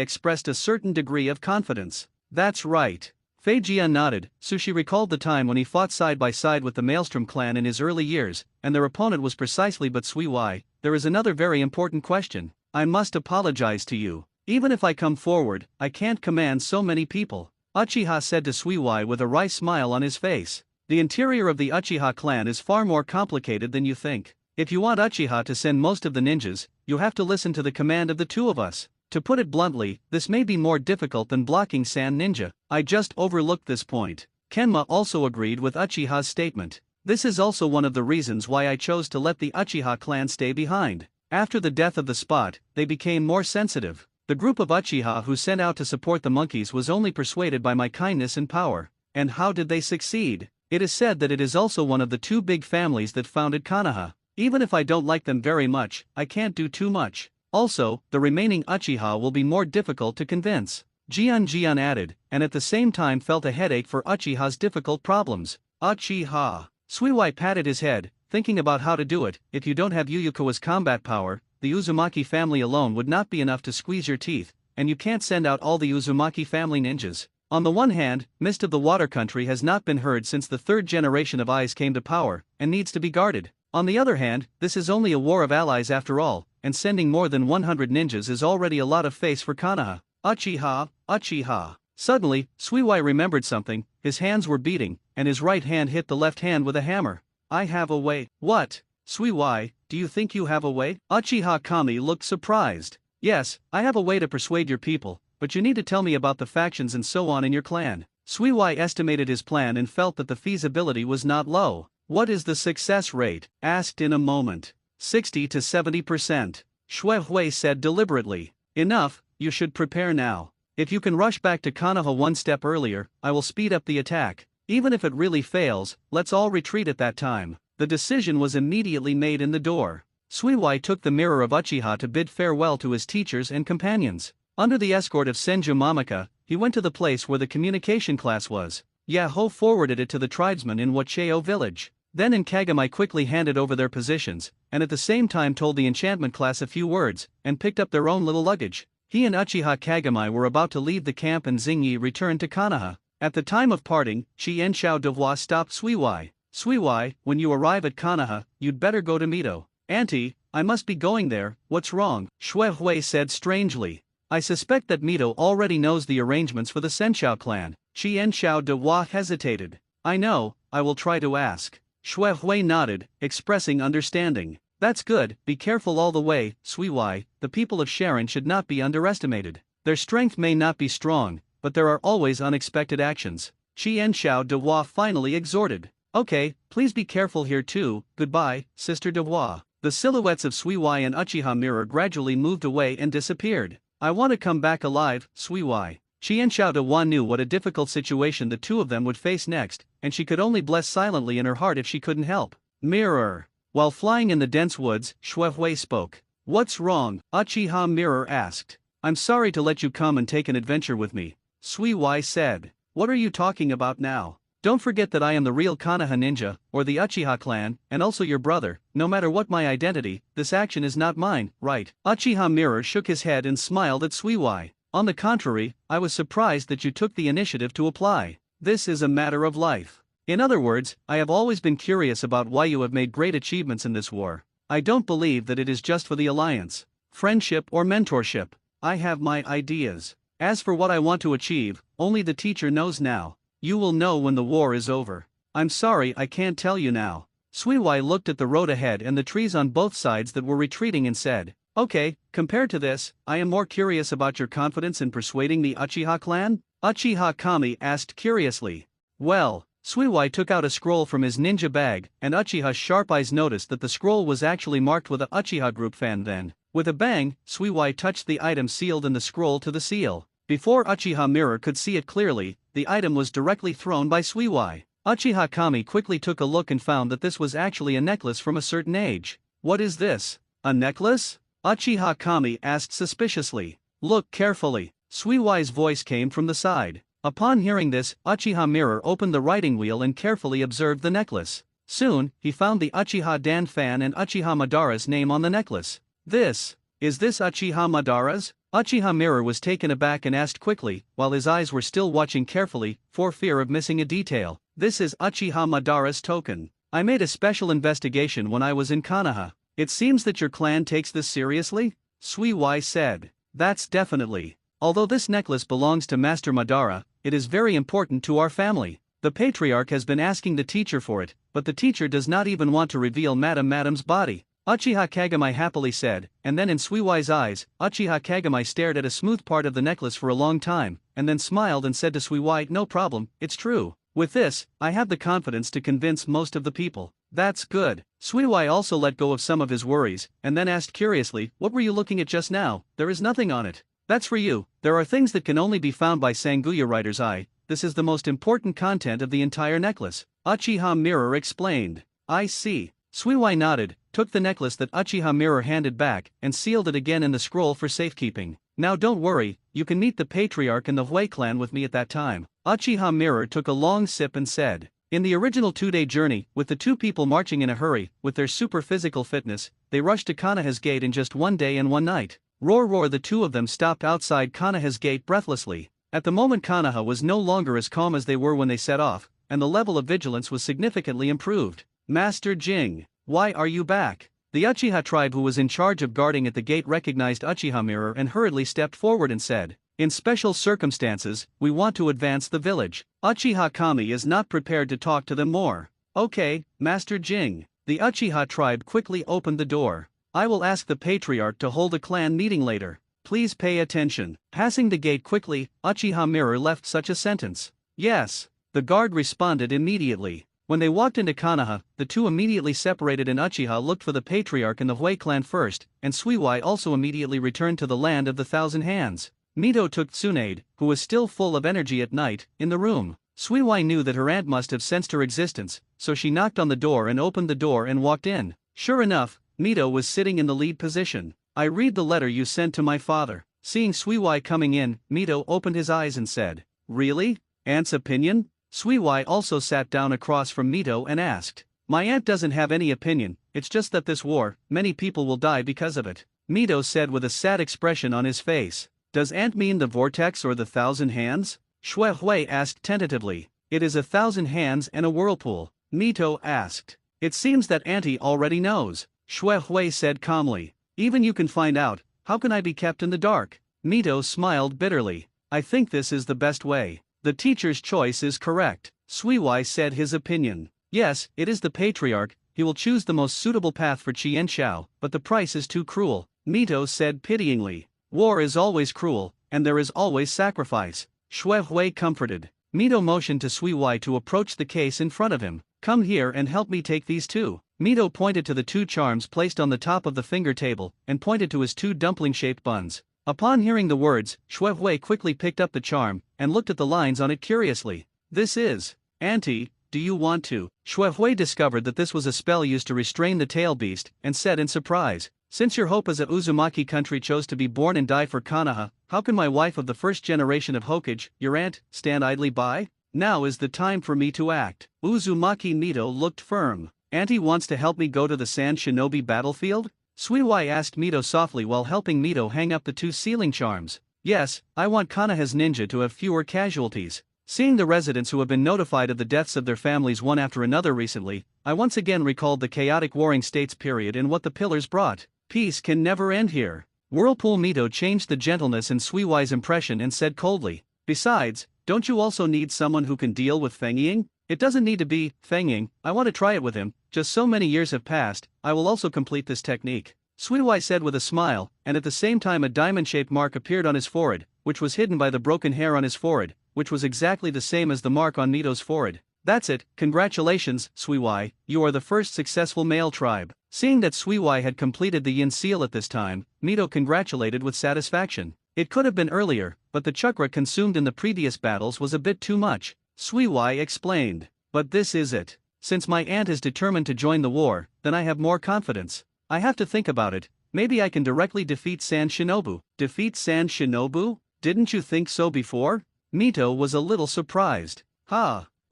expressed a certain degree of confidence. That's right. Fei Jian nodded. Sushi recalled the time when he fought side by side with the Maelstrom clan in his early years, and their opponent was precisely but Suiwai. There is another very important question. I must apologize to you. Even if I come forward, I can't command so many people. Uchiha said to Suiwai with a wry smile on his face. The interior of the Uchiha clan is far more complicated than you think. If you want Uchiha to send most of the ninjas, you have to listen to the command of the two of us. To put it bluntly, this may be more difficult than blocking San Ninja. I just overlooked this point. Kenma also agreed with Uchiha's statement. This is also one of the reasons why I chose to let the Uchiha clan stay behind. After the death of the Spot, they became more sensitive. The group of Uchiha who sent out to support the monkeys was only persuaded by my kindness and power. And how did they succeed? It is said that it is also one of the two big families that founded Konoha. Even if I don't like them very much, I can't do too much. Also, the remaining Uchiha will be more difficult to convince. Jian added, and at the same time felt a headache for Uchiha's difficult problems. Uchiha. Suiwai patted his head, thinking about how to do it. If you don't have Yuyukawa's combat power, the Uzumaki family alone would not be enough to squeeze your teeth, and you can't send out all the Uzumaki family ninjas. On the one hand, Mist of the Water Country has not been heard since the third generation of Eyes came to power, and needs to be guarded. On the other hand, this is only a war of allies after all, and sending more than 100 ninjas is already a lot of face for Konoha. Uchiha. Suddenly, Suiwai remembered something. His hands were beating, and his right hand hit the left hand with a hammer. I have a way. What? Suiwai, do you think you have a way? Uchiha Kami looked surprised. Yes, I have a way to persuade your people, but you need to tell me about the factions and so on in your clan. Suiwai estimated his plan and felt that the feasibility was not low. What is the success rate? Asked in a moment. 60 to 70%. Shui said deliberately. Enough, you should prepare now. If you can rush back to Konoha one step earlier, I will speed up the attack. Even if it really fails, let's all retreat at that time. The decision was immediately made in the door. Suiwai took the mirror of Uchiha to bid farewell to his teachers and companions. Under the escort of Senju Mamaka, he went to the place where the communication class was. Yaho forwarded it to the tribesmen in Wacheo village. Then and Kagami quickly handed over their positions, and at the same time told the enchantment class a few words, and picked up their own little luggage. He and Uchiha Kagami were about to leave the camp and Xingyi returned to Konoha. At the time of parting, Chien Shao Devois stopped Suiwai. Suiwai, when you arrive at Konoha, you'd better go to Mito. Auntie, I must be going there, what's wrong? Shui said strangely. I suspect that Mito already knows the arrangements for the Senshao clan. Chien Shao Devois hesitated. I know, I will try to ask. Shui nodded, expressing understanding. That's good, be careful all the way, Suiwai. The people of Sharon should not be underestimated. Their strength may not be strong, but there are always unexpected actions. Chien Shao Devois finally exhorted. Okay, please be careful here too, goodbye, Sister Devois. The silhouettes of Suiwai and Uchiha Mirror gradually moved away and disappeared. I want to come back alive, Suiwai. Chien Shao Devois knew what a difficult situation the two of them would face next, and she could only bless silently in her heart if she couldn't help. Mirror. While flying in the dense woods, Shui spoke. What's wrong? Uchiha Mirror asked. I'm sorry to let you come and take an adventure with me. Suiwai said. What are you talking about now? Don't forget that I am the real Konoha ninja, or the Uchiha clan, and also your brother. No matter what my identity, this action is not mine, right? Uchiha Mirror shook his head and smiled at Suiwai. On the contrary, I was surprised that you took the initiative to apply. This is a matter of life. In other words, I have always been curious about why you have made great achievements in this war. I don't believe that it is just for the alliance, friendship or mentorship. I have my ideas. As for what I want to achieve, only the teacher knows now. You will know when the war is over. I'm sorry I can't tell you now. Suiwai looked at the road ahead and the trees on both sides that were retreating and said, "Okay, compared to this, I am more curious about your confidence in persuading the Uchiha clan?" Uchiha Kami asked curiously. Well, Suiwai took out a scroll from his ninja bag, and Uchiha's sharp eyes noticed that the scroll was actually marked with a Uchiha group fan. Then, with a bang, Suiwai touched the item sealed in the scroll to the seal. Before Uchiha Mirror could see it clearly, the item was directly thrown by Suiwai. Uchiha Kami quickly took a look and found that this was actually a necklace from a certain age. "What is this? A necklace?" Uchiha Kami asked suspiciously. "Look carefully." Suiwai's voice came from the side. Upon hearing this, Uchiha Mirror opened the writing wheel and carefully observed the necklace. Soon, he found the Uchiha Dan fan and Uchiha Madara's name on the necklace. Is this Uchiha Madara's?" Uchiha Mirror was taken aback and asked quickly, while his eyes were still watching carefully, for fear of missing a detail. "This is Uchiha Madara's token. I made a special investigation when I was in Konoha. It seems that your clan takes this seriously?" Suiwai said. "That's definitely. Although this necklace belongs to Master Madara, it is very important to our family. The patriarch has been asking the teacher for it, but the teacher does not even want to reveal Madam's body," Uchiha Kagami happily said, and then in Suiwai's eyes, Uchiha Kagami stared at a smooth part of the necklace for a long time, and then smiled and said to Suiwai, "No problem, it's true. With this, I have the confidence to convince most of the people." "That's good." Suiwai also let go of some of his worries, and then asked curiously, "What were you looking at just now? There is nothing on it." "That's for you. There are things that can only be found by Sanguya Writer's Eye. This is the most important content of the entire necklace," Uchiha Mirror explained. "I see." Suiwai nodded, took the necklace that Uchiha Mirror handed back, and sealed it again in the scroll for safekeeping. "Now don't worry, you can meet the patriarch and the Hui clan with me at that time." Uchiha Mirror took a long sip and said, "In the original 2-day journey, with the two people marching in a hurry, with their super physical fitness, they rushed to Konoha's gate in just 1 day and 1 night. Roar, the two of them stopped outside Konoha's gate breathlessly. At the moment Konoha was no longer as calm as they were when they set off, and the level of vigilance was significantly improved. Master Jing, why are you back?" The Uchiha tribe who was in charge of guarding at the gate recognized Uchiha Mirror and hurriedly stepped forward and said, "In special circumstances, we want to advance the village." Uchiha Kami is not prepared to talk to them more. "Okay, Master Jing." The Uchiha tribe quickly opened the door. "I will ask the patriarch to hold a clan meeting later. Please pay attention." Passing the gate quickly, Uchiha Mirror left such a sentence. "Yes." The guard responded immediately. When they walked into Konoha, the two immediately separated and Uchiha looked for the patriarch and the Hui clan first, and Suiwai also immediately returned to the land of the Thousand Hands. Mito took Tsunade, who was still full of energy at night, in the room. Suiwai knew that her aunt must have sensed her existence, so she knocked on the door and opened the door and walked in. Sure enough, Mito was sitting in the lead position. "I read the letter you sent to my father." Seeing Suiwai coming in, Mito opened his eyes and said, "Really? Aunt's opinion?" Suiwai also sat down across from Mito and asked, "My aunt doesn't have any opinion, it's just that this war, many people will die because of it," Mito said with a sad expression on his face. "Does aunt mean the vortex or the Thousand Hands?" Shui Hui asked tentatively. "It is a Thousand Hands and a whirlpool," Mito asked. "It seems that auntie already knows," Shui Hui said calmly. "Even you can find out, how can I be kept in the dark?" Mito smiled bitterly. "I think this is the best way. The teacher's choice is correct." Suiwai said his opinion. "Yes, it is the patriarch, he will choose the most suitable path for Chien Shao, but the price is too cruel," Mito said pityingly. "War is always cruel, and there is always sacrifice," Shui Hui comforted. Mito motioned to Suiwai to approach the case in front of him. "Come here and help me take these two." Mito pointed to the 2 charms placed on the top of the finger table, and pointed to his 2 dumpling-shaped buns. Upon hearing the words, Shui Hui quickly picked up the charm, and looked at the lines on it curiously. "This is... Auntie, do you want to?" Shui Hui discovered that this was a spell used to restrain the tail beast, and said in surprise, "Since your hope as a Uzumaki country chose to be born and die for Konoha, how can my wife of the first generation of Hokage, your aunt, stand idly by? Now is the time for me to act." Uzumaki Mito looked firm. "Auntie wants to help me go to the Sand Shinobi battlefield?" Suiwai asked Mito softly while helping Mito hang up the 2 sealing charms. "Yes, I want Konoha's ninja to have fewer casualties. Seeing the residents who have been notified of the deaths of their families one after another recently, I once again recalled the chaotic warring states period and what the pillars brought. Peace can never end here." Whirlpool Mito changed the gentleness in Suiwai's impression and said coldly, "Besides, don't you also need someone who can deal with Feng Ying?" It doesn't need to be, Feng. I want to try it with him, just so many years have passed, I will also complete this technique. Suiwai said with a smile, and at the same time a diamond-shaped mark appeared on his forehead, which was hidden by the broken hair on his forehead, which was exactly the same as the mark on Mito's forehead. That's it, congratulations, Suiwai, you are the first successful male tribe. Seeing that Suiwai had completed the yin seal at this time, Mito congratulated with satisfaction. It could have been earlier, but the chakra consumed in the previous battles was a bit too much. Suiwai explained. But this is it. Since my aunt is determined to join the war, then I have more confidence. I have to think about it, maybe I can directly defeat San Shinobu. Defeat San Shinobu? Didn't you think so before? Mito was a little surprised.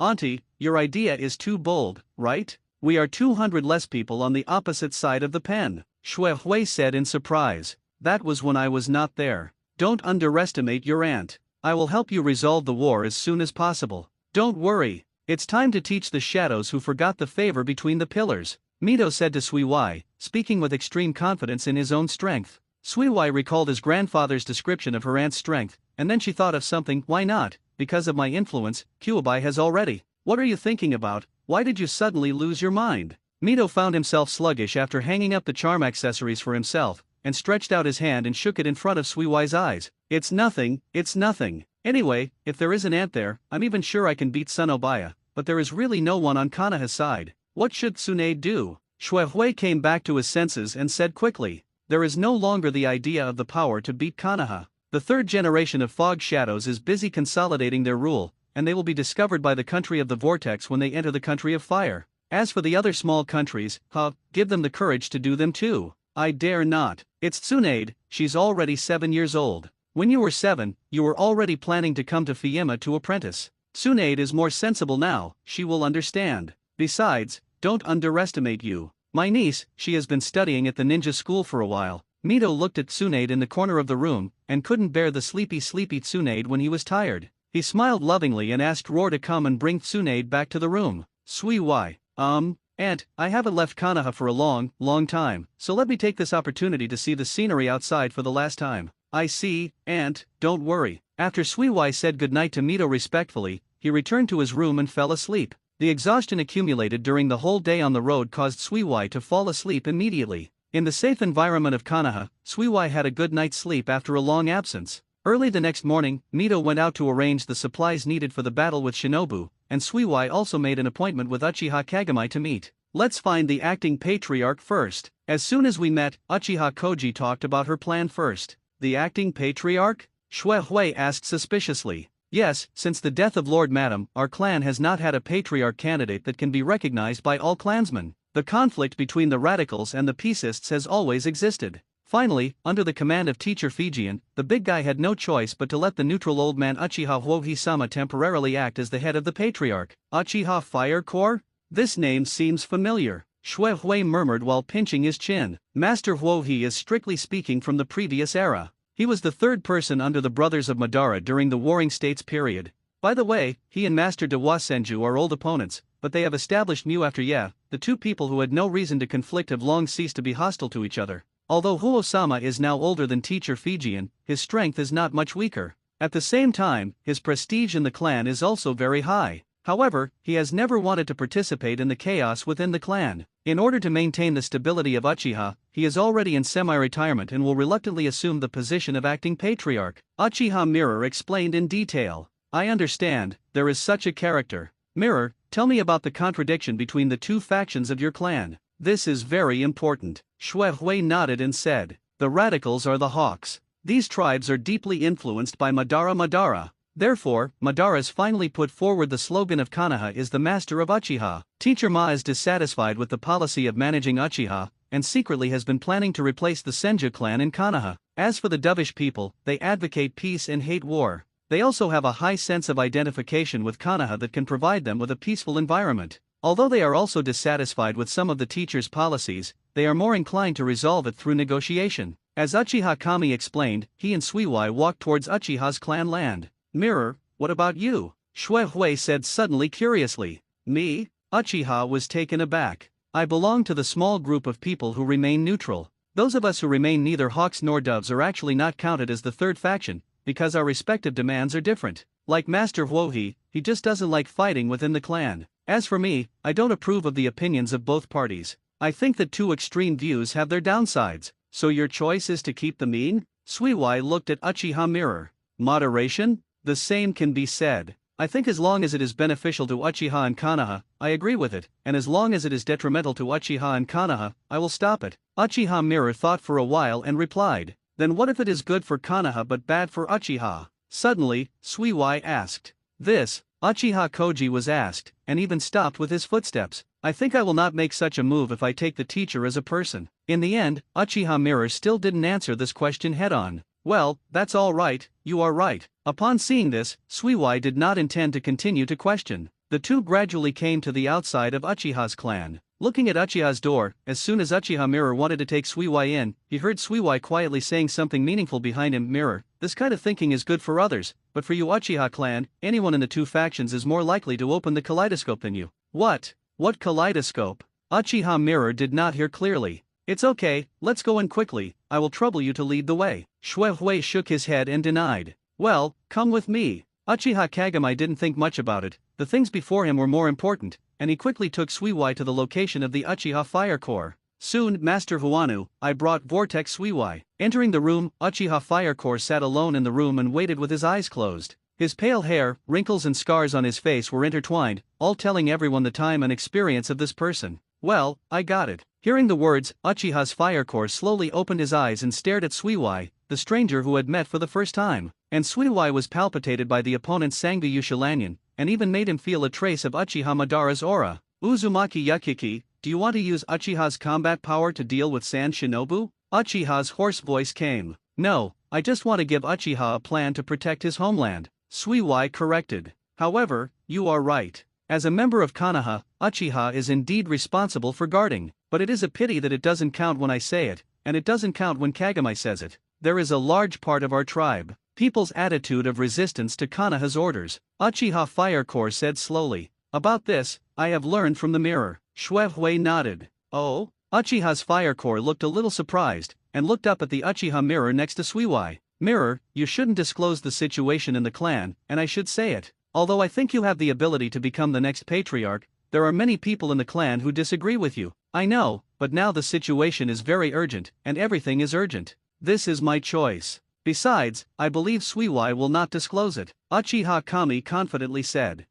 Auntie, your idea is too bold, right? We are 200 less people on the opposite side of the pen, Shui Hui said in surprise. That was when I was not there. Don't underestimate your aunt. I will help you resolve the war as soon as possible. Don't worry. It's time to teach the shadows who forgot the favor between the pillars, Mito said to Suiwai, speaking with extreme confidence in his own strength. Suiwai recalled his grandfather's description of her aunt's strength, and then she thought of something. Why not? Because of my influence, Kuobai has already. What are you thinking about? Why did you suddenly lose your mind? Mito found himself sluggish after hanging up the charm accessories for himself, and stretched out his hand and shook it in front of Suiwai's eyes. It's nothing. Anyway, if there is an ant there, I'm even sure I can beat Sunobaya, but there is really no one on Kanaha's side. What should Tsunade do? Shui Hui came back to his senses and said quickly. There is no longer the idea of the power to beat Kanaha. The third generation of Fog Shadows is busy consolidating their rule, and they will be discovered by the country of the Vortex when they enter the country of fire. As for the other small countries, give them the courage to do them too. I dare not. It's Tsunade, she's already 7 years old. When you were 7, you were already planning to come to Fiema to apprentice. Tsunade is more sensible now, she will understand. Besides, don't underestimate you. My niece, she has been studying at the ninja school for a while. Mito looked at Tsunade in the corner of the room, and couldn't bear the sleepy Tsunade when he was tired. He smiled lovingly and asked Roar to come and bring Tsunade back to the room. Suiwai, Aunt, I haven't left Kanaha for a long time, so let me take this opportunity to see the scenery outside for the last time. I see, Aunt, don't worry. After Suiwai said goodnight to Mito respectfully, he returned to his room and fell asleep. The exhaustion accumulated during the whole day on the road caused Suiwai to fall asleep immediately. In the safe environment of Kanaha, Suiwai had a good night's sleep after a long absence. Early the next morning, Mito went out to arrange the supplies needed for the battle with Shinobu, and Suiwai also made an appointment with Uchiha Kagami to meet. Let's find the acting patriarch first. As soon as we met, Uchiha Koji talked about her plan first. The acting patriarch? Shui Hui asked suspiciously. Yes, since the death of Lord Madam, our clan has not had a patriarch candidate that can be recognized by all clansmen. The conflict between the radicals and the peacists has always existed. Finally, under the command of Teacher Fijian, the big guy had no choice but to let the neutral old man Uchiha Wohi-sama temporarily act as the head of the patriarch. Uchiha Fire Corps? This name seems familiar, Shui Hui murmured while pinching his chin. Master Wohi is strictly speaking from the previous era. He was the third person under the Brothers of Madara during the Warring States period. By the way, he and Master Dewa Senju are old opponents, but they have established Mu after Ye. The two people who had no reason to conflict have long ceased to be hostile to each other. Although Huo-sama is now older than Teacher Fijian, his strength is not much weaker. At the same time, his prestige in the clan is also very high. However, he has never wanted to participate in the chaos within the clan. In order to maintain the stability of Uchiha, he is already in semi-retirement and will reluctantly assume the position of acting patriarch. Uchiha Mirror explained in detail. I understand, there is such a character. Mirror, tell me about the contradiction between the two factions of your clan. This is very important. Shui Hui nodded and said, the radicals are the Hawks. These tribes are deeply influenced by Madara. Therefore, Madara's finally put forward the slogan of Kanaha is the master of Uchiha. Teacher Ma is dissatisfied with the policy of managing Uchiha, and secretly has been planning to replace the Senju clan in Kanaha. As for the Dovish people, they advocate peace and hate war. They also have a high sense of identification with Kanaha that can provide them with a peaceful environment. Although they are also dissatisfied with some of the teacher's policies, they are more inclined to resolve it through negotiation. As Uchiha Kami explained, he and Suiwai walked towards Uchiha's clan land. Mirror, what about you? Shui Hui said suddenly curiously. Me? Uchiha was taken aback. I belong to the small group of people who remain neutral. Those of us who remain neither hawks nor doves are actually not counted as the third faction, because our respective demands are different. Like Master Wohi, he just doesn't like fighting within the clan. As for me, I don't approve of the opinions of both parties. I think that two extreme views have their downsides. So your choice is to keep the mean? Suiwai looked at Uchiha Mirror. Moderation? The same can be said. I think as long as it is beneficial to Uchiha and Konoha, I agree with it, and as long as it is detrimental to Uchiha and Konoha, I will stop it. Uchiha Mirror thought for a while and replied, then what if it is good for Konoha but bad for Uchiha? Suddenly, Suiwai asked. This, Uchiha Koji was asked, and even stopped with his footsteps. I think I will not make such a move if I take the teacher as a person. In the end, Uchiha Mirror still didn't answer this question head-on. Well, that's all right, you are right. Upon seeing this, Suiwai did not intend to continue to question. The two gradually came to the outside of Uchiha's clan. Looking at Uchiha's door, as soon as Uchiha Mirror wanted to take Suiwai in, he heard Suiwai quietly saying something meaningful behind him. Mirror, this kind of thinking is good for others, but for you Uchiha clan, anyone in the two factions is more likely to open the kaleidoscope than you. What? What kaleidoscope? Uchiha Mirror did not hear clearly. It's okay, let's go in quickly, I will trouble you to lead the way. Shuehui shook his head and denied. Well, come with me. Uchiha Kagami didn't think much about it, the things before him were more important, and he quickly took Suiwai to the location of the Uchiha Fire Corps. Soon, Master Huanu, I brought Vortex Suiwai. Entering the room, Uchiha Fire Corps sat alone in the room and waited with his eyes closed. His pale hair, wrinkles and scars on his face were intertwined, all telling everyone the time and experience of this person. Well, I got it. Hearing the words, Uchiha's Fire Corps slowly opened his eyes and stared at Suiwai, the stranger who had met for the first time. And Suiwai was palpitated by the opponent's Sangbi Yushilanyan, and even made him feel a trace of Uchiha Madara's aura. Uzumaki Yukiki, do you want to use Uchiha's combat power to deal with Sand Shinobu? Uchiha's hoarse voice came. No, I just want to give Uchiha a plan to protect his homeland. Suiwai corrected. However, you are right. As a member of Konoha, Uchiha is indeed responsible for guarding, but it is a pity that it doesn't count when I say it, and it doesn't count when Kagami says it. There is a large part of our tribe, people's attitude of resistance to Konoha's orders. Uchiha Fire Corps said slowly. About this, I have learned from the mirror. Shuehui nodded. Oh? Uchiha's Fire Corps looked a little surprised, and looked up at the Uchiha mirror next to Suiwai. Mirror, you shouldn't disclose the situation in the clan, and I should say it. Although I think you have the ability to become the next patriarch, there are many people in the clan who disagree with you. I know, but now the situation is very urgent, and everything is urgent. This is my choice. Besides, I believe Suiwai will not disclose it. Uchiha Kami confidently said.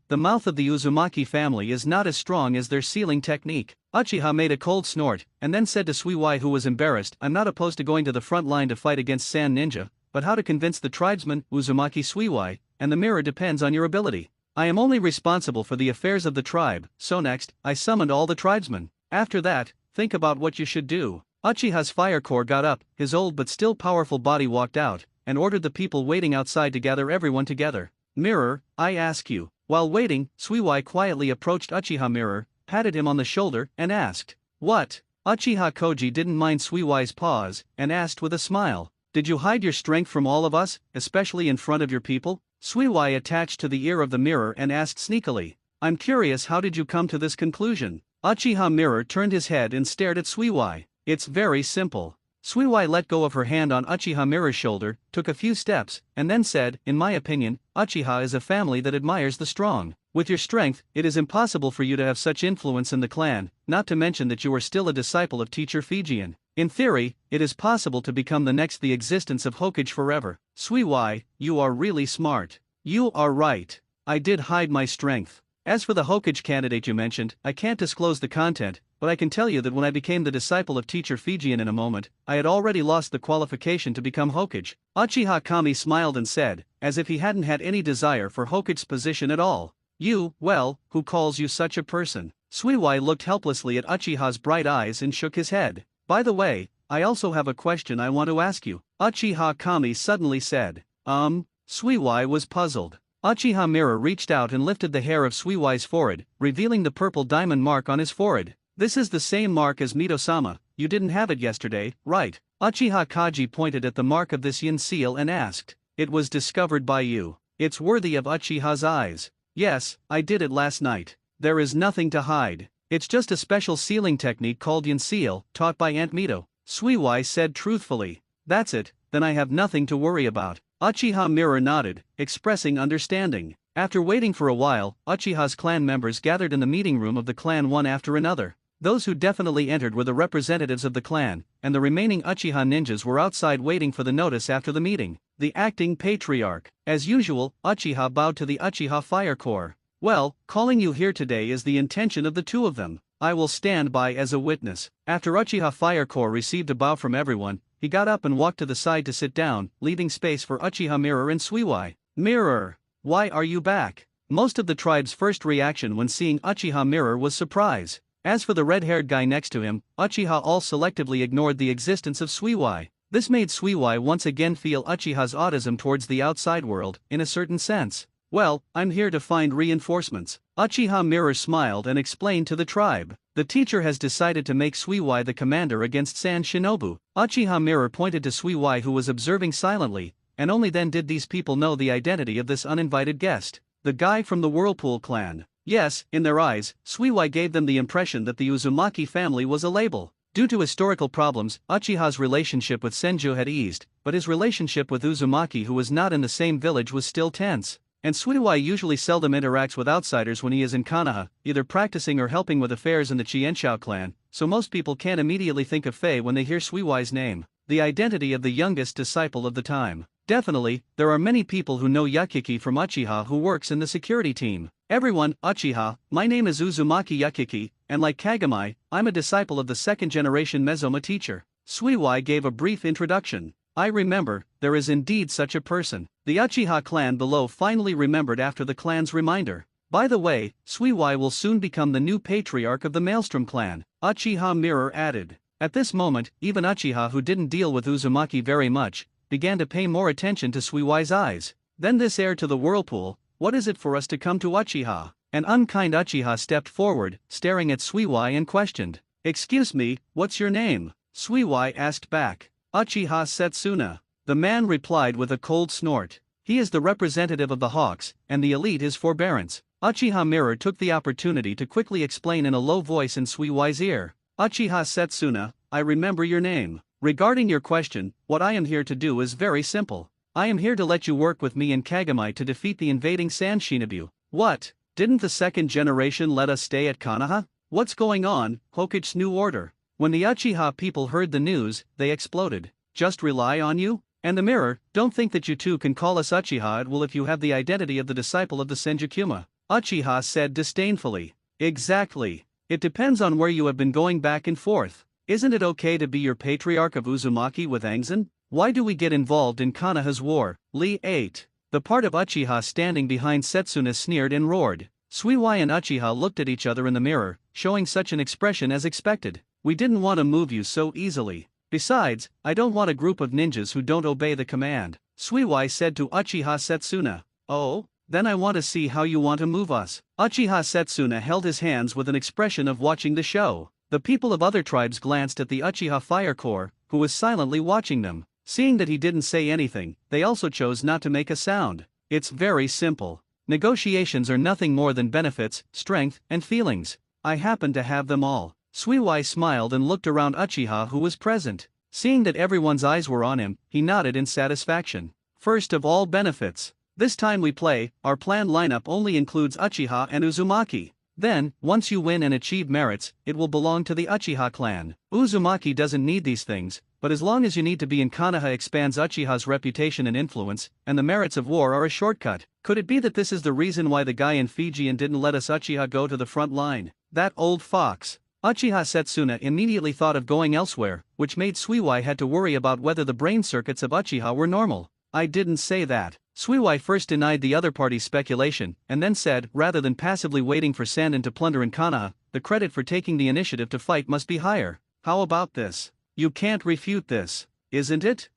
The mouth of the Uzumaki family is not as strong as their sealing technique. Uchiha made a cold snort, and then said to Suiwai, who was embarrassed, I'm not opposed to going to the front line to fight against Sand Ninja, but how to convince the tribesmen, Uzumaki Suiwai, and the mirror depends on your ability. I am only responsible for the affairs of the tribe, so next, I summoned all the tribesmen. After that, think about what you should do. Uchiha's Fire Corps got up, his old but still powerful body walked out, and ordered the people waiting outside to gather everyone together. Mirror, I ask you. While waiting, Suiwai quietly approached Uchiha Mirror, patted him on the shoulder, and asked, What? Uchiha Koji didn't mind Suiwai's pause, and asked with a smile, Did you hide your strength from all of us, especially in front of your people? Suiwai attached to the ear of the mirror and asked sneakily, I'm curious, how did you come to this conclusion? Uchiha Mirror turned his head and stared at Suiwai. It's very simple. Suiwai let go of her hand on Uchiha Mirror's shoulder, took a few steps, and then said, In my opinion, Uchiha is a family that admires the strong. With your strength, it is impossible for you to have such influence in the clan, not to mention that you are still a disciple of teacher Fijian. In theory, it is possible to become the existence of Hokage forever. Suiwai, you are really smart. You are right. I did hide my strength. As for the Hokage candidate you mentioned, I can't disclose the content, but I can tell you that when I became the disciple of teacher Fijian in a moment, I had already lost the qualification to become Hokage. Uchiha Kami smiled and said, as if he hadn't had any desire for Hokage's position at all. You, well, who calls you such a person? Suiwai looked helplessly at Uchiha's bright eyes and shook his head. By the way, I also have a question I want to ask you. Uchiha Kami suddenly said. Suiwai was puzzled. Uchiha Mirror reached out and lifted the hair of Suiwai's forehead, revealing the purple diamond mark on his forehead. This is the same mark as Mito-sama, you didn't have it yesterday, right? Uchiha Kaji pointed at the mark of this yin seal and asked. It was discovered by you. It's worthy of Uchiha's eyes. Yes, I did it last night. There is nothing to hide. It's just a special sealing technique called yin seal, taught by Aunt Mito. Suiwai said truthfully. That's it, then I have nothing to worry about. Uchiha Mirror nodded, expressing understanding. After waiting for a while, Uchiha's clan members gathered in the meeting room of the clan one after another. Those who definitely entered were the representatives of the clan, and the remaining Uchiha ninjas were outside waiting for the notice after the meeting. The acting patriarch. As usual, Uchiha bowed to the Uchiha Fire Corps. Well, calling you here today is the intention of the two of them. I will stand by as a witness. After Uchiha Fire Corps received a bow from everyone, he got up and walked to the side to sit down, leaving space for Uchiha Mirror and Suiwai. Mirror, why are you back? Most of the tribe's first reaction when seeing Uchiha Mirror was surprise. As for the red-haired guy next to him, Uchiha all selectively ignored the existence of Suiwai. This made Suiwai once again feel Uchiha's autism towards the outside world, in a certain sense. Well, I'm here to find reinforcements. Uchiha Mirror smiled and explained to the tribe. The teacher has decided to make Suiwai the commander against San Shinobu. Uchiha Mirror pointed to Suiwai, who was observing silently, and only then did these people know the identity of this uninvited guest. The guy from the Whirlpool clan. Yes, in their eyes, Suiwai gave them the impression that the Uzumaki family was a label. Due to historical problems, Uchiha's relationship with Senju had eased, but his relationship with Uzumaki, who was not in the same village, was still tense. And Suiwai usually seldom interacts with outsiders when he is in Konoha, either practicing or helping with affairs in the Chienshao clan, so most people can't immediately think of Fei when they hear Suiwai's name, the identity of the youngest disciple of the time. Definitely, there are many people who know Yakiki from Uchiha who works in the security team. Everyone, Uchiha, my name is Uzumaki Yakiki, and like Kagami, I'm a disciple of the second-generation Mezoma teacher. Suiwai gave a brief introduction. I remember, there is indeed such a person. The Uchiha clan below finally remembered after the clan's reminder. By the way, Suiwai will soon become the new patriarch of the Maelstrom clan, Uchiha Mirror added. At this moment, even Uchiha, who didn't deal with Uzumaki very much, began to pay more attention to Suiwai's eyes. Then this heir to the Whirlpool, what is it for us to come to Uchiha? An unkind Uchiha stepped forward, staring at Suiwai and questioned. Excuse me, what's your name? Suiwai asked back. Uchiha Setsuna. The man replied with a cold snort. He is the representative of the Hawks, and the elite is forbearance. Uchiha Mirror took the opportunity to quickly explain in a low voice in Suiwai's ear. Uchiha Setsuna, I remember your name. Regarding your question, what I am here to do is very simple. I am here to let you work with me and Kagami to defeat the invading San Shinobu. What? Didn't the second generation let us stay at Konoha? What's going on, Hokichi's new order? When the Uchiha people heard the news, they exploded. Just rely on you? And the Mirror, don't think that you two can call us Uchiha at will if you have the identity of the disciple of the Senjukuma. Uchiha said disdainfully. Exactly. It depends on where you have been going back and forth. Isn't it okay to be your patriarch of Uzumaki with Angzan? Why do we get involved in Konoha's war? Lee 8. The part of Uchiha standing behind Setsuna sneered and roared. Suiwai and Uchiha looked at each other in the mirror, showing such an expression as expected. We didn't want to move you so easily. Besides, I don't want a group of ninjas who don't obey the command. Suiwai said to Uchiha Setsuna. Oh? Then I want to see how you want to move us. Uchiha Setsuna held his hands with an expression of watching the show. The people of other tribes glanced at the Uchiha Fire Corps, who was silently watching them. Seeing that he didn't say anything, they also chose not to make a sound. It's very simple. Negotiations are nothing more than benefits, strength, and feelings. I happen to have them all. Suiwai smiled and looked around Uchiha, who was present. Seeing that everyone's eyes were on him, he nodded in satisfaction. First of all, benefits. This time we play, our planned lineup only includes Uchiha and Uzumaki. Then, once you win and achieve merits, it will belong to the Uchiha clan. Uzumaki doesn't need these things, but as long as you need to be in Konoha expands Uchiha's reputation and influence, and the merits of war are a shortcut. Could it be that this is the reason why the guy in Fijian didn't let us Uchiha go to the front line? That old fox. Uchiha Setsuna immediately thought of going elsewhere, which made Suiwai had to worry about whether the brain circuits of Uchiha were normal. I didn't say that. Suiwai first denied the other party's speculation, and then said, rather than passively waiting for Sanden to plunder in Konoha, the credit for taking the initiative to fight must be higher. How about this? You can't refute this, isn't it?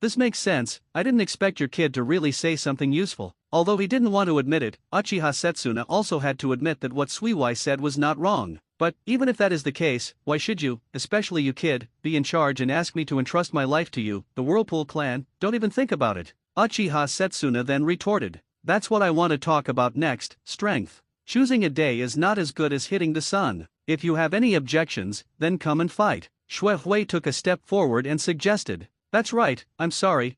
This makes sense. I didn't expect your kid to really say something useful. Although he didn't want to admit it, Uchiha Setsuna also had to admit that what Suiwai said was not wrong. But, even if that is the case, why should you, especially you kid, be in charge and ask me to entrust my life to you, the Whirlpool clan? Don't even think about it. Uchiha Setsuna then retorted. That's what I want to talk about next, strength. Choosing a day is not as good as hitting the sun. If you have any objections, then come and fight. Shui Hui took a step forward and suggested. That's right, I'm sorry,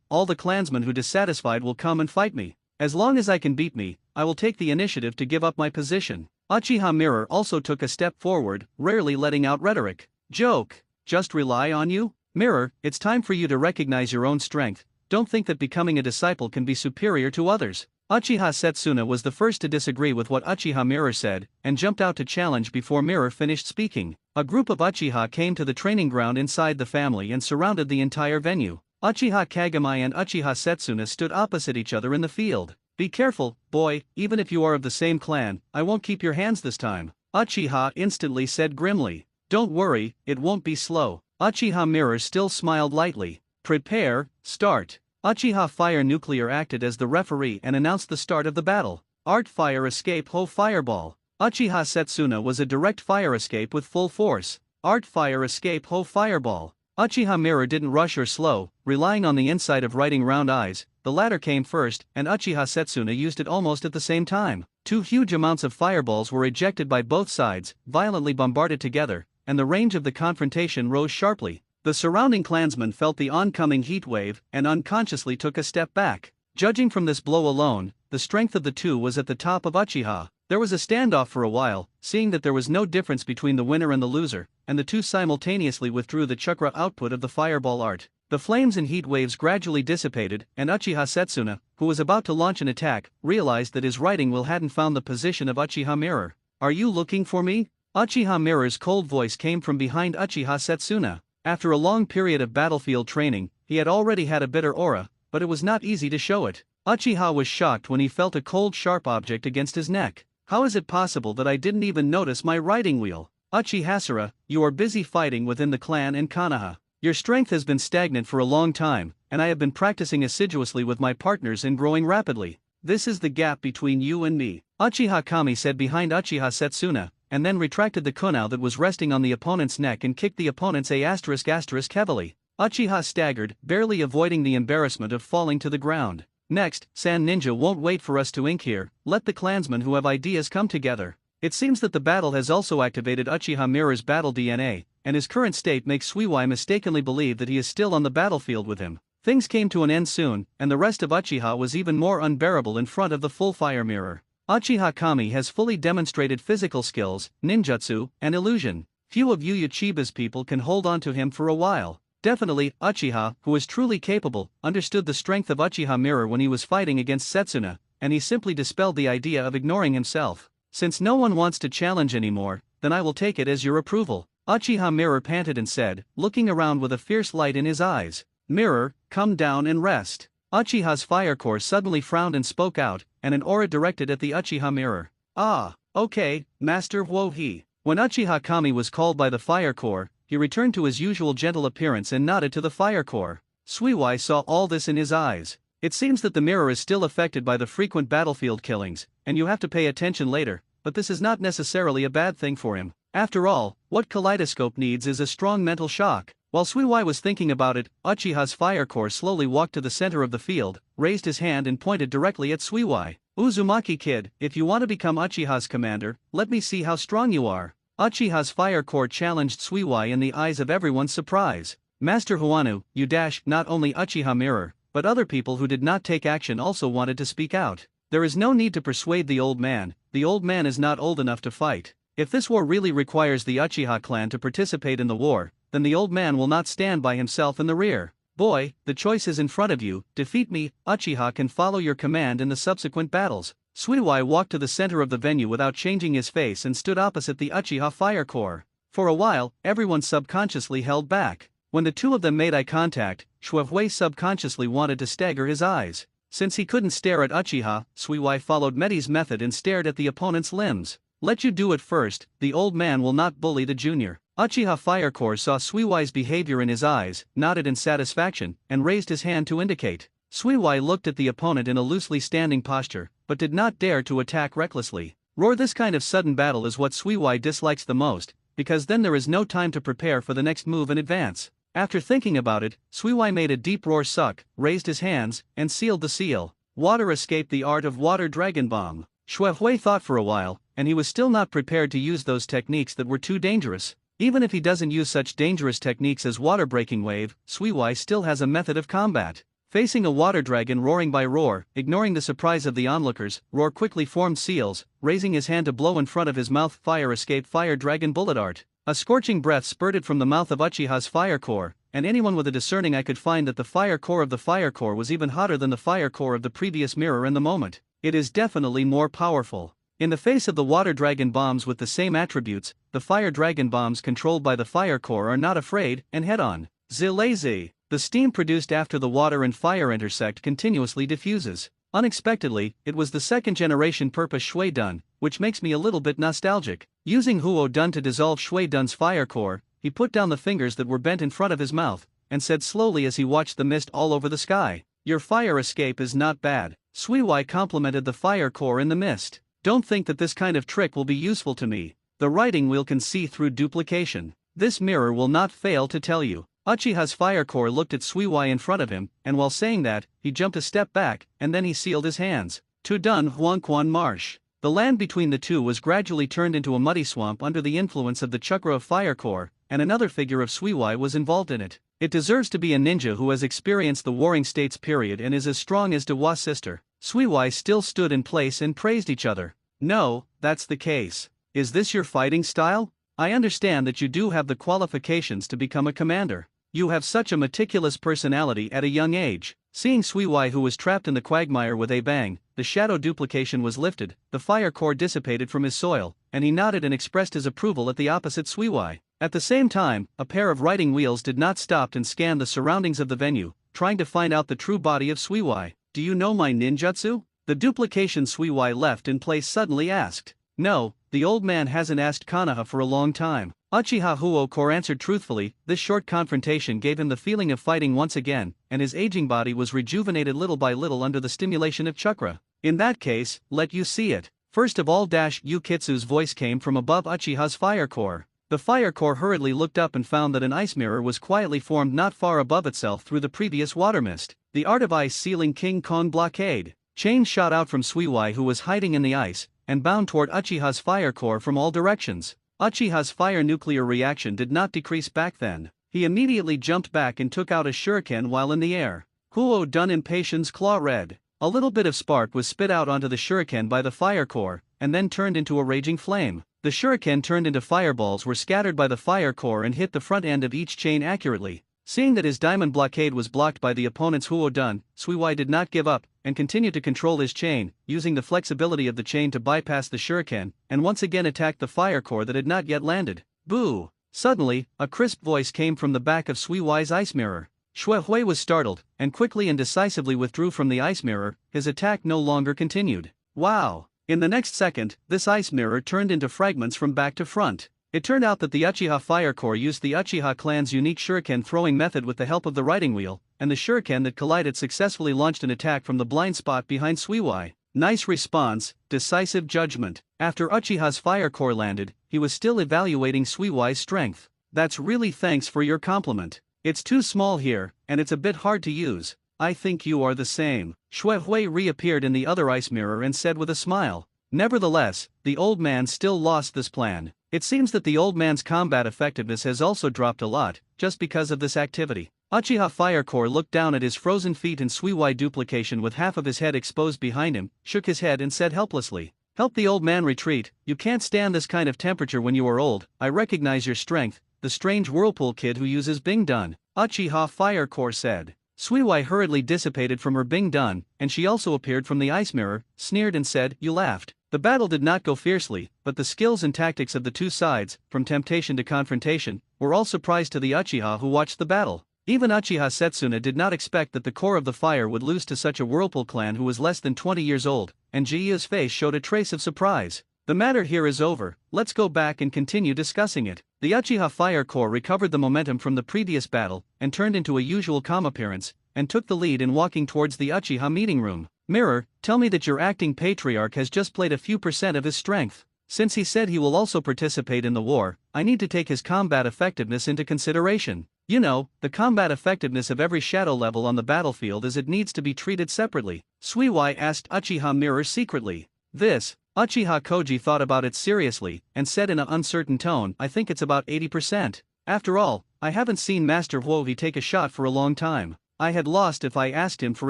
all the clansmen who dissatisfied will come and fight me. As long as I can beat me, I will take the initiative to give up my position. Uchiha Mirror also took a step forward, rarely letting out rhetoric. Joke. Just rely on you? Mirror, it's time for you to recognize your own strength. Don't think that becoming a disciple can be superior to others. Uchiha Setsuna was the first to disagree with what Uchiha Mirror said, and jumped out to challenge before Mirror finished speaking. A group of Uchiha came to the training ground inside the family and surrounded the entire venue. Uchiha Kagami and Uchiha Setsuna stood opposite each other in the field. Be careful, boy, even if you are of the same clan, I won't keep your hands this time. Uchiha instantly said grimly. Don't worry, it won't be slow. Uchiha Mirror still smiled lightly. Prepare, start. Uchiha Fire Nuclear acted as the referee and announced the start of the battle. Art Fire Escape Ho Fireball. Uchiha Setsuna was a direct fire escape with full force. Art Fire Escape Ho Fireball. Uchiha Mirror didn't rush or slow, relying on the insight of writing round eyes. The latter came first, and Uchiha Setsuna used it almost at the same time. Two huge amounts of fireballs were ejected by both sides, violently bombarded together, and the range of the confrontation rose sharply. The surrounding clansmen felt the oncoming heat wave and unconsciously took a step back. Judging from this blow alone, the strength of the two was at the top of Uchiha. There was a standoff for a while, seeing that there was no difference between the winner and the loser, and the two simultaneously withdrew the chakra output of the fireball art. The flames and heat waves gradually dissipated, and Uchiha Setsuna, who was about to launch an attack, realized that his writing wheel hadn't found the position of Uchiha Mirror. Are you looking for me? Uchiha Mirror's cold voice came from behind Uchiha Setsuna. After a long period of battlefield training, he had already had a bitter aura, but it was not easy to show it. Uchiha was shocked when he felt a cold sharp object against his neck. How is it possible that I didn't even notice my writing wheel? Uchihasura, you are busy fighting within the clan in Konoha. Your strength has been stagnant for a long time, and I have been practicing assiduously with my partners and growing rapidly. This is the gap between you and me. Uchiha Kami said behind Uchiha Setsuna, and then retracted the kunai that was resting on the opponent's neck and kicked the opponent's A** heavily. Uchiha staggered, barely avoiding the embarrassment of falling to the ground. Next, San Ninja won't wait for us to ink here, let the clansmen who have ideas come together. It seems that the battle has also activated Uchiha Mirror's battle DNA, and his current state makes Suiwai mistakenly believe that he is still on the battlefield with him. Things came to an end soon, and the rest of Uchiha was even more unbearable in front of the full fire mirror. Uchiha Kami has fully demonstrated physical skills, ninjutsu, and illusion. Few of Yu Chiba's people can hold on to him for a while. Definitely, Uchiha, who is truly capable, understood the strength of Uchiha Mirror when he was fighting against Setsuna, and he simply dispelled the idea of ignoring himself. Since no one wants to challenge anymore, then I will take it as your approval. Uchiha Mirror panted and said, looking around with a fierce light in his eyes. Mirror, come down and rest. Uchiha's fire core suddenly frowned and spoke out, and an aura directed at the Uchiha Mirror. Ah, okay, Master Wohi. When Uchiha Kami was called by the fire core, he returned to his usual gentle appearance and nodded to the fire core. Suiwai saw all this in his eyes. It seems that the mirror is still affected by the frequent battlefield killings, and you have to pay attention later, but this is not necessarily a bad thing for him. After all, what Kaleidoscope needs is a strong mental shock. While Suiwai was thinking about it, Uchiha's fire core slowly walked to the center of the field, raised his hand and pointed directly at Suiwai. Uzumaki kid, if you want to become Uchiha's commander, let me see how strong you are. Uchiha's fire core challenged Suiwai in the eyes of everyone's surprise. Master Huanu, you dash, not only Uchiha Mirror, but other people who did not take action also wanted to speak out. There is no need to persuade the old man is not old enough to fight. If this war really requires the Uchiha clan to participate in the war, then the old man will not stand by himself in the rear. Boy, the choice is in front of you, defeat me, Uchiha can follow your command in the subsequent battles. Suiwai walked to the center of the venue without changing his face and stood opposite the Uchiha fire core. For a while, everyone subconsciously held back. When the two of them made eye contact, Shuehui subconsciously wanted to stagger his eyes. Since he couldn't stare at Uchiha, Suiwai followed Medi's method and stared at the opponent's limbs. Let you do it first, the old man will not bully the junior. Uchiha Fire Core saw Suiwai's behavior in his eyes, nodded in satisfaction, and raised his hand to indicate. Suiwai looked at the opponent in a loosely standing posture, but did not dare to attack recklessly. This kind of sudden battle is what Suiwai dislikes the most, because then there is no time to prepare for the next move and advance. After thinking about it, Suiwai made a deep roar suck, raised his hands, and sealed the seal. Water escaped the art of Water Dragon Bomb. Shuehui thought for a while, and he was still not prepared to use those techniques that were too dangerous. Even if he doesn't use such dangerous techniques as Water Breaking Wave, Suiwai still has a method of combat. Facing a water dragon roaring by Roar, ignoring the surprise of the onlookers, Roar quickly formed seals, raising his hand to blow in front of his mouth. Fire escape fire dragon bullet art. A scorching breath spurted from the mouth of Uchiha's fire core, and anyone with a discerning eye could find that the fire core of the fire core was even hotter than the fire core of the previous mirror in the moment. It is definitely more powerful. In the face of the water dragon bombs with the same attributes, the fire dragon bombs controlled by the fire core are not afraid, and head on. Zilazy. The steam produced after the water and fire intersect continuously diffuses. Unexpectedly, it was the second generation purpose Shui Dun, which makes me a little bit nostalgic. Using Huo Dun to dissolve Shui Dun's fire core, he put down the fingers that were bent in front of his mouth, and said slowly as he watched the mist all over the sky, "Your fire escape is not bad." Sui Wai complimented the fire core in the mist. "Don't think that this kind of trick will be useful to me. The writing wheel can see through duplication. This mirror will not fail to tell you." Uchiha's fire core looked at Suiwai in front of him, and while saying that, he jumped a step back, and then he sealed his hands. To Dun Huangquan Marsh. The land between the two was gradually turned into a muddy swamp under the influence of the chakra of fire core, and another figure of Suiwai was involved in it. It deserves to be a ninja who has experienced the Warring States period and is as strong as Dewa's sister. Suiwai still stood in place and praised each other. "No, that's the case. Is this your fighting style? I understand that you do have the qualifications to become a commander. You have such a meticulous personality at a young age." Seeing Suiwai, who was trapped in the quagmire with a bang, the shadow duplication was lifted, the fire core dissipated from his soil, and he nodded and expressed his approval at the opposite Suiwai. At the same time, a pair of writing wheels did not stop and scan the surroundings of the venue, trying to find out the true body of Suiwai. "Do you know my ninjutsu?" The duplication Suiwai left in place suddenly asked. "No, the old man hasn't asked Konoha for a long time." Uchiha Huo Core answered truthfully. This short confrontation gave him the feeling of fighting once again, and his aging body was rejuvenated little by little under the stimulation of chakra. "In that case, let you see it." First of all, Yukitsu's voice came from above Uchiha's fire core. The fire core hurriedly looked up and found that an ice mirror was quietly formed not far above itself through the previous water mist. The art of ice sealing King Kong blockade. Chains shot out from Suiwai, who was hiding in the ice, and bound toward Uchiha's fire core from all directions. Uchiha's fire nuclear reaction did not decrease back then. He immediately jumped back and took out a shuriken while in the air. Huo Dun Impatience Claw Red. A little bit of spark was spit out onto the shuriken by the fire core, and then turned into a raging flame. The shuriken turned into fireballs were scattered by the fire core and hit the front end of each chain accurately. Seeing that his diamond blockade was blocked by the opponent's Huo Dun, Suiwai did not give up, and continued to control his chain, using the flexibility of the chain to bypass the shuriken, and once again attacked the fire core that had not yet landed. Boo! Suddenly, a crisp voice came from the back of Suiwai's ice mirror. Xue Hui was startled, and quickly and decisively withdrew from the ice mirror. His attack no longer continued. Wow! In the next second, this ice mirror turned into fragments from back to front. It turned out that the Uchiha Fire Core used the Uchiha clan's unique shuriken throwing method with the help of the writing wheel, and the shuriken that collided successfully launched an attack from the blind spot behind Suiwai. Nice response, decisive judgment. After Uchiha's Fire Core landed, he was still evaluating Suiwai's strength. "That's really thanks for your compliment. It's too small here, and it's a bit hard to use. I think you are the same." Xue Hui reappeared in the other ice mirror and said with a smile. Nevertheless, the old man still lost this plan. It seems that the old man's combat effectiveness has also dropped a lot, just because of this activity. Uchiha Fire Core looked down at his frozen feet in Suiwai duplication with half of his head exposed behind him, shook his head and said helplessly, "Help the old man retreat. You can't stand this kind of temperature when you are old. I recognize your strength, the strange whirlpool kid who uses Bing Dun," Uchiha Fire Core said. Suiwai hurriedly dissipated from her Bing Dun, and she also appeared from the ice mirror, sneered and said, "You laughed." The battle did not go fiercely, but the skills and tactics of the two sides, from temptation to confrontation, were all surprise to the Uchiha who watched the battle. Even Uchiha Setsuna did not expect that the core of the fire would lose to such a whirlpool clan who was less than 20 years old, and Jiya's face showed a trace of surprise. "The matter here is over, let's go back and continue discussing it." The Uchiha Fire Core recovered the momentum from the previous battle, and turned into a usual calm appearance, and took the lead in walking towards the Uchiha meeting room. "Mirror, tell me that your acting patriarch has just played a few percent of his strength. Since he said he will also participate in the war, I need to take his combat effectiveness into consideration. You know, the combat effectiveness of every shadow level on the battlefield is it needs to be treated separately." Suiwai asked Uchiha Mirror secretly. This, Uchiha Koji thought about it seriously, and said in an uncertain tone, "I think it's about 80%. After all, I haven't seen Master Huohi take a shot for a long time. I had lost if I asked him for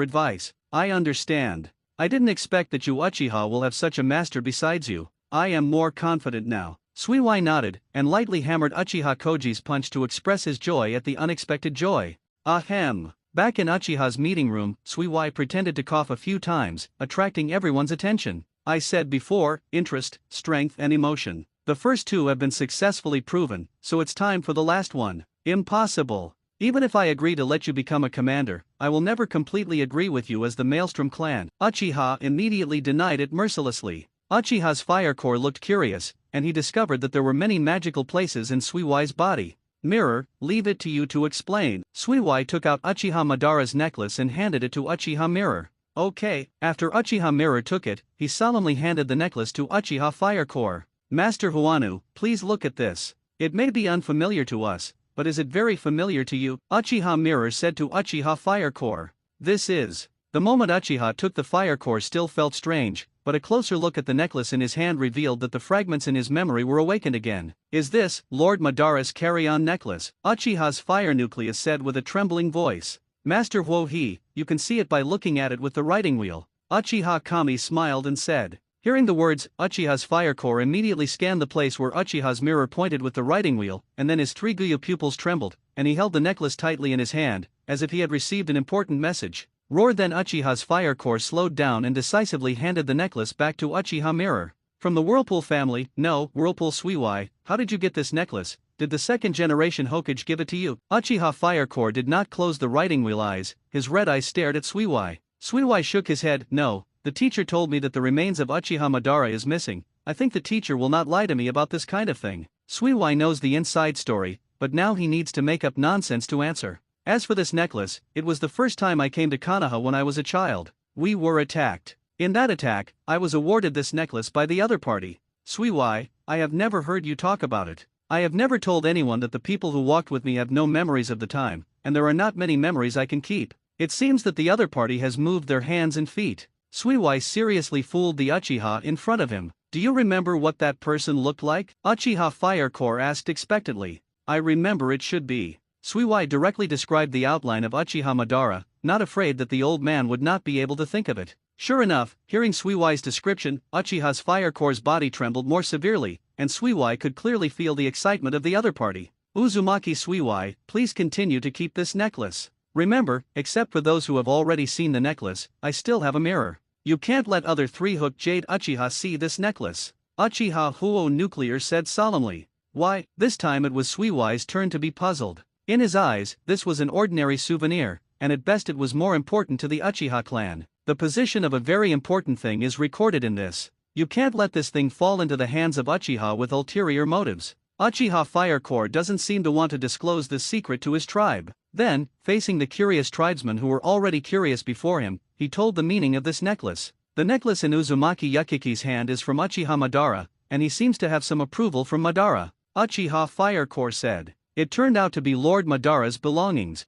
advice. I understand. I didn't expect that you Uchiha will have such a master besides you. I am more confident now. Suiwai nodded, and lightly hammered Uchiha Koji's punch to express his joy at the unexpected joy. Ahem. Back in Uchiha's meeting room, Suiwai pretended to cough a few times, attracting everyone's attention. I said before, interest, strength and emotion. The first two have been successfully proven, so it's time for the last one. Impossible. Even if I agree to let you become a commander, I will never completely agree with you as the Maelstrom clan. Uchiha immediately denied it mercilessly. Uchiha's fire core looked curious, and he discovered that there were many magical places in Suiwai's body. Mirror, leave it to you to explain. Suiwai took out Uchiha Madara's necklace and handed it to Uchiha Mirror. Okay. After Uchiha Mirror took it, he solemnly handed the necklace to Uchiha Fire Core. Master Huanu, please look at this. It may be unfamiliar to us, but is it very familiar to you? Uchiha Mirror said to Uchiha Fire Core. This is. The moment Uchiha took the Fire Core still felt strange, but a closer look at the necklace in his hand revealed that the fragments in his memory were awakened again. Is this Lord Madara's carry-on necklace? Uchiha's fire nucleus said with a trembling voice. Master Huohi, you can see it by looking at it with the writing wheel. Uchiha Kami smiled and said. Hearing the words, Uchiha's fire core immediately scanned the place where Uchiha's mirror pointed with the writing wheel, and then his 3 Guya pupils trembled, and he held the necklace tightly in his hand, as if he had received an important message. Roared. Then Uchiha's fire core slowed down and decisively handed the necklace back to Uchiha Mirror. From the Whirlpool family. No, Whirlpool Suiwai, how did you get this necklace? Did the second generation Hokage give it to you? Uchiha Fire Core did not close the writing wheel eyes, his red eyes stared at Suiwai. Suiwai shook his head. No, the teacher told me that the remains of Uchiha Madara is missing. I think the teacher will not lie to me about this kind of thing. Suiwai knows the inside story, but now he needs to make up nonsense to answer. As for this necklace, it was the first time I came to Konoha when I was a child. We were attacked. In that attack, I was awarded this necklace by the other party. Suiwai, I have never heard you talk about it. I have never told anyone that the people who walked with me have no memories of the time, and there are not many memories I can keep. It seems that the other party has moved their hands and feet. Suiwai seriously fooled the Uchiha in front of him. Do you remember what that person looked like? Uchiha Fire Core asked expectantly. I remember it should be. Suiwai directly described the outline of Uchiha Madara, not afraid that the old man would not be able to think of it. Sure enough, hearing Suiwai's description, Uchiha's Fire Core's body trembled more severely, and Suiwai could clearly feel the excitement of the other party. Uzumaki Suiwai, please continue to keep this necklace. Remember, except for those who have already seen the necklace, I still have a mirror. You can't let other 3-hook Jade Uchiha see this necklace. Uchiha Huo Nuclear said solemnly. Why, this time it was Suiwai's turn to be puzzled. In his eyes, this was an ordinary souvenir, and at best it was more important to the Uchiha clan. The position of a very important thing is recorded in this. You can't let this thing fall into the hands of Uchiha with ulterior motives. Uchiha Fire Core doesn't seem to want to disclose this secret to his tribe. Then, facing the curious tribesmen who were already curious before him, he told the meaning of this necklace. The necklace in Uzumaki Yukiki's hand is from Uchiha Madara, and he seems to have some approval from Madara. Uchiha Fire Core said. It turned out to be Lord Madara's belongings.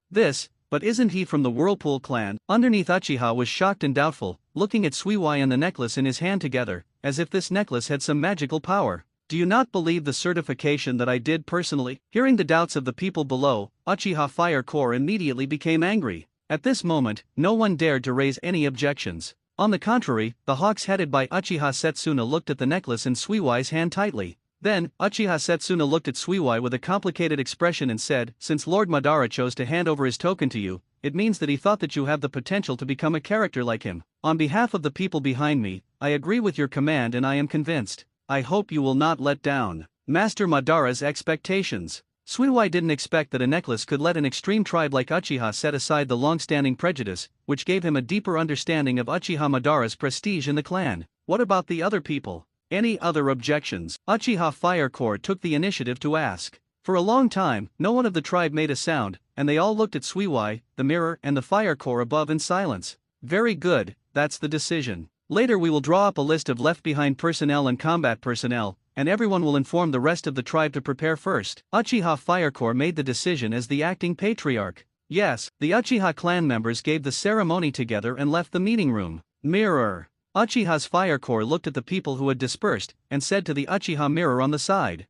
But isn't he from the Whirlpool clan? Underneath Uchiha was shocked and doubtful, looking at Suiwai and the necklace in his hand together, as if this necklace had some magical power. Do you not believe the certification that I did personally? Hearing the doubts of the people below, Uchiha Fire Core immediately became angry. At this moment, no one dared to raise any objections. On the contrary, the hawks headed by Uchiha Setsuna looked at the necklace in Suiwai's hand tightly. Then, Uchiha Setsuna looked at Suiwai with a complicated expression and said, since Lord Madara chose to hand over his token to you, it means that he thought that you have the potential to become a character like him. On behalf of the people behind me, I agree with your command and I am convinced. I hope you will not let down Master Madara's expectations. Suiwai didn't expect that a necklace could let an extreme tribe like Uchiha set aside the long-standing prejudice, which gave him a deeper understanding of Uchiha Madara's prestige in the clan. What about the other people? Any other objections? Uchiha Fire Core took the initiative to ask. For a long time, no one of the tribe made a sound, and they all looked at Suiwai, the mirror and the Fire Core above in silence. Very good, that's the decision. Later we will draw up a list of left-behind personnel and combat personnel, and everyone will inform the rest of the tribe to prepare first. Uchiha Fire Core made the decision as the acting patriarch. Yes, the Uchiha clan members gave the ceremony together and left the meeting room. Mirror. Uchiha's Fire Core looked at the people who had dispersed, and said to the Uchiha Mirror on the side.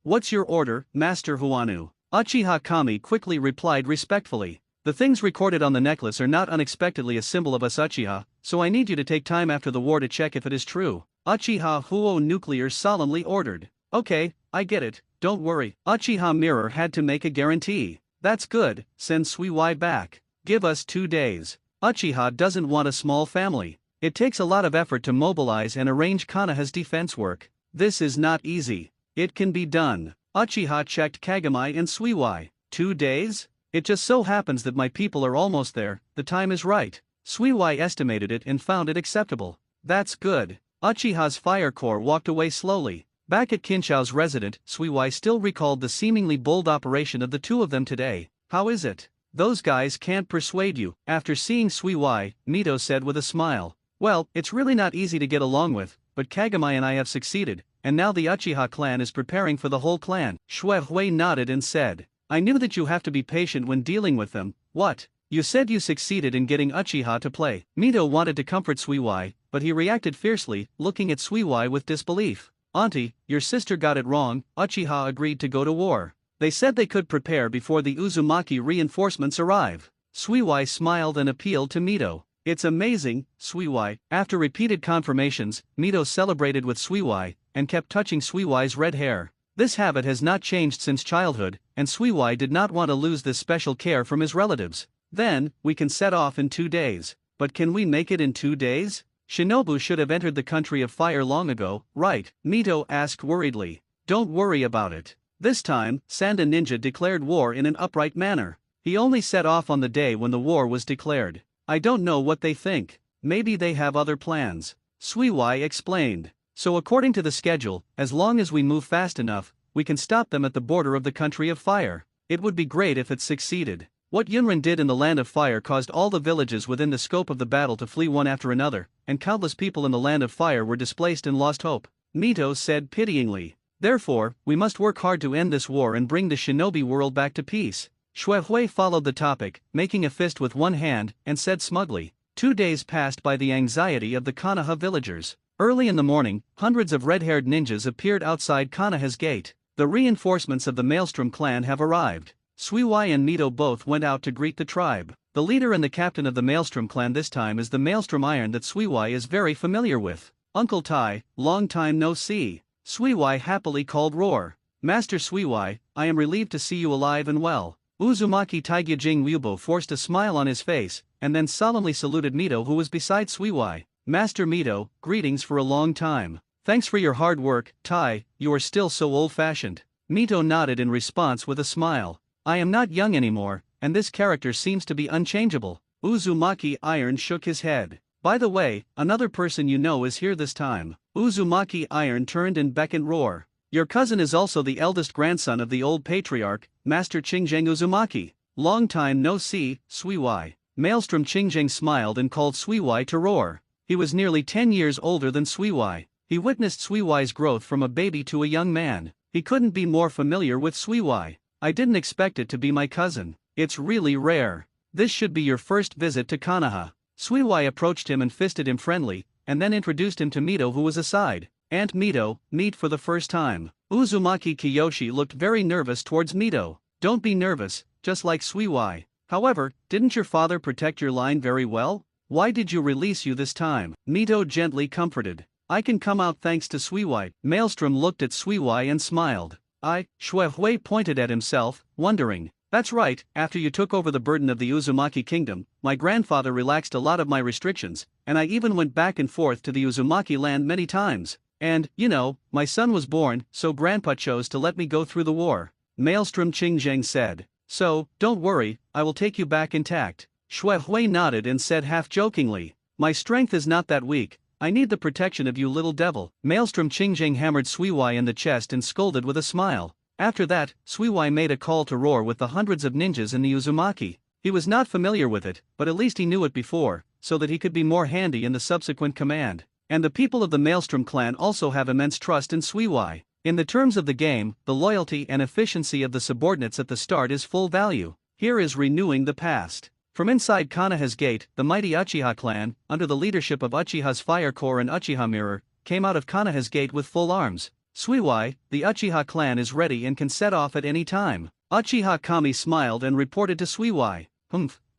What's your order, Master Huanu? Uchiha Kami quickly replied respectfully. The things recorded on the necklace are not unexpectedly a symbol of us Uchiha, so I need you to take time after the war to check if it is true. Uchiha Huo Nuclear solemnly ordered. Okay, I get it, don't worry. Uchiha Mirror had to make a guarantee. That's good, send Suiwai back. Give us 2 days. Uchiha doesn't want a small family. It takes a lot of effort to mobilize and arrange Konoha's defense work. This is not easy. It can be done. Uchiha checked Kagami and Suiwai. 2 days? It just so happens that my people are almost there, the time is right. Suiwai estimated it and found it acceptable. That's good. Uchiha's fire corps walked away slowly. Back at Kinshao's residence, Suiwai still recalled the seemingly bold operation of the two of them today. How is it? Those guys can't persuade you. After seeing Suiwai, Mito said with a smile. Well, it's really not easy to get along with, but Kagami and I have succeeded, and now the Uchiha clan is preparing for the whole clan. Shuehui nodded and said, I knew that you have to be patient when dealing with them. What? You said you succeeded in getting Uchiha to play. Mito wanted to comfort Suiwai, but he reacted fiercely, looking at Suiwai with disbelief. Auntie, your sister got it wrong. Uchiha agreed to go to war. They said they could prepare before the Uzumaki reinforcements arrive. Suiwai smiled and appealed to Mito. It's amazing, Suiwai. After repeated confirmations, Mito celebrated with Suiwai, and kept touching Suiwai's red hair. This habit has not changed since childhood, and Suiwai did not want to lose this special care from his relatives. Then, we can set off in 2 days. But can we make it in 2 days? Shinobu should have entered the country of fire long ago, right? Mito asked worriedly. Don't worry about it. This time, Sanda Ninja declared war in an upright manner. He only set off on the day when the war was declared. I don't know what they think. Maybe they have other plans. Suiwai explained. So according to the schedule, as long as we move fast enough, we can stop them at the border of the country of fire. It would be great if it succeeded. What Yunrin did in the land of fire caused all the villages within the scope of the battle to flee one after another, and countless people in the land of fire were displaced and lost hope. Mito said pityingly. Therefore, we must work hard to end this war and bring the shinobi world back to peace. Shuehui followed the topic, making a fist with one hand, and said smugly. 2 days passed by the anxiety of the Konoha villagers. Early in the morning, hundreds of red-haired ninjas appeared outside Konoha's gate. The reinforcements of the Maelstrom clan have arrived. Suiwai and Mito both went out to greet the tribe. The leader and the captain of the Maelstrom clan this time is the Maelstrom Iron that Suiwai is very familiar with. Uncle Tai, long time no see. Suiwai happily called Roar. Master Suiwai, I am relieved to see you alive and well. Uzumaki Taegyajing Ryubo forced a smile on his face, and then solemnly saluted Mito who was beside Suiwai. Master Mito, greetings for a long time. Thanks for your hard work, Tai, you are still so old-fashioned. Mito nodded in response with a smile. I am not young anymore, and this character seems to be unchangeable. Uzumaki Iron shook his head. By the way, another person you know is here this time. Uzumaki Iron turned and beckoned Roar. Your cousin is also the eldest grandson of the old patriarch, Master Qingzheng Uzumaki. Long time no see, Suiwai. Maelstrom Qingzheng smiled and called Suiwai to Roar. He was nearly 10 years older than Suiwai. He witnessed Suiwai's growth from a baby to a young man. He couldn't be more familiar with Suiwai. I didn't expect it to be my cousin. It's really rare. This should be your first visit to Konoha. Suiwai approached him and fisted him friendly, and then introduced him to Mito who was aside. Aunt Mito, meet for the first time. Uzumaki Kiyoshi looked very nervous towards Mito. Don't be nervous, just like Suiwai. However, didn't your father protect your line very well? Why did you release you this time? Mito gently comforted. I can come out thanks to Suiwai. Maelstrom looked at Suiwai and smiled. Shuehui pointed at himself, wondering. That's right, after you took over the burden of the Uzumaki kingdom, my grandfather relaxed a lot of my restrictions, and I even went back and forth to the Uzumaki land many times. And, you know, my son was born, so grandpa chose to let me go through the war. Maelstrom Qingzheng said. So, don't worry, I will take you back intact. Shuehui nodded and said half-jokingly. My strength is not that weak. I need the protection of you little devil. Maelstrom Qingzheng hammered Suiwai in the chest and scolded with a smile. After that, Suiwai made a call to Roar with the hundreds of ninjas in the Uzumaki. He was not familiar with it, but at least he knew it before, so that he could be more handy in the subsequent command. And the people of the Maelstrom clan also have immense trust in Suiwai. In the terms of the game, the loyalty and efficiency of the subordinates at the start is full value. Here is renewing the past. From inside Konoha's gate, the mighty Uchiha clan, under the leadership of Uchiha's Fire Corps and Uchiha Mirror, came out of Konoha's gate with full arms. Suiwai, the Uchiha clan is ready and can set off at any time. Uchiha Kami smiled and reported to Suiwai.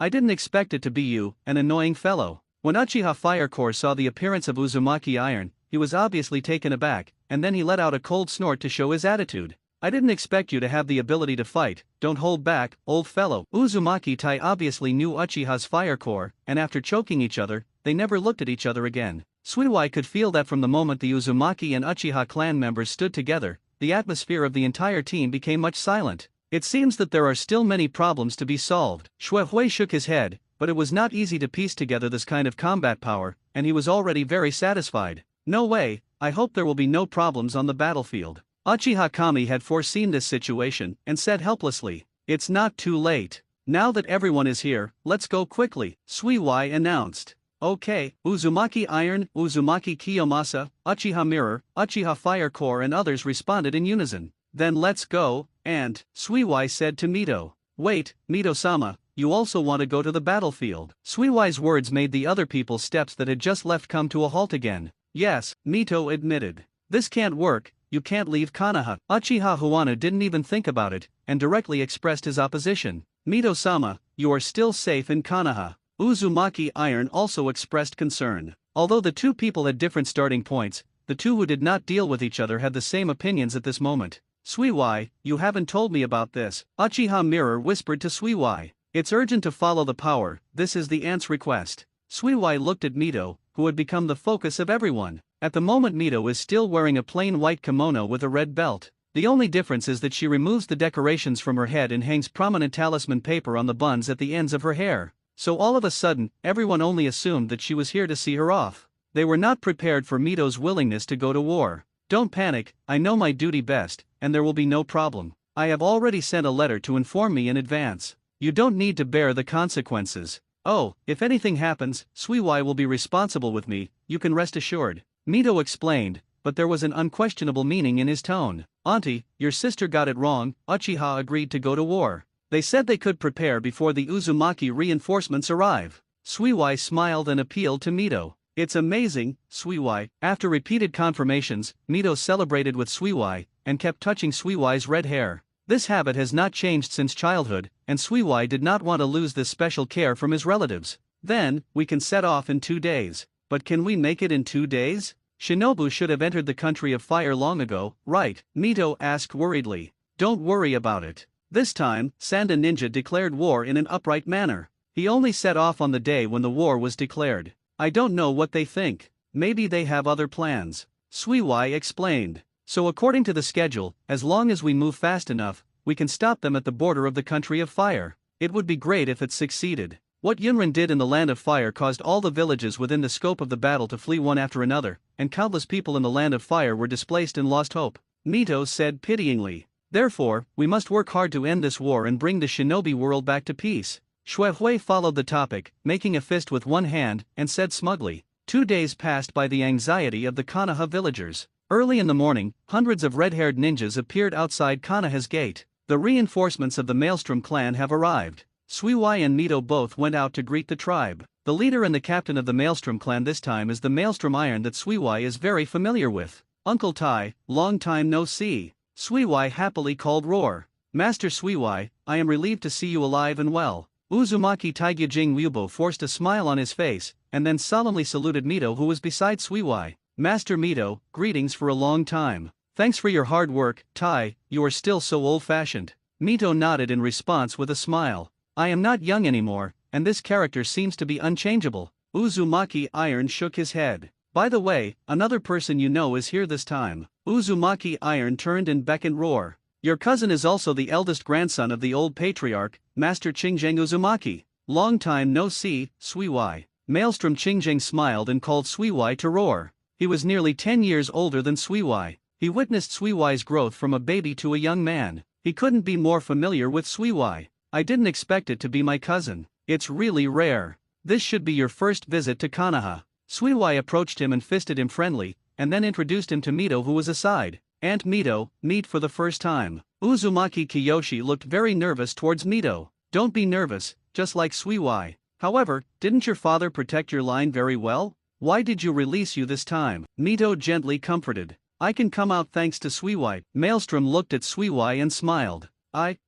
I didn't expect it to be you, an annoying fellow. When Uchiha Fire Core saw the appearance of Uzumaki Iron, he was obviously taken aback, and then he let out a cold snort to show his attitude. I didn't expect you to have the ability to fight, don't hold back, old fellow. Uzumaki Tai obviously knew Uchiha's Fire Core, and after choking each other, they never looked at each other again. Suiwai could feel that from the moment the Uzumaki and Uchiha clan members stood together, the atmosphere of the entire team became much silent. It seems that there are still many problems to be solved. Shuehui shook his head, but it was not easy to piece together this kind of combat power, and he was already very satisfied. No way, I hope there will be no problems on the battlefield. Uchiha Kami had foreseen this situation, and said helplessly, "It's not too late. Now that everyone is here, let's go quickly," Suiwai announced. "Okay." Uzumaki Iron, Uzumaki Kiyomasa, Uchiha Mirror, Uchiha Fire Core and others responded in unison. "Then let's go," and Suiwai said to Mito. "Wait, Mito-sama, you also want to go to the battlefield?" Suiwai's words made the other people's steps that had just left come to a halt again. "Yes," Mito admitted. "This can't work, you can't leave Konoha." Uchiha Huano didn't even think about it, and directly expressed his opposition. "Mito-sama, you are still safe in Konoha." Uzumaki Iron also expressed concern. Although the two people had different starting points, the two who did not deal with each other had the same opinions at this moment. "Suiwai, you haven't told me about this," Uchiha Mirror whispered to Suiwai. "It's urgent to follow the power, this is the aunt's request." Suiwai looked at Mito, who had become the focus of everyone. At the moment Mito is still wearing a plain white kimono with a red belt. The only difference is that she removes the decorations from her head and hangs prominent talisman paper on the buns at the ends of her hair. So all of a sudden, everyone only assumed that she was here to see her off. They were not prepared for Mito's willingness to go to war. "Don't panic, I know my duty best, and there will be no problem. I have already sent a letter to inform me in advance. You don't need to bear the consequences. Oh, if anything happens, Suiwai will be responsible with me, you can rest assured," Mito explained, but there was an unquestionable meaning in his tone. "Auntie, your sister got it wrong, Uchiha agreed to go to war. They said they could prepare before the Uzumaki reinforcements arrive." Suiwai smiled and appealed to Mito. "It's amazing, Suiwai." After repeated confirmations, Mito celebrated with Suiwai, and kept touching Suiwai's red hair. This habit has not changed since childhood, and Suiwai did not want to lose this special care from his relatives. "Then, we can set off in 2 days. But can we make it in 2 days? Shinobu should have entered the country of fire long ago, right?" Mito asked worriedly. "Don't worry about it. This time, Sanda Ninja declared war in an upright manner. He only set off on the day when the war was declared. I don't know what they think. Maybe they have other plans," Suiwai explained. "So according to the schedule, as long as we move fast enough, we can stop them at the border of the country of fire. It would be great if it succeeded. What Yunrin did in the land of fire caused all the villages within the scope of the battle to flee one after another, and countless people in the land of fire were displaced and lost hope," Mito said pityingly. "Therefore, we must work hard to end this war and bring the shinobi world back to peace." Shuehui followed the topic, making a fist with one hand, and said smugly. 2 days passed by the anxiety of the Konoha villagers. Early in the morning, hundreds of red-haired ninjas appeared outside Konoha's gate. "The reinforcements of the Maelstrom clan have arrived." Suiwai and Mito both went out to greet the tribe. The leader and the captain of the Maelstrom clan this time is the Maelstrom Iron that Suiwai is very familiar with. "Uncle Tai, long time no see," Suiwai happily called Roar. "Master Suiwai, I am relieved to see you alive and well." Uzumaki Taegyajing Ryubo forced a smile on his face, and then solemnly saluted Mito who was beside Suiwai. "Master Mito, greetings for a long time. Thanks for your hard work, Tai, you are still so old-fashioned." Mito nodded in response with a smile. "I am not young anymore, and this character seems to be unchangeable." Uzumaki Iron shook his head. "By the way, another person you know is here this time." Uzumaki Iron turned and beckoned Roar. "Your cousin is also the eldest grandson of the old patriarch, Master Qingjang Uzumaki. Long time no see, Suiwai." Maelstrom Qingjang smiled and called Suiwai to Roar. He was nearly 10 years older than Suiwai. He witnessed Suiwai's growth from a baby to a young man. He couldn't be more familiar with Suiwai. "I didn't expect it to be my cousin. It's really rare. This should be your first visit to Konoha." Suiwai approached him and fisted him friendly, and then introduced him to Mito who was aside. "Aunt Mito, meet for the first time." Uzumaki Kiyoshi looked very nervous towards Mito. "Don't be nervous, just like Suiwai. However, didn't your father protect your line very well? Why did you release you this time?" Mito gently comforted. "I can come out thanks to Suiwai." Maelstrom looked at Suiwai and smiled.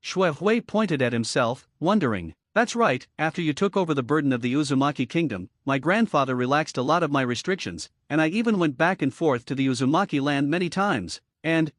Shuehui pointed at himself, wondering. That's right, after you took over the burden of the Uzumaki kingdom, my grandfather relaxed a lot of my restrictions, and I even went back and forth to the Uzumaki land many times. And,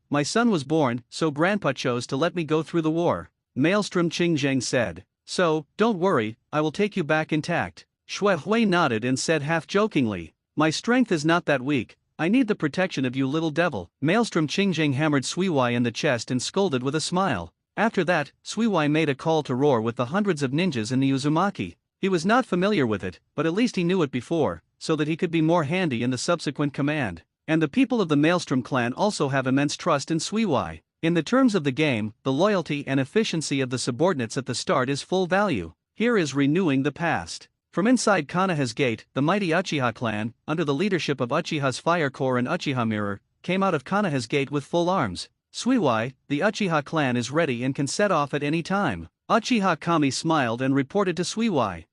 my son was born, so grandpa chose to let me go through the war. Maelstrom Qingzheng said. So, don't worry, I will take you back intact. Shui Hui nodded and said half-jokingly, my strength is not that weak, I need the protection of you little devil. Maelstrom Qingzheng hammered Suiwai in the chest and scolded with a smile. After that, Suiwai made a call to roar with the hundreds of ninjas in the Uzumaki. He was not familiar with it, but at least he knew it before, so that he could be more handy in the subsequent command. And the people of the Maelstrom clan also have immense trust in Suiwai. In the terms of the game, the loyalty and efficiency of the subordinates at the start is full value. Here is renewing the past. From inside Konoha's gate, the mighty Uchiha clan, under the leadership of Uchiha's Fire Core and Uchiha Mirror, came out of Konoha's gate with full arms. Suiwai, the Uchiha clan is ready and can set off at any time. Uchiha Kami smiled and reported to Suiwai.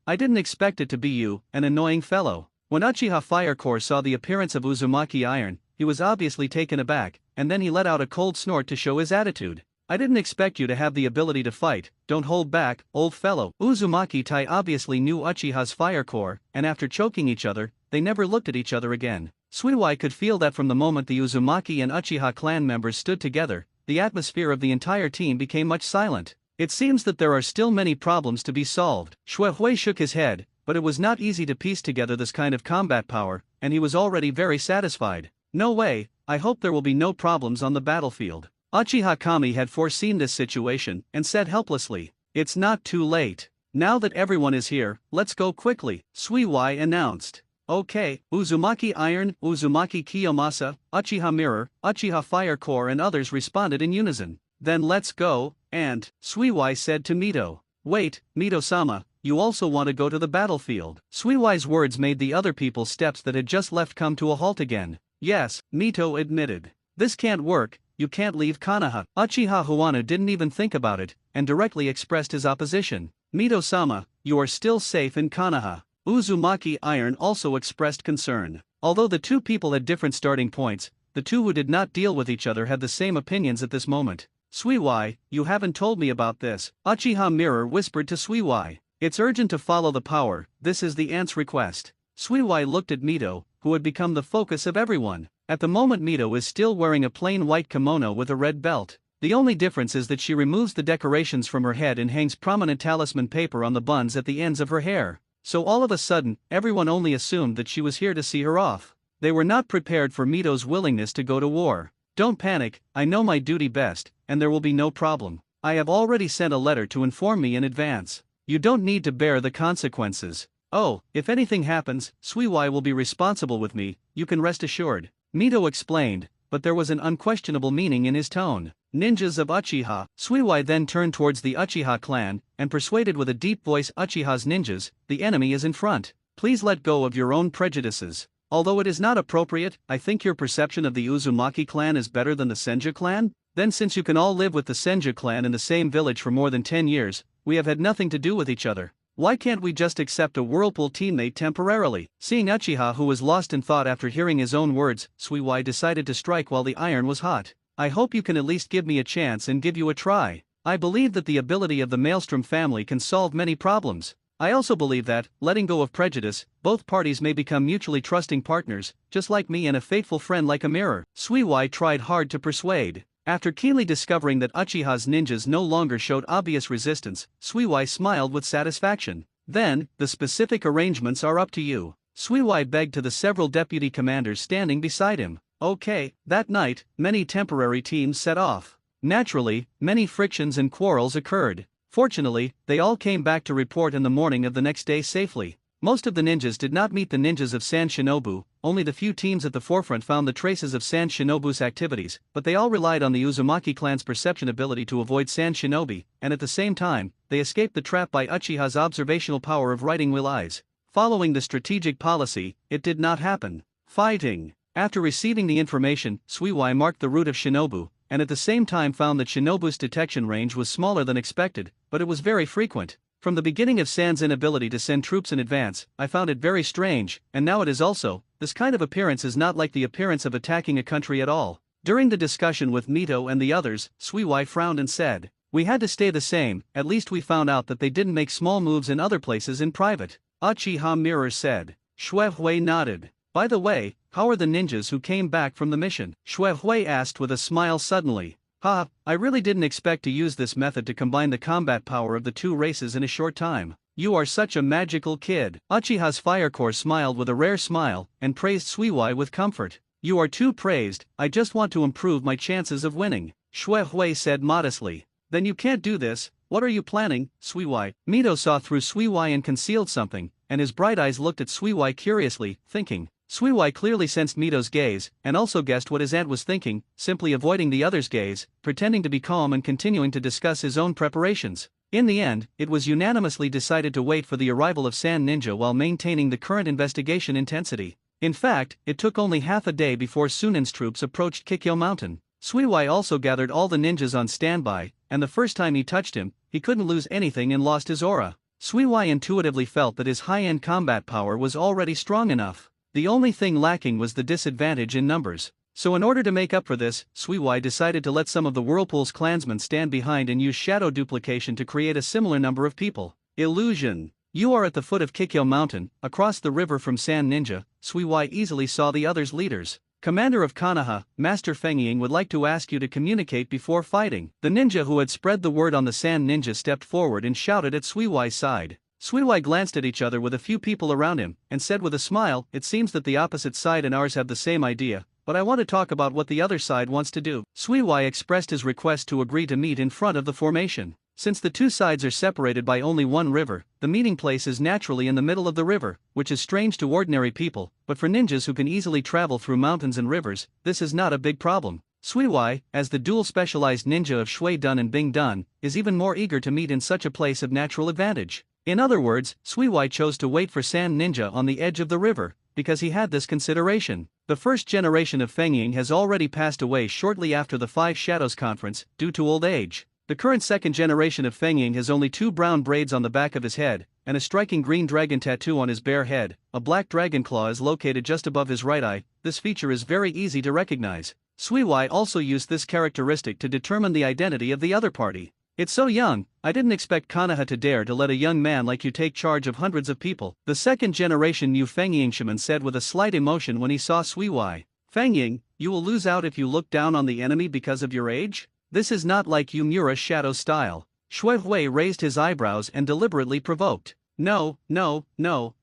I didn't expect it to be you, an annoying fellow. When Uchiha Fire Core saw the appearance of Uzumaki Iron, he was obviously taken aback, and then he let out a cold snort to show his attitude. I didn't expect you to have the ability to fight, don't hold back, old fellow. Uzumaki Tai obviously knew Uchiha's Fire Core, and after choking each other, they never looked at each other again. Suiwai could feel that from the moment the Uzumaki and Uchiha clan members stood together, the atmosphere of the entire team became much silent. It seems that there are still many problems to be solved. Shui Hui shook his head, but it was not easy to piece together this kind of combat power, and he was already very satisfied. No way, I hope there will be no problems on the battlefield. Uchiha Kami had foreseen this situation, and said helplessly, it's not too late. Now that everyone is here, let's go quickly, Suiwai announced. Okay, Uzumaki Iron, Uzumaki Kiyomasa, Uchiha Mirror, Uchiha Fire Core and others responded in unison. Then let's go, and, Suiwai said to Mito. Wait, Mito-sama, you also want to go to the battlefield. Suiwai's words made the other people's steps that had just left come to a halt again. Yes, Mito admitted. This can't work, you can't leave Konoha. Uchiha Huano didn't even think about it, and directly expressed his opposition. Mito-sama, you are still safe in Konoha. Uzumaki Iron also expressed concern. Although the two people had different starting points, the two who did not deal with each other had the same opinions at this moment. Suiwai, you haven't told me about this. Uchiha Mirror whispered to Suiwai. It's urgent to follow the power, this is the aunt's request. Suiwai looked at Mito, who had become the focus of everyone. At the moment Mito is still wearing a plain white kimono with a red belt. The only difference is that she removes the decorations from her head and hangs prominent talisman paper on the buns at the ends of her hair. So all of a sudden, everyone only assumed that she was here to see her off. They were not prepared for Mito's willingness to go to war. Don't panic, I know my duty best, and there will be no problem. I have already sent a letter to inform me in advance. You don't need to bear the consequences. Oh, if anything happens, Suiwai will be responsible with me, you can rest assured. Mito explained, but there was an unquestionable meaning in his tone. Ninjas of Uchiha. Suiwai then turned towards the Uchiha clan, and persuaded with a deep voice Uchiha's ninjas, the enemy is in front. Please let go of your own prejudices. Although it is not appropriate, I think your perception of the Uzumaki clan is better than the Senju clan? Then since you can all live with the Senju clan in the same village for more than 10 years, we have had nothing to do with each other. Why can't we just accept a Whirlpool teammate temporarily? Seeing Uchiha who was lost in thought after hearing his own words, Suiwai decided to strike while the iron was hot. I hope you can at least give me a chance and give you a try. I believe that the ability of the Maelstrom family can solve many problems. I also believe that, letting go of prejudice, both parties may become mutually trusting partners, just like me and a faithful friend like a mirror. Suiwai tried hard to persuade. After keenly discovering that Uchiha's ninjas no longer showed obvious resistance, Suiwai smiled with satisfaction. Then, the specific arrangements are up to you. Suiwai begged to the several deputy commanders standing beside him. Okay, that night, many temporary teams set off. Naturally, many frictions and quarrels occurred. Fortunately, they all came back to report in the morning of the next day safely. Most of the ninjas did not meet the ninjas of San Shinobu, only the few teams at the forefront found the traces of San Shinobu's activities, but they all relied on the Uzumaki clan's perception ability to avoid San Shinobi, and at the same time, they escaped the trap by Uchiha's observational power of writing will eyes. Following the strategic policy, it did not happen. Fighting. After receiving the information, Suiwai marked the route of Shinobu, and at the same time found that Shinobu's detection range was smaller than expected, but it was very frequent. From the beginning of San's inability to send troops in advance, I found it very strange, and now it is also. This kind of appearance is not like the appearance of attacking a country at all. During the discussion with Mito and the others, Suiwai frowned and said, We had to stay the same, at least we found out that they didn't make small moves in other places in private, Uchiha Mirror said. Xue Hui nodded. By the way, how are the ninjas who came back from the mission? Xue Hui asked with a smile suddenly. I really didn't expect to use this method to combine the combat power of the two races in a short time. You are such a magical kid. Uchiha's Fire Core smiled with a rare smile, and praised Suiwai with comfort. You are too praised, I just want to improve my chances of winning, Xue Hui said modestly. Then you can't do this, what are you planning, Suiwai? Mito saw through Suiwai and concealed something, and his bright eyes looked at Suiwai curiously, thinking. Suiwai clearly sensed Mito's gaze, and also guessed what his aunt was thinking, simply avoiding the other's gaze, pretending to be calm and continuing to discuss his own preparations. In the end, it was unanimously decided to wait for the arrival of Sand Ninja while maintaining the current investigation intensity. In fact, it took only half a day before Sunin's troops approached Kikyo Mountain. Suiwai also gathered all the ninjas on standby, and the first time he touched him, he couldn't lose anything and lost his aura. Suiwai intuitively felt that his high-end combat power was already strong enough. The only thing lacking was the disadvantage in numbers. So in order to make up for this, Suiwai decided to let some of the Whirlpool's clansmen stand behind and use shadow duplication to create a similar number of people. Illusion. You are at the foot of Kikyo Mountain, across the river from Sand Ninja. Suiwai easily saw the others' leaders. Commander of Konoha, Master Fengying would like to ask you to communicate before fighting. The ninja who had spread the word on the Sand Ninja stepped forward and shouted at Suiwai's side. Suiwai glanced at each other with a few people around him, and said with a smile, it seems that the opposite side and ours have the same idea, but I want to talk about what the other side wants to do. Suiwai expressed his request to agree to meet in front of the formation. Since the two sides are separated by only one river, the meeting place is naturally in the middle of the river, which is strange to ordinary people, but for ninjas who can easily travel through mountains and rivers, this is not a big problem. Suiwai, as the dual-specialized ninja of Shui Dun and Bing Dun, is even more eager to meet in such a place of natural advantage. In other words, Suiwai chose to wait for Sand Ninja on the edge of the river, because he had this consideration. The first generation of Fengying has already passed away shortly after the Five Shadows Conference, due to old age. The current second generation of Fengying has only 2 brown braids on the back of his head, and a striking green dragon tattoo on his bare head. A black dragon claw is located just above his right eye. This feature is very easy to recognize. Suiwai also used this characteristic to determine the identity of the other party. It's so young, I didn't expect Konoha to dare to let a young man like you take charge of hundreds of people, the second generation new Fengying shaman said with a slight emotion when he saw Suiwai. Fengying, you will lose out if you look down on the enemy because of your age? This is not like Yumura Shadow style. Xue Hui raised his eyebrows and deliberately provoked. No,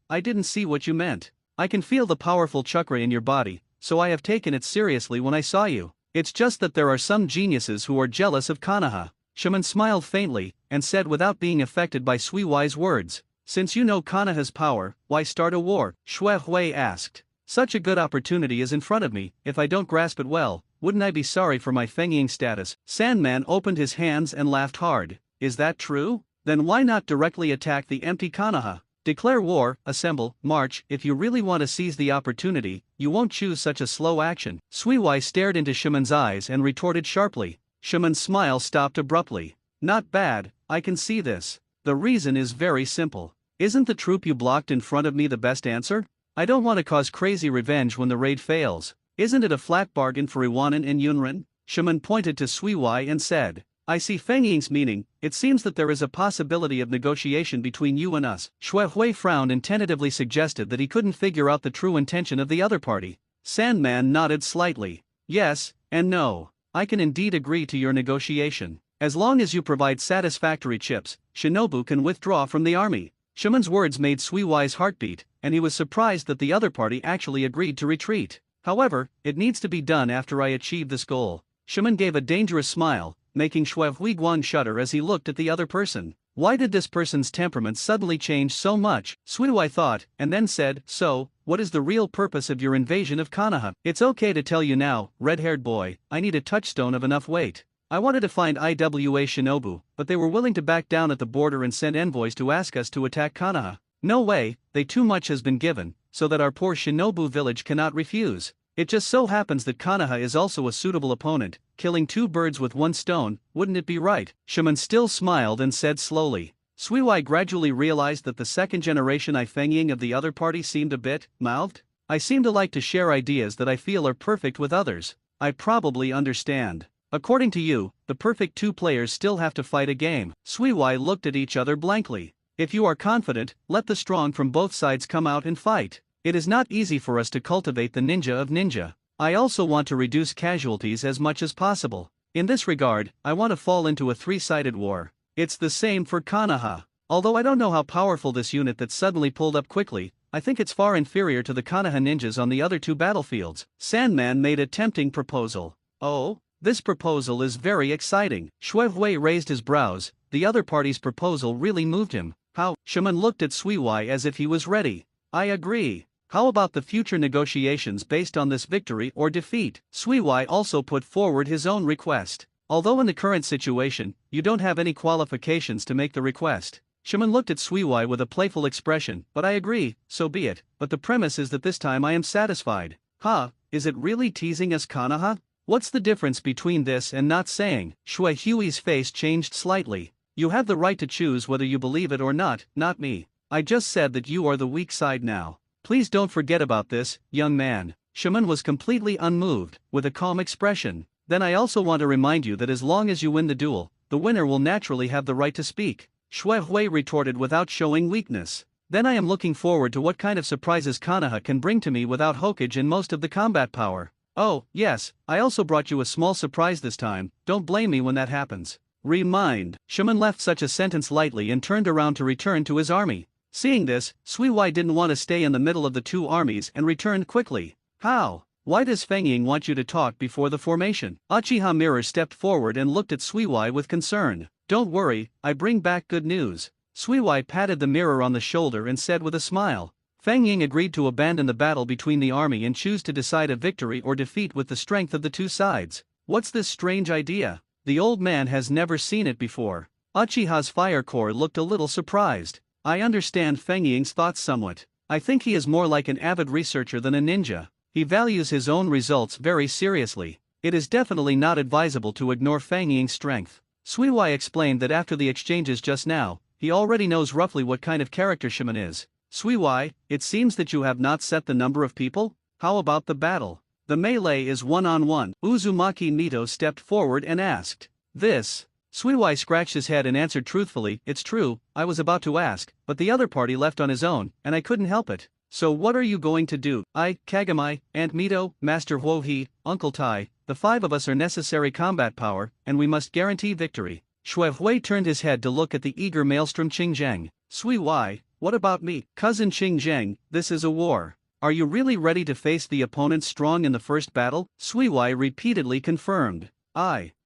I didn't see what you meant. I can feel the powerful chakra in your body, so I have taken it seriously when I saw you. It's just that there are some geniuses who are jealous of Konoha. Shaman smiled faintly, and said without being affected by Suiwai's words. Since you know Konoha's power, why start a war? Xue Hui asked. Such a good opportunity is in front of me, if I don't grasp it well, wouldn't I be sorry for my Fengying status? Sandman opened his hands and laughed hard. Is that true? Then why not directly attack the empty Konoha? Declare war, assemble, march. If you really want to seize the opportunity, you won't choose such a slow action. Suiwai stared into Shaman's eyes and retorted sharply. Shaman's smile stopped abruptly. Not bad, I can see this. The reason is very simple. Isn't the troop you blocked in front of me the best answer? I don't want to cause crazy revenge when the raid fails. Isn't it a flat bargain for Iwanan and Yunrin? Shaman pointed to Suiwai and said. I see Fengying's meaning, it seems that there is a possibility of negotiation between you and us. Xue Hui frowned and tentatively suggested that he couldn't figure out the true intention of the other party. Sandman nodded slightly. Yes, and no. I can indeed agree to your negotiation. As long as you provide satisfactory chips, Shinobu can withdraw from the army. Shaman's words made Suiwai's heart beat, and he was surprised that the other party actually agreed to retreat. However, it needs to be done after I achieve this goal. Shaman gave a dangerous smile, making Xue Huiguan shudder as he looked at the other person. Why did this person's temperament suddenly change so much? Suiwai thought, and then said, so, what is the real purpose of your invasion of Konoha? It's okay to tell you now, red-haired boy, I need a touchstone of enough weight. I wanted to find Iwa Shinobu, but they were willing to back down at the border and send envoys to ask us to attack Konoha. No way, too much has been given, so that our poor Shinobu village cannot refuse. It just so happens that Konoha is also a suitable opponent, killing 2 birds with 1 stone, wouldn't it be right? Shaman still smiled and said slowly. Suiwai gradually realized that the second generation Fengying of the other party seemed a bit mouthed. I seem to like to share ideas that I feel are perfect with others. I probably understand. According to you, the perfect two players still have to fight a game. Suiwai looked at each other blankly. If you are confident, let the strong from both sides come out and fight. It is not easy for us to cultivate the ninja of ninja. I also want to reduce casualties as much as possible. In this regard, I want to fall into a three-sided war. It's the same for Konoha. Although I don't know how powerful this unit that suddenly pulled up quickly, I think it's far inferior to the Konoha ninjas on the other two battlefields. Sandman made a tempting proposal. Oh? This proposal is very exciting. Shuehui raised his brows. The other party's proposal really moved him. How? Shaman looked at Suiwai as if he was ready. I agree. How about the future negotiations based on this victory or defeat? Suiwai also put forward his own request. Although in the current situation, you don't have any qualifications to make the request. Shaman looked at Suiwai with a playful expression. But I agree, so be it. But the premise is that this time I am satisfied. Huh? Is it really teasing us, Konoha? What's the difference between this and not saying? Shui Hui's face changed slightly. You have the right to choose whether you believe it or not me. I just said that you are the weak side now. Please don't forget about this, young man. Shaman was completely unmoved, with a calm expression. Then I also want to remind you that as long as you win the duel, the winner will naturally have the right to speak. Shui Hui retorted without showing weakness. Then I am looking forward to what kind of surprises Konoha can bring to me without Hokage and most of the combat power. Oh, yes, I also brought you a small surprise this time, don't blame me when that happens. Remind. Shaman left such a sentence lightly and turned around to return to his army. Seeing this, Suiwai didn't want to stay in the middle of the two armies and returned quickly. How? Why does Feng Ying want you to talk before the formation? Uchiha Mirror stepped forward and looked at Suiwai with concern. Don't worry, I bring back good news. Suiwai patted the mirror on the shoulder and said with a smile. Feng Ying agreed to abandon the battle between the army and choose to decide a victory or defeat with the strength of the two sides. What's this strange idea? The old man has never seen it before. Uchiha's fire core looked a little surprised. I understand Feng Ying's thoughts somewhat. I think he is more like an avid researcher than a ninja. He values his own results very seriously. It is definitely not advisable to ignore Feng Ying's strength. Suiwai explained that after the exchanges just now, he already knows roughly what kind of character Shaman is. Suiwai, it seems that you have not set the number of people? How about the battle? The melee is one-on-one. Uzumaki Mito stepped forward and asked. This? Suiwai scratched his head and answered truthfully, it's true, I was about to ask, but the other party left on his own, and I couldn't help it. So what are you going to do? I, Kagami, Aunt Mito, Master Huohi, Uncle Tai, the five of us are necessary combat power, and we must guarantee victory. Shui Hui turned his head to look at the eager maelstrom Qingzheng. Suiwai, what about me? Cousin Qingzheng, this is a war. Are you really ready to face the opponent strong in the first battle? Suiwai repeatedly confirmed.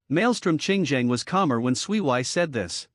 Maelstrom Qingzheng was calmer when Suiwai said this.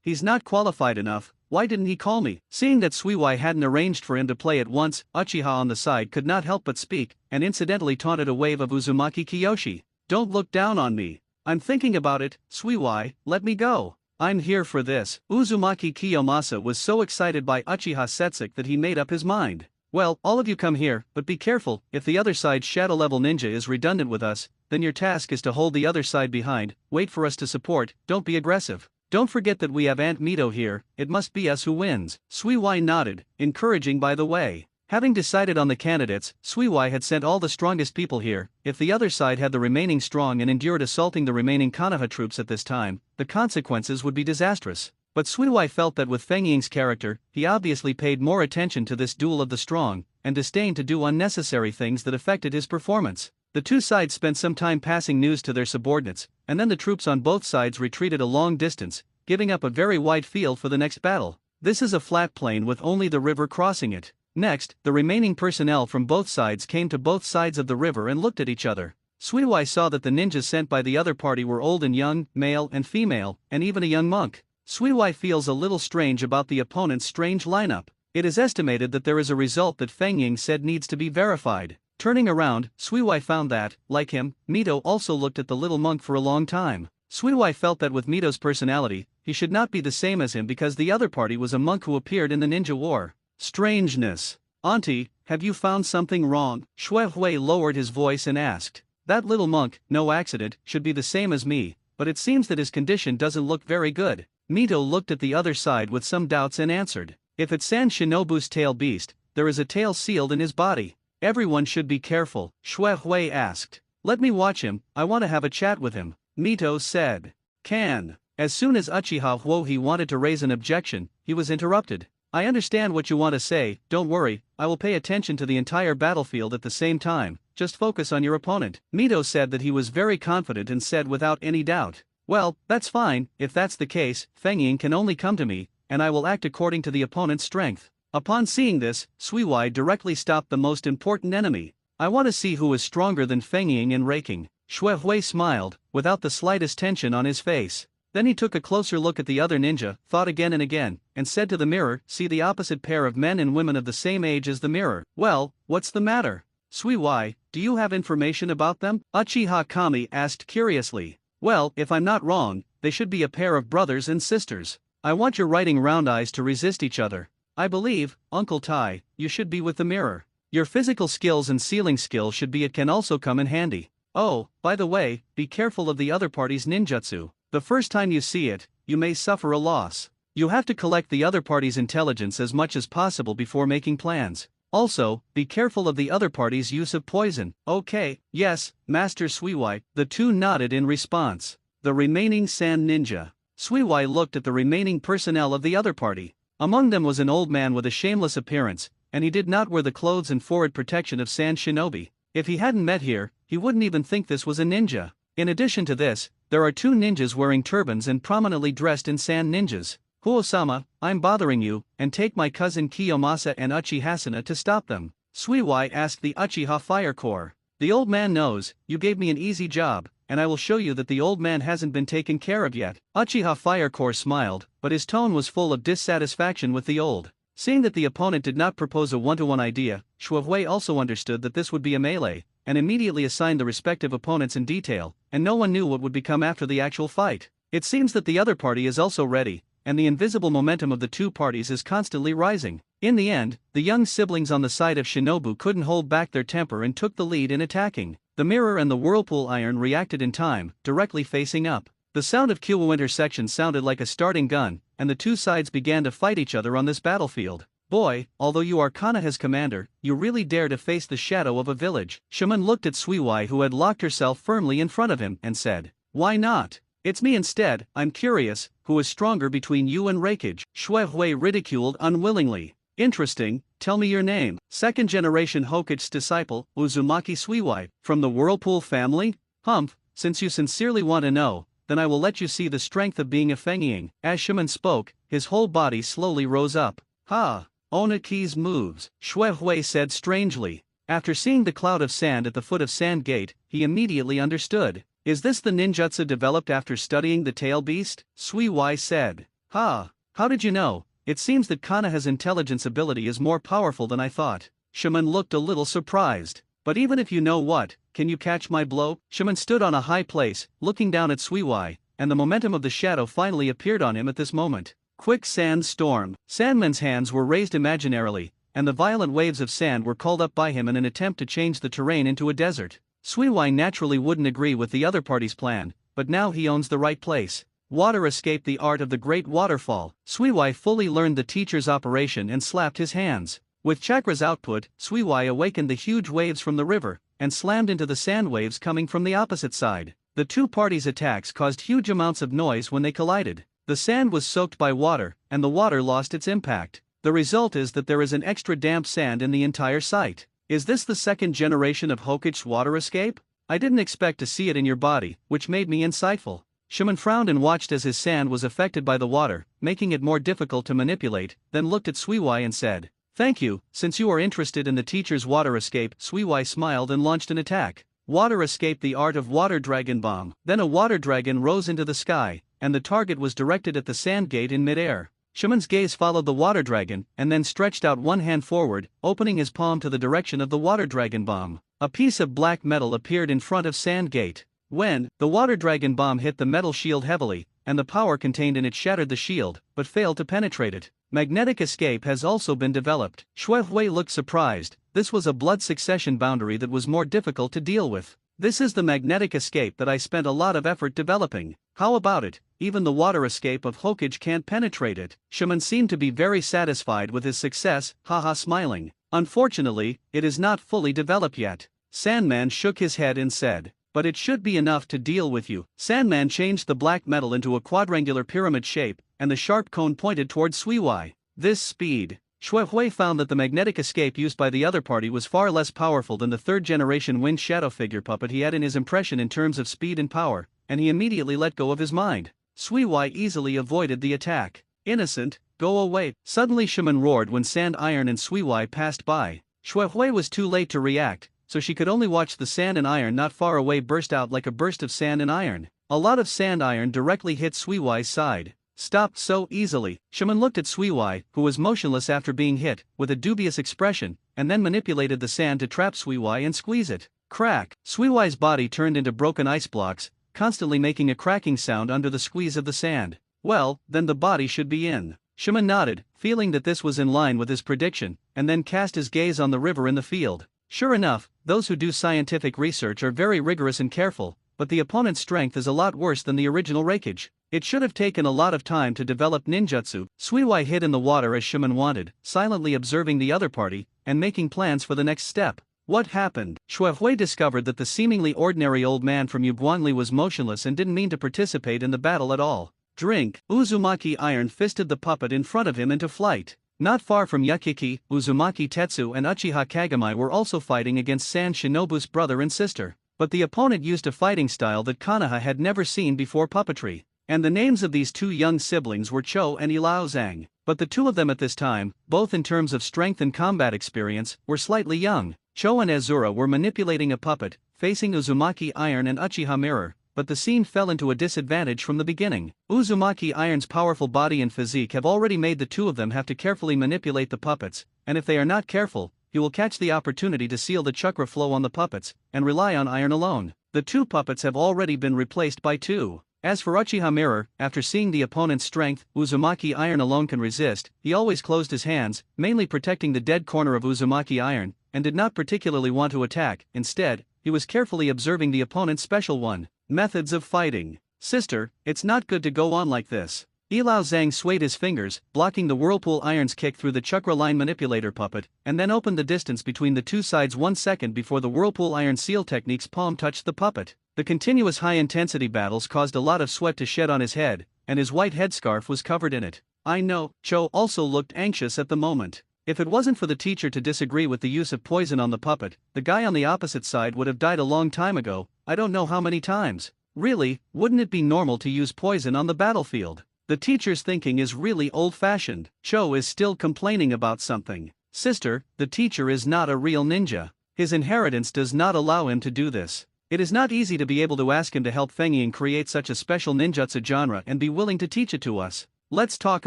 He's not qualified enough, why didn't he call me? Seeing that Suiwai hadn't arranged for him to play at once, Uchiha on the side could not help but speak, and incidentally taunted a wave of Uzumaki Kiyoshi. Don't look down on me. I'm thinking about it, Suiwai, let me go. I'm here for this. Uzumaki Kiyomasa was so excited by Uchiha Setsuki that he made up his mind. Well, all of you come here, but be careful, if the other side's shadow level ninja is redundant with us, then your task is to hold the other side behind, wait for us to support, don't be aggressive. Don't forget that we have Aunt Mito here, it must be us who wins. Suiwai nodded, encouraging by the way. Having decided on the candidates, Suiwai had sent all the strongest people here. If the other side had the remaining strong and endured assaulting the remaining Konoha troops at this time, the consequences would be disastrous. But Suiwai felt that with Feng Ying's character, he obviously paid more attention to this duel of the strong, and disdained to do unnecessary things that affected his performance. The two sides spent some time passing news to their subordinates, and then the troops on both sides retreated a long distance, giving up a very wide field for the next battle. This is a flat plain with only the river crossing it. Next, the remaining personnel from both sides came to both sides of the river and looked at each other. Suiwai saw that the ninjas sent by the other party were old and young, male and female, and even a young monk. Suiwai feels a little strange about the opponent's strange lineup. It is estimated that there is a result that Feng Ying said needs to be verified. Turning around, Suiwai found that, like him, Mito also looked at the little monk for a long time. Suiwai felt that with Mito's personality, he should not be the same as him because the other party was a monk who appeared in the ninja war. Strangeness. Auntie, have you found something wrong? Shui Hui lowered his voice and asked. That little monk, no accident, should be the same as me, but it seems that his condition doesn't look very good. Mito looked at the other side with some doubts and answered. If it's San Shinobu's tail beast, there is a tail sealed in his body. Everyone should be careful, Shui Hui asked. Let me watch him, I want to have a chat with him. Mito said. Can. As soon as Uchiha Huohi wanted to raise an objection, he was interrupted. I understand what you want to say, don't worry, I will pay attention to the entire battlefield at the same time, just focus on your opponent. Mito said that he was very confident and said without any doubt. Well, that's fine, if that's the case, Feng Ying can only come to me, and I will act according to the opponent's strength. Upon seeing this, Sui Wai directly stopped the most important enemy. I want to see who is stronger than Feng Ying in raking. Xue Hui smiled, without the slightest tension on his face. Then he took a closer look at the other ninja, thought again and again, and said to the mirror, see the opposite pair of men and women of the same age as the mirror. Well, what's the matter? Sui Wai, do you have information about them? Uchiha Kami asked curiously. Well, if I'm not wrong, they should be a pair of brothers and sisters. I want your writing round eyes to resist each other. I believe, Uncle Tai, you should be with the mirror. Your physical skills and sealing skills should be it can also come in handy. Oh, by the way, be careful of the other party's ninjutsu. The first time you see it, you may suffer a loss. You have to collect the other party's intelligence as much as possible before making plans. Also, be careful of the other party's use of poison. Okay, yes, Master Suiwai. The two nodded in response. The remaining Sand Ninja. Suiwai looked at the remaining personnel of the other party. Among them was an old man with a shameless appearance, and he did not wear the clothes and forward protection of Sand Shinobi. If he hadn't met here, he wouldn't even think this was a ninja. In addition to this, there are two ninjas wearing turbans and prominently dressed in Sand Ninjas. Huo-sama, I'm bothering you, and take my cousin Kiyomasa and Uchi Hasuna to stop them. Suiwai asked the Uchiha Fire Corps. The old man knows, you gave me an easy job, and I will show you that the old man hasn't been taken care of yet. Uchiha Fire Corps smiled, but his tone was full of dissatisfaction with the old. Seeing that the opponent did not propose a one-to-one idea, Shuehui also understood that this would be a melee, and immediately assigned the respective opponents in detail, and no one knew what would become after the actual fight. It seems that the other party is also ready, and the invisible momentum of the two parties is constantly rising. In the end, the young siblings on the side of Shinobu couldn't hold back their temper and took the lead in attacking. The mirror and the whirlpool iron reacted in time, directly facing up. The sound of Kyowa intersection sounded like a starting gun, and the two sides began to fight each other on this battlefield. Boy, although you are Kanaha's commander, you really dare to face the shadow of a village. Shaman looked at Suiwai, who had locked herself firmly in front of him, and said, why not? It's me instead. I'm curious, who is stronger between you and Reikage? Shuehui ridiculed unwillingly. Interesting, tell me your name. Second generation Hokage's disciple, Uzumaki Suiwai, from the Whirlpool family? Humph, since you sincerely want to know, then I will let you see the strength of being a Fengying. As Shaman spoke, his whole body slowly rose up. Ha! Onaki's moves, Shuehui said strangely. After seeing the cloud of sand at the foot of Sand Gate, he immediately understood. Is this the ninjutsu developed after studying the tail beast? Suiwai said. Ha! How did you know? It seems that Kanaha's intelligence ability is more powerful than I thought. Shaman looked a little surprised. But even if you know what, can you catch my blow? Shaman stood on a high place, looking down at Suiwai, and the momentum of the shadow finally appeared on him at this moment. Quick sand storm. Sandman's hands were raised imaginarily, and the violent waves of sand were called up by him in an attempt to change the terrain into a desert. Suiwai naturally wouldn't agree with the other party's plan, but now he owns the right place. Water escape, the art of the great waterfall. Suiwai fully learned the teacher's operation and slapped his hands. With chakra's output, Suiwai awakened the huge waves from the river, and slammed into the sand waves coming from the opposite side. The two parties' attacks caused huge amounts of noise when they collided. The sand was soaked by water, and the water lost its impact. The result is that there is an extra damp sand in the entire site. Is this the second generation of Hokage's water escape? I didn't expect to see it in your body, which made me insightful. Shaman frowned and watched as his sand was affected by the water, making it more difficult to manipulate, then looked at Suiwai and said, thank you, since you are interested in the teacher's water escape. Suiwai smiled and launched an attack. Water escape, the art of water dragon bomb. Then a water dragon rose into the sky, and the target was directed at the sand gate in midair. Shaman's gaze followed the water dragon, and then stretched out one hand forward, opening his palm to the direction of the water dragon bomb. A piece of black metal appeared in front of Sand Gate. When the water dragon bomb hit the metal shield heavily, and the power contained in it shattered the shield, but failed to penetrate it. Magnetic escape has also been developed. Shuehui looked surprised. This was a blood succession boundary that was more difficult to deal with. This is the magnetic escape that I spent a lot of effort developing. How about it? Even the water escape of Hokage can't penetrate it. Shaman seemed to be very satisfied with his success, haha smiling. Unfortunately, it is not fully developed yet. Sandman shook his head and said, but it should be enough to deal with you. Sandman changed the black metal into a quadrangular pyramid shape, and the sharp cone pointed towards Suiwai. This speed. Shuehui found that the magnetic escape used by the other party was far less powerful than the third-generation wind shadow figure puppet he had in his impression in terms of speed and power, and he immediately let go of his mind. Suiwai easily avoided the attack. Innocent, go away. Suddenly Shaman roared when Sand Iron and Suiwai passed by. Shuehui was too late to react, so she could only watch the sand and iron not far away burst out like a burst of sand and iron. A lot of sand iron directly hit Suiwai's side. Stopped so easily. Shaman looked at Suiwai, who was motionless after being hit, with a dubious expression, and then manipulated the sand to trap Suiwai and squeeze it. Crack! Suiwai's body turned into broken ice blocks, constantly making a cracking sound under the squeeze of the sand. Well, then the body should be in. Shaman nodded, feeling that this was in line with his prediction, and then cast his gaze on the river in the field. Sure enough, those who do scientific research are very rigorous and careful, but the opponent's strength is a lot worse than the original Reikage. It should have taken a lot of time to develop ninjutsu. Suiwai hid in the water as Shaman wanted, silently observing the other party, and making plans for the next step. What happened? Shuehui discovered that the seemingly ordinary old man from Yuguangli was motionless and didn't mean to participate in the battle at all. Drink. Uzumaki Iron fisted the puppet in front of him into flight. Not far from Yukiki, Uzumaki Tetsu and Uchiha Kagami were also fighting against San Shinobu's brother and sister. But the opponent used a fighting style that Konoha had never seen before puppetry. And the names of these two young siblings were Cho and Ilao Zhang. But the two of them at this time, both in terms of strength and combat experience, were slightly young. Cho and Azura were manipulating a puppet, facing Uzumaki Iron and Uchiha Mirror, but the scene fell into a disadvantage from the beginning. Uzumaki Iron's powerful body and physique have already made the two of them have to carefully manipulate the puppets, and if they are not careful, he will catch the opportunity to seal the chakra flow on the puppets, and rely on iron alone. The two puppets have already been replaced by two. As for Uchiha Mirror, after seeing the opponent's strength, Uzumaki Iron alone can resist, he always closed his hands, mainly protecting the dead corner of Uzumaki Iron, and did not particularly want to attack. Instead, he was carefully observing the opponent's special one. Methods of fighting. Sister, it's not good to go on like this. Ilao Zhang swayed his fingers, blocking the Whirlpool Iron's kick through the chakra line manipulator puppet, and then opened the distance between the two sides 1 second before the Whirlpool Iron seal technique's palm touched the puppet. The continuous high-intensity battles caused a lot of sweat to shed on his head, and his white headscarf was covered in it. I know. Cho also looked anxious at the moment. If it wasn't for the teacher to disagree with the use of poison on the puppet, the guy on the opposite side would have died a long time ago, I don't know how many times. Really, wouldn't it be normal to use poison on the battlefield? The teacher's thinking is really old-fashioned. Cho is still complaining about something. Sister, the teacher is not a real ninja. His inheritance does not allow him to do this. It is not easy to be able to ask him to help Fengyin create such a special ninjutsu genre and be willing to teach it to us. Let's talk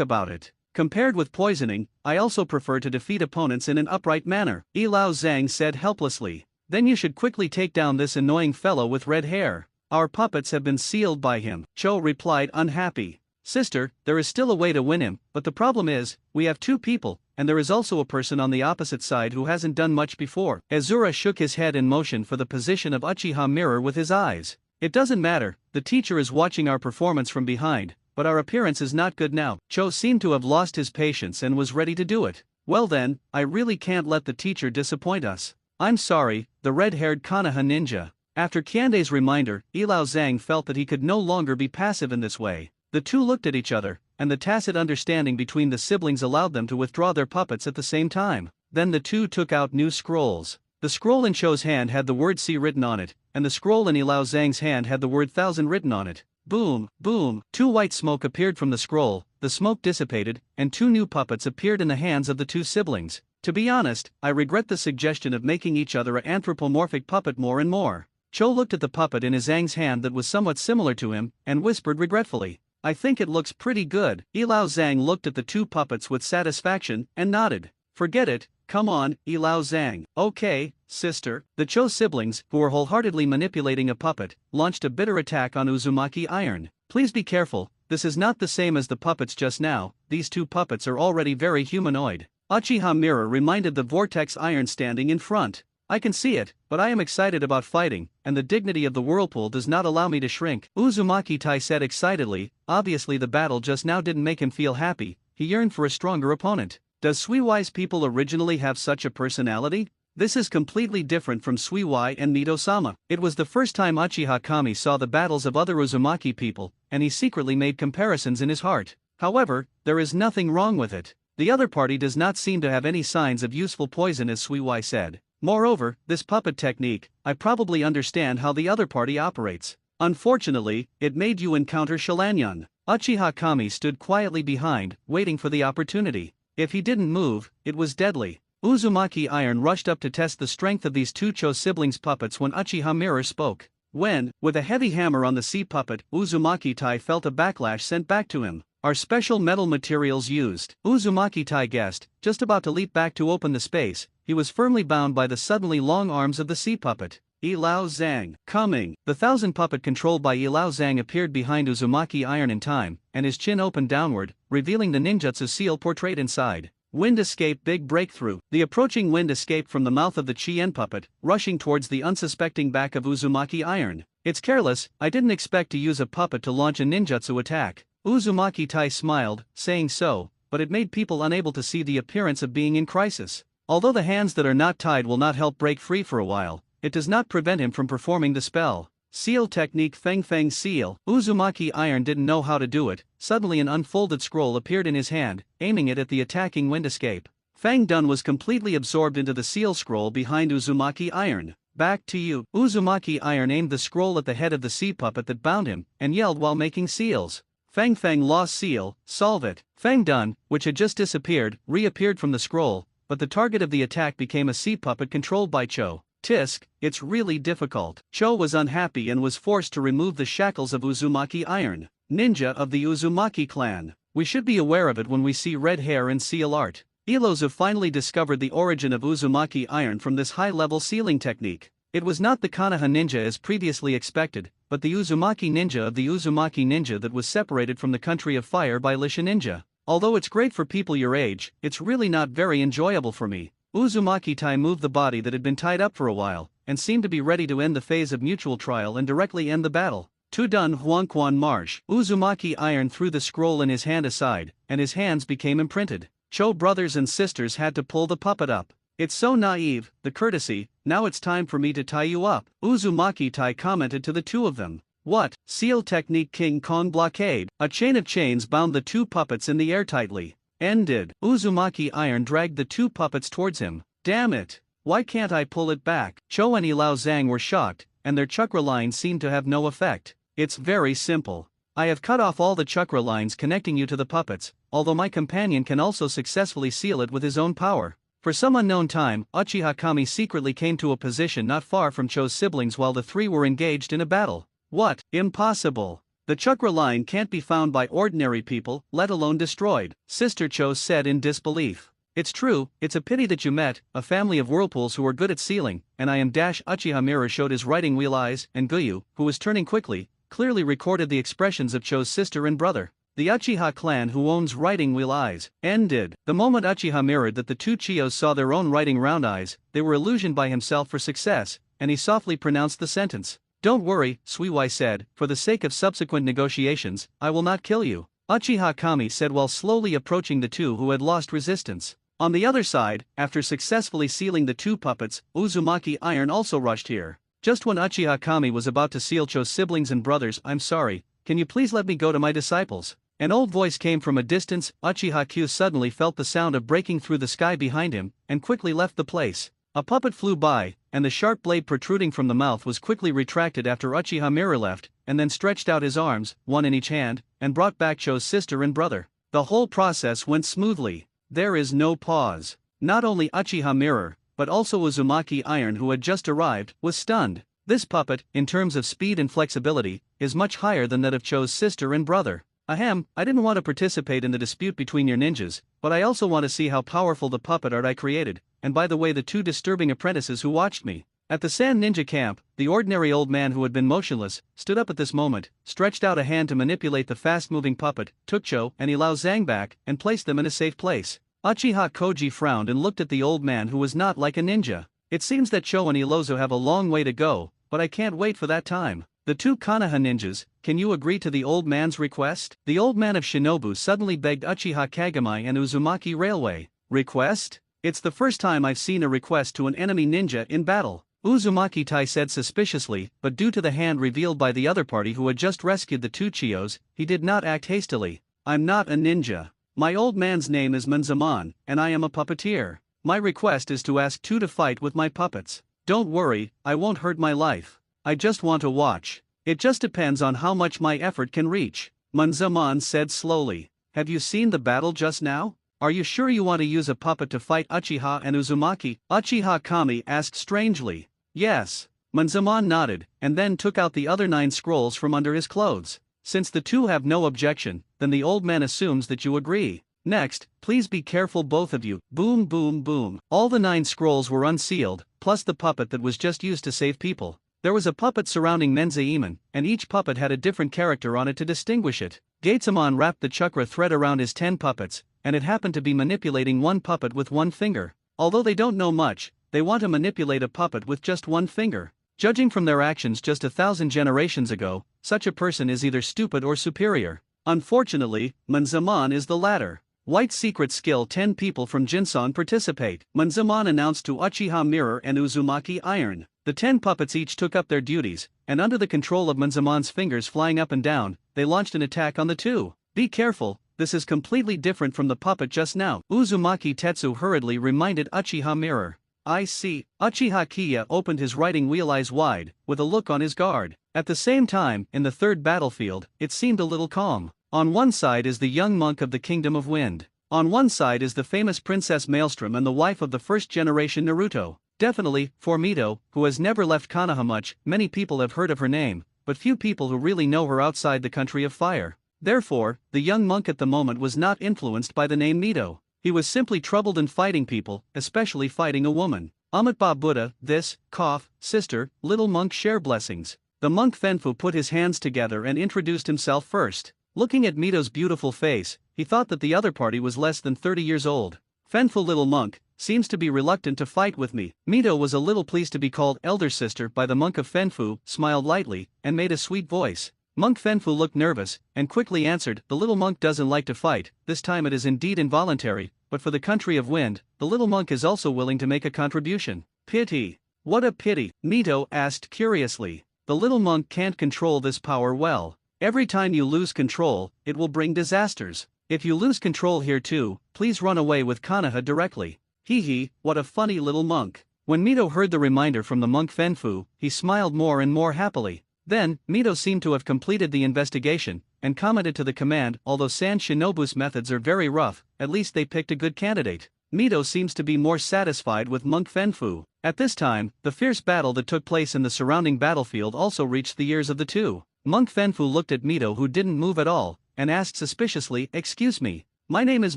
about it. Compared with poisoning, I also prefer to defeat opponents in an upright manner, Ilao Zhang said helplessly. Then you should quickly take down this annoying fellow with red hair. Our puppets have been sealed by him, Cho replied unhappy. Sister, there is still a way to win him, but the problem is, we have two people, and there is also a person on the opposite side who hasn't done much before. Azura shook his head in motion for the position of Uchiha Mirror with his eyes. It doesn't matter, the teacher is watching our performance from behind, but our appearance is not good now. Cho seemed to have lost his patience and was ready to do it. Well then, I really can't let the teacher disappoint us. I'm sorry, the red-haired Konoha ninja. After Kiande's reminder, Ilao Zhang felt that he could no longer be passive in this way. The two looked at each other, and the tacit understanding between the siblings allowed them to withdraw their puppets at the same time. Then the two took out new scrolls. The scroll in Cho's hand had the word C written on it, and the scroll in Ilao Zhang's hand had the word 1000 written on it. Boom, boom, two white smoke appeared from the scroll, the smoke dissipated, and two new puppets appeared in the hands of the two siblings. To be honest, I regret the suggestion of making each other an anthropomorphic puppet more and more. Cho looked at the puppet in his Zhang's hand that was somewhat similar to him, and whispered regretfully. I think it looks pretty good. Ilao Zhang looked at the two puppets with satisfaction, and nodded. Forget it, come on, Ilao Zhang. Okay, sister. The Cho siblings, who were wholeheartedly manipulating a puppet, launched a bitter attack on Uzumaki Iron. Please be careful, this is not the same as the puppets just now, these two puppets are already very humanoid. Uchiha Mirror reminded the Vortex Iron standing in front. I can see it, but I am excited about fighting, and the dignity of the whirlpool does not allow me to shrink. Uzumaki Tai said excitedly, obviously the battle just now didn't make him feel happy, he yearned for a stronger opponent. Does Suiwai's people originally have such a personality? This is completely different from Suiwai and Mido-sama. It was the first time Uchiha Kami saw the battles of other Uzumaki people, and he secretly made comparisons in his heart. However, there is nothing wrong with it. The other party does not seem to have any signs of useful poison, as Suiwai said. Moreover, this puppet technique, I probably understand how the other party operates. Unfortunately, it made you encounter Shilanyan. Uchiha Kami stood quietly behind, waiting for the opportunity. If he didn't move, it was deadly. Uzumaki Iron rushed up to test the strength of these two Cho siblings' puppets when Uchiha Mirror spoke. When, with a heavy hammer on the sea puppet, Uzumaki Tai felt a backlash sent back to him. Are special metal materials used? Uzumaki Tai guessed, just about to leap back to open the space. He was firmly bound by the suddenly long arms of the sea puppet. Ilao Zhang. Coming. The thousand puppet controlled by Ilao Zhang appeared behind Uzumaki Iron in time, and his chin opened downward, revealing the ninjutsu seal portrayed inside. Wind escape big breakthrough. The approaching wind escaped from the mouth of the Chien puppet, rushing towards the unsuspecting back of Uzumaki Iron. It's careless, I didn't expect to use a puppet to launch a ninjutsu attack. Uzumaki Tai smiled, saying so, but it made people unable to see the appearance of being in crisis. Although the hands that are not tied will not help break free for a while, it does not prevent him from performing the spell. Seal technique Feng Feng Seal. Uzumaki Iron didn't know how to do it. Suddenly an unfolded scroll appeared in his hand, aiming it at the attacking wind escape. Fang Dun was completely absorbed into the seal scroll behind Uzumaki Iron. Back to you. Uzumaki Iron aimed the scroll at the head of the sea puppet that bound him, and yelled while making seals. Fang Feng lost seal, solve it. Fang Dun, which had just disappeared, reappeared from the scroll, but the target of the attack became a sea puppet controlled by Cho. Tisk, it's really difficult. Cho was unhappy and was forced to remove the shackles of Uzumaki Iron. Ninja of the Uzumaki clan. We should be aware of it when we see red hair and seal art. Ilozu finally discovered the origin of Uzumaki Iron from this high-level sealing technique. It was not the Konoha ninja as previously expected, but the Uzumaki ninja of the Uzumaki ninja that was separated from the country of fire by Lisha ninja. Although it's great for people your age, it's really not very enjoyable for me. Uzumaki Tai moved the body that had been tied up for a while, and seemed to be ready to end the phase of mutual trial and directly end the battle. Tudun Huangquan Marsh. Uzumaki Iron threw the scroll in his hand aside, and his hands became imprinted. Cho brothers and sisters had to pull the puppet up. It's so naive, the courtesy, now it's time for me to tie you up. Uzumaki Tai commented to the two of them. What? Seal technique King Kong blockade. A chain of chains bound the two puppets in the air tightly. Ended. Uzumaki Iron dragged the two puppets towards him. Damn it! Why can't I pull it back? Cho and Ilao Zhang were shocked, and their chakra lines seemed to have no effect. It's very simple. I have cut off all the chakra lines connecting you to the puppets, although my companion can also successfully seal it with his own power. For some unknown time, Uchiha Kami secretly came to a position not far from Cho's siblings while the three were engaged in a battle. What? Impossible! The chakra line can't be found by ordinary people, let alone destroyed, Sister Cho said in disbelief. It's true, it's a pity that you met a family of whirlpools who are good at sealing, and I am Uchiha Mirror showed his writing wheel eyes, and Guyu, who was turning quickly, clearly recorded the expressions of Cho's sister and brother. The Uchiha clan who owns writing wheel eyes. Ended. The moment Uchiha mirrored that the two Chios saw their own writing round eyes, they were illusioned by himself for success, and he softly pronounced the sentence. Don't worry, Suiwai said, for the sake of subsequent negotiations, I will not kill you. Uchiha Kami said while slowly approaching the two who had lost resistance. On the other side, after successfully sealing the two puppets, Uzumaki Iron also rushed here. Just when Uchiha Kami was about to seal Cho's siblings and brothers, I'm sorry, can you please let me go to my disciples? An old voice came from a distance. Uchiha Q suddenly felt the sound of breaking through the sky behind him, and quickly left the place. A puppet flew by, and the sharp blade protruding from the mouth was quickly retracted after Uchiha Mirror left, and then stretched out his arms, one in each hand, and brought back Cho's sister and brother. The whole process went smoothly. There is no pause. Not only Uchiha Mirror, but also Uzumaki Iron who had just arrived, was stunned. This puppet, in terms of speed and flexibility, is much higher than that of Cho's sister and brother. Ahem, I didn't want to participate in the dispute between your ninjas, but I also want to see how powerful the puppet art I created, and by the way the two disturbing apprentices who watched me. At the Sand Ninja camp, the ordinary old man who had been motionless, stood up at this moment, stretched out a hand to manipulate the fast-moving puppet, took Cho and Ilao Zhang back, and placed them in a safe place. Uchiha Koji frowned and looked at the old man who was not like a ninja. It seems that Cho and Ilozo have a long way to go, but I can't wait for that time. The two Konoha ninjas, can you agree to the old man's request? The old man of Shinobu suddenly begged Uchiha Kagami and Uzumaki Railway. Request? It's the first time I've seen a request to an enemy ninja in battle. Uzumaki Tai said suspiciously, but due to the hand revealed by the other party who had just rescued the two Chios, he did not act hastily. I'm not a ninja. My old man's name is Manzaman, and I am a puppeteer. My request is to ask two to fight with my puppets. Don't worry, I won't hurt my life. I just want to watch. It just depends on how much my effort can reach. Manzaman said slowly. Have you seen the battle just now? Are you sure you want to use a puppet to fight Uchiha and Uzumaki? Uchiha Kami asked strangely. Yes. Manzaman nodded, and then took out the other 9 scrolls from under his clothes. Since the two have no objection, then the old man assumes that you agree. Next, please be careful both of you. Boom boom boom. All the 9 scrolls were unsealed, plus the puppet that was just used to save people. There was a puppet surrounding Menzaemon, and each puppet had a different character on it to distinguish it. Gatesamon wrapped the chakra thread around his 10 puppets, and it happened to be manipulating one puppet with one finger. Although they don't know much, they want to manipulate a puppet with just one finger. Judging from their actions just 1,000 generations ago, such a person is either stupid or superior. Unfortunately, Manzaman is the latter. White secret skill 10 people from Jinsan participate. Manzaman announced to Uchiha Mirror and Uzumaki Iron. The 10 puppets each took up their duties, and under the control of Manzaman's fingers flying up and down, they launched an attack on the two. Be careful, this is completely different from the puppet just now. Uzumaki Tetsu hurriedly reminded Uchiha Mirror. I see. Uchiha Kiya opened his writing wheel eyes wide, with a look on his guard. At the same time, in the third battlefield, it seemed a little calm. On one side is the young monk of the Kingdom of Wind. On one side is the famous Princess Maelstrom and the wife of the first generation Naruto. Definitely, for Mito, who has never left Konoha much, many people have heard of her name, but few people who really know her outside the country of fire. Therefore, the young monk at the moment was not influenced by the name Mito. He was simply troubled in fighting people, especially fighting a woman. Amitba Buddha, this, cough, sister, little monk share blessings. The monk Fenfu put his hands together and introduced himself first. Looking at Mito's beautiful face, he thought that the other party was less than 30 years old. Fenfu little monk, seems to be reluctant to fight with me. Mito was a little pleased to be called elder sister by the monk of Fenfu, smiled lightly, and made a sweet voice. Monk Fenfu looked nervous, and quickly answered, the little monk doesn't like to fight, this time it is indeed involuntary, but for the country of wind, the little monk is also willing to make a contribution. Pity. What a pity, Mito asked curiously. The little monk can't control this power well. Every time you lose control, it will bring disasters. If you lose control here too, please run away with Konoha directly. Hee hee, what a funny little monk. When Mito heard the reminder from the monk Fenfu, he smiled more and more happily. Then, Mito seemed to have completed the investigation, and commented to the command, although San Shinobu's methods are very rough, at least they picked a good candidate. Mito seems to be more satisfied with monk Fenfu. At this time, the fierce battle that took place in the surrounding battlefield also reached the ears of the two. Monk Fenfu looked at Mito who didn't move at all, and asked suspiciously, excuse me. My name is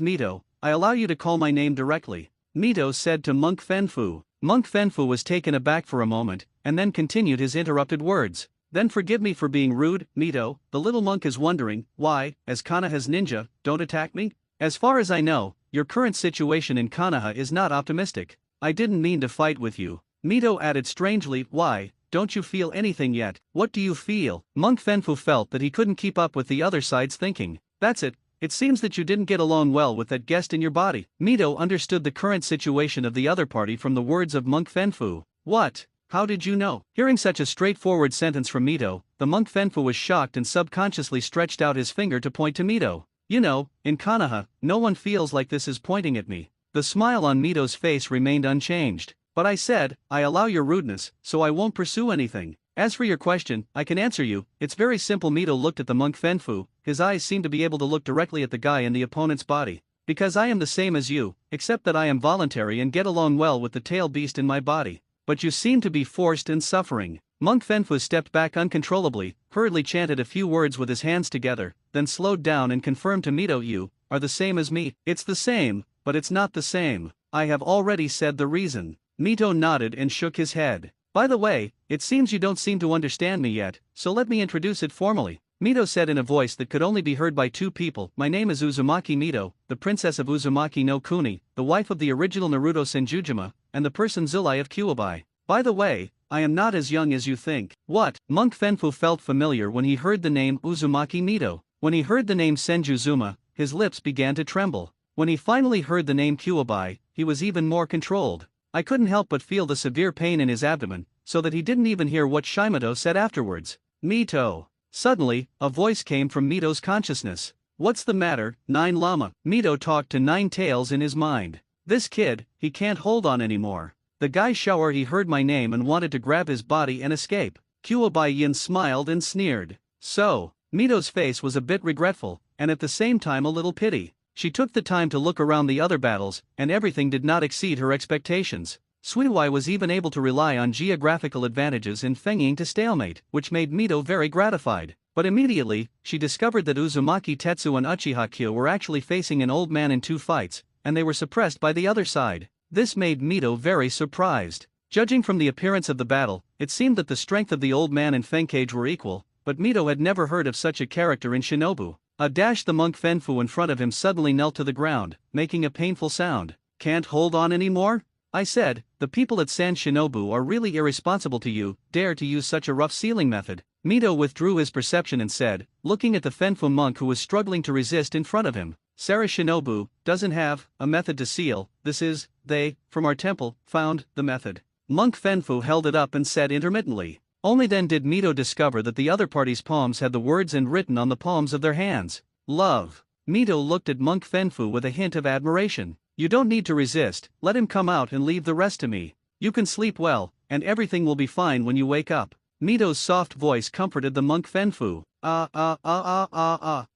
Mito, I allow you to call my name directly. Mito said to Monk Fenfu. Monk Fenfu was taken aback for a moment, and then continued his interrupted words. Then forgive me for being rude, Mito. The little monk is wondering, why, as Konoha's ninja, don't attack me? As far as I know, your current situation in Konoha is not optimistic. I didn't mean to fight with you. Mito added strangely, why, don't you feel anything yet? What do you feel? Monk Fenfu felt that he couldn't keep up with the other side's thinking. That's it. It seems that you didn't get along well with that guest in your body. Mito understood the current situation of the other party from the words of Monk Fenfu. What? How did you know? Hearing such a straightforward sentence from Mito, the monk Fenfu was shocked and subconsciously stretched out his finger to point to Mito. You know, in Konoha, no one feels like this is pointing at me. The smile on Mito's face remained unchanged. But I said, I allow your rudeness, so I won't pursue anything. As for your question, I can answer you, it's very simple. Mito looked at the monk Fenfu, his eyes seemed to be able to look directly at the guy in the opponent's body. Because I am the same as you, except that I am voluntary and get along well with the tail beast in my body. But you seem to be forced and suffering. Monk Fenfu stepped back uncontrollably, hurriedly chanted a few words with his hands together, then slowed down and confirmed to Mito, you are the same as me. It's the same, but it's not the same. I have already said the reason. Mito nodded and shook his head. By the way, it seems you don't seem to understand me yet, so let me introduce it formally. Mito said in a voice that could only be heard by two people, my name is Uzumaki Mito, the princess of Uzumaki no Kuni, the wife of the original Naruto Senjujima, and the person Zulai of Kyuubi. By the way, I am not as young as you think. What? Monk Fenfu felt familiar when he heard the name Uzumaki Mito. When he heard the name Senjuzuma, his lips began to tremble. When he finally heard the name Kyuubi, he he was even more controlled. I couldn't help but feel the severe pain in his abdomen, so that he didn't even hear what Shimoto said afterwards. Mito. Suddenly, a voice came from Mito's consciousness. What's the matter, Nine Llama? Mito talked to Nine Tails in his mind. This kid, he can't hold on anymore. The guy shower he heard my name and wanted to grab his body and escape. Kuobai Yin smiled and sneered. So, Mito's face was a bit regretful, and at the same time a little pity. She took the time to look around the other battles, and everything did not exceed her expectations. Suiwai was even able to rely on geographical advantages in feigning to stalemate, which made Mito very gratified. But immediately, she discovered that Uzumaki Tetsu and Uchiha Kyo were actually facing an old man in 2 fights, and they were suppressed by the other side. This made Mito very surprised. Judging from the appearance of the battle, it seemed that the strength of the old man and Fenkage were equal, but Mito had never heard of such a character in Shinobu. The monk Fenfu in front of him suddenly knelt to the ground, making a painful sound. Can't hold on anymore? I said, the people at San Shinobu are really irresponsible to you, dare to use such a rough sealing method. Mito withdrew his perception and said, looking at the Fenfu monk who was struggling to resist in front of him, Sarah Shinobu doesn't have a method to seal. This is, they, from our temple, found the method. Monk Fenfu held it up and said intermittently. Only then did Mito discover that the other party's palms had the words and written on the palms of their hands. Love. Mito looked at Monk Fenfu with a hint of admiration. You don't need to resist, let him come out and leave the rest to me. You can sleep well, and everything will be fine when you wake up. Mito's soft voice comforted the Monk Fenfu.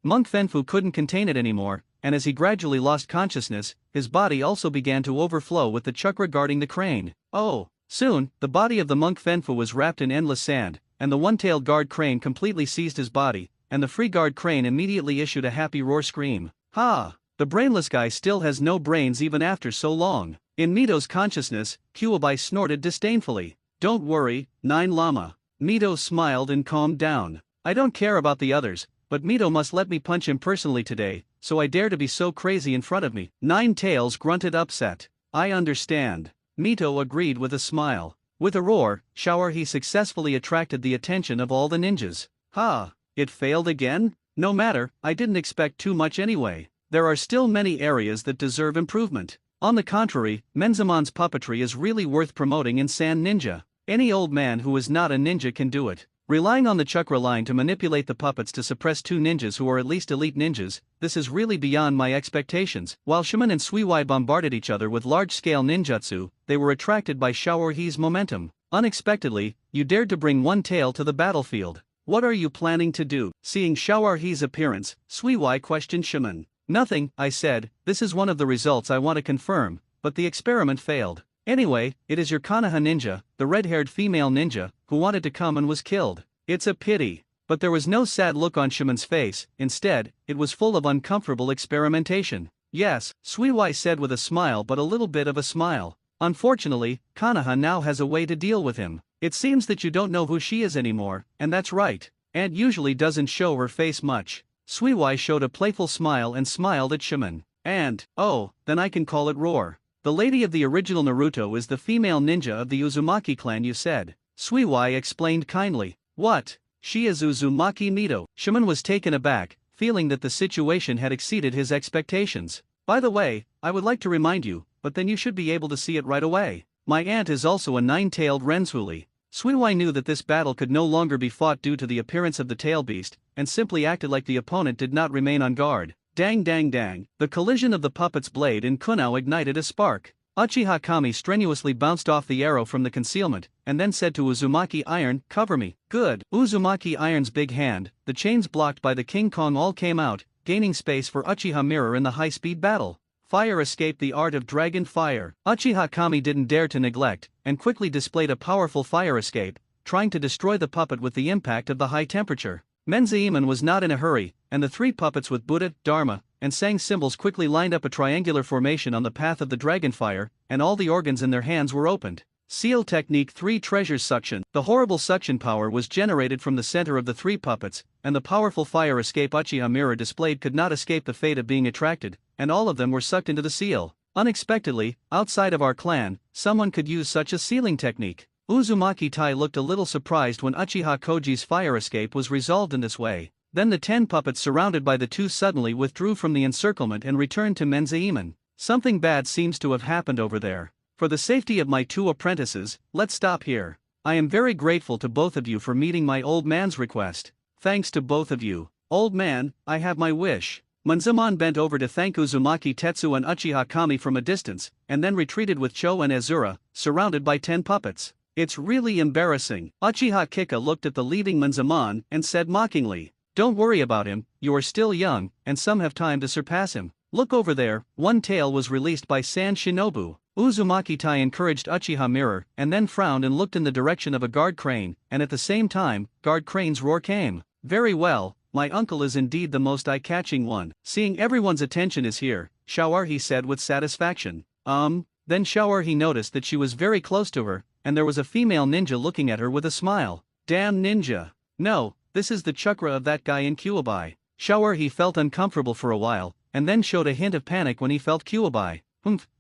Monk Fenfu couldn't contain it anymore, and as he gradually lost consciousness, his body also began to overflow with the chakra guarding the crane. Oh! Soon, the body of the Monk Fenfu was wrapped in endless sand, and the one-tailed guard crane completely seized his body, and the free guard crane immediately issued a happy roar scream. Ha! The brainless guy still has no brains even after so long. In Mito's consciousness, Kuobai snorted disdainfully. Don't worry, Nine Llama. Mito smiled and calmed down. I don't care about the others, but Mito must let me punch him personally today, so I dare to be so crazy in front of me. Nine Tails grunted upset. I understand. Mito agreed with a smile. With a roar, shower he successfully attracted the attention of all the ninjas. Ha! It failed again? No matter, I didn't expect too much anyway. There are still many areas that deserve improvement. On the contrary, Menzamon's puppetry is really worth promoting in Sand Ninja. Any old man who is not a ninja can do it. Relying on the chakra line to manipulate the puppets to suppress 2 ninjas who are at least elite ninjas, this is really beyond my expectations. While Shimon and Suiwai bombarded each other with large-scale ninjutsu, they were attracted by Shaohe's momentum. Unexpectedly, you dared to bring one tail to the battlefield. What are you planning to do? Seeing Shaohe's appearance, Suiwai questioned Shimon. Nothing, I said, this is one of the results I want to confirm, but the experiment failed. Anyway, it is your Konoha ninja, the red-haired female ninja, who wanted to come and was killed. It's a pity. But there was no sad look on Shimon's face, instead, it was full of uncomfortable experimentation. Yes, Suiwai said with a smile, but a little bit of a smile. Unfortunately, Konoha now has a way to deal with him. It seems that you don't know who she is anymore, and that's right. Aunt usually doesn't show her face much. Suiwai showed a playful smile and smiled at Shimon. And, oh, then I can call it Roar. The lady of the original Naruto is the female ninja of the Uzumaki clan, you said. Suiwai explained kindly. What? She is Uzumaki Mito. Shimon was taken aback, feeling that the situation had exceeded his expectations. By the way, I would like to remind you, but then you should be able to see it right away. My aunt is also a 9-tailed Renzhuli. Suiwai knew that this battle could no longer be fought due to the appearance of the tail beast, and simply acted like the opponent did not remain on guard. Dang dang dang. The collision of the puppet's blade and kunao ignited a spark. Uchiha Kami strenuously bounced off the arrow from the concealment, and then said to Uzumaki Iron, cover me. Good. Uzumaki Iron's big hand, the chains blocked by the King Kong all came out, gaining space for Uchiha Mirror in the high-speed battle. Fire escaped the art of dragon fire. Uchiha Kami didn't dare to neglect, and quickly displayed a powerful fire escape, trying to destroy the puppet with the impact of the high temperature. Menzaemon was not in a hurry, and the 3 puppets with Buddha, Dharma, and Sang symbols quickly lined up a triangular formation on the path of the dragonfire, and all the organs in their hands were opened. Seal Technique 3 Treasures Suction. The horrible suction power was generated from the center of the 3 puppets, and the powerful fire escape Uchiha Mirror displayed could not escape the fate of being attracted, and all of them were sucked into the seal. Unexpectedly, outside of our clan, someone could use such a sealing technique. Uzumaki Tai looked a little surprised when Uchiha Koji's fire escape was resolved in this way. Then the 10 puppets surrounded by the 2 suddenly withdrew from the encirclement and returned to Menzaemon. Something bad seems to have happened over there. For the safety of my 2 apprentices, let's stop here. I am very grateful to both of you for meeting my old man's request. Thanks to both of you. Old man, I have my wish. Manzamon bent over to thank Uzumaki Tetsu and Uchiha Kami from a distance, and then retreated with Cho and Azura, surrounded by 10 puppets. It's really embarrassing. Uchiha Kika looked at the leaving Manzamon and said mockingly, "Don't worry about him, you are still young, and some have time to surpass him. Look over there." One tail was released by San Shinobu. Uzumaki Tai encouraged Uchiha Mirror, and then frowned and looked in the direction of a guard crane, and at the same time, guard crane's roar came. "Very well, my uncle is indeed the most eye-catching one." Seeing everyone's attention is here, Shao'er said with satisfaction. Then Shao'er noticed that she was very close to her, and there was a female ninja looking at her with a smile. Damn ninja. No, this is the chakra of that guy in Kyuubi. Shao'er felt uncomfortable for a while, and then showed a hint of panic when he felt Kyuubi.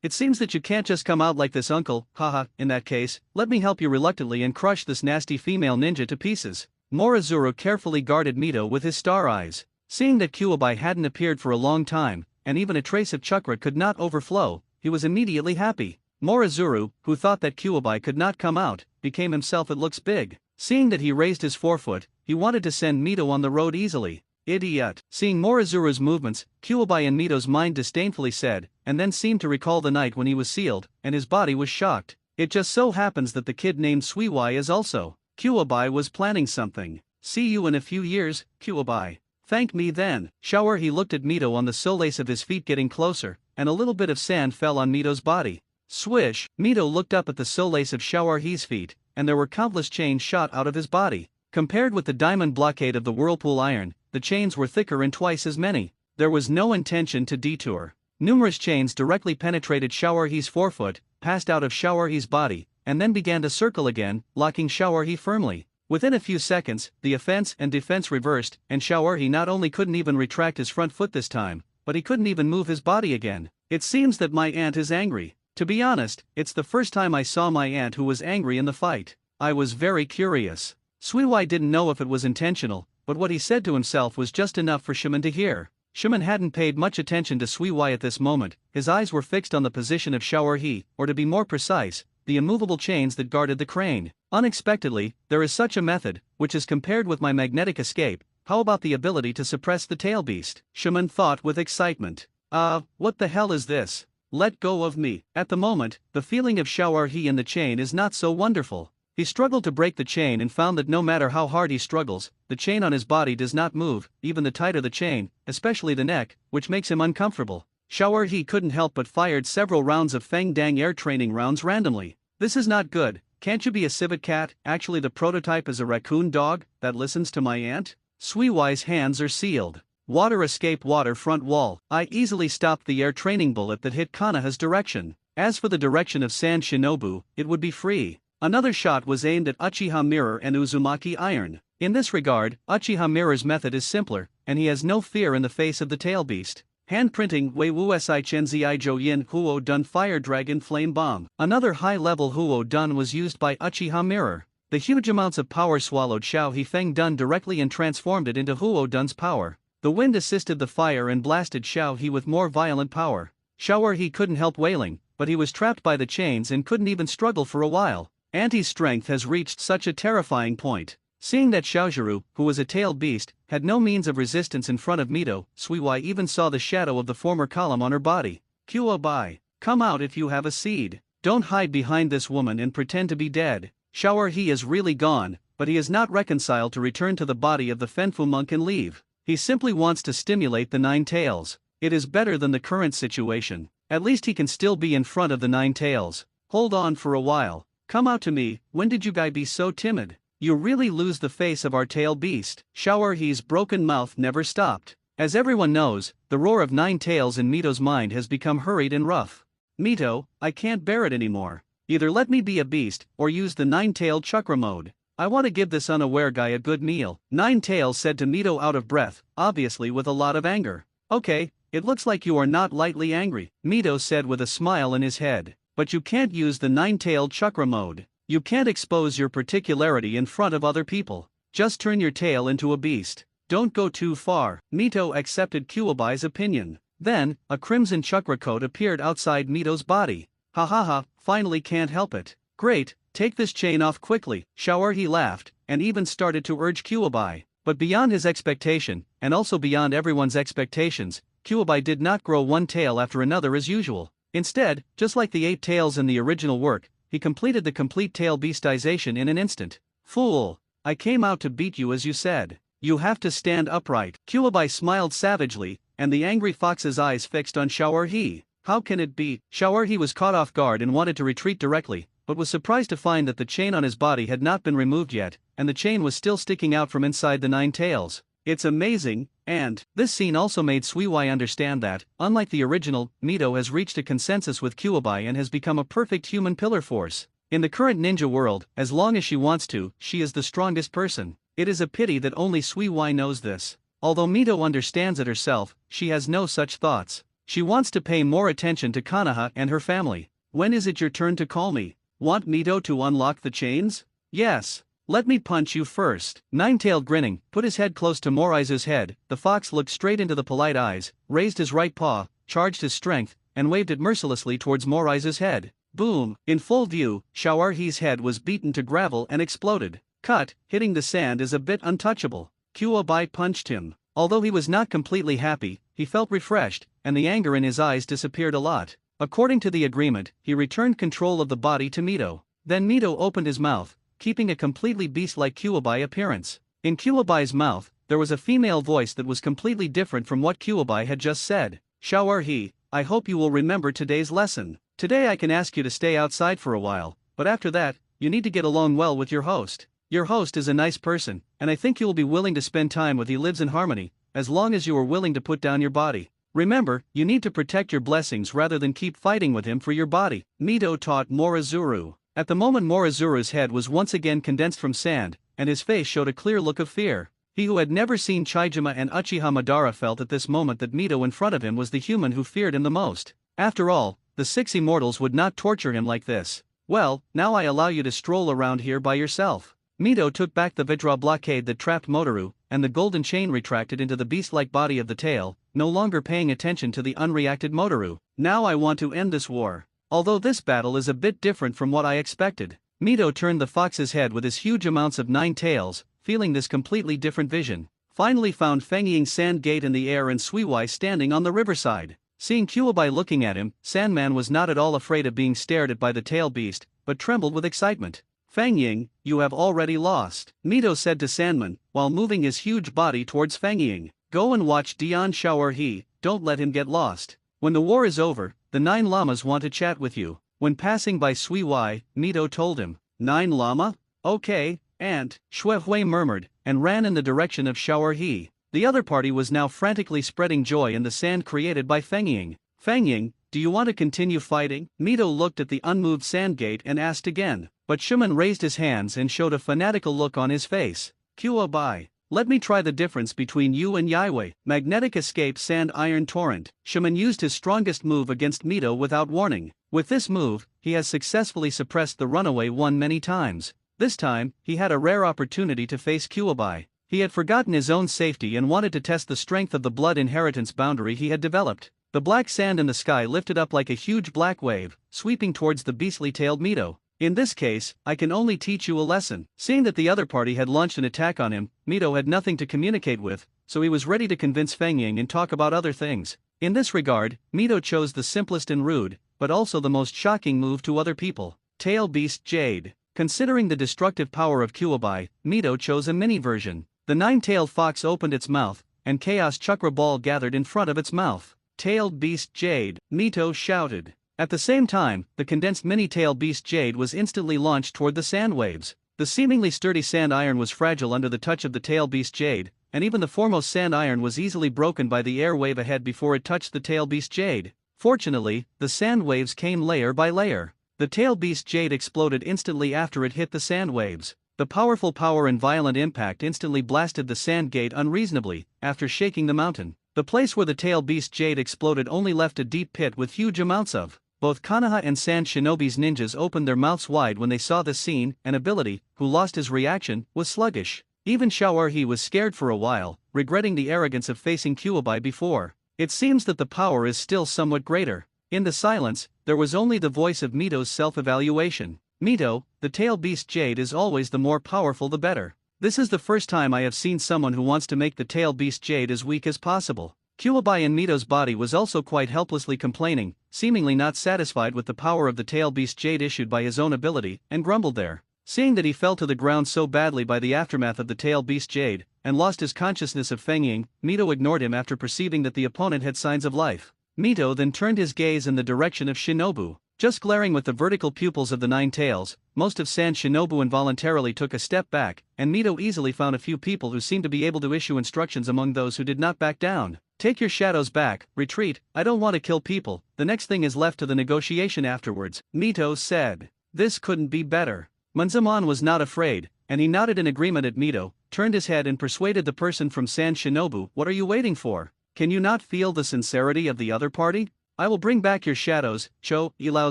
It seems that you can't just come out like this, uncle. Haha, in that case, let me help you reluctantly and crush this nasty female ninja to pieces. Morizuru carefully guarded Mito with his star eyes. Seeing that Kyuubi hadn't appeared for a long time, and even a trace of chakra could not overflow, he was immediately happy. Morizuru, who thought that Kyuubi could not come out, became himself. It looks big. Seeing that he raised his forefoot, he wanted to send Mito on the road easily. Idiot. Seeing Morizuru's movements, Kyuubi in Mito's mind disdainfully said, and then seemed to recall the night when he was sealed, and his body was shocked. It just so happens that the kid named Suiwai is also. Kyuubi was planning something. See you in a few years, Kyuubi. Thank me then. Shao'er looked at Mito on the solace of his feet getting closer, and a little bit of sand fell on Mito's body. Swish. Mito looked up at the solace of Shao'er's feet, and there were countless chains shot out of his body. Compared with the diamond blockade of the whirlpool iron, the chains were thicker and twice as many. There was no intention to detour. Numerous chains directly penetrated Shao'er's forefoot, passed out of Shao'er's body, and then began to circle again, locking Shao'er firmly. Within a few seconds, the offense and defense reversed, and Shao'er not only couldn't even retract his front foot this time, but he couldn't even move his body again. It seems that my aunt is angry. To be honest, it's the first time I saw my aunt who was angry in the fight. I was very curious. Suiwai didn't know if it was intentional, but what he said to himself was just enough for Shimon to hear. Shimon hadn't paid much attention to Suiwai at this moment. His eyes were fixed on the position of Shao'er, or to be more precise, the immovable chains that guarded the crane. Unexpectedly, there is such a method, which is compared with my magnetic escape. How about the ability to suppress the tail beast? Shimon thought with excitement. What the hell is this? Let go of me. At the moment, the feeling of Shao'er in the chain is not so wonderful. He struggled to break the chain and found that no matter how hard he struggles, the chain on his body does not move, even the tighter the chain, especially the neck, which makes him uncomfortable. Shao'er couldn't help but fired several rounds of Feng Dang air training rounds randomly. This is not good. Can't you be a civet cat? Actually, the prototype is a raccoon dog that listens to my aunt. Suiwai's hands are sealed. Water escape water front wall. I easily stopped the air training bullet that hit Kanaha's direction. As for the direction of San Shinobu, it would be free. Another shot was aimed at Uchiha Mirror and Uzumaki Iron. In this regard, Uchiha Mirror's method is simpler, and he has no fear in the face of the tail beast. Handprinting Wei Wu Si Chen Zi Jo Yin Huo Dun Fire Dragon Flame Bomb. Another high-level Huo Dun was used by Uchiha Mirror. The huge amounts of power swallowed Xiao He Feng Dun directly and transformed it into Huo Dun's power. The wind assisted the fire and blasted Xiao He with more violent power. Shao'er couldn't help wailing, but he was trapped by the chains and couldn't even struggle for a while. Auntie's strength has reached such a terrifying point. Seeing that Xiaojuru, who was a tailed beast, had no means of resistance in front of Mito, Suiwai even saw the shadow of the former column on her body. Kyuubi, come out if you have a seed. Don't hide behind this woman and pretend to be dead. Shao'er is really gone, but he is not reconciled to return to the body of the Fenfu monk and leave. He simply wants to stimulate the Nine Tails. It is better than the current situation. At least he can still be in front of the Nine Tails. Hold on for a while. Come out to me. When did you guys be so timid? You really lose the face of our tail beast. Shao'er's broken mouth never stopped. As everyone knows, the roar of Nine Tails in Mito's mind has become hurried and rough. Mito, I can't bear it anymore. Either let me be a beast, or use the Nine-Tailed Chakra mode. I want to give this unaware guy a good meal. Nine Tails said to Mito out of breath, obviously with a lot of anger. Okay, it looks like you are not lightly angry, Mito said with a smile in his head. But you can't use the Nine-Tailed Chakra mode. You can't expose your particularity in front of other people. Just turn your tail into a beast. Don't go too far. Mito accepted Kyuubi's opinion. Then, a crimson chakra coat appeared outside Mito's body. Ha ha ha, finally can't help it. Great, take this chain off quickly, Shao'er laughed, and even started to urge Kuwabai. But beyond his expectation, and also beyond everyone's expectations, Kuwabai did not grow one tail after another as usual. Instead, just like the 8 tails in the original work, he completed the complete tail beastization in an instant. Fool! I came out to beat you as you said. You have to stand upright. Kuwabai smiled savagely, and the angry fox's eyes fixed on Shao'er. How can it be? Shao'er was caught off guard and wanted to retreat directly, but was surprised to find that the chain on his body had not been removed yet, and the chain was still sticking out from inside the 9 tails. It's amazing, and this scene also made Suiwai understand that, unlike the original, Mito has reached a consensus with Kuwabai and has become a perfect human pillar force. In the current ninja world, as long as she wants to, she is the strongest person. It is a pity that only Suiwai knows this. Although Mito understands it herself, she has no such thoughts. She wants to pay more attention to Konoha and her family. When is it your turn to call me? Want Mito to unlock the chains? Yes. Let me punch you first. Nine-tailed grinning, put his head close to Moraizu's head. The fox looked straight into the polite eyes, raised his right paw, charged his strength, and waved it mercilessly towards Moraizu's head. Boom! In full view, Shao'er's head was beaten to gravel and exploded. Cut, hitting the sand is a bit untouchable. Kuwabai punched him. Although he was not completely happy, he felt refreshed, and the anger in his eyes disappeared a lot. According to the agreement, he returned control of the body to Mito. Then Mito opened his mouth, keeping a completely beast-like Kuwabai appearance. In Kuwabai's mouth, there was a female voice that was completely different from what Kuwabai had just said. Shao'er, I hope you will remember today's lesson. Today I can ask you to stay outside for a while, but after that, you need to get along well with your host. Your host is a nice person, and I think you will be willing to spend time with. He lives in harmony, as long as you are willing to put down your body. Remember, you need to protect your blessings rather than keep fighting with him for your body. Mito taught Morizuru. At the moment Morizuru's head was once again condensed from sand, and his face showed a clear look of fear. He who had never seen Chijima and Uchiha Madara felt at this moment that Mito in front of him was the human who feared him the most. After all, the 6 immortals would not torture him like this. Well, now I allow you to stroll around here by yourself. Mito took back the Vajra blockade that trapped Motoru, and the golden chain retracted into the beast-like body of the tail, no longer paying attention to the unreacted Motoru. Now I want to end this war. Although this battle is a bit different from what I expected. Mito turned the fox's head with his huge amounts of 9 tails, feeling this completely different vision. Finally found Fengying's sand gate in the air and Suiwai standing on the riverside. Seeing Kuwabai looking at him, Sandman was not at all afraid of being stared at by the tail beast, but trembled with excitement. Fengying, you have already lost, Mito said to Sandman, while moving his huge body towards Fengying. Go and watch Dian Shao'er, don't let him get lost. When the war is over, the 9 llamas want to chat with you. When passing by Suiwai, Mito told him, 9 llama? Okay, Aunt, Shuehui murmured, and ran in the direction of Shao'er. The other party was now frantically spreading joy in the sand created by Fengying. Fengying, do you want to continue fighting? Mito looked at the unmoved sand gate and asked again, but Shuman raised his hands and showed a fanatical look on his face. Kuwabai, let me try the difference between you and Yaiwei. Magnetic escape sand iron torrent. Shuman used his strongest move against Mito without warning. With this move, he has successfully suppressed the runaway one many times. This time, he had a rare opportunity to face Kuwabai. He had forgotten his own safety and wanted to test the strength of the blood inheritance boundary he had developed. The black sand in the sky lifted up like a huge black wave, sweeping towards the beastly-tailed Mito. In this case, I can only teach you a lesson. Seeing that the other party had launched an attack on him, Mito had nothing to communicate with, so he was ready to convince Fengying and talk about other things. In this regard, Mito chose the simplest and rude, but also the most shocking move to other people. Tail Beast Jade. Considering the destructive power of Kuwabai, Mito chose a mini version. The 9-tailed fox opened its mouth, and Chaos Chakra Ball gathered in front of its mouth. Tailed Beast Jade, Mito shouted. At the same time, the condensed mini-tail beast Jade was instantly launched toward the sand waves. The seemingly sturdy sand iron was fragile under the touch of the tail beast Jade, and even the foremost sand iron was easily broken by the air wave ahead before it touched the tail beast Jade. Fortunately, the sand waves came layer by layer. The tail beast Jade exploded instantly after it hit the sand waves. The powerful power and violent impact instantly blasted the sand gate unreasonably, after shaking the mountain. The place where the tail beast Jade exploded only left a deep pit with huge amounts of. Both Konoha and Sand Shinobi's ninjas opened their mouths wide when they saw this scene, and Ability, who lost his reaction, was sluggish. Even Shao'er was scared for a while, regretting the arrogance of facing Kuwabai before. It seems that the power is still somewhat greater. In the silence, there was only the voice of Mito's self-evaluation. Mito, the tail beast jade is always the more powerful the better. This is the first time I have seen someone who wants to make the tail beast jade as weak as possible. Kuwabai in Mito's body was also quite helplessly complaining, seemingly not satisfied with the power of the tail beast jade issued by his own ability, and grumbled there. Seeing that he fell to the ground so badly by the aftermath of the tail beast jade, and lost his consciousness of Fengying, Mito ignored him after perceiving that the opponent had signs of life. Mito then turned his gaze in the direction of Shinobu. Just glaring with the vertical pupils of the nine tails, most of San Shinobu involuntarily took a step back, and Mito easily found a few people who seemed to be able to issue instructions among those who did not back down. Take your shadows back, retreat, I don't want to kill people, the next thing is left to the negotiation afterwards, Mito said. This couldn't be better. Munzaman was not afraid, and he nodded in agreement at Mito, turned his head and persuaded the person from San Shinobu, what are you waiting for? Can you not feel the sincerity of the other party? I will bring back your shadows, Cho, Yilao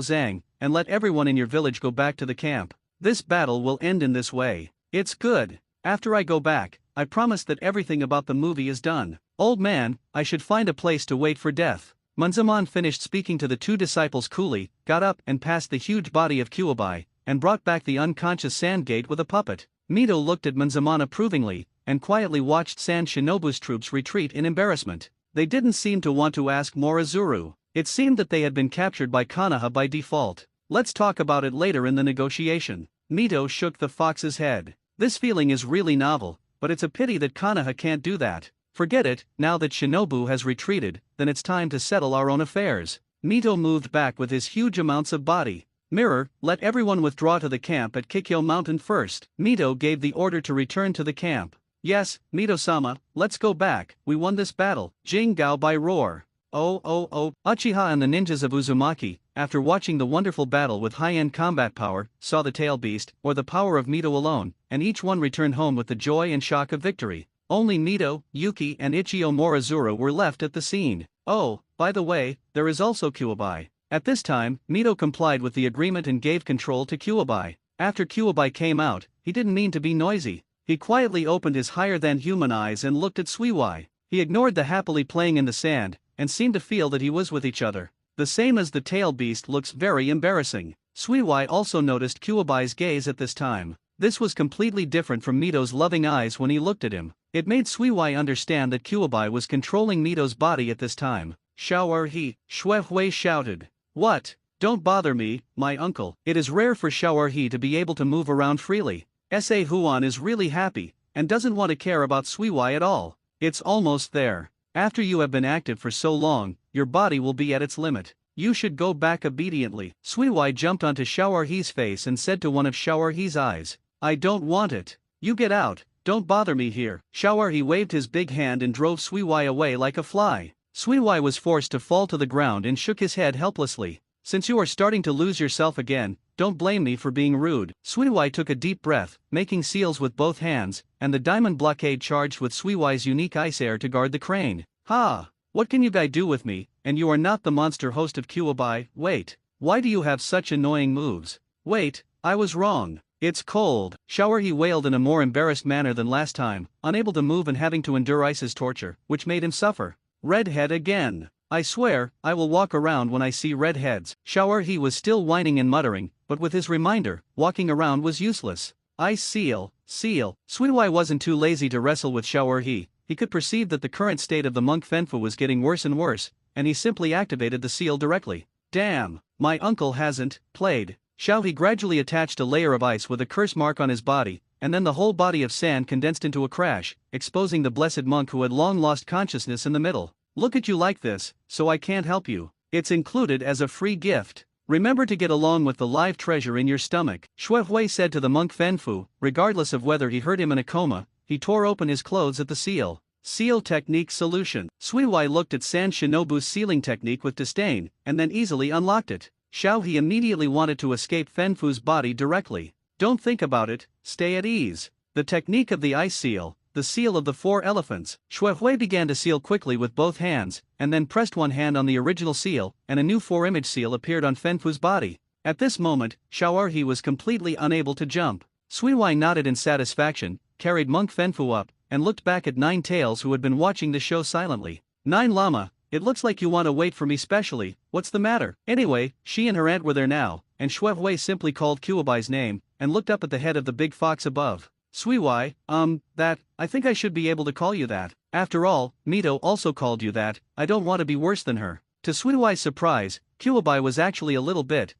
Zhang, and let everyone in your village go back to the camp. This battle will end in this way. It's good. After I go back, I promise that everything about the movie is done. Old man, I should find a place to wait for death. Munzaman finished speaking to the two disciples coolly, got up and passed the huge body of Kuwabai, and brought back the unconscious Sandgate with a puppet. Mito looked at Munzaman approvingly, and quietly watched San Shinobu's troops retreat in embarrassment. They didn't seem to want to ask more Azuru. It seemed that they had been captured by Konoha by default. Let's talk about it later in the negotiation. Mito shook the fox's head. This feeling is really novel, but it's a pity that Konoha can't do that. Forget it, now that Shinobu has retreated, then it's time to settle our own affairs. Mito moved back with his huge amounts of body. Mirror, let everyone withdraw to the camp at Kikyo Mountain first. Mito gave the order to return to the camp. Yes, Mito-sama, let's go back, we won this battle. Jing Gao by roar. Uchiha and the ninjas of Uzumaki, after watching the wonderful battle with high-end combat power, saw the tail beast, or the power of Mito alone, and each one returned home with the joy and shock of victory. Only Mito, Yuki and Ichio Morizuru were left at the scene. Oh, by the way, there is also Kuwabai. At this time, Mito complied with the agreement and gave control to Kuwabai. After Kuwabai came out, he didn't mean to be noisy. He quietly opened his higher-than-human eyes and looked at Suiwai. He ignored the happily playing in the sand, and seemed to feel that he was with each other. The same as the tail beast looks very embarrassing. Suiwai also noticed Kuwabai's gaze at this time. This was completely different from Mito's loving eyes when he looked at him. It made Suiwai understand that Kuwabai was controlling Mito's body at this time. Xiao'erhe, Shuehui shouted. What? Don't bother me, my uncle. It is rare for Xiao'erhe to be able to move around freely. Sa Huan is really happy, and doesn't want to care about Suiwai at all. It's almost there. After you have been active for so long, your body will be at its limit. You should go back obediently. Suiwai jumped onto Xiao'erhe's face and said to one of Xiao'erhe's eyes, I don't want it. You get out, don't bother me here. Xiao'erhe waved his big hand and drove Suiwai away like a fly. Suiwai was forced to fall to the ground and shook his head helplessly. Since you are starting to lose yourself again, don't blame me for being rude. Suiwai took a deep breath, making seals with both hands, and the diamond blockade charged with Suiwai's unique ice air to guard the crane. Ha! What can you guys do with me, and you are not the monster host of Kuwabai, wait. Why do you have such annoying moves? Wait, I was wrong. It's cold. Xiao'erhe wailed in a more embarrassed manner than last time, unable to move and having to endure Ice's torture, which made him suffer. Redhead again. I swear, I will walk around when I see redheads. Xiao'erhe was still whining and muttering, but with his reminder, walking around was useless. Ice seal. Suiwai wasn't too lazy to wrestle with Xiao'erhe. He could perceive that the current state of the monk Fenfu was getting worse and worse, and he simply activated the seal directly. Damn, my uncle hasn't played. Xiao'erhe gradually attached a layer of ice with a curse mark on his body, and then the whole body of sand condensed into a crash, exposing the blessed monk who had long lost consciousness in the middle. Look at you like this, so I can't help you. It's included as a free gift. Remember to get along with the live treasure in your stomach. Shuehui said to the monk Fenfu, regardless of whether he heard him in a coma. He tore open his clothes at the seal. Seal technique solution. Suiwai looked at San Shinobu's sealing technique with disdain, and then easily unlocked it. Xiao'erhe immediately wanted to escape Fenfu's body directly. Don't think about it, stay at ease. The technique of the ice seal, the seal of the 4 elephants. Shuehui began to seal quickly with both hands, and then pressed one hand on the original seal, and a new 4-image seal appeared on Fenfu's body. At this moment, Xiao'erhe was completely unable to jump. Suiwai nodded in satisfaction, carried Monk Fenfu up, and looked back at Nine Tails who had been watching the show silently. Nine Lama, it looks like you want to wait for me specially, what's the matter? Anyway, she and her aunt were there now, and Shui simply called Kuwabai's name, and looked up at the head of the big fox above. Sui, I think I should be able to call you that. After all, Mito also called you that, I don't want to be worse than her. To Suiwai's surprise, Kuwabai was actually a little bit,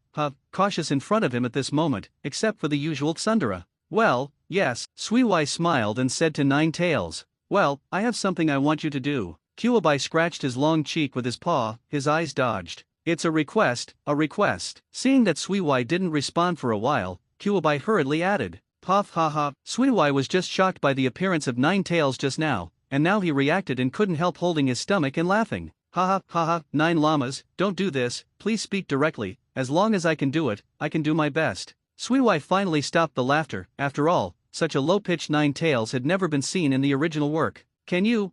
cautious in front of him at this moment, except for the usual tsundere. Well, yes, Suiwai smiled and said to Nine Tails. Well, I have something I want you to do. Kuwabai scratched his long cheek with his paw, his eyes dodged. It's a request, a request. Seeing that Suiwai didn't respond for a while, Kuwabai hurriedly added. Puff haha. Suiwai was just shocked by the appearance of Nine Tails just now, and now he reacted and couldn't help holding his stomach and laughing. Haha, Nine Llamas, don't do this, please speak directly, as long as I can do it, I can do my best. Suiwai finally stopped the laughter, after all, such a low-pitched Nine Tails had never been seen in the original work. Can you,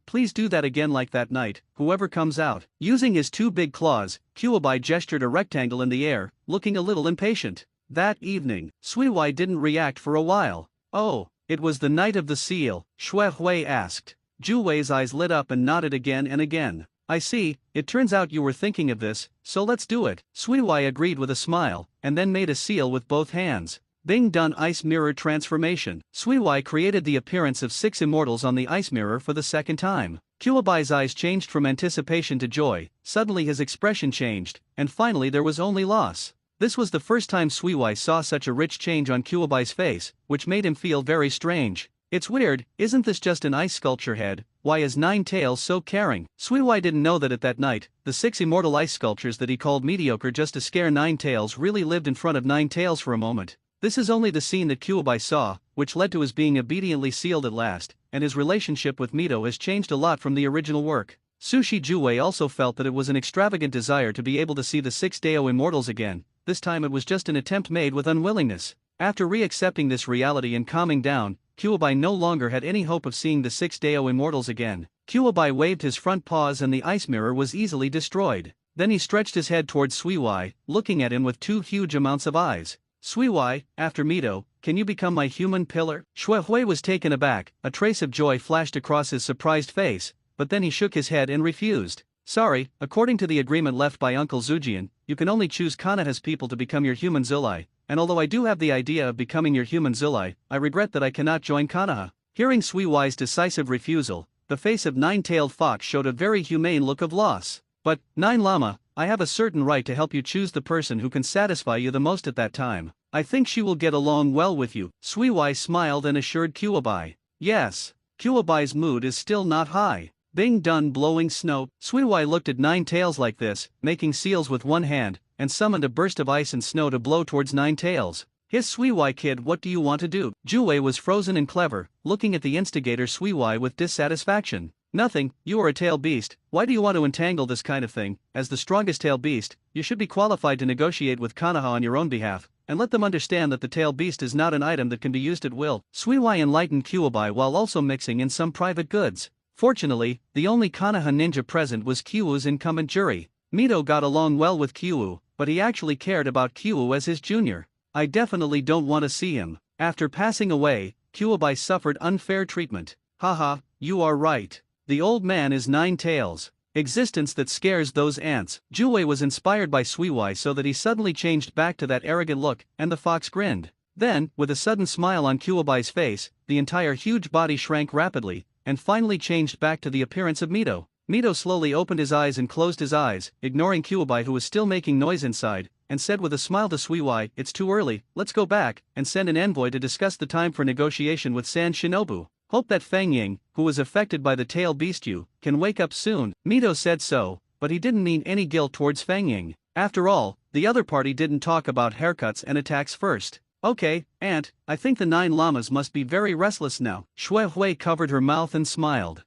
please do that again like that night, whoever comes out. Using his two big claws, Kuwabai gestured a rectangle in the air, looking a little impatient. That evening, Suiwai didn't react for a while. Oh, it was the night of the seal, Shui asked. Juwei's eyes lit up and nodded again and again. I see, it turns out you were thinking of this, so let's do it. Suiwai agreed with a smile, and then made a seal with both hands. Bing done ice mirror transformation. Suiwai created the appearance of 6 immortals on the ice mirror for the second time. Kuwabai's eyes changed from anticipation to joy, suddenly his expression changed, and finally there was only loss. This was the first time Suiwai saw such a rich change on Kuwabai's face, which made him feel very strange. It's weird, isn't this just an ice sculpture head? Why is Nine Tails so caring? Suiwai didn't know that at that night, the 6 immortal ice sculptures that he called mediocre just to scare Nine Tails really lived in front of Nine Tails for a moment. This is only the scene that Kuwabai saw, which led to his being obediently sealed at last, and his relationship with Mito has changed a lot from the original work. Sushi Juwei also felt that it was an extravagant desire to be able to see the 6 Dao immortals again. This time it was just an attempt made with unwillingness. After re-accepting this reality and calming down, Kuwabai no longer had any hope of seeing the 6 Dao immortals again. Kuwabai waved his front paws and the ice mirror was easily destroyed. Then he stretched his head towards Suiwai, looking at him with 2 huge amounts of eyes. Suiwai, after Mito, can you become my human pillar? Shui was taken aback, a trace of joy flashed across his surprised face, but then he shook his head and refused. Sorry, according to the agreement left by Uncle Zujian, you can only choose Kanaha's people to become your human Zulai. And although I do have the idea of becoming your human Zulai, I regret that I cannot join Kanaha. Hearing Suiwai's decisive refusal, the face of Nine-Tailed Fox showed a very humane look of loss. But, Nine Llama, I have a certain right to help you choose the person who can satisfy you the most at that time. I think she will get along well with you. Suiwai smiled and assured Kuwabai. Yes. Kuwabai's mood is still not high. Bing done blowing snow. Suiwai looked at Nine Tails like this, making seals with one hand, and summoned a burst of ice and snow to blow towards Nine Tails. Hiss Suiwai kid, what do you want to do? Juwei was frozen and clever, looking at the instigator Suiwai with dissatisfaction. Nothing, you are a tail beast, why do you want to entangle this kind of thing? As the strongest tail beast, you should be qualified to negotiate with Kanaha on your own behalf, and let them understand that the tail beast is not an item that can be used at will. Suiwai enlightened Kuwabai while also mixing in some private goods. Fortunately, the only Kanaha ninja present was Kyuu's incumbent jury. Mito got along well with Kyuu, but he actually cared about Kyuu as his junior. I definitely don't want to see him. After passing away, Kuwabai suffered unfair treatment. Haha, you are right. The old man is Nine Tails. Existence that scares those ants. Juwei was inspired by Suiwai so that he suddenly changed back to that arrogant look, and the fox grinned. Then, with a sudden smile on Kuwabai's face, the entire huge body shrank rapidly, and finally changed back to the appearance of Mito. Mito slowly opened his eyes and closed his eyes, ignoring Kuwabai who was still making noise inside, and said with a smile to Suiwai, it's too early, let's go back, and send an envoy to discuss the time for negotiation with San Shinobu. Hope that Feng Ying, who was affected by the tail beast you, can wake up soon. Mito said so, but he didn't mean any guilt towards Feng Ying. After all, the other party didn't talk about haircuts and attacks first. Okay, Aunt, I think the 9 llamas must be very restless now. Shui covered her mouth and smiled.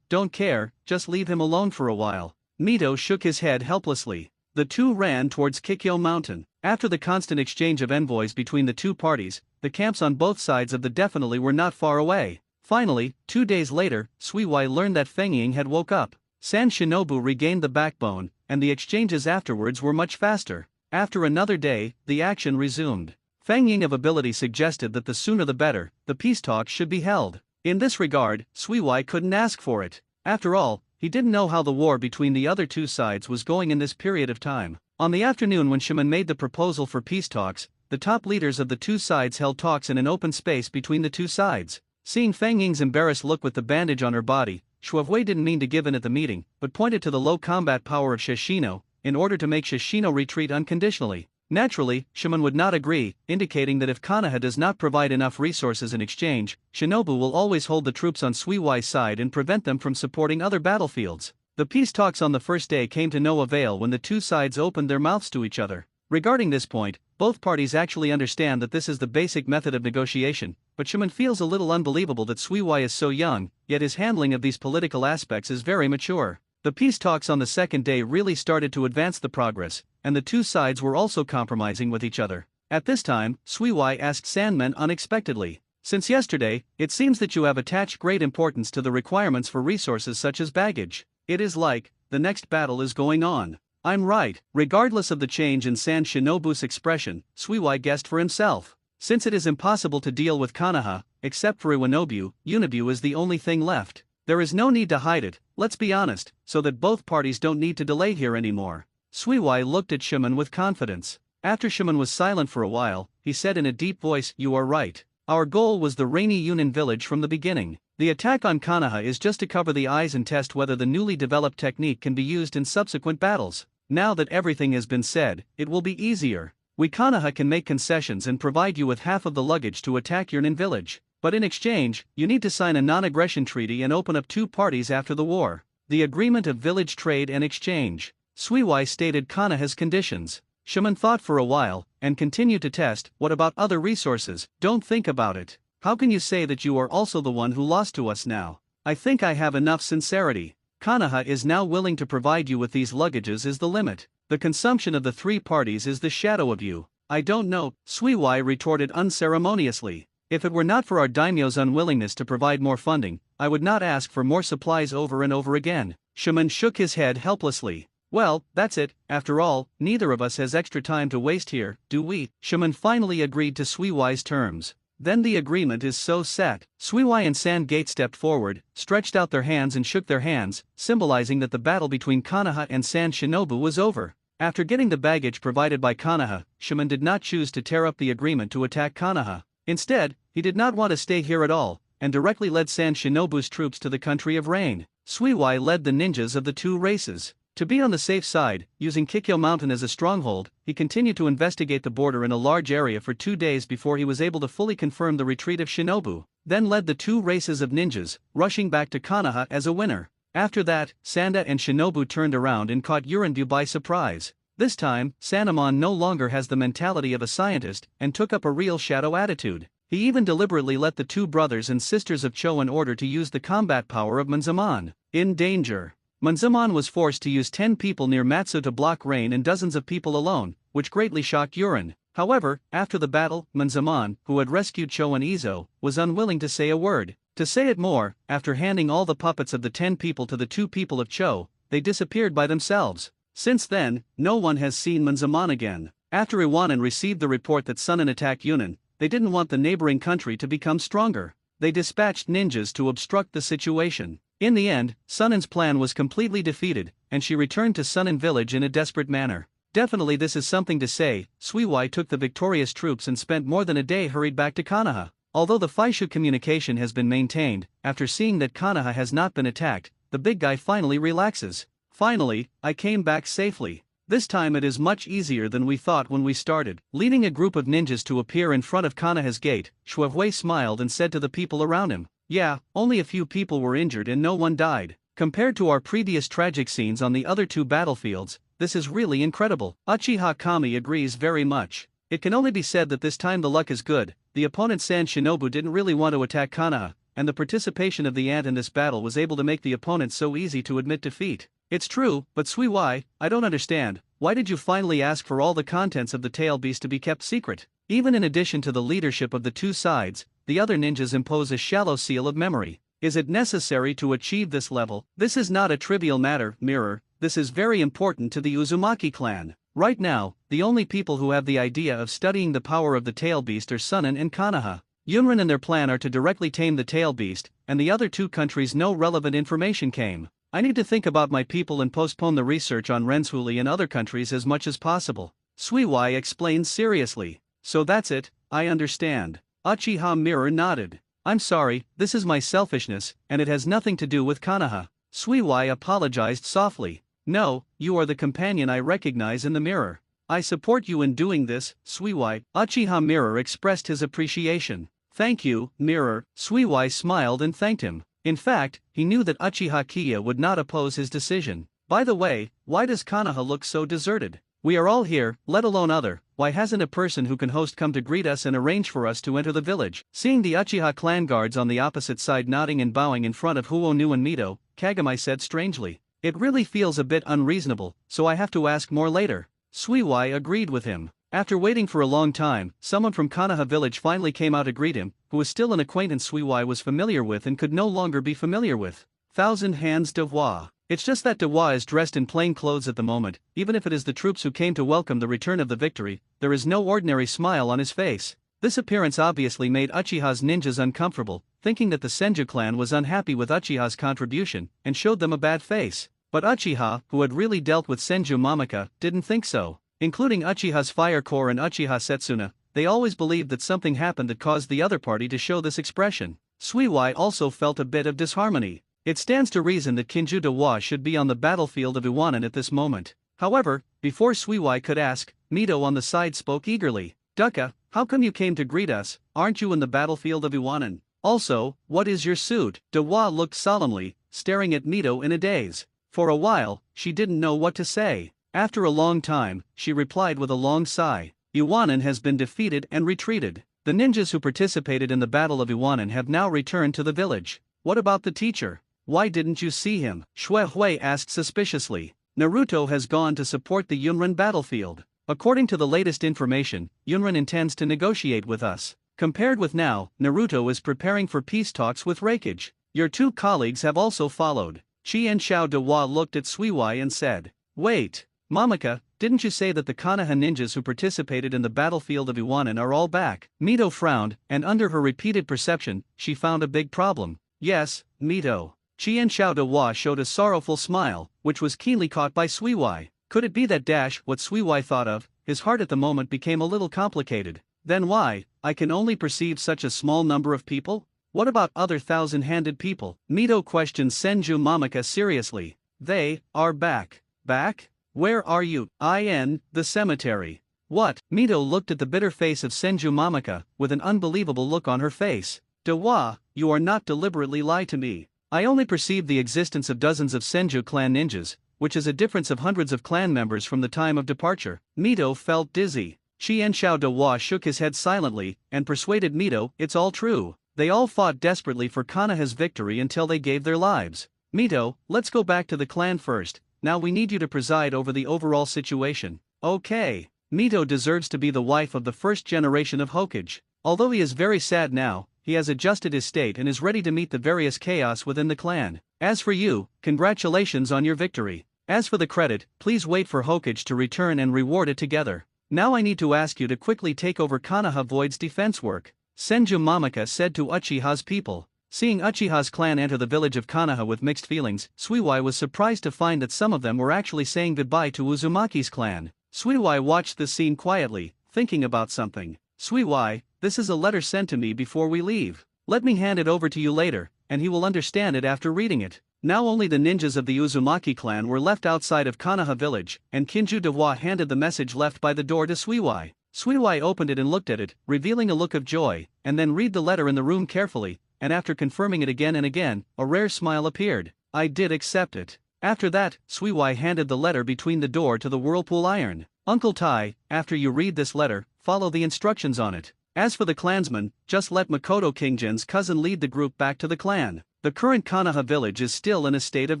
Don't care, just leave him alone for a while. Mito shook his head helplessly. The two ran towards Kikyo Mountain. After the constant exchange of envoys between the two parties, the camps on both sides of the definitely were not far away. Finally, 2 days later, Suiwai learned that Feng Ying had woke up. San Shinobu regained the backbone, and the exchanges afterwards were much faster. After another day, the action resumed. Feng Ying of ability suggested that the sooner the better, the peace talks should be held. In this regard, Suiwai couldn't ask for it. After all, he didn't know how the war between the other two sides was going in this period of time. On the afternoon when Shimon made the proposal for peace talks, the top leaders of the two sides held talks in an open space between the two sides. Seeing Fang Ying's embarrassed look with the bandage on her body, Shuai didn't mean to give in at the meeting, but pointed to the low combat power of Shishino, in order to make Shishino retreat unconditionally. Naturally, Shimon would not agree, indicating that if Konoha does not provide enough resources in exchange, Shinobu will always hold the troops on Suiwai's side and prevent them from supporting other battlefields. The peace talks on the first day came to no avail when the two sides opened their mouths to each other. Regarding this point, both parties actually understand that this is the basic method of negotiation, but Shimon feels a little unbelievable that Suiwai is so young, yet his handling of these political aspects is very mature. The peace talks on the second day really started to advance the progress, and the two sides were also compromising with each other. At this time, Suiwai asked Sandman unexpectedly, "Since yesterday, it seems that you have attached great importance to the requirements for resources such as baggage. It is like, the next battle is going on." "I'm right." Regardless of the change in San Shinobu's expression, Suiwai guessed for himself. Since it is impossible to deal with Konoha, except for Iwanobu, Unibu is the only thing left. There is no need to hide it, let's be honest, so that both parties don't need to delay here anymore. Suiwai looked at Shimon with confidence. After Shimon was silent for a while, he said in a deep voice, "You are right. Our goal was the rainy Yunin village from the beginning. The attack on Konoha is just to cover the eyes and test whether the newly developed technique can be used in subsequent battles. Now that everything has been said, it will be easier. We Konoha can make concessions and provide you with half of the luggage to attack Yunin village. But in exchange, you need to sign a non-aggression treaty and open up two parties after the war. The Agreement of Village Trade and Exchange." Suiwai stated Konoha's conditions. Shimon thought for a while, and continued to test, "What about other resources? Don't think about it. How can you say that you are also the one who lost to us now? I think I have enough sincerity. Konoha is now willing to provide you with these luggages is the limit. The consumption of the three parties is the shadow of you." "I don't know," Suiwai retorted unceremoniously. "If it were not for our daimyo's unwillingness to provide more funding, I would not ask for more supplies over and over again." Shimon shook his head helplessly. "Well, that's it, after all, neither of us has extra time to waste here, do we?" Shimon finally agreed to Suiwai's terms. "Then the agreement is so set." Suiwai and Sandgate stepped forward, stretched out their hands and shook their hands, symbolizing that the battle between Konoha and San Shinobu was over. After getting the baggage provided by Konoha, Shimon did not choose to tear up the agreement to attack Konoha. Instead, he did not want to stay here at all, and directly led San Shinobu's troops to the country of rain. Suiwai led the ninjas of the two races. To be on the safe side, using Kikyo Mountain as a stronghold, he continued to investigate the border in a large area for 2 days before he was able to fully confirm the retreat of Shinobu, then led the two races of ninjas, rushing back to Konoha as a winner. After that, Sanda and Shinobu turned around and caught Uranbu by surprise. This time, Sanamon no longer has the mentality of a scientist and took up a real shadow attitude. He even deliberately let the two brothers and sisters of Cho in order to use the combat power of Manzaman. In danger, Manzaman was forced to use 10 people near Matsu to block rain and dozens of people alone, which greatly shocked Uran. However, after the battle, Manzaman, who had rescued Cho and Izo, was unwilling to say a word. To say it more, after handing all the puppets of the 10 people to the 2 people of Cho, they disappeared by themselves. Since then, no one has seen Manzaman again. After Iwanan received the report that Sunan attacked Yunan, they didn't want the neighboring country to become stronger. They dispatched ninjas to obstruct the situation. In the end, Sunan's plan was completely defeated, and she returned to Sunan village in a desperate manner. Definitely this is something to say. Suiwai took the victorious troops and spent more than a day hurried back to Konoha. Although the Faishu communication has been maintained, after seeing that Konoha has not been attacked, the big guy finally relaxes. "Finally, I came back safely. This time it is much easier than we thought when we started." Leading a group of ninjas to appear in front of Konoha's gate, Shuai smiled and said to the people around him, "Yeah, only a few people were injured and no one died. Compared to our previous tragic scenes on the other 2 battlefields, this is really incredible." Uchiha Kami agrees very much. It can only be said that this time the luck is good. The opponent San Shinobu didn't really want to attack Konoha, and the participation of the ant in this battle was able to make the opponent so easy to admit defeat. "It's true, but Suiwai, I don't understand, why did you finally ask for all the contents of the tail beast to be kept secret?" Even in addition to the leadership of the 2 sides, the other ninjas impose a shallow seal of memory. Is it necessary to achieve this level? This is not a trivial matter, Mirror, this is very important to the Uzumaki clan. Right now, the only people who have the idea of studying the power of the tail beast are Sunan and Konoha. Yunrin and their plan are to directly tame the tail beast, and the other 2 countries no relevant information came. I need to think about my people and postpone the research on Renshuli and other countries as much as possible. Suiwai explained seriously. So that's it, I understand. Uchiha Mirror nodded. I'm sorry, this is my selfishness, and it has nothing to do with Konoha. Suiwai apologized softly. No, you are the companion I recognize in the mirror. I support you in doing this, Suiwai. Uchiha Mirror expressed his appreciation. Thank you, Mirror. Suiwai smiled and thanked him. In fact, he knew that Uchiha Kiya would not oppose his decision. By the way, why does Konoha look so deserted? We are all here, let alone other. Why hasn't a person who can host come to greet us and arrange for us to enter the village? Seeing the Uchiha clan guards on the opposite side nodding and bowing in front of Huonu and Mito, Kagami said strangely. It really feels a bit unreasonable, so I have to ask more later. Suiwai agreed with him. After waiting for a long time, someone from Konoha village finally came out to greet him, who was still an acquaintance Suiwai was familiar with and could no longer be familiar with. Thousand Hands Dewa. It's just that Dewa is dressed in plain clothes at the moment. Even if it is the troops who came to welcome the return of the victory, there is no ordinary smile on his face. This appearance obviously made Uchiha's ninjas uncomfortable, thinking that the Senju clan was unhappy with Uchiha's contribution and showed them a bad face. But Uchiha, who had really dealt with Senju Mamaka, didn't think so. Including Uchiha's Fire Core and Uchiha Setsuna, they always believed that something happened that caused the other party to show this expression. Suiwai also felt a bit of disharmony. It stands to reason that Kinju Dewa should be on the battlefield of Iwanan at this moment. However, before Suiwai could ask, Mito on the side spoke eagerly. Duka, how come you came to greet us? Aren't you in the battlefield of Iwanan? Also, what is your suit? Dewa looked solemnly, staring at Mito in a daze. For a while, she didn't know what to say. After a long time, she replied with a long sigh. Iwanan has been defeated and retreated. The ninjas who participated in the Battle of Iwanan have now returned to the village. What about the teacher? Why didn't you see him? Xue Hui asked suspiciously. Naruto has gone to support the Yunran battlefield. According to the latest information, Yunran intends to negotiate with us. Compared with now, Naruto is preparing for peace talks with Raikage. Your two colleagues have also followed. Chien Xiao Dewa looked at Suiwai and said, Wait, Mamaka, didn't you say that the Konoha ninjas who participated in the battlefield of Iwanan are all back? Mito frowned, and under her repeated perception, she found a big problem. Yes, Mito. Chien Xiao Dewa showed a sorrowful smile, which was keenly caught by Suiwai. Could it be that what Suiwai thought of? His heart at the moment became a little complicated. Then why? I can only perceive such a small number of people? What about other thousand-handed people? Mito questioned Senju Mamaka seriously. They are back. Back? Where are you? The cemetery. What? Mito looked at the bitter face of Senju Mamaka, with an unbelievable look on her face. Dewa, you are not deliberately lying to me. I only perceived the existence of dozens of Senju clan ninjas, which is a difference of hundreds of clan members from the time of departure. Mito felt dizzy. Chien Xiao Dewa shook his head silently, and persuaded Mito, it's all true. They all fought desperately for Konoha's victory until they gave their lives. Mito, let's go back to the clan first. Now we need you to preside over the overall situation. Okay. Mito deserves to be the wife of the first generation of Hokage. Although he is very sad now, he has adjusted his state and is ready to meet the various chaos within the clan. As for you, congratulations on your victory. As for the credit, please wait for Hokage to return and reward it together. Now I need to ask you to quickly take over Konoha Void's defense work. Senju Mamaka said to Uchiha's people. Seeing Uchiha's clan enter the village of Konoha with mixed feelings, Suiwai was surprised to find that some of them were actually saying goodbye to Uzumaki's clan. Suiwai watched this scene quietly, thinking about something. Suiwai, this is a letter sent to me before we leave. Let me hand it over to you later, and he will understand it after reading it. Now only the ninjas of the Uzumaki clan were left outside of Konoha village, and Kinju Dewa handed the message left by the door to Suiwai. Suiwai opened it and looked at it, revealing a look of joy, and then read the letter in the room carefully, and after confirming it again and again, a rare smile appeared. I did accept it. After that, Suiwai handed the letter between the door to the whirlpool iron. Uncle Tai, after you read this letter, follow the instructions on it. As for the clansmen, just let Makoto Kingjin's cousin lead the group back to the clan. The current Konoha village is still in a state of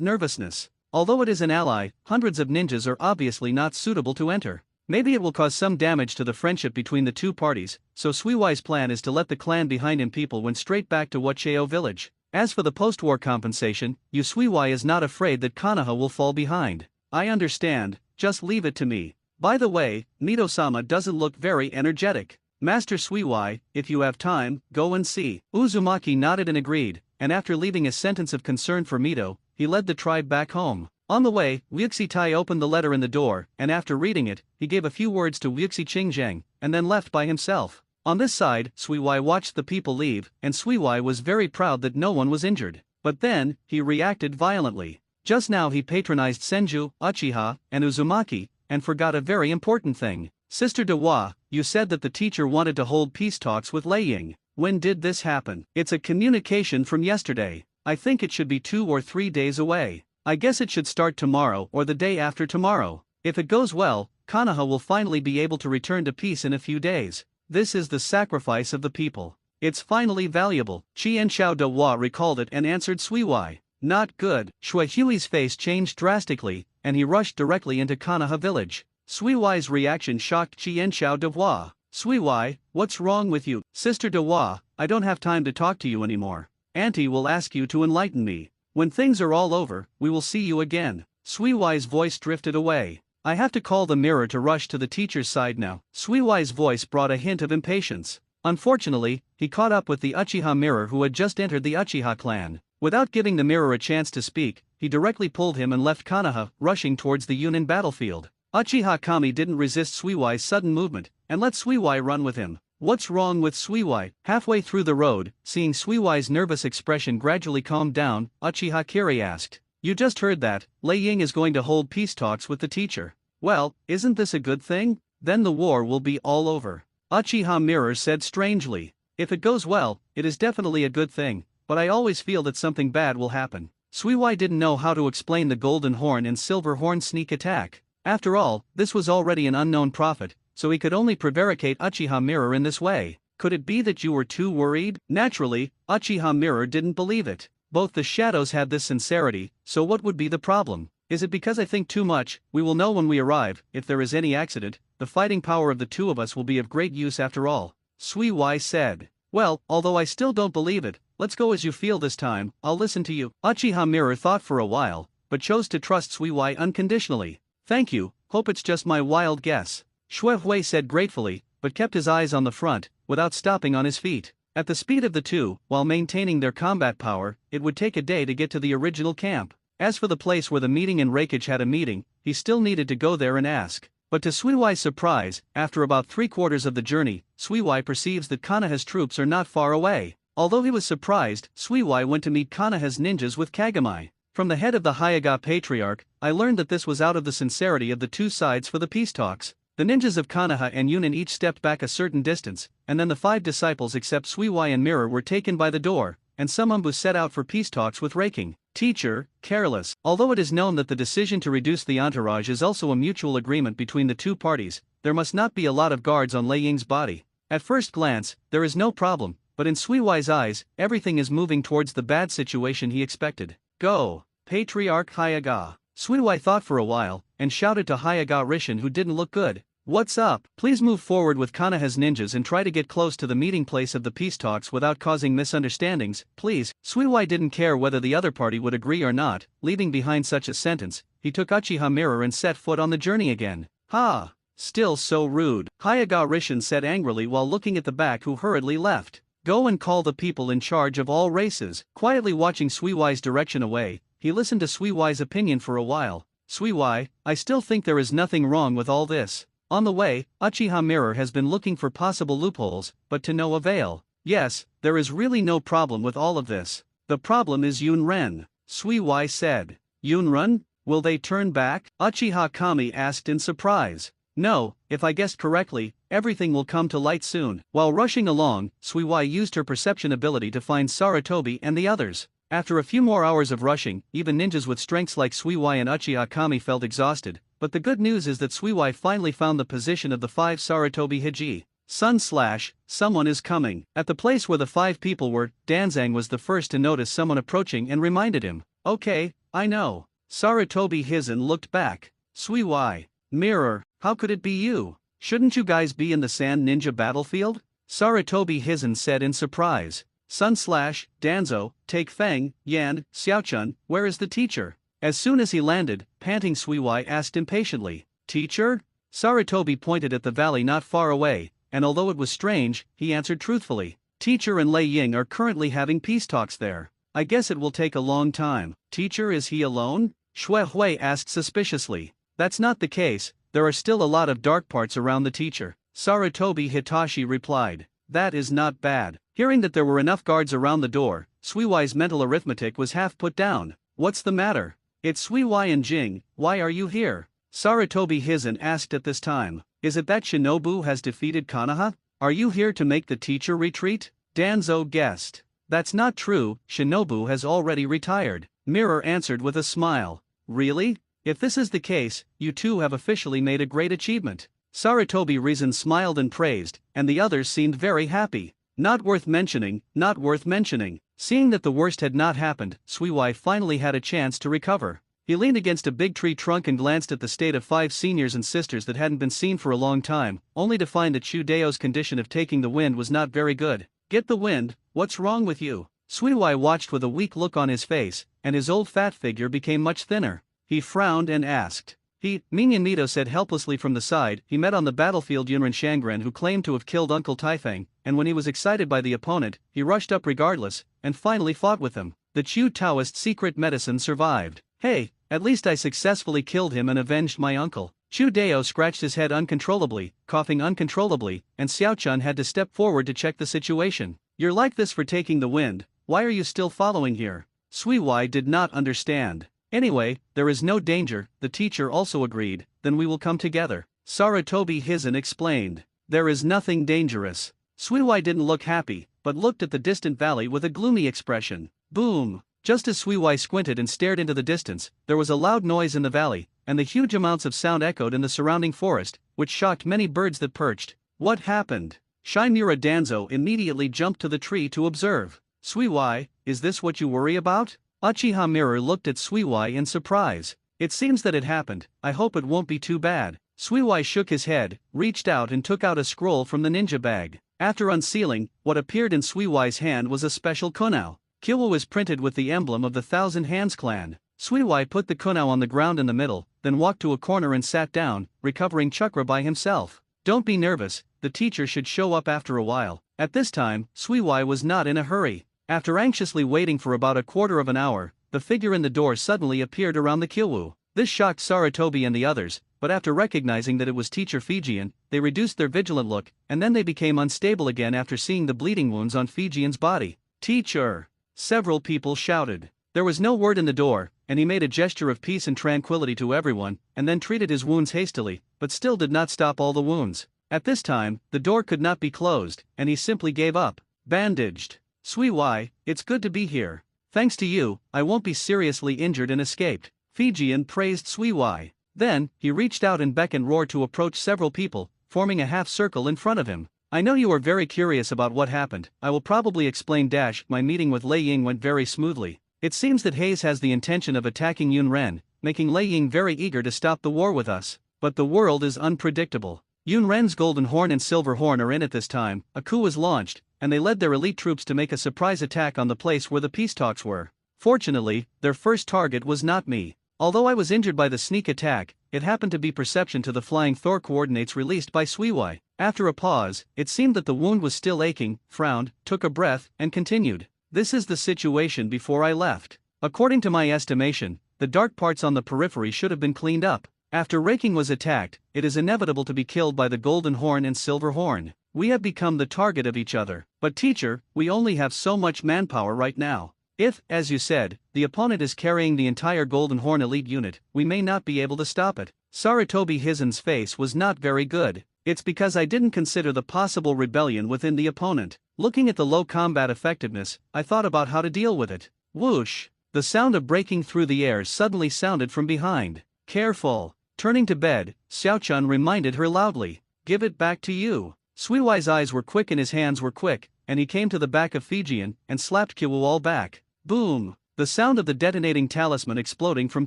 nervousness. Although it is an ally, hundreds of ninjas are obviously not suitable to enter. Maybe it will cause some damage to the friendship between the two parties, so Suiwai's plan is to let the clan behind him people went straight back to Wacheo village. As for the post-war compensation, Suiwai is not afraid that Konoha will fall behind. I understand, just leave it to me. By the way, Mito-sama doesn't look very energetic. Master Suiwai, if you have time, go and see. Uzumaki nodded and agreed, and after leaving a sentence of concern for Mito, he led the tribe back home. On the way, Wuxi Tai opened the letter in the door, and after reading it, he gave a few words to Wuxi Qingzheng, and then left by himself. On this side, Sui Wai watched the people leave, and Sui Wai was very proud that no one was injured. But then, he reacted violently. Just now he patronized Senju, Uchiha, and Uzumaki, and forgot a very important thing. Sister Dewa, you said that the teacher wanted to hold peace talks with Lei Ying. When did this happen? It's a communication from yesterday. I think it should be 2 or 3 days away. I guess it should start tomorrow or the day after tomorrow. If it goes well, Konoha will finally be able to return to peace in a few days. This is the sacrifice of the people. It's finally valuable. Qian Xiao Dewa recalled it and answered Sui Wai. Not good. Shui Hui's face changed drastically, and he rushed directly into Konoha village. Sui Wai's reaction shocked Qian Xiao Dewa. Sui Wai, what's wrong with you? Sister Dewa, I don't have time to talk to you anymore. Auntie will ask you to enlighten me. When things are all over, we will see you again. Sui Wai's voice drifted away. I have to call the mirror to rush to the teacher's side now. Sui Wai's voice brought a hint of impatience. Unfortunately, he caught up with the Uchiha mirror who had just entered the Uchiha clan. Without giving the mirror a chance to speak, he directly pulled him and left Konoha, rushing towards the Yunnan battlefield. Uchiha Kami didn't resist Sui Wai's sudden movement, and let Sui Wai run with him. What's wrong with Sui Wai? Halfway through the road, seeing Sui Wai's nervous expression gradually calm down, Uchiha Kiri asked. You just heard that, Lei Ying is going to hold peace talks with the teacher. Well, isn't this a good thing? Then the war will be all over. Uchiha Mirror said strangely. If it goes well, it is definitely a good thing, but I always feel that something bad will happen. Sui Wai didn't know how to explain the golden horn and silver horn sneak attack. After all, this was already an unknown prophet, so he could only prevaricate Uchiha Mirror in this way. Could it be that you were too worried? Naturally, Uchiha Mirror didn't believe it. Both the shadows had this sincerity, so what would be the problem? Is it because I think too much? We will know when we arrive. If there is any accident, the fighting power of the two of us will be of great use after all. Sui Wai said. Well, although I still don't believe it, let's go as you feel this time, I'll listen to you. Uchiha Mirror thought for a while, but chose to trust Sui Wai unconditionally. Thank you, hope it's just my wild guess. Shui Hui said gratefully, but kept his eyes on the front, without stopping on his feet. At the speed of the two, while maintaining their combat power, it would take a day to get to the original camp. As for the place where the meeting and Reikage had a meeting, he still needed to go there and ask. But to Sui Wai's surprise, after about 3/4 of the journey, Sui Wai perceives that Konoha's troops are not far away. Although he was surprised, Sui Wai went to meet Konoha's ninjas with Kagami. From the head of the Hyaga Patriarch, I learned that this was out of the sincerity of the two sides for the peace talks. The ninjas of Konoha and Yunnan each stepped back a certain distance, and then the 5 disciples except Sui Wai and Mirror were taken by the door, and Sumumbu set out for peace talks with Reiking. Teacher, careless. Although it is known that the decision to reduce the entourage is also a mutual agreement between the two parties, there must not be a lot of guards on Lei Ying's body. At first glance, there is no problem, but in Sui Wai's eyes, everything is moving towards the bad situation he expected. Go, Patriarch Hyaga. Sui Wai thought for a while, and shouted to Hyaga Rishin who didn't look good. What's up? Please move forward with Konoha's ninjas and try to get close to the meeting place of the peace talks without causing misunderstandings, please. Sui Wai didn't care whether the other party would agree or not, leaving behind such a sentence. He took Uchiha Mirror and set foot on the journey again. Ha! Still so rude, Hyaga Rishin said angrily while looking at the back who hurriedly left. Go and call the people in charge of all races. Quietly watching Sui Wai's direction away, he listened to Sui Wai's opinion for a while. Sui Wai, I still think there is nothing wrong with all this. On the way, Uchiha Mirror has been looking for possible loopholes, but to no avail. Yes, there is really no problem with all of this. The problem is Yunren. Sui Wai said. Yunren? Will they turn back? Uchiha Kami asked in surprise. No, if I guessed correctly, everything will come to light soon. While rushing along, Sui Wai used her perception ability to find Sarutobi and the others. After a few more hours of rushing, even ninjas with strengths like Sui Wai and Uchiha Kami felt exhausted, but the good news is that Sui Wai finally found the position of the 5 Sarutobi Hiji. Someone is coming. At the place where the 5 people were, Danzang was the first to notice someone approaching and reminded him. Okay, I know. Sarutobi Hizen looked back. Sui Wai. Mirror, how could it be you? Shouldn't you guys be in the Sand Ninja battlefield? Sarutobi Hizen said in surprise. Danzo, Take Feng, Yan, Xiaochun, where is the teacher? As soon as he landed, panting Sui Wai asked impatiently. Teacher? Sarutobi pointed at the valley not far away, and although it was strange, he answered truthfully. Teacher and Lei Ying are currently having peace talks there. I guess it will take a long time. Teacher, is he alone? Shui Hui asked suspiciously. That's not the case, there are still a lot of dark parts around the teacher. Sarutobi Hitachi replied. That is not bad. Hearing that there were enough guards around the door, Suiwai's mental arithmetic was half put down. What's the matter? It's Suiwai and Jing, why are you here? Sarutobi Hizen asked at this time. Is it that Shinobu has defeated Konoha? Are you here to make the teacher retreat? Danzo guessed. That's not true, Shinobu has already retired. Mirror answered with a smile. Really? If this is the case, you two have officially made a great achievement. Sarutobi Rizen smiled and praised, and the others seemed very happy. Not worth mentioning, not worth mentioning. Seeing that the worst had not happened, Suiwai finally had a chance to recover. He leaned against a big tree trunk and glanced at the state of 5 seniors and sisters that hadn't been seen for a long time, only to find that Shudeo's condition of taking the wind was not very good. Get the wind, what's wrong with you? Suiwai watched with a weak look on his face, and his old fat figure became much thinner. He frowned and asked. Minion Mito said helplessly from the side. He met on the battlefield Yunren Shangren, who claimed to have killed Uncle Taifeng, and when he was excited by the opponent, he rushed up regardless, and finally fought with him. The Chu Taoist secret medicine survived. Hey, at least I successfully killed him and avenged my uncle. Chu Dao scratched his head uncontrollably, coughing uncontrollably, and Xiaochun had to step forward to check the situation. You're like this for taking the wind, why are you still following here? Suiwai did not understand. Anyway, there is no danger, the teacher also agreed, then we will come together. Sarutobi Hizen explained. There is nothing dangerous. Suiwai didn't look happy, but looked at the distant valley with a gloomy expression. Boom! Just as Suiwai squinted and stared into the distance, there was a loud noise in the valley, and the huge amounts of sound echoed in the surrounding forest, which shocked many birds that perched. What happened? Shinura Danzo immediately jumped to the tree to observe. Suiwai, is this what you worry about? Uchiha Mirror looked at Suiwai in surprise. It seems that it happened, I hope it won't be too bad. Suiwai shook his head, reached out and took out a scroll from the ninja bag. After unsealing, what appeared in Suiwai's hand was a special kunao. Kyowo is printed with the emblem of the Thousand Hands clan. Suiwai put the kunao on the ground in the middle, then walked to a corner and sat down, recovering chakra by himself. Don't be nervous, the teacher should show up after a while. At this time, Suiwai was not in a hurry. After anxiously waiting for about a quarter of an hour, the figure in the door suddenly appeared around the Kyowo. This shocked Sarutobi and the others, but after recognizing that it was Teacher Fijian, they reduced their vigilant look, and then they became unstable again after seeing the bleeding wounds on Fijian's body. Teacher! Several people shouted. There was no word in the door, and he made a gesture of peace and tranquility to everyone, and then treated his wounds hastily, but still did not stop all the wounds. At this time, the door could not be closed, and he simply gave up. Bandaged. Suiwai, it's good to be here. Thanks to you, I won't be seriously injured and escaped. Fijian praised Suiwai. Then, he reached out and beckoned Roar to approach several people, forming a half circle in front of him. I know you are very curious about what happened, I will probably explain. My meeting with Lei Ying went very smoothly. It seems that Hayes has the intention of attacking Yun Ren, making Lei Ying very eager to stop the war with us. But the world is unpredictable. Yun Ren's Golden Horn and Silver Horn are in at this time, a coup was launched, and they led their elite troops to make a surprise attack on the place where the peace talks were. Fortunately, their first target was not me. Although I was injured by the sneak attack, it happened to be perception to the flying Thor coordinates released by Suiwai. After a pause, it seemed that the wound was still aching, frowned, took a breath, and continued. This is the situation before I left. According to my estimation, the dark parts on the periphery should have been cleaned up. After Raking was attacked, it is inevitable to be killed by the Golden Horn and Silver Horn. We have become the target of each other. But teacher, we only have so much manpower right now. If, as you said, the opponent is carrying the entire Golden Horn elite unit, we may not be able to stop it. Sarutobi Hizen's face was not very good. It's because I didn't consider the possible rebellion within the opponent. Looking at the low combat effectiveness, I thought about how to deal with it. Whoosh! The sound of breaking through the air suddenly sounded from behind. Careful! Turning to bed, Xiaochun reminded her loudly. Give it back to you. Suiwai's eyes were quick and his hands were quick, and he came to the back of Fijian and slapped Kyowo all back. Boom! The sound of the detonating talisman exploding from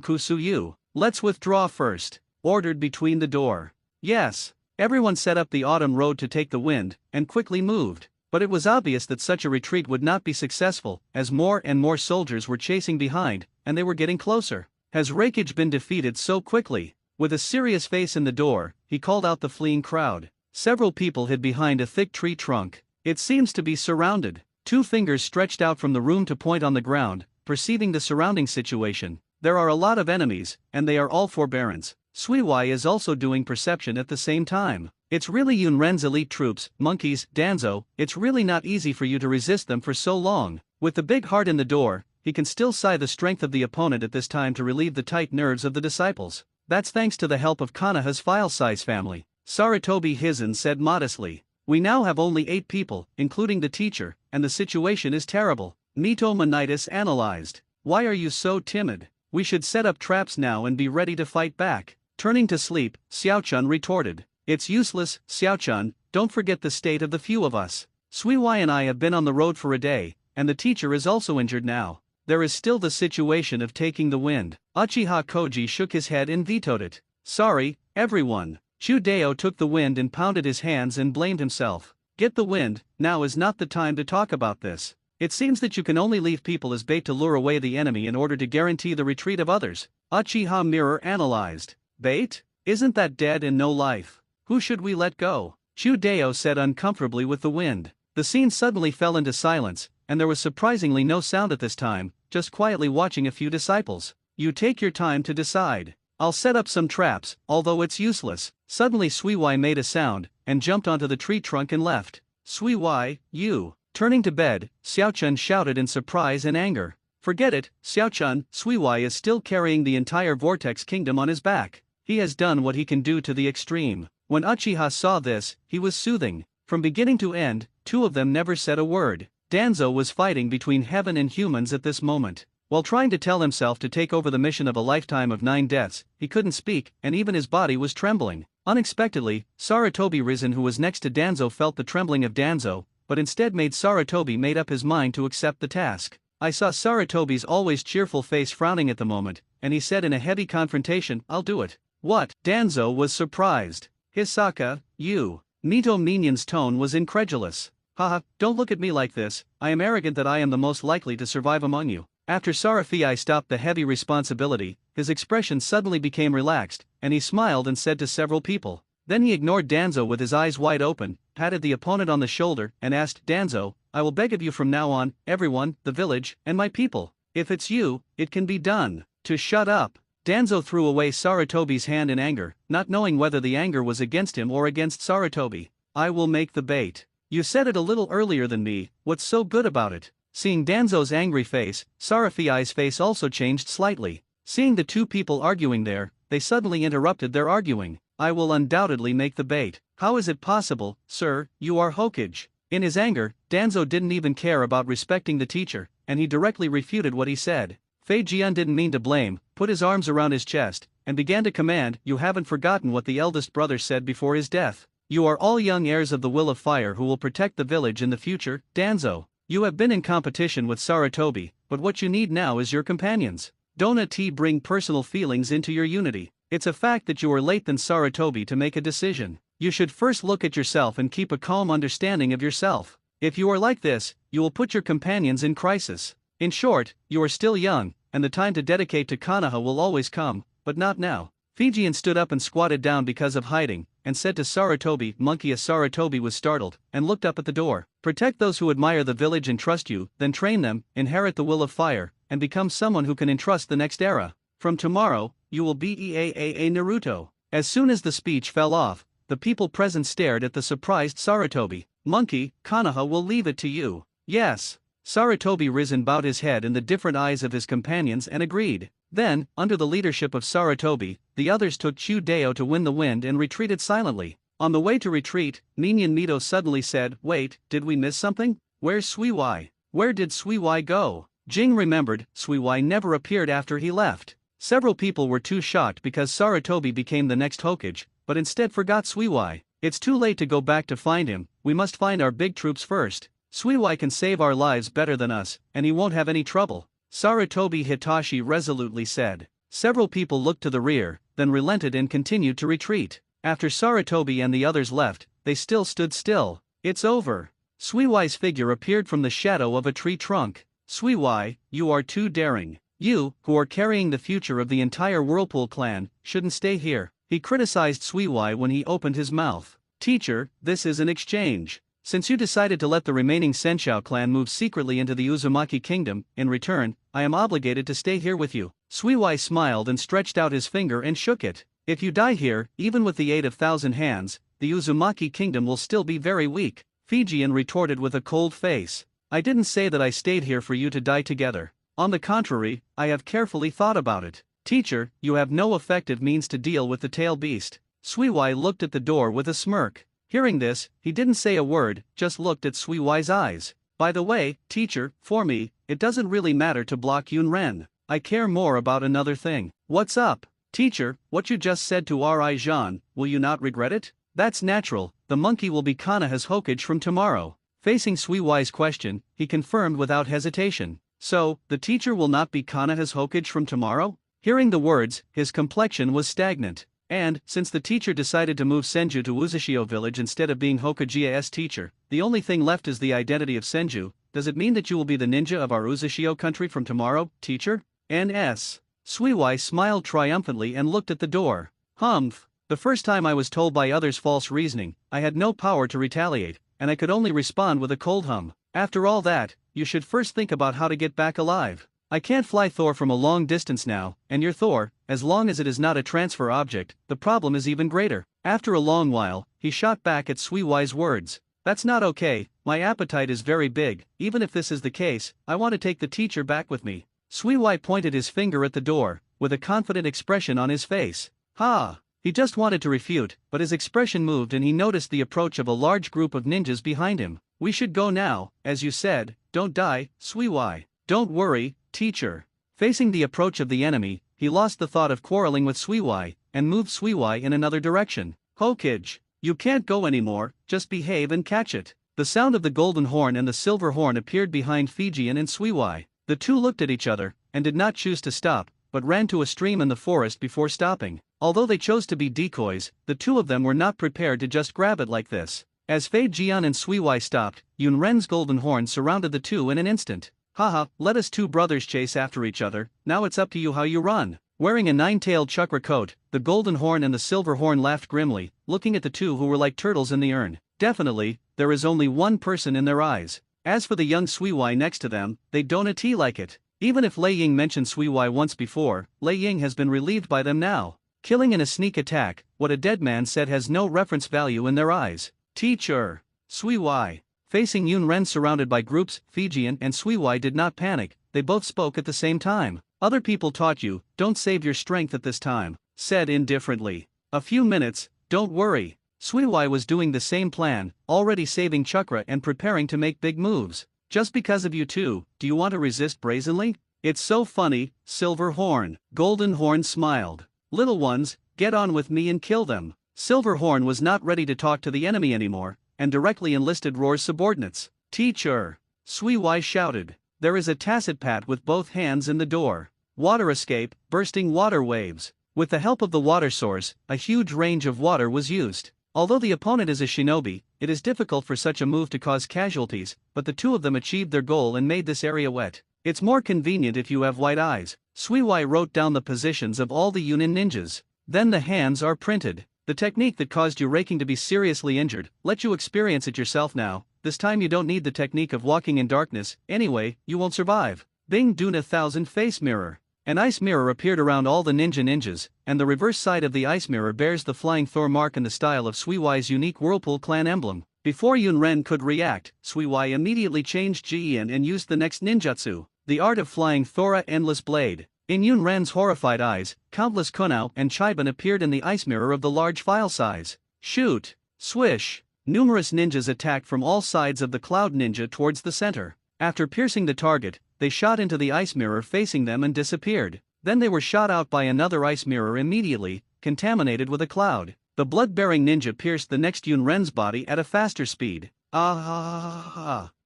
Kusuyu. Let's withdraw first. Ordered between the door. Yes. Everyone set up the autumn road to take the wind, and quickly moved. But it was obvious that such a retreat would not be successful, as more and more soldiers were chasing behind, and they were getting closer. Has Rakage been defeated so quickly? With a serious face in the door, he called out the fleeing crowd. Several people hid behind a thick tree trunk. It seems to be surrounded. 2 fingers stretched out from the room to point on the ground, perceiving the surrounding situation. There are a lot of enemies, and they are all forbearance. Suiwai is also doing perception at the same time. It's really Yunren's elite troops, monkeys, Danzo, it's really not easy for you to resist them for so long. With the big heart in the door, he can still sigh the strength of the opponent at this time to relieve the tight nerves of the disciples. That's thanks to the help of Konoha's file-size family. Sarutobi Hizen said modestly. We now have only 8 people, including the teacher, and the situation is terrible. Mito Monitis analyzed. Why are you so timid? We should set up traps now and be ready to fight back. Turning to sleep, Xiaochun retorted. It's useless, Xiaochun, don't forget the state of the few of us. Suiwai and I have been on the road for a day, and the teacher is also injured now. There is still the situation of taking the wind. Uchiha Koji shook his head and vetoed it. Sorry, everyone. Chudeo took the wind and pounded his hands and blamed himself. Get the wind, now is not the time to talk about this. It seems that you can only leave people as bait to lure away the enemy in order to guarantee the retreat of others. Uchiha Mirror analyzed. Bait? Isn't that dead and no life? Who should we let go? Chudeo said uncomfortably with the wind. The scene suddenly fell into silence, and there was surprisingly no sound at this time, just quietly watching a few disciples. You take your time to decide. I'll set up some traps, although it's useless. Suddenly Suiwai made a sound, and jumped onto the tree trunk and left. Suiwai, you. Turning to bed, Xiaochun shouted in surprise and anger. Forget it, Xiaochun, Suiwai is still carrying the entire Vortex Kingdom on his back. He has done what he can do to the extreme. When Uchiha saw this, he was soothing. From beginning to end, 2 of them never said a word. Danzo was fighting between heaven and humans at this moment. While trying to tell himself to take over the mission of a lifetime of 9 deaths, he couldn't speak, and even his body was trembling. Unexpectedly, Sarutobi Risen, who was next to Danzo, felt the trembling of Danzo, but instead made Sarutobi made up his mind to accept the task. I saw Sarutobi's always cheerful face frowning at the moment, and he said in a heavy confrontation, I'll do it. What? Danzo was surprised. Hisaka, you. Mito Minion's tone was incredulous. Haha, don't look at me like this, I am arrogant that I am the most likely to survive among you. After Sarafii stopped the heavy responsibility, his expression suddenly became relaxed, and he smiled and said to several people. Then he ignored Danzo with his eyes wide open, patted the opponent on the shoulder, and asked Danzo, I will beg of you from now on, everyone, the village, and my people. If it's you, it can be done. To shut up. Danzo threw away Sarutobi's hand in anger, not knowing whether the anger was against him or against Sarutobi. I will make the bait. You said it a little earlier than me, what's so good about it? Seeing Danzo's angry face, Sarafii's face also changed slightly. Seeing the 2 people arguing there, they suddenly interrupted their arguing. I will undoubtedly make the bait. How is it possible, sir, you are Hokage? In his anger, Danzo didn't even care about respecting the teacher, and he directly refuted what he said. Fei Jian didn't mean to blame, put his arms around his chest, and began to command, you haven't forgotten what the eldest brother said before his death. You are all young heirs of the Will of Fire who will protect the village in the future, Danzo. You have been in competition with Sarutobi, but what you need now is your companions. Don't bring personal feelings into your unity. It's a fact that you are late than Sarutobi to make a decision. You should first look at yourself and keep a calm understanding of yourself. If you are like this, you will put your companions in crisis. In short, you are still young, and the time to dedicate to Konoha will always come, but not now. Fijian stood up and squatted down because of hiding, and said to Sarutobi, Monkey. As Sarutobi was startled, and looked up at the door. Protect those who admire the village and trust you, then train them, inherit the Will of Fire, and become someone who can entrust the next era. From tomorrow, you will be EAAA Naruto. As soon as the speech fell off, the people present stared at the surprised Sarutobi. Monkey, Konoha will leave it to you. Yes. Sarutobi Risen bowed his head in the different eyes of his companions and agreed. Then, under the leadership of Sarutobi, the others took Chudeo to win the wind and retreated silently. On the way to retreat, Minion Mito suddenly said, Wait, did we miss something? Where's Suiwai? Where did Suiwai go? Jing remembered, Suiwai never appeared after he left. Several people were too shocked because Sarutobi became the next Hokage, but instead forgot Suiwai. It's too late to go back to find him, we must find our big troops first. Suiwai can save our lives better than us, and he won't have any trouble. Sarutobi Hitachi resolutely said. Several people looked to the rear, then relented and continued to retreat. After Sarutobi and the others left, they still stood still. It's over. Suiwai's figure appeared from the shadow of a tree trunk. Suiwai, you are too daring. You, who are carrying the future of the entire Whirlpool clan, shouldn't stay here. He criticized Suiwai when he opened his mouth. Teacher, this is an exchange. Since you decided to let the remaining Senshou clan move secretly into the Uzumaki kingdom, in return, I am obligated to stay here with you. Suiwai smiled and stretched out his finger and shook it. If you die here, even with the aid of 1,000 hands, the Uzumaki kingdom will still be very weak. Fijian retorted with a cold face. I didn't say that I stayed here for you to die together. On the contrary, I have carefully thought about it. Teacher, you have no effective means to deal with the tail beast. Suiwai looked at the door with a smirk. Hearing this, he didn't say a word, just looked at Suiwai's eyes. By the way, teacher, for me, it doesn't really matter to block Yunren. I care more about another thing. What's up? Teacher, what you just said to R.I. Jean, will you not regret it? That's natural, the monkey will be Kanaha's Hokage from tomorrow. Facing Suiwai's question, he confirmed without hesitation. So, the teacher will not be Kanaha's Hokage from tomorrow? Hearing the words, his complexion was stagnant. And, since the teacher decided to move Senju to Uzushio village instead of being Hokage's teacher, the only thing left is the identity of Senju. Does it mean that you will be the ninja of our Uzushio country from tomorrow, teacher? N.S. Suiwai smiled triumphantly and looked at the door. Humph. The first time I was told by others false reasoning, I had no power to retaliate, and I could only respond with a cold hum. After all that, you should first think about how to get back alive. I can't fly Thor from a long distance now, and you're Thor, as long as it is not a transfer object, the problem is even greater. After a long while, he shot back at Suiwai's words. That's not okay, my appetite is very big, even if this is the case, I want to take the teacher back with me. Suiwai pointed his finger at the door, with a confident expression on his face. Ha! He just wanted to refute, but his expression moved and he noticed the approach of a large group of ninjas behind him. We should go now, as you said, don't die, Suiwai. Don't worry, teacher. Facing the approach of the enemy, he lost the thought of quarreling with Suiwai, and moved Suiwai in another direction. Hokage, you can't go anymore, just behave and catch it. The sound of the golden horn and the silver horn appeared behind Fijian and Suiwai. The two looked at each other, and did not choose to stop, but ran to a stream in the forest before stopping. Although they chose to be decoys, the two of them were not prepared to just grab it like this. As Fei Jian and Suiwai stopped, Yunren's golden horn surrounded the two in an instant. Haha, let us two brothers chase after each other, now it's up to you how you run. Wearing a nine-tailed chakra coat, the golden horn and the silver horn laughed grimly, looking at the two who were like turtles in the urn. Definitely, there is only one person in their eyes. As for the young Suiwai next to them, they don't like it. Even if Lei Ying mentioned Suiwai once before, Lei Ying has been relieved by them now. Killing in a sneak attack, what a dead man said has no reference value in their eyes. Teacher! Suiwai! Facing Yunren surrounded by groups, Fijian and Suiwai did not panic, they both spoke at the same time. Other people taught you, don't save your strength at this time, said indifferently. A few minutes, don't worry. Suiwai was doing the same plan, already saving chakra and preparing to make big moves. Just because of you two, do you want to resist brazenly? It's so funny, Silver Horn. Golden Horn smiled. Little ones, get on with me and kill them. Silver Horn was not ready to talk to the enemy anymore, and directly enlisted Roar's subordinates. Teacher! Suiwai shouted. There is a tacit pat with both hands in the door. Water escape, bursting water waves. With the help of the water source, a huge range of water was used. Although the opponent is a shinobi, it is difficult for such a move to cause casualties, but the two of them achieved their goal and made this area wet. It's more convenient if you have white eyes. Suiwai wrote down the positions of all the Yunin ninjas. Then the hands are printed. The technique that caused you Raking to be seriously injured, let you experience it yourself now. This time you don't need the technique of walking in darkness, anyway, you won't survive. Bing Duna 1000 Face Mirror. An ice mirror appeared around all the ninjas, and the reverse side of the ice mirror bears the flying Thor mark in the style of Suiwai's unique Whirlpool clan emblem. Before Yunren could react, Suiwai immediately changed Jian and used the next ninjutsu, the art of flying Thora Endless Blade. In Yunren's horrified eyes, countless Kunao and Chiban appeared in the ice mirror of the large file size. Shoot! Swish! Numerous ninjas attacked from all sides of the cloud ninja towards the center. After piercing the target, they shot into the ice mirror facing them and disappeared. Then they were shot out by another ice mirror immediately, contaminated with a cloud. The blood-bearing ninja pierced the next Yunren's body at a faster speed.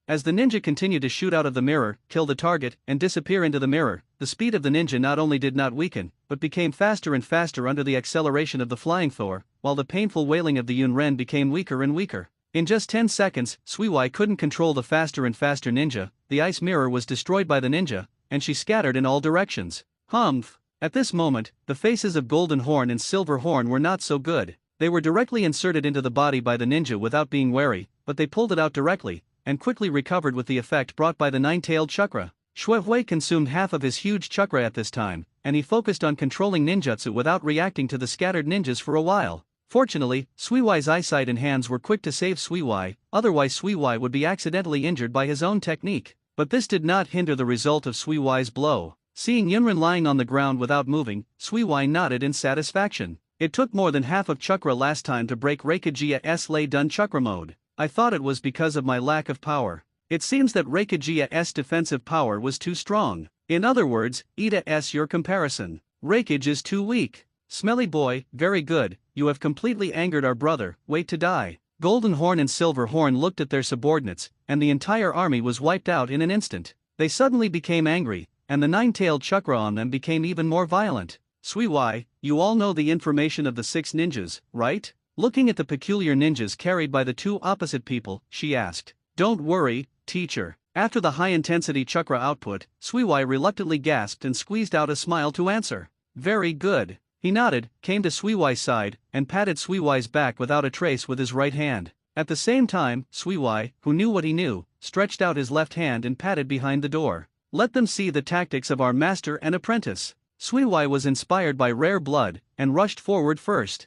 As the ninja continued to shoot out of the mirror, kill the target, and disappear into the mirror, the speed of the ninja not only did not weaken, but became faster and faster under the acceleration of the flying Thor, while the painful wailing of the Yunren became weaker and weaker. In just 10 seconds, Suiwai couldn't control the faster and faster ninja, the ice mirror was destroyed by the ninja, and she scattered in all directions. Humph! At this moment, the faces of Golden Horn and Silver Horn were not so good. They were directly inserted into the body by the ninja without being wary, but they pulled it out directly, and quickly recovered with the effect brought by the nine-tailed chakra. Shui consumed half of his huge chakra at this time, and he focused on controlling ninjutsu without reacting to the scattered ninjas for a while. Fortunately, Suiwai's eyesight and hands were quick to save Suiwai, otherwise Suiwai would be accidentally injured by his own technique. But this did not hinder the result of Suiwai's blow. Seeing Yunrin lying on the ground without moving, Suiwai nodded in satisfaction. It took more than half of chakra last time to break Reikajia's lay-done chakra mode. I thought it was because of my lack of power. It seems that Reikajia's defensive power was too strong. In other words, Ida-s your comparison. Reikage is too weak. Smelly boy, very good, you have completely angered our brother, wait to die. Golden Horn and Silver Horn looked at their subordinates, and the entire army was wiped out in an instant. They suddenly became angry, and the nine-tailed chakra on them became even more violent. Suiwai, you all know the information of the 6 ninjas, right? Looking at the peculiar ninjas carried by the 2 opposite people, she asked. Don't worry, teacher. After the high-intensity chakra output, Suiwai reluctantly gasped and squeezed out a smile to answer. Very good. He nodded, came to Suiwai's side, and patted Suiwai's back without a trace with his right hand. At the same time, Suiwai, who knew what he knew, stretched out his left hand and patted behind the door. Let them see the tactics of our master and apprentice. Suiwai was inspired by rare blood, and rushed forward first.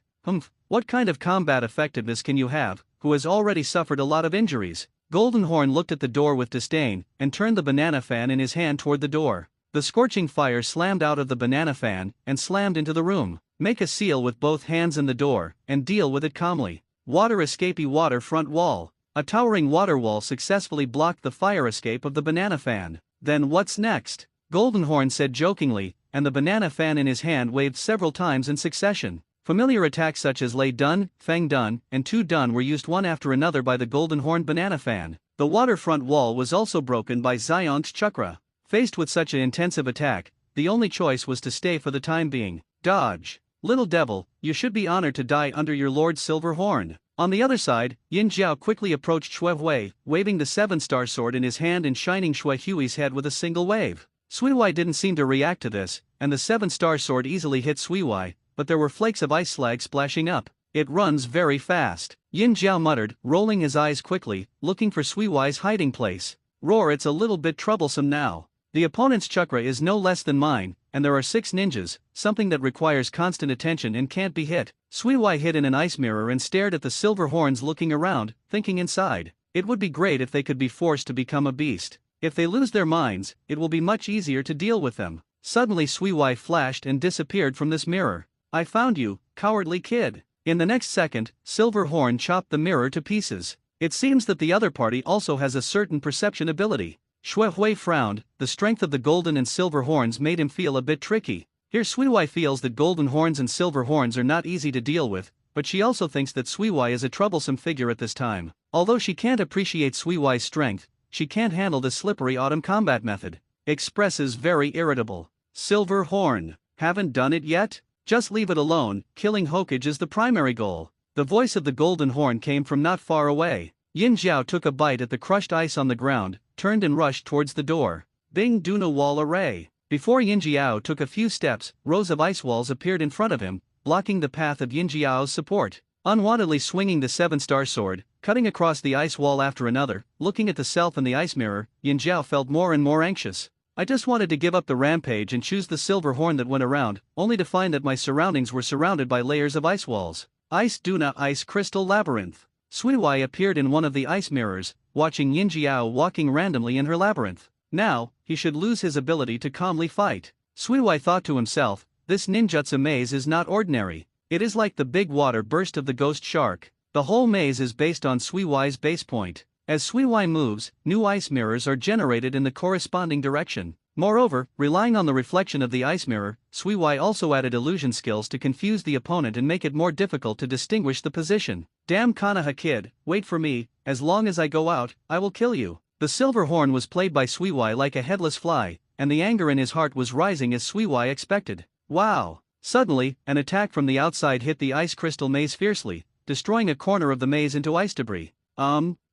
What kind of combat effectiveness can you have, who has already suffered a lot of injuries? Golden Horn looked at the door with disdain, and turned the banana fan in his hand toward the door. The scorching fire slammed out of the banana fan, and slammed into the room. Make a seal with both hands in the door, and deal with it calmly. Water escapee water front wall. A towering water wall successfully blocked the fire escape of the banana fan. Then what's next? Golden Horn said jokingly, and the banana fan in his hand waved several times in succession. Familiar attacks such as Lei Dun, Fang Dun, and Tu Dun were used one after another by the Golden Horn banana fan. The waterfront wall was also broken by Xiong's chakra. Faced with such an intensive attack, the only choice was to stay for the time being. Dodge. Little devil, you should be honored to die under your Lord Silver Horn. On the other side, Yin Jiao quickly approached Shui Hui, waving the 7-star sword in his hand and shining Shui Hui's head with a single wave. Suiwai didn't seem to react to this, and the 7-star sword easily hit Suiwai, but there were flakes of ice slag splashing up. It runs very fast. Yin Jiao muttered, rolling his eyes quickly, looking for Suiwai's hiding place. Roar, it's a little bit troublesome now. The opponent's chakra is no less than mine, and there are 6 ninjas, something that requires constant attention and can't be hit. Suiwai hid in an ice mirror and stared at the silver horns looking around, thinking inside. It would be great if they could be forced to become a beast. If they lose their minds, it will be much easier to deal with them. Suddenly Suiwai flashed and disappeared from this mirror. I found you, cowardly kid. In the next second, Silver Horn chopped the mirror to pieces. It seems that the other party also has a certain perception ability. Shui Hui frowned, the strength of the golden and silver horns made him feel a bit tricky. Here Suiwai feels that golden horns and silver horns are not easy to deal with, but she also thinks that Suiwai is a troublesome figure at this time. Although she can't appreciate Suiwai's strength, she can't handle the slippery autumn combat method. Expresses very irritable. Silver Horn, haven't done it yet? Just leave it alone, killing Hokage is the primary goal. The voice of the golden horn came from not far away. Yin Jiao took a bite at the crushed ice on the ground, turned and rushed towards the door. Bing Duna wall array. Before Yin Jiao took a few steps, rows of ice walls appeared in front of him, blocking the path of Yin Jiao's support. Unwontedly swinging the 7-star sword, cutting across the ice wall after another, looking at the self in the ice mirror, Yin Jiao felt more and more anxious. I just wanted to give up the rampage and choose the silver horn that went around, only to find that my surroundings were surrounded by layers of ice walls. Ice Duna Ice Crystal Labyrinth. Suiwai appeared in one of the ice mirrors, watching Yin Jiao walking randomly in her labyrinth. Now, he should lose his ability to calmly fight. Suiwai thought to himself, this ninjutsu maze is not ordinary. It is like the big water burst of the ghost shark. The whole maze is based on Suiwai's base point. As Suiwai moves, new ice mirrors are generated in the corresponding direction. Moreover, relying on the reflection of the ice mirror, Suiwai also added illusion skills to confuse the opponent and make it more difficult to distinguish the position. Damn Konoha kid, wait for me, as long as I go out, I will kill you. The silver horn was played by Suiwai like a headless fly, and the anger in his heart was rising as Suiwai expected. Wow! Suddenly, an attack from the outside hit the ice crystal maze fiercely, destroying a corner of the maze into ice debris.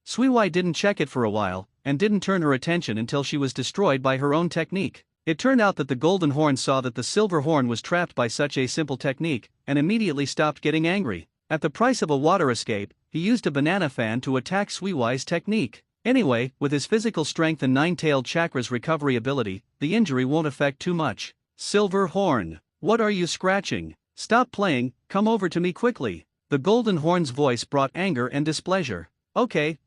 Suiwai didn't check it for a while, and didn't turn her attention until she was destroyed by her own technique. It turned out that the golden horn saw that the silver horn was trapped by such a simple technique, and immediately stopped getting angry. At the price of a water escape, he used a banana fan to attack Suiwai's technique. Anyway, with his physical strength and nine-tailed chakra's recovery ability, the injury won't affect too much. Silver Horn, what are you scratching? Stop playing, come over to me quickly. The Golden Horn's voice brought anger and displeasure. Okay,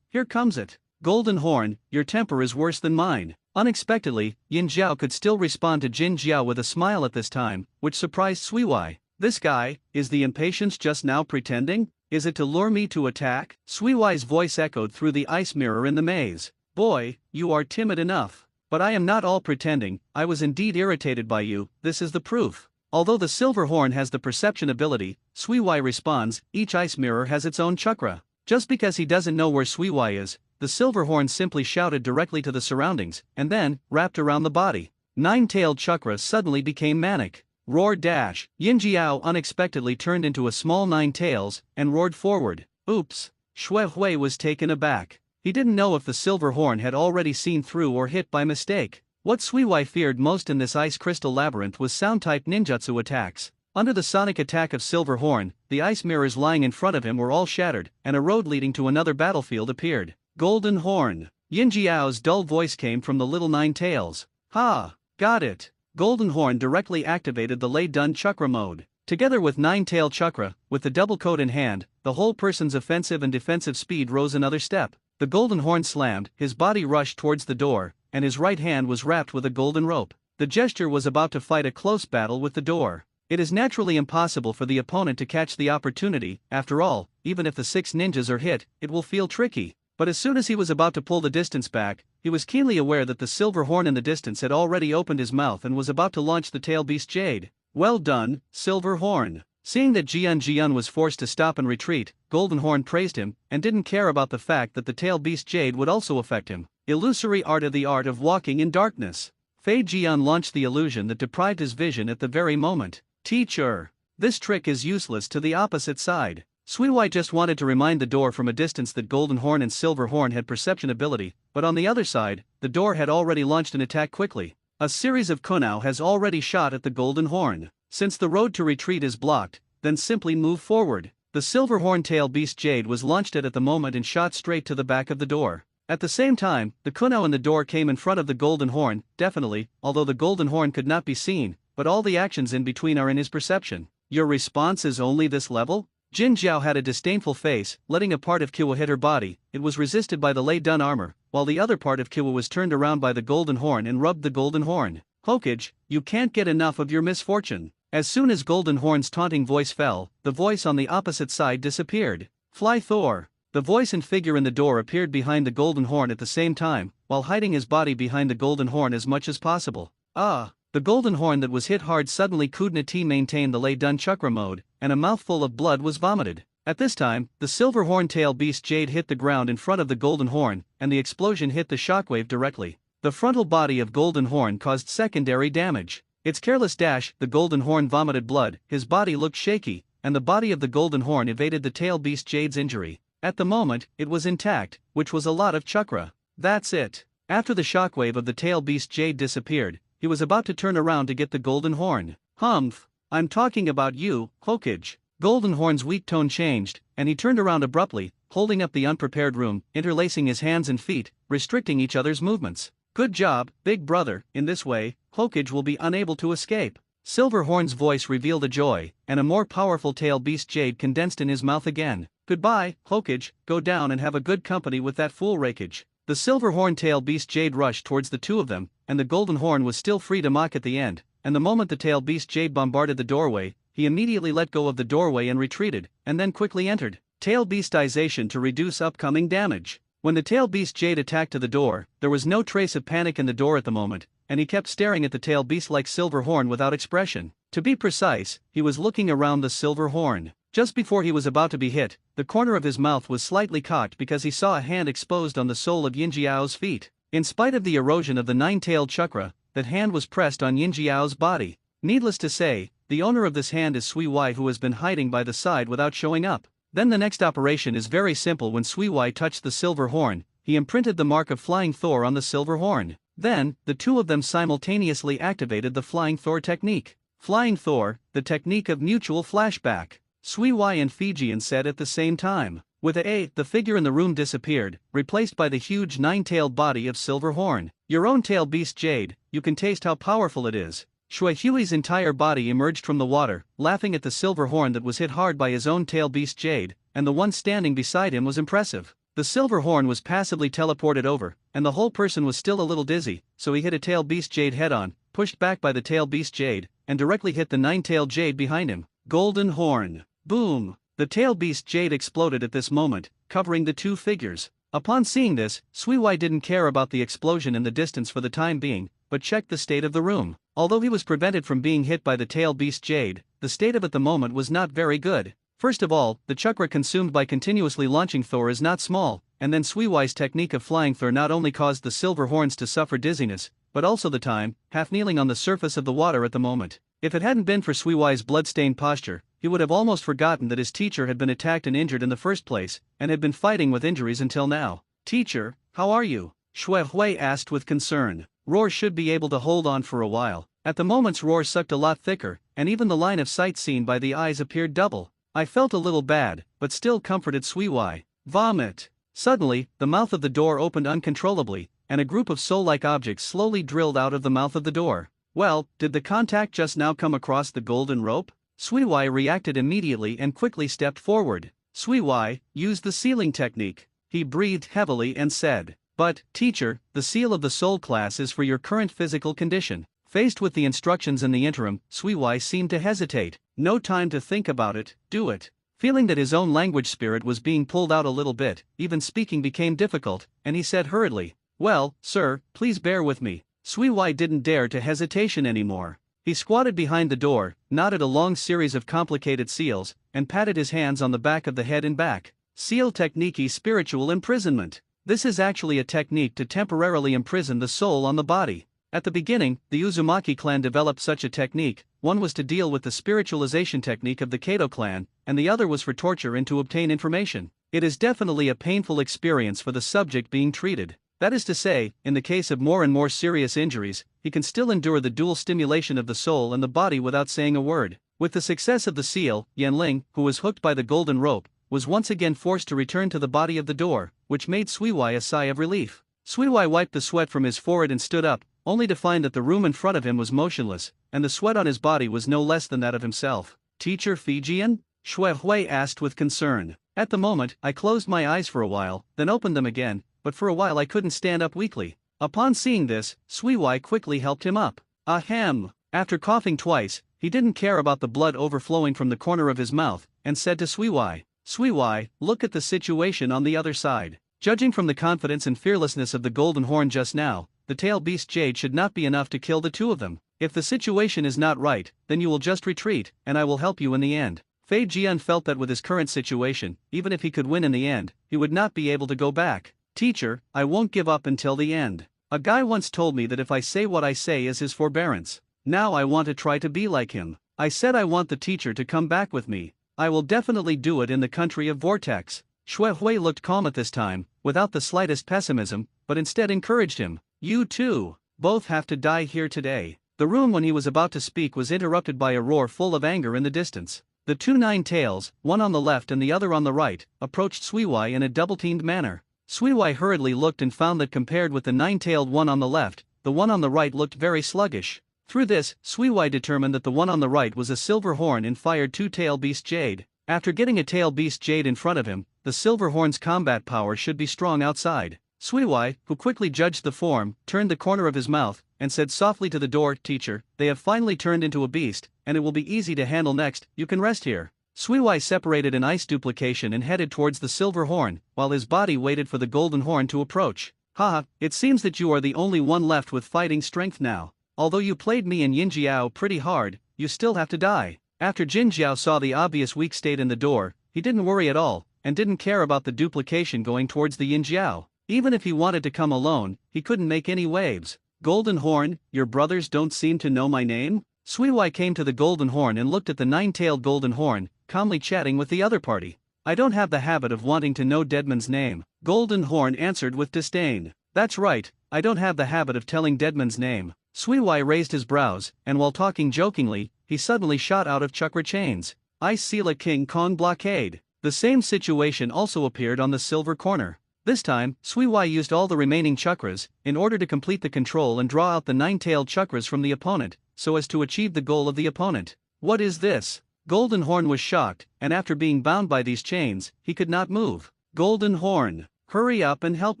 here comes it. Golden Horn, your temper is worse than mine. Unexpectedly, Yin Jiao could still respond to Jin Jiao with a smile at this time, which surprised Suiwai. This guy, is the impatience just now pretending? Is it to lure me to attack? Suiwai's voice echoed through the ice mirror in the maze. Boy, you are timid enough. But I am not all pretending, I was indeed irritated by you, this is the proof. Although the Silver Horn has the perception ability, Suiwai responds, each ice mirror has its own chakra. Just because he doesn't know where Suiwai is, the Silver Horn simply shouted directly to the surroundings, and then, wrapped around the body. Nine-tailed chakra suddenly became manic. Roar dash. Yin Jiao unexpectedly turned into a small nine tails, and roared forward. Oops. Xue Hui was taken aback. He didn't know if the Silver Horn had already seen through or hit by mistake. What Suiwai feared most in this ice crystal labyrinth was sound-type ninjutsu attacks. Under the sonic attack of Silver Horn, the ice mirrors lying in front of him were all shattered, and a road leading to another battlefield appeared. Golden Horn. Yin Jiao's dull voice came from the little nine tails. Ha! Got it. Golden Horn directly activated the Lei Dun Chakra mode. Together with nine-tail chakra, with the double code in hand, the whole person's offensive and defensive speed rose another step. The Golden Horn slammed, his body rushed towards the door, and his right hand was wrapped with a golden rope. The gesture was about to fight a close battle with the door. It is naturally impossible for the opponent to catch the opportunity, after all, even if the 6 ninjas are hit, it will feel tricky. But as soon as he was about to pull the distance back, he was keenly aware that the Silver Horn in the distance had already opened his mouth and was about to launch the Tail Beast Jade. Well done, Silver Horn. Seeing that Jian was forced to stop and retreat, Golden Horn praised him, and didn't care about the fact that the Tail Beast Jade would also affect him. Illusory art of the art of walking in darkness. Fei Jian launched the illusion that deprived his vision at the very moment. Teacher! This trick is useless to the opposite side. Suiwai just wanted to remind the door from a distance that Golden Horn and Silver Horn had perception ability, but on the other side, the door had already launched an attack quickly. A series of kunao has already shot at the Golden Horn. Since the road to retreat is blocked, then simply move forward. The Silver Horn Tail Beast Jade was launched at the moment and shot straight to the back of the door. At the same time, the kunao in the door came in front of the Golden Horn, definitely, although the Golden Horn could not be seen, but all the actions in between are in his perception. Your response is only this level? Jin Jiao had a disdainful face, letting a part of Kiwa hit her body. It was resisted by the Lei Dun armor, while the other part of Kiwa was turned around by the Golden Horn and rubbed the Golden Horn. Hokage, you can't get enough of your misfortune. As soon as Golden Horn's taunting voice fell, the voice on the opposite side disappeared. Fly Thor. The voice and figure in the door appeared behind the Golden Horn at the same time, while hiding his body behind the Golden Horn as much as possible. The Golden Horn that was hit hard suddenly could not maintain the Lei Dun Chakra mode, and a mouthful of blood was vomited. At this time, the Silver Horn Tail Beast Jade hit the ground in front of the Golden Horn, and the explosion hit the shockwave directly. The frontal body of Golden Horn caused secondary damage. Its careless dash, the Golden Horn vomited blood, his body looked shaky, and the body of the Golden Horn evaded the Tail Beast Jade's injury. At the moment, it was intact, which was a lot of chakra. That's it. After the shockwave of the Tail Beast Jade disappeared, he was about to turn around to get the Golden Horn. Humph! I'm talking about you, Hokage. Golden Horn's weak tone changed, and he turned around abruptly, holding up the unprepared room, interlacing his hands and feet, restricting each other's movements. Good job, big brother. In this way, Hokage will be unable to escape. Silver Horn's voice revealed a joy, and a more powerful Tail Beast Jade condensed in his mouth again. Goodbye, Hokage, go down and have a good company with that fool Rakage. The Silver Horn Tail Beast Jade rushed towards the two of them, and the Golden Horn was still free to mock at the end, and the moment the Tail Beast Jade bombarded the doorway, he immediately let go of the doorway and retreated, and then quickly entered. Tail Beastization to reduce upcoming damage. When the Tail Beast Jade attacked to the door, there was no trace of panic in the door at the moment, and he kept staring at the Tail Beast like Silver Horn without expression. To be precise, he was looking around the Silver Horn. Just before he was about to be hit, the corner of his mouth was slightly cocked because he saw a hand exposed on the sole of Yin Jiao's feet. In spite of the erosion of the nine-tailed chakra, that hand was pressed on Yin Jiao's body. Needless to say, the owner of this hand is Suiwai, who has been hiding by the side without showing up. Then the next operation is very simple. When Suiwai touched the Silver Horn, he imprinted the mark of Flying Thor on the Silver Horn. Then, the two of them simultaneously activated the Flying Thor technique. Flying Thor, the technique of mutual flashback. Sui Wai and Fijian said at the same time. With the figure in the room disappeared, replaced by the huge nine-tailed body of Silver Horn. Your own tail beast Jade, you can taste how powerful it is. Shui Hui's entire body emerged from the water, laughing at the Silver Horn that was hit hard by his own tail beast Jade, and the one standing beside him was impressive. The Silver Horn was passively teleported over, and the whole person was still a little dizzy, so he hit a tail beast Jade head-on, pushed back by the tail beast Jade, and directly hit the nine-tailed Jade behind him. Golden Horn. Boom! The tail beast Jade exploded at this moment, covering the two figures. Upon seeing this, Sui Wai didn't care about the explosion in the distance for the time being, but checked the state of the room. Although he was prevented from being hit by the tail beast Jade, the state of it at the moment was not very good. First of all, the chakra consumed by continuously launching Thor is not small, and then Sui Wai's technique of flying Thor not only caused the silver horns to suffer dizziness, but also the time, half kneeling on the surface of the water at the moment. If it hadn't been for Sui Wai's blood-stained posture, he would have almost forgotten that his teacher had been attacked and injured in the first place, and had been fighting with injuries until now. Teacher, how are you? Shui Hui asked with concern. Roar should be able to hold on for a while. At the moment's roar sucked a lot thicker, and even the line of sight seen by the eyes appeared double. I felt a little bad, but still comforted Sui Wai. Vomit. Suddenly, the mouth of the door opened uncontrollably, and a group of soul-like objects slowly drilled out of the mouth of the door. Well, did the contact just now come across the golden rope? Sui Wai reacted immediately and quickly stepped forward. Sui Wai used the sealing technique. He breathed heavily and said, "But, teacher, the seal of the soul class is for your current physical condition." Faced with the instructions in the interim, Sui Wai seemed to hesitate. No time to think about it, do it. Feeling that his own language spirit was being pulled out a little bit, even speaking became difficult, and he said hurriedly, "Well, sir, please bear with me." Sui Wai didn't dare to hesitation anymore. He squatted behind the door, nodded a long series of complicated seals, and patted his hands on the back of the head and back. Seal technique spiritual imprisonment. This is actually a technique to temporarily imprison the soul on the body. At the beginning, the Uzumaki clan developed such a technique. One was to deal with the spiritualization technique of the Kato clan, and the other was for torture and to obtain information. It is definitely a painful experience for the subject being treated. That is to say, in the case of more and more serious injuries, he can still endure the dual stimulation of the soul and the body without saying a word. With the success of the seal, Yanling, who was hooked by the golden rope, was once again forced to return to the body of the door, which made Sui Wai a sigh of relief. Sui Wai wiped the sweat from his forehead and stood up, only to find that the room in front of him was motionless, and the sweat on his body was no less than that of himself. Teacher Fijian? Shui Hui asked with concern. At the moment, I closed my eyes for a while, then opened them again, but for a while I couldn't stand up weakly. Upon seeing this, Sui Wai quickly helped him up. Ahem. After coughing twice, he didn't care about the blood overflowing from the corner of his mouth, and said to Sui Wai, "Sui Wai, look at the situation on the other side." Judging from the confidence and fearlessness of the golden horn just now, the tail beast Jade should not be enough to kill the two of them. If the situation is not right, then you will just retreat, and I will help you in the end. Fei Jian felt that with his current situation, even if he could win in the end, he would not be able to go back. Teacher, I won't give up until the end. A guy once told me that if I say what I say is his forbearance. Now I want to try to be like him. I said I want the teacher to come back with me. I will definitely do it in the country of Vortex. Shui Hui looked calm at this time, without the slightest pessimism, but instead encouraged him. You too. Both have to die here today. The room when he was about to speak was interrupted by a roar full of anger in the distance. The two nine-tails, one on the left and the other on the right, approached Sui Wai in a double-teamed manner. Sui Wai hurriedly looked and found that compared with the nine-tailed one on the left, the one on the right looked very sluggish. Through this, Sui Wai determined that the one on the right was a silver horn and fired two-tail beast Jade. After getting a tail beast Jade in front of him, the silver horn's combat power should be strong outside. Sui Wai, who quickly judged the form, turned the corner of his mouth, and said softly to the door, "Teacher, they have finally turned into a beast, and it will be easy to handle next, you can rest here." Sui Wai separated an ice duplication and headed towards the silver horn, while his body waited for the golden horn to approach. "Haha, it seems that you are the only one left with fighting strength now. Although you played me and Yin Jiao pretty hard, you still have to die." After Jin Jiao saw the obvious weak state in the door, he didn't worry at all, and didn't care about the duplication going towards the Yin Jiao. Even if he wanted to come alone, he couldn't make any waves. "Golden Horn, your brothers don't seem to know my name?" Sui Wai came to the golden horn and looked at the nine-tailed golden horn, calmly chatting with the other party. "I don't have the habit of wanting to know Deadman's name," Golden Horn answered with disdain. "That's right, I don't have the habit of telling Deadman's name." Sui Wai raised his brows, and while talking jokingly, he suddenly shot out of chakra chains. Ice Sela King Kong blockade. The same situation also appeared on the silver corner. This time, Suiwai used all the remaining chakras in order to complete the control and draw out the 9-tailed chakras from the opponent, so as to achieve the goal of the opponent. What is this? Golden Horn was shocked, and after being bound by these chains, he could not move. Golden Horn, hurry up and help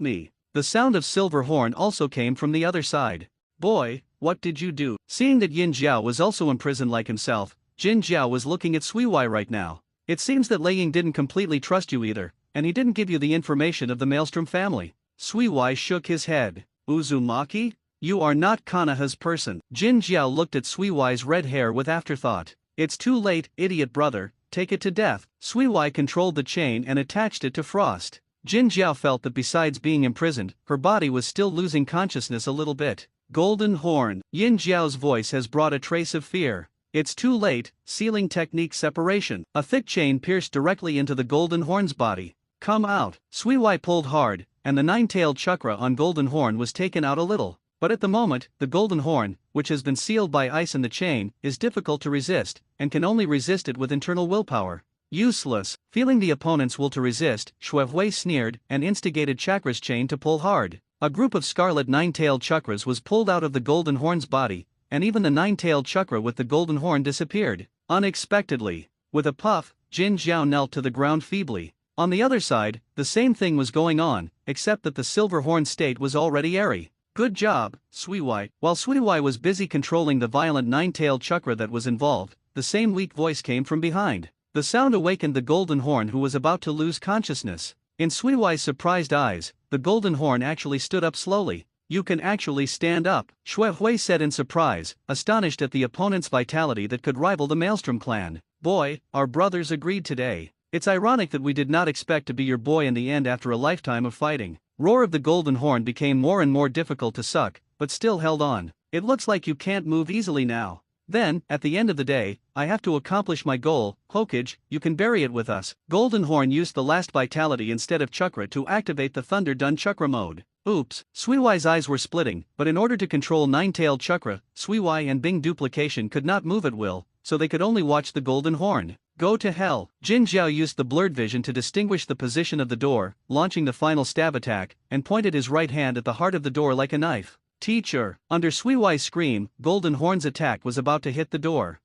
me. The sound of Silver Horn also came from the other side. Boy, what did you do? Seeing that Yin Jiao was also imprisoned like himself, Jin Jiao was looking at Suiwai right now. It seems that Lei Ying didn't completely trust you either, and he didn't give you the information of the Maelstrom family. Suiwai shook his head. Uzumaki? You are not Kanaha's person. Jin Jiao looked at Suiwai's red hair with afterthought. It's too late, idiot brother, take it to death. Suiwai controlled the chain and attached it to Frost. Jin Jiao felt that besides being imprisoned, her body was still losing consciousness a little bit. Golden Horn. Yin Jiao's voice has brought a trace of fear. It's too late, sealing technique separation. A thick chain pierced directly into the Golden Horn's body. Come out. Suiwai pulled hard, and the 9-tailed chakra on Golden Horn was taken out a little. But at the moment, the Golden Horn, which has been sealed by ice in the chain, is difficult to resist, and can only resist it with internal willpower. Useless. Feeling the opponent's will to resist, Xuehui sneered and instigated Chakra's chain to pull hard. A group of scarlet 9-tailed chakras was pulled out of the Golden Horn's body, and even the 9-tailed chakra with the Golden Horn disappeared. Unexpectedly. With a puff, Jin Jiao knelt to the ground feebly. On the other side, the same thing was going on, except that the Silver Horn state was already airy. Good job, Suiwai. While Suiwai was busy controlling the violent 9-tailed chakra that was involved, the same weak voice came from behind. The sound awakened the Golden Horn, who was about to lose consciousness. In Suiwai's surprised eyes, the Golden Horn actually stood up slowly. You can actually stand up, Xuehui said in surprise, astonished at the opponent's vitality that could rival the Maelstrom clan. Boy, our brothers agreed today. It's ironic that we did not expect to be your boy in the end after a lifetime of fighting. Roar of the Golden Horn became more and more difficult to suck, but still held on. It looks like you can't move easily now. Then, at the end of the day, I have to accomplish my goal. Hokage, you can bury it with us. Golden Horn used the last vitality instead of chakra to activate the Thunder Dun chakra mode. Oops, Suiwai's eyes were splitting, but in order to control 9-tailed chakra, Suiwai and Bing duplication could not move at will, so they could only watch the Golden Horn. Go to hell. Jin Jiao used the blurred vision to distinguish the position of the door, launching the final stab attack, and pointed his right hand at the heart of the door like a knife. Teacher. Under Suiwai's scream, Golden Horn's attack was about to hit the door.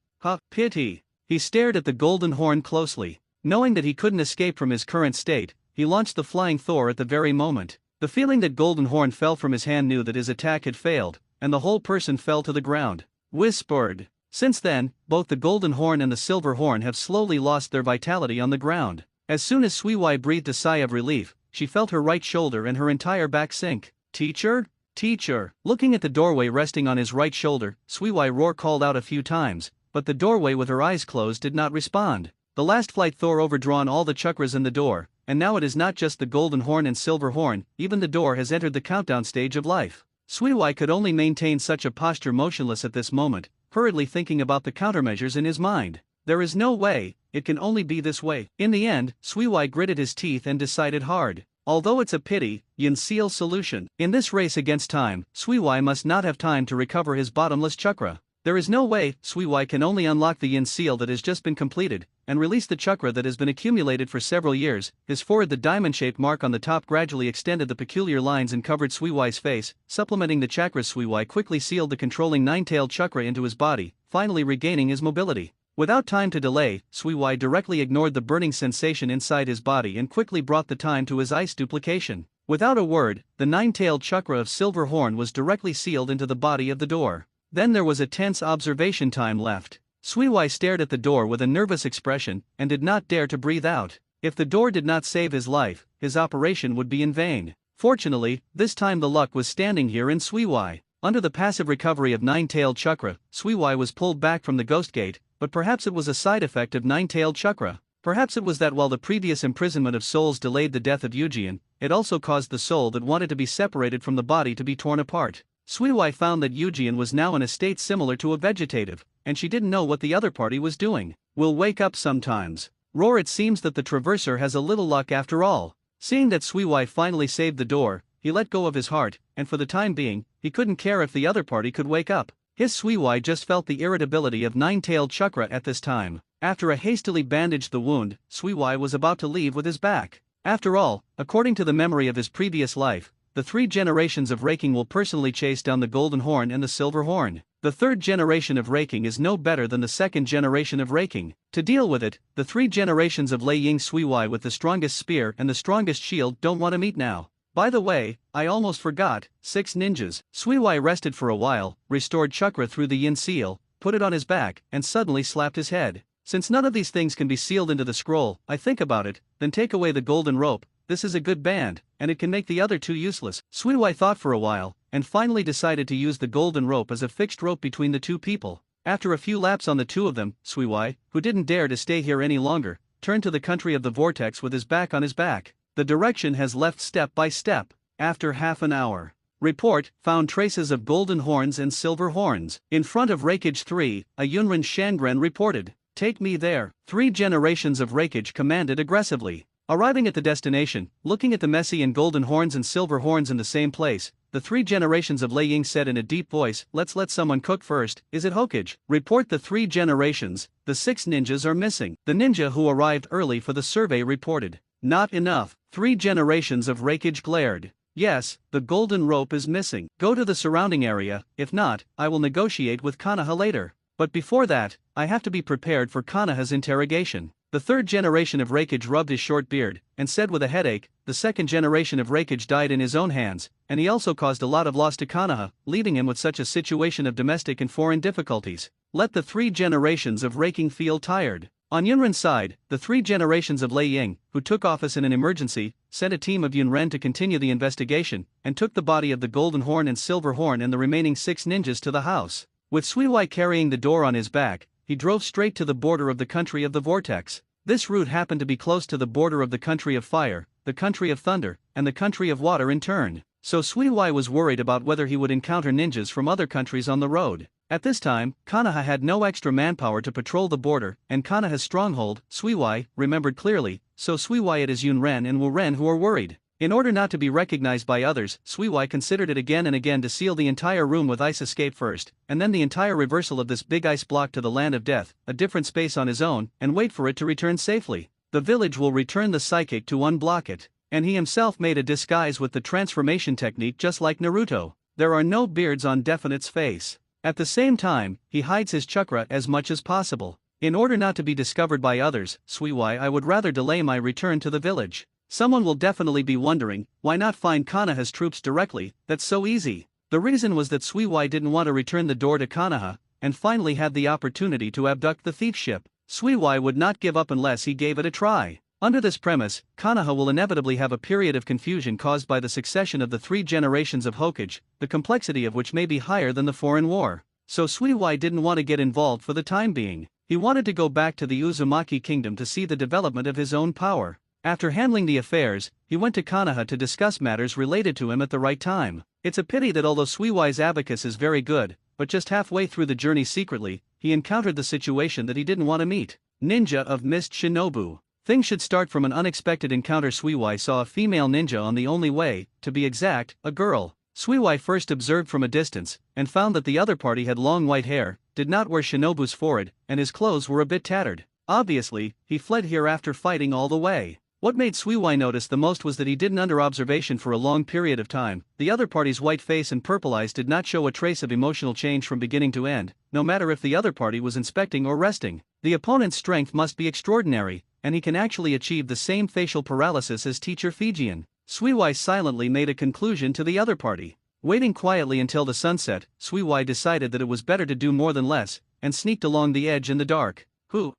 Pity. He stared at the Golden Horn closely. Knowing that he couldn't escape from his current state, he launched the Flying Thor at the very moment. The feeling that Golden Horn fell from his hand knew that his attack had failed, and the whole person fell to the ground. Whispered. Since then, both the Golden Horn and the Silver Horn have slowly lost their vitality on the ground. As soon as Suiwai breathed a sigh of relief, she felt her right shoulder and her entire back sink. Teacher? Teacher. Looking at the doorway resting on his right shoulder, Suiwai Roar called out a few times, but the doorway with her eyes closed did not respond. The last flight Thor overdrawn all the chakras in the door, and now it is not just the Golden Horn and Silver Horn, even the door has entered the countdown stage of life. Suiwai could only maintain such a posture motionless at this moment, hurriedly thinking about the countermeasures in his mind. There is no way, it can only be this way. In the end, Suiwai gritted his teeth and decided hard. Although it's a pity, Yin Seal solution. In this race against time, Suiwai must not have time to recover his bottomless chakra. There is no way, Suiwai can only unlock the Yin Seal that has just been completed, and release the chakra that has been accumulated for several years. His forehead, the diamond-shaped mark on the top gradually extended the peculiar lines and covered Suiwai's face, supplementing the chakras. Suiwai quickly sealed the controlling 9-tailed chakra into his body, finally regaining his mobility. Without time to delay, Suiwai directly ignored the burning sensation inside his body and quickly brought the time to his ice duplication. Without a word, the 9-tailed chakra of Silver Horn was directly sealed into the body of the door. Then there was a tense observation time left. Suiwai stared at the door with a nervous expression and did not dare to breathe out. If the door did not save his life, his operation would be in vain. Fortunately, this time the luck was standing here in Suiwai. Under the passive recovery of 9-tailed chakra, Suiwai was pulled back from the Ghost Gate, but perhaps it was a side effect of 9-tailed chakra. Perhaps it was that while the previous imprisonment of souls delayed the death of Eujian, it also caused the soul that wanted to be separated from the body to be torn apart. Suiwai found that Eujian was now in a state similar to a vegetative, and she didn't know what the other party was doing. We'll wake up sometimes. Roar, it seems that the Traverser has a little luck after all. Seeing that Suiwai finally saved the door, he let go of his heart, and for the time being, he couldn't care if the other party could wake up. His Suiwai just felt the irritability of nine-tailed chakra at this time. After a hastily bandaged the wound, Suiwai was about to leave with his back. After all, according to the memory of his previous life, the 3 generations of raking will personally chase down the golden horn and the silver horn. The 3rd generation of raking is no better than the 2nd generation of raking. To deal with it, the 3 generations of Lei Ying Suiwai with the strongest spear and the strongest shield don't want to meet now. By the way, I almost forgot, 6 ninjas. Suiwai rested for a while, restored chakra through the yin seal, put it on his back, and suddenly slapped his head. Since none of these things can be sealed into the scroll, I think about it, then take away the golden rope. This is a good band, and it can make the other 2 useless. Suiwai thought for a while, and finally decided to use the golden rope as a fixed rope between the 2 people. After a few laps on the 2 of them, Suiwai, who didn't dare to stay here any longer, turned to the country of the vortex with his back on his back. The direction has left step by step. After half an hour. Report, found traces of golden horns and silver horns. In front of Rakage 3, a Yunrin Shangren reported. Take me there. 3 generations of Rakage commanded aggressively. Arriving at the destination, looking at the messy and golden horns and silver horns in the same place, the 3 generations of Lei Ying said in a deep voice, let's let someone cook first. Is it Hokage? Report the 3 generations, the 6 ninjas are missing. The ninja who arrived early for the survey reported. Not enough. 3 generations of Rakage glared. Yes, the golden rope is missing. Go to the surrounding area, if not, I will negotiate with Konoha later. But before that, I have to be prepared for Konoha's interrogation. The 3rd generation of Rakage rubbed his short beard, and said with a headache, the 2nd generation of Rakage died in his own hands, and he also caused a lot of loss to Konoha, leaving him with such a situation of domestic and foreign difficulties. Let the 3 generations of raking feel tired. On Yunren's side, the 3 generations of Lei Ying, who took office in an emergency, sent a team of Yunren to continue the investigation, and took the body of the golden horn and silver horn and the remaining 6 ninjas to the house. With Suiwai carrying the door on his back, he drove straight to the border of the country of the vortex. This route happened to be close to the border of the country of fire, the country of thunder, and the country of water in turn. So Suiwai was worried about whether he would encounter ninjas from other countries on the road. At this time, Konoha had no extra manpower to patrol the border, and Konoha's stronghold, Suiwai, remembered clearly, so Suiwai it is Yunren and Wuren who are worried. In order not to be recognized by others, Suiwai considered it again and again to seal the entire room with ice escape first, and then the entire reversal of this big ice block to the land of death, a different space on his own, and wait for it to return safely. The village will return the psychic to unblock it. And he himself made a disguise with the transformation technique just like Naruto. There are no beards on Definite's face. At the same time, he hides his chakra as much as possible. In order not to be discovered by others, Suiwai, I would rather delay my return to the village. Someone will definitely be wondering, why not find Konoha's troops directly? That's so easy. The reason was that Suiwai didn't want to return the door to Konoha, and finally had the opportunity to abduct the thief ship. Suiwai would not give up unless he gave it a try. Under this premise, Konoha will inevitably have a period of confusion caused by the succession of the 3 generations of Hokage, the complexity of which may be higher than the foreign war. So Suiwai didn't want to get involved for the time being. He wanted to go back to the Uzumaki kingdom to see the development of his own power. After handling the affairs, he went to Konoha to discuss matters related to him at the right time. It's a pity that although Suiwai's abacus is very good, but just halfway through the journey secretly, he encountered the situation that he didn't want to meet. Ninja of Mist Shinobu. Things should start from an unexpected encounter. Suiwai saw a female ninja on the only way, to be exact, a girl. Suiwai first observed from a distance, and found that the other party had long white hair, did not wear Shinobu's forehead, and his clothes were a bit tattered. Obviously, he fled here after fighting all the way. What made Suiwai notice the most was that he didn't under observation for a long period of time. The other party's white face and purple eyes did not show a trace of emotional change from beginning to end, no matter if the other party was inspecting or resting. The opponent's strength must be extraordinary, and he can actually achieve the same facial paralysis as teacher Fijian. Suiwai silently made a conclusion to the other party. Waiting quietly until the sunset, Suiwai decided that it was better to do more than less, and sneaked along the edge in the dark.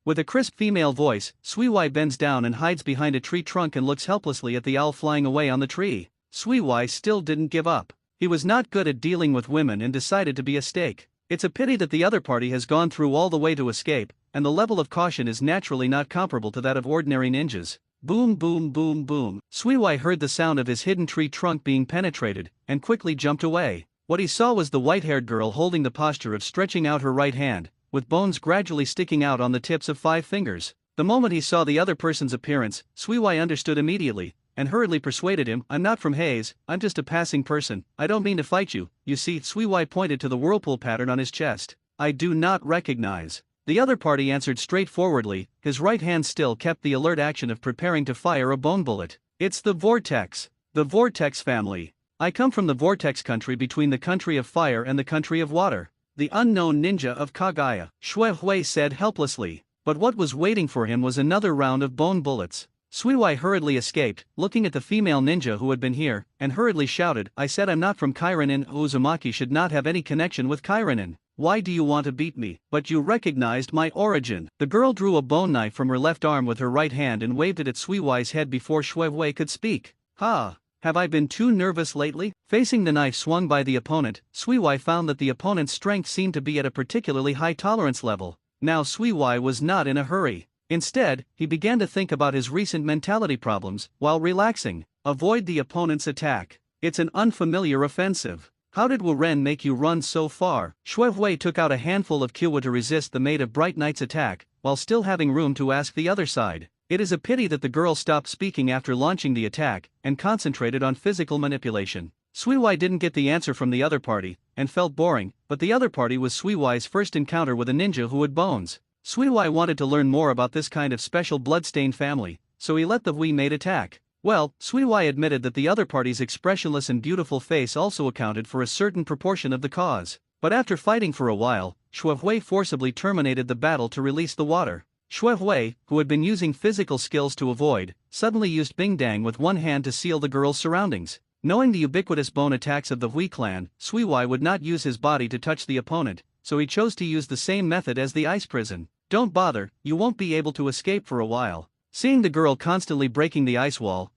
With a crisp female voice, Suiwai bends down and hides behind a tree trunk and looks helplessly at the owl flying away on the tree. Suiwai still didn't give up. He was not good at dealing with women and decided to be a stake. It's a pity that the other party has gone through all the way to escape, and the level of caution is naturally not comparable to that of ordinary ninjas. Boom boom boom boom. Suiwai heard the sound of his hidden tree trunk being penetrated, and quickly jumped away. What he saw was the white-haired girl holding the posture of stretching out her right hand, with bones gradually sticking out on the tips of 5 fingers. The moment he saw the other person's appearance, Suiwai understood immediately. and hurriedly persuaded him, I'm not from Hayes, I'm just a passing person, I don't mean to fight you, you see. Suiwai pointed to the whirlpool pattern on his chest. I do not recognize. The other party answered straightforwardly, his right hand still kept the alert action of preparing to fire a bone bullet. It's the Vortex. The Vortex family. I come from the Vortex country between the country of fire and the country of water. The unknown ninja of Kagaya, Xue Hui said helplessly. But what was waiting for him was another round of bone bullets. Suiwai hurriedly escaped, looking at the female ninja who had been here, and hurriedly shouted, I said I'm not from Kairanen. Uzumaki should not have any connection with Kairanen. Why do you want to beat me? But you recognized my origin. The girl drew a bone knife from her left arm with her right hand and waved it at Suiwai's head before Xue Hui could speak. Ha! Have I been too nervous lately? Facing the knife swung by the opponent, Suiwai found that the opponent's strength seemed to be at a particularly high tolerance level. Now Suiwai was not in a hurry. Instead, he began to think about his recent mentality problems, while relaxing. Avoid the opponent's attack. It's an unfamiliar offensive. How did Wu Ren make you run so far? Xue Hui took out a handful of Kyowa to resist the Maid of Bright Knight's attack, while still having room to ask the other side. It is a pity that the girl stopped speaking after launching the attack, and concentrated on physical manipulation. Suiwai didn't get the answer from the other party, and felt boring, but the other party was Suiwai's first encounter with a ninja who had bones. Suiwai wanted to learn more about this kind of special blood-stained family, so he let the Hui maid attack. Well, Suiwai admitted that the other party's expressionless and beautiful face also accounted for a certain proportion of the cause. But after fighting for a while, Xue Hui forcibly terminated the battle to release the water. Xue Hui, who had been using physical skills to avoid, suddenly used Bing Dang with one hand to seal the girl's surroundings. Knowing the ubiquitous bone attacks of the Hui clan, Suiwai would not use his body to touch the opponent, so he chose to use the same method as the ice prison. Don't bother, you won't be able to escape for a while. Seeing the girl constantly breaking the ice wall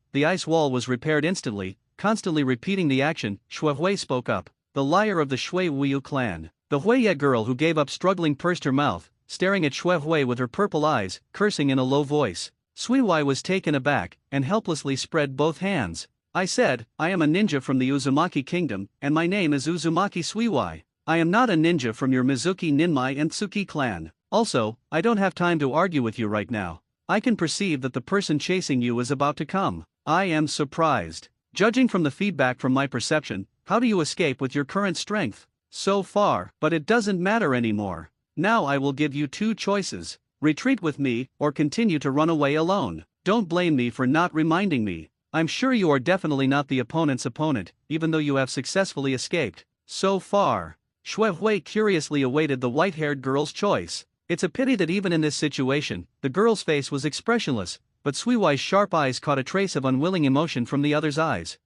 was repaired instantly. Constantly repeating the action, Xue Hui spoke up. The liar of the Shui Wuyu clan. The Huiye girl who gave up struggling pursed her mouth, staring at Xue Hui with her purple eyes, cursing in a low voice. Suiwai was taken aback, and helplessly spread both hands. I said, I am a ninja from the Uzumaki kingdom, and my name is Uzumaki Suiwai. I am not a ninja from your Mizuki Ninmai and Tsuki clan. Also, I don't have time to argue with you right now. I can perceive that the person chasing you is about to come. I am surprised. Judging from the feedback from my perception, how do you escape with your current strength? So far, but it doesn't matter anymore. Now I will give you two choices. Retreat with me, or continue to run away alone. Don't blame me for not reminding me. I'm sure you are definitely not the opponent's opponent, even though you have successfully escaped. So far. Xue Hui curiously awaited the white-haired girl's choice. It's a pity that even in this situation, the girl's face was expressionless, but Suiwai's sharp eyes caught a trace of unwilling emotion from the other's eyes.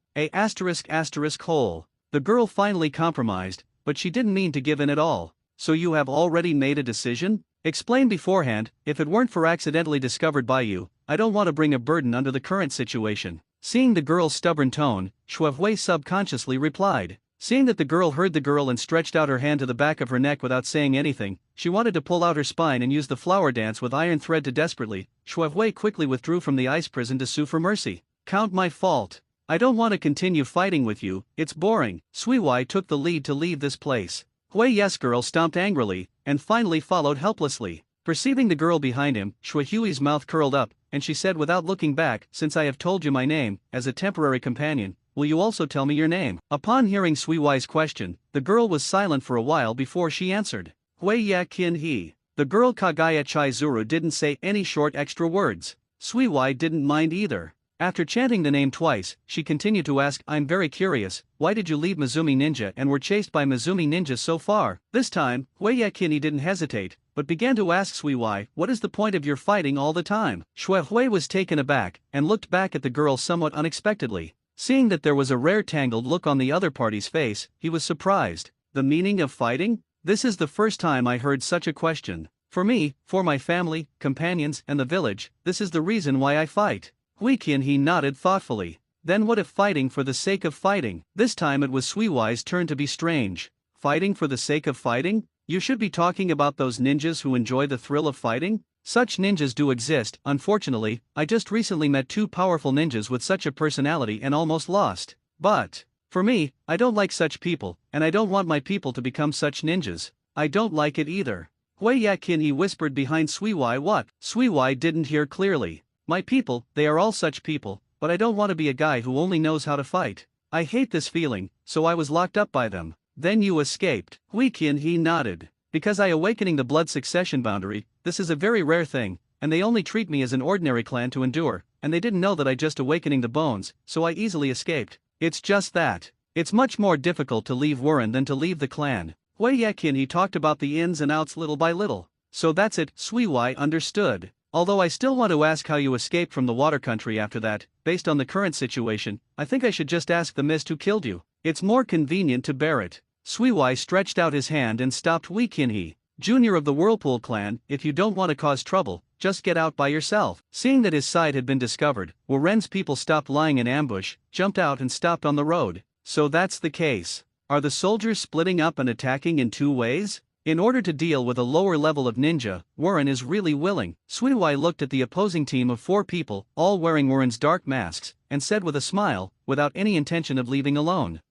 Hole. The girl finally compromised, but she didn't mean to give in at all. So you have already made a decision? Explain beforehand. If it weren't for accidentally discovered by you, I don't want to bring a burden under the current situation. Seeing the girl's stubborn tone, Xue Hui subconsciously replied. Seeing that the girl heard the girl and stretched out her hand to the back of her neck without saying anything, she wanted to pull out her spine and use the flower dance with iron thread to desperately. Xue Hui quickly withdrew from the ice prison to sue for mercy. Count my fault. I don't want to continue fighting with you, it's boring. Suiwai took the lead to leave this place. Yes girl stomped angrily, and finally followed helplessly. Perceiving the girl behind him, Xue Hui's mouth curled up, and she said without looking back, since I have told you my name, as a temporary companion, will you also tell me your name? Upon hearing Suiwai's question, the girl was silent for a while before she answered. Huiye Qin He. The girl Kagaya Chizuru didn't say any short extra words. Suiwai didn't mind either. After chanting the name twice, she continued to ask, I'm very curious, why did you leave Mizumi Ninja and were chased by Mizumi Ninja so far? This time, Huiye Qin didn't hesitate, but began to ask Suiwai, what is the point of your fighting all the time? Xue Hui was taken aback, and looked back at the girl somewhat unexpectedly. Seeing that there was a rare tangled look on the other party's face, he was surprised. The meaning of fighting? This is the first time I heard such a question. For me, for my family, companions, and the village, this is the reason why I fight. Huiqian he nodded thoughtfully. Then what if fighting for the sake of fighting? This time it was Suiwai's turn to be strange. Fighting for the sake of fighting? You should be talking about those ninjas who enjoy the thrill of fighting? Such ninjas do exist. Unfortunately, I just recently met two powerful ninjas with such a personality and almost lost. But, for me, I don't like such people, and I don't want my people to become such ninjas. I don't like it either. Huiye Qin he whispered behind Suiwai. What? Suiwai didn't hear clearly. My people, they are all such people, but I don't want to be a guy who only knows how to fight. I hate this feeling, so I was locked up by them. Then you escaped. Hui Qianhe nodded. Because I awakening the blood succession boundary, this is a very rare thing, and they only treat me as an ordinary clan to endure, and they didn't know that I just awakening the bones, so I easily escaped. It's just that. It's much more difficult to leave Warren than to leave the clan. Hui Qianhe talked about the ins and outs little by little. So that's it, Sui Wai understood. Although I still want to ask how you escaped from the water country after that, based on the current situation, I think I should just ask the mist who killed you. It's more convenient to bear it. Sui Wai stretched out his hand and stopped Hui Qianhe. Junior of the Whirlpool clan, if you don't want to cause trouble, just get out by yourself. Seeing that his side had been discovered, Warren's people stopped lying in ambush, jumped out and stopped on the road. So that's the case. Are the soldiers splitting up and attacking in two ways? In order to deal with a lower level of ninja, Warren is really willing. Sui Wai looked at the opposing team of 4 people, all wearing Warren's dark masks, and said with a smile, without any intention of leaving alone.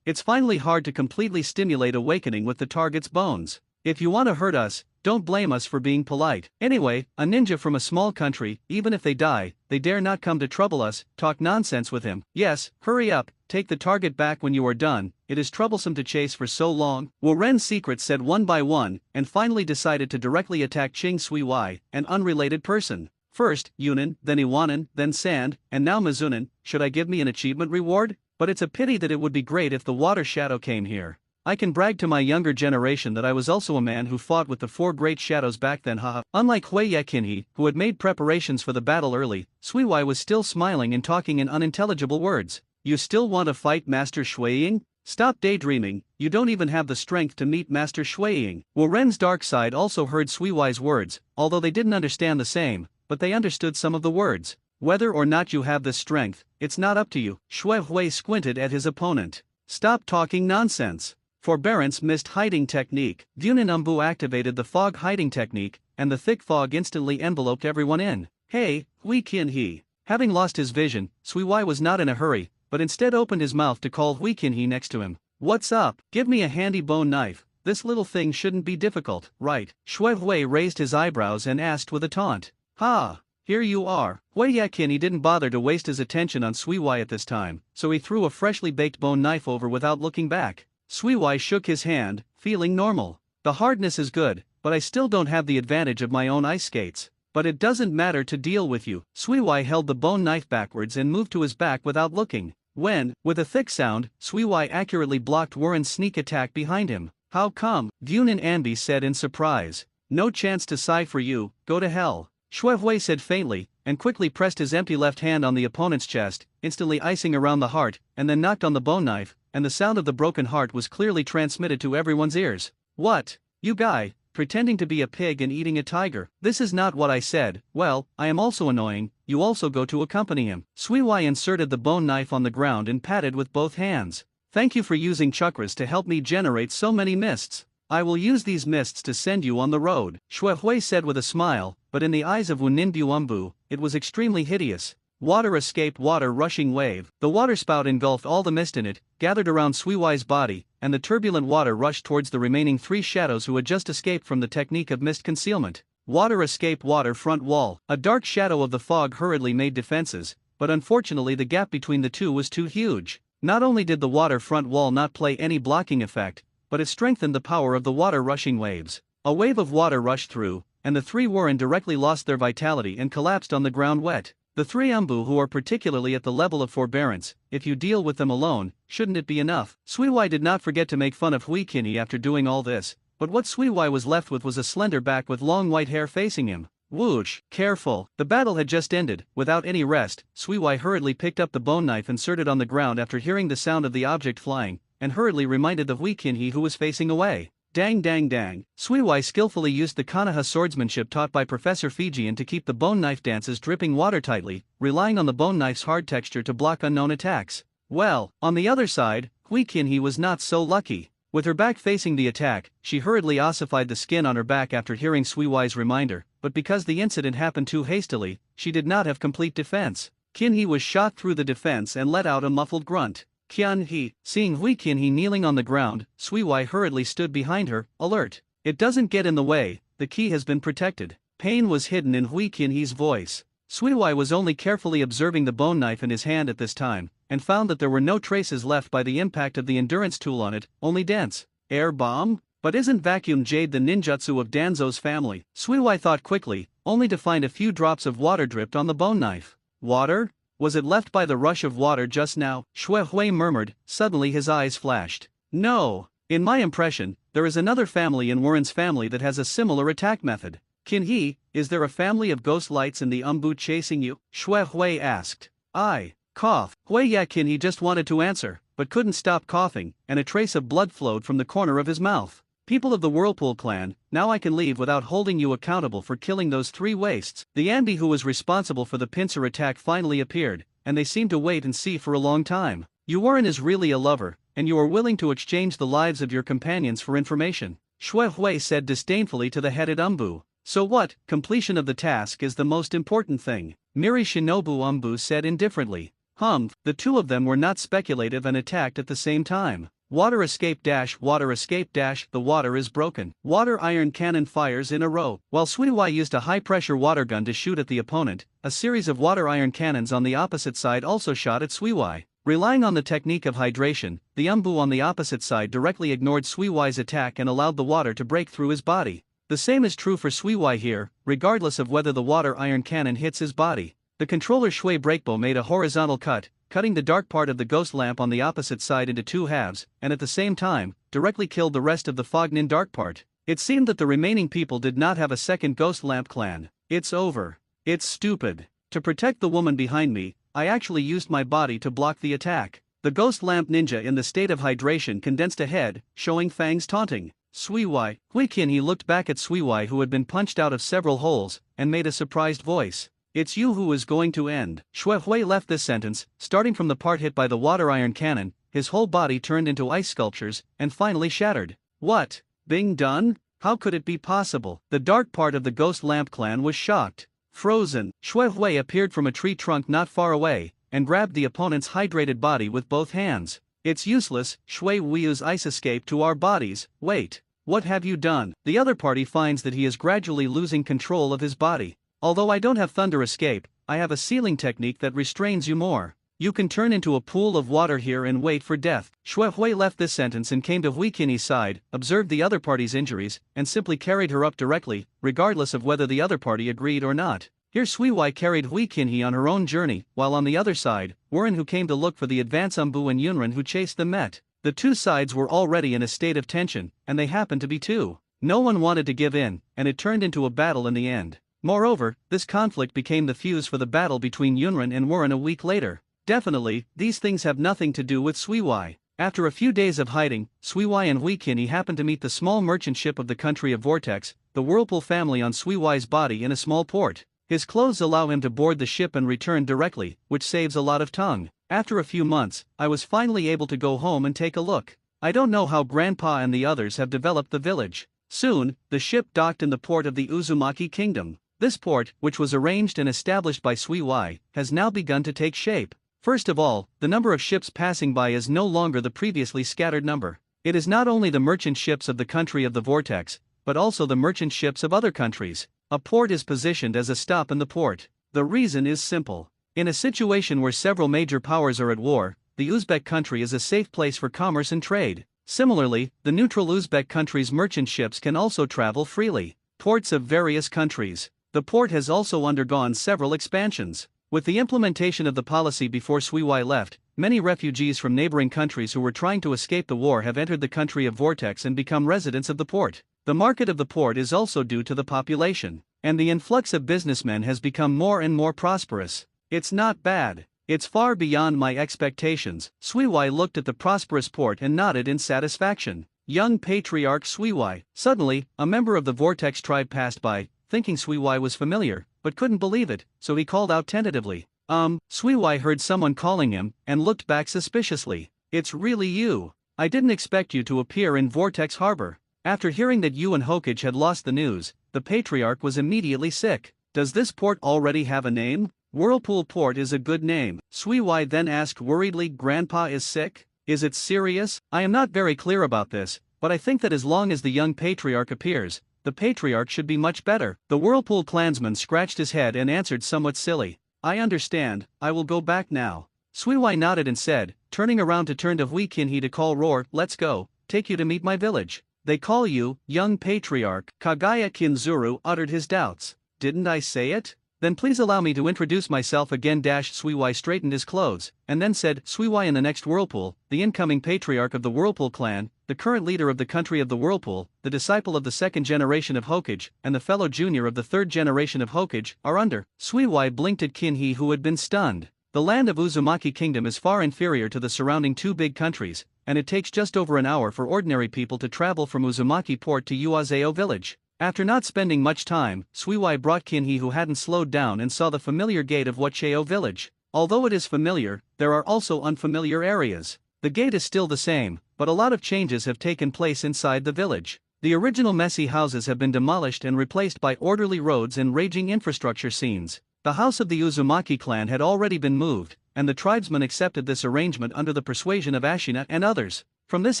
It's finally hard to completely stimulate awakening with the target's bones. If you want to hurt us, don't blame us for being polite. Anyway, a ninja from a small country, even if they die, they dare not come to trouble us. Talk nonsense with him. Yes, hurry up, take the target back when you are done. It is troublesome to chase for so long. Warren's secrets said one by one, and finally decided to directly attack Ching Sui Wai, an unrelated person. First, Yunan, then Iwanan, then Sand, and now Mizunan. Should I give me an achievement reward? But it's a pity that it would be great if the water shadow came here. I can brag to my younger generation that I was also a man who fought with the 4 great shadows back then, haha. Unlike Hui Qianhe, who had made preparations for the battle early, Sui Wai was still smiling and talking in unintelligible words. You still want to fight Master Shuiying? Stop daydreaming, you don't even have the strength to meet Master Shuiying. Warren's dark side also heard Sui Wai's words, although they didn't understand the same, but they understood some of the words. Whether or not you have this strength, it's not up to you. Shui Hui squinted at his opponent. Stop talking nonsense. Forbearance mist hiding technique. Yunan Umbu activated the fog hiding technique, and the thick fog instantly enveloped everyone in. Hey, Hui Qianhe. Having lost his vision, Sui Wai was not in a hurry, but instead opened his mouth to call Hui Qianhe next to him. What's up? Give me a handy bone knife. This little thing shouldn't be difficult, right? Shui Hui raised his eyebrows and asked with a taunt. Ha! Here you are. Hui Qianhe didn't bother to waste his attention on Sui Wai at this time, so he threw a freshly baked bone knife over without looking back. Sui Wai shook his hand, feeling normal. The hardness is good, but I still don't have the advantage of my own ice skates. But it doesn't matter to deal with you. Sui Wai held the bone knife backwards and moved to his back without looking. When, with a thick sound, Sui Wai accurately blocked Warren's sneak attack behind him. How come? Yunan Anbi said in surprise. No chance to sigh for you, go to hell. Shui Hui said faintly, and quickly pressed his empty left hand on the opponent's chest, instantly icing around the heart, and then knocked on the bone knife, and the sound of the broken heart was clearly transmitted to everyone's ears. What? You guy, pretending to be a pig and eating a tiger. This is not what I said. Well, I am also annoying, you also go to accompany him. Sui Wai inserted the bone knife on the ground and patted with both hands. Thank you for using chakras to help me generate so many mists. I will use these mists to send you on the road, Shui Hui said with a smile, but in the eyes of Wuninbu Umbu, it was extremely hideous. Water escaped water rushing wave. The waterspout engulfed all the mist in it, gathered around Sui Wai's body, and the turbulent water rushed towards the remaining 3 shadows who had just escaped from the technique of mist concealment. Water escape water front wall. A dark shadow of the fog hurriedly made defenses, but unfortunately the gap between the two was too huge. Not only did the water front wall not play any blocking effect, but it strengthened the power of the water rushing waves. A wave of water rushed through, and the 3 Warren directly lost their vitality and collapsed on the ground wet. The 3 Umbu who are particularly at the level of forbearance, if you deal with them alone, shouldn't it be enough? Sui Wai did not forget to make fun of Hui Qianhe after doing all this, but what Sui Wai was left with was a slender back with long white hair facing him. Whoosh, careful. The battle had just ended. Without any rest, Sui Wai hurriedly picked up the bone knife inserted on the ground after hearing the sound of the object flying, and hurriedly reminded the Hui Qianhe who was facing away. Dang dang dang. Sui Wai skillfully used the Konoha swordsmanship taught by Professor Fijian to keep the bone knife dances dripping watertightly, relying on the bone knife's hard texture to block unknown attacks. Well, on the other side, Hui Qianhe was not so lucky. With her back facing the attack, she hurriedly ossified the skin on her back after hearing Sui Wai's reminder, but because the incident happened too hastily, she did not have complete defense. Qianhe was shot through the defense and let out a muffled grunt. Qianhe, seeing Hui Qianhe kneeling on the ground, Sui Wai hurriedly stood behind her, alert. It doesn't get in the way, the key has been protected. Pain was hidden in Hui Qianhe's voice. Suiwai was only carefully observing the bone knife in his hand at this time, and found that there were no traces left by the impact of the endurance tool on it, only dents. Air bomb? But isn't vacuum jade the ninjutsu of Danzo's family? Suiwai thought quickly, only to find a few drops of water dripped on the bone knife. Water? Was it left by the rush of water just now? Shui Hui murmured, suddenly his eyes flashed. No. In my impression, there is another family in Warren's family that has a similar attack method. Qin, is there a family of ghost lights in the umbu chasing you? Shui Hui asked. I. Cough. Hui Qin just wanted to answer, but couldn't stop coughing, and a trace of blood flowed from the corner of his mouth. People of the Whirlpool clan, now I can leave without holding you accountable for killing those 3 wastes. The Anbi who was responsible for the pincer attack finally appeared, and they seemed to wait and see for a long time. Warren is really a lover, and you are willing to exchange the lives of your companions for information, Shui Hui said disdainfully to the headed umbu. So what? Completion of the task is the most important thing, Miri Shinobu umbu said indifferently. The 2 of them were not speculative and attacked at the same time. Water escape dash, the water is broken. Water iron cannon fires in a row. While Suiwai used a high-pressure water gun to shoot at the opponent, a series of water iron cannons on the opposite side also shot at Suiwai. Relying on the technique of hydration, the umbu on the opposite side directly ignored Suiwai's attack and allowed the water to break through his body. The same is true for Suiwai here, regardless of whether the water iron cannon hits his body. The controller Shui Breakbow made a horizontal cut, cutting the dark part of the ghost lamp on the opposite side into 2 halves, and at the same time, directly killed the rest of the Fognin dark part. It seemed that the remaining people did not have a second ghost lamp clan. It's over. It's stupid. To protect the woman behind me, I actually used my body to block the attack. The ghost lamp ninja in the state of hydration condensed ahead, showing fangs taunting. Suiwai, Huiqin. He looked back at Suiwai who had been punched out of several holes, and made a surprised voice. It's you who is going to end. Shui Hui left this sentence, starting from the part hit by the water iron cannon, his whole body turned into ice sculptures, and finally shattered. What? Being done? How could it be possible? The dark part of the ghost lamp clan was shocked. Frozen. Shui Hui appeared from a tree trunk not far away, and grabbed the opponent's hydrated body with both hands. It's useless, Shui Hui's ice escaped to our bodies. Wait. What have you done? The other party finds that he is gradually losing control of his body. Although I don't have thunder escape, I have a sealing technique that restrains you more. You can turn into a pool of water here and wait for death. Shui Hui left this sentence and came to Huiqin's side, observed the other party's injuries, and simply carried her up directly, regardless of whether the other party agreed or not. Here Suiwai carried Huiqin on her own journey, while on the other side, Warren who came to look for the advance umbu and Yunren who chased them met. The 2 sides were already in a state of tension, and they happened to be 2. No one wanted to give in, and it turned into a battle in the end. Moreover, this conflict became the fuse for the battle between Yunren and Warren a week later. Definitely, these things have nothing to do with Suiwai. After a few days of hiding, Suiwai and Huiqin happened to meet the small merchant ship of the country of Vortex, the Whirlpool family on Suiwai's body in a small port. His clothes allow him to board the ship and return directly, which saves a lot of tongue. After a few months, I was finally able to go home and take a look. I don't know how Grandpa and the others have developed the village. Soon, the ship docked in the port of the Uzumaki kingdom. This port, which was arranged and established by Suiwai, has now begun to take shape. First of all, the number of ships passing by is no longer the previously scattered number. It is not only the merchant ships of the country of the Vortex, but also the merchant ships of other countries. A port is positioned as a stop in the port. The reason is simple. In a situation where several major powers are at war, the Uzbek country is a safe place for commerce and trade. Similarly, the neutral Uzbek country's merchant ships can also travel freely. Ports of various countries. The port has also undergone several expansions. With the implementation of the policy before Suiwai left, many refugees from neighboring countries who were trying to escape the war have entered the country of Vortex and become residents of the port. The market of the port is also due to the population, and the influx of businessmen has become more and more prosperous. It's not bad. It's far beyond my expectations. Suiwai looked at the prosperous port and nodded in satisfaction. Young patriarch Suiwai. Suddenly, a member of the Vortex tribe passed by, thinking Suiwai was familiar, but couldn't believe it, so he called out tentatively. Suiwai heard someone calling him, and looked back suspiciously. It's really you. I didn't expect you to appear in Vortex Harbor. After hearing that you and Hokage had lost the news, the patriarch was immediately sick. Does this port already have a name? Whirlpool Port is a good name. Suiwai then asked worriedly, Grandpa is sick? Is it serious? I am not very clear about this, but I think that as long as the young patriarch appears, the patriarch should be much better. The Whirlpool clansman scratched his head and answered somewhat silly. I understand, I will go back now. Suiwai nodded and said, turning around to turn to Hui Qinhe to call Roar, let's go, take you to meet my village. They call you, young patriarch. Kagaya Kinzuru uttered his doubts. Didn't I say it? Then please allow me to introduce myself again. Suiwai straightened his clothes, and then said, Suiwai in the next Whirlpool, the incoming patriarch of the Whirlpool clan, the current leader of the country of the Whirlpool, the disciple of the second generation of Hokage, and the fellow junior of the third generation of Hokage, are under. Suiwai blinked at Qinhe, who had been stunned. The land of Uzumaki Kingdom is far inferior to the surrounding two big countries, and it takes just over an hour for ordinary people to travel from Uzumaki port to Uazeo village. After not spending much time, Suiwai brought Qinhe, who hadn't slowed down, and saw the familiar gate of Wacheo village. Although it is familiar, there are also unfamiliar areas. The gate is still the same, but a lot of changes have taken place inside the village. The original messy houses have been demolished and replaced by orderly roads and raging infrastructure scenes. The house of the Uzumaki clan had already been moved, and the tribesmen accepted this arrangement under the persuasion of Ashina and others. From this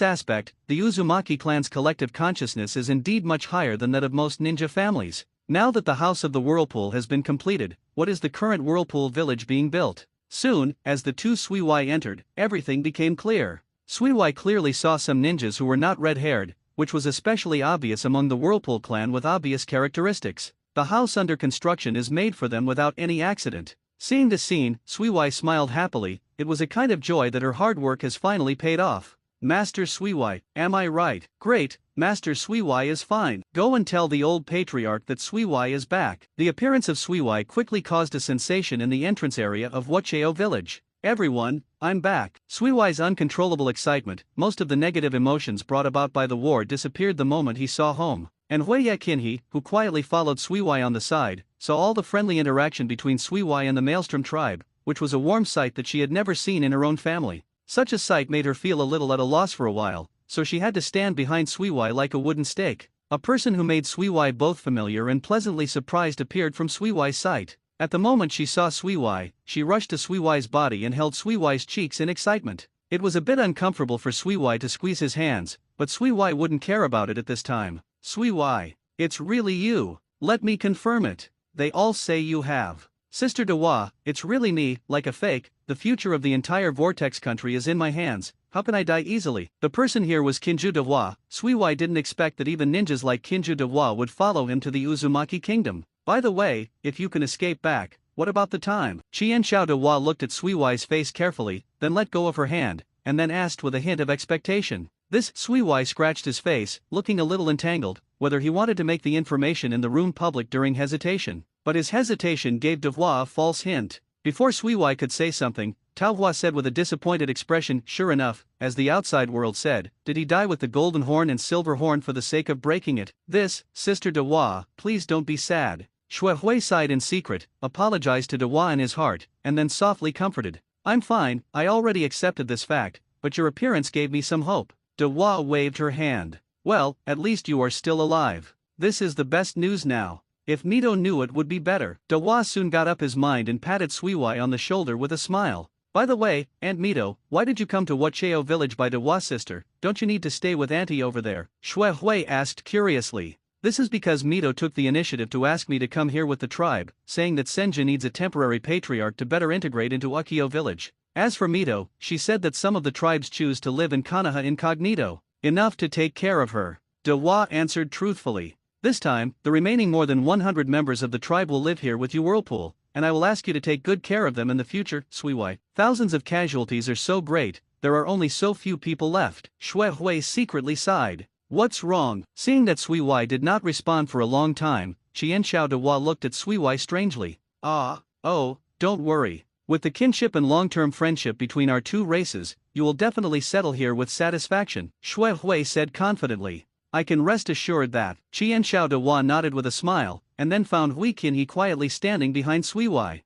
aspect, the Uzumaki clan's collective consciousness is indeed much higher than that of most ninja families. Now that the House of the Whirlpool has been completed, what is the current Whirlpool village being built? Soon, as the two Suiwai entered, everything became clear. Suiwai clearly saw some ninjas who were not red-haired, which was especially obvious among the Whirlpool clan with obvious characteristics. The house under construction is made for them without any accident. Seeing the scene, Suiwai smiled happily. It was a kind of joy that her hard work has finally paid off. Master Suiwai, am I right? Great, Master Suiwai is fine. Go and tell the old patriarch that Suiwai is back. The appearance of Suiwai quickly caused a sensation in the entrance area of Wacheo village. Everyone, I'm back. Suiwai's uncontrollable excitement, most of the negative emotions brought about by the war, disappeared the moment he saw home. And Huiye Qinhe, who quietly followed Suiwai on the side, saw all the friendly interaction between Suiwai and the Maelstrom tribe, which was a warm sight that she had never seen in her own family. Such a sight made her feel a little at a loss for a while, so she had to stand behind Suiwai like a wooden stake. A person who made Suiwai both familiar and pleasantly surprised appeared from Suiwai's sight. At the moment she saw Suiwai, she rushed to Suiwai's body and held Suiwai's cheeks in excitement. It was a bit uncomfortable for Suiwai to squeeze his hands, but Suiwai wouldn't care about it at this time. Suiwai, it's really you. Let me confirm it. They all say you have. Sister Dewa, it's really me, like a fake. The future of the entire Vortex country is in my hands. How can I die easily? The person here was Kinju Dewa. Suiwai didn't expect that even ninjas like Kinju Dewa would follow him to the Uzumaki kingdom. By the way, if you can escape back, what about the time? Qian Xiao Dewa looked at Suiwai's face carefully, then let go of her hand, and then asked with a hint of expectation. This Suiwai scratched his face, looking a little entangled, whether he wanted to make the information in the room public during hesitation. But his hesitation gave Dewa a false hint. Before Suiwai could say something, Taohua said with a disappointed expression, sure enough, as the outside world said, did he die with the golden horn and silver horn for the sake of breaking it? This, Sister Dewa, please don't be sad. Shuehui sighed in secret, apologized to Dewa in his heart, and then softly comforted. I'm fine, I already accepted this fact, but your appearance gave me some hope. Dewa waved her hand. Well, at least you are still alive. This is the best news now. If Mito knew it would be better. Dewa soon got up his mind and patted Suiwai on the shoulder with a smile. By the way, Aunt Mito, why did you come to Wacheo village by Dewa's sister? Don't you need to stay with Auntie over there? Shuehui asked curiously. This is because Mito took the initiative to ask me to come here with the tribe, saying that Senja needs a temporary patriarch to better integrate into Wacheo village. As for Mito, she said that some of the tribes choose to live in Konoha incognito. Enough to take care of her. Dewa answered truthfully. This time, the remaining more than 100 members of the tribe will live here with you Whirlpool, and I will ask you to take good care of them in the future, Suiwai. Thousands of casualties are so great, there are only so few people left. Shuehui secretly sighed. What's wrong? Seeing that Suiwai did not respond for a long time, Qian Xiao Dewa looked at Suiwai strangely. Oh, don't worry. With the kinship and long-term friendship between our two races, you will definitely settle here with satisfaction, Shuehui said confidently. I can rest assured that. Qian Xiao Dewa nodded with a smile, and then found Hui Qinhe quietly standing behind Suiwai.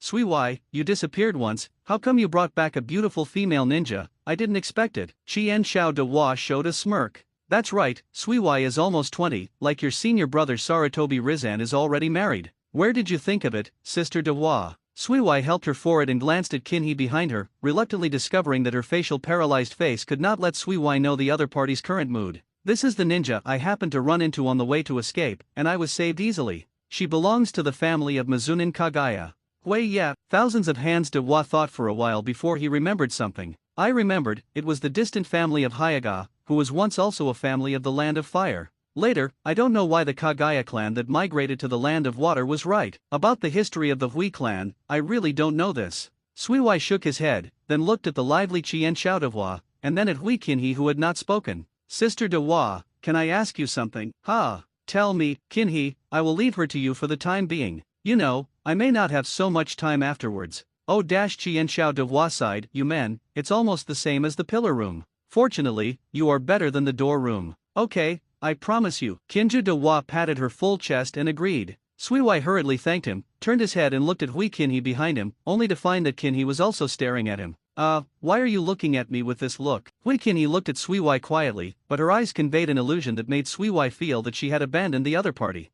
Suiwai, you disappeared once, how come you brought back a beautiful female ninja? I didn't expect it. Qian Xiao Dewa showed a smirk. That's right, Suiwai is almost 20, like your senior brother Sarutobi Rizan is already married. Where did you think of it, Sister Dewa? Suiwai helped her forward and glanced at Qinhe behind her, reluctantly discovering that her facial paralyzed face could not let Suiwai know the other party's current mood. This is the ninja I happened to run into on the way to escape, and I was saved easily. She belongs to the family of Mizunin Kagaya. Wei, yeah, thousands of hands de wa thought for a while before he remembered something. I remembered, it was the distant family of Hyaga, who was once also a family of the Land of Fire. Later, I don't know why the Kagaya clan that migrated to the Land of Water was right. About the history of the Hui clan, I really don't know this. Suiwai shook his head, then looked at the lively Chien Shao de Hua, and then at Hui Qinhe who had not spoken. Sister de Hua, can I ask you something? Ha! Tell me, Qinhe, I will leave her to you for the time being. You know, I may not have so much time afterwards. Oh Chien Shao de Hua sighed, you men, it's almost the same as the pillar room. Fortunately, you are better than the door room. Okay, I promise you. Qinju de Hua patted her full chest and agreed. Suiwai hurriedly thanked him, turned his head and looked at Hui Qinhe behind him, only to find that Qinhe was also staring at him. Why are you looking at me with this look? Hui Qinhe looked at Suiwai quietly, but her eyes conveyed an illusion that made Suiwai feel that she had abandoned the other party.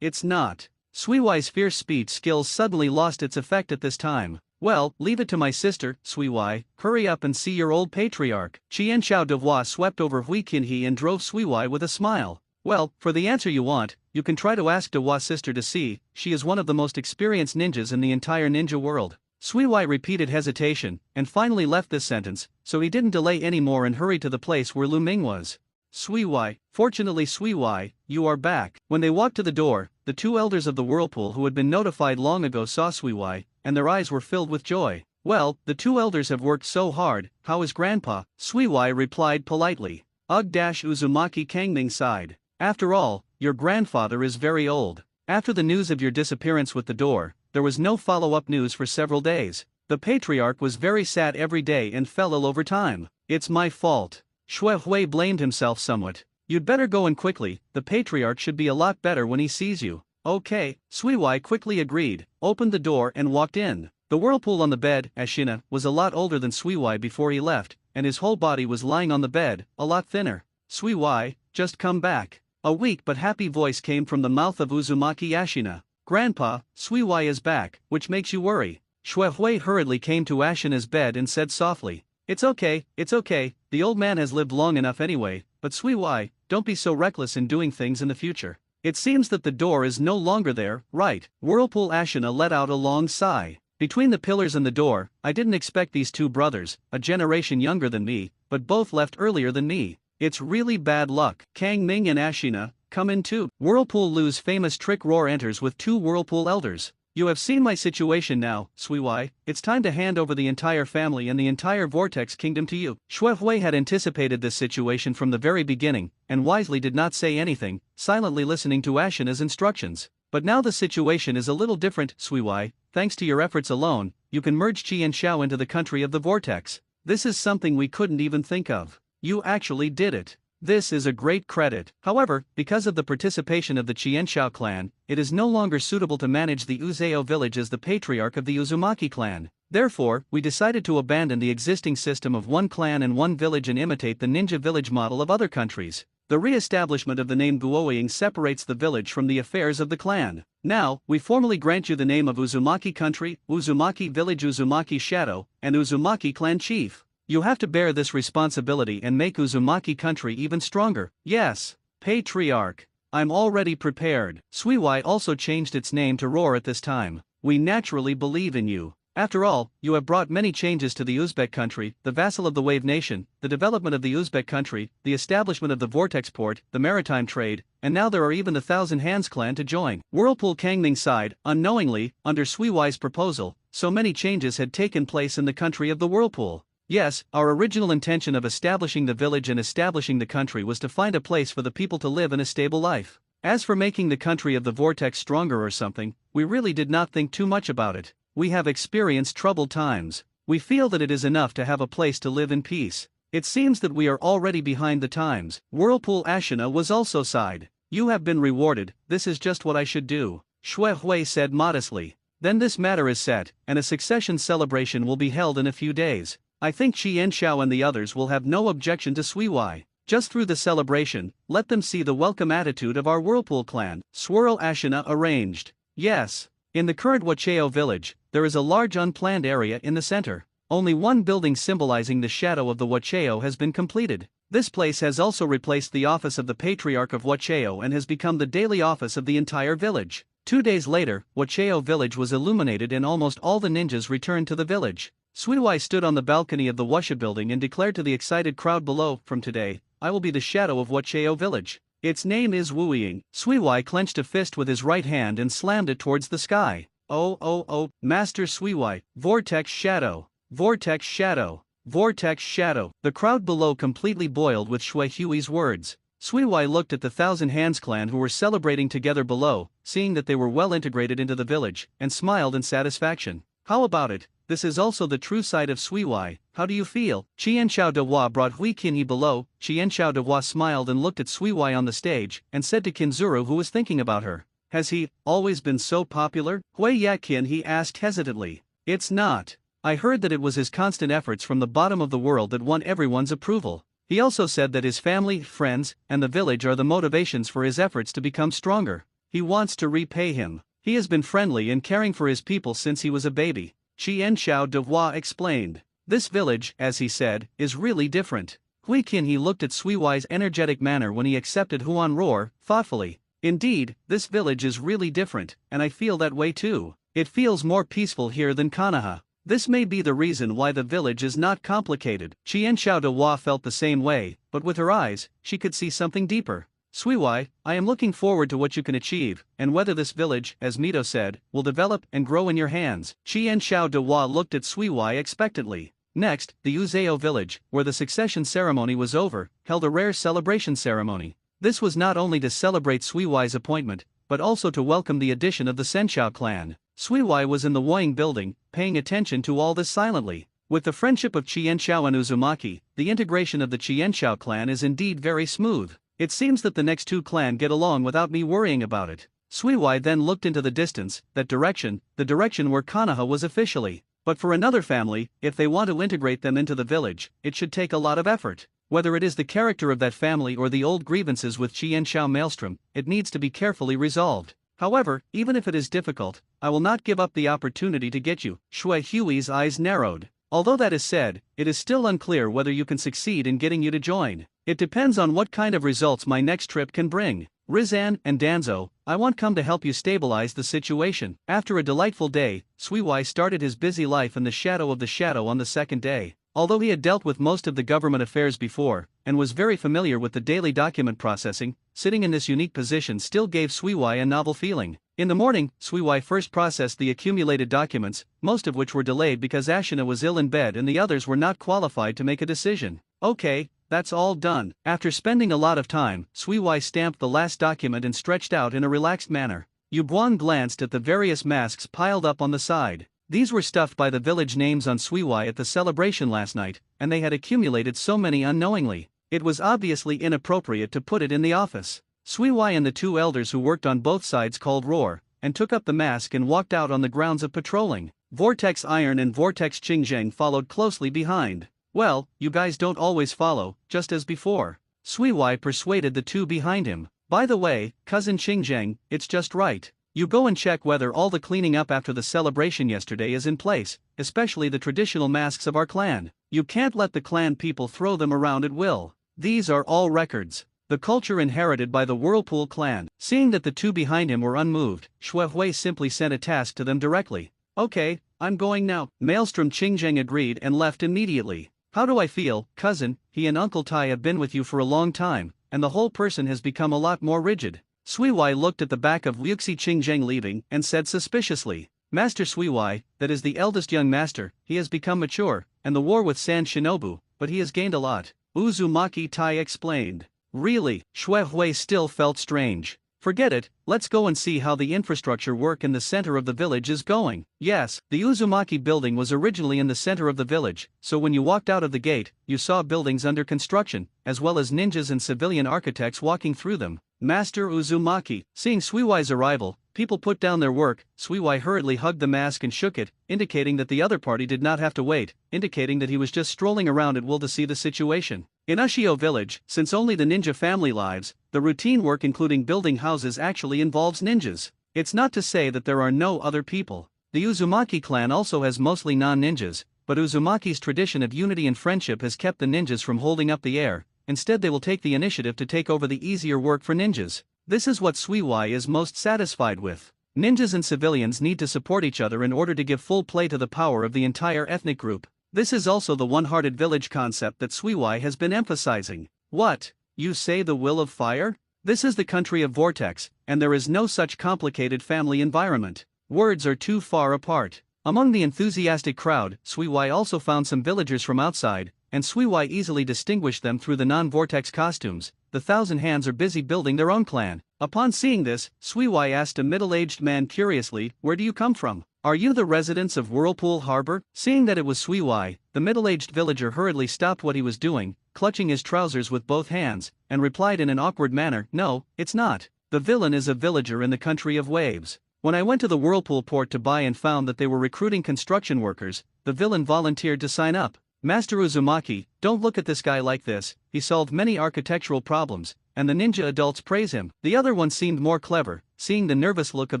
It's not. Suiwai's fierce speech skills suddenly lost its effect at this time. Well, leave it to my sister, Suiwai, hurry up and see your old patriarch. Chien Shao de Hua swept over Hui Qinhe and drove Suiwai with a smile. Well, for the answer you want, you can try to ask de Hua's sister to see, she is one of the most experienced ninjas in the entire ninja world. Suiwai repeated hesitation, and finally left this sentence, so he didn't delay any more and hurried to the place where Lu Ming was. Suiwai, fortunately Suiwai, you are back. When they walked to the door, the two elders of the whirlpool who had been notified long ago saw Suiwai, and their eyes were filled with joy. Well, the two elders have worked so hard, how is grandpa? Suiwai replied politely. Uzumaki Kangming sighed. After all, your grandfather is very old. After the news of your disappearance with the door, there was no follow-up news for several days. The patriarch was very sad every day and fell ill over time. It's my fault. Xue Hui blamed himself somewhat. You'd better go in quickly, the patriarch should be a lot better when he sees you. Okay, Suiwai quickly agreed, opened the door and walked in. The whirlpool on the bed, Ashina, was a lot older than Suiwai before he left, and his whole body was lying on the bed, a lot thinner. Suiwai, just come back. A weak but happy voice came from the mouth of Uzumaki Ashina. Grandpa, Suiwai is back, which makes you worry. Xue Hui hurriedly came to Ashina's bed and said softly, it's okay, the old man has lived long enough anyway, but Suiwai, don't be so reckless in doing things in the future. It seems that the door is no longer there, right? Whirlpool Ashina let out a long sigh. Between the pillars and the door, I didn't expect these two brothers, a generation younger than me, but both left earlier than me. It's really bad luck. Kang Ming and Ashina, come in too. Whirlpool Lu's famous trick roar enters with two Whirlpool elders. You have seen my situation now, Suiwai, it's time to hand over the entire family and the entire Vortex Kingdom to you. Xue Hui had anticipated this situation from the very beginning, and wisely did not say anything, silently listening to Ashina's instructions. But now the situation is a little different, Suiwai, thanks to your efforts alone, you can merge Chien Shao into the country of the Vortex. This is something we couldn't even think of. You actually did it. This is a great credit. However, because of the participation of the Chien Shao clan, it is no longer suitable to manage the Uzeo village as the patriarch of the Uzumaki clan. Therefore, we decided to abandon the existing system of one clan and one village and imitate the ninja village model of other countries. The re-establishment of the name Guoying separates the village from the affairs of the clan. Now, we formally grant you the name of Uzumaki Country, Uzumaki Village, Uzumaki Shadow, and Uzumaki Clan Chief. You have to bear this responsibility and make Uzumaki Country even stronger. Yes, Patriarch. I'm already prepared. Suiwai also changed its name to Roar at this time. We naturally believe in you. After all, you have brought many changes to the Uzbek country, the vassal of the Wave Nation, the development of the Uzbek country, the establishment of the Vortex Port, the maritime trade, and now there are even the Thousand Hands clan to join. Whirlpool Kangming sighed, unknowingly, under Suiwai's proposal, so many changes had taken place in the country of the Whirlpool. Yes, our original intention of establishing the village and establishing the country was to find a place for the people to live in a stable life. As for making the country of the Vortex stronger or something, we really did not think too much about it. We have experienced troubled times. We feel that it is enough to have a place to live in peace. It seems that we are already behind the times. Whirlpool Ashina was also sighed. You have been rewarded, this is just what I should do. Xue Hui said modestly. Then this matter is set, and a succession celebration will be held in a few days. I think Chien Shao and the others will have no objection to Suiwai. Just through the celebration, let them see the welcome attitude of our Whirlpool clan. Swirl Ashina arranged. Yes. In the current Wacheo village, there is a large unplanned area in the center. Only one building symbolizing the shadow of the Wacheo has been completed. This place has also replaced the office of the Patriarch of Wacheo and has become the daily office of the entire village. 2 days later, Wacheo village was illuminated and almost all the ninjas returned to the village. Suiwai stood on the balcony of the Wusha building and declared to the excited crowd below, "From today, I will be the shadow of Wacheo village. Its name is Wuiying." Suiwai clenched a fist with his right hand and slammed it towards the sky. Oh, Master Suiwai, Vortex Shadow, Vortex Shadow, Vortex Shadow. The crowd below completely boiled with Shui Hui's words. Suiwai looked at the Thousand Hands clan who were celebrating together below, seeing that they were well integrated into the village, and smiled in satisfaction. "How about it? This is also the true side of Suiwai. How do you feel?" Qianshao Dewa brought Hui Qinhe below. Qianshao Dewa smiled and looked at Suiwai on the stage, and said to Kinzuru, who was thinking about her, "Has he always been so popular?" Hui Yakin, he asked hesitantly. "It's not. I heard that it was his constant efforts from the bottom of the world that won everyone's approval." He also said that his family, friends, and the village are the motivations for his efforts to become stronger. He wants to repay him. He has been friendly and caring for his people since he was a baby. Qianshao Dewa explained. "This village, as he said, is really different." Hui Qinhe looked at Suiwai's energetic manner when he accepted Huan Roar, thoughtfully. "Indeed, this village is really different, and I feel that way too. It feels more peaceful here than Konoha. This may be the reason why the village is not complicated." Qianshao Dewa felt the same way, but with her eyes, she could see something deeper. "Suiwai, I am looking forward to what you can achieve, and whether this village, as Mito said, will develop and grow in your hands." Qianshao Dewa looked at Suiwai expectantly. Next, the Uzeo village, where the succession ceremony was over, held a rare celebration ceremony. This was not only to celebrate Suiwai's appointment, but also to welcome the addition of the Senshao clan. Suiwai was in the Woying building, paying attention to all this silently. With the friendship of Qianshao and Uzumaki, the integration of the Qianshao clan is indeed very smooth. It seems that the next two clan get along without me worrying about it. Suiwai then looked into the distance, the direction where Konoha was officially. But for another family, if they want to integrate them into the village, it should take a lot of effort. Whether it is the character of that family or the old grievances with Qianshao Maelstrom, it needs to be carefully resolved. However, even if it is difficult, I will not give up the opportunity to get you. Shui Hui's eyes narrowed. Although that is said, it is still unclear whether you can succeed in getting you to join. It depends on what kind of results my next trip can bring. Rizan and Danzo, I want come to help you stabilize the situation. After a delightful day, Suiwai started his busy life in the shadow of the shadow on the second day. Although he had dealt with most of the government affairs before, and was very familiar with the daily document processing, sitting in this unique position still gave Suiwai a novel feeling. In the morning, Suiwai first processed the accumulated documents, most of which were delayed because Ashina was ill in bed and the others were not qualified to make a decision. Okay, that's all done. After spending a lot of time, Suiwai stamped the last document and stretched out in a relaxed manner. Yubuan glanced at the various masks piled up on the side. These were stuffed by the village names on Suiwai at the celebration last night, and they had accumulated so many unknowingly. It was obviously inappropriate to put it in the office. Suiwai and the two elders who worked on both sides called Roar, and took up the mask and walked out on the grounds of patrolling. Vortex Iron and Vortex Qingzheng followed closely behind. "Well, you guys don't always follow, just as before." Suiwai persuaded the two behind him. "By the way, cousin Qingzheng, it's just right. You go and check whether all the cleaning up after the celebration yesterday is in place, especially the traditional masks of our clan. You can't let the clan people throw them around at will. These are all records. The culture inherited by the Whirlpool clan." Seeing that the two behind him were unmoved, Shuehui simply sent a task to them directly. "Okay, I'm going now." Maelstrom Qingzheng agreed and left immediately. "How do I feel, cousin? He and Uncle Tai have been with you for a long time, and the whole person has become a lot more rigid." Suiwai looked at the back of Liuxi Qingzheng leaving and said suspiciously, "Master Suiwai, that is the eldest young master, he has become mature, and the war with San Shinobu, but he has gained a lot." Uzumaki Tai explained. Really, Shuehui still felt strange. "Forget it, let's go and see how the infrastructure work in the center of the village is going." Yes, the Uzumaki building was originally in the center of the village, so when you walked out of the gate, you saw buildings under construction, as well as ninjas and civilian architects walking through them. Master Uzumaki, seeing Suiwai's arrival, people put down their work. Suiwai hurriedly hugged the mask and shook it, indicating that the other party did not have to wait, indicating that he was just strolling around at will to see the situation. In Ushio village, since only the ninja family lives, the routine work including building houses actually involves ninjas. It's not to say that there are no other people. The Uzumaki clan also has mostly non-ninjas, but Uzumaki's tradition of unity and friendship has kept the ninjas from holding up the air, instead they will take the initiative to take over the easier work for ninjas. This is what Suiwai is most satisfied with. Ninjas and civilians need to support each other in order to give full play to the power of the entire ethnic group. This is also the one-hearted village concept that Suiwai has been emphasizing. What? You say the will of fire? This is the country of Vortex, and there is no such complicated family environment. Words are too far apart. Among the enthusiastic crowd, Suiwai also found some villagers from outside, and Suiwai easily distinguished them through the non-Vortex costumes. The Thousand Hands are busy building their own clan. Upon seeing this, Suiwai asked a middle-aged man curiously, "Where do you come from? Are you the residents of Whirlpool Harbor?" Seeing that it was Suiwai, the middle-aged villager hurriedly stopped what he was doing, clutching his trousers with both hands, and replied in an awkward manner, "No, it's not. The villain is a villager in the country of waves. When I went to the Whirlpool port to buy and found that they were recruiting construction workers, the villain volunteered to sign up. Master Uzumaki, don't look at this guy like this, he solved many architectural problems, and the ninja adults praise him." The other one seemed more clever. Seeing the nervous look of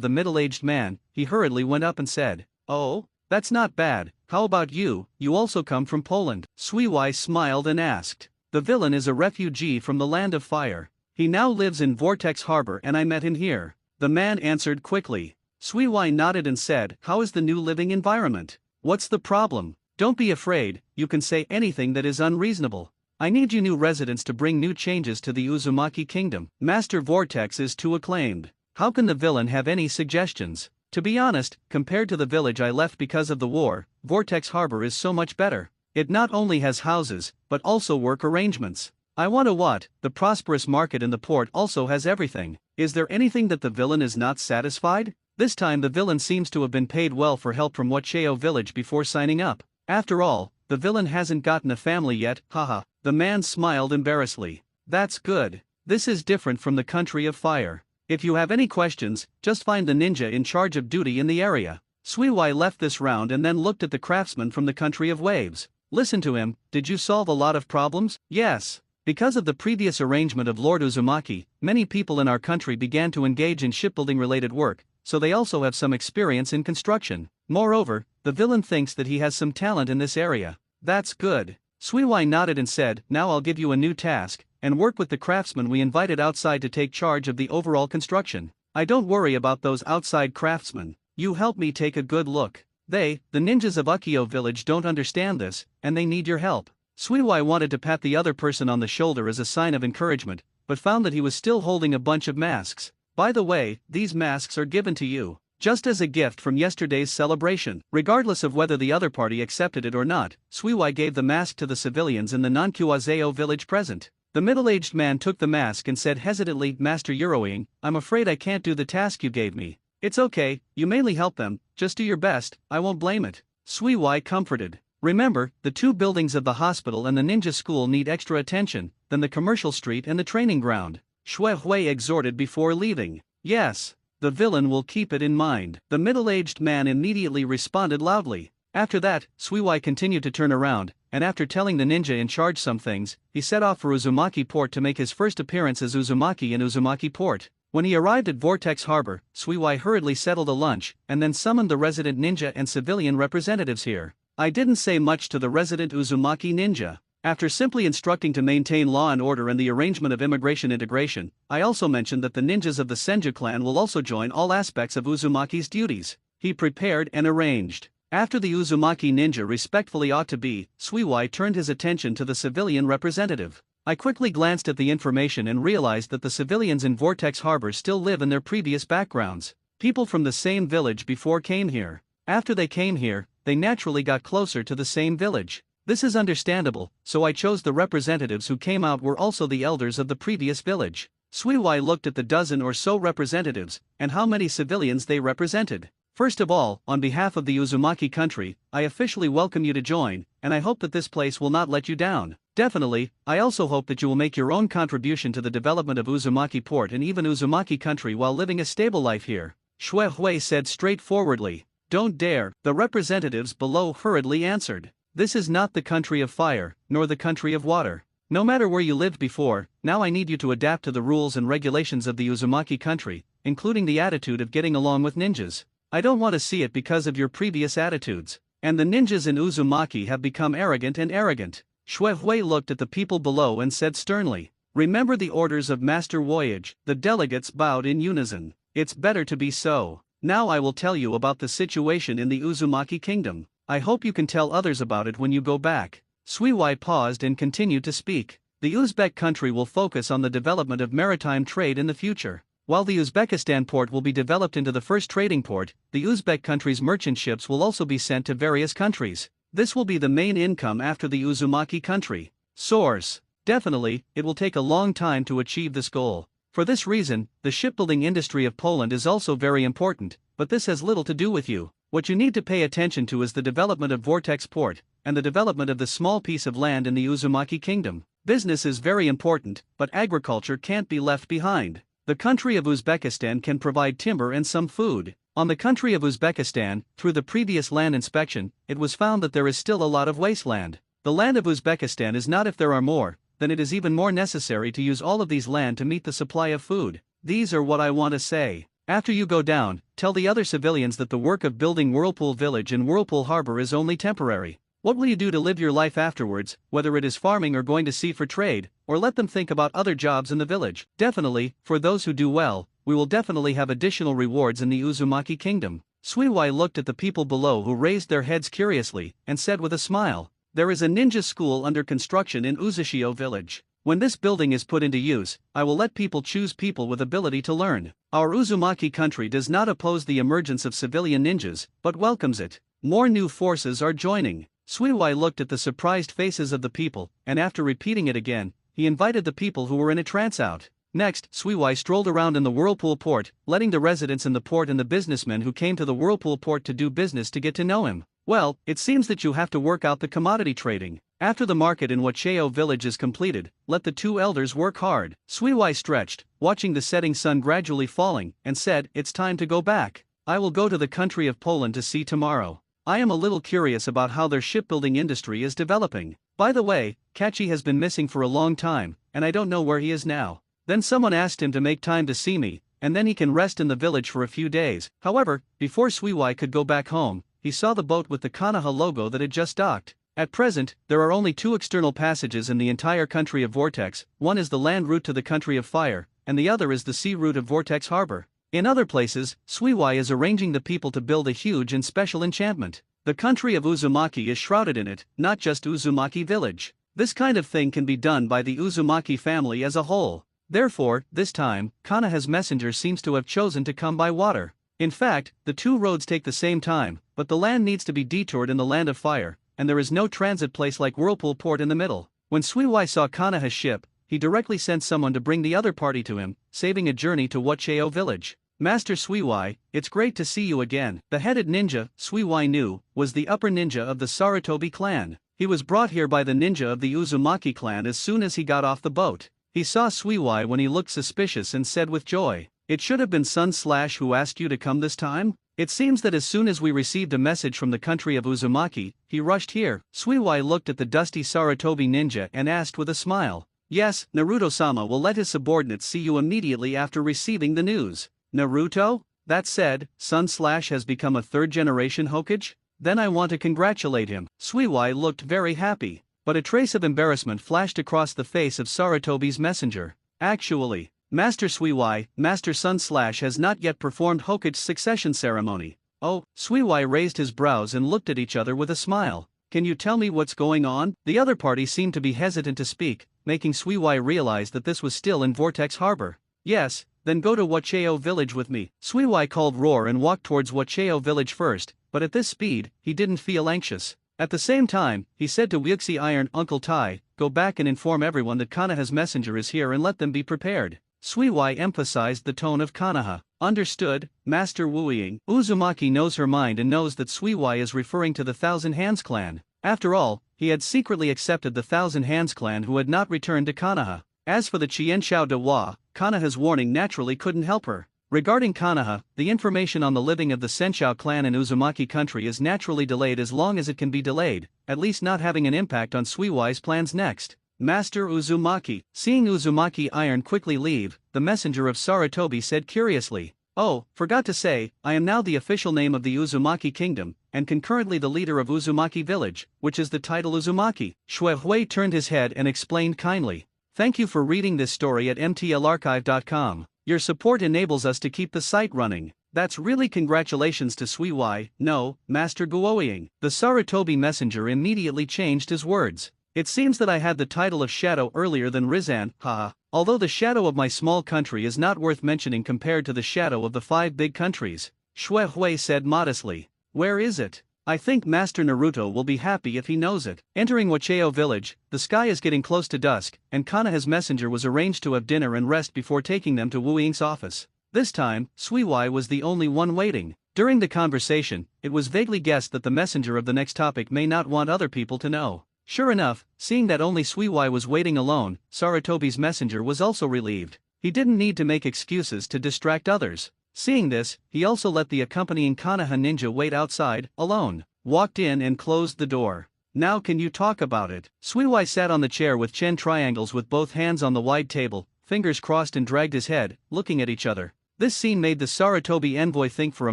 the middle-aged man, he hurriedly went up and said, "Oh, that's not bad. How about you? You also come from Poland?" Suiwai smiled and asked. "The villain is a refugee from the land of fire. He now lives in Vortex Harbor and I met him here." The man answered quickly. Suiwai nodded and said, "How is the new living environment? What's the problem? Don't be afraid, you can say anything that is unreasonable. I need you new residents to bring new changes to the Uzumaki kingdom. Master Vortex is too acclaimed. How can the villain have any suggestions? To be honest, compared to the village I left because of the war, Vortex Harbor is so much better. It not only has houses, but also work arrangements. I want a what? The prosperous market in the port also has everything. Is there anything that the villain is not satisfied?" This time the villain seems to have been paid well for help from Wacheo village before signing up. After all, the villain hasn't gotten a family yet, haha. The man smiled embarrassedly. "That's good. This is different from the country of fire. If you have any questions, just find the ninja in charge of duty in the area." Suiwai left this round and then looked at the craftsman from the country of waves. "Listen to him, did you solve a lot of problems?" "Yes. Because of the previous arrangement of Lord Uzumaki, many people in our country began to engage in shipbuilding related work, so they also have some experience in construction. Moreover, the villain thinks that he has some talent in this area." "That's good." Suiwai nodded and said, "Now I'll give you a new task, and work with the craftsmen we invited outside to take charge of the overall construction. I don't worry about those outside craftsmen, you help me take a good look. The ninjas of Ukyo village don't understand this, and they need your help." Suiwai wanted to pat the other person on the shoulder as a sign of encouragement, but found that he was still holding a bunch of masks. "By the way, these masks are given to you, just as a gift from yesterday's celebration." Regardless of whether the other party accepted it or not, Suiwai gave the mask to the civilians in the non-Kuwazeo village present. The middle-aged man took the mask and said hesitantly, "Master Yuroing, I'm afraid I can't do the task you gave me." "It's okay, you mainly help them, just do your best, I won't blame it." Suiwai comforted. "Remember, the two buildings of the hospital and the ninja school need extra attention, then the commercial street and the training ground," Shui Hui exhorted before leaving. "Yes. The villain will keep it in mind." The middle-aged man immediately responded loudly. After that, Suiwai continued to turn around, and after telling the ninja in charge some things, he set off for Uzumaki Port to make his first appearance as Uzumaki in Uzumaki Port. When he arrived at Vortex Harbor, Suiwai hurriedly settled a lunch, and then summoned the resident ninja and civilian representatives here. I didn't say much to the resident Uzumaki ninja. After simply instructing to maintain law and order and the arrangement of immigration integration, I also mentioned that the ninjas of the Senju clan will also join all aspects of Uzumaki's duties. He prepared and arranged. After the Uzumaki ninja respectfully ought to be, Suiwai turned his attention to the civilian representative. I quickly glanced at the information and realized that the civilians in Vortex Harbor still live in their previous backgrounds. People from the same village before came here. After they came here, they naturally got closer to the same village. This is understandable, so I chose the representatives who came out were also the elders of the previous village. Suiwai looked at the dozen or so representatives, and how many civilians they represented. "First of all, on behalf of the Uzumaki country, I officially welcome you to join, and I hope that this place will not let you down. Definitely, I also hope that you will make your own contribution to the development of Uzumaki Port and even Uzumaki country while living a stable life here," Shui Hui said straightforwardly. "Don't dare," the representatives below hurriedly answered. "This is not the country of fire, nor the country of water. No matter where you lived before, now I need you to adapt to the rules and regulations of the Uzumaki country, including the attitude of getting along with ninjas. I don't want to see it because of your previous attitudes. And the ninjas in Uzumaki have become arrogant and arrogant." Shui looked at the people below and said sternly, "Remember the orders of Master Voyage." The delegates bowed in unison. "It's better to be so. Now I will tell you about the situation in the Uzumaki kingdom. I hope you can tell others about it when you go back." Sui paused and continued to speak. The Uzbek country will focus on the development of maritime trade in the future. While the Uzbekistan port will be developed into the first trading port, the Uzbek country's merchant ships will also be sent to various countries. This will be the main income after the Uzumaki country. Source: definitely, it will take a long time to achieve this goal. For this reason, the shipbuilding industry of Poland is also very important, but this has little to do with you. What you need to pay attention to is the development of Vortex Port, and the development of the small piece of land in the Uzumaki kingdom. Business is very important, but agriculture can't be left behind. The country of Uzbekistan can provide timber and some food. On the country of Uzbekistan, through the previous land inspection, it was found that there is still a lot of wasteland. The land of Uzbekistan is not if there are more, then it is even more necessary to use all of these land to meet the supply of food. These are what I want to say. After you go down, tell the other civilians that the work of building Whirlpool Village and Whirlpool Harbor is only temporary. What will you do to live your life afterwards, whether it is farming or going to sea for trade, or let them think about other jobs in the village? Definitely, for those who do well, we will definitely have additional rewards in the Uzumaki kingdom. Sui looked at the people below who raised their heads curiously, and said with a smile, "There is a ninja school under construction in Uzushio village. When this building is put into use, I will let people choose people with ability to learn. Our Uzumaki country does not oppose the emergence of civilian ninjas, but welcomes it. More new forces are joining." Sui looked at the surprised faces of the people, and after repeating it again, he invited the people who were in a trance out. Next, Sui strolled around in the Whirlpool port, letting the residents in the port and the businessmen who came to the Whirlpool port to do business to get to know him. "Well, it seems that you have to work out the commodity trading. After the market in Wacheo village is completed, let the two elders work hard." Sui stretched, watching the setting sun gradually falling, and said, "It's time to go back. I will go to the country of Poland to see tomorrow. I am a little curious about how their shipbuilding industry is developing. By the way, Kachi has been missing for a long time, and I don't know where he is now." Then someone asked him to make time to see me, and then he can rest in the village for a few days. However, before Sui could go back home, he saw the boat with the Konoha logo that had just docked. At present, there are only two external passages in the entire country of Vortex. One is the land route to the country of Fire, and the other is the sea route of Vortex Harbor. In other places, Sui is arranging the people to build a huge and special enchantment. The country of Uzumaki is shrouded in it, not just Uzumaki village. This kind of thing can be done by the Uzumaki family as a whole. Therefore, this time, Konoha's messenger seems to have chosen to come by water. In fact, the two roads take the same time, but the land needs to be detoured in the land of Fire, and there is no transit place like Whirlpool Port in the middle. When Sui saw Konoha's ship, he directly sent someone to bring the other party to him, saving a journey to Wacheo village. "Master Sui, it's great to see you again." The headed ninja, Sui knew, was the upper ninja of the Sarutobi clan. He was brought here by the ninja of the Uzumaki clan as soon as he got off the boat. He saw Sui when he looked suspicious and said with joy, "It should have been Sun/ who asked you to come this time? It seems that as soon as we received a message from the country of Uzumaki, he rushed here." Sui looked at the dusty Sarutobi ninja and asked with a smile, "Yes, Naruto-sama will let his subordinates see you immediately after receiving the news." "Naruto? That said, Sun/ has become a third-generation Hokage? Then I want to congratulate him." Sui looked very happy, but a trace of embarrassment flashed across the face of Sarutobi's messenger. "Actually, Master Sui, Master Sun/ has not yet performed Hokage's succession ceremony." "Oh," Sui raised his brows and looked at each other with a smile. "Can you tell me what's going on?" The other party seemed to be hesitant to speak, making Sui realize that this was still in Vortex Harbor. "Yes, then go to Wacheo village with me." Sui called roar and walked towards Wacheo village first, but at this speed, he didn't feel anxious. At the same time, he said to Wuxi Iron Uncle Tai, "Go back and inform everyone that Konoha's messenger is here and let them be prepared." Sui emphasized the tone of Konoha. "Understood, Master Wuiying." Uzumaki knows her mind and knows that Sui is referring to the Thousand Hands clan. After all, he had secretly accepted the Thousand Hands clan who had not returned to Konoha. As for the Qianshao de Hua, Konoha's warning naturally couldn't help her. Regarding Konoha, the information on the living of the Senshao clan in Uzumaki country is naturally delayed as long as it can be delayed, at least not having an impact on Sui's plans next. "Master Uzumaki." Seeing Uzumaki Iron quickly leave, the messenger of Sarutobi said curiously, Oh, forgot to say, I am now the official name of the Uzumaki Kingdom, and concurrently the leader of Uzumaki Village, which is the title Uzumaki. Shui Hui turned his head and explained kindly. Thank you for reading this story at mtlarchive.com. Your support enables us to keep the site running. That's really congratulations to Sui Wai, no, Master Guoying. The Sarutobi messenger immediately changed his words. It seems that I had the title of Shadow earlier than Rizan, haha. Although the shadow of my small country is not worth mentioning compared to the shadow of the 5 big countries, Shui Hui said modestly. Where is it? I think Master Naruto will be happy if he knows it. Entering Wacheo village, the sky is getting close to dusk, and Kanaha's messenger was arranged to have dinner and rest before taking them to Wu Ying's office. This time, Sui Wai was the only one waiting. During the conversation, it was vaguely guessed that the messenger of the next topic may not want other people to know. Sure enough, seeing that only Sui Wai was waiting alone, Sarutobi's messenger was also relieved. He didn't need to make excuses to distract others. Seeing this, he also let the accompanying Kanaha ninja wait outside, alone, walked in and closed the door. Now can you talk about it? Sui Wai sat on the chair with Chen triangles with both hands on the wide table, fingers crossed and dragged his head, looking at each other. This scene made the Sarutobi envoy think for a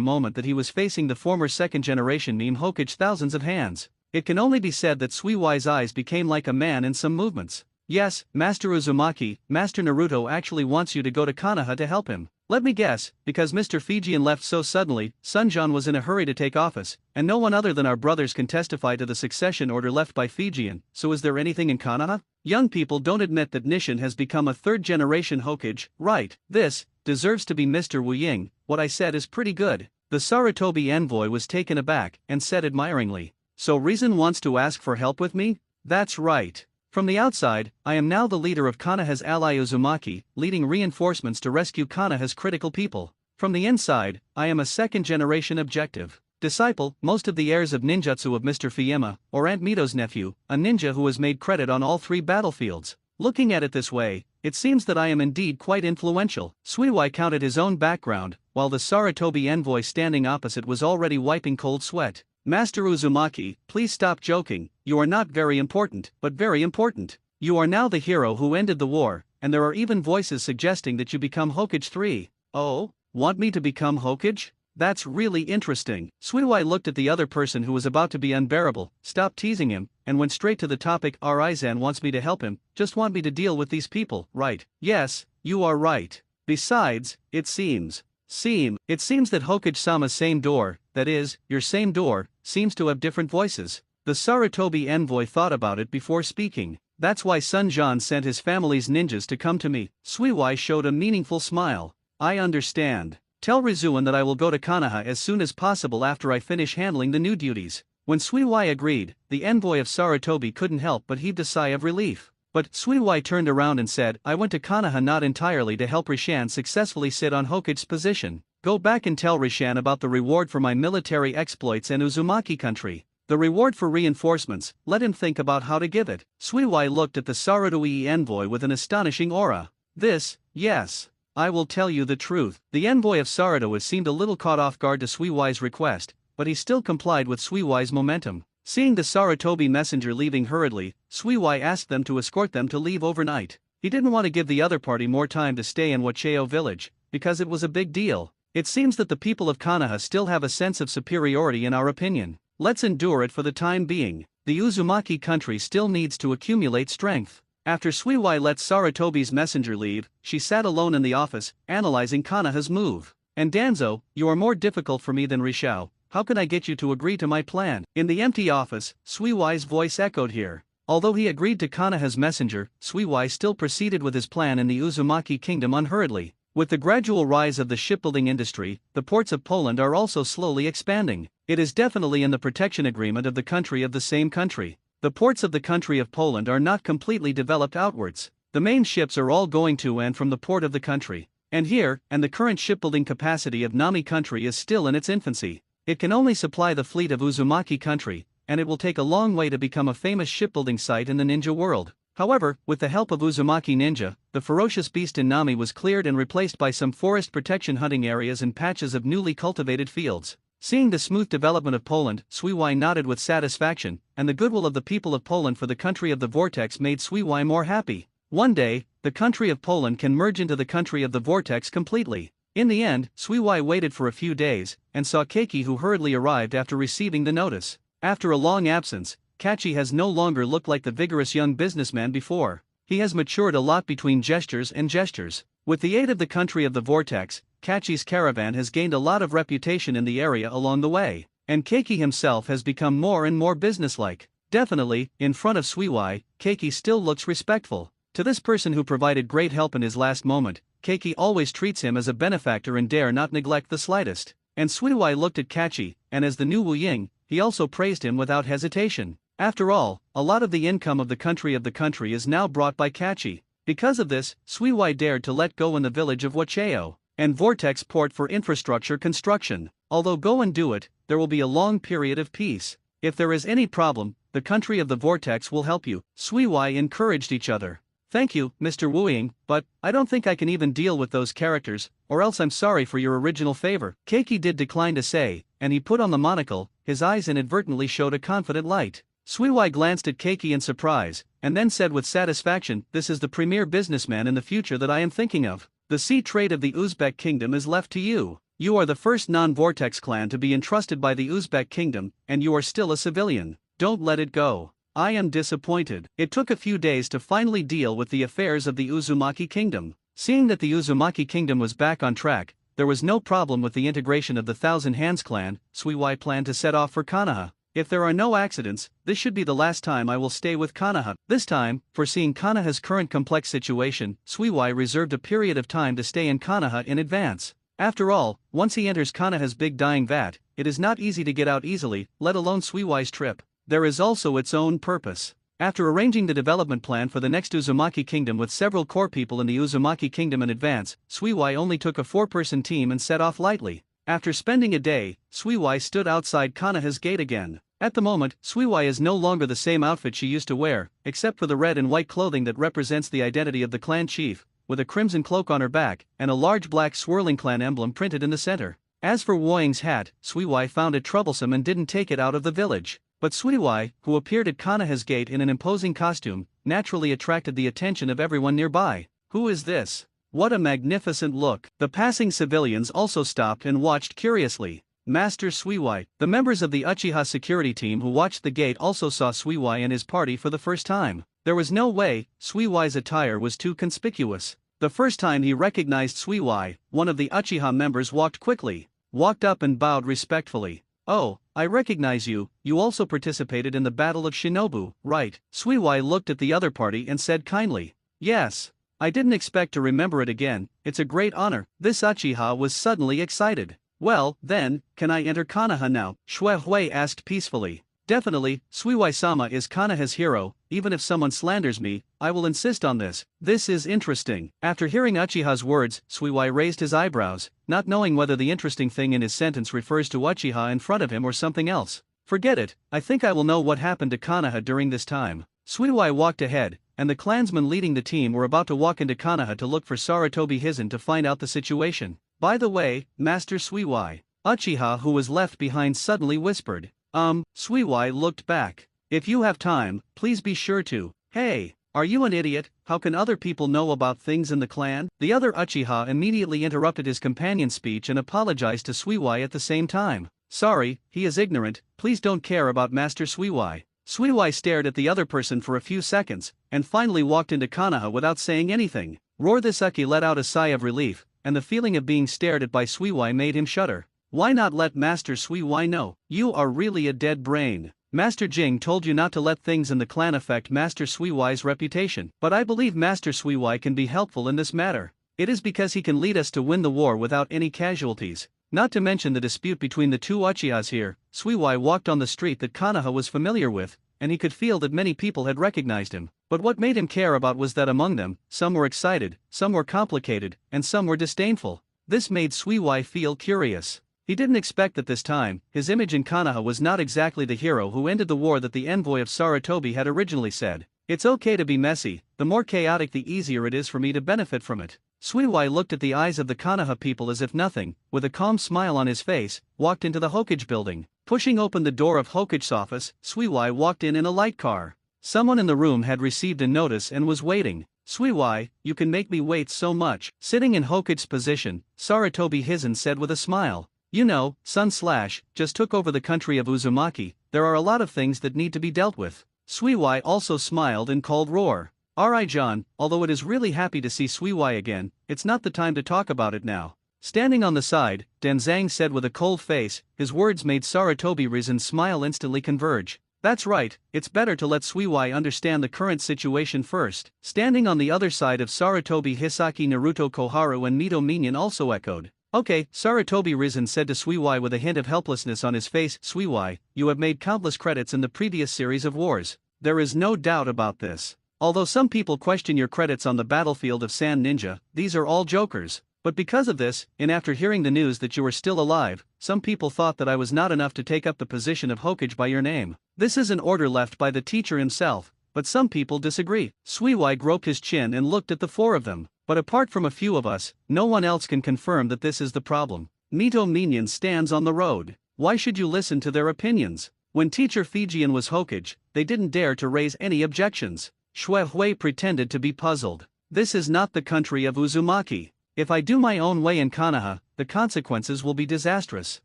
moment that he was facing the former second-generation meme Hokage thousands of hands. It can only be said that Sui Wai's eyes became like a man in some movements. Yes, Master Uzumaki, Master Naruto actually wants you to go to Konoha to help him. Let me guess, because Mr. Fijian left so suddenly, Sunjan was in a hurry to take office, and no one other than our brothers can testify to the succession order left by Fijian, so is there anything in Konoha? Young people don't admit that Nishin has become a third-generation Hokage, right? This deserves to be Mr. Wu Ying. What I said is pretty good. The Sarutobi envoy was taken aback, and said admiringly. So Reason wants to ask for help with me? That's right. From the outside, I am now the leader of Konoha's ally Uzumaki, leading reinforcements to rescue Konoha's critical people. From the inside, I am a second-generation objective disciple, most of the heirs of ninjutsu of Mr. Fiema, or Aunt Mito's nephew, a ninja who has made credit on all 3 battlefields. Looking at it this way, it seems that I am indeed quite influential. Sui Wai counted his own background, while the Sarutobi envoy standing opposite was already wiping cold sweat. Master Uzumaki, please stop joking. You are not very important, but very important. You are now the hero who ended the war, and there are even voices suggesting that you become Hokage 3. Oh, want me to become Hokage? That's really interesting. Sui Wai looked at the other person who was about to be unbearable, stopped teasing him, and went straight to the topic. Arizan wants me to help him, just want me to deal with these people, right? Yes, you are right. Besides, it seems that Hokage-sama's same door, that is, your same door, seems to have different voices. The Sarutobi envoy thought about it before speaking. That's why Sun Jian sent his family's ninjas to come to me. Sui Wai showed a meaningful smile. I understand. Tell Rizuan that I will go to Konoha as soon as possible after I finish handling the new duties. When Sui Wai agreed, the envoy of Sarutobi couldn't help but heaved a sigh of relief. But Sui Wai turned around and said, I went to Konoha not entirely to help Rishan successfully sit on Hokage's position. Go back and tell Rishan about the reward for my military exploits in Uzumaki country. The reward for reinforcements, let him think about how to give it. Sui Wai looked at the Sarutobi envoy with an astonishing aura. Yes. I will tell you the truth. The envoy of Sarutobi seemed a little caught off guard to Sui Wai's request, but he still complied with Sui Wai's momentum. Seeing the Sarutobi messenger leaving hurriedly, Sui Wai asked them to escort them to leave overnight. He didn't want to give the other party more time to stay in Wacheo village, because it was a big deal. It seems that the people of Konoha still have a sense of superiority in our opinion. Let's endure it for the time being. The Uzumaki country still needs to accumulate strength. After Sui Wai let Sarutobi's messenger leave, she sat alone in the office, analyzing Konoha's move. And Danzo, you are more difficult for me than Rishao. How can I get you to agree to my plan? In the empty office, Sui Wai's voice echoed here. Although he agreed to Konoha's messenger, Sui Wai still proceeded with his plan in the Uzumaki kingdom unhurriedly. With the gradual rise of the shipbuilding industry, the ports of Poland are also slowly expanding. It is definitely in the protection agreement of the country of the same country. The ports of the country of Poland are not completely developed outwards. The main ships are all going to and from the port of the country. And the current shipbuilding capacity of Nami country is still in its infancy. It can only supply the fleet of Uzumaki country, and it will take a long way to become a famous shipbuilding site in the ninja world. However, with the help of Uzumaki ninja, the ferocious beast in Nami was cleared and replaced by some forest protection hunting areas and patches of newly cultivated fields. Seeing the smooth development of Poland, Sui Wai nodded with satisfaction, and the goodwill of the people of Poland for the country of the vortex made Sui Wai more happy. One day, the country of Poland can merge into the country of the vortex completely. In the end, Suiwai waited for a few days, and saw Keiki, who hurriedly arrived after receiving the notice. After a long absence, Kachi has no longer looked like the vigorous young businessman before. He has matured a lot between gestures and gestures. With the aid of the country of the vortex, Kachi's caravan has gained a lot of reputation in the area along the way, and Keiki himself has become more and more businesslike. Definitely, in front of Suiwai, Keiki still looks respectful. To this person who provided great help in his last moment, Keiki always treats him as a benefactor and dare not neglect the slightest. And Suiwai looked at Kachi, and as the new Wu Ying, he also praised him without hesitation. After all, a lot of the income of the country is now brought by Kachi. Because of this, Suiwai dared to let go in the village of Wacheo and Vortex Port for infrastructure construction. Although go and do it, there will be a long period of peace. If there is any problem, the country of the Vortex will help you. Suiwai encouraged each other. Thank you, Mr. Wu Ying, but I don't think I can even deal with those characters, or else I'm sorry for your original favor. Keiki did decline to say, and he put on the monocle. His eyes inadvertently showed a confident light. Suiwai glanced at Keiki in surprise, and then said with satisfaction, "This is the premier businessman in the future that I am thinking of. The sea trade of the Uzbek kingdom is left to you. You are the first non-Vortex clan to be entrusted by the Uzbek kingdom, and you are still a civilian. Don't let it go. I am disappointed." It took a few days to finally deal with the affairs of the Uzumaki kingdom. Seeing that the Uzumaki kingdom was back on track, there was no problem with the integration of the Thousand Hands clan. Suiwai planned to set off for Konoha. If there are no accidents, this should be the last time I will stay with Konoha. This time, foreseeing Konoha's current complex situation, Suiwai reserved a period of time to stay in Konoha in advance. After all, once he enters Konoha's big dying vat, it is not easy to get out easily, let alone Suiwai's trip. There is also its own purpose. After arranging the development plan for the next Uzumaki kingdom with several core people in the Uzumaki kingdom in advance, Suiwai only took a 4-person team and set off lightly. After spending a day, Suiwai stood outside Konoha's gate again. At the moment, Suiwai is no longer the same outfit she used to wear, except for the red and white clothing that represents the identity of the clan chief, with a crimson cloak on her back, and a large black swirling clan emblem printed in the center. As for Wu Ying's hat, Suiwai found it troublesome and didn't take it out of the village. But Suiwai, who appeared at Konoha's gate in an imposing costume, naturally attracted the attention of everyone nearby. Who is this? What a magnificent look! The passing civilians also stopped and watched curiously. Master Suiwai. The members of the Uchiha security team who watched the gate also saw Suiwai and his party for the first time. There was no way, Suiwai's attire was too conspicuous. The first time he recognized Suiwai, one of the Uchiha members walked up and bowed respectfully. "Oh, I recognize you. You also participated in the Battle of Shinobu, right?" Suiwai looked at the other party and said kindly, "Yes. I didn't expect to remember it again, it's a great honor." This Uchiha was suddenly excited. "Well, then, can I enter Konoha now?" Shui Hui asked peacefully. "Definitely, Suiwai-sama is Konoha's hero. Even if someone slanders me, I will insist on this. This is interesting." After hearing Uchiha's words, Suiwai raised his eyebrows, not knowing whether the interesting thing in his sentence refers to Uchiha in front of him or something else. "Forget it, I think I will know what happened to Konoha during this time." Suiwai walked ahead, and the clansmen leading the team were about to walk into Konoha to look for Sarutobi Hizen to find out the situation. "By the way, Master Suiwai," Uchiha, who was left behind, suddenly whispered. Suiwai looked back. "If you have time, please be sure to." "Hey, are you an idiot? How can other people know about things in the clan?" The other Uchiha immediately interrupted his companion's speech and apologized to Suiwai at the same time. "Sorry, he is ignorant, please don't care about Master Suiwai." Suiwai stared at the other person for a few seconds, and finally walked into Konoha without saying anything. This Uchi let out a sigh of relief, and the feeling of being stared at by Suiwai made him shudder. Why not let Master Suiwai know? "You are really a dead brain. Master Jing told you not to let things in the clan affect Master Suiwai's reputation. But I believe Master Suiwai can be helpful in this matter. It is because he can lead us to win the war without any casualties. Not to mention the dispute between the two Uchihas here." Suiwai walked on the street that Konoha was familiar with, and he could feel that many people had recognized him. But what made him care about was that among them, some were excited, some were complicated, and some were disdainful. This made Suiwai feel curious. He didn't expect that this time, his image in Konoha was not exactly the hero who ended the war that the envoy of Sarutobi had originally said. "It's okay to be messy, the more chaotic the easier it is for me to benefit from it." Suiwai looked at the eyes of the Konoha people as if nothing, with a calm smile on his face, walked into the Hokage building. Pushing open the door of Hokage's office, Suiwai walked in a light car. Someone in the room had received a notice and was waiting. Suiwai, you can make me wait so much. Sitting in Hokage's position, Sarutobi Hizen said with a smile. You know, just took over the country of Uzumaki, there are a lot of things that need to be dealt with. Suiwai also smiled and called roar. Alright John, although it is really happy to see Suiwai again, it's not the time to talk about it now. Standing on the side, Danzang said with a cold face, his words made Sarutobi Rizen's smile instantly converge. That's right, it's better to let Suiwai understand the current situation first. Standing on the other side of Sarutobi Hisaki Naruto Koharu and Mito Minion also echoed. Okay, Sarutobi Rizen said to Suiwai with a hint of helplessness on his face. Suiwai, you have made countless credits in the previous series of wars. There is no doubt about this. Although some people question your credits on the battlefield of Sand Ninja, these are all jokers. But because of this, and after hearing the news that you are still alive, some people thought that I was not enough to take up the position of Hokage by your name. This is an order left by the teacher himself, but some people disagree. Suiwai groped his chin and looked at the four of them. But apart from a few of us, no one else can confirm that this is the problem. Mito Minion stands on the road. Why should you listen to their opinions? When teacher Fijian was Hokage, they didn't dare to raise any objections. Shui Hui pretended to be puzzled. This is not the country of Uzumaki. If I do my own way in Konoha, the consequences will be disastrous.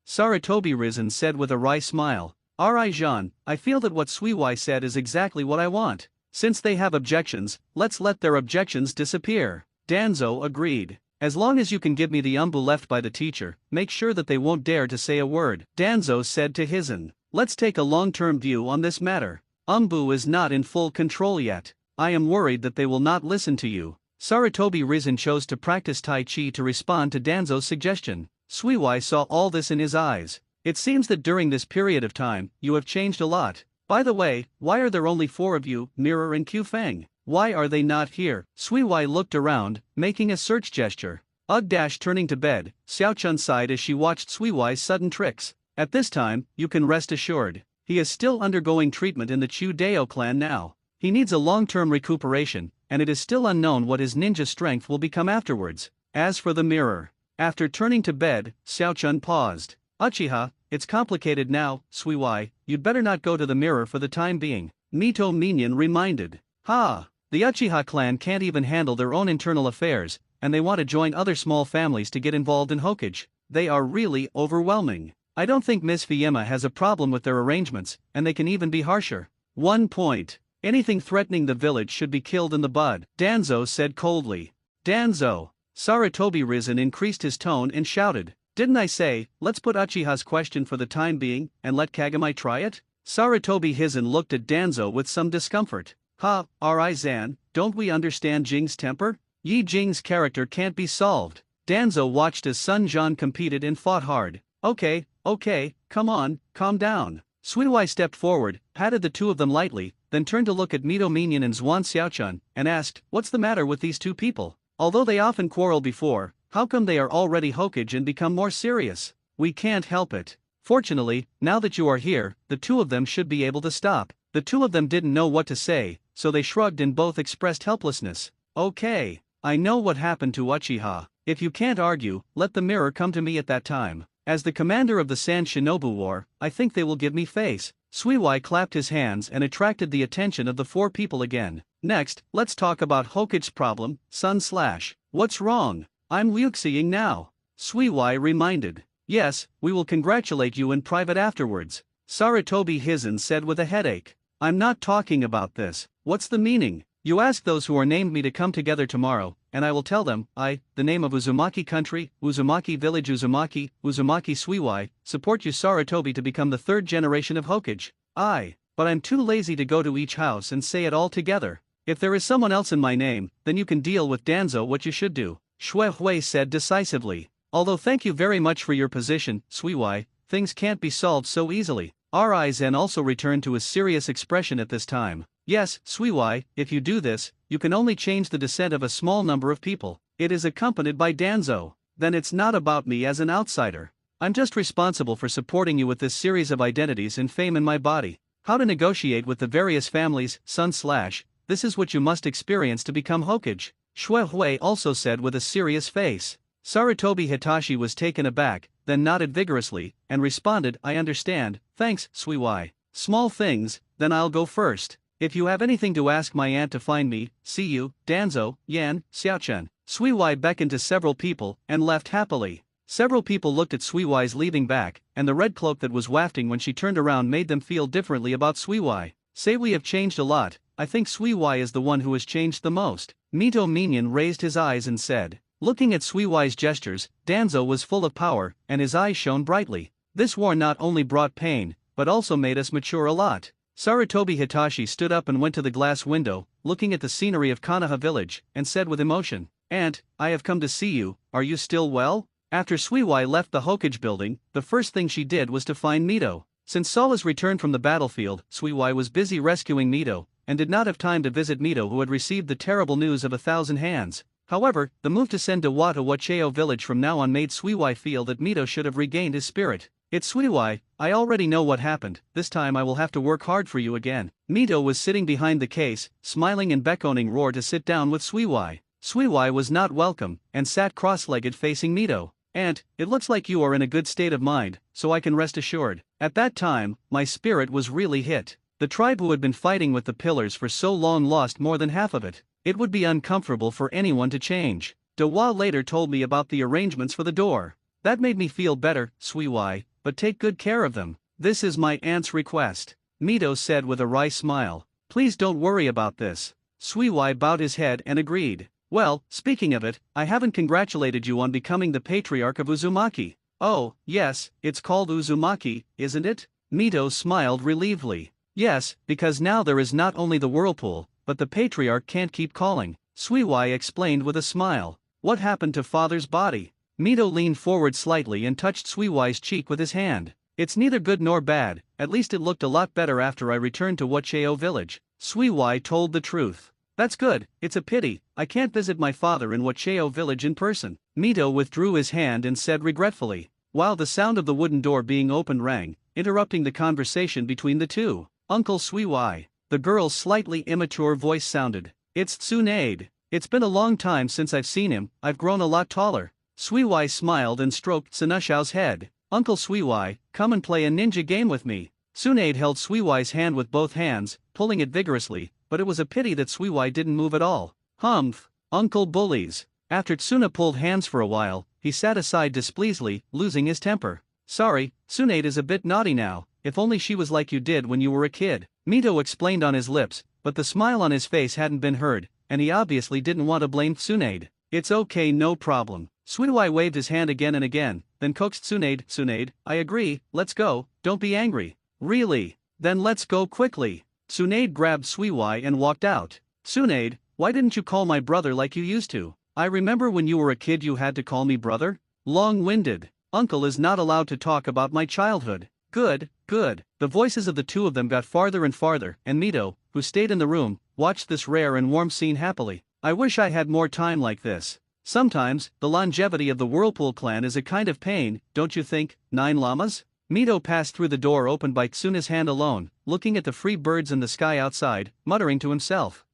Sarutobi Rizen said with a wry smile. Alright Jean, I feel that what Suiwai said is exactly what I want. Since they have objections, let's let their objections disappear. Danzo agreed. As long as you can give me the umbu left by the teacher, make sure that they won't dare to say a word. Danzo said to Hizen. Let's take a long-term view on this matter. Umbu is not in full control yet. I am worried that they will not listen to you. Sarutobi Rizen chose to practice Tai Chi to respond to Danzo's suggestion. Suiwai saw all this in his eyes. It seems that during this period of time, you have changed a lot. By the way, why are there only four of you, Mirror and Qfeng? Why are they not here? Suiwai looked around, making a search gesture. Turning to bed, Xiaochun sighed as she watched Suiwai's sudden tricks. At this time, you can rest assured. He is still undergoing treatment in the Chu Dao clan now. He needs a long-term recuperation, and it is still unknown what his ninja strength will become afterwards. As for the mirror, after turning to bed, Xiaochun paused. Uchiha, it's complicated now, Suiwai, you'd better not go to the mirror for the time being. Mito Minion reminded. The Uchiha clan can't even handle their own internal affairs, and they want to join other small families to get involved in Hokage. They are really overwhelming. I don't think Miss Fiemma has a problem with their arrangements, and they can even be harsher. 1 point. Anything threatening the village should be killed in the bud, Danzo said coldly. Danzo! Sarutobi Rizen increased his tone and shouted. Didn't I say, let's put Uchiha's question for the time being, and let Kagami try it? Sarutobi Hizen looked at Danzo with some discomfort. Zan, don't we understand Jing's temper? Yi Jing's character can't be solved. Danzo watched as Sun Jian competed and fought hard. Okay, come on, calm down. Suiwai stepped forward, patted the two of them lightly, then turned to look at Mito Minion and Zhuan Xiaochun, and asked, what's the matter with these two people? Although they often quarrel before, how come they are already Hokage and become more serious? We can't help it. Fortunately, now that you are here, the two of them should be able to stop. The two of them didn't know what to say, so they shrugged and both expressed helplessness. Okay, I know what happened to Uchiha. If you can't argue, let the mirror come to me at that time. As the commander of the Sand Shinobu War, I think they will give me face. Suiwai clapped his hands and attracted the attention of the four people again. Next, let's talk about Hokage's problem, Sun Slash. What's wrong? I'm Liuxing now. Suiwai reminded. Yes, we will congratulate you in private afterwards. Sarutobi Hizen said with a headache. I'm not talking about this. What's the meaning? You ask those who are named me to come together tomorrow, and I will tell them, the name of Uzumaki country, Uzumaki village Uzumaki Suiwai, support you Sarutobi to become the third generation of Hokage. But I'm too lazy to go to each house and say it all together. If there is someone else in my name, then you can deal with Danzo what you should do, Shui Hui said decisively. Although thank you very much for your position, Suiwai, things can't be solved so easily. Zen also returned to his serious expression at this time. Yes, Suiwai, if you do this, you can only change the descent of a small number of people. It is accompanied by Danzo. Then it's not about me as an outsider. I'm just responsible for supporting you with this series of identities and fame in my body. How to negotiate with the various families, Sun Slash, this is what you must experience to become Hokage. Shui Hui also said with a serious face. Sarutobi Hitachi was taken aback, then nodded vigorously, and responded, I understand, thanks, Suiwai. Small things, then I'll go first. If you have anything to ask my aunt to find me, see you, Danzo, Yan, Xiaochen. Sui Wai beckoned to several people and left happily. Several people looked at Sui Wai's leaving back, and the red cloak that was wafting when she turned around made them feel differently about Sui Wai. Say we have changed a lot, I think Sui Wai is the one who has changed the most. Mito Minion raised his eyes and said. Looking at Sui Wai's gestures, Danzo was full of power, and his eyes shone brightly. This war not only brought pain, but also made us mature a lot. Sarutobi Hitachi stood up and went to the glass window, looking at the scenery of Konoha village, and said with emotion, Aunt, I have come to see you, are you still well? After Sui Wai left the Hokage building, the first thing she did was to find Mito. Since Solace returned from the battlefield, Sui Wai was busy rescuing Mito, and did not have time to visit Mito who had received the terrible news of 1,000 hands. However, the move to send Dewa to Wacheo village from now on made Sui Wai feel that Mito should have regained his spirit. It's Sui Wai, I already know what happened, this time I will have to work hard for you again. Mito was sitting behind the case, smiling and beckoning Roar to sit down with Sui Wai. Sui Wai was not welcome, and sat cross-legged facing Mito. Aunt, it looks like you are in a good state of mind, so I can rest assured. At that time, my spirit was really hit. The tribe who had been fighting with the pillars for so long lost more than half of it. It would be uncomfortable for anyone to change. Dewa later told me about the arrangements for the door. That made me feel better, Sui Wai, but take good care of them. This is my aunt's request. Mito said with a wry smile. Please don't worry about this. Sui Wai bowed his head and agreed. Well, speaking of it, I haven't congratulated you on becoming the patriarch of Uzumaki. Oh, yes, it's called Uzumaki, isn't it? Mito smiled relievedly. Yes, because now there is not only the whirlpool, but the patriarch can't keep calling. Sui Wai explained with a smile. What happened to father's body? Mito leaned forward slightly and touched Sui Wai's cheek with his hand. It's neither good nor bad, at least it looked a lot better after I returned to Wacheo village. Sui Wai told the truth. That's good, it's a pity, I can't visit my father in Wacheo village in person. Mito withdrew his hand and said regretfully, while the sound of the wooden door being opened rang, interrupting the conversation between the two. Uncle Sui Wai. The girl's slightly immature voice sounded. It's Tsunade. It's been a long time since I've seen him, I've grown a lot taller. Sui Wai smiled and stroked Tsunushao's head. Uncle Sui Wai, come and play a ninja game with me. Tsunade held Sui Wai's hand with both hands, pulling it vigorously, but it was a pity that Sui Wai didn't move at all. Humph, Uncle bullies. After Tsuna pulled hands for a while, he sat aside displeasedly, losing his temper. Sorry, Tsunade is a bit naughty now, if only she was like you did when you were a kid. Mito explained on his lips, but the smile on his face hadn't been heard, and he obviously didn't want to blame Tsunade. It's okay, no problem. Sui Wai waved his hand again and again, then coaxed Tsunade. Tsunade, I agree, let's go, don't be angry. Really? Then let's go quickly. Tsunade grabbed Sui Wai and walked out. Tsunade, why didn't you call my brother like you used to? I remember when you were a kid you had to call me brother? Long-winded. Uncle is not allowed to talk about my childhood. Good, good. The voices of the two of them got farther and farther, and Mito, who stayed in the room, watched this rare and warm scene happily. I wish I had more time like this. Sometimes, the longevity of the Whirlpool clan is a kind of pain, don't you think, 9 llamas? Mito passed through the door opened by Tsuna's hand alone, looking at the free birds in the sky outside, muttering to himself.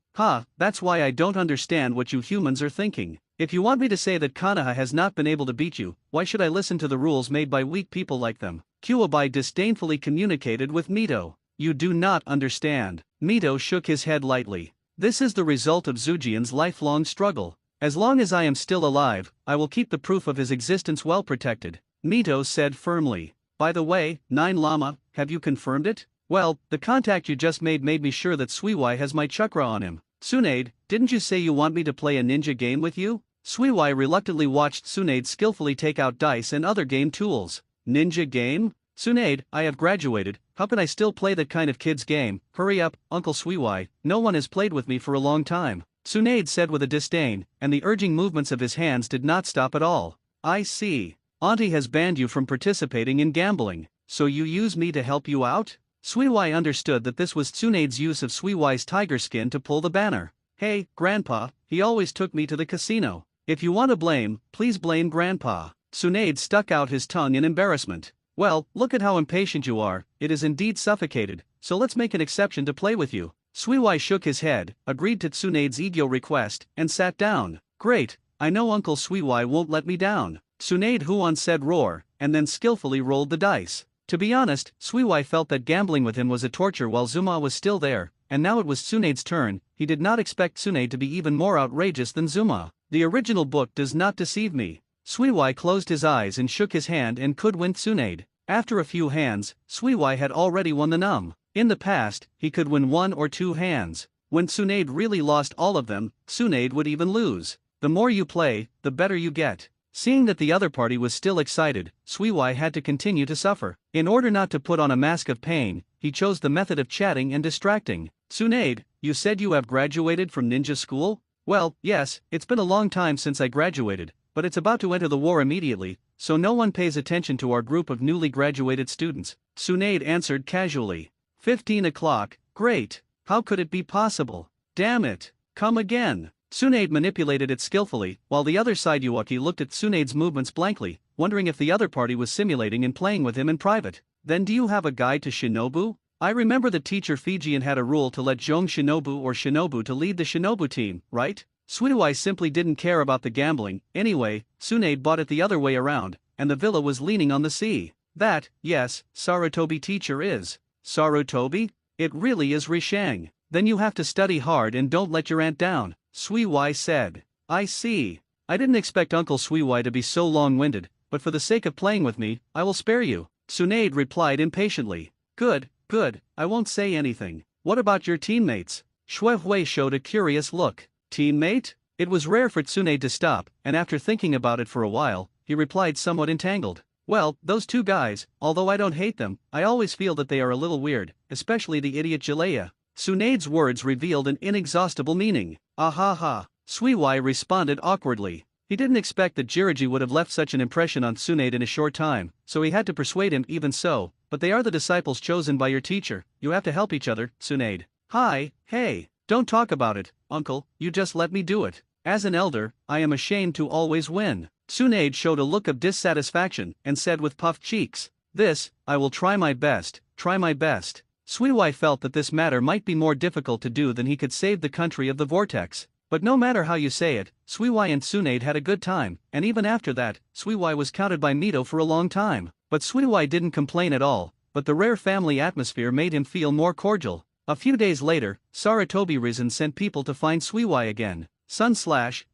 That's why I don't understand what you humans are thinking. If you want me to say that Konoha has not been able to beat you, why should I listen to the rules made by weak people like them? Kuwabai disdainfully communicated with Mito. You do not understand. Mito shook his head lightly. This is the result of Zujian's lifelong struggle. As long as I am still alive, I will keep the proof of his existence well protected, Mito said firmly. By the way, 9 Llama, have you confirmed it? Well, the contact you just made me sure that Sui Wai has my chakra on him. Tsunade, didn't you say you want me to play a ninja game with you? Sui Wai reluctantly watched Tsunade skillfully take out dice and other game tools. Ninja game? Tsunade, I have graduated, how can I still play that kind of kid's game? Hurry up, Uncle Sui Wai, no one has played with me for a long time. Tsunade said with a disdain, and the urging movements of his hands did not stop at all. I see. Auntie has banned you from participating in gambling, so you use me to help you out? Sui Wai understood that this was Tsunade's use of Sui Wai's tiger skin to pull the banner. Hey, Grandpa, he always took me to the casino. If you want to blame, please blame Grandpa. Tsunade stuck out his tongue in embarrassment. Well, look at how impatient you are, it is indeed suffocated, so let's make an exception to play with you. Sui Wai shook his head, agreed to Tsunade's ego request, and sat down. Great, I know Uncle Sui Wai won't let me down. Tsunade Huan said roar, and then skillfully rolled the dice. To be honest, Sui Wai felt that gambling with him was a torture while Zuma was still there, and now it was Tsunade's turn. He did not expect Tsunade to be even more outrageous than Zuma. The original book does not deceive me. Suiwai closed his eyes and shook his hand and could win Tsunade. After a few hands, Suiwai had already won the num. In the past, he could win 1 or 2 hands. When Tsunade really lost all of them, Tsunade would even lose. The more you play, the better you get. Seeing that the other party was still excited, Suiwai had to continue to suffer. In order not to put on a mask of pain, he chose the method of chatting and distracting. Tsunade, you said you have graduated from ninja school? Well, yes, it's been a long time since I graduated, but it's about to enter the war immediately, so no one pays attention to our group of newly graduated students. Tsunade answered casually. 15 o'clock, great. How could it be possible? Damn it. Come again. Tsunade manipulated it skillfully, while the other side Yuaki looked at Tsunade's movements blankly, wondering if the other party was simulating and playing with him in private. Then do you have a guide to Shinobu? I remember the teacher Fijian had a rule to let Zhong Shinobu or Shinobu to lead the Shinobu team, right? Suiwai simply didn't care about the gambling. Anyway, Tsunade bought it the other way around, and the villa was leaning on the sea. That, yes, Sarutobi teacher is. Sarutobi? It really is Rishang. Then you have to study hard and don't let your aunt down, Suiwai said. I see. I didn't expect Uncle Suiwai to be so long-winded, but for the sake of playing with me, I will spare you. Tsunade replied impatiently. Good, good, I won't say anything. What about your teammates? Shuehui showed a curious look. Teammate? It was rare for Tsunade to stop, and after thinking about it for a while, he replied somewhat entangled. Well, those 2 guys, although I don't hate them, I always feel that they are a little weird, especially the idiot Jalea. Tsunade's words revealed an inexhaustible meaning. Ahaha. Suiwai responded awkwardly. He didn't expect that Jiriji would have left such an impression on Tsunade in a short time, so he had to persuade him even so. But they are the disciples chosen by your teacher, you have to help each other, Tsunade. Hi, hey, don't talk about it, uncle, you just let me do it. As an elder, I am ashamed to always win. Tsunade showed a look of dissatisfaction and said with puffed cheeks. This, I will try my best, try my best. Suiwai felt that this matter might be more difficult to do than he could save the country of the vortex. But no matter how you say it, Suiwai and Tsunade had a good time, and even after that, Suiwai was counted by Mito for a long time. But Suiwai didn't complain at all, but the rare family atmosphere made him feel more cordial. A few days later, Sarutobi Risen sent people to find Suiwai again.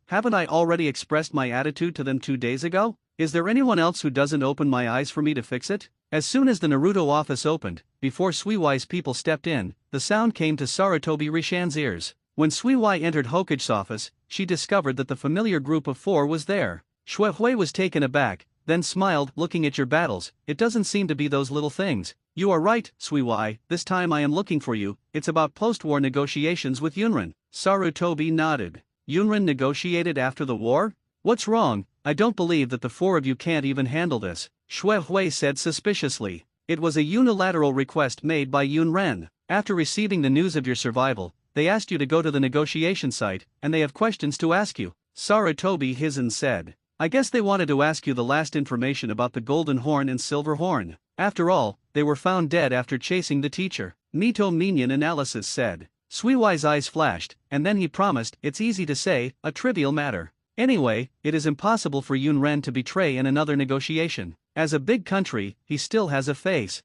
Haven't I already expressed my attitude to them 2 days ago? Is there anyone else who doesn't open my eyes for me to fix it? As soon as the Naruto office opened, before Suiwai's people stepped in, the sound came to Sarutobi Rishan's ears. When Suiwai entered Hokage's office, she discovered that the familiar group of 4 was there. Shuehui was taken aback, then smiled, looking at your battles. It doesn't seem to be those little things. You are right, Suiwai, this time I am looking for you, it's about post-war negotiations with Yunrin. Sarutobi nodded. Yunrin negotiated after the war? What's wrong? I don't believe that the 4 of you can't even handle this, Shuehui said suspiciously. It was a unilateral request made by Yunren. After receiving the news of your survival, they asked you to go to the negotiation site, and they have questions to ask you, Sarutobi Hizen said. I guess they wanted to ask you the last information about the Golden Horn and Silver Horn. After all, they were found dead after chasing the teacher, Mito Minion Analysis said. Suiwai's eyes flashed, and then he promised, it's easy to say, a trivial matter. Anyway, it is impossible for Yunren to betray in another negotiation. As a big country, he still has a face.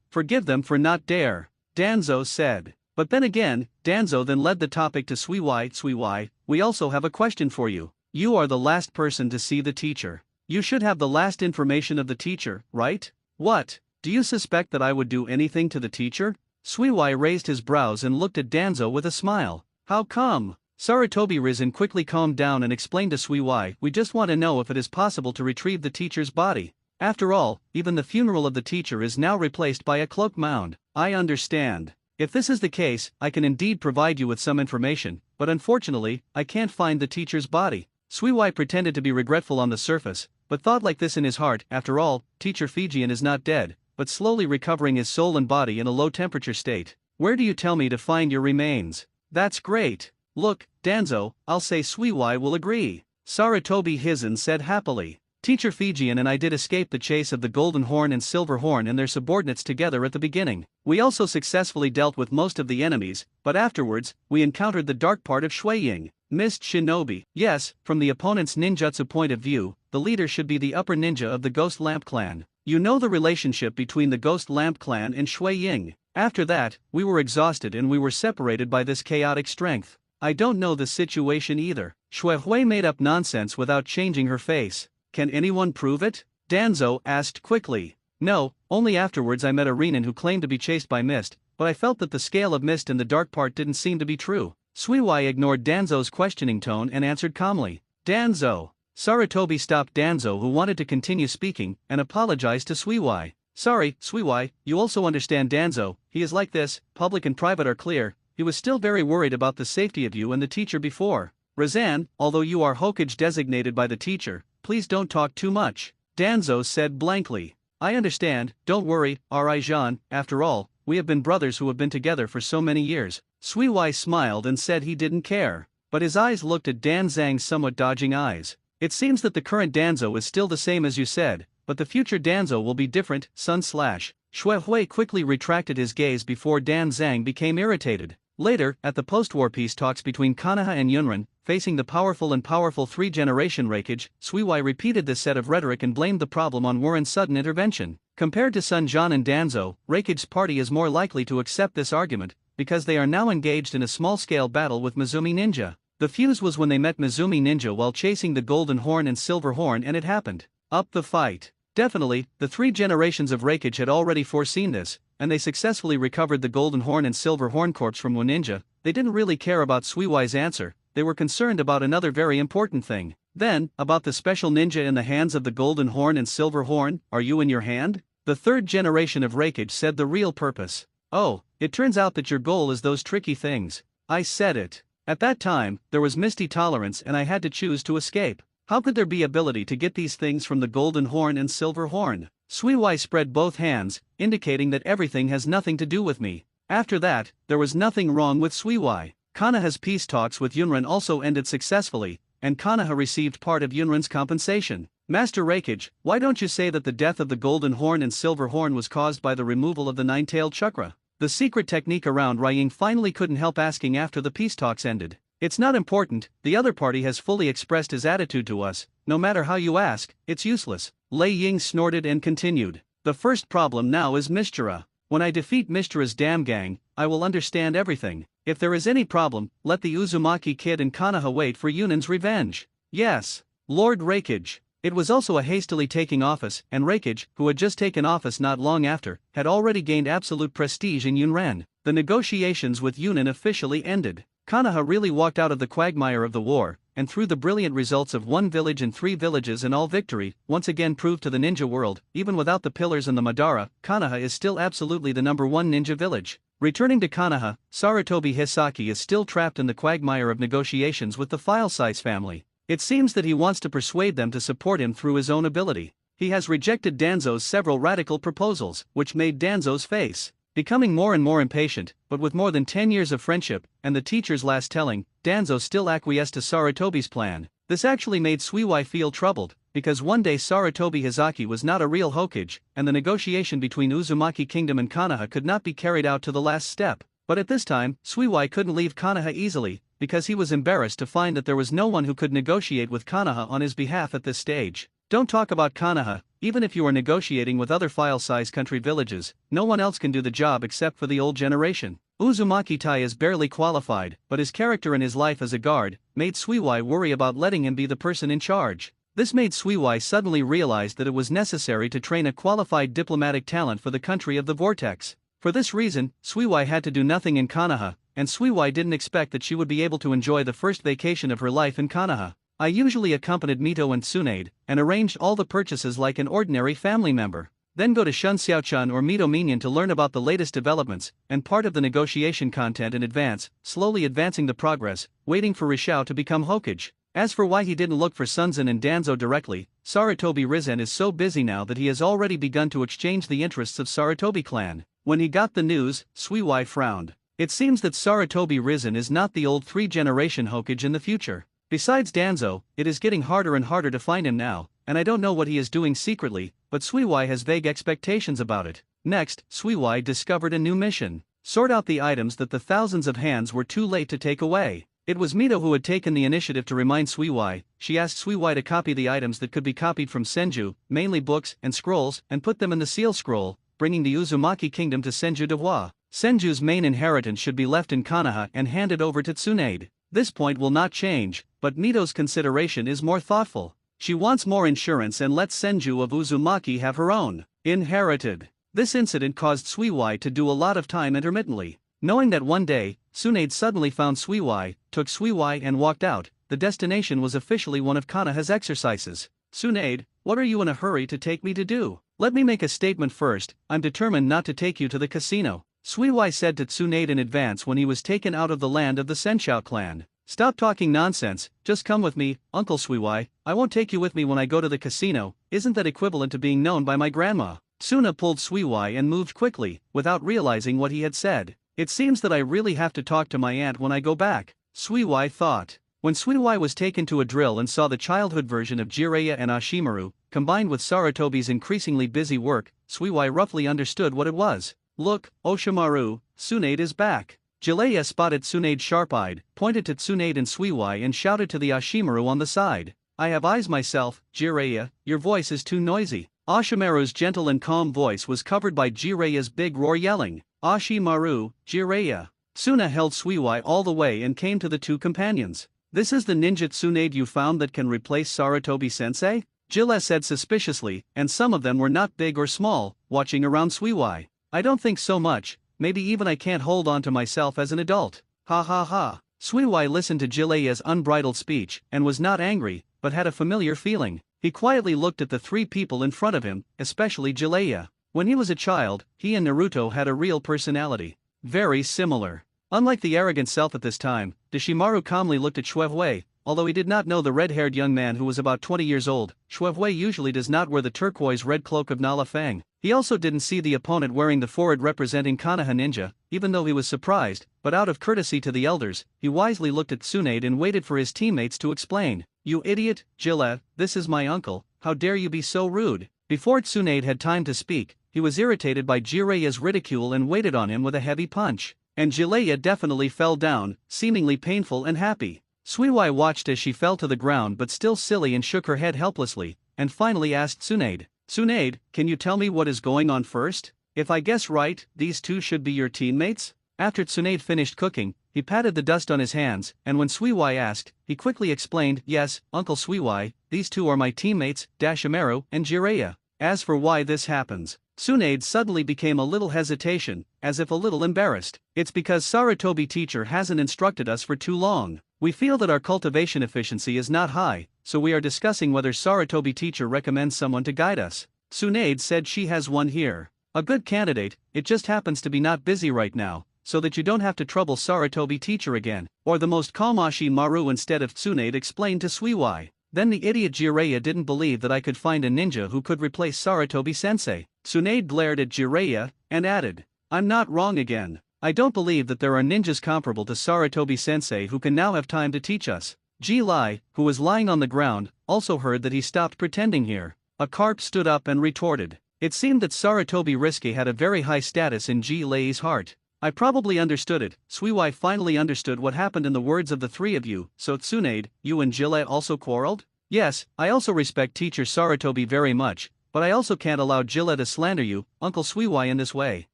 Forgive them for not dare, Danzo said. But then again, Danzo then led the topic to Suiwai, we also have a question for you. You are the last person to see the teacher. You should have the last information of the teacher, right? What? Do you suspect that I would do anything to the teacher? Suiwai raised his brows and looked at Danzo with a smile. How come? Sarutobi Risen quickly calmed down and explained to Suiwai, we just want to know if it is possible to retrieve the teacher's body. After all, even the funeral of the teacher is now replaced by a cloak mound. I understand. If this is the case, I can indeed provide you with some information, but unfortunately, I can't find the teacher's body. Suiwai pretended to be regretful on the surface, but thought like this in his heart, after all, teacher Fijian is not dead, but slowly recovering his soul and body in a low-temperature state. Where do you tell me to find your remains? That's great. Look, Danzo, I'll say Suiwai will agree. Sarutobi Hizen said happily. Teacher Fijian and I did escape the chase of the Golden Horn and Silver Horn and their subordinates together at the beginning. We also successfully dealt with most of the enemies, but afterwards, we encountered the dark part of Shuiying, Mist Shinobi. Yes, from the opponent's ninjutsu point of view, the leader should be the upper ninja of the Ghost Lamp clan. You know the relationship between the Ghost Lamp clan and Shui Ying. After that, we were exhausted and we were separated by this chaotic strength. I don't know the situation either. Shui Hui made up nonsense without changing her face. Can anyone prove it? Danzo asked quickly. No, only afterwards I met a Renin who claimed to be chased by mist, but I felt that the scale of mist in the dark part didn't seem to be true. Suiwai ignored Danzo's questioning tone and answered calmly. Danzo. Sarutobi stopped Danzo, who wanted to continue speaking, and apologized to Suiwai. Sorry, Suiwai, you also understand Danzo, he is like this, public and private are clear. He was still very worried about the safety of you and the teacher before. Razan, although you are Hokage designated by the teacher, please don't talk too much. Danzo said blankly. I understand, don't worry, Ri-Jean, after all, we have been brothers who have been together for so many years. Suiwai smiled and said he didn't care, but his eyes looked at Dan Zhang's somewhat dodging eyes. It seems that the current Danzo is still the same as you said, but the future Danzo will be different, Shui Hui quickly retracted his gaze before Dan Zhang became irritated. Later, at the post-war peace talks between Konoha and Yunrin, facing the powerful three-generation Reikage, Suiwai repeated this set of rhetoric and blamed the problem on Warren's sudden intervention. Compared to Sun Jian and Danzo, Reikage's party is more likely to accept this argument, because they are now engaged in a small-scale battle with Mizumi Ninja. The fuse was when they met Mizumi Ninja while chasing the Golden Horn and Silver Horn, and it happened. Up the fight. Definitely, the three generations of Reikage had already foreseen this, and they successfully recovered the Golden Horn and Silver Horn corpse from one ninja. They didn't really care about Suiwai's answer, they were concerned about another very important thing. Then, about the special ninja in the hands of the Golden Horn and Silver Horn, are you in your hand? The third generation of Reikage said the real purpose. Oh, it turns out that your goal is those tricky things. I said it. At that time, there was misty tolerance and I had to choose to escape. How could there be ability to get these things from the Golden Horn and Silver Horn? Suiwai spread both hands, indicating that everything has nothing to do with me. After that, there was nothing wrong with Suiwai. Konoha's peace talks with Yunrin also ended successfully, and Konoha received part of Yunrin's compensation. Master Reikage, why don't you say that the death of the Golden Horn and Silver Horn was caused by the removal of the nine-tailed chakra? The secret technique around Rying finally couldn't help asking after the peace talks ended. It's not important, the other party has fully expressed his attitude to us, no matter how you ask, it's useless. Lei Ying snorted and continued. The first problem now is Mishra. When I defeat Mishra's damn gang, I will understand everything. If there is any problem, let the Uzumaki kid and Konoha wait for Yunin's revenge. Yes, Lord Reikage. It was also a hastily taking office, and Reikage, who had just taken office not long after, had already gained absolute prestige in Yunran. The negotiations with Yunin officially ended. Konoha really walked out of the quagmire of the war, and through the brilliant results of one village and 3 villages and all victory, once again proved to the ninja world, even without the pillars and the Madara, Konoha is still absolutely the #1 ninja village. Returning to Konoha, Sarutobi Hisaki is still trapped in the quagmire of negotiations with the File Size family. It seems that he wants to persuade them to support him through his own ability. He has rejected Danzo's several radical proposals, which made Danzo's face becoming more and more impatient, but with more than 10 years of friendship, and the teacher's last telling, Danzo still acquiesced to Sarutobi's plan. This actually made Suiwai feel troubled, because one day Sarutobi Hisaki was not a real Hokage, and the negotiation between Uzumaki Kingdom and Konoha could not be carried out to the last step. But at this time, Suiwai couldn't leave Konoha easily, because he was embarrassed to find that there was no one who could negotiate with Konoha on his behalf at this stage. Don't talk about Konoha, even if you are negotiating with other file-size country villages, no one else can do the job except for the old generation. Uzumaki Tai is barely qualified, but his character and his life as a guard made Suiwai worry about letting him be the person in charge. This made Suiwai suddenly realize that it was necessary to train a qualified diplomatic talent for the country of the Vortex. For this reason, Suiwai had to do nothing in Konoha, and Suiwai didn't expect that she would be able to enjoy the first vacation of her life in Konoha. I usually accompanied Mito and Tsunade, and arranged all the purchases like an ordinary family member. Then go to Shun Xiaochan or Mito Minion to learn about the latest developments, and part of the negotiation content in advance, slowly advancing the progress, waiting for Rishao to become Hokage. As for why he didn't look for Sunzen and Danzo directly, Sarutobi Risen is so busy now that he has already begun to exchange the interests of Sarutobi clan. When he got the news, Suiwai frowned. It seems that Sarutobi Risen is not the old 3-generation Hokage in the future. Besides Danzo, it is getting harder and harder to find him now, and I don't know what he is doing secretly, but Suiwai has vague expectations about it. Next, Suiwai discovered a new mission. Sort out the items that the thousands of hands were too late to take away. It was Mito who had taken the initiative to remind Suiwai. She asked Suiwai to copy the items that could be copied from Senju, mainly books and scrolls, and put them in the seal scroll, bringing the Uzumaki kingdom to Senju Dewa. Senju's main inheritance should be left in Konoha and handed over to Tsunade. This point will not change, but Mito's consideration is more thoughtful. She wants more insurance and lets Senju of Uzumaki have her own inherited. This incident caused Suiwai to do a lot of time intermittently. Knowing that one day, Tsunade suddenly found Suiwai, took Suiwai and walked out, the destination was officially one of Konoha's exercises. Tsunade, what are you in a hurry to take me to do? Let me make a statement first, I'm determined not to take you to the casino. Suiwai said to Tsunade in advance when he was taken out of the land of the Senshou clan. Stop talking nonsense, just come with me, Uncle Suiwai, I won't take you with me when I go to the casino, isn't that equivalent to being known by my grandma? Suna pulled Suiwai and moved quickly, without realizing what he had said. It seems that I really have to talk to my aunt when I go back, Suiwai thought. When Suiwai was taken to a drill and saw the childhood version of Jiraiya and Ashimaru, combined with Sarutobi's increasingly busy work, Suiwai roughly understood what it was. Look, Oshimaru, Tsunade is back. Jiraiya spotted Tsunade sharp-eyed, pointed to Tsunade and Suiwai and shouted to the Ashimaru on the side. I have eyes myself, Jiraiya, your voice is too noisy. Ashimaru's gentle and calm voice was covered by Jiraiya's big roar yelling. Ashimaru, Jiraiya. Suna held Suiwai all the way and came to the two companions. This is the ninja Tsunade you found that can replace Sarutobi-sensei? Jiraiya said suspiciously, and some of them were not big or small, watching around Suiwai. I don't think so much, maybe even I can't hold on to myself as an adult. Ha ha ha. Suiwai listened to Jiraiya's unbridled speech, and was not angry, but had a familiar feeling. He quietly looked at the three people in front of him, especially Jiraiya. When he was a child, he and Naruto had a real personality. Very similar. Unlike the arrogant self at this time, Deshimaru calmly looked at Shuevei. Although he did not know the red-haired young man who was about 20 years old, Shuevei usually does not wear the turquoise red cloak of Nala Fang. He also didn't see the opponent wearing the forehead representing Konoha ninja, even though he was surprised, but out of courtesy to the elders, he wisely looked at Tsunade and waited for his teammates to explain. You idiot, Jiraiya, this is my uncle, how dare you be so rude? Before Tsunade had time to speak, he was irritated by Jiraiya's ridicule and waited on him with a heavy punch. And Jiraiya definitely fell down, seemingly painful and happy. Suiwai watched as she fell to the ground but still silly and shook her head helplessly, and finally asked Tsunade, Tsunade, can you tell me what is going on first? If I guess right, these two should be your teammates? After Tsunade finished cooking, he patted the dust on his hands, and when Suiwai asked, he quickly explained, yes, Uncle Suiwai, these two are my teammates, Dashimaru and Jiraiya. As for why this happens, Tsunade suddenly became a little hesitation, as if a little embarrassed. It's because Sarutobi teacher hasn't instructed us for too long. We feel that our cultivation efficiency is not high, so we are discussing whether Sarutobi teacher recommends someone to guide us. Tsunade said she has one here. A good candidate, it just happens to be not busy right now, so that you don't have to trouble Sarutobi teacher again, or the most calm Ashimaru instead of Tsunade explained to Suiwai. Then the idiot Jiraiya didn't believe that I could find a ninja who could replace Sarutobi-sensei. Tsunade glared at Jiraiya, and added, I'm not wrong again. I don't believe that there are ninjas comparable to Sarutobi-sensei who can now have time to teach us. Ji Lai, who was lying on the ground, also heard that he stopped pretending here. A carp stood up and retorted. It seemed that Sarutobi Risky had a very high status in Ji Lai's heart. I probably understood it. Suiwai finally understood what happened in the words of the three of you. So Tsunade, you and Jiraiya also quarreled? Yes, I also respect teacher Sarutobi very much, but I also can't allow Jiraiya to slander you, Uncle Suiwai, in this way.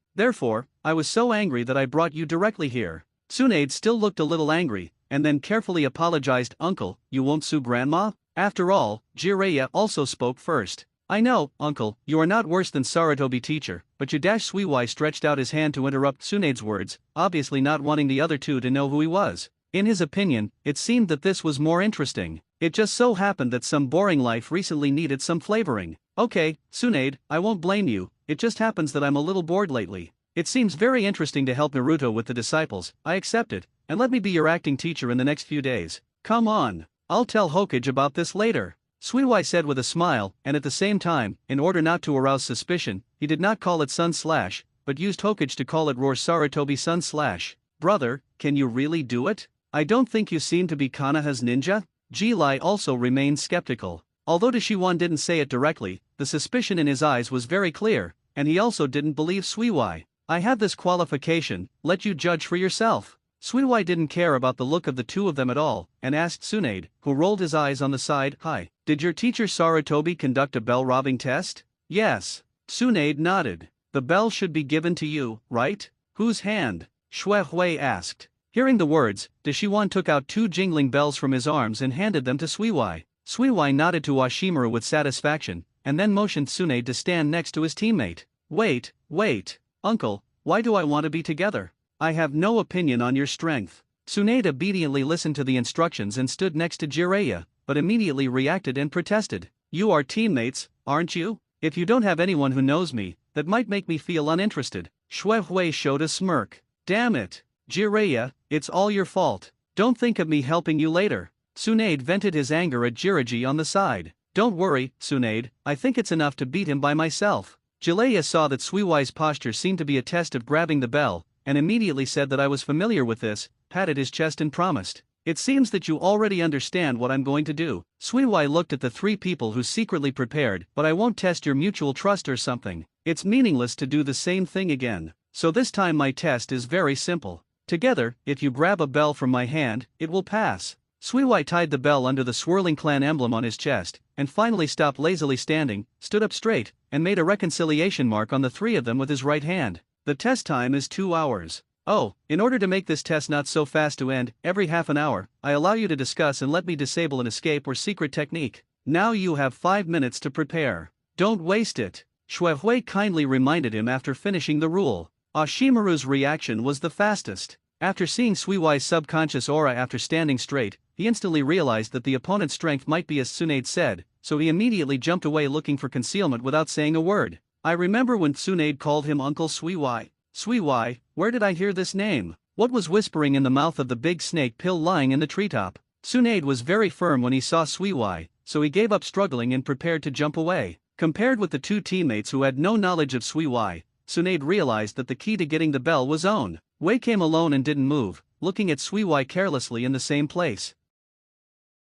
Therefore, I was so angry that I brought you directly here. Tsunade still looked a little angry, and then carefully apologized. Uncle, you won't sue grandma? After all, Jiraiya also spoke first. I know, Uncle, you are not worse than Sarutobi teacher, but you dash. Suiwai stretched out his hand to interrupt Tsunade's words, obviously not wanting the other two to know who he was. In his opinion, it seemed that this was more interesting. It just so happened that some boring life recently needed some flavoring. Okay, Tsunade, I won't blame you, it just happens that I'm a little bored lately. It seems very interesting to help Naruto with the disciples. I accept it, and let me be your acting teacher in the next few days. Come on, I'll tell Hokage about this later. Suiwai said with a smile, and at the same time, in order not to arouse suspicion, he did not call it Sun Slash, but used Hokage to call it Roar Sarutobi Sun Slash. Brother, can you really do it? I don't think you seem to be Konoha's ninja? Ji Lai also remained skeptical. Although Deshiwan didn't say it directly, the suspicion in his eyes was very clear, and he also didn't believe Suiwai. I have this qualification, let you judge for yourself. Suiwai didn't care about the look of the two of them at all, and asked Tsunade, who rolled his eyes on the side, "Hi, did your teacher Sarutobi conduct a bell-robbing test?" "Yes." Tsunade nodded. "The bell should be given to you, right?" "Whose hand?" Shui Hui asked. Hearing the words, Deshiwan took out two jingling bells from his arms and handed them to Suiwai. Suiwai nodded to Ashimaru with satisfaction, and then motioned Tsunade to stand next to his teammate. Wait, uncle, why do I want to be together? I have no opinion on your strength." Tsunade obediently listened to the instructions and stood next to Jiraiya, but immediately reacted and protested. "You are teammates, aren't you? If you don't have anyone who knows me, that might make me feel uninterested." Shui Hui showed a smirk. "Damn it, Jiraiya, it's all your fault. Don't think of me helping you later." Tsunade vented his anger at Jiraiya on the side. "Don't worry, Tsunade, I think it's enough to beat him by myself." Jiraiya saw that Suiwai's posture seemed to be a test of grabbing the bell, and immediately said that I was familiar with this, patted his chest and promised. "It seems that you already understand what I'm going to do." Suiwai looked at the three people who secretly prepared, "But I won't test your mutual trust or something. It's meaningless to do the same thing again. So this time my test is very simple. Together, if you grab a bell from my hand, it will pass." Suiwai tied the bell under the swirling clan emblem on his chest, and finally stopped lazily standing, stood up straight, and made a reconciliation mark on the three of them with his right hand. "The test time is 2 hours. Oh, in order to make this test not so fast to end, every half an hour, I allow you to discuss and let me disable an escape or secret technique. Now you have 5 minutes to prepare. Don't waste it," Shui Hui kindly reminded him after finishing the rule. Ashimaru's reaction was the fastest. After seeing Suiwai's subconscious aura after standing straight, he instantly realized that the opponent's strength might be as Tsunade said, so he immediately jumped away looking for concealment without saying a word. "I remember when Tsunade called him Uncle Suiwai. Suiwai, where did I hear this name? What was whispering in the mouth of the big snake pill lying in the treetop?" Tsunade was very firm when he saw Suiwai, so he gave up struggling and prepared to jump away. Compared with the two teammates who had no knowledge of Suiwai, Tsunade realized that the key to getting the bell was own. Wei came alone and didn't move, looking at Suiwai carelessly in the same place.